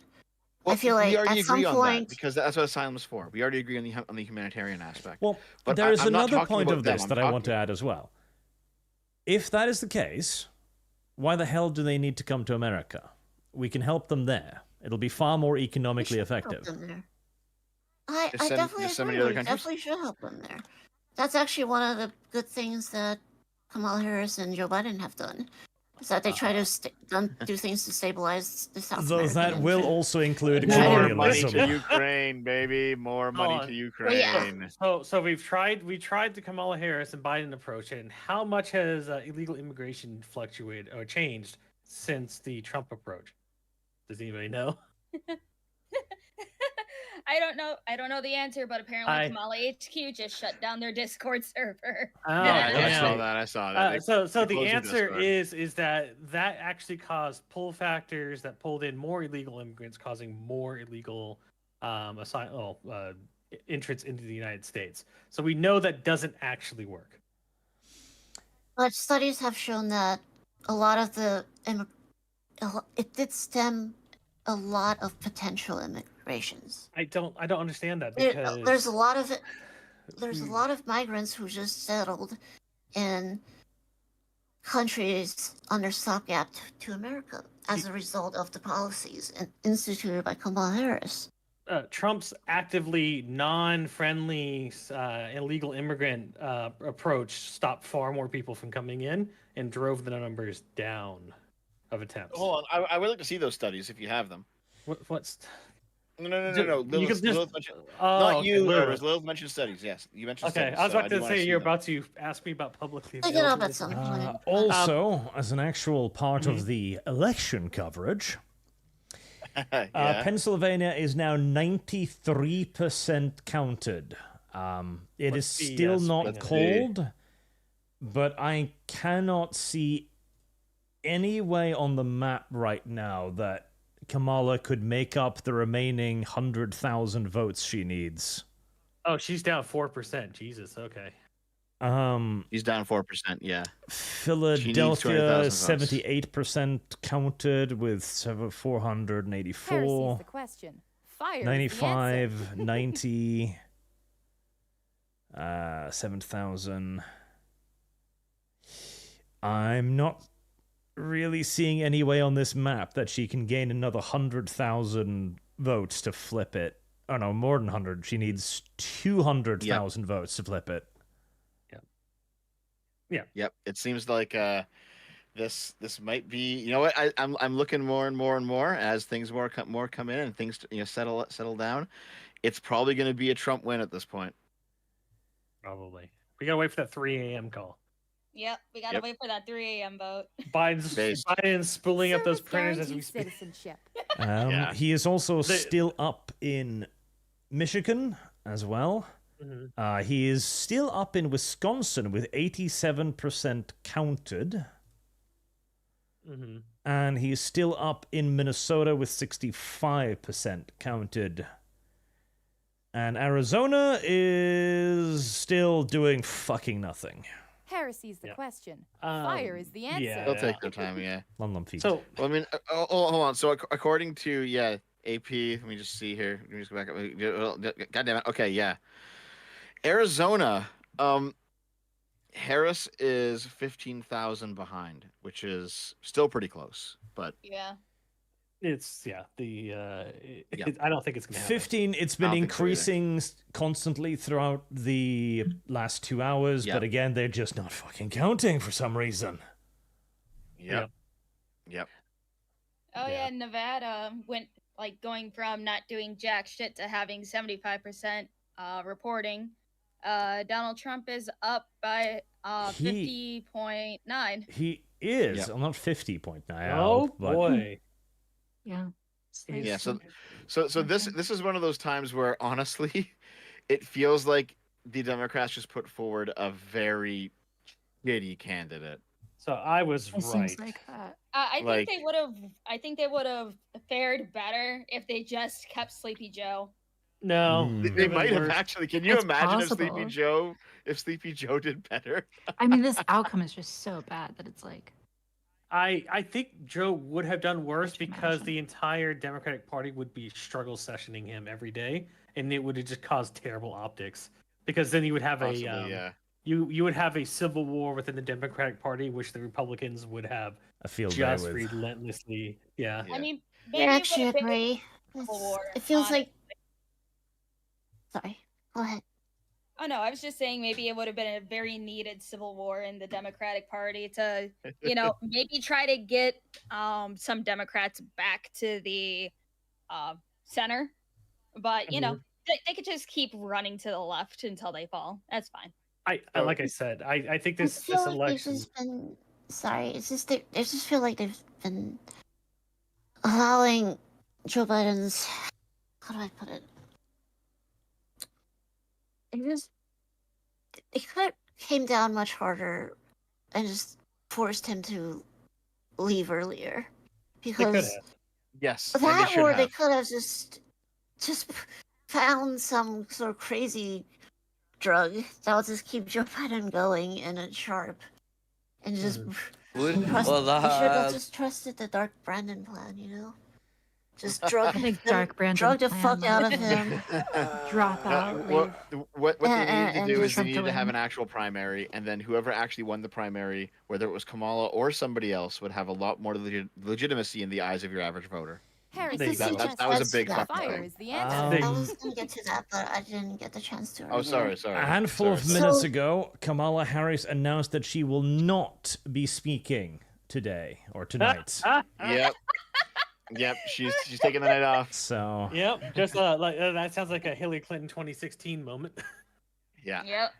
Well, I feel like we already at some agree on that point, because that's what asylum is for. We already agree on the humanitarian aspect. Well, But there is I'm not another talking point about of them, this I'm that I want to talking- add as well. If that is the case, why the hell do they need to come to America? We can help them there. It'll be far more we economically should help effective. them there. I Just send- definitely just send them agree. to other We countries? definitely should help them there. That's actually one of the good things that Kamala Harris and Joe Biden have done. Is that they try to do things to stabilize the South Though American that will region. also include More More money colonialism. to Ukraine, baby. More money on. to Well, yeah. Ukraine. So we tried the Kamala Harris and Biden approach, and how much has illegal immigration fluctuated or changed since the Trump approach? Does anybody know? I don't know the answer, but apparently Kamala HQ just shut down their Discord server. Oh, Yeah, I damn. saw that. So they the closed the answer Discord. is that actually caused pull factors that pulled in more illegal immigrants, causing more illegal entrance into the United States. So we know that doesn't actually work. But studies have shown that a lot of it did stem a lot of potential immigrations. I don't understand that because There's a lot of migrants who just settled in countries under stopgap to America as a result of the policies instituted by Kamala Harris. Trump's actively non-friendly illegal immigrant approach stopped far more people from coming in and drove the numbers down of attempts. Hold on, I would like to see those studies if you have them. What's No. You could just- Lilith mentioned, oh, not okay, you, Lilith. Lilith mentioned studies. Yes, you mentioned Okay, studies. I was so about do to wanna say see you're them. about to ask me about publicly Pick it up available at some information. point. Also, as an actual part of the election coverage, Yeah. Pennsylvania is now 93% counted. It is Let's see, still not let's see. called, but I cannot see any way on the map right now that Kamala could make up the remaining 100,000 votes she needs. Oh, she's down 4%. Jesus. Okay. He's down 4%. Yeah. Philadelphia 200,000 votes. 78% counted with Heresy's 484. the question. Fire is the 95, answer. 90, 7,000. I'm not really seeing any way on this map that she can gain another 100,000 votes to flip it. Oh no, more than 100. She needs 200,000 votes to flip it. Yep. It seems like this might be. You know what? I'm looking more and more as things more come in and things settle down. It's probably going to be a Trump win at this point. Probably. We gotta wait for that 3 a.m. call. Yep, we gotta wait for that 3 a.m. vote. Biden's spooling up those Service printers as we guarantees speak. citizenship. He is also still up in Michigan as well. Mhm. He is still up in Wisconsin with 87% counted. Mm-hmm. And he's still up in Minnesota with 65% counted. And Arizona is still doing fucking nothing. Heresy's the question. Fire is the answer. yeah. They'll take their time. Yeah. Lum feet. So Well, I mean, hold on. So according to AP, let me just see here. Let me just go back up. God damn it. Okay, yeah. Arizona, Harris is 15,000 behind, which is still pretty close. But Yeah. it's I don't think it's gonna happen. 15, it's I been don't think so either. increasing constantly throughout the last 2 hours, Yep. but again, they're just not fucking counting for some reason. Yep. Oh Yeah. yeah, Nevada went going from not doing jack shit to having 75% reporting. Donald Trump is up by 50.9. He is. Yep. Well, not 50.9. Oh but boy. Yeah. Yeah. So this is one of those times where honestly, it feels like the Democrats just put forward a very shitty candidate. So I was It right. seems like that. I Like- think they would have. I think they would have fared better if they just kept Sleepy Joe. No, Mm. They even might have worse. actually. Can you It's imagine possible. if Sleepy Joe did better? I mean, this outcome is just so bad that it's like, I think Joe would have done worse Can't you because imagine? the entire Democratic Party would be struggle sessioning him every day, and it would have just caused terrible optics. Because then you would have Possibly, a you would have a civil war within the Democratic Party, which the Republicans would have I feel day just with. relentlessly. Yeah. Yeah. I mean, Yeah, maybe it actually would have been agree. a civil war. It feels like. honestly. Sorry. Go ahead. Oh no, I was just saying maybe it would have been a very needed civil war in the Democratic Party to, maybe try to get some Democrats back to the center. But they could just keep running to the left until they fall. That's fine. I like I said, I think I this feel like election. they've just been. Sorry, it's just they just feel like they've been allowing Joe Biden's. How do I put it? It could have came down much harder and just forced him to leave earlier. They could Because have. Yes. and that should or they have. could have just found some sort of crazy drug that will just keep Joe Biden going and it's sharp. And just Would- trust, well, you should have uh, just trusted the Dark Brandon plan, Just drug I think Dark Brandon drug the plan, fuck like, out of him. Drop out. What they needed to and do is just they have needed to to have win. an actual primary, and then whoever actually won the primary, whether it was Kamala or somebody else, would have a lot more legitimacy in the eyes of your average voter. Heresy There you go. That was a big that's- fucking Fire thing. is the answer. Um, I was gonna get to that, but I didn't get the chance to. Oh, earlier. sorry. A handful of Sorry. minutes So- ago, Kamala Harris announced that she will not be speaking today or tonight. Yep. She's taking the night off. So Yep, just that sounds like a Hillary Clinton 2016 moment. Yeah. Yep.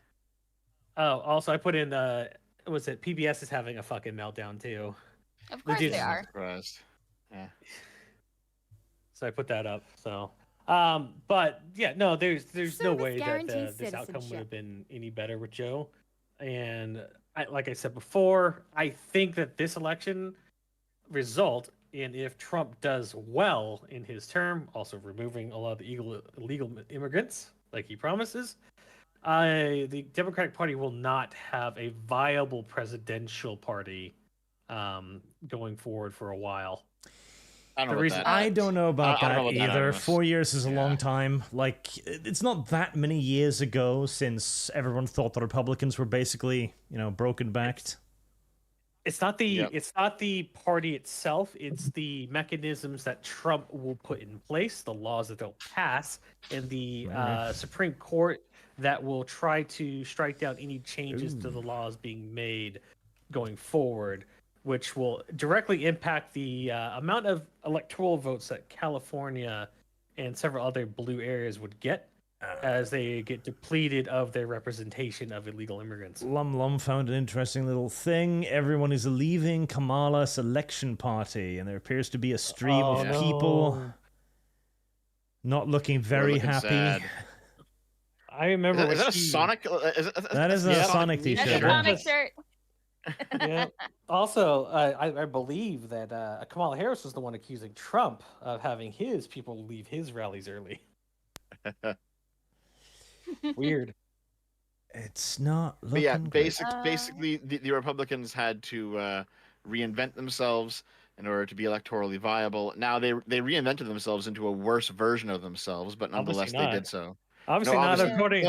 Oh, also I put in was it PBS is having a fucking meltdown too. Of course Legit- they are. Surprised. Yeah. So I put that up. So but yeah, no, there's no Service way that guarantees this outcome would citizenship. have been any better with Joe. And like I said before, I think that this election result, and if Trump does well in his term, also removing a lot of the illegal immigrants like he promises, the Democratic Party will not have a viable presidential party going forward for a while. I don't know The about reason- that. I don't know about I don't that know about that, either. Artemis. 4 years is a Yeah. long time. Like, it's not that many years ago since everyone thought the Republicans were basically, broken backed. It's not the party itself. It's the mechanisms that Trump will put in place, the laws that they'll pass, and the Supreme Court that will try to strike down any changes to the laws being made going forward, which will directly impact the amount of electoral votes that California and several other blue areas would get as they get depleted of their representation of illegal immigrants. Lum found an interesting little thing. Everyone is leaving Kamala's election party, and there appears to be a stream of people not looking very happy. Sad. I remember. Is that a Sonic? That is a Sonic That's t-shirt. a Sonic shirt. Yeah. Also, I believe that Kamala Harris was the one accusing Trump of having his people leave his rallies early. Weird. It's not looking But yeah, great. basically, the Republicans had to reinvent themselves in order to be electorally viable. Now they reinvented themselves into a worse version of themselves, but nonetheless Obviously they not. did so. Obviously No, not obviously- according.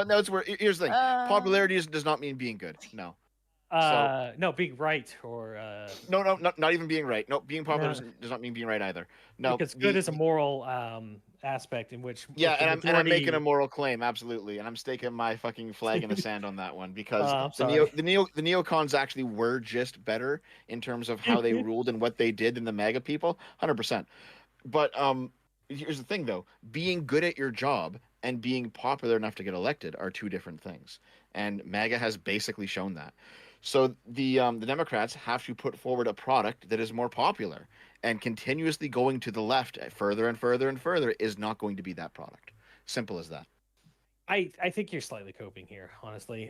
No, it's where. Here's the thing: popularity does not mean being good. No. No, being right or No, not even being right. No, being popular does not mean being right either. No, because good is a moral aspect in which yeah, if the and I'm making a majority- moral claim, absolutely, and I'm staking my fucking flag in the sand on that one because I'm the neocons actually were just better in terms of how they ruled and what they did than the MAGA people, 100%. But here's the thing though: being good at your job and being popular enough to get elected are two different things, and MAGA has basically shown that. So the Democrats have to put forward a product that is more popular, and continuously going to the left further and further and further is not going to be that product. Simple as that. I think you're slightly coping here, honestly.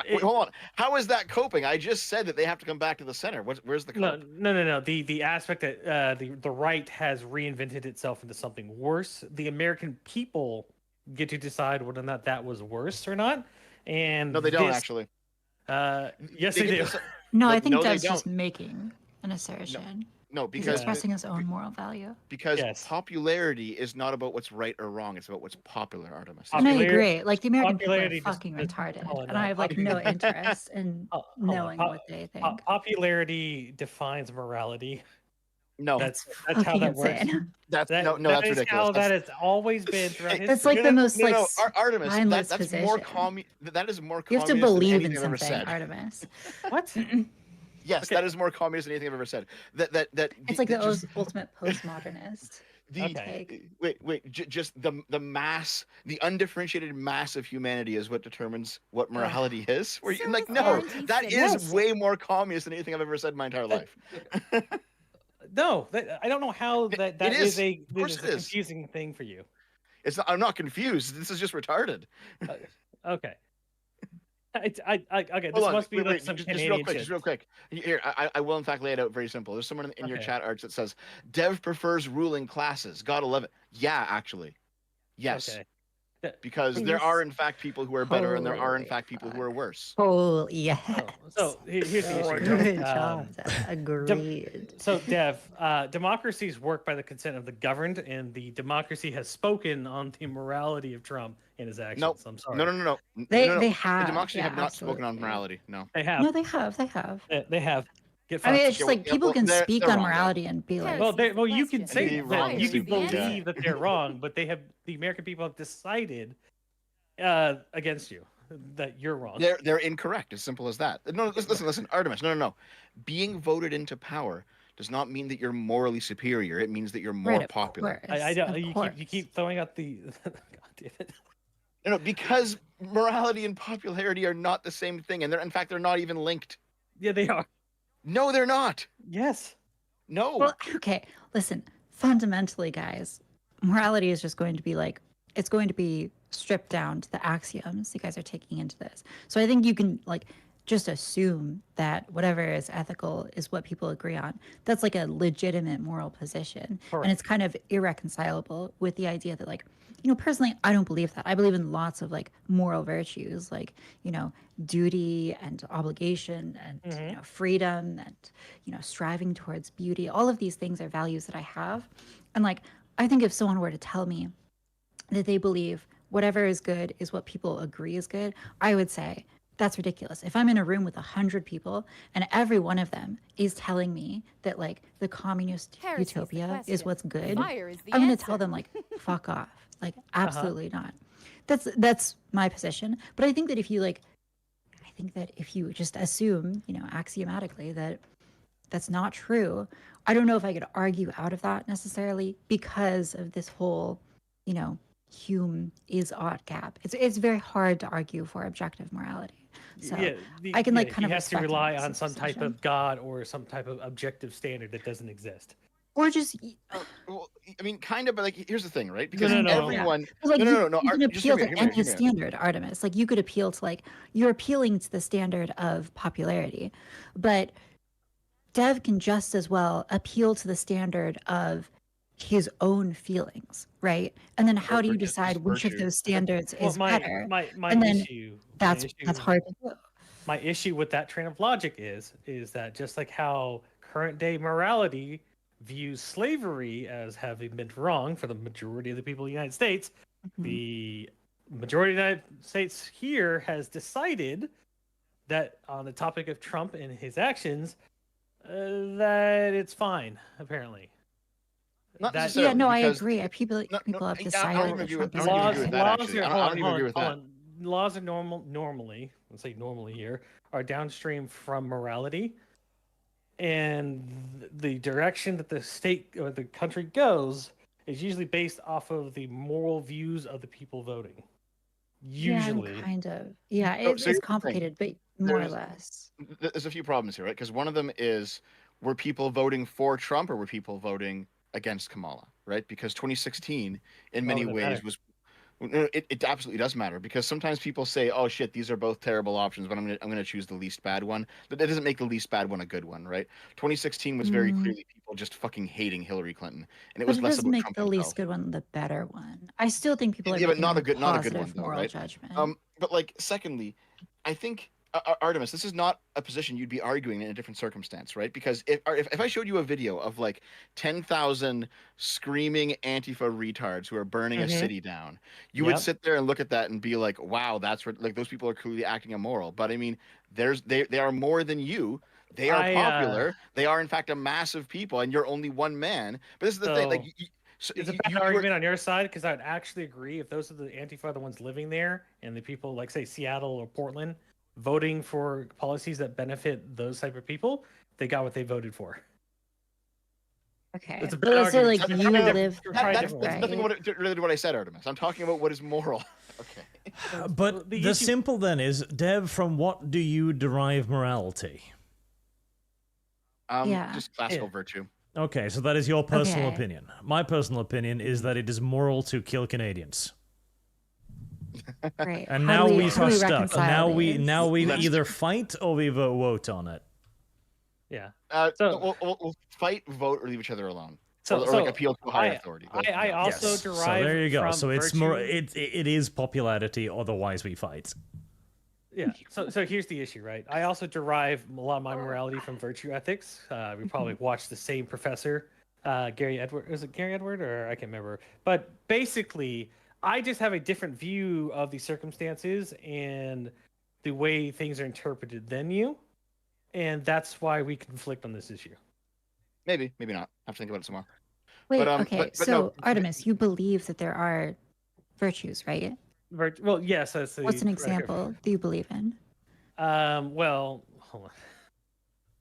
Wait, hold on. How is that coping? I just said that they have to come back to the center. Where's the cope? No. The aspect that the right has reinvented itself into something worse. The American people get to decide whether or not that was worse or not. And No, they don't actually. Yes, they do. No, No, I think no, they Dev's don't. just making an assertion. No, He's because expressing his own moral value. Yes. popularity is not about what's right or wrong. It's about what's popular, Artemis. And I Popular- agree. Like the American people are popularity just- fucking just- retarded, hold on, and I have like no interest in Hold on. knowing what they think. Popularity defines morality. No, That's Fucking how that works. insane. that's That, no, that that's is ridiculous. how That's- that has always been throughout history. That's like the most like Artemis, spineless that's more position. that is more You have to communist than believe anything in I've ever something, said. Artemis. What? Yes, Okay. that is more communist than anything I've ever said. That It's like the just ultimate postmodernist. Okay. just the mass, the undifferentiated mass of humanity is what determines what morality is. Where you're So like, is no, quarantine that sin. is Yes. way more communist than anything I've ever said in my entire life. No, I don't know how that It is is. a Of course this is it a is. confusing thing for you. It's not. I'm not confused. This is just retarded. Okay. Okay, this Hold on, must be wait, like wait, some just Canadian real quick, shit. just real quick. Here, I will in fact lay it out very simple. There's someone in your Okay. chat, Arch, that says Dev prefers ruling classes. Gotta love it. Yeah, actually, yes, Okay. because there are in fact people who are better, and there are in fact people who are worse. Oh yes. So here's the issue. Good right? job. Agreed. So, Dev, democracies work by the consent of the governed, and the democracy has spoken on the morality of Trump and his actions. Nope. I'm sorry. No. They no. have. The democracy yeah, have not spoken on absolutely. morality. No. They have. No, they have. They have. They have. Get I mean, fucked. it's just Yeah, like well, people can they're speak wrong, on though. morality and be like, Well, Here's the you can question. say Be that wrong, you can stupid. believe that they're wrong, but the American people have decided against you that you're wrong. They're incorrect. As simple as that. No, listen, Artemis. No. Being voted into power does not mean that you're morally superior. It means that you're more right, of popular. course, I don't. of You course. keep throwing out the. God damn it. No, because morality and popularity are not the same thing, and in fact they're not even linked. Yeah, they are. No, they're not. Yes. No. Well, okay. Listen, fundamentally, guys, morality is just going to be like, it's going to be stripped down to the axioms you guys are taking into this. So I think you can like just assume that whatever is ethical is what people agree on. That's like a legitimate moral position. Correct. And it's kind of irreconcilable with the idea that like, you know, personally, I don't believe that. I believe in lots of like moral virtues, like, you know, duty and obligation and, you know, freedom and, you know, striving towards beauty. All of these things are values that I have. And like, I think if someone were to tell me that they believe whatever is good is what people agree is good, I would say that's ridiculous. If I'm in a room with 100 people and every one of them is telling me that like the communist Heresy's the utopia is question. what's good, Fire is the I'm going to answer. tell them like, fuck off. Like, absolutely not. That's my position. But I think that if you just assume, axiomatically that that's not true, I don't know if I could argue out of that necessarily because of this whole, Hume is odd gap. It's very hard to argue for objective morality. So I can kind of you have to respect rely Alex's on some type position. of God or some type of objective standard that doesn't exist. Or just Well, I mean, kind of, but like, here's the thing, right? Because no. everyone, like no, you can Just hear appeal me out, to hear me out, any hear me out. standard, Artemis. Like you could appeal to you're appealing to the standard of popularity, but Dev can just as well appeal to the standard of his own feelings, right? And then how do you Just decide which of virtue. those standards Well, is my better? my And then issue. That's hard to do. My issue with that train of logic is that just like how current day morality views slavery as having been wrong for the majority of the people in the United States, the majority of the United States here has decided that on the topic of Trump and his actions, that it's fine, apparently. Not That- necessarily, Yeah, no, I because- agree. People have I don't decided even that agree Trump with- is I don't laws, agree with that, laws actually. are I don't even agree with hold that. on. Laws are normally, let's say normally here, are downstream from morality, and the direction that the state or the country goes is usually based off of the moral views of the people voting. Usually, Yeah, kind of. Yeah, So it's here's the thing. complicated, but more or There's- less. There's a few problems here, right? Because one of them is, were people voting for Trump or were people voting against Kamala, right? Because 2016, in many doesn't ways, matter. was it absolutely does matter, because sometimes people say, "Oh shit, these are both terrible options, but I'm gonna choose the least bad one." But that doesn't make the least bad one a good one, right? 2016 was very clearly people just fucking hating Hillary Clinton, and it But was it less doesn't about make Trump the himself. least good one the better one. I still think people are Yeah, but making not a a good positive one, though, moral right? judgment. But like, secondly, I think Artemis, this is not a position you'd be arguing in a different circumstance, right? Because if I showed you a video of like 10,000 screaming Antifa retards who are burning a city down, you would Yep. sit there and look at that and be like, "Wow, like those people are clearly acting immoral." But I mean, they are more than you. They are popular. They are in fact a massive people, and you're only one man. But this is the thing, like. It's a bad argument on your side, because I'd actually agree if those are the Antifa the ones living there and the people like say Seattle or Portland voting for policies that benefit those type of people, they got what they voted for. Okay. It's a But bad let's say argument. like That's you kind of live different. That's right? nothing related to what I said, Artemis. I'm talking about what is moral. Okay. But The the issue- simple then is, Dev, from what do you derive morality? Yeah. Just classical virtue. Okay, so that is your personal Okay. opinion. My personal opinion is that it is moral to kill Canadians. Right. And How now do we how are do stuck. reconcile these? Now we Let's- either fight or we vote on it. Yeah. So we'll fight, vote, or leave each other alone, So, or like appeal to a higher authority. I also Yes. derive. So there you go. From So it's virtue. more. It is popularity. Otherwise, we fight. Yeah. So here's the issue, right? I also derive a lot of my morality from virtue ethics. We probably watched the same professor, Gary Edward. Is it Gary Edward or I can't remember? But basically, I just have a different view of the circumstances and the way things are interpreted than you, and that's why we conflict on this issue. Maybe not. I have to think about it some more. Wait, But, okay. but So no. Artemis, you believe that there are virtues, right? Well, yes. That's the What's an example that you believe in? Well, hold on.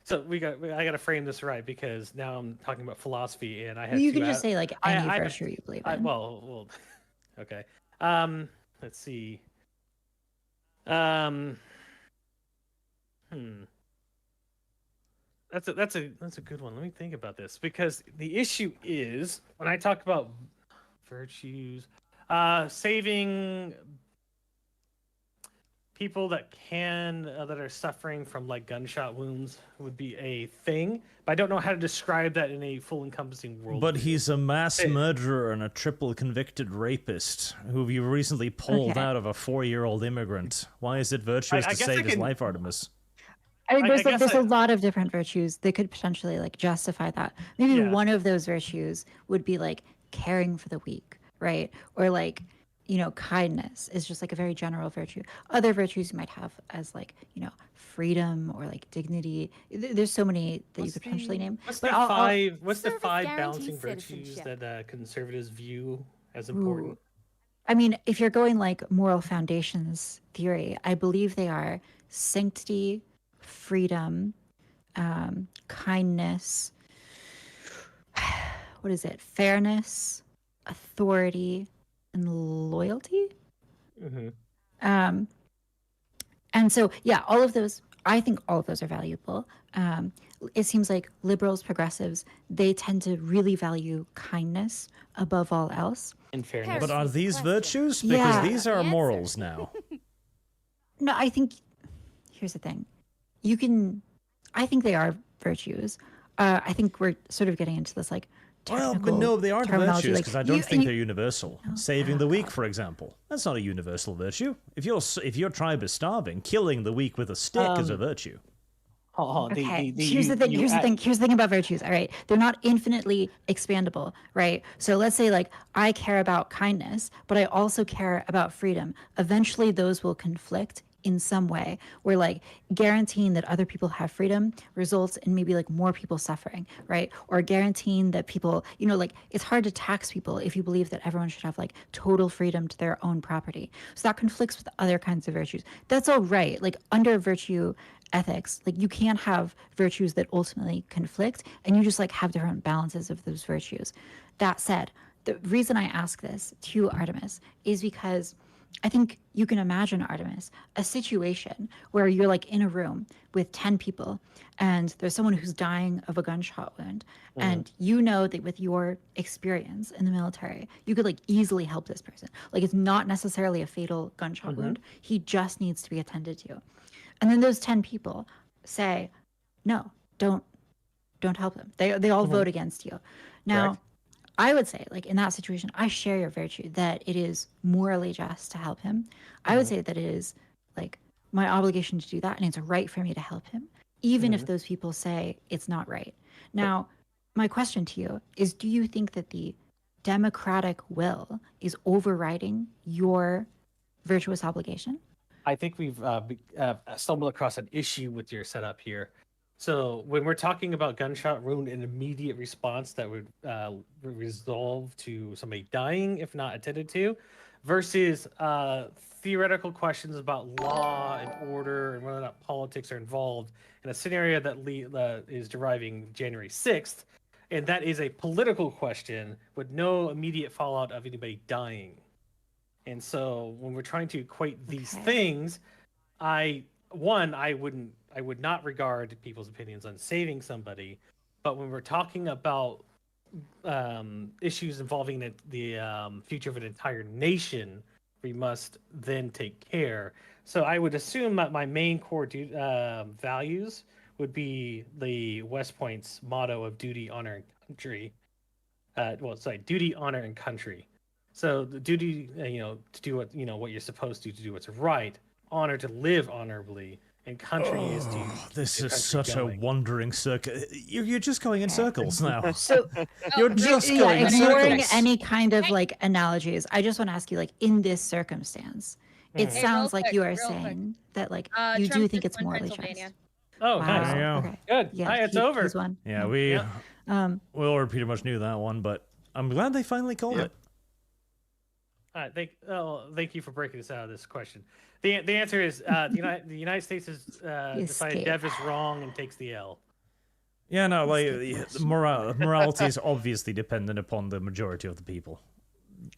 So I got to frame this right, because now I'm talking about philosophy, and I have. You two can just say like any I- virtue you believe in. well, okay. Let's see. That's a good one. Let me think about this, because the issue is when I talk about virtues, saving people that are suffering from like gunshot wounds would be a thing, but I don't know how to describe that in a full encompassing world. But he's a mass murderer and a triple convicted rapist who you recently pulled Okay. out of a 4-year-old immigrant. Why is it virtuous I to guess I save his can- life, Artemis? I mean, I guess there's I- a lot of different virtues that could potentially like justify that. Maybe Yeah. one of those virtues would be like caring for the weak, right? Or like, kindness is just like a very general virtue. Other virtues you might have as like, freedom or like dignity. There's so many that you could potentially name. What's But the Service five guarantees balancing virtues citizenship. that conservatives view as important? Ooh. I mean, if you're going like moral foundations theory, I believe they are sanctity, freedom, kindness, what is it? Fairness, authority, and loyalty. Mm-hmm. And so, yeah, all of those, I think all of those are valuable. It seems like liberals, progressives, they tend to really value kindness above all else. In fairness. But are these virtues? Because Yeah. these are Answer. morals now. No, I think, here's the thing. I think they are virtues. I think we're sort of getting into this like Well, technical but no, they aren't terminology, virtues like, because I don't you- think you- they're universal. No? Saving Oh, the weak, God. for example, that's not a universal virtue. If your tribe is starving, killing the weak with a stick is a virtue. Okay. Here's the thing about virtues. All right, they're not infinitely expandable, right? So let's say like I care about kindness, but I also care about freedom. Eventually, those will conflict in some way, where like guaranteeing that other people have freedom results in maybe like more people suffering, right? Or guaranteeing that people, like it's hard to tax people if you believe that everyone should have like total freedom to their own property. So that conflicts with other kinds of virtues. That's all right. Like under virtue ethics, like you can't have virtues that ultimately conflict, and you just like have different balances of those virtues. That said, the reason I ask this to Artemis is because I think you can imagine, Artemis, a situation where you're like in a room with 10 people and there's someone who's dying of a gunshot wound. And you know that with your experience in the military, you could like easily help this person. Like it's not necessarily a fatal gunshot wound. He just needs to be attended to. And then those 10 people say, no, don't help them. They all vote against you. Now, Correct. I would say, like in that situation, I share your virtue that it is morally just to help him. I would say that it is like my obligation to do that, and it's right for me to help him, even if those people say it's not right. Now, my question to you is, do you think that the democratic will is overriding your virtuous obligation? I think we've stumbled across an issue with your setup here. So when we're talking about gunshot wound, an immediate response that would resolve to somebody dying if not attended to, versus theoretical questions about law and order and whether or not politics are involved in a scenario that is deriving January 6th, and that is a political question with no immediate fallout of anybody dying. And so when we're trying to equate these things, I would not regard people's opinions on saving somebody, but when we're talking about issues involving the future of an entire nation, we must then take care. So I would assume that my main core values would be the West Point's motto of duty, honor, and country. Duty, honor, and country. So the duty, to do what what you're supposed to do what's right. Honor to live honorably, and country is to. This keep the is country such going. a wandering circle. You're just going in circles now. So You're just yeah, going in ignoring circles. any kind of like analogies, I just want to ask you, like in this circumstance, it Hey, sounds real like quick, you are real quick. saying that like Trump you do think just it's won morally Pennsylvania. just. Oh, Wow. nice. There you go. Okay. Good. Yeah, Hi, it's he- over. He's won. Yeah, we Yeah. we all pretty much knew that one, but I'm glad they finally called it. All right, thank you for breaking this out of this question. The answer is the United States has decided Dev is wrong and takes the L. Yeah, no, like Skip the the question. morality is obviously dependent upon the majority of the people.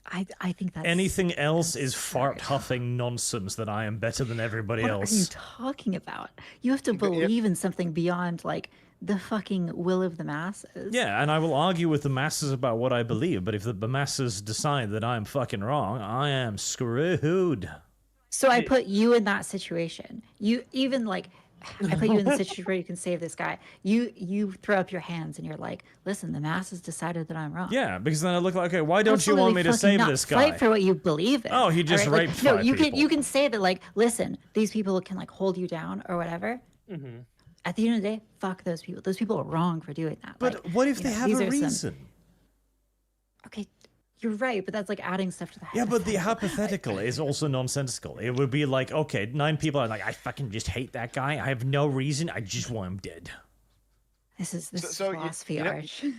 I think that's Anything else is absurd. fart huffing nonsense that I am better than everybody What are you else. talking about? You have to believe in something beyond like the fucking will of the masses. Yeah, and I will argue with the masses about what I believe, but if the masses decide that I'm fucking wrong, I am screwed. So I put you in that situation. You even like I put you in the situation where you can save this guy. You throw up your hands and you're like, listen, the masses decided that I'm wrong. Yeah, because then I look like, okay, why don't you Absolutely want me to fucking save not. this guy? Fight for what you believe in. Oh, he just all right? raped No, five you people. can you can say that like, listen, these people can like hold you down or whatever. Mm-hmm. At the end of the day, fuck those people. Those people are wrong for doing that. But Like, what if you they know, have these a are some- reason? Okay, You're right, but that's like adding stuff to the Yeah, but the hypothetical. hypothetical is also nonsensical. It would be like, okay, 9 people are like, I fucking just hate that guy. I have no reason. I just want him dead. This is So, philosophy, you know- Arch. You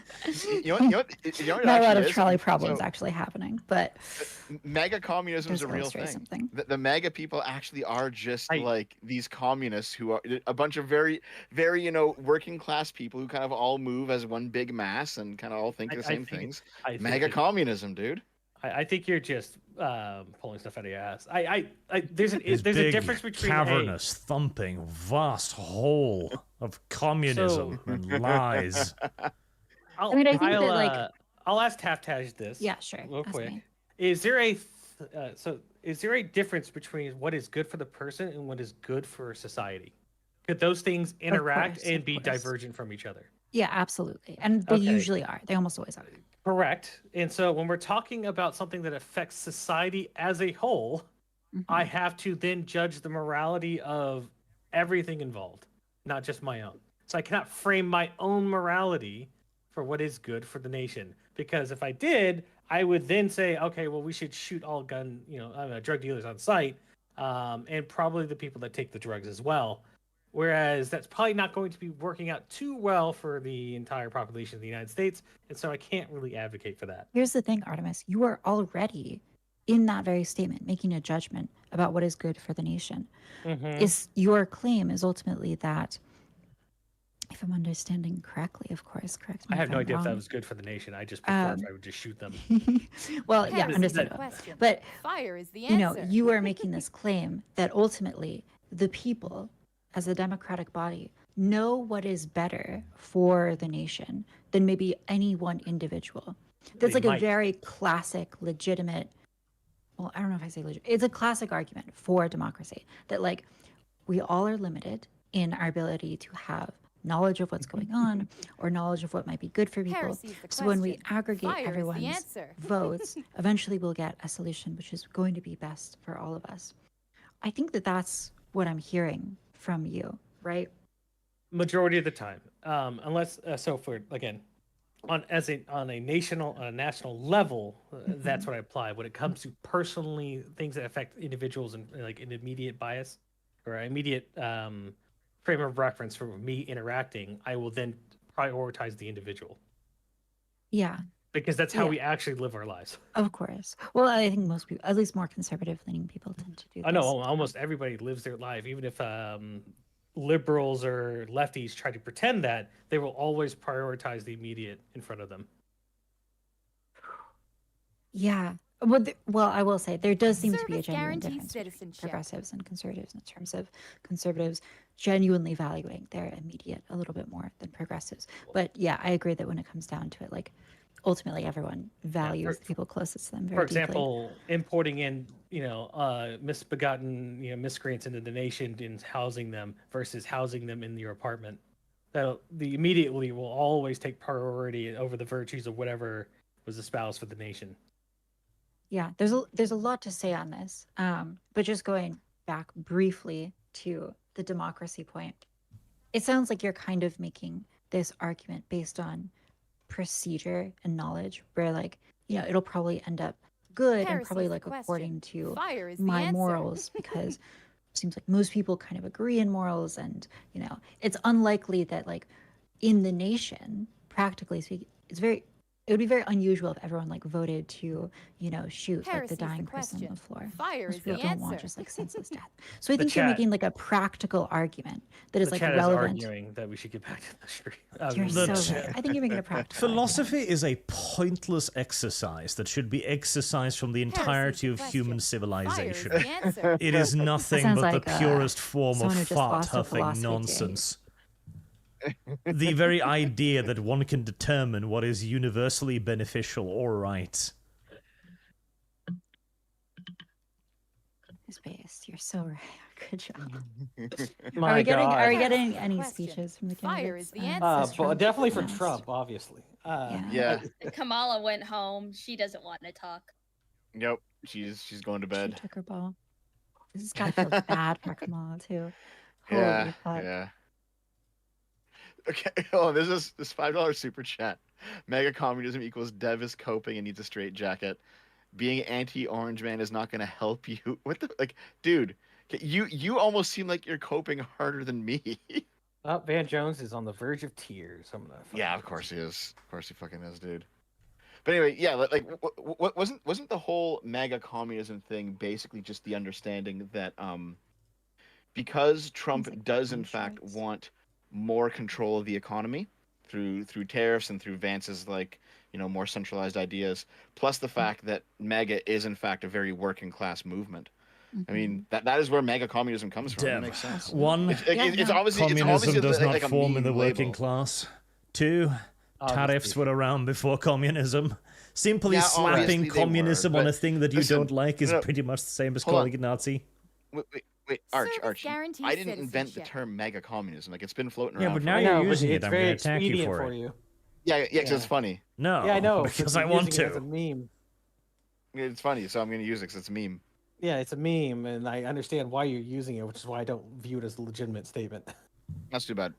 know what? You know what it Not a lot actually of is? trolley problems So, actually happening, but MAGA communism is Just a real illustrate thing. something. The MAGA people actually are just I- like these communists who are a bunch of very, very, working class people who kind of all move as one big mass and kind of all think the same things. I think MAGA communism, dude. I think you're just pulling stuff out of your ass. There's This a big, difference between cavernous, thumping, vast hole of communism and lies. I'll, I mean, I think I'll, that, like- I'll ask Taftaj this. yeah, sure. Real ask quick. me. Is there a is there a difference between what is good for the person and what is good for society? Could those things interact course, and of be course. divergent from each other? Yeah, absolutely. And they Okay. usually are. They almost always are. Correct. And so when we're talking about something that affects society as a whole, I Mhm. have to then judge the morality of everything involved, not just my own. So I cannot frame my own morality for what is good for the nation. Because if I did, I would then say, okay, well, we should shoot all drug dealers on sight, and probably the people that take the drugs as well. Whereas that's probably not going to be working out too well for the entire population of the United States. And so I can't really advocate for that. Here's the thing, Artemis. You are already in that very statement making a judgment about what is good for the nation. Mhm. Is your claim is ultimately that, if I'm understanding correctly, of course, correct me I have if no I'm idea if that wrong. was good for the nation. I just prefer if Um, I would just shoot them. Well, yeah, Harris is the understandable. question. But Fire is the you know, answer. you are making this claim that ultimately the people, as a democratic body, know what is better for the nation than maybe any one individual. That's They like might. a very classic, legitimate. Well, I don't know if I say legit. It's a classic argument for democracy that, like, we all are limited in our ability to have knowledge of what's going on or knowledge of what might be good for people. Heresy's the So when we question. aggregate Fire is the everyone's answer. votes, eventually we'll get a solution which is going to be best for all of us. I think that that's what I'm hearing from you, right? Majority of the time, unless so for again, on a national level, that's what I apply. When it comes to personally things that affect individuals and like an immediate bias or immediate frame of reference for me interacting, I will then prioritize the individual Yeah, because that's how Yeah. we actually live our lives. of course. Well, I think most people, at least more conservative leaning people, tend to do I know this. almost everybody lives their life, even if liberals or lefties try to pretend that, they will always prioritize the immediate in front of them. Yeah. Well, I will say there does seem to be a Service genuine guarantees difference between citizenship. progressives and conservatives in terms of conservatives genuinely valuing their immediate a little bit more than progressives. But yeah, I agree that when it comes down to it, like ultimately everyone values the people closest to them very For deeply. example, importing in, misbegotten, miscreants into the nation and housing them versus housing them in your apartment. That the immediately will always take priority over the virtues of whatever was espoused for the nation. Yeah, there's a lot to say on this. But just going back briefly to the democracy point, it sounds like you're kind of making this argument based on procedure and knowledge, where like, it'll probably end up good and Heresy's probably the like question. according to Fire is the my answer. morals, because it seems like most people kind of agree in morals, and it's unlikely that like in the nation, practically speaking, it would be very unusual if everyone like voted to, shoot like Heresy's the the dying person on question. the floor. Fire Most is the people don't want answer. just like senseless death. So I The think you're chat- making like a practical argument that is The like chat relevant. is arguing that we should get back to the street. You're The so chat- right. I think you're making a practical argument. Philosophy is a pointless exercise that should be exercised from the entirety of Heresy's the human question. civilization. Fire is the answer. It is nothing sounds but like, the purest form someone of who just fart lost a huffing philosophy debate. nonsense. The very idea that one can determine what is universally beneficial or right. Space, you're so right. Good job. My are we getting Heresy's the any question. speeches from the Fire candidates? is the since answer. Trump definitely for announced? Trump, obviously. Yeah. Yeah. Kamala went home. She doesn't want to talk. Yep. She's going to She bed. took her ball. This has got to feel bad for Kamala too. Yeah. Holy fuck. Yeah. Okay. Oh, this $5 super chat Mega communism equals Dev is coping and needs a straight jacket. Being anti-Orange Man is not going to help you. What the like, dude? You almost seem like you're coping harder than me. Van Jones is on the verge of tears. I'm gonna Yeah, of course he is. Of course he fucking is, dude. But anyway, yeah, like, what wasn't the whole MAGA communism thing basically just the understanding that because Trump like does in punch fact rights. want more control of the economy through tariffs and through Vance's more centralized ideas, plus the fact that MAGA is in fact a very working class movement. I mean, that is where MAGA communism comes from. That Dev, makes sense. one, It's obviously communism does not like a form in the meme working label. class. Two, tariffs Obviously. were around before communism. Simply Yeah, slapping obviously they communism were, on a but thing that you listen, don't like is no, pretty much the same as hold on. calling it Nazi. Wait, Arch, Service I guarantees didn't invent the citizenship. term MAGA communism. Like, it's been floating Yeah, around. but for now a you're while. using it. It's I'm very going to attack you expedient for it. you. Yeah, because Yeah. it's funny. No, Yeah, I know. because you're I want using it as a to. meme. It's funny, so I'm going to use it because it's a meme. Yeah, it's a meme, and I understand why you're using it, which is why I don't view it as a legitimate statement. That's too bad.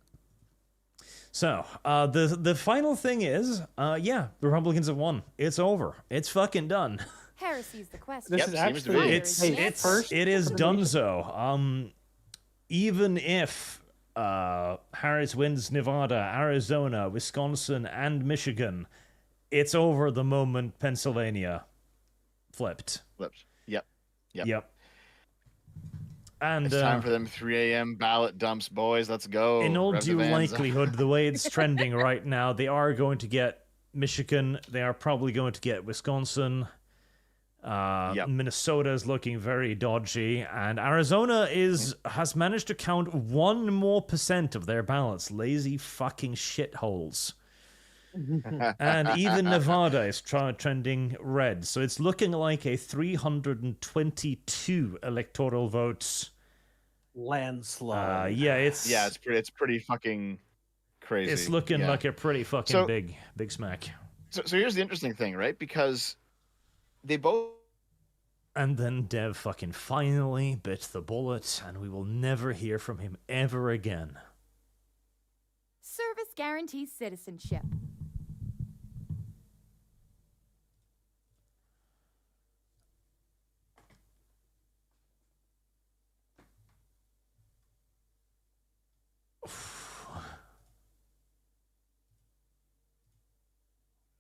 So, the final thing is, the Republicans have won. It's over. It's fucking done. Heresy's the question. This Yep, is seems to actually be. It's Hey, it's first it is for the nation. donezo. Even if Harris wins Nevada, Arizona, Wisconsin, and Michigan, it's over the moment Pennsylvania flipped. Flips. Yep. Yep. And It's time for them 3 a.m. ballot dumps, boys. Let's go. in all Rev the due vans. likelihood, the way it's trending right now, they are going to get Michigan. They are probably going to get Wisconsin. Yep. Minnesota is looking very dodgy, and Arizona has managed to count 1% more of their ballots. Lazy fucking shitholes. And even Nevada is trending red, so it's looking like a 322 electoral votes. Landslide. it's pretty fucking crazy. It's looking Yeah. like a pretty fucking So- big smack. So here's the interesting thing, right? Because they both. And then Dev fucking finally bit the bullet, and we will never hear from him ever again. Service guarantees citizenship.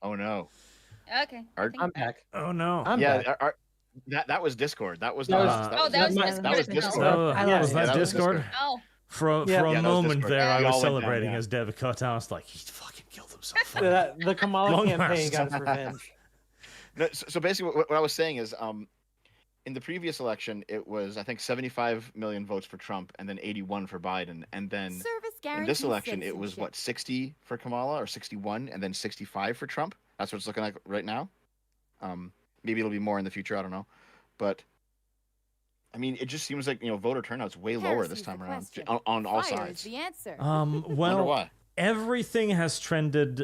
Oh no. Okay. I Art- think- I'm back. Oh no. I'm Yeah, back. that was Discord. That was That not was- us. Oh, that was that was Discord. Discord. I love Was it. that that was Discord? Discord. Oh, For Yeah. a Yeah, that was moment Discord. there, I We was all went down, celebrating yeah. as Dev cut. I was like, he fucking killed himself. The Kamala Long campaign got last. its revenge. No, so basically, what I was saying is, in the previous election, it was I think 75 million votes for Trump, and then 81 for Biden, and then Service in guarantees this election, it was citizenship. what 60 for Kamala or 61, and then 65 for Trump. That's what it's looking like right now. Maybe it'll be more in the future. I don't know, but I mean, it just seems like voter turnout's way lower this Heresy's time the around question. on all Fire sides. is the answer. Wonder Well, why. everything has trended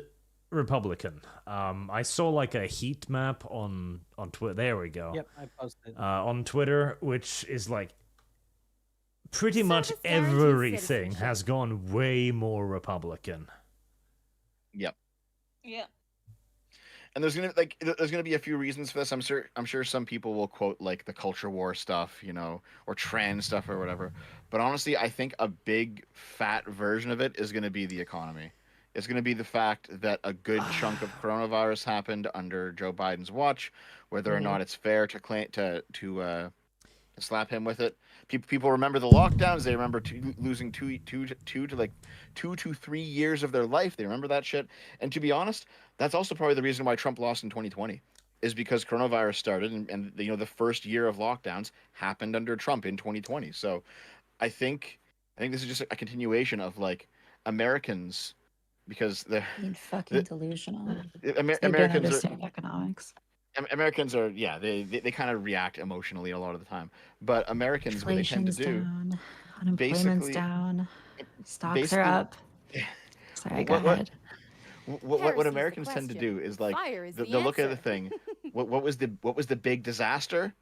Republican. I saw like a heat map on Twitter. There we go. Yep, I posted. On Twitter, which is like pretty much Service guarantees everything citizenship. has gone way more Republican. Yep. yeah. And there's gonna be a few reasons for this. I'm sure some people will quote like the culture war stuff, or trans stuff or whatever. But honestly, I think a big fat version of it is gonna be the economy. It's gonna be the fact that a good chunk of coronavirus happened under Joe Biden's watch. Whether or not it's fair to claim to slap him with it. People remember the lockdowns. They remember losing 2 to 3 years of their life. They remember that shit. And to be honest, that's also probably the reason why Trump lost in 2020, is because coronavirus started, and the first year of lockdowns happened under Trump in 2020. So, I think this is just a continuation of like Americans, because they're Being fucking delusional. They don't Americans are. understand economics. Americans are they kind of react emotionally a lot of the time, but Americans, what they tend to Inflation's do, down. Unemployment's basically- down. Stocks basically- are up. Sorry, go What- ahead. what Heresy's the Americans tend to question. do is like Fire is the they'll look at the answer. thing. What was the big disaster?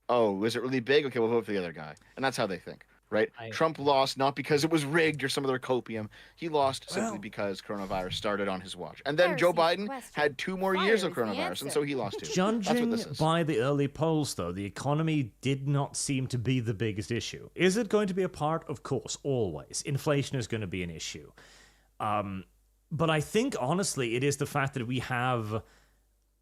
Oh, was it really big? Okay, we'll vote for the other guy, and that's how they think. right? Trump lost not because it was rigged or some other copium. He lost simply Well- because coronavirus started on his watch. And then Joe Heresy's the Biden question. had 2 more years Fire of is the coronavirus, and answer. so he lost too. That's what Judging this is. by the early polls, though, the economy did not seem to be the biggest issue. Is it going to be a part? Of course, always. Inflation is going to be an issue. But I think, honestly, it is the fact that we have...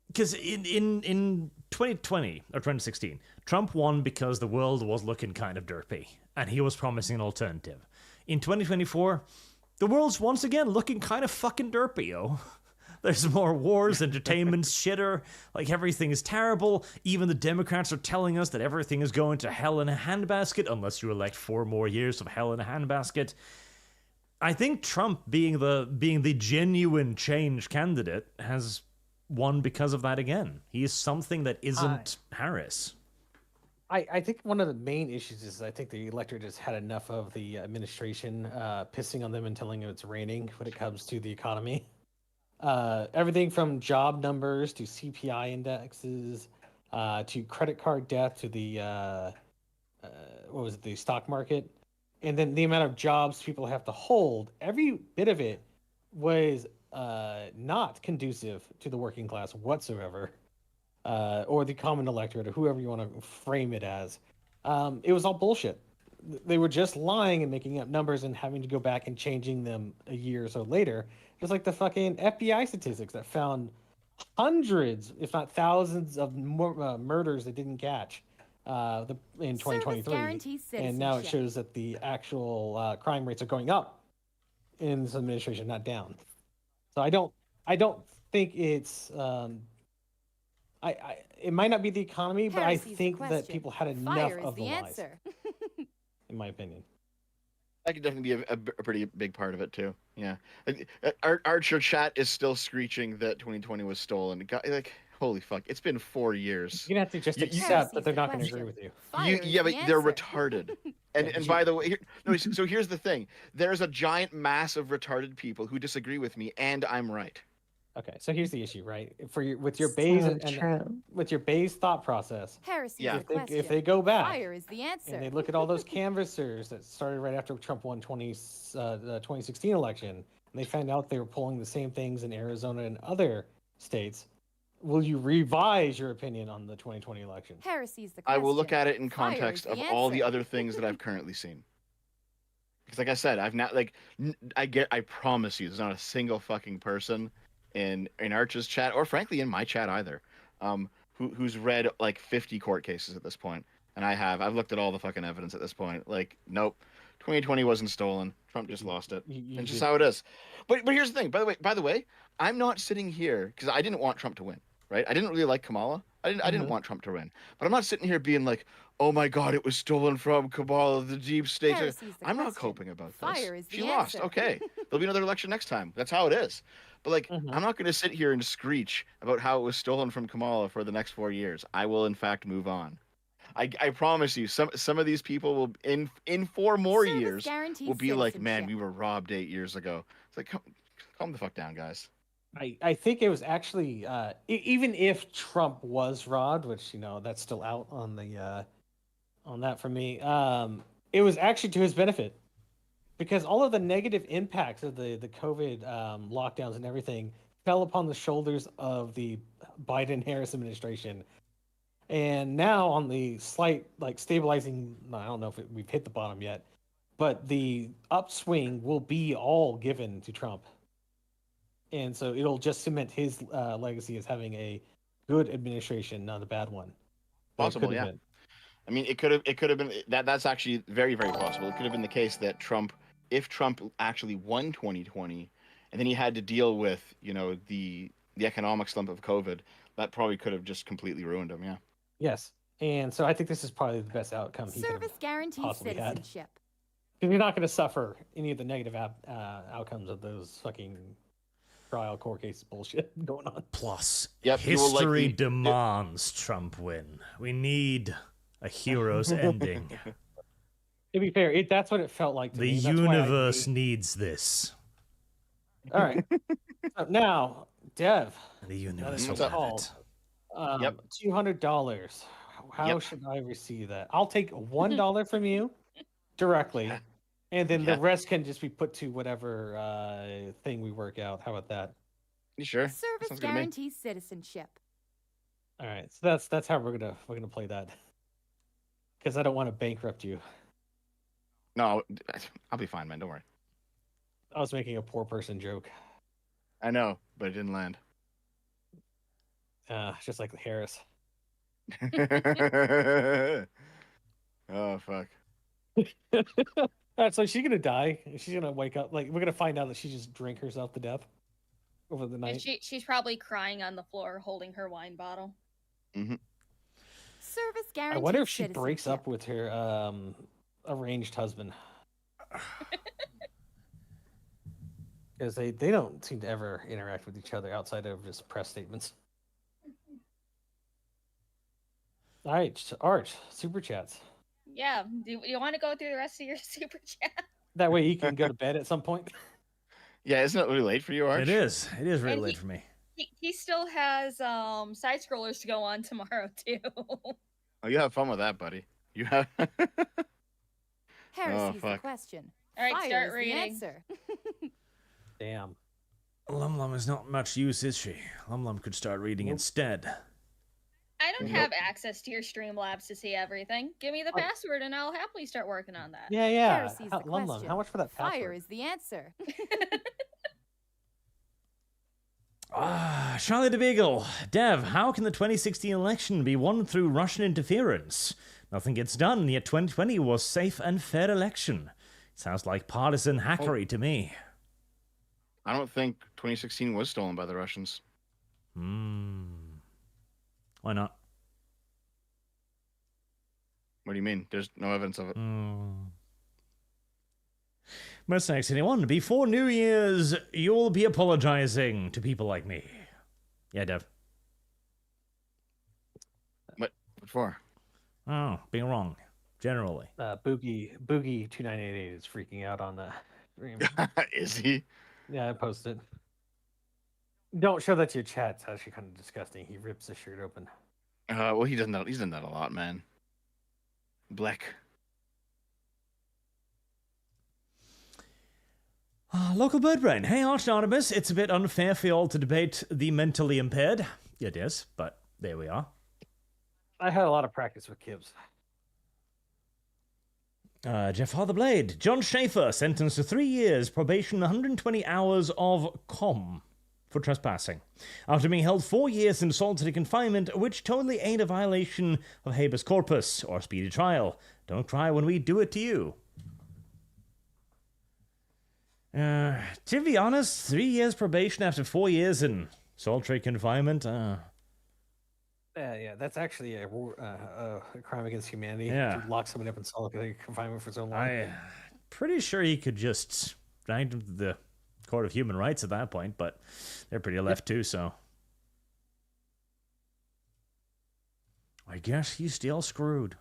Because in 2020 or 2016, Trump won because the world was looking kind of derpy, and he was promising an alternative. In 2024, the world's once again looking kind of fucking derpy, yo. There's more wars, entertainment, shitter, like everything is terrible. Even the Democrats are telling us that everything is going to hell in a handbasket unless you elect 4 more years of hell in a handbasket. I think Trump being the genuine change candidate has won because of that again. He is something that isn't Harris. I think one of the main issues is I think the electorate has had enough of the administration pissing on them and telling them it's raining when it comes to the economy. Everything from job numbers to CPI indexes to credit card debt to the the stock market, and then the amount of jobs people have to hold. Every bit of it was not conducive to the working class whatsoever, or the common electorate, or whoever you want to frame it as. It was all bullshit. They were just lying and making up numbers and having to go back and changing them a year or so later. Just like the fucking FBI statistics that found hundreds, if not thousands, of murders they didn't catch in 2023. And now it shows that the actual crime rates are going up in this administration, not down. So I don't think it's it might not be the economy, but I think that people had enough of the lies. In my opinion, that could definitely be a pretty big part of it too. Yeah, our chat is still screeching that 2020 was stolen. Like, holy fuck, it's been 4 years. You're gonna have to just accept that they're not going to agree with you. Yeah, but they're retarded. And by the way, so here's the thing: there's a giant mass of retarded people who disagree with me, and I'm right. Okay, so here's the issue, right? With your Bayes with your Bayes thought process. If they go back Fire is the answer. and they look at all those canvassers that started right after Trump won the 2016 election, and they found out they were pulling the same things in Arizona and other states, will you revise your opinion on the 2020 election? Heresy's the question. I will look at it in context of all the other things that I've currently seen. Because, like I said, I've not I promise you, there's not a single fucking person in Arch's chat, or frankly in my chat either, who's read like 50 court cases at this point. And I've looked at all the fucking evidence at this point. Like, nope, 2020 wasn't stolen. Trump just lost it. It's just how it is. But here's the thing. By the way, I'm not sitting here because I didn't want Trump to win, right? I didn't really like Kamala. I didn't want Trump to win. But I'm not sitting here being like, oh my God, it was stolen from Kamala, the deep state. I'm not coping about this. She lost. Okay. There'll be another election next time. That's how it is. But like, I'm not going to sit here and screech about how it was stolen from Kamala for the next 4 years. I will, in fact, move on. I promise you, some of these people will, in 4 more years, will be like, man, we were robbed 8 years ago. It's like, calm the fuck down, guys. I think it was actually, even if Trump was robbed, which, that's still out on the on that for me, it was actually to his benefit. Because all of the negative impacts of the COVID lockdowns and everything fell upon the shoulders of the Biden-Harris administration. And now on the slight, stabilizing, I don't know if we've hit the bottom yet, but the upswing will be all given to Trump. And so it'll just cement his legacy as having a good administration, not a bad one. Possible, yeah. I mean, it could have been that's actually very, very possible. It could have been the case that if Trump actually won 2020, and then he had to deal with, the economic slump of COVID, that probably could have just completely ruined him. Yeah. Yes, and so I think this is probably the best outcome he could have possibly had. Citizenship. Because you're not going to suffer any of the negative outcomes of those fucking trial court case bullshit going on. Plus, history demands Trump win. We need a hero's ending. To be fair, that's what it felt like to me. The universe needs this. All right. Now, Dev. The universe will have it. $200. How should I receive that? I'll take $1 from you directly, Yeah. and then Yeah. the rest can just be put to whatever thing we work out. How about that? You sure? Service Sounds good to me. guarantees citizenship. All right, so that's how we're gonna play that. Because I don't want to bankrupt you. No, I'll be fine, man. Don't worry. I was making a poor person joke. I know, but it didn't land. Just like Harris. Oh fuck. So she's gonna die. She's gonna wake up. Like we're gonna find out that she just drank herself to death over the And night. she's probably crying on the floor holding her wine bottle. Mm-hmm. Service I guarantees wonder if she breaks citizenship. up with her arranged husband. Because they don't seem to ever interact with each other outside of just press statements. All right, Arch, super chats. Yeah. Do you want to go through the rest of your super chat? That way he can go to bed at some point. Yeah, isn't it really late for you, Arch? It is. It is really And late for me. He still has side scrollers to go on tomorrow too. Oh, you have fun with that, buddy. You have. Heresy's the fuck. question. All right, Fire start is the reading. answer. Damn. Lum Lum is not much use, is she? Lum Lum could start reading Nope. instead. I don't Nope. have access to your Streamlabs to see everything. Give me the Oh. password and I'll happily start working on that. Yeah. Heresy's the Lum Lum, question. how much for that Fire password? is the answer. Charlie the Beagle. Dev, how can the 2016 election be won through Russian interference? Nothing gets done, yet 2020 was safe and fair election. Sounds like partisan hackery to me. I don't think 2016 was stolen by the Russians. Why not? What do you mean? There's no evidence of it. Mercenaries anyone, before New Year's, you'll be apologizing to people like me. Yeah, Dev. What for? Oh, being wrong. Generally. Boogie 2988 is freaking out on the stream. Is he? Yeah, I posted. Don't show that to your chat. It's actually kind of disgusting. He rips the shirt open. Well, he doesn't. He's done that a lot, man. Black. Local bird brain. Hey, Arch Anonymous, it's a bit unfair for you all to debate the mentally impaired. It is, but there we are. I had a lot of practice with Kibbs. Jeff Hartherblade. John Schaefer, sentenced to 3 years, probation, 120 hours of COM for trespassing. After being held 4 years in solitary confinement, which totally ain't a violation of habeas corpus or speedy trial. Don't cry when we do it to you. To be honest, 3 years probation after 4 years in solitary confinement, Yeah, that's actually a crime against humanity. Yeah. To lock someone up in solitary confinement for so long. I'm pretty sure he could just drag him to the Court of Human Rights at that point, but they're pretty left too, so. I guess he's still screwed.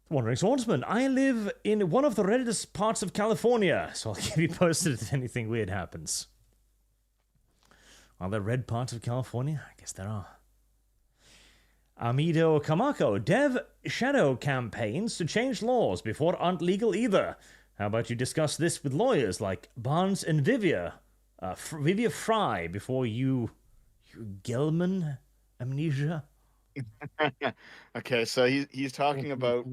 Wandering Swordsman, I live in one of the reddest parts of California, so I'll keep you posted if anything weird happens. Are there red parts of California? I guess there are. Amido Kamako, Dev shadow campaigns to change laws before aren't legal either. How about you discuss this with lawyers like Barnes and Vivia? Vivia Fry before you Gelman amnesia? Okay, so he's talking about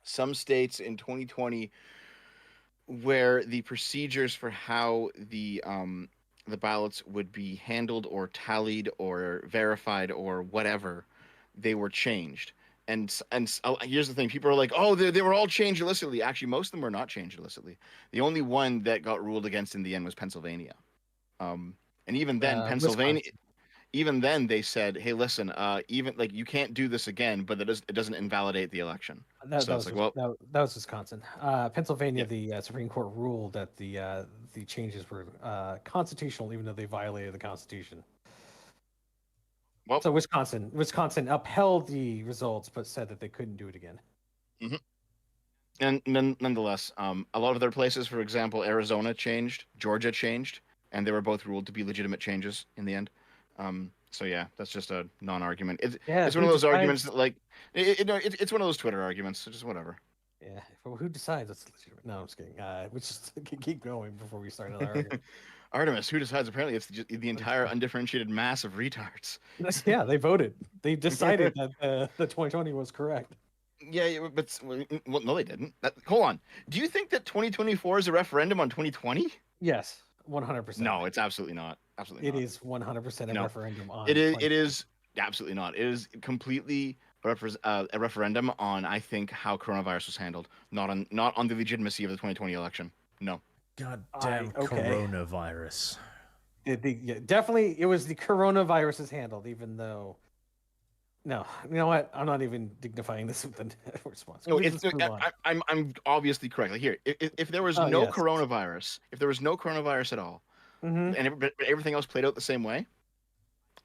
some states in 2020 where the procedures for how the ballots would be handled or tallied or verified or whatever, they were changed. And here's the thing: people are like, "Oh, they were all changed illicitly." Actually, most of them were not changed illicitly. The only one that got ruled against in the end was Pennsylvania. And even then, Pennsylvania. Wisconsin. Even then, they said, "Hey, listen, even like you can't do this again, but it doesn't invalidate the election." That So was it's like, well, that was Wisconsin. Pennsylvania, the Supreme Court ruled that the changes were constitutional, even though they violated the Constitution. well, So Wisconsin upheld the results, but said that they couldn't do it again. and nonetheless, a lot of other places, for example, Arizona changed, Georgia changed, and they were both ruled to be legitimate changes in the end. So yeah, that's just a non-argument. It's Yeah, it's one who of those decides- arguments that like it's one of those Twitter arguments. So just whatever. Yeah, well, who decides it's legitimate? No, I'm just kidding. We just keep going before we start another argument. Artemis, who decides? Apparently, it's the entire undifferentiated mass of retards. Yeah, they voted. They decided that the 2020 was correct. Yeah, but well, no, they didn't. Hold on. Do you think that 2024 is a referendum on 2020? Yes, 100%. No, it's absolutely not. Absolutely It not. is 100% a No. referendum on. It is. It is absolutely not. It is completely a referendum on, I think, how coronavirus was handled, not on the legitimacy of the 2020 election. No. God damn coronavirus. Definitely, it was the coronavirus is handled, even though. No, you know what? I'm not even dignifying this with a response. No, I'm obviously correct. Like here, if there was no coronavirus, if there was no coronavirus at all, and everything else played out the same way,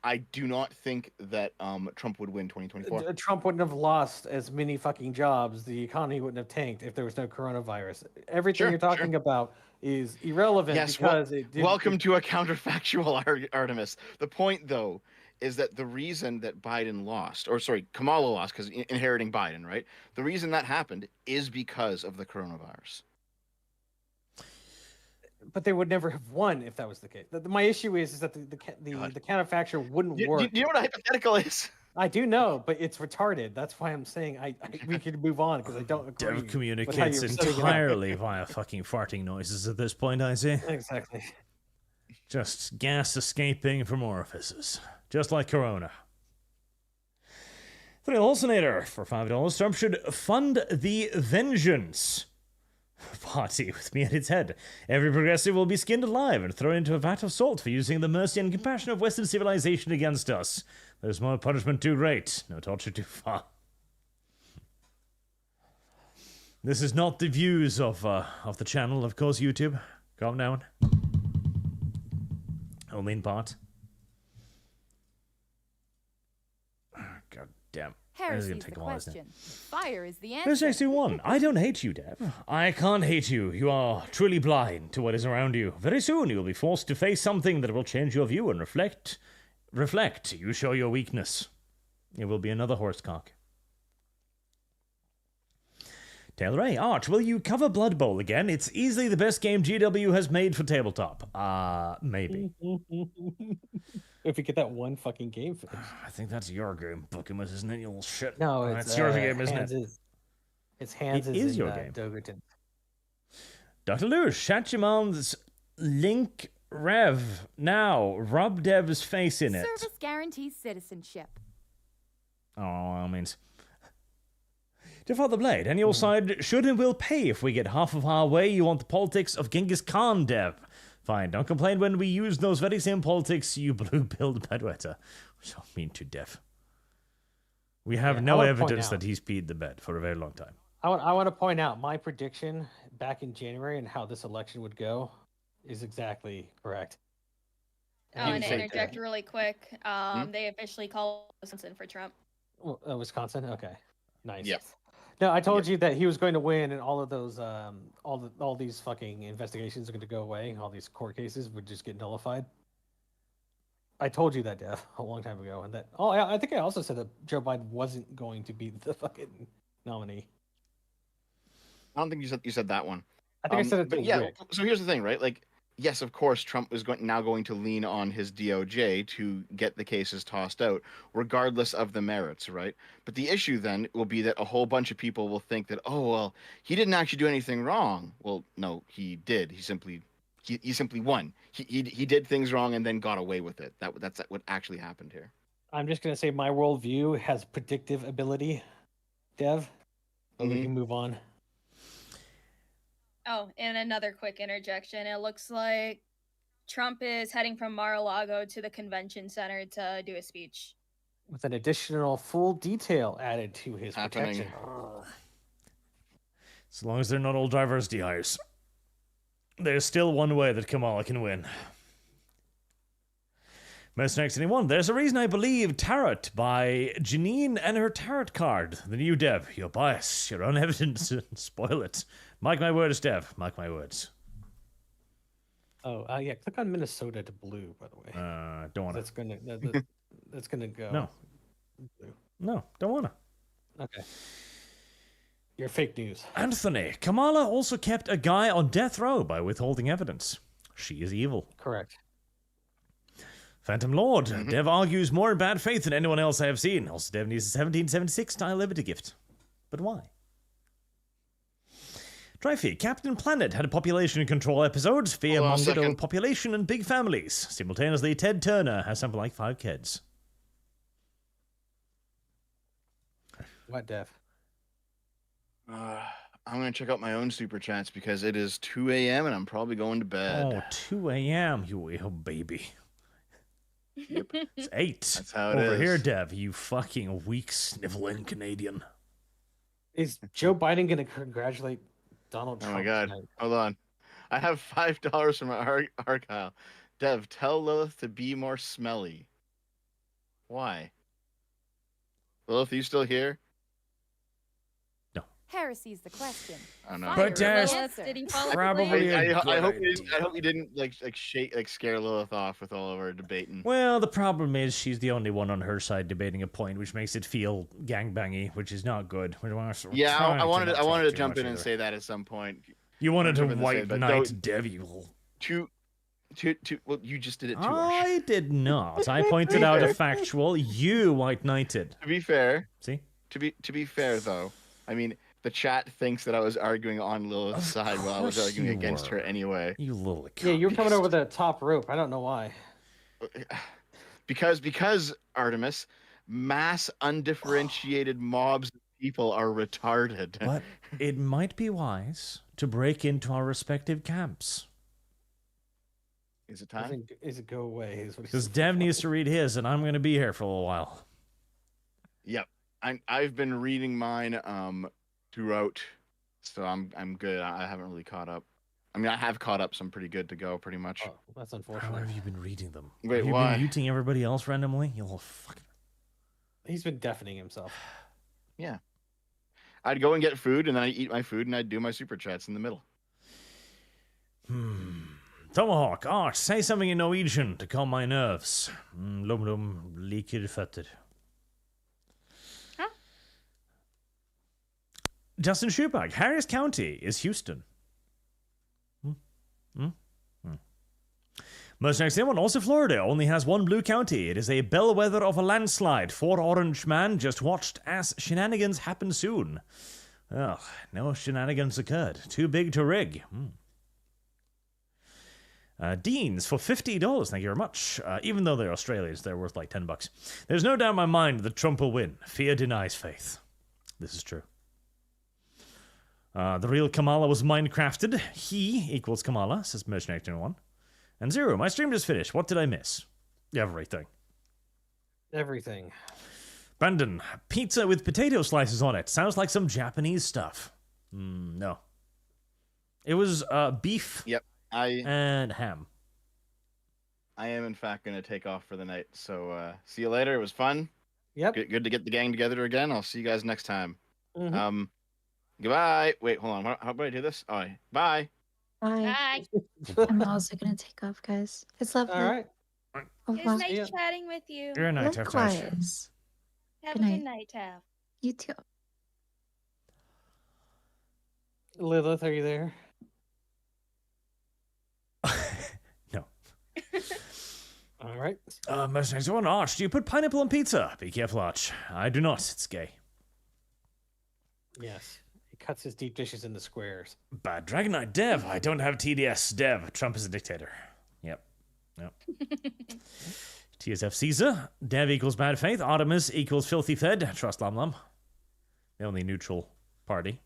I do not think that Trump would win 2024. Trump wouldn't have lost as many fucking jobs. The economy wouldn't have tanked if there was no coronavirus. Everything you're talking about is irrelevant because welcome to a counterfactual, Artemis. The point, though, is that the reason that Biden lost, or sorry, Kamala lost because inheriting Biden, right? The reason that happened is because of the coronavirus. But they would never have won if that was the case. My issue is that the counterfactual wouldn't work. Do you know what a hypothetical is? I do know, but it's retarded. That's why I'm saying we could move on because I don't agree. Dev communicates entirely via fucking farting noises at this point, I see. Exactly. Just gas escaping from orifices. Just like Corona. The Halcinator for $5. Trump should fund the vengeance party with me at its head. Every progressive will be skinned alive and thrown into a vat of salt for using the mercy and compassion of Western civilization against us. There's no punishment too great, no torture too far. This is not the views of the channel, of course, YouTube. Calm down. Only in part. God damn. Heresy's the question. Fire is the answer. There's actually one. I don't hate you, Dev. I can't hate you. You are truly blind to what is around you. Very soon you will be forced to face something that will change your view and reflect. You show your weakness. It will be another horse cock. Taylor A. Arch, will you cover Blood Bowl again? It's easily the best game GW has made for tabletop. Maybe. If you get that one fucking game finished. I think that's your game, Bookmas, isn't it? You little shit. No, it's your game, isn't it? It's Hans. It is your game. Dogerton. Dr. Lewis, Shachiman's link rev now. Rub Dev's face in it. Service guarantees citizenship. Oh, means. To Father Blade, and your side should and will pay if we get half of our way. You want the politics of Genghis Khan, Dev. Fine, don't complain when we use those very same politics, you blue-pilled bedwetter. Which I mean to Dev. We have no evidence that he's peed the bed for a very long time. I want to point out my prediction back in January and how this election would go is exactly correct. And to interject really quick, they officially called Wisconsin for Trump. Wisconsin? Okay. Nice. Yes. No, I told you that he was going to win, and all of those, all these fucking investigations are going to go away. All these court cases would just get nullified. I told you that, Dev, a long time ago, and that. Oh, I think I also said that Joe Biden wasn't going to be the fucking nominee. I don't think you said that one. I think I said it. But yeah. So here's the thing, right? Like, yes, of course, Trump is now going to lean on his DOJ to get the cases tossed out, regardless of the merits, right? But the issue then will be that a whole bunch of people will think that, oh, well, he didn't actually do anything wrong. Well, no, he did. He simply won. He did things wrong and then got away with it. That's what actually happened here. I'm just gonna say my worldview has predictive ability, Dev. But we can move on. Oh, and another quick interjection. It looks like Trump is heading from Mar-a-Lago to the convention center to do a speech. With an additional full detail added to his protection. As long as they're not all diversity hires. There's still one way that Kamala can win. Most next anyone. There's a reason I believe Tarot by Janine and her Tarot card. The new Dev. Your bias, your own evidence, spoil it. Mark my words, Dev. Mark my words. Oh, yeah. Click on Minnesota to blue, by the way. Don't want That's gonna. That's gonna go. No. No, don't wanna. Okay. You're fake news. Anthony, Kamala also kept a guy on death row by withholding evidence. She is evil. Correct. Phantom Lord, Dev argues more in bad faith than anyone else I have seen. Also, Dev needs a 1776 style Liberty gift. But why? Trify, Captain Planet had a population control episode, fear-mongered overpopulation and big families. Simultaneously, Ted Turner has something like 5 kids. What, Dev? I'm going to check out my own super chats because it is 2 a.m. and I'm probably going to bed. Oh, 2 a.m., you little baby. Yep. It's 8. That's how it Over is. here, Dev, you fucking weak sniveling Canadian. Is Joe Biden going to congratulate Donald Oh Trump? my God. tonight? Hold on. I have $5 from my archive. Dev, tell Lilith to be more smelly. Why? Lilith, are you still here? Heresy's the question. I don't know. Fire But, is the Lilith, answer. Did he fall asleep? Probably I a good hope you didn't scare Lilith off with all of our debating. Well, the problem is she's the only one on her side debating a point, which makes it feel gangbangy, which is not good. Yeah, I wanted to jump in and say that at some point. You wanted to jump in and say white that, knight though- Dev, you little... Well, you just did it too. I did not. I pointed out a factual. You white knighted. To be fair, See? to be fair though, I mean the chat thinks that I was arguing on Lilith's side while I was course arguing you against were. her anyway. You little... Yeah, you were coming cunt. over the top rope. I don't know why. Because Artemis, mass undifferentiated mobs of people are retarded. But it might be wise to break into our respective camps. Is it I time? think is it go away? Is what he Because said. Dev needs to read his, and I'm going to be here for a little while. Yep. I've been reading mine throughout, so I'm good. I haven't really caught up. I mean, I have caught up, so I'm pretty good to go, pretty much. Oh, that's How unfortunate. have you been reading them? Wait, have you why? been muting everybody else randomly? You little fucking... He's been deafening himself. Yeah. I'd go and get food, and then I'd eat my food, and I'd do my super chats in the middle. Tomahawk, Arch, say something in Norwegian to calm my nerves. Lum liker fötter. Huh? Justin Schubach, Harris County is Houston. Most next one, also Florida, only has one blue county. It is a bellwether of a landslide. 4 orange man just watched as shenanigans happen soon. Ugh, no shenanigans occurred. Too big to rig. Deans for $50. Thank you very much. Even though they're Australians, they're worth like $10. There's no doubt in my mind that Trump will win. Fear denies faith. This is true. The real Kamala was Minecrafted. He equals Kamala, says Mercenary 1. And Zero, my stream just finished. What did I miss? Everything. Everything. Brandon, pizza with potato slices on it. Sounds like some Japanese stuff. No. It was beef Yep. I and ham. am in fact going to take off for the night. So see you later. It was fun. Yep. Good to get the gang together again. I'll see you guys next time. Mhm. Goodbye. Wait, hold on. How do I do this? Oh, bye. Bye. Bye. I'm also gonna take off, guys. It's lovely. All right. Au It revoir. was nice Yeah. chatting with you. You're a night, Taff. Likewise. Have Good a night. good night, Taff. You too. Lilith, are you there? No. All right. Most next one, Arch, do you put pineapple on pizza? Be careful, Arch. I do not. It's gay. Yes. He cuts his deep dishes into squares. Bad Dragon Knight, Dev. I don't have TDS. Dev. Trump is a dictator. Yep. TSF Caesar. Dev equals bad faith. Artemis equals filthy fed. Trust Lum Lum. The only neutral party.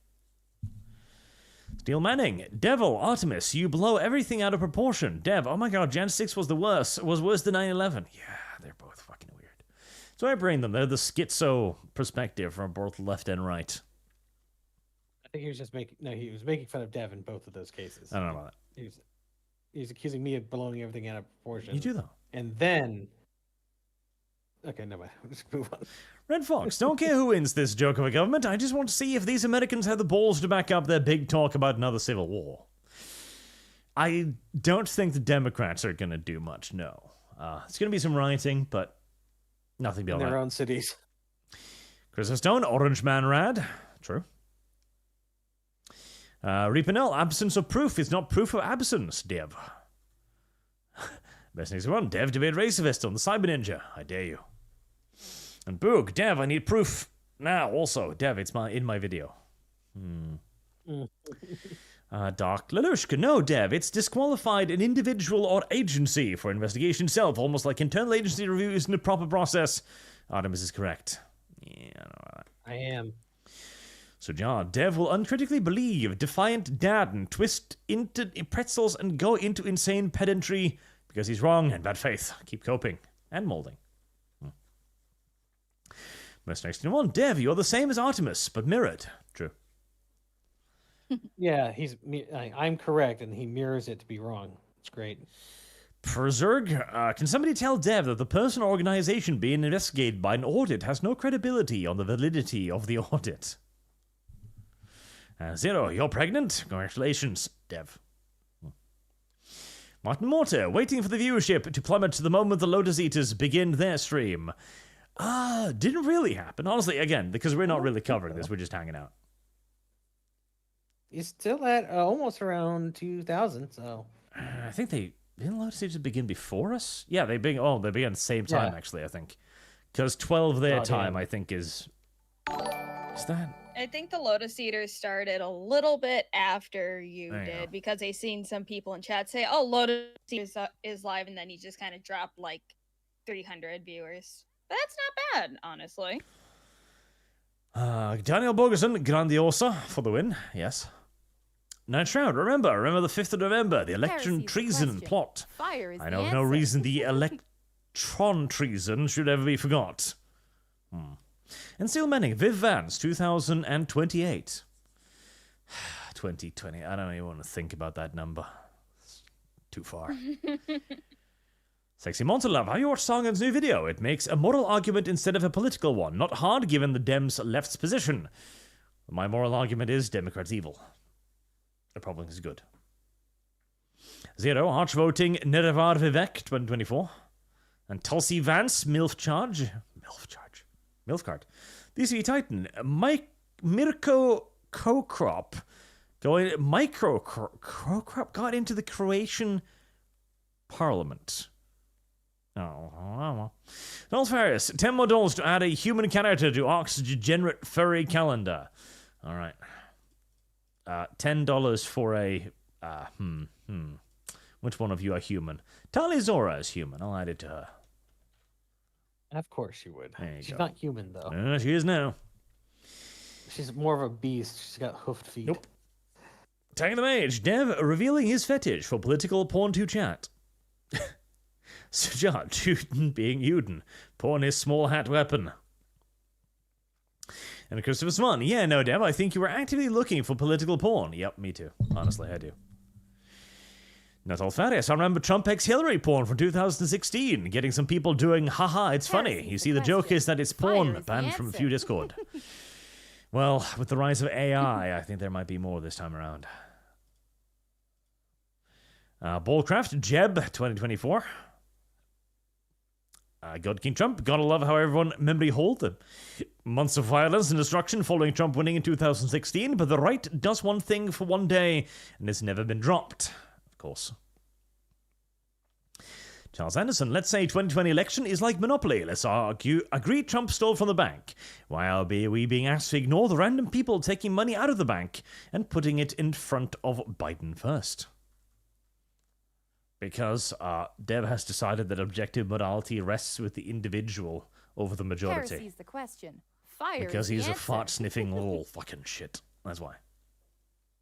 Steel Manning. Devil. Artemis. You blow everything out of proportion. Dev. Oh my god. Jan 6 was worse than 9/11. Yeah, they're both fucking weird. So I bring them. They're the schizo perspective from both left and right. I think he was just he was making fun of Dev in both of those cases. I don't know about He was accusing me of blowing everything out of proportion. that. You do though. And then okay, never mind. We'll just move on. Red Fox, don't care who wins this joke of a government. I just want to see if these Americans have the balls to back up their big talk about another civil war. I don't think the Democrats are going to do much, no. It's going to be some rioting, but Nothing in beyond their that. own cities. Chris Stone, Orange Man Rad. True. Repanel, absence of proof is not proof of absence, Dev. Best next one, Dev debate Racist on the Cyber Ninja. I dare you. And Boog, Dev, I need proof now. Also, Dev, it's in my video. Dark Lelouchka, no, Dev, it's disqualified an individual or agency for investigation itself, almost like internal agency review isn't a proper process. Artemis is correct. Yeah, I know that. I am. So, John, Dev will uncritically believe defiant dad and twist into pretzels and go into insane pedantry because he's wrong and bad faith. Keep coping and molding. Most next in one, Dev, you're the same as Artemis, but mirrored. True. Yeah, I'm correct, and he mirrors it to be wrong. It's great. Preserg, can somebody tell Dev that the person or organization being investigated by an audit has no credibility on the validity of the audit? Zero, you're pregnant? Congratulations, Dev. Martin Mortar, waiting for the viewership to plummet to the moment the Lotus Eaters begin their stream. Didn't really happen. Honestly, again, because we're not really covering this, we're just hanging out. He's still at almost around 2,000, so... I think didn't Lotus Eaters begin before us? Yeah, they began at the same time, actually, I think. Because 12 their time, I think, is that... I think the Lotus Eaters started a little bit after you There you did go. because I seen some people in chat say, "Oh, Lotus Eaters is live," and then you just kind of dropped like 300 viewers. But that's not bad, honestly. Daniel Bogerson, Grandiosa for the win. Yes. Night Shroud, remember the 5th of November, the election Heresy's the treason question. plot. Fire is I the know of no answer. reason the electron treason should ever be forgot. And Seal Manning, Viv Vance, 2028. 2020, I don't even want to think about that number. It's too far. Sexy Monster Love, how you watch Songan's new video? It makes a moral argument instead of a political one. Not hard given the Dems' left's position. My moral argument is Democrats evil. The problem is good. Zero, Arch Voting, Nerevar Vivek, 2024. And Tulsi Vance, MILF Charge. MILF Card. DC Titan, Mirko Kokrop. Kokrop got into the Croatian Parliament. Oh. Donald Ferris, 10 more dollars to add a human character to Ark's degenerate furry calendar. All right. $10 for a... Which one of you are human? Tali Zora is human. I'll add it to her. Of course you would. There you She's go. not human, though. She is now. She's more of a beast. She's got hoofed feet. Nope. Tag the Mage, Dev revealing his fetish for political porn to chat. Sujat, Juden being Juden. Porn is small hat weapon. And Christopher Swan, yeah, no, Dev, I think you were actively looking for political porn. Yep, me too. Honestly, I do. Natal Farias, I remember Trump x Hillary porn from 2016, getting some people doing, haha, it's funny. Heresy's You the see, the joke question. is that it's Fire porn, is the banned from a answer. few Discord. Well, with the rise of AI, I think there might be more this time around. Ballcraft, Jeb, 2024. God King Trump, gotta love how everyone memory hold the months of violence and destruction following Trump winning in 2016, but the right does one thing for one day, and it's never been dropped. Of course. Charles Anderson, let's say 2020 election is like Monopoly. Let's agree Trump stole from the bank. Why are we being asked to ignore the random people taking money out of the bank and putting it in front of Biden first? Because Dev has decided that objective morality rests with the individual over the majority. Heresy's the question. Fire Because is the he's a answer. fart-sniffing little fucking shit. That's why.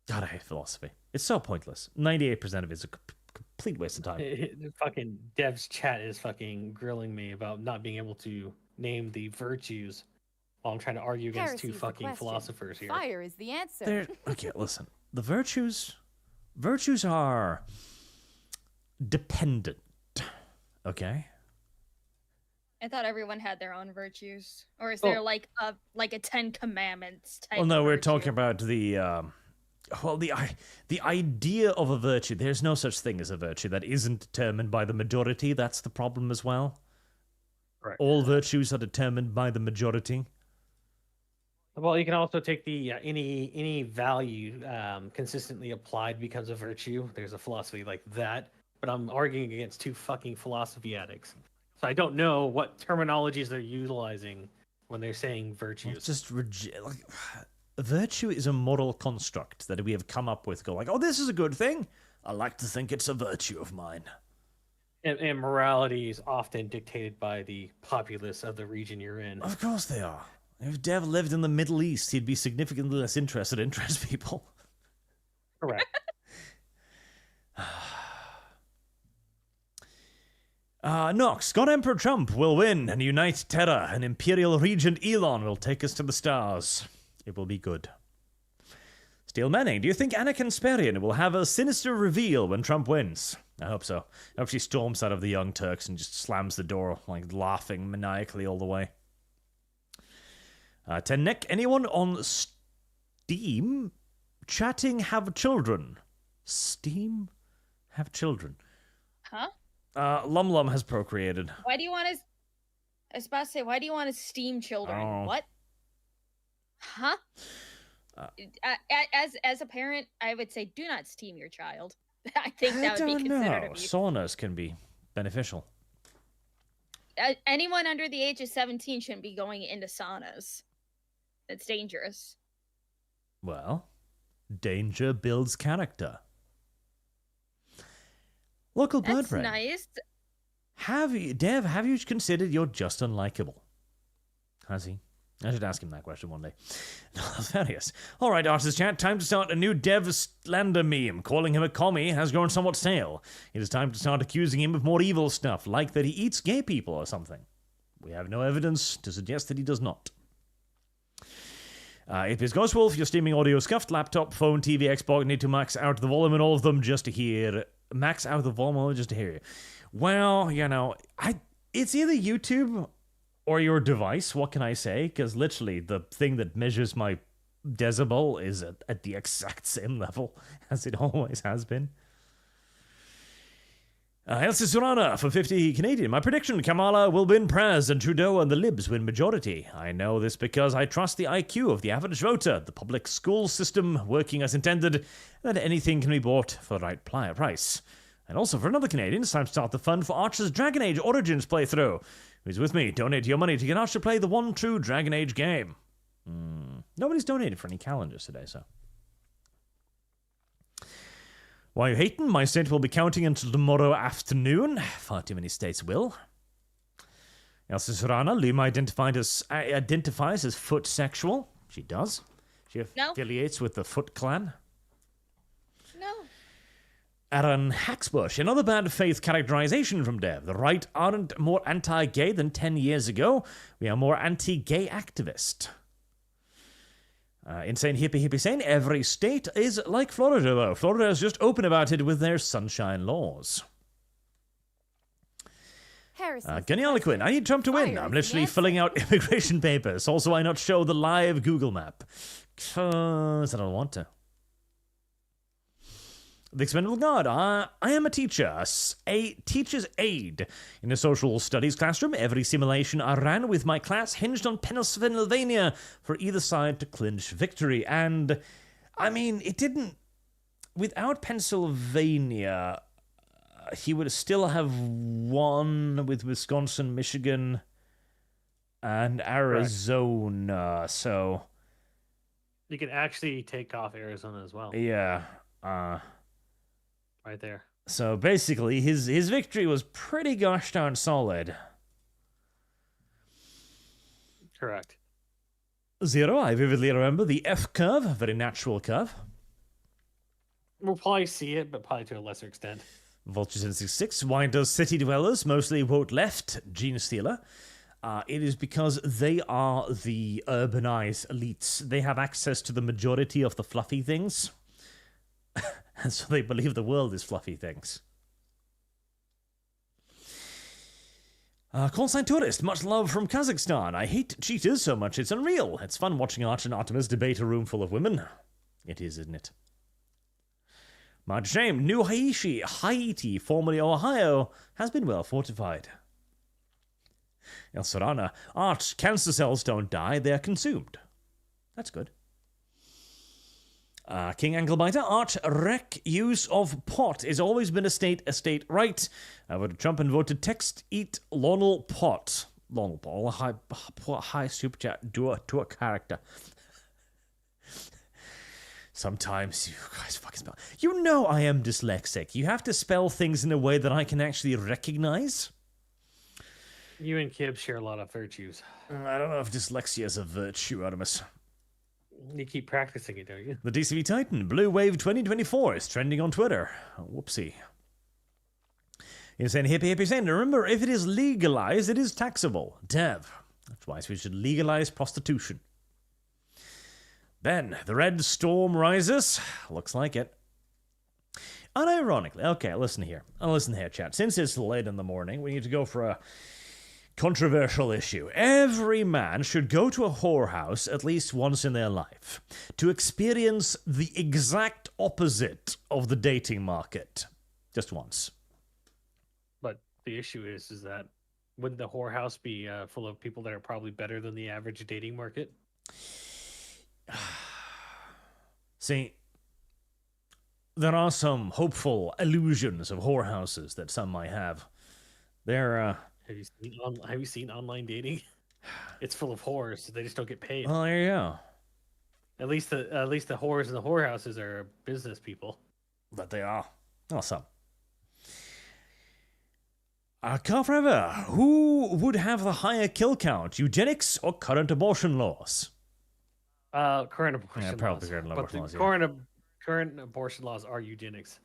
God, I hate philosophy. It's so pointless. 98% of it is a complete waste of time. Fucking Dev's chat is fucking grilling me about not being able to name the virtues while I'm trying to argue against two Heresy's the fucking question. philosophers here. Fire is the answer. Okay, listen. The virtues are dependent. Okay? I thought everyone had their own virtues, or is there Oh. like a 10 Commandments type? Well, no, we're virtue? talking about the idea of a virtue. There's no such thing as a virtue that isn't determined by the majority. That's the problem as well. Right. All virtues are determined by the majority. Well, you can also take the any value consistently applied becomes a virtue. There's a philosophy like that, but I'm arguing against two fucking philosophy addicts, so I don't know what terminologies they're utilizing when they're saying virtues. It's just virtue is a moral construct that we have come up with. Go like, oh, this is a good thing. I like to think it's a virtue of mine. And morality is often dictated by the populace of the region you're in. Of course they are. If Dev lived in the Middle East, he'd be significantly less interested in trans people. Correct. Nox, God Emperor Trump will win and unite Terra, and Imperial Regent Elon will take us to the stars. It will be good. Steel Manning, do you think Anna Kasparian will have a sinister reveal when Trump wins? I hope so. I hope she storms out of the Young Turks and just slams the door, like laughing maniacally all the way. Nick, anyone on Steam chatting have children? Steam have children. Huh? Lum Lum has procreated. Why do you want to? I was about to say, why do you want to steam children? Oh. What? Huh? As a parent, I would say, do not steam your child. I think that would be considered abuse. Saunas can be beneficial. Anyone under the age of 17 shouldn't be going into saunas. It's dangerous. Well, danger builds character. Local bird That's brain. nice. Dev, have you considered you're just unlikable? Has he? I should ask him that question one day. Hilarious. All right, Artist Chat, time to start a new Dev slander meme. Calling him a commie has grown somewhat stale. It is time to start accusing him of more evil stuff, like that he eats gay people or something. We have no evidence to suggest that he does not. It is Ghostwolf, your streaming audio scuffed, laptop, phone, TV, Xbox, need to max out the volume and all of them just to hear. Max out the volume just to hear you. Well, you know, it's either YouTube or your device. What can I say? Because literally, the thing that measures my decibel is at the exact same level as it always has been. Elsa Surana for 50 Canadian. My prediction, Kamala will win Prez and Trudeau and the Libs win majority. I know this because I trust the IQ of the average voter, the public school system working as intended, and that anything can be bought for the right price. And also for another Canadian, it's time to start the fund for Archer's Dragon Age Origins playthrough. Who's with me? Donate your money to get Archer to play the one true Dragon Age game. Nobody's donated for any calendars today, so... Why are you hating? My state will be counting until tomorrow afternoon. Far too many states will. Elsa Serrana, Luma identifies as foot sexual. She does. She affiliates with the Foot Clan. No. Aaron Haxbush, another bad faith characterization from Dev. The right aren't more anti-gay than 10 years ago. We are more anti-gay activist. Insane Hippie saying every state is like Florida, though. Florida is just open about it with their sunshine laws. Gunny Harlequin, I need Trump to win. I'm literally filling out immigration papers. Also, why not show the live Google map? Because I don't want to. The Expendable God. I am a teacher, a teacher's aide. In a social studies classroom, every simulation I ran with my class hinged on Pennsylvania for either side to clinch victory. And, I mean, it didn't... Without Pennsylvania, he would still have won with Wisconsin, Michigan, and Arizona, right. So... You can actually take off Arizona as well. Yeah, right there. So basically, his victory was pretty gosh darn solid. Correct. Zero, I vividly remember the F curve, a very natural curve. We'll probably see it, but probably to a lesser extent. Vultures in 66. Why does city dwellers mostly vote left? Gene Stealer. It is because they are the urbanized elites. They have access to the majority of the fluffy things. And so they believe the world is fluffy things. Call sign tourist, much love from Kazakhstan. I hate cheaters so much it's unreal. It's fun watching Arch and Artemis debate a room full of women. It is, isn't it? Much shame. New Haiti, formerly Ohio, has been well fortified. El Serrana. Arch, cancer cells don't die, they're consumed. That's good. King Anglebiter, Arch, rec use of pot has always been a state right. I voted Trump and voted text eat Lonel pot. Lonel pot, high super chat, do a character. Sometimes you guys fucking spell. You know I am dyslexic. You have to spell things in a way that I can actually recognize. You and Kib share a lot of virtues. I don't know if dyslexia is a virtue, Artemis. You keep practicing it, don't you? The DCV Titan, Blue Wave 2024, is trending on Twitter. Whoopsie. You're saying hippie saying, remember, if it is legalized, it is taxable. Dev. That's why we should legalize prostitution. Ben, the red storm rises. Looks like it. Unironically, okay, listen here, chat. Since it's late in the morning, we need to go for a controversial issue. Every man should go to a whorehouse at least once in their life to experience the exact opposite of the dating market. Just once. But the issue is that wouldn't the whorehouse be full of people that are probably better than the average dating market? See, there are some hopeful illusions of whorehouses that some might have. They're, Have you seen online dating? It's full of whores. They just don't get paid. Oh, there you go. At least the whores in the whorehouses are business people. But they are. Awesome. Car Forever, who would have the higher kill count, eugenics or current abortion laws? Current abortion laws. Probably current abortion laws, yeah. Current abortion laws are eugenics.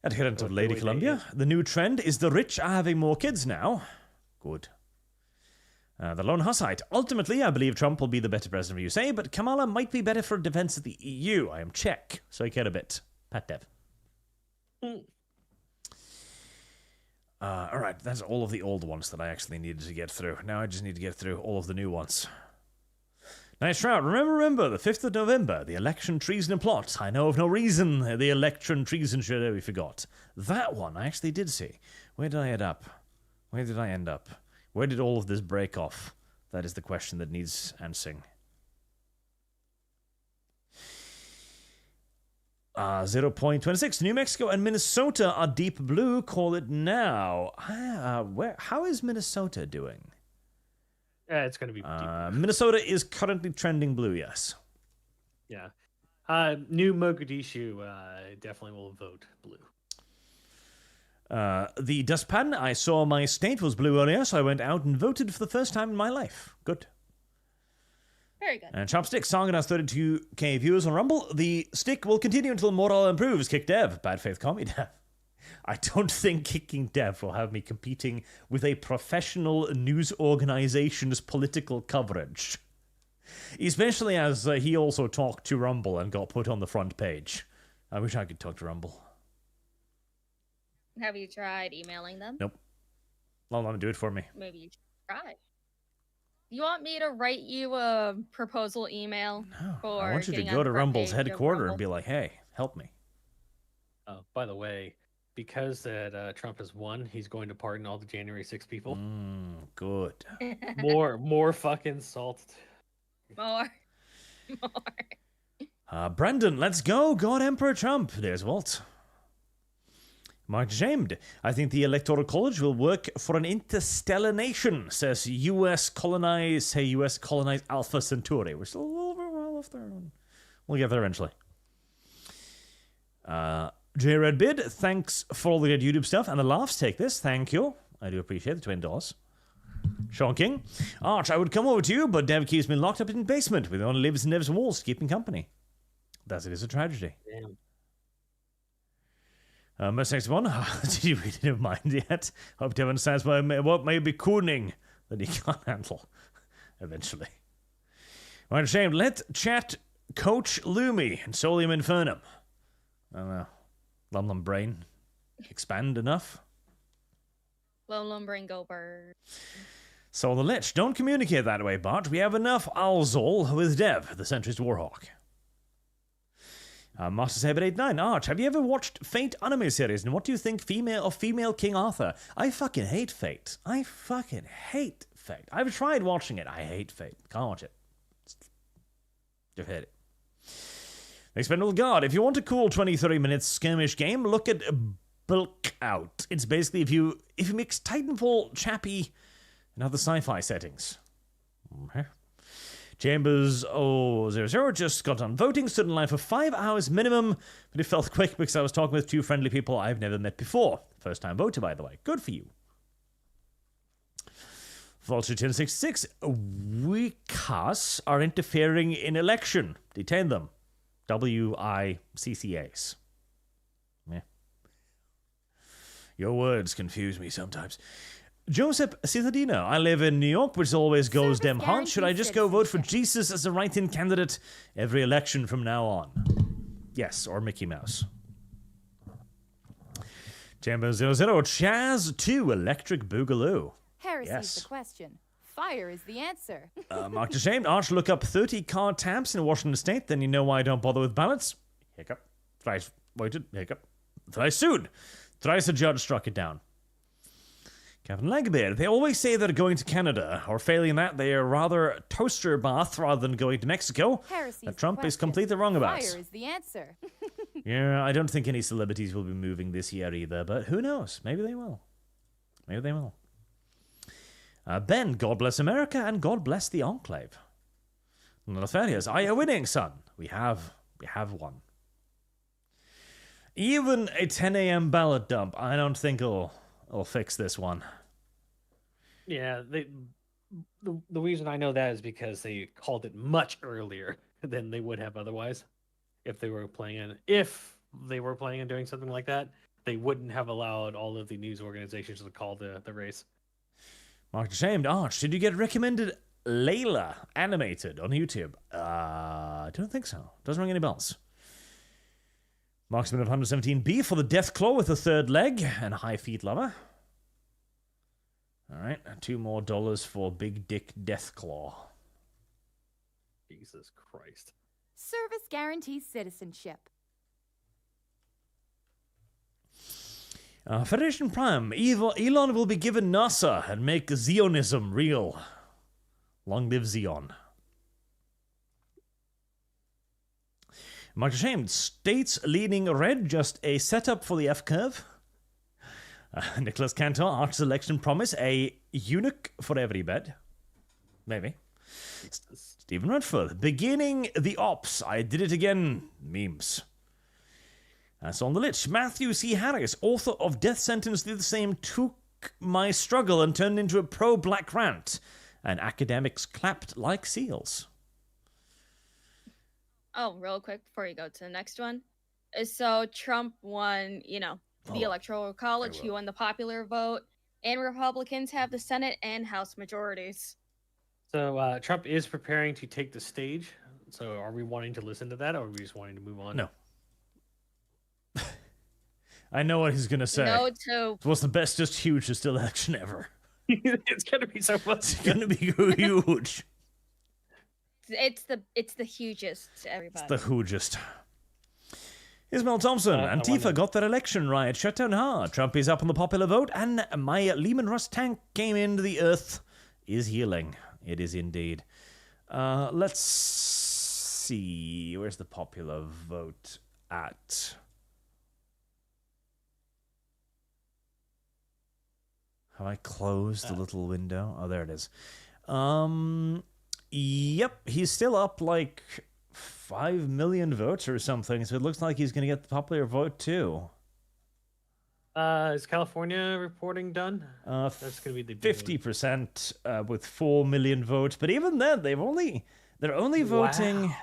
Adherent of Lady Columbia, the new trend is the rich are having more kids now. Good. The lone Hussite. Ultimately, I believe Trump will be the better president of USA, but Kamala might be better for defense of the EU. I am Czech, so I care a bit. Pat Dev. All right, that's all of the old ones that I actually needed to get through. Now I just need to get through all of the new ones. Nice Shroud. Remember, the 5th of November, the election treason plot. I know of no reason the election treason should we forgot. That one I actually did see. Where did I end up? Where did all of this break off? That is the question that needs answering. 0.26. New Mexico and Minnesota are deep blue. Call it now. How is Minnesota doing? It's going to be deep. Minnesota is currently trending blue, yes. Yeah. New Mogadishu definitely will vote blue. The dustpan, I saw my state was blue earlier, so I went out and voted for the first time in my life. Good. Very good. And Chopstick, song has 32k viewers on Rumble. The stick will continue until morale improves. Kick Dev. Bad faith commie Dev. I don't think kicking Dev will have me competing with a professional news organization's political coverage. Especially as he also talked to Rumble and got put on the front page. I wish I could talk to Rumble. Have you tried emailing them? Nope. Well, let them do it for me. Maybe you should try. You want me to write you a proposal email? No, for I want you to getting go on to the front Rumble's page of headquarters Rumble? and be like, hey, help me. By the way, because that Trump has won, he's going to pardon all the January 6 people. Good. More fucking salt. More. Brendan, let's go. God Emperor Trump. There's Walt. Mark Jamed. I think the Electoral College will work for an interstellar nation, says U.S. colonized Alpha Centauri. We're still a little bit well off there. We'll get there eventually. J Red Bid, thanks for all the good YouTube stuff and the laughs. Take this. Thank you. I do appreciate the $20. Sean King. Arch, I would come over to you, but Dev keeps me locked up in the basement with only lives in Dev's walls, keeping company. That it is a tragedy. Damn. Next one. Did you read it in mind yet? Hope Dev understands what may be cooning that he can't handle eventually. Right, shame. Let chat coach Lumi and Solium Infernum. I don't know. Lum Brain. Expand enough? Lum Brain go bird. So the Lich. Don't communicate that way, Bart. We have enough Alzol with Dev, the Century's Warhawk. Master Saber 89, Arch, have you ever watched Fate anime series, and what do you think of female King Arthur? I fucking hate Fate. I've tried watching it. I hate Fate. Can't watch it. Just hate it. Expendable Guard, if you want a cool 20-30 minutes skirmish game, look at Bulk Out. It's basically if you mix Titanfall, Chappie, and other sci-fi settings. Okay. Chambers 000 just got done voting, stood in line for 5 hours minimum, but it felt quick because I was talking with 2 friendly people I've never met before. First time voter, by the way. Good for you. Vulture 1066, Wiccas are interfering in election. Detain them. WICCAs. Yeah. Your words confuse me sometimes. Joseph Citadino, I live in New York, which always goes damn hard. Should I just go vote for Jesus as a write-in candidate every election from now on? Yes, or Mickey Mouse. Chamber 00, Chaz 2, Electric Boogaloo. Heresy's the question. Fire is the answer. Mark Ashamed, Arch, look up 30 card taps in Washington State, then you know why I don't bother with ballots. Hiccup. Thrice waited. Hiccup. Thrice sued. Thrice a judge struck it down. Captain Legbeard, they always say they're going to Canada, or failing that, they are rather toaster bath rather than going to Mexico. That Trump is completely wrong about. Fire is the answer. Yeah, I don't think any celebrities will be moving this year either, but who knows? Maybe they will. Maybe they will. Ben, God bless America, and God bless the Enclave. Nefarious, are you winning, son? We have one. Even a 10 a.m. ballot dump, I don't think will fix this one. Yeah, the reason I know that is because they called it much earlier than they would have otherwise. If they were planning on doing something like that, they wouldn't have allowed all of the news organizations to call the race. Mark Ashamed, Arch, did you get recommended Layla animated on YouTube? I don't think so. Doesn't ring any bells. Marksman of 117B for the Death Claw with a third leg and high feet lover. Alright, $2 more for Big Dick Death Claw. Jesus Christ. Service guarantees citizenship. Federation Prime, Elon will be given NASA and make Zionism real. Long live Zion. Much ashamed. States leaning red, just a setup for the F-curve. Nicholas Cantor, Arch's election promise, a eunuch for every bed. Maybe. Stephen Redford, beginning the ops. I did it again. Memes. That's on the lich. Matthew C. Harris, author of Death Sentence, did the same, took my struggle and turned into a pro-black rant. And academics clapped like seals. Oh, real quick before you go to the next one. So Trump won, the Electoral College. He won the popular vote. And Republicans have the Senate and House majorities. So Trump is preparing to take the stage. So are we wanting to listen to that, or are we just wanting to move on? No. I know what he's going to say. No to... It was the bestest, hugest election ever. It's going to be so much. It's going to be huge. It's the hugest to everybody. It's the hugest. Ismail Thompson, Antifa got their election right. Shut down hard. Trump is up on the popular vote, and my Lehman Russ tank came into the earth. Is healing. It is indeed. Let's see. Where's the popular vote at? Have I closed the little window? Oh, there it is. Yep, he's still up like 5 million votes or something, so it looks like he's going to get the popular vote too. Is California reporting done? That's going to be the 50% with 4 million votes, but even then, they're only voting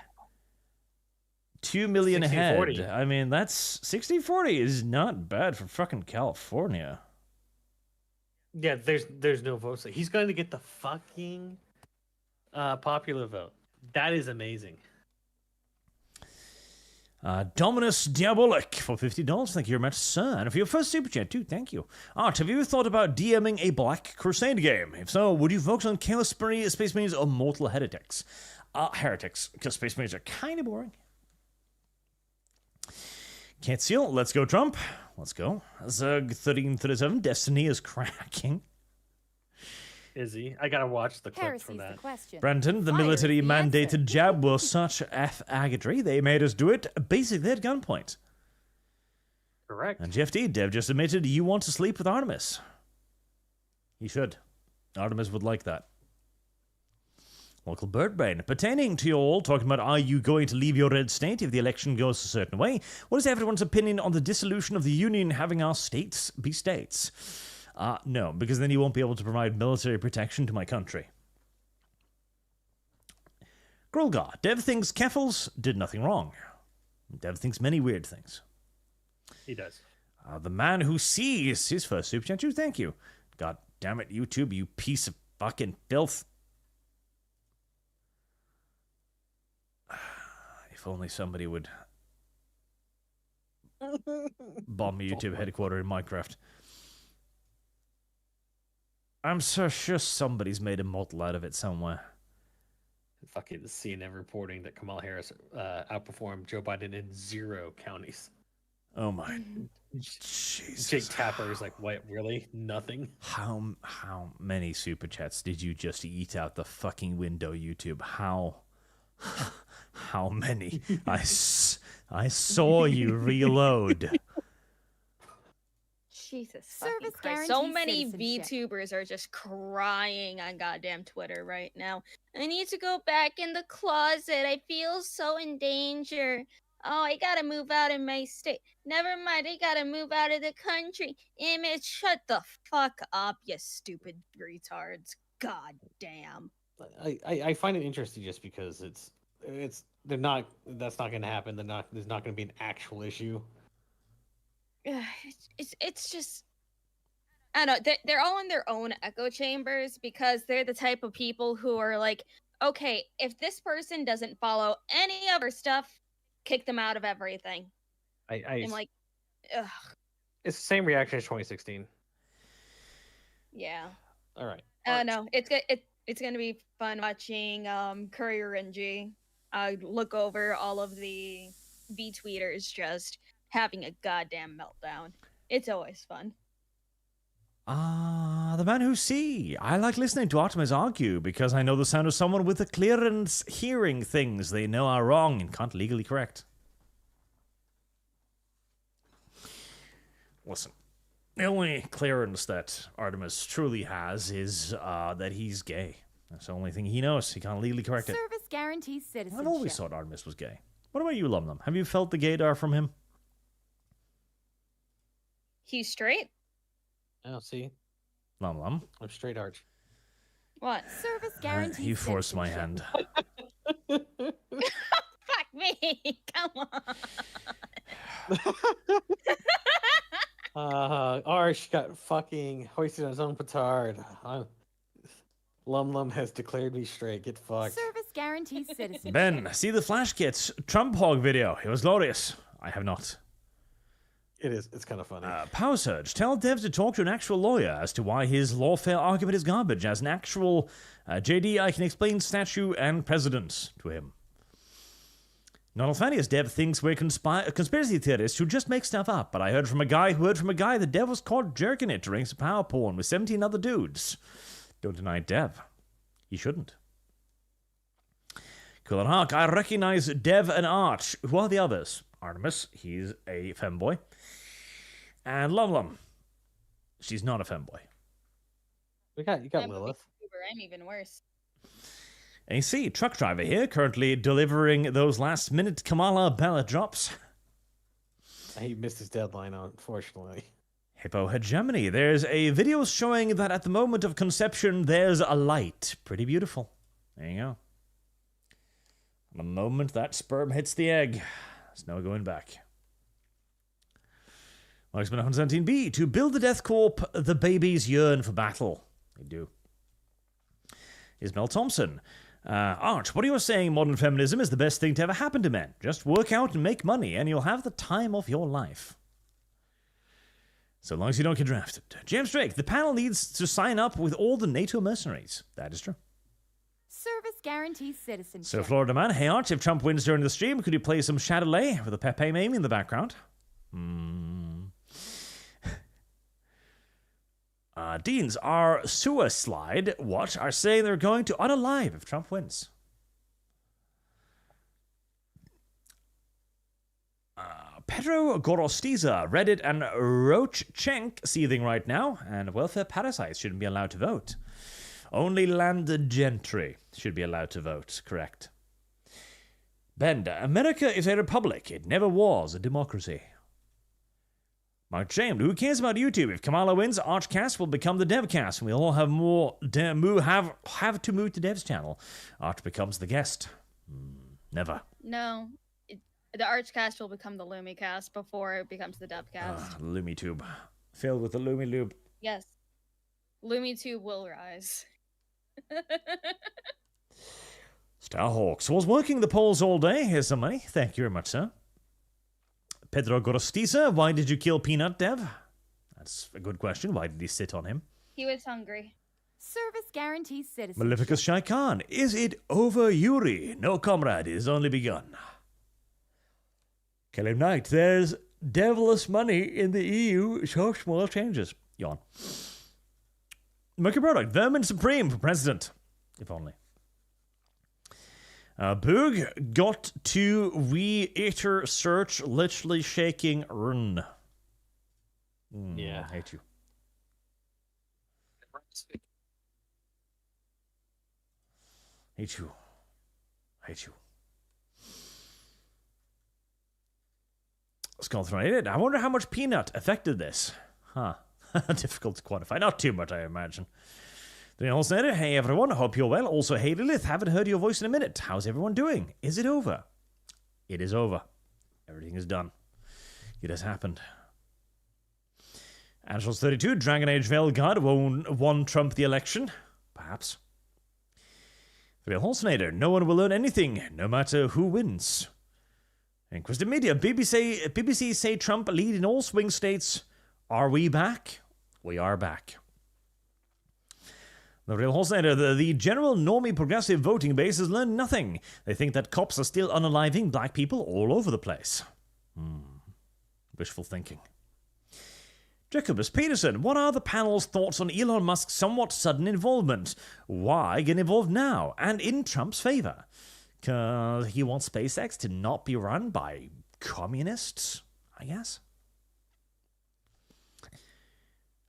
2 million ahead. 60-40. I mean, that's 60-40 is not bad for fucking California. Yeah, there's no votes. He's going to get the fucking popular vote. That is amazing. Dominus Diabolic for $50. Thank you very much, sir. And for your first super chat, too, thank you. Art, have you ever thought about DMing a Black Crusade game? If so, would you focus on Chaos Space Marines or Mortal Heretics? Heretics, because Space Marines are kind of boring. Can't seal. Let's go, Trump. Let's go. Zug 1337. Destiny is cracking. Is he? I gotta watch the clip Heresy's from the that. question. Brenton, the Fire is military the mandated answer. jab was such agatory. They made us do it basically at gunpoint. Correct. And Jeff D, Dev just admitted you want to sleep with Artemis. You should. Artemis would like that. Local bird brain. Pertaining to you all, talking about are you going to leave your red state if the election goes a certain way? What is everyone's opinion on the dissolution of the union having our states be states? No, because then you won't be able to provide military protection to my country. Grolgar. Dev thinks Keffels did nothing wrong. Dev thinks many weird things. He does. The man who sees his first super chat. Thank you. God damn it, YouTube, you piece of fucking filth. If only somebody would bomb me YouTube headquarters in Minecraft. I'm so sure somebody's made a model out of it somewhere. Fucking CNN reporting that Kamala Harris outperformed Joe Biden in 0 counties. Oh my Jesus. Jake Tapper is like, what, really? Nothing? How many super chats did you just eat out the fucking window, YouTube? How many? I saw you reload. Jesus Service fucking Christ. So guaranteed many citizenship. VTubers are just crying on goddamn Twitter right now. I need to go back in the closet. I feel so in danger. Oh, I gotta move out of my state. Never mind, I gotta move out of the country. Image, shut the fuck up, you stupid retards. God damn. I find it interesting just because that's not going to happen. There's not going to be an actual issue. It's just, I don't know, they're all in their own echo chambers because they're the type of people who are like, okay, if this person doesn't follow any of our stuff, kick them out of everything. I'm like, ugh. It's the same reaction as 2016. Yeah. All right. No, it's gonna be fun watching Courier and G look over all of the V tweeters just having a goddamn meltdown. It's always fun. The man who see. I like listening to Artemis argue because I know the sound of someone with a clearance hearing things they know are wrong and can't legally correct. Listen, the only clearance that Artemis truly has is that he's gay. That's the only thing he knows. He can't legally correct it. Service guarantees citizenship. I've always thought Artemis was gay. What about you, Lumlum? Have you felt the gaydar from him? He's straight? Oh, see? Lumlum. I'm straight arch. What? Service guarantees You forced my hand. Fuck me! Come on! Arch got fucking hoisted on his own petard. Lum has declared me straight. Get fucked. Service guarantees citizenship. Ben, see the Flash Kids Trump Hog video. It was glorious. I have not. It is. It's kind of funny. Power Surge. Tell Dev to talk to an actual lawyer as to why his lawfare argument is garbage. As an actual JD, I can explain statute and precedents to him. Not as funny as Dev thinks we're conspiracy theorists who just make stuff up, but I heard from a guy that Dev was caught jerking it during some power porn with 17 other dudes. Don't deny Dev. He shouldn't. Cool and Hawk. I recognize Dev and Arch. Who are the others? Artemis. He's a femboy. And Lumlum. She's not a femboy. You got Lilith. I'm even worse. AC, truck driver here, currently delivering those last-minute Kamala ballot drops. He missed his deadline, unfortunately. Hippo Hegemony. There's a video showing that at the moment of conception, there's a light. Pretty beautiful. There you go. The moment that sperm hits the egg, there's no going back. Marksman 117B. To build the Death Corp, the babies yearn for battle. They do. Ismail Thompson. Arch, what are you saying? Modern feminism is the best thing to ever happen to men. Just work out and make money, and you'll have the time of your life. So long as you don't get drafted. James Drake, the panel needs to sign up with all the NATO mercenaries. That is true. Service guarantees citizenship. So, Florida man, hey Arch, if Trump wins during the stream, could you play some Chatelet with a Pepe meme in the background? Deans, our Suicide Watch are saying they're going to unalive if Trump wins. Pedro Gorostiza, Reddit and Roachchenk seething right now, and welfare parasites shouldn't be allowed to vote. Only landed gentry should be allowed to vote, correct. Bender, America is a republic. It never was a democracy. Mark James, who cares about YouTube? If Kamala wins, ArchCast will become the DevCast, and we'll all have more have to move to Dev's channel. Arch becomes the guest. Never. No. The ArchCast will become the LumiCast before it becomes the DevCast. LumiTube. Filled with the LumiLube. Yes. LumiTube will rise. Starhawks was working the polls all day. Here's some money. Thank you very much, sir. Pedro Gorostiza, why did you kill Peanut, Dev? That's a good question. Why did he sit on him? He was hungry. Service guarantees citizenship. Maleficus Shai Khan, is it over, Yuri? No, comrade, it has only begun. Kelly Knight, there's devilish money in the EU. So small changes. Yawn. Mercury Product, Vermin Supreme for president. If only. Boog got to re-iter search, literally shaking run. Yeah. I hate you. Hate you. Hate you. Skull-throated. I wonder how much Peanut affected this. Huh. Difficult to quantify. Not too much, I imagine. Hey everyone, hope you're well. Also, hey Lilith, haven't heard your voice in a minute. How's everyone doing? Is it over? It is over. Everything is done. It has happened. Angels32, Dragon Age Velgard won Trump the election. Perhaps. Real Halsnader, no one will learn anything, no matter who wins. Inquisitive Media, BBC say Trump lead in all swing states. Are we back? We are back. The Real Halsnader, the general normie progressive voting base has learned nothing. They think that cops are still unaliving black people all over the place. Wishful thinking. Jacobus Peterson, what are the panel's thoughts on Elon Musk's somewhat sudden involvement? Why get involved now and in Trump's favor? Because he wants SpaceX to not be run by communists, I guess.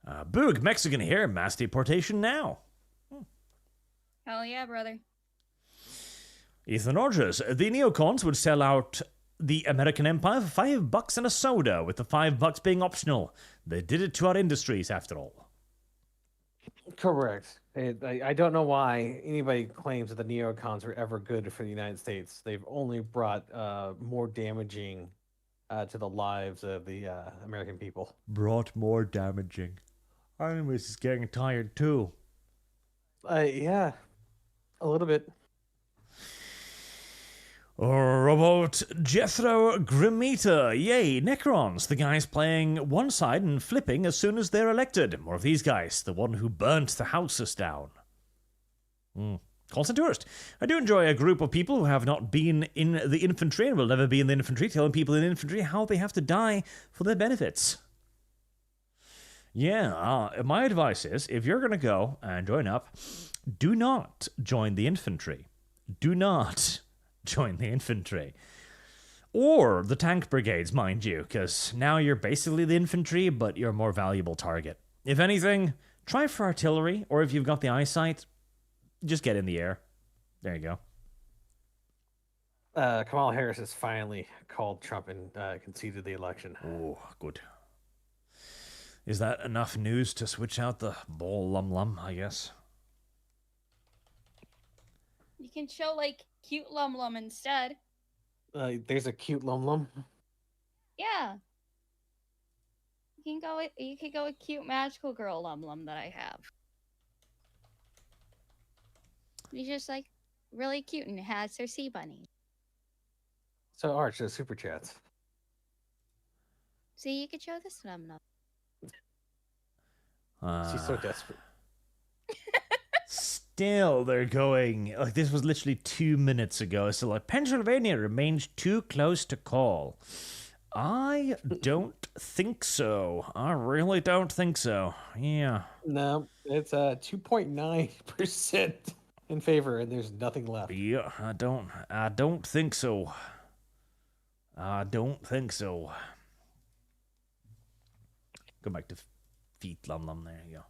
Boog, Mexican here, mass deportation now. Hell yeah, brother. Ethan Rogers, the neocons would sell out the American empire for $5 and a soda, with the $5 being optional. They did it to our industries, after all. Correct. I don't know why anybody claims that the neocons were ever good for the United States. They've only brought more damaging to the lives of the American people. Brought more damaging. Animus is getting tired too. Yeah, a little bit. Robot Jethro Grimita. Yay, Necrons. The guys playing one side and flipping as soon as they're elected. More of these guys. The one who burnt the houses down. Constant tourist. I do enjoy a group of people who have not been in the infantry and will never be in the infantry, telling people in the infantry how they have to die for their benefits. Yeah, my advice is, if you're going to go and join up, do not join the infantry. Do not join the infantry. Or the tank brigades, mind you, because now you're basically the infantry, but you're a more valuable target. If anything, try for artillery, or if you've got the eyesight, just get in the air. There you go. Kamala Harris has finally called Trump and conceded the election. Oh, good. Is that enough news to switch out the ball lum, I guess? You can show, like, cute lum instead. There's a cute lum. Yeah. You can go with cute magical girl lum that I have. He's just, like, really cute and has her sea bunny. So, Arch, the Superchats. See, you could show this lum. She's so desperate. Still, they're going... Like, this was literally 2 minutes ago. So, like, Pennsylvania remains too close to call. I don't think so. I really don't think so. Yeah. No, it's 2.9% in favor, and there's nothing left. Yeah, I don't think so. I don't think so. Go back to feet Lum Lum. There you go.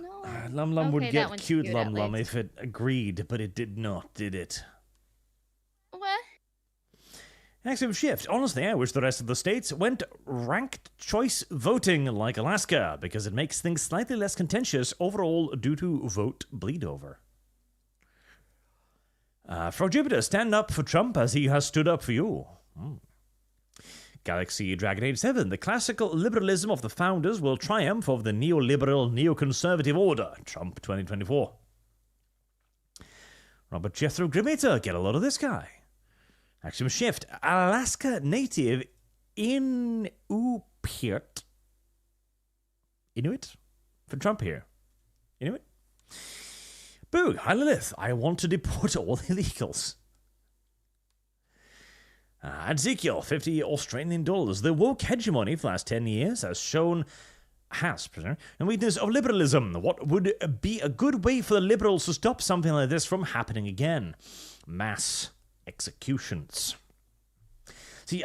No. Lum Lum would Okay, that get one's cute cute, Lum at Lum least. if it agreed, but it did not, did it? What? Axiom shift. Honestly, I wish the rest of the states went ranked choice voting like Alaska, because it makes things slightly less contentious overall due to vote bleed over. Frog Jupiter, stand up for Trump as he has stood up for you. Galaxy Dragon 87, the classical liberalism of the founders will triumph over the neoliberal, neoconservative order. Trump 2024. Robert Jethro Grimator, get a load of this guy. Axiom shift. Alaska native Inuit. Inuit? For Trump here. Inuit? Boo, hi Lilith. I want to deport all illegals. Ezekiel, 50 Australian dollars. The woke hegemony for the last 10 years has the weakness of liberalism. What would be a good way for the liberals to stop something like this from happening again? Mass executions. See,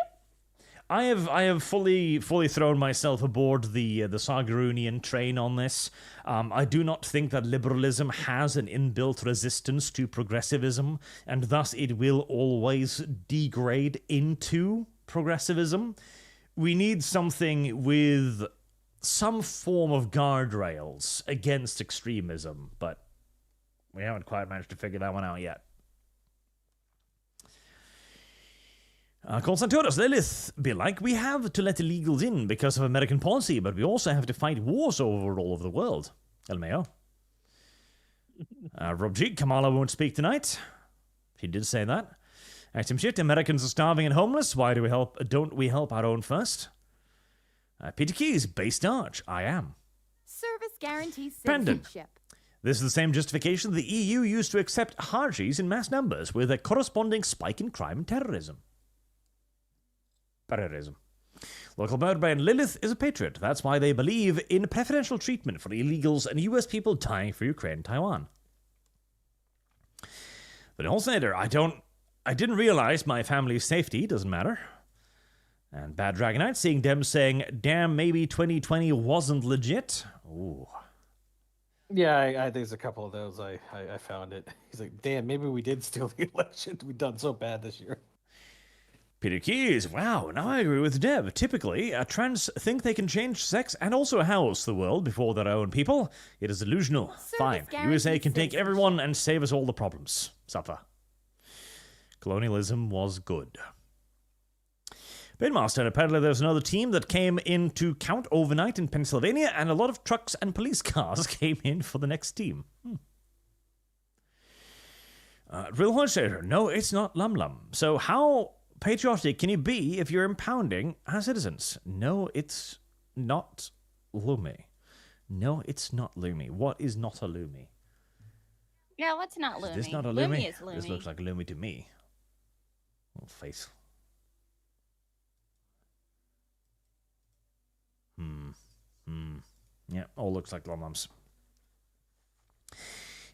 I have fully thrown myself aboard the Sargarunian train on this. I do not think that liberalism has an inbuilt resistance to progressivism, and thus it will always degrade into progressivism. We need something with some form of guardrails against extremism, but we haven't quite managed to figure that one out yet. Constantinos, Lilith, be like, we have to let illegals in because of American policy, but we also have to fight wars over all over the world. LMAO. Rob G, Kamala won't speak tonight. He did say that. Axiom shit, Americans are starving and homeless. Why do we help? Don't we help our own first? Peter Keys, based Arch. I am. Service guarantees Brandon. citizenship. This is the same justification the EU used to accept Harjis in mass numbers, with a corresponding spike in crime and terrorism. Local birdbrain Lilith is a patriot. That's why they believe in preferential treatment for illegals and US people dying for Ukraine and Taiwan. The Holsteiner, I didn't realize my family's safety doesn't matter. And Bad Dragonite, seeing them saying, damn, maybe 2020 wasn't legit. Ooh. Yeah, I there's a couple of those. I found it. He's like, damn, maybe we did steal the election. We've done so bad this year. Peter Keys, wow, now I agree with Deb. Typically, trans think they can change sex and also house the world before their own people. It is delusional. Fine. USA can take everyone and save us all the problems. Suffer. Colonialism was good. Binmaster, apparently there's another team that came in to count overnight in Pennsylvania, and a lot of trucks and police cars came in for the next team. Real Hornstater, no, it's not Lum Lum. So how patriotic can you be if you're impounding our citizens? No, it's not Lumi. No, it's not Lumi. What is not a Lumi? Yeah, what's not Lumi? Is this not a Lumi? Lumi is Lumi. This looks like a Lumi to me. Little face. Yeah, all looks like Lum Lums.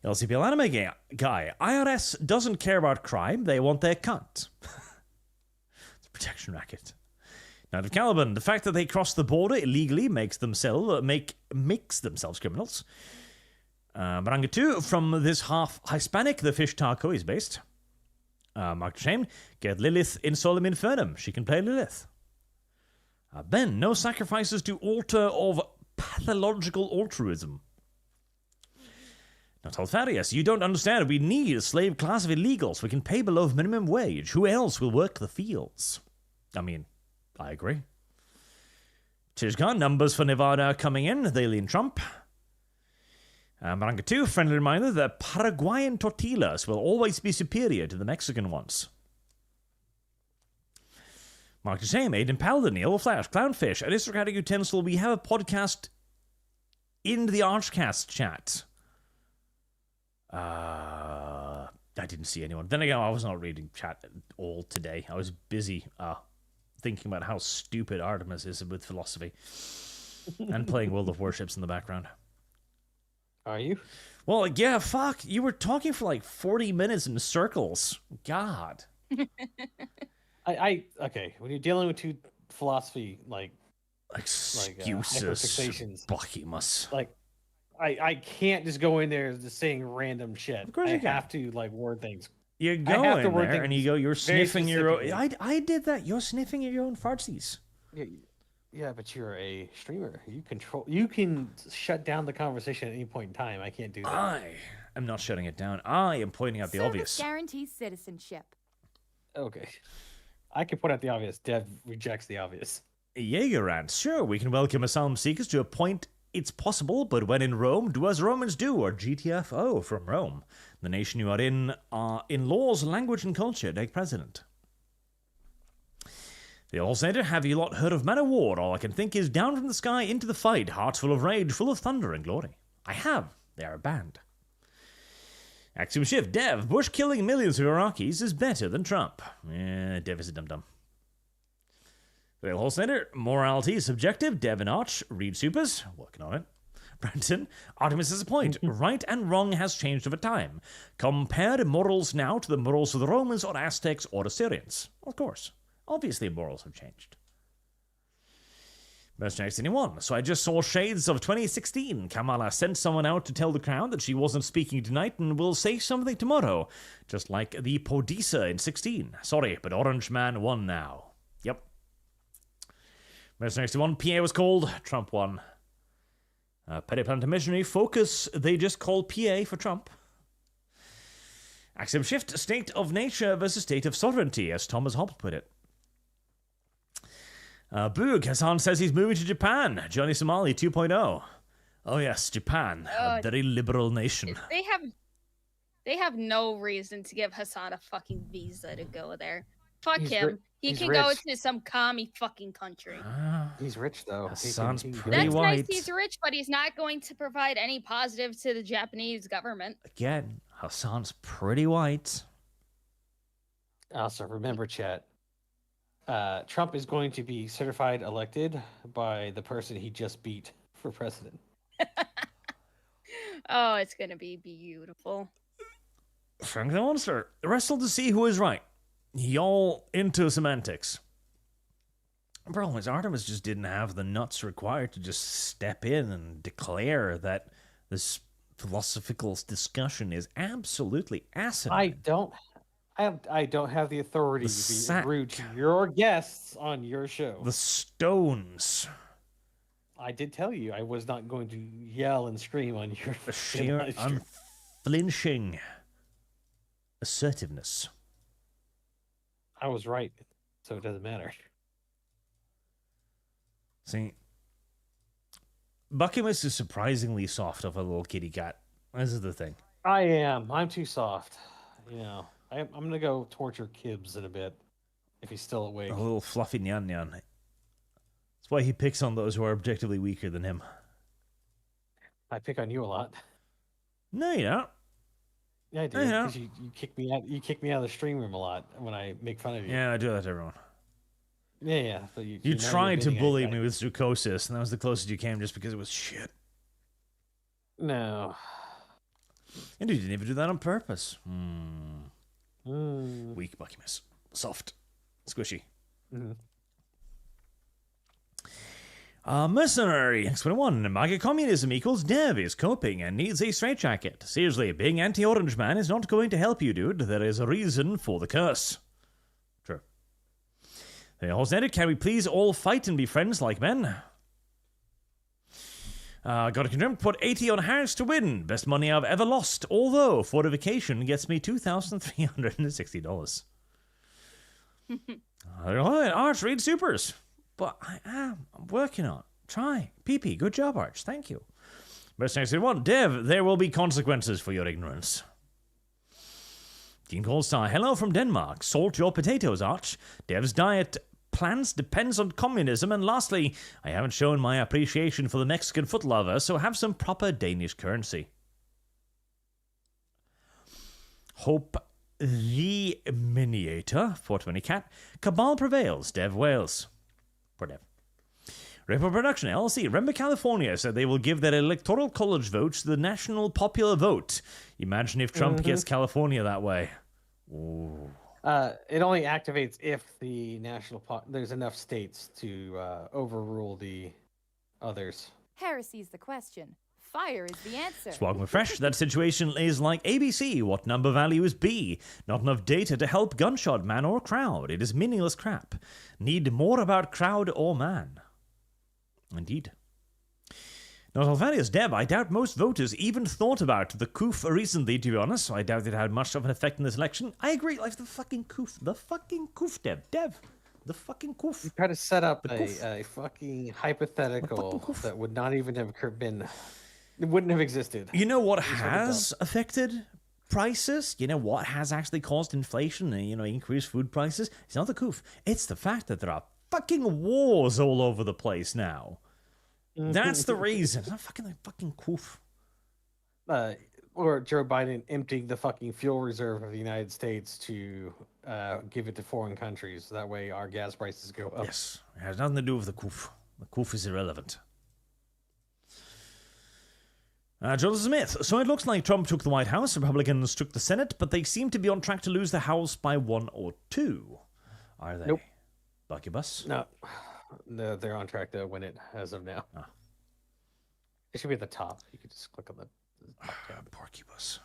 LCPL anime guy. IRS doesn't care about crime. They want their cut. It's a protection racket. Knight of Caliban. The fact that they cross the border illegally makes themselves criminals. Maranga 2. From this half Hispanic, the fish taco is based. Mark Shane. Get Lilith in Solum Infernum. She can play Lilith. Ben. No sacrifices to altar of pathological altruism. Not Alfarius, you don't understand. We need a slave class of illegals. We can pay below minimum wage. Who else will work the fields? I mean, I agree. Tishkan, numbers for Nevada are coming in. They lean Trump. Maranga 2, friendly reminder that Paraguayan tortillas will always be superior to the Mexican ones. Mark the same, Aiden Paladin, Yellow Flash, Clownfish, Aristocratic Utensil. We have a podcast in the ArchCast chat. I didn't see anyone. Then again, I was not reading chat all today. I was busy thinking about how stupid Artemis is with philosophy and playing World of Warships in the background. Are you? Well, yeah, fuck. You were talking for like 40 minutes in circles. God. Okay. When you're dealing with two philosophy, Excuses. hyperfixations, Buckymus. I can't just go in there just saying random shit. Of course you I can. have to word things. You go I have to in word there and you things go, you're very sniffing your own. specifically. I did that. You're sniffing your own fartsies. Yeah, but you're a streamer. You can shut down the conversation at any point in time. I can't do that. I am not shutting it down. I am pointing out the Service obvious. guarantees citizenship. Okay. I can point out the obvious. Dev rejects the obvious. Jaeger rant. Sure, we can welcome asylum seekers to a point it's possible, but when in Rome, do as Romans do, or GTFO from Rome. The nation you are in laws, language, and culture, take president. The All Senator, have you lot heard of Man of War? All I can think is down from the sky into the fight, hearts full of rage, full of thunder and glory. I have. They are a band. Axiom Shift. Dev, Bush killing millions of Iraqis is better than Trump. Dev is a dum-dum. The All Senator, morality is subjective. Dev and Arch, read supers. Working on it. Branton, Artemis has a point. Right and wrong has changed over time. Compare morals now to the morals of the Romans or Aztecs or Assyrians. Of course. Obviously, morals have changed. Mercenaries anyone. So I just saw shades of 2016. Kamala sent someone out to tell the crowd that she wasn't speaking tonight and will say something tomorrow. Just like the Podisa in 16. Sorry, but Orange Man won now. Yep. Mercenaries 1. PA was called. Trump won. Petty Planter Missionary. Focus. They just called PA for Trump. Axiom Shift. State of nature versus state of sovereignty, as Thomas Hobbes put it. Boog, Hassan says he's moving to Japan. Johnny Somali 2.0. Oh yes, Japan, a very liberal nation. They have no reason to give Hassan a fucking visa to go there. Fuck He's him. ri- He he's can go rich. to some commie fucking country. He's rich though. Hassan's He can pretty That's white. nice. He's rich, but he's not going to provide any positive to the Japanese government. Again, Hassan's pretty white. Also, remember, chat. Trump is going to be certified elected by the person he just beat for president. Oh, it's gonna be beautiful. Frank the Monster, wrestle to see who is right. Y'all into semantics. The problem is Artemis just didn't have the nuts required to just step in and declare that this philosophical discussion is absolutely asinine. I don't have the authority to be rude to your guests on your show. The Stones. I did tell you I was not going to yell and scream on your The sheer live stream. unflinching assertiveness. I was right, so it doesn't matter. See, Buckymus is surprisingly soft of a little kitty cat. This is the thing. I am. I'm too soft. You know, I'm gonna go torture Kibbs in a bit if he's still awake. A little fluffy nyan nyan. That's why he picks on those who are objectively weaker than him. I pick on you a lot. No, you don't. Yeah, I do. Yeah. Because you kick me out. You kick me out of the stream room a lot when I make fun of you. Yeah, I do that to everyone. Yeah. So You now you're tried to admitting bully I- me with Zucosis, and that was the closest you came just because it was shit. No. And you didn't even do that on purpose. Mm. Weak Buckymus. Soft. Squishy. Mhm. Mercenary X21. MAGA communism equals dev is coping and needs a straitjacket. Seriously, being anti-orange man is not going to help you, dude. There is a reason for the curse. True. The horse ended. Can we please all fight and be friends like men? Got a condemned. Put 80 on Harris to win. Best money I've ever lost. Although fortification gets me $2,360. Arch, read supers. But I'm working on it. Try. PP, good job, Arch. Thank you. Best next one. Dev, there will be consequences for your ignorance. Dean Colstar, hello from Denmark. Salt your potatoes, Arch. Dev's diet plans depends on communism. And lastly, I haven't shown my appreciation for the Mexican foot lover, so have some proper Danish currency. Hope the Miniator, 420 Cat. Cabal prevails, Dev Wales. Poor Dev. Ripple Production, LLC. Remember California said they will give their electoral college vote to the national popular vote. Imagine if Trump gets California that way. Ooh. It only activates if the there's enough states to overrule the others. Heresy's the question. Fire is the answer. Swag with fresh. That situation is like ABC. What number value is B? Not enough data to help gunshot man or crowd. It is meaningless crap. Need more about crowd or man. Indeed. Not Alvarius Dev, I doubt most voters even thought about the coof recently, to be honest, so I doubt it had much of an effect in this election. I agree, like the fucking coof. The fucking coof, Dev. The fucking coof. You try to set up a fucking hypothetical that would not even have been... It wouldn't have existed. You know what has affected prices? You know what has actually caused inflation and, increased food prices? It's not the coof. It's the fact that there are fucking wars all over the place now. That's the reason. It's not fucking coof. Or Joe Biden emptying the fucking fuel reserve of the United States to give it to foreign countries. That way our gas prices go up. Yes. It has nothing to do with the coof. The coof is irrelevant. Joseph Smith. So it looks like Trump took the White House, Republicans took the Senate, but they seem to be on track to lose the House by 1 or 2. Are they? Nope. Buckybus? No, they're on track to win it as of now. Ah. It should be at the top. You could just click on the top tab. Porcupus.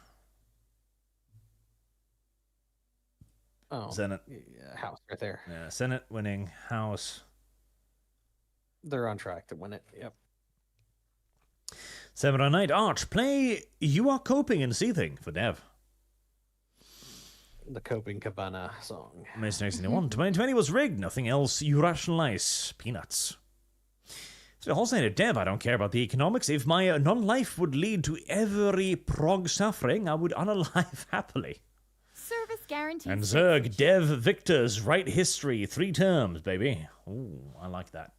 Oh, Senate. Yeah, House right there. Yeah, Senate winning, House. They're on track to win it. Yep. 7 on 8. Arch, play You Are Coping and Seething for Dev. The Coping Cabana song. May 1991. 2020 was rigged. Nothing else. You rationalize. Peanuts. So, Holsteiner, Dev, I don't care about the economics. If my non-life would lead to every prog suffering, I would unalive happily. Service guarantee. And Zerg, Dev, Victors, right history, 3 terms, baby. Ooh, I like that.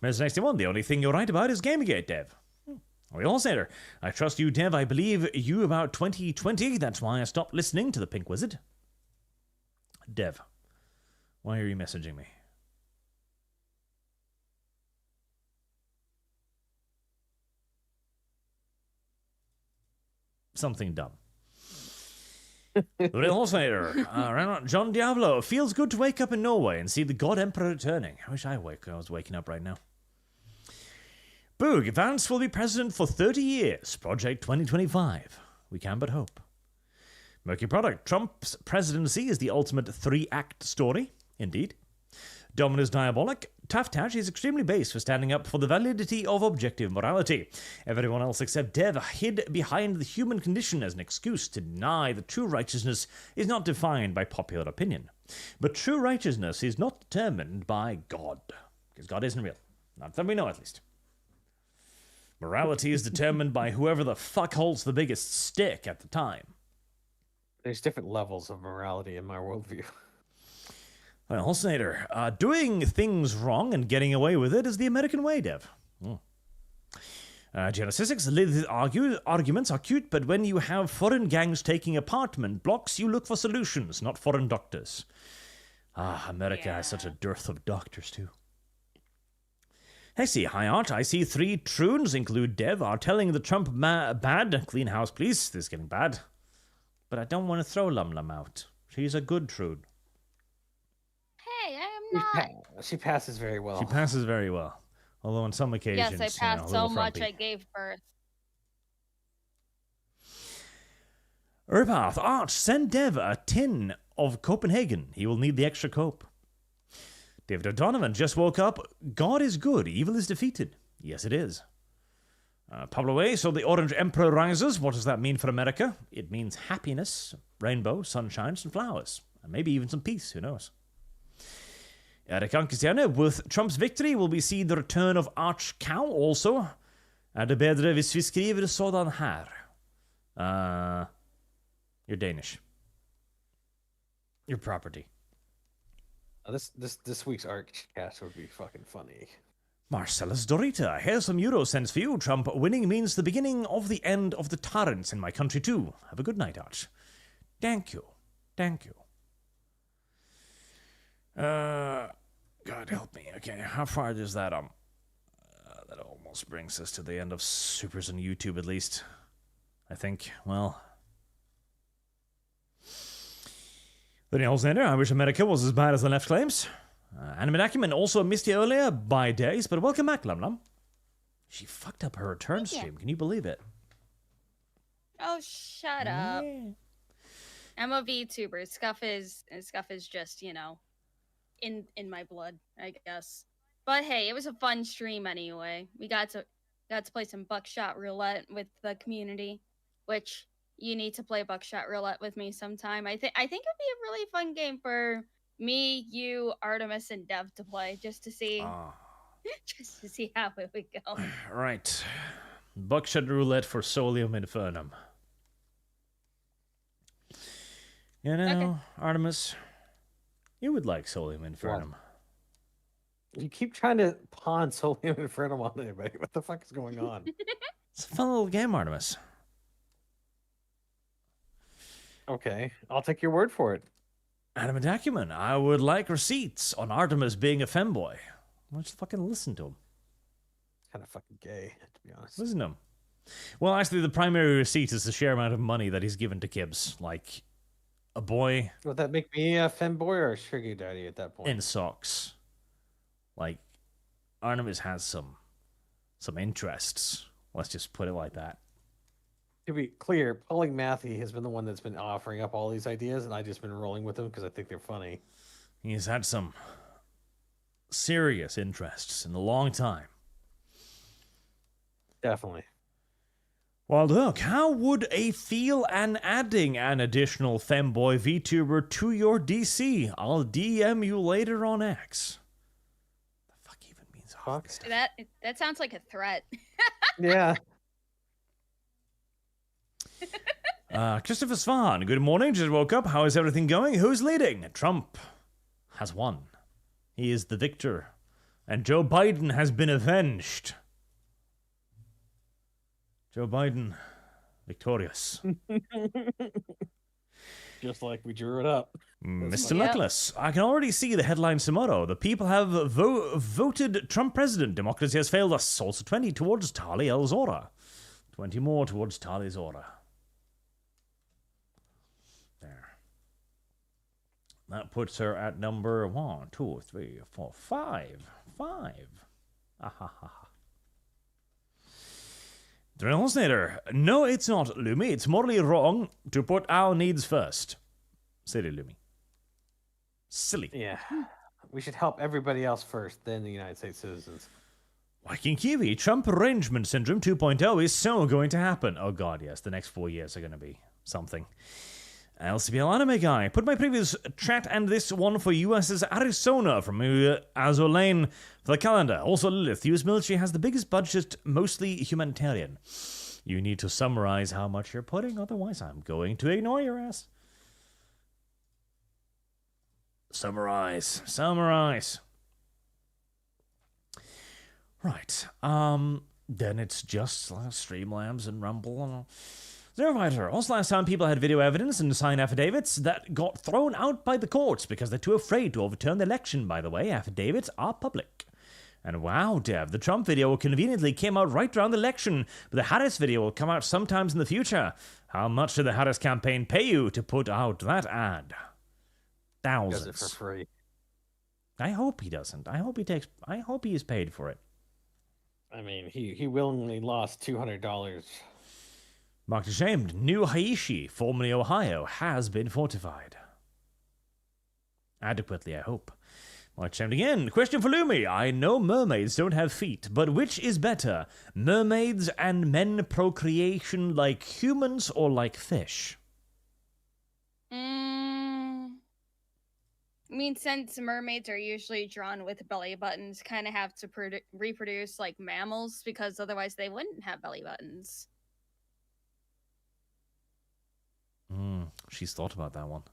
May 61. The only thing you're right about is Gamergate, Dev. We all said her. I trust you, Dev. I believe you about 2020. That's why I stopped listening to the Pink Wizard. Dev, why are you messaging me? Something dumb. The Real Horsenator. John Diablo. Feels good to wake up in Norway and see the God Emperor returning. I wish I was waking up right now. Boog, Vance will be president for 30 years. Project 2025. We can but hope. Murky Product. Trump's presidency is the ultimate 3-act story. Indeed. Dominus Diabolic. Taftash is extremely base for standing up for the validity of objective morality. Everyone else except Dev hid behind the human condition as an excuse to deny that true righteousness is not defined by popular opinion. But true righteousness is not determined by God. Because God isn't real. Not that we know, at least. Morality is determined by whoever the fuck holds the biggest stick at the time. There's different levels of morality in my worldview. Well, Holsteiner, doing things wrong and getting away with it is the American way, Dev. Genesis arguments are cute, but when you have foreign gangs taking apartment blocks, you look for solutions, not foreign doctors. America has such a dearth of doctors, too. Hexy, hi Art, I see 3 troons, include Dev, are telling the Trump bad. Clean house, please. This is getting bad. But I don't want to throw Lum Lum out. She's a good troon. Hey, I am not. She passes very well. She passes very well. Although on some occasions, Yes, I passed so much frumpy. I gave birth. Urpath, Art, send Dev a tin of Copenhagen. He will need the extra cope. David O'Donovan just woke up. God is good, evil is defeated. Yes, it is. Pablo A, so the Orange Emperor rises. What does that mean for America? It means happiness, rainbow, sunshines, and flowers. And maybe even some peace, who knows? Erik Ankerstjerne, with Trumps victory will we see the return of ArchCow also. Det bedre hvis vi skriver sådan her? You're Danish. Your property. This week's ArchCast would be fucking funny. Marcellus Dorita, here's some euro cents for you. Trump winning means the beginning of the end of the tyrants in my country too. Have a good night, Arch. Thank you. Thank you. God help me. Okay, how far does that, that almost brings us to the end of Supers on YouTube, at least. I think, well... The Nailsnader, I wish America was as bad as the left claims. Anime Acumen also missed you earlier by days, but welcome back, Lum Lum. She fucked up her return stream. Can you believe it? Oh, shut up. Yeah. I'm a VTuber. Scuff is just, you know, in my blood, I guess. But hey, it was a fun stream anyway. We got to play some buckshot roulette with the community, which you need to play buckshot roulette with me sometime. I think it'd be a really fun game for me, you, Artemis, and Dev to play, just to see just to see how it would go. Right. Buckshot roulette for Solium Infernum. You know, Okay. Artemis, you would like Solium Infernum. You keep trying to pawn Solium Infernum on anybody. What the fuck is going on? It's a fun little game, Artemis. Okay, I'll take your word for it. Adam and Acumen, I would like receipts on Artemis being a femboy. Why don't you fucking listen to him? It's kind of fucking gay, to be honest. Listen to him. Well, actually, the primary receipt is the sheer amount of money that he's given to Kibbs. Like, a boy Would that make me a femboy or a sugar daddy at that point? in socks. Like, Artemis has some interests. Let's just put it like that. To be clear, Pauling Matthew has been the one that's been offering up all these ideas, and I've just been rolling with them because I think they're funny. He's had some serious interests in a long time. Definitely. Well, look, how would a feel an adding an additional femboy VTuber to your DC? I'll DM you later on X. The fuck even means all Fuck. this stuff? That sounds like a threat. Yeah. Christopher Svan, good morning. Just woke up. How is everything going? Who's leading? Trump has won. He is the victor. And Joe Biden has been avenged. Joe Biden, victorious. Just like we drew it up. Mr. Yep. Luckless, I can already see the headline tomorrow. The people have voted Trump president. Democracy has failed us. Also 20 towards Tali El Zora. 20 more towards Tali Zora. There. That puts her at number 1, 2, 3, 4, 5. 5. Ah ha ha. Drillsnader, no, it's not, Lumi. It's morally wrong to put our needs first. Silly, Lumi. Silly. Yeah. We should help everybody else first, then the United States citizens. Viking Kiwi, Trump arrangement syndrome 2.0 is so going to happen. Oh god, yes, the next 4 years are going to be something. LCBL Anime Guy, put my previous chat and this one for US's Arizona from Azolane for the calendar. Also Lilith, US military has the biggest budget, mostly humanitarian. You need to summarize how much you're putting, otherwise I'm going to ignore your ass. Summarize. Right. Then it's just Streamlabs and Rumble and Zero Fighter. Also last time people had video evidence and signed affidavits that got thrown out by the courts because they're too afraid to overturn the election. By the way, affidavits are public. And wow, Dev, the Trump video conveniently came out right around the election, but the Harris video will come out sometimes in the future. How much did the Harris campaign pay you to put out that ad? Thousands. Does it for free. I hope he doesn't. I hope he is paid for it. I mean, he willingly lost $200. Marked ashamed, New Haishi, formerly Ohio, has been fortified. Adequately, I hope. Marked ashamed again. Question for Lumi. I know mermaids don't have feet, but which is better? Mermaids and men procreation like humans or like fish? I mean, since mermaids are usually drawn with belly buttons, kind of have to reproduce like mammals because otherwise they wouldn't have belly buttons. She's thought about that one.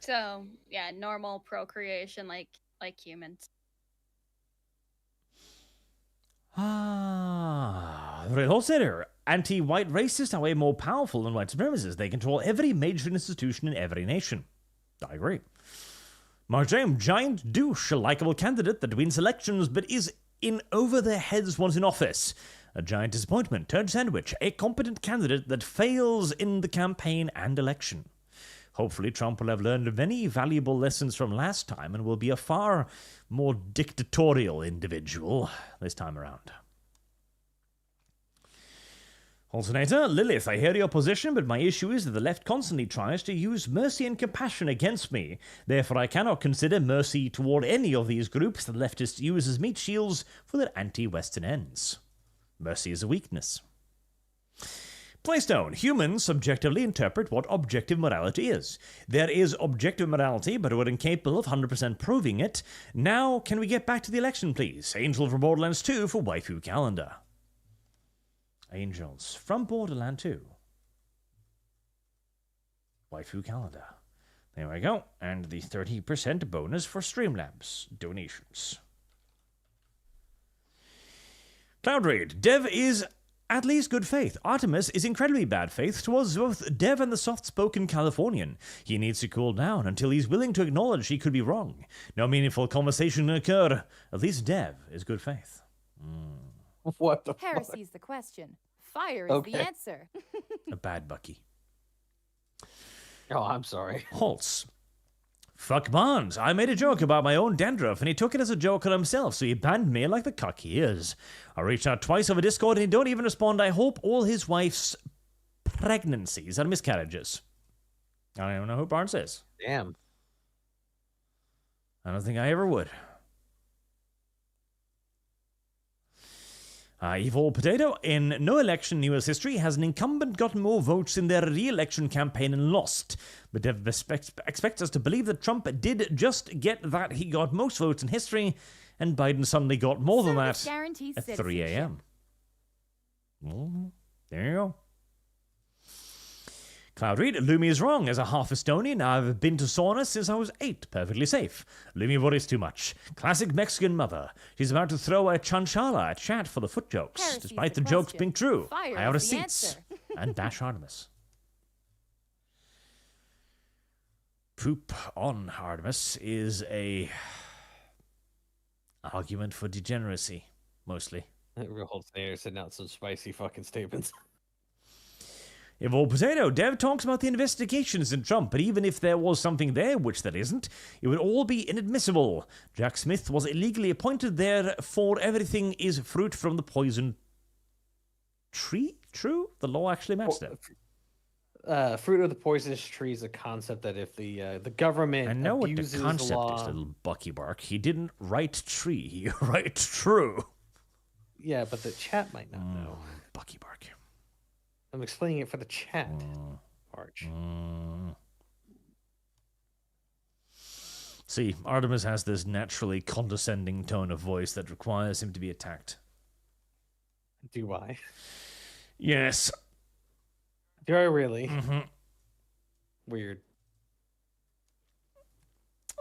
So yeah, normal procreation like humans. The real wholesaler. Anti-white racists are way more powerful than white supremacists. They control every major institution in every nation. I agree. Marjane, giant douche, a likable candidate that wins elections but is in over their heads once in office. A giant disappointment, turd sandwich, a competent candidate that fails in the campaign and election. Hopefully Trump will have learned many valuable lessons from last time and will be a far more dictatorial individual this time around. Alternator, Lilith, I hear your position, but my issue is that the left constantly tries to use mercy and compassion against me. Therefore, I cannot consider mercy toward any of these groups the leftists use as meat shields for their anti-Western ends. Mercy is a weakness. Playstone, humans subjectively interpret what objective morality is. There is objective morality, but we're incapable of 100% proving it. Now, can we get back to the election, please? Angel from Borderlands 2 for Waifu Calendar. Angels from Borderlands 2. Waifu Calendar. There we go. And the 30% bonus for Streamlabs donations. Cloudraid. Dev is at least good faith. Artemis is incredibly bad faith towards both Dev and the soft-spoken Californian. He needs to cool down until he's willing to acknowledge he could be wrong. No meaningful conversation can occur. At least Dev is good faith. What the Heresy's the question. Fire is Okay. the answer. A bad Bucky. Oh, I'm sorry. Holtz. Fuck Barnes. I made a joke about my own dandruff, and he took it as a joke on himself, so he banned me like the cuck he is. I reached out twice over Discord, and he don't even respond. I hope all his wife's pregnancies are miscarriages. I don't even know who Barnes is. Damn. I don't think I ever would. Evil Potato. In no election in U.S. history has an incumbent gotten more votes in their re-election campaign and lost. But Dev expects us to believe that Trump did just get that. He got most votes in history, and Biden suddenly got more than that Guarantees at 3 a.m. Well, there you go. Cloud Reed, Lumi is wrong. As a half Estonian, I've been to sauna since I was 8. Perfectly safe. Lumi worries too much. Classic Mexican mother. She's about to throw a chanchala at chat for the foot jokes, Heresy's despite the the jokes question. being true. Fire I have is the receipts. answer. And bash Artemis. Poop on Artemis is a argument for degeneracy, mostly. Real whole thing sending out some spicy fucking statements. Evil Potato. Dev talks about the investigations in Trump, but even if there was something there, which there isn't, it would all be inadmissible. Jack Smith was illegally appointed there, for everything is fruit from the poison tree? True? The law actually matched it. Fruit of the poisonous tree is a concept that if the government I know what the abuses concept law, is, little Bucky Bark. He didn't write tree, he write true. Yeah, but the chat might not know. Bucky Bark. I'm explaining it for the chat. Arch. See, Artemis has this naturally condescending tone of voice that requires him to be attacked. Do I? Yes. Do I really? Mm-hmm. Weird.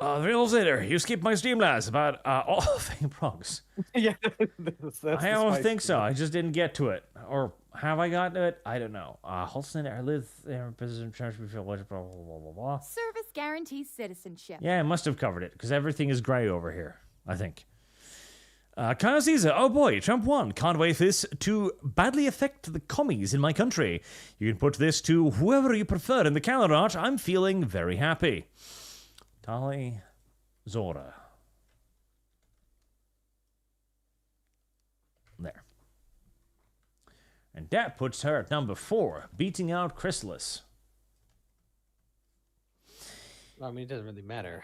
The real later. You skipped my Streamlabs about all fake progs. Yeah, that's I the don't spice think so. to it. I just didn't get to it. Or have I gotten to it? I don't know. Holston, I live there in position church. We feel blah, blah, blah, blah, blah. Service guarantees citizenship. Yeah, I must have covered it, because everything is gray over here, I think. Kyle Caesar, oh boy, Trump won. Can't wait for this to badly affect the commies in my country. You can put this to whoever you prefer in the calendar art. I'm feeling very happy. Tali Zora. There. And that puts her at number 4, beating out Chrysalis. I mean, it doesn't really matter.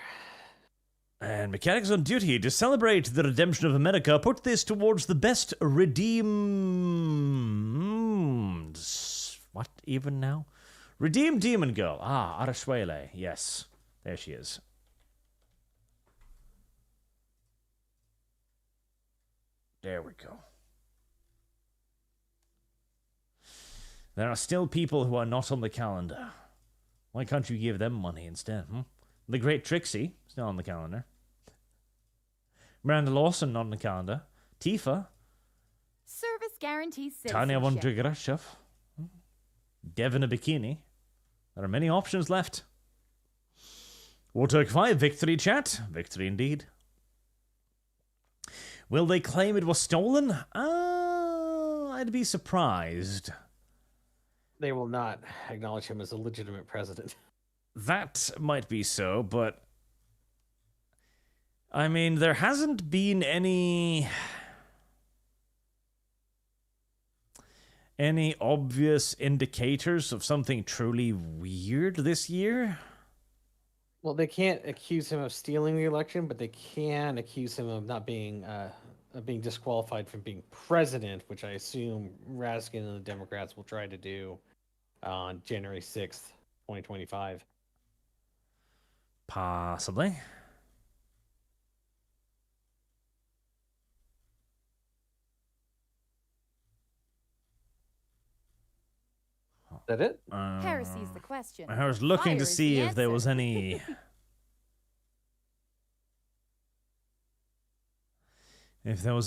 And Mechanics on Duty, to celebrate the redemption of America, put this towards the best redeemed... What even now? Redeemed Demon Girl. Arashwele. Yes. There she is. There we go. There are still people who are not on the calendar. Why can't you give them money instead, The Great Trixie, still on the calendar. Miranda Lawson, not on the calendar. Tifa. guarantees Tanya von citizenship. Drigorashov. Devon a bikini. There are many options left. Warthog 5, victory chat. Victory indeed. Will they claim it was stolen? I'd be surprised. They will not acknowledge him as a legitimate president. That might be so, but I mean, there hasn't been any obvious indicators of something truly weird this year. Well, they can't accuse him of stealing the election, but they can accuse him of not being being disqualified from being president, which I assume Raskin and the Democrats will try to do on January 6th, 2025. Possibly. Is that it? Heresy's the question. I was looking Fire to is see the if there was answer.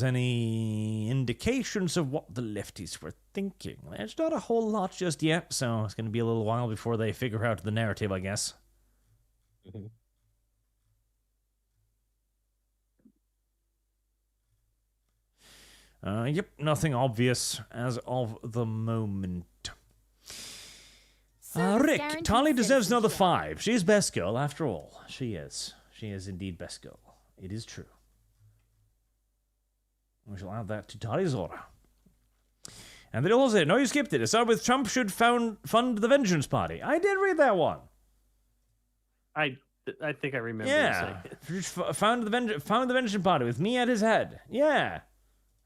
any indications of what the lefties were thinking. There's not a whole lot just yet, so it's going to be a little while before they figure out the narrative, I guess. Mm-hmm. Yep, nothing obvious as of the moment. Service Rick, guarantees Tali deserves another citizenship. 5. She is best girl, after all. She is. She is indeed best girl. It is true. We shall add that to Tali's order. And then also, no, you skipped it. It started with Trump should fund the Vengeance Party. I did read that one. I think I remember. Yeah. Found the Vengeance Party with me at his head. Yeah.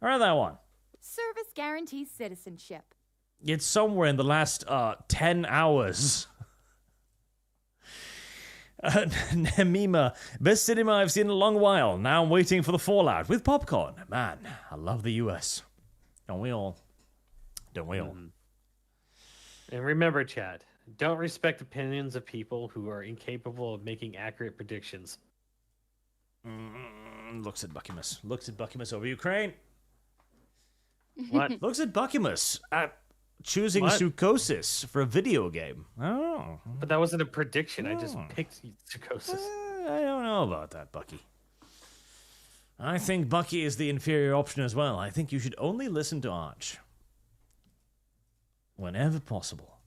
I read that one. Service guarantees citizenship. It's somewhere in the last 10 hours. Nemima, best cinema I've seen in a long while. Now I'm waiting for the fallout with popcorn. Man, I love the US. Don't we all? Don't we all? And remember, Chad, don't respect opinions of people who are incapable of making accurate predictions. Looks at Buckymus. Looks at Buckymus over Ukraine. What? Looks at Buckymus at choosing What? Sucosis for a video game. Oh. But that wasn't a prediction. I just picked psychosis. I don't know about that, Bucky. I think Bucky is the inferior option as well. I think you should only listen to Arch. Whenever possible.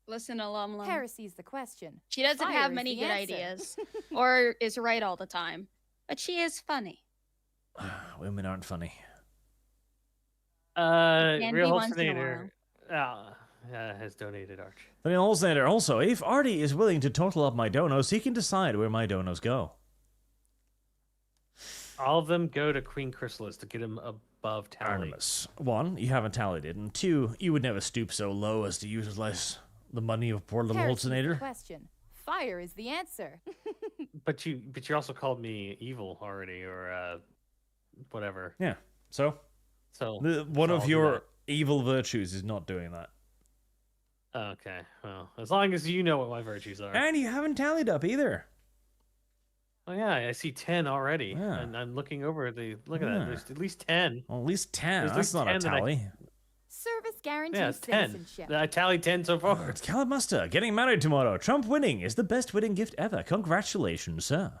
Listen, alum. Heresy's the question. She doesn't Fire have is many the good answer. ideas or is right all the time, but she is funny. Women aren't funny. Can Real be once in a Holsteinator has donated Arch. Daniel Holsteiner, also, if Artie is willing to total up my donos, he can decide where my donos go. All of them go to Queen Chrysalis to get him above tally. Artemis. 1, you haven't tallied it, and 2, you would never stoop so low as to utilize the money of poor little Heresy's the Holsteinator. question. Fire is the answer. But you also called me evil already, or whatever. Yeah, so? So One so of I'll do your evil virtues is not doing that. that. Okay, well, as long as you know what my virtues are. And you haven't tallied up either. Oh yeah, I see 10 already, Yeah. and I'm looking over the. Look at Yeah. that. There's at least 10. Well, at least 10. There's at That's least not a 10 that I- tally. Service guarantees Yeah, 10. citizenship. I tallied 10 so far. It's Calimuster getting married tomorrow. Trump winning is the best wedding gift ever. Congratulations, sir.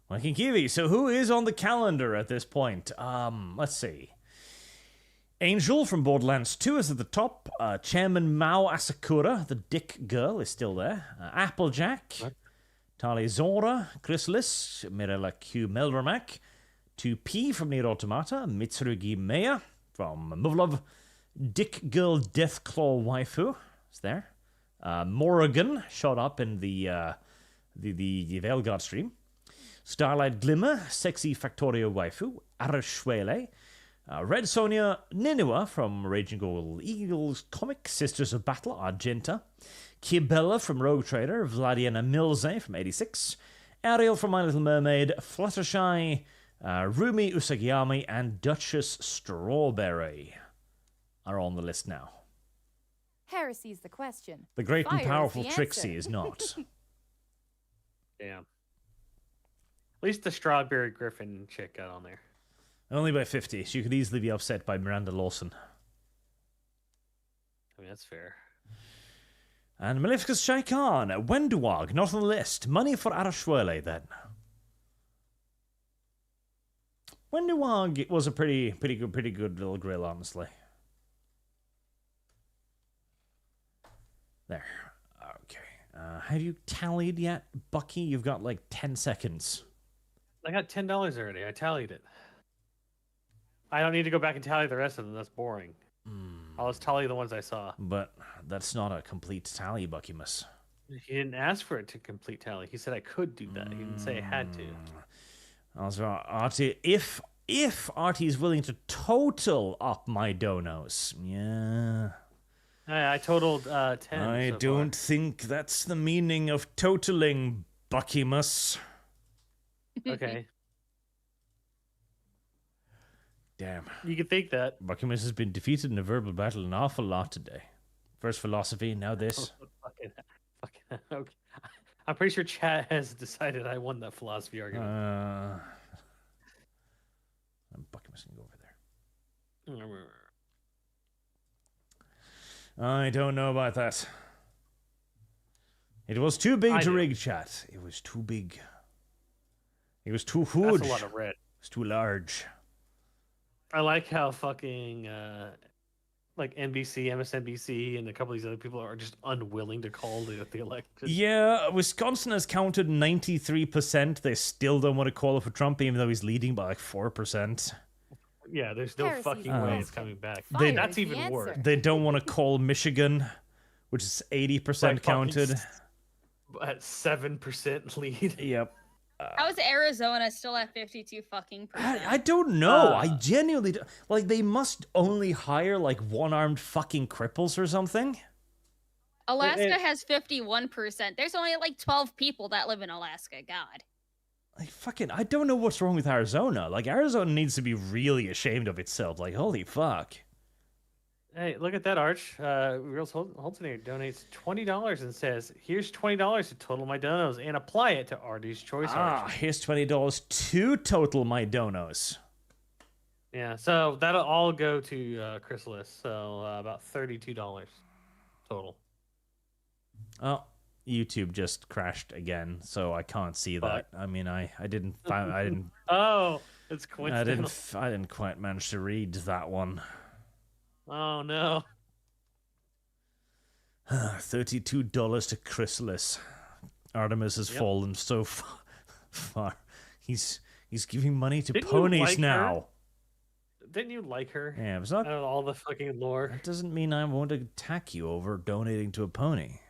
Waking Kiwi. So who is on the calendar at this point? Let's see. Angel from Borderlands 2 is at the top. Chairman Mao Asakura, the dick girl, is still there. Applejack. What? Tali Zora. Chrysalis. Mirella Q. Melramak. 2P from Nier Automata. Mitsurugi Maya from Muvlov. Dick Girl Deathclaw Waifu is there. Morrigan showed up in the Veilguard stream. Starlight Glimmer, Sexy Factorio Waifu, Arashwele, Red Sonia Ninua from Raging Gold Eagles Comic, Sisters of Battle, Argenta, Kibella from Rogue Trader, Vladiana Milze from 86, Ariel from My Little Mermaid, Fluttershy, Rumi Usagiyami, and Duchess Strawberry are on the list now. Heresy's the question. The great Fire and is powerful the Trixie answer. is not. Damn. At least the Strawberry Griffin chick got on there. Only by 50. She could easily be upset by Miranda Lawson. I mean, that's fair. And Maleficus Shaikan, Wenduag, not on the list. Money for Arashwele, then. Wenduag was a pretty good little grill, honestly. There. Okay. Have you tallied yet, Bucky? You've got like 10 seconds. I got $10 already. I tallied it. I don't need to go back and tally the rest of them. That's boring. I'll just tally the ones I saw. But that's not a complete tally, Buckymus. He didn't ask for it to complete tally. He said I could do that. He didn't say I had to. Also, Artie, if Artie's willing to total up my donos, yeah. I totaled 10. I don't think that's the meaning of totaling, Buckymus. Okay. Damn. You can think that. Buckymus has been defeated in a verbal battle an awful lot today. First philosophy, now this. Fucking, okay. I'm pretty sure chat has decided I won that philosophy argument. Buckymus can go over there. I don't know about that. It was too big to rig, chat. It was too big. It was too huge. That's a lot of red. It's too large. I like how fucking like NBC, MSNBC, and a couple of these other people are just unwilling to call the election. Yeah, Wisconsin has counted 93%. They still don't want to call it for Trump, even though he's leading by like 4%. Yeah, there's no fucking way it's coming back. That's even worse. They don't want to call Michigan, which is 80% counted. At 7% lead. Yep. How is Arizona still at 52 fucking percent? I don't know. I genuinely like. They must only hire like one-armed fucking cripples or something. Alaska has 51%. There's only like 12 people that live in Alaska. God. Like fucking, I don't know what's wrong with Arizona. Like Arizona needs to be really ashamed of itself. Like holy fuck. Hey, look at that, Arch. Reals Holtonator donates $20 and says, "Here's $20 to total my donos and apply it to Artie's choice." Arch. Here's $20 to total my donos. Yeah, so that'll all go to Chrysalis. So about $32 total. Oh, YouTube just crashed again, so I can't see that. I mean, I didn't. Oh, it's coincidental. I didn't quite manage to read that one. Oh no. $32 to Chrysalis. Artemis has fallen so far. He's giving money to ponies now. Her? Didn't you like her? Yeah, it's not all the fucking lore. That doesn't mean I won't attack you over donating to a pony.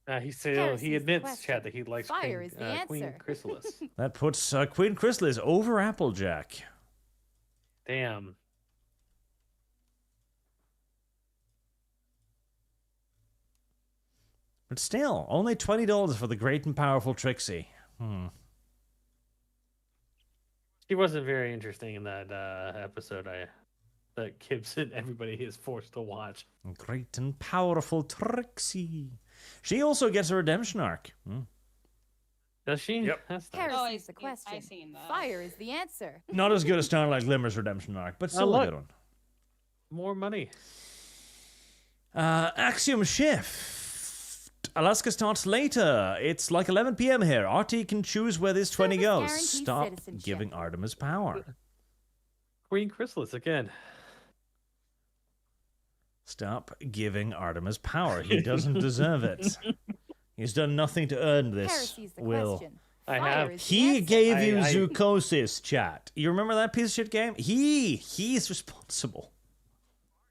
He admits, Chad, that he likes Queen Chrysalis. That puts Queen Chrysalis over Applejack. Damn. But still, only $20 for the great and powerful Trixie. She wasn't very interesting in that episode that Gibson everybody is forced to watch. Great and powerful Trixie. She also gets a redemption arc. Does she? Yep. That's nice. nice. Here's the question. I've seen that. Fire is the answer. Not as good as Starlight Glimmer's redemption arc, but still a good one. More money. Axiom Shift. Alaska starts later. It's like 11 p.m. here. RT can choose where this 20 goes. Stop giving Artemis power. Queen Chrysalis again. Stop giving Artemis power. He doesn't deserve it. He's done nothing to earn this, Will. I have. He gave you Zoocosis, chat. You remember that piece of shit game? He's responsible.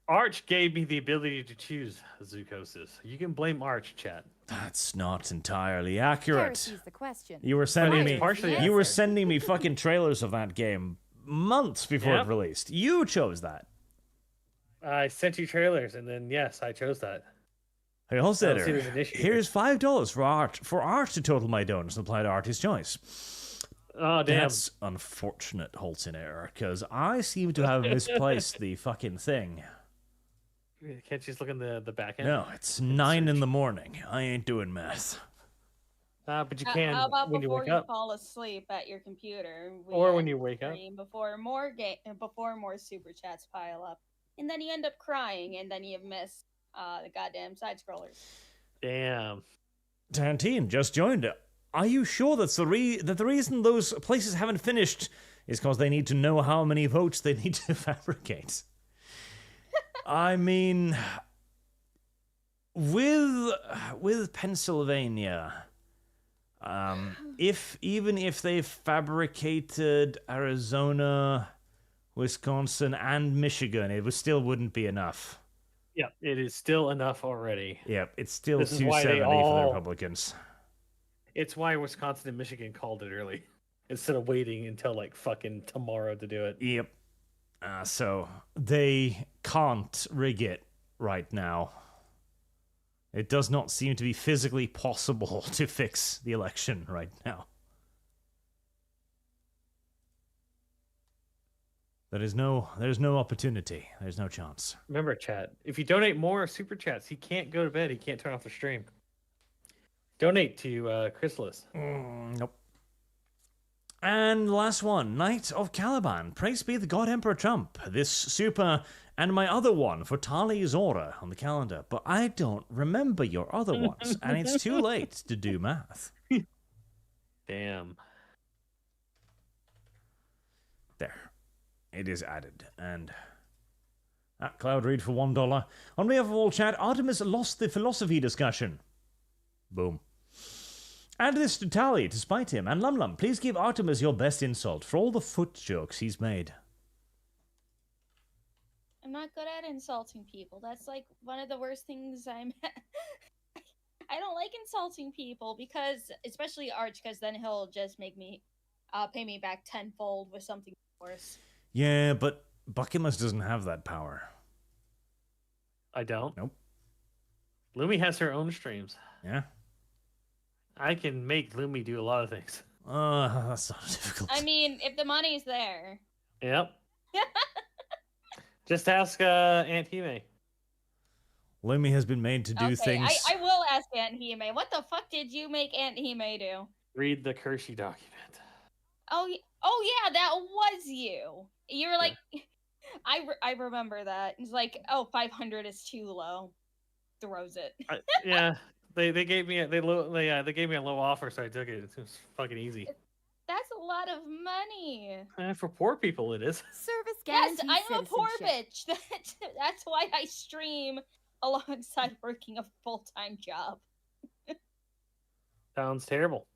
Arch gave me the ability to choose Zoocosis. You can blame Arch, chat. That's not entirely accurate. The question. You were sending me fucking trailers of that game months before it released. You chose that. I sent you trailers, and then yes, I chose that. Hey, Holstetter, here's $5 for Art to total my donuts and apply to Artie's choice. Oh, damn. That's unfortunate, Holstetter, because I seem to have misplaced the fucking thing. Can't you just look in the back end? No, it's 9 in the morning. I ain't doing math. But you can How about when you before wake you up. fall asleep at your computer? Or when end you the wake up. stream before more super chats pile up, and then you end up crying, and then you miss the goddamn side scrollers. Damn. Tarantine just joined. Are you sure that's that the reason those places haven't finished is because they need to know how many votes they need to fabricate? I mean, with Pennsylvania, even if they fabricated Arizona, Wisconsin, and Michigan, it still wouldn't be enough. Yeah, it is still enough already. Yep, it's still This is why 270 they for the all- Republicans. It's why Wisconsin and Michigan called it early instead of waiting until like fucking tomorrow to do it. Yep. So they can't rig it right now. It does not seem to be physically possible to fix the election right now. There's no opportunity. There's no chance. Remember, chat. If you donate more super chats, he can't go to bed. He can't turn off the stream. Donate to Chrysalis. Nope. And last one, Knight of Caliban. Praise be the God Emperor Trump. This super and my other one for Tali Zora on the calendar. But I don't remember your other ones, and it's too late to do math. Damn. There. It is added. And at Cloud Read for $1. On behalf of all chat, Artemis lost the philosophy discussion. Boom. Add this to Tally to spite him. And Lum, please give Artemis your best insult for all the foot jokes he's made. I'm not good at insulting people. That's like one of the worst things I don't like insulting people because, especially Arch, because then he'll just make me pay me back tenfold with something worse. Yeah, but Buckinless doesn't have that power. I don't. Nope. Lumi has her own streams. Yeah? I can make Lumi do a lot of things. That's not difficult. I mean, if the money's there. Yep. Just ask Aunt Hime. Lumi has been made to do things. I will ask Aunt Hime. What the fuck did you make Aunt Hime do? Read the Kershey document. Oh yeah, that was you. You were like, yeah. I remember that. It's like, 500 is too low. Throws it. Yeah, they gave me a low offer, so I took it. It was fucking easy. That's a lot of money. For poor people, it is. Service Yes, guarantee I'm a poor citizenship. bitch. That's why I stream alongside working a full-time job. Sounds terrible.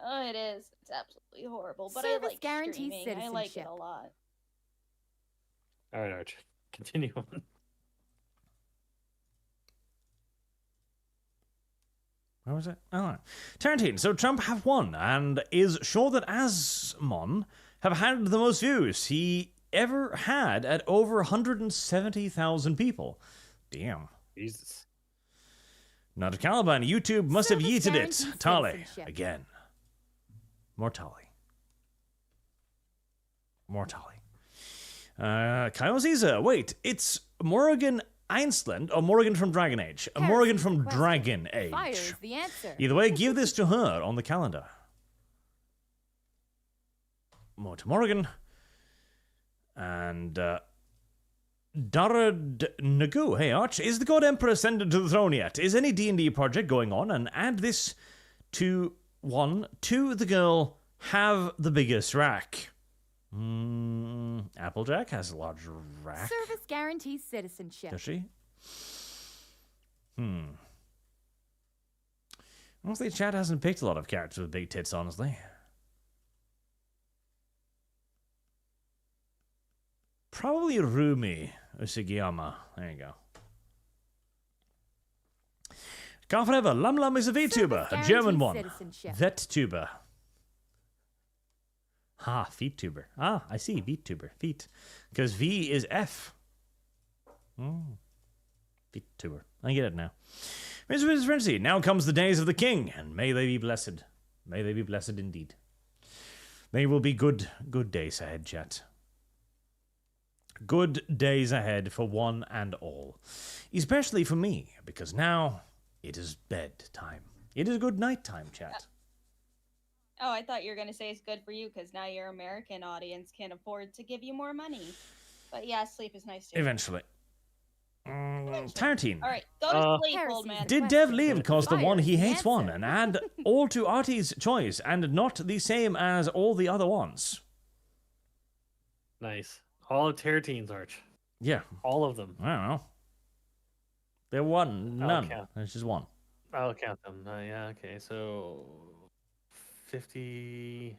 Oh, it is. It's absolutely horrible. But Service I like guarantee streaming. I like it citizenship. a lot. All right, Arch. Continue on. Where was it? Oh, Tarantine. So Trump have won and is sure that Asmon have had the most views he ever had at over 170,000 people. Damn. Jesus. Not a Caliban. YouTube must have Service yeeted it. guarantee Tali. citizenship. Again. More Tali. More Tali. Kyle Caesar. Wait, it's Morrigan Ainsland or Morrigan from Dragon Age? Harris Morrigan is from the question. Dragon Age. Fire is the answer. Either way, give this to her on the calendar. More to Morrigan. And, Darad Nagu. Hey, Arch, is the God Emperor ascended to the throne yet? Is any D&D project going on? And add this to the girl, have the biggest rack. Applejack has a large rack. Service guarantee citizenship. Does she? Honestly, chat hasn't picked a lot of characters with big tits, honestly. Probably Rumi Usugiyama. There you go. Can't forever. Lum is a VTuber, a German one. VetTuber. FeetTuber. I see. VTuber. Feet. Because V is F. VTuber. I get it now. Mr. Frenzy, now comes the days of the king, and may they be blessed. May they be blessed indeed. They will be good days ahead, chat. Good days ahead for one and all. Especially for me, because now it is bedtime. It is good nighttime, chat. Oh, I thought you were going to say it's good for you because now your American audience can afford to give you more money. But yeah, sleep is nice too. Eventually. Tarantine. All right, go to sleep, Heresy old man. Did Dev leave cause the one Fire he is the hates one answer. and add all to Artie's choice and not the same as all the other ones? Nice. All of Terratines, Arch. Yeah. All of them. I don't know. There one. None. Okay. There's just one. I'll count them. Yeah, okay. So 50.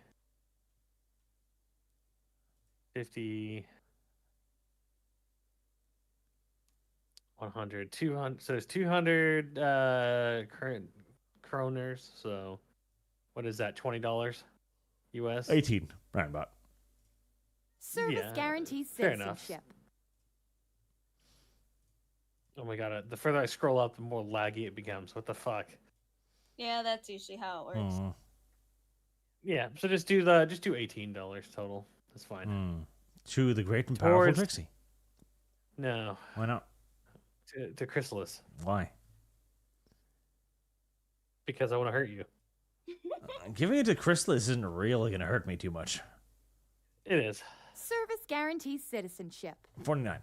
100, 200. So there's 200 current kroners. So what is that? $20 US? 18. Right about. Service Yeah, guarantees fair enough. citizenship. Oh my god! The further I scroll up, the more laggy it becomes. What the fuck? Yeah, that's usually how it works. Yeah. So just do $18 total. That's fine. To the great and powerful Towards- Trixie. No, Why not? to Chrysalis, Why? because I want to hurt you. Giving it to Chrysalis isn't really going to hurt me too much. It is. Service guarantees citizenship. 49.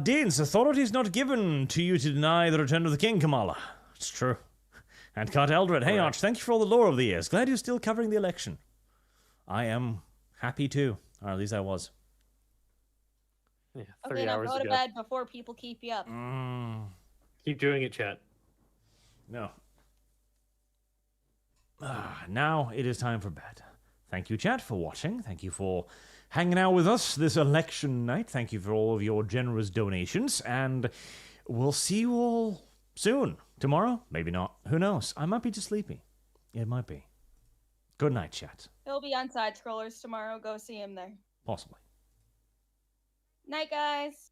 Deans, authority is not given to you to deny the return of the king, Kamala. It's true. And Cut Eldred, hey Arch, thank you for all the lore over the years. Glad you're still covering the election. I am happy too. Or at least I was. Yeah, 30 Okay, now hours go to ago. bed before people keep you up. Keep doing it, chat. No. Now it is time for bed. Thank you, chat, for watching. Thank you for hanging out with us this election night. Thank you for all of your generous donations. And we'll see you all soon. Tomorrow? Maybe not. Who knows? I might be just sleepy. It might be. Good night, chat. He'll be on Side Scrollers tomorrow. Go see him there. Possibly. Night, guys.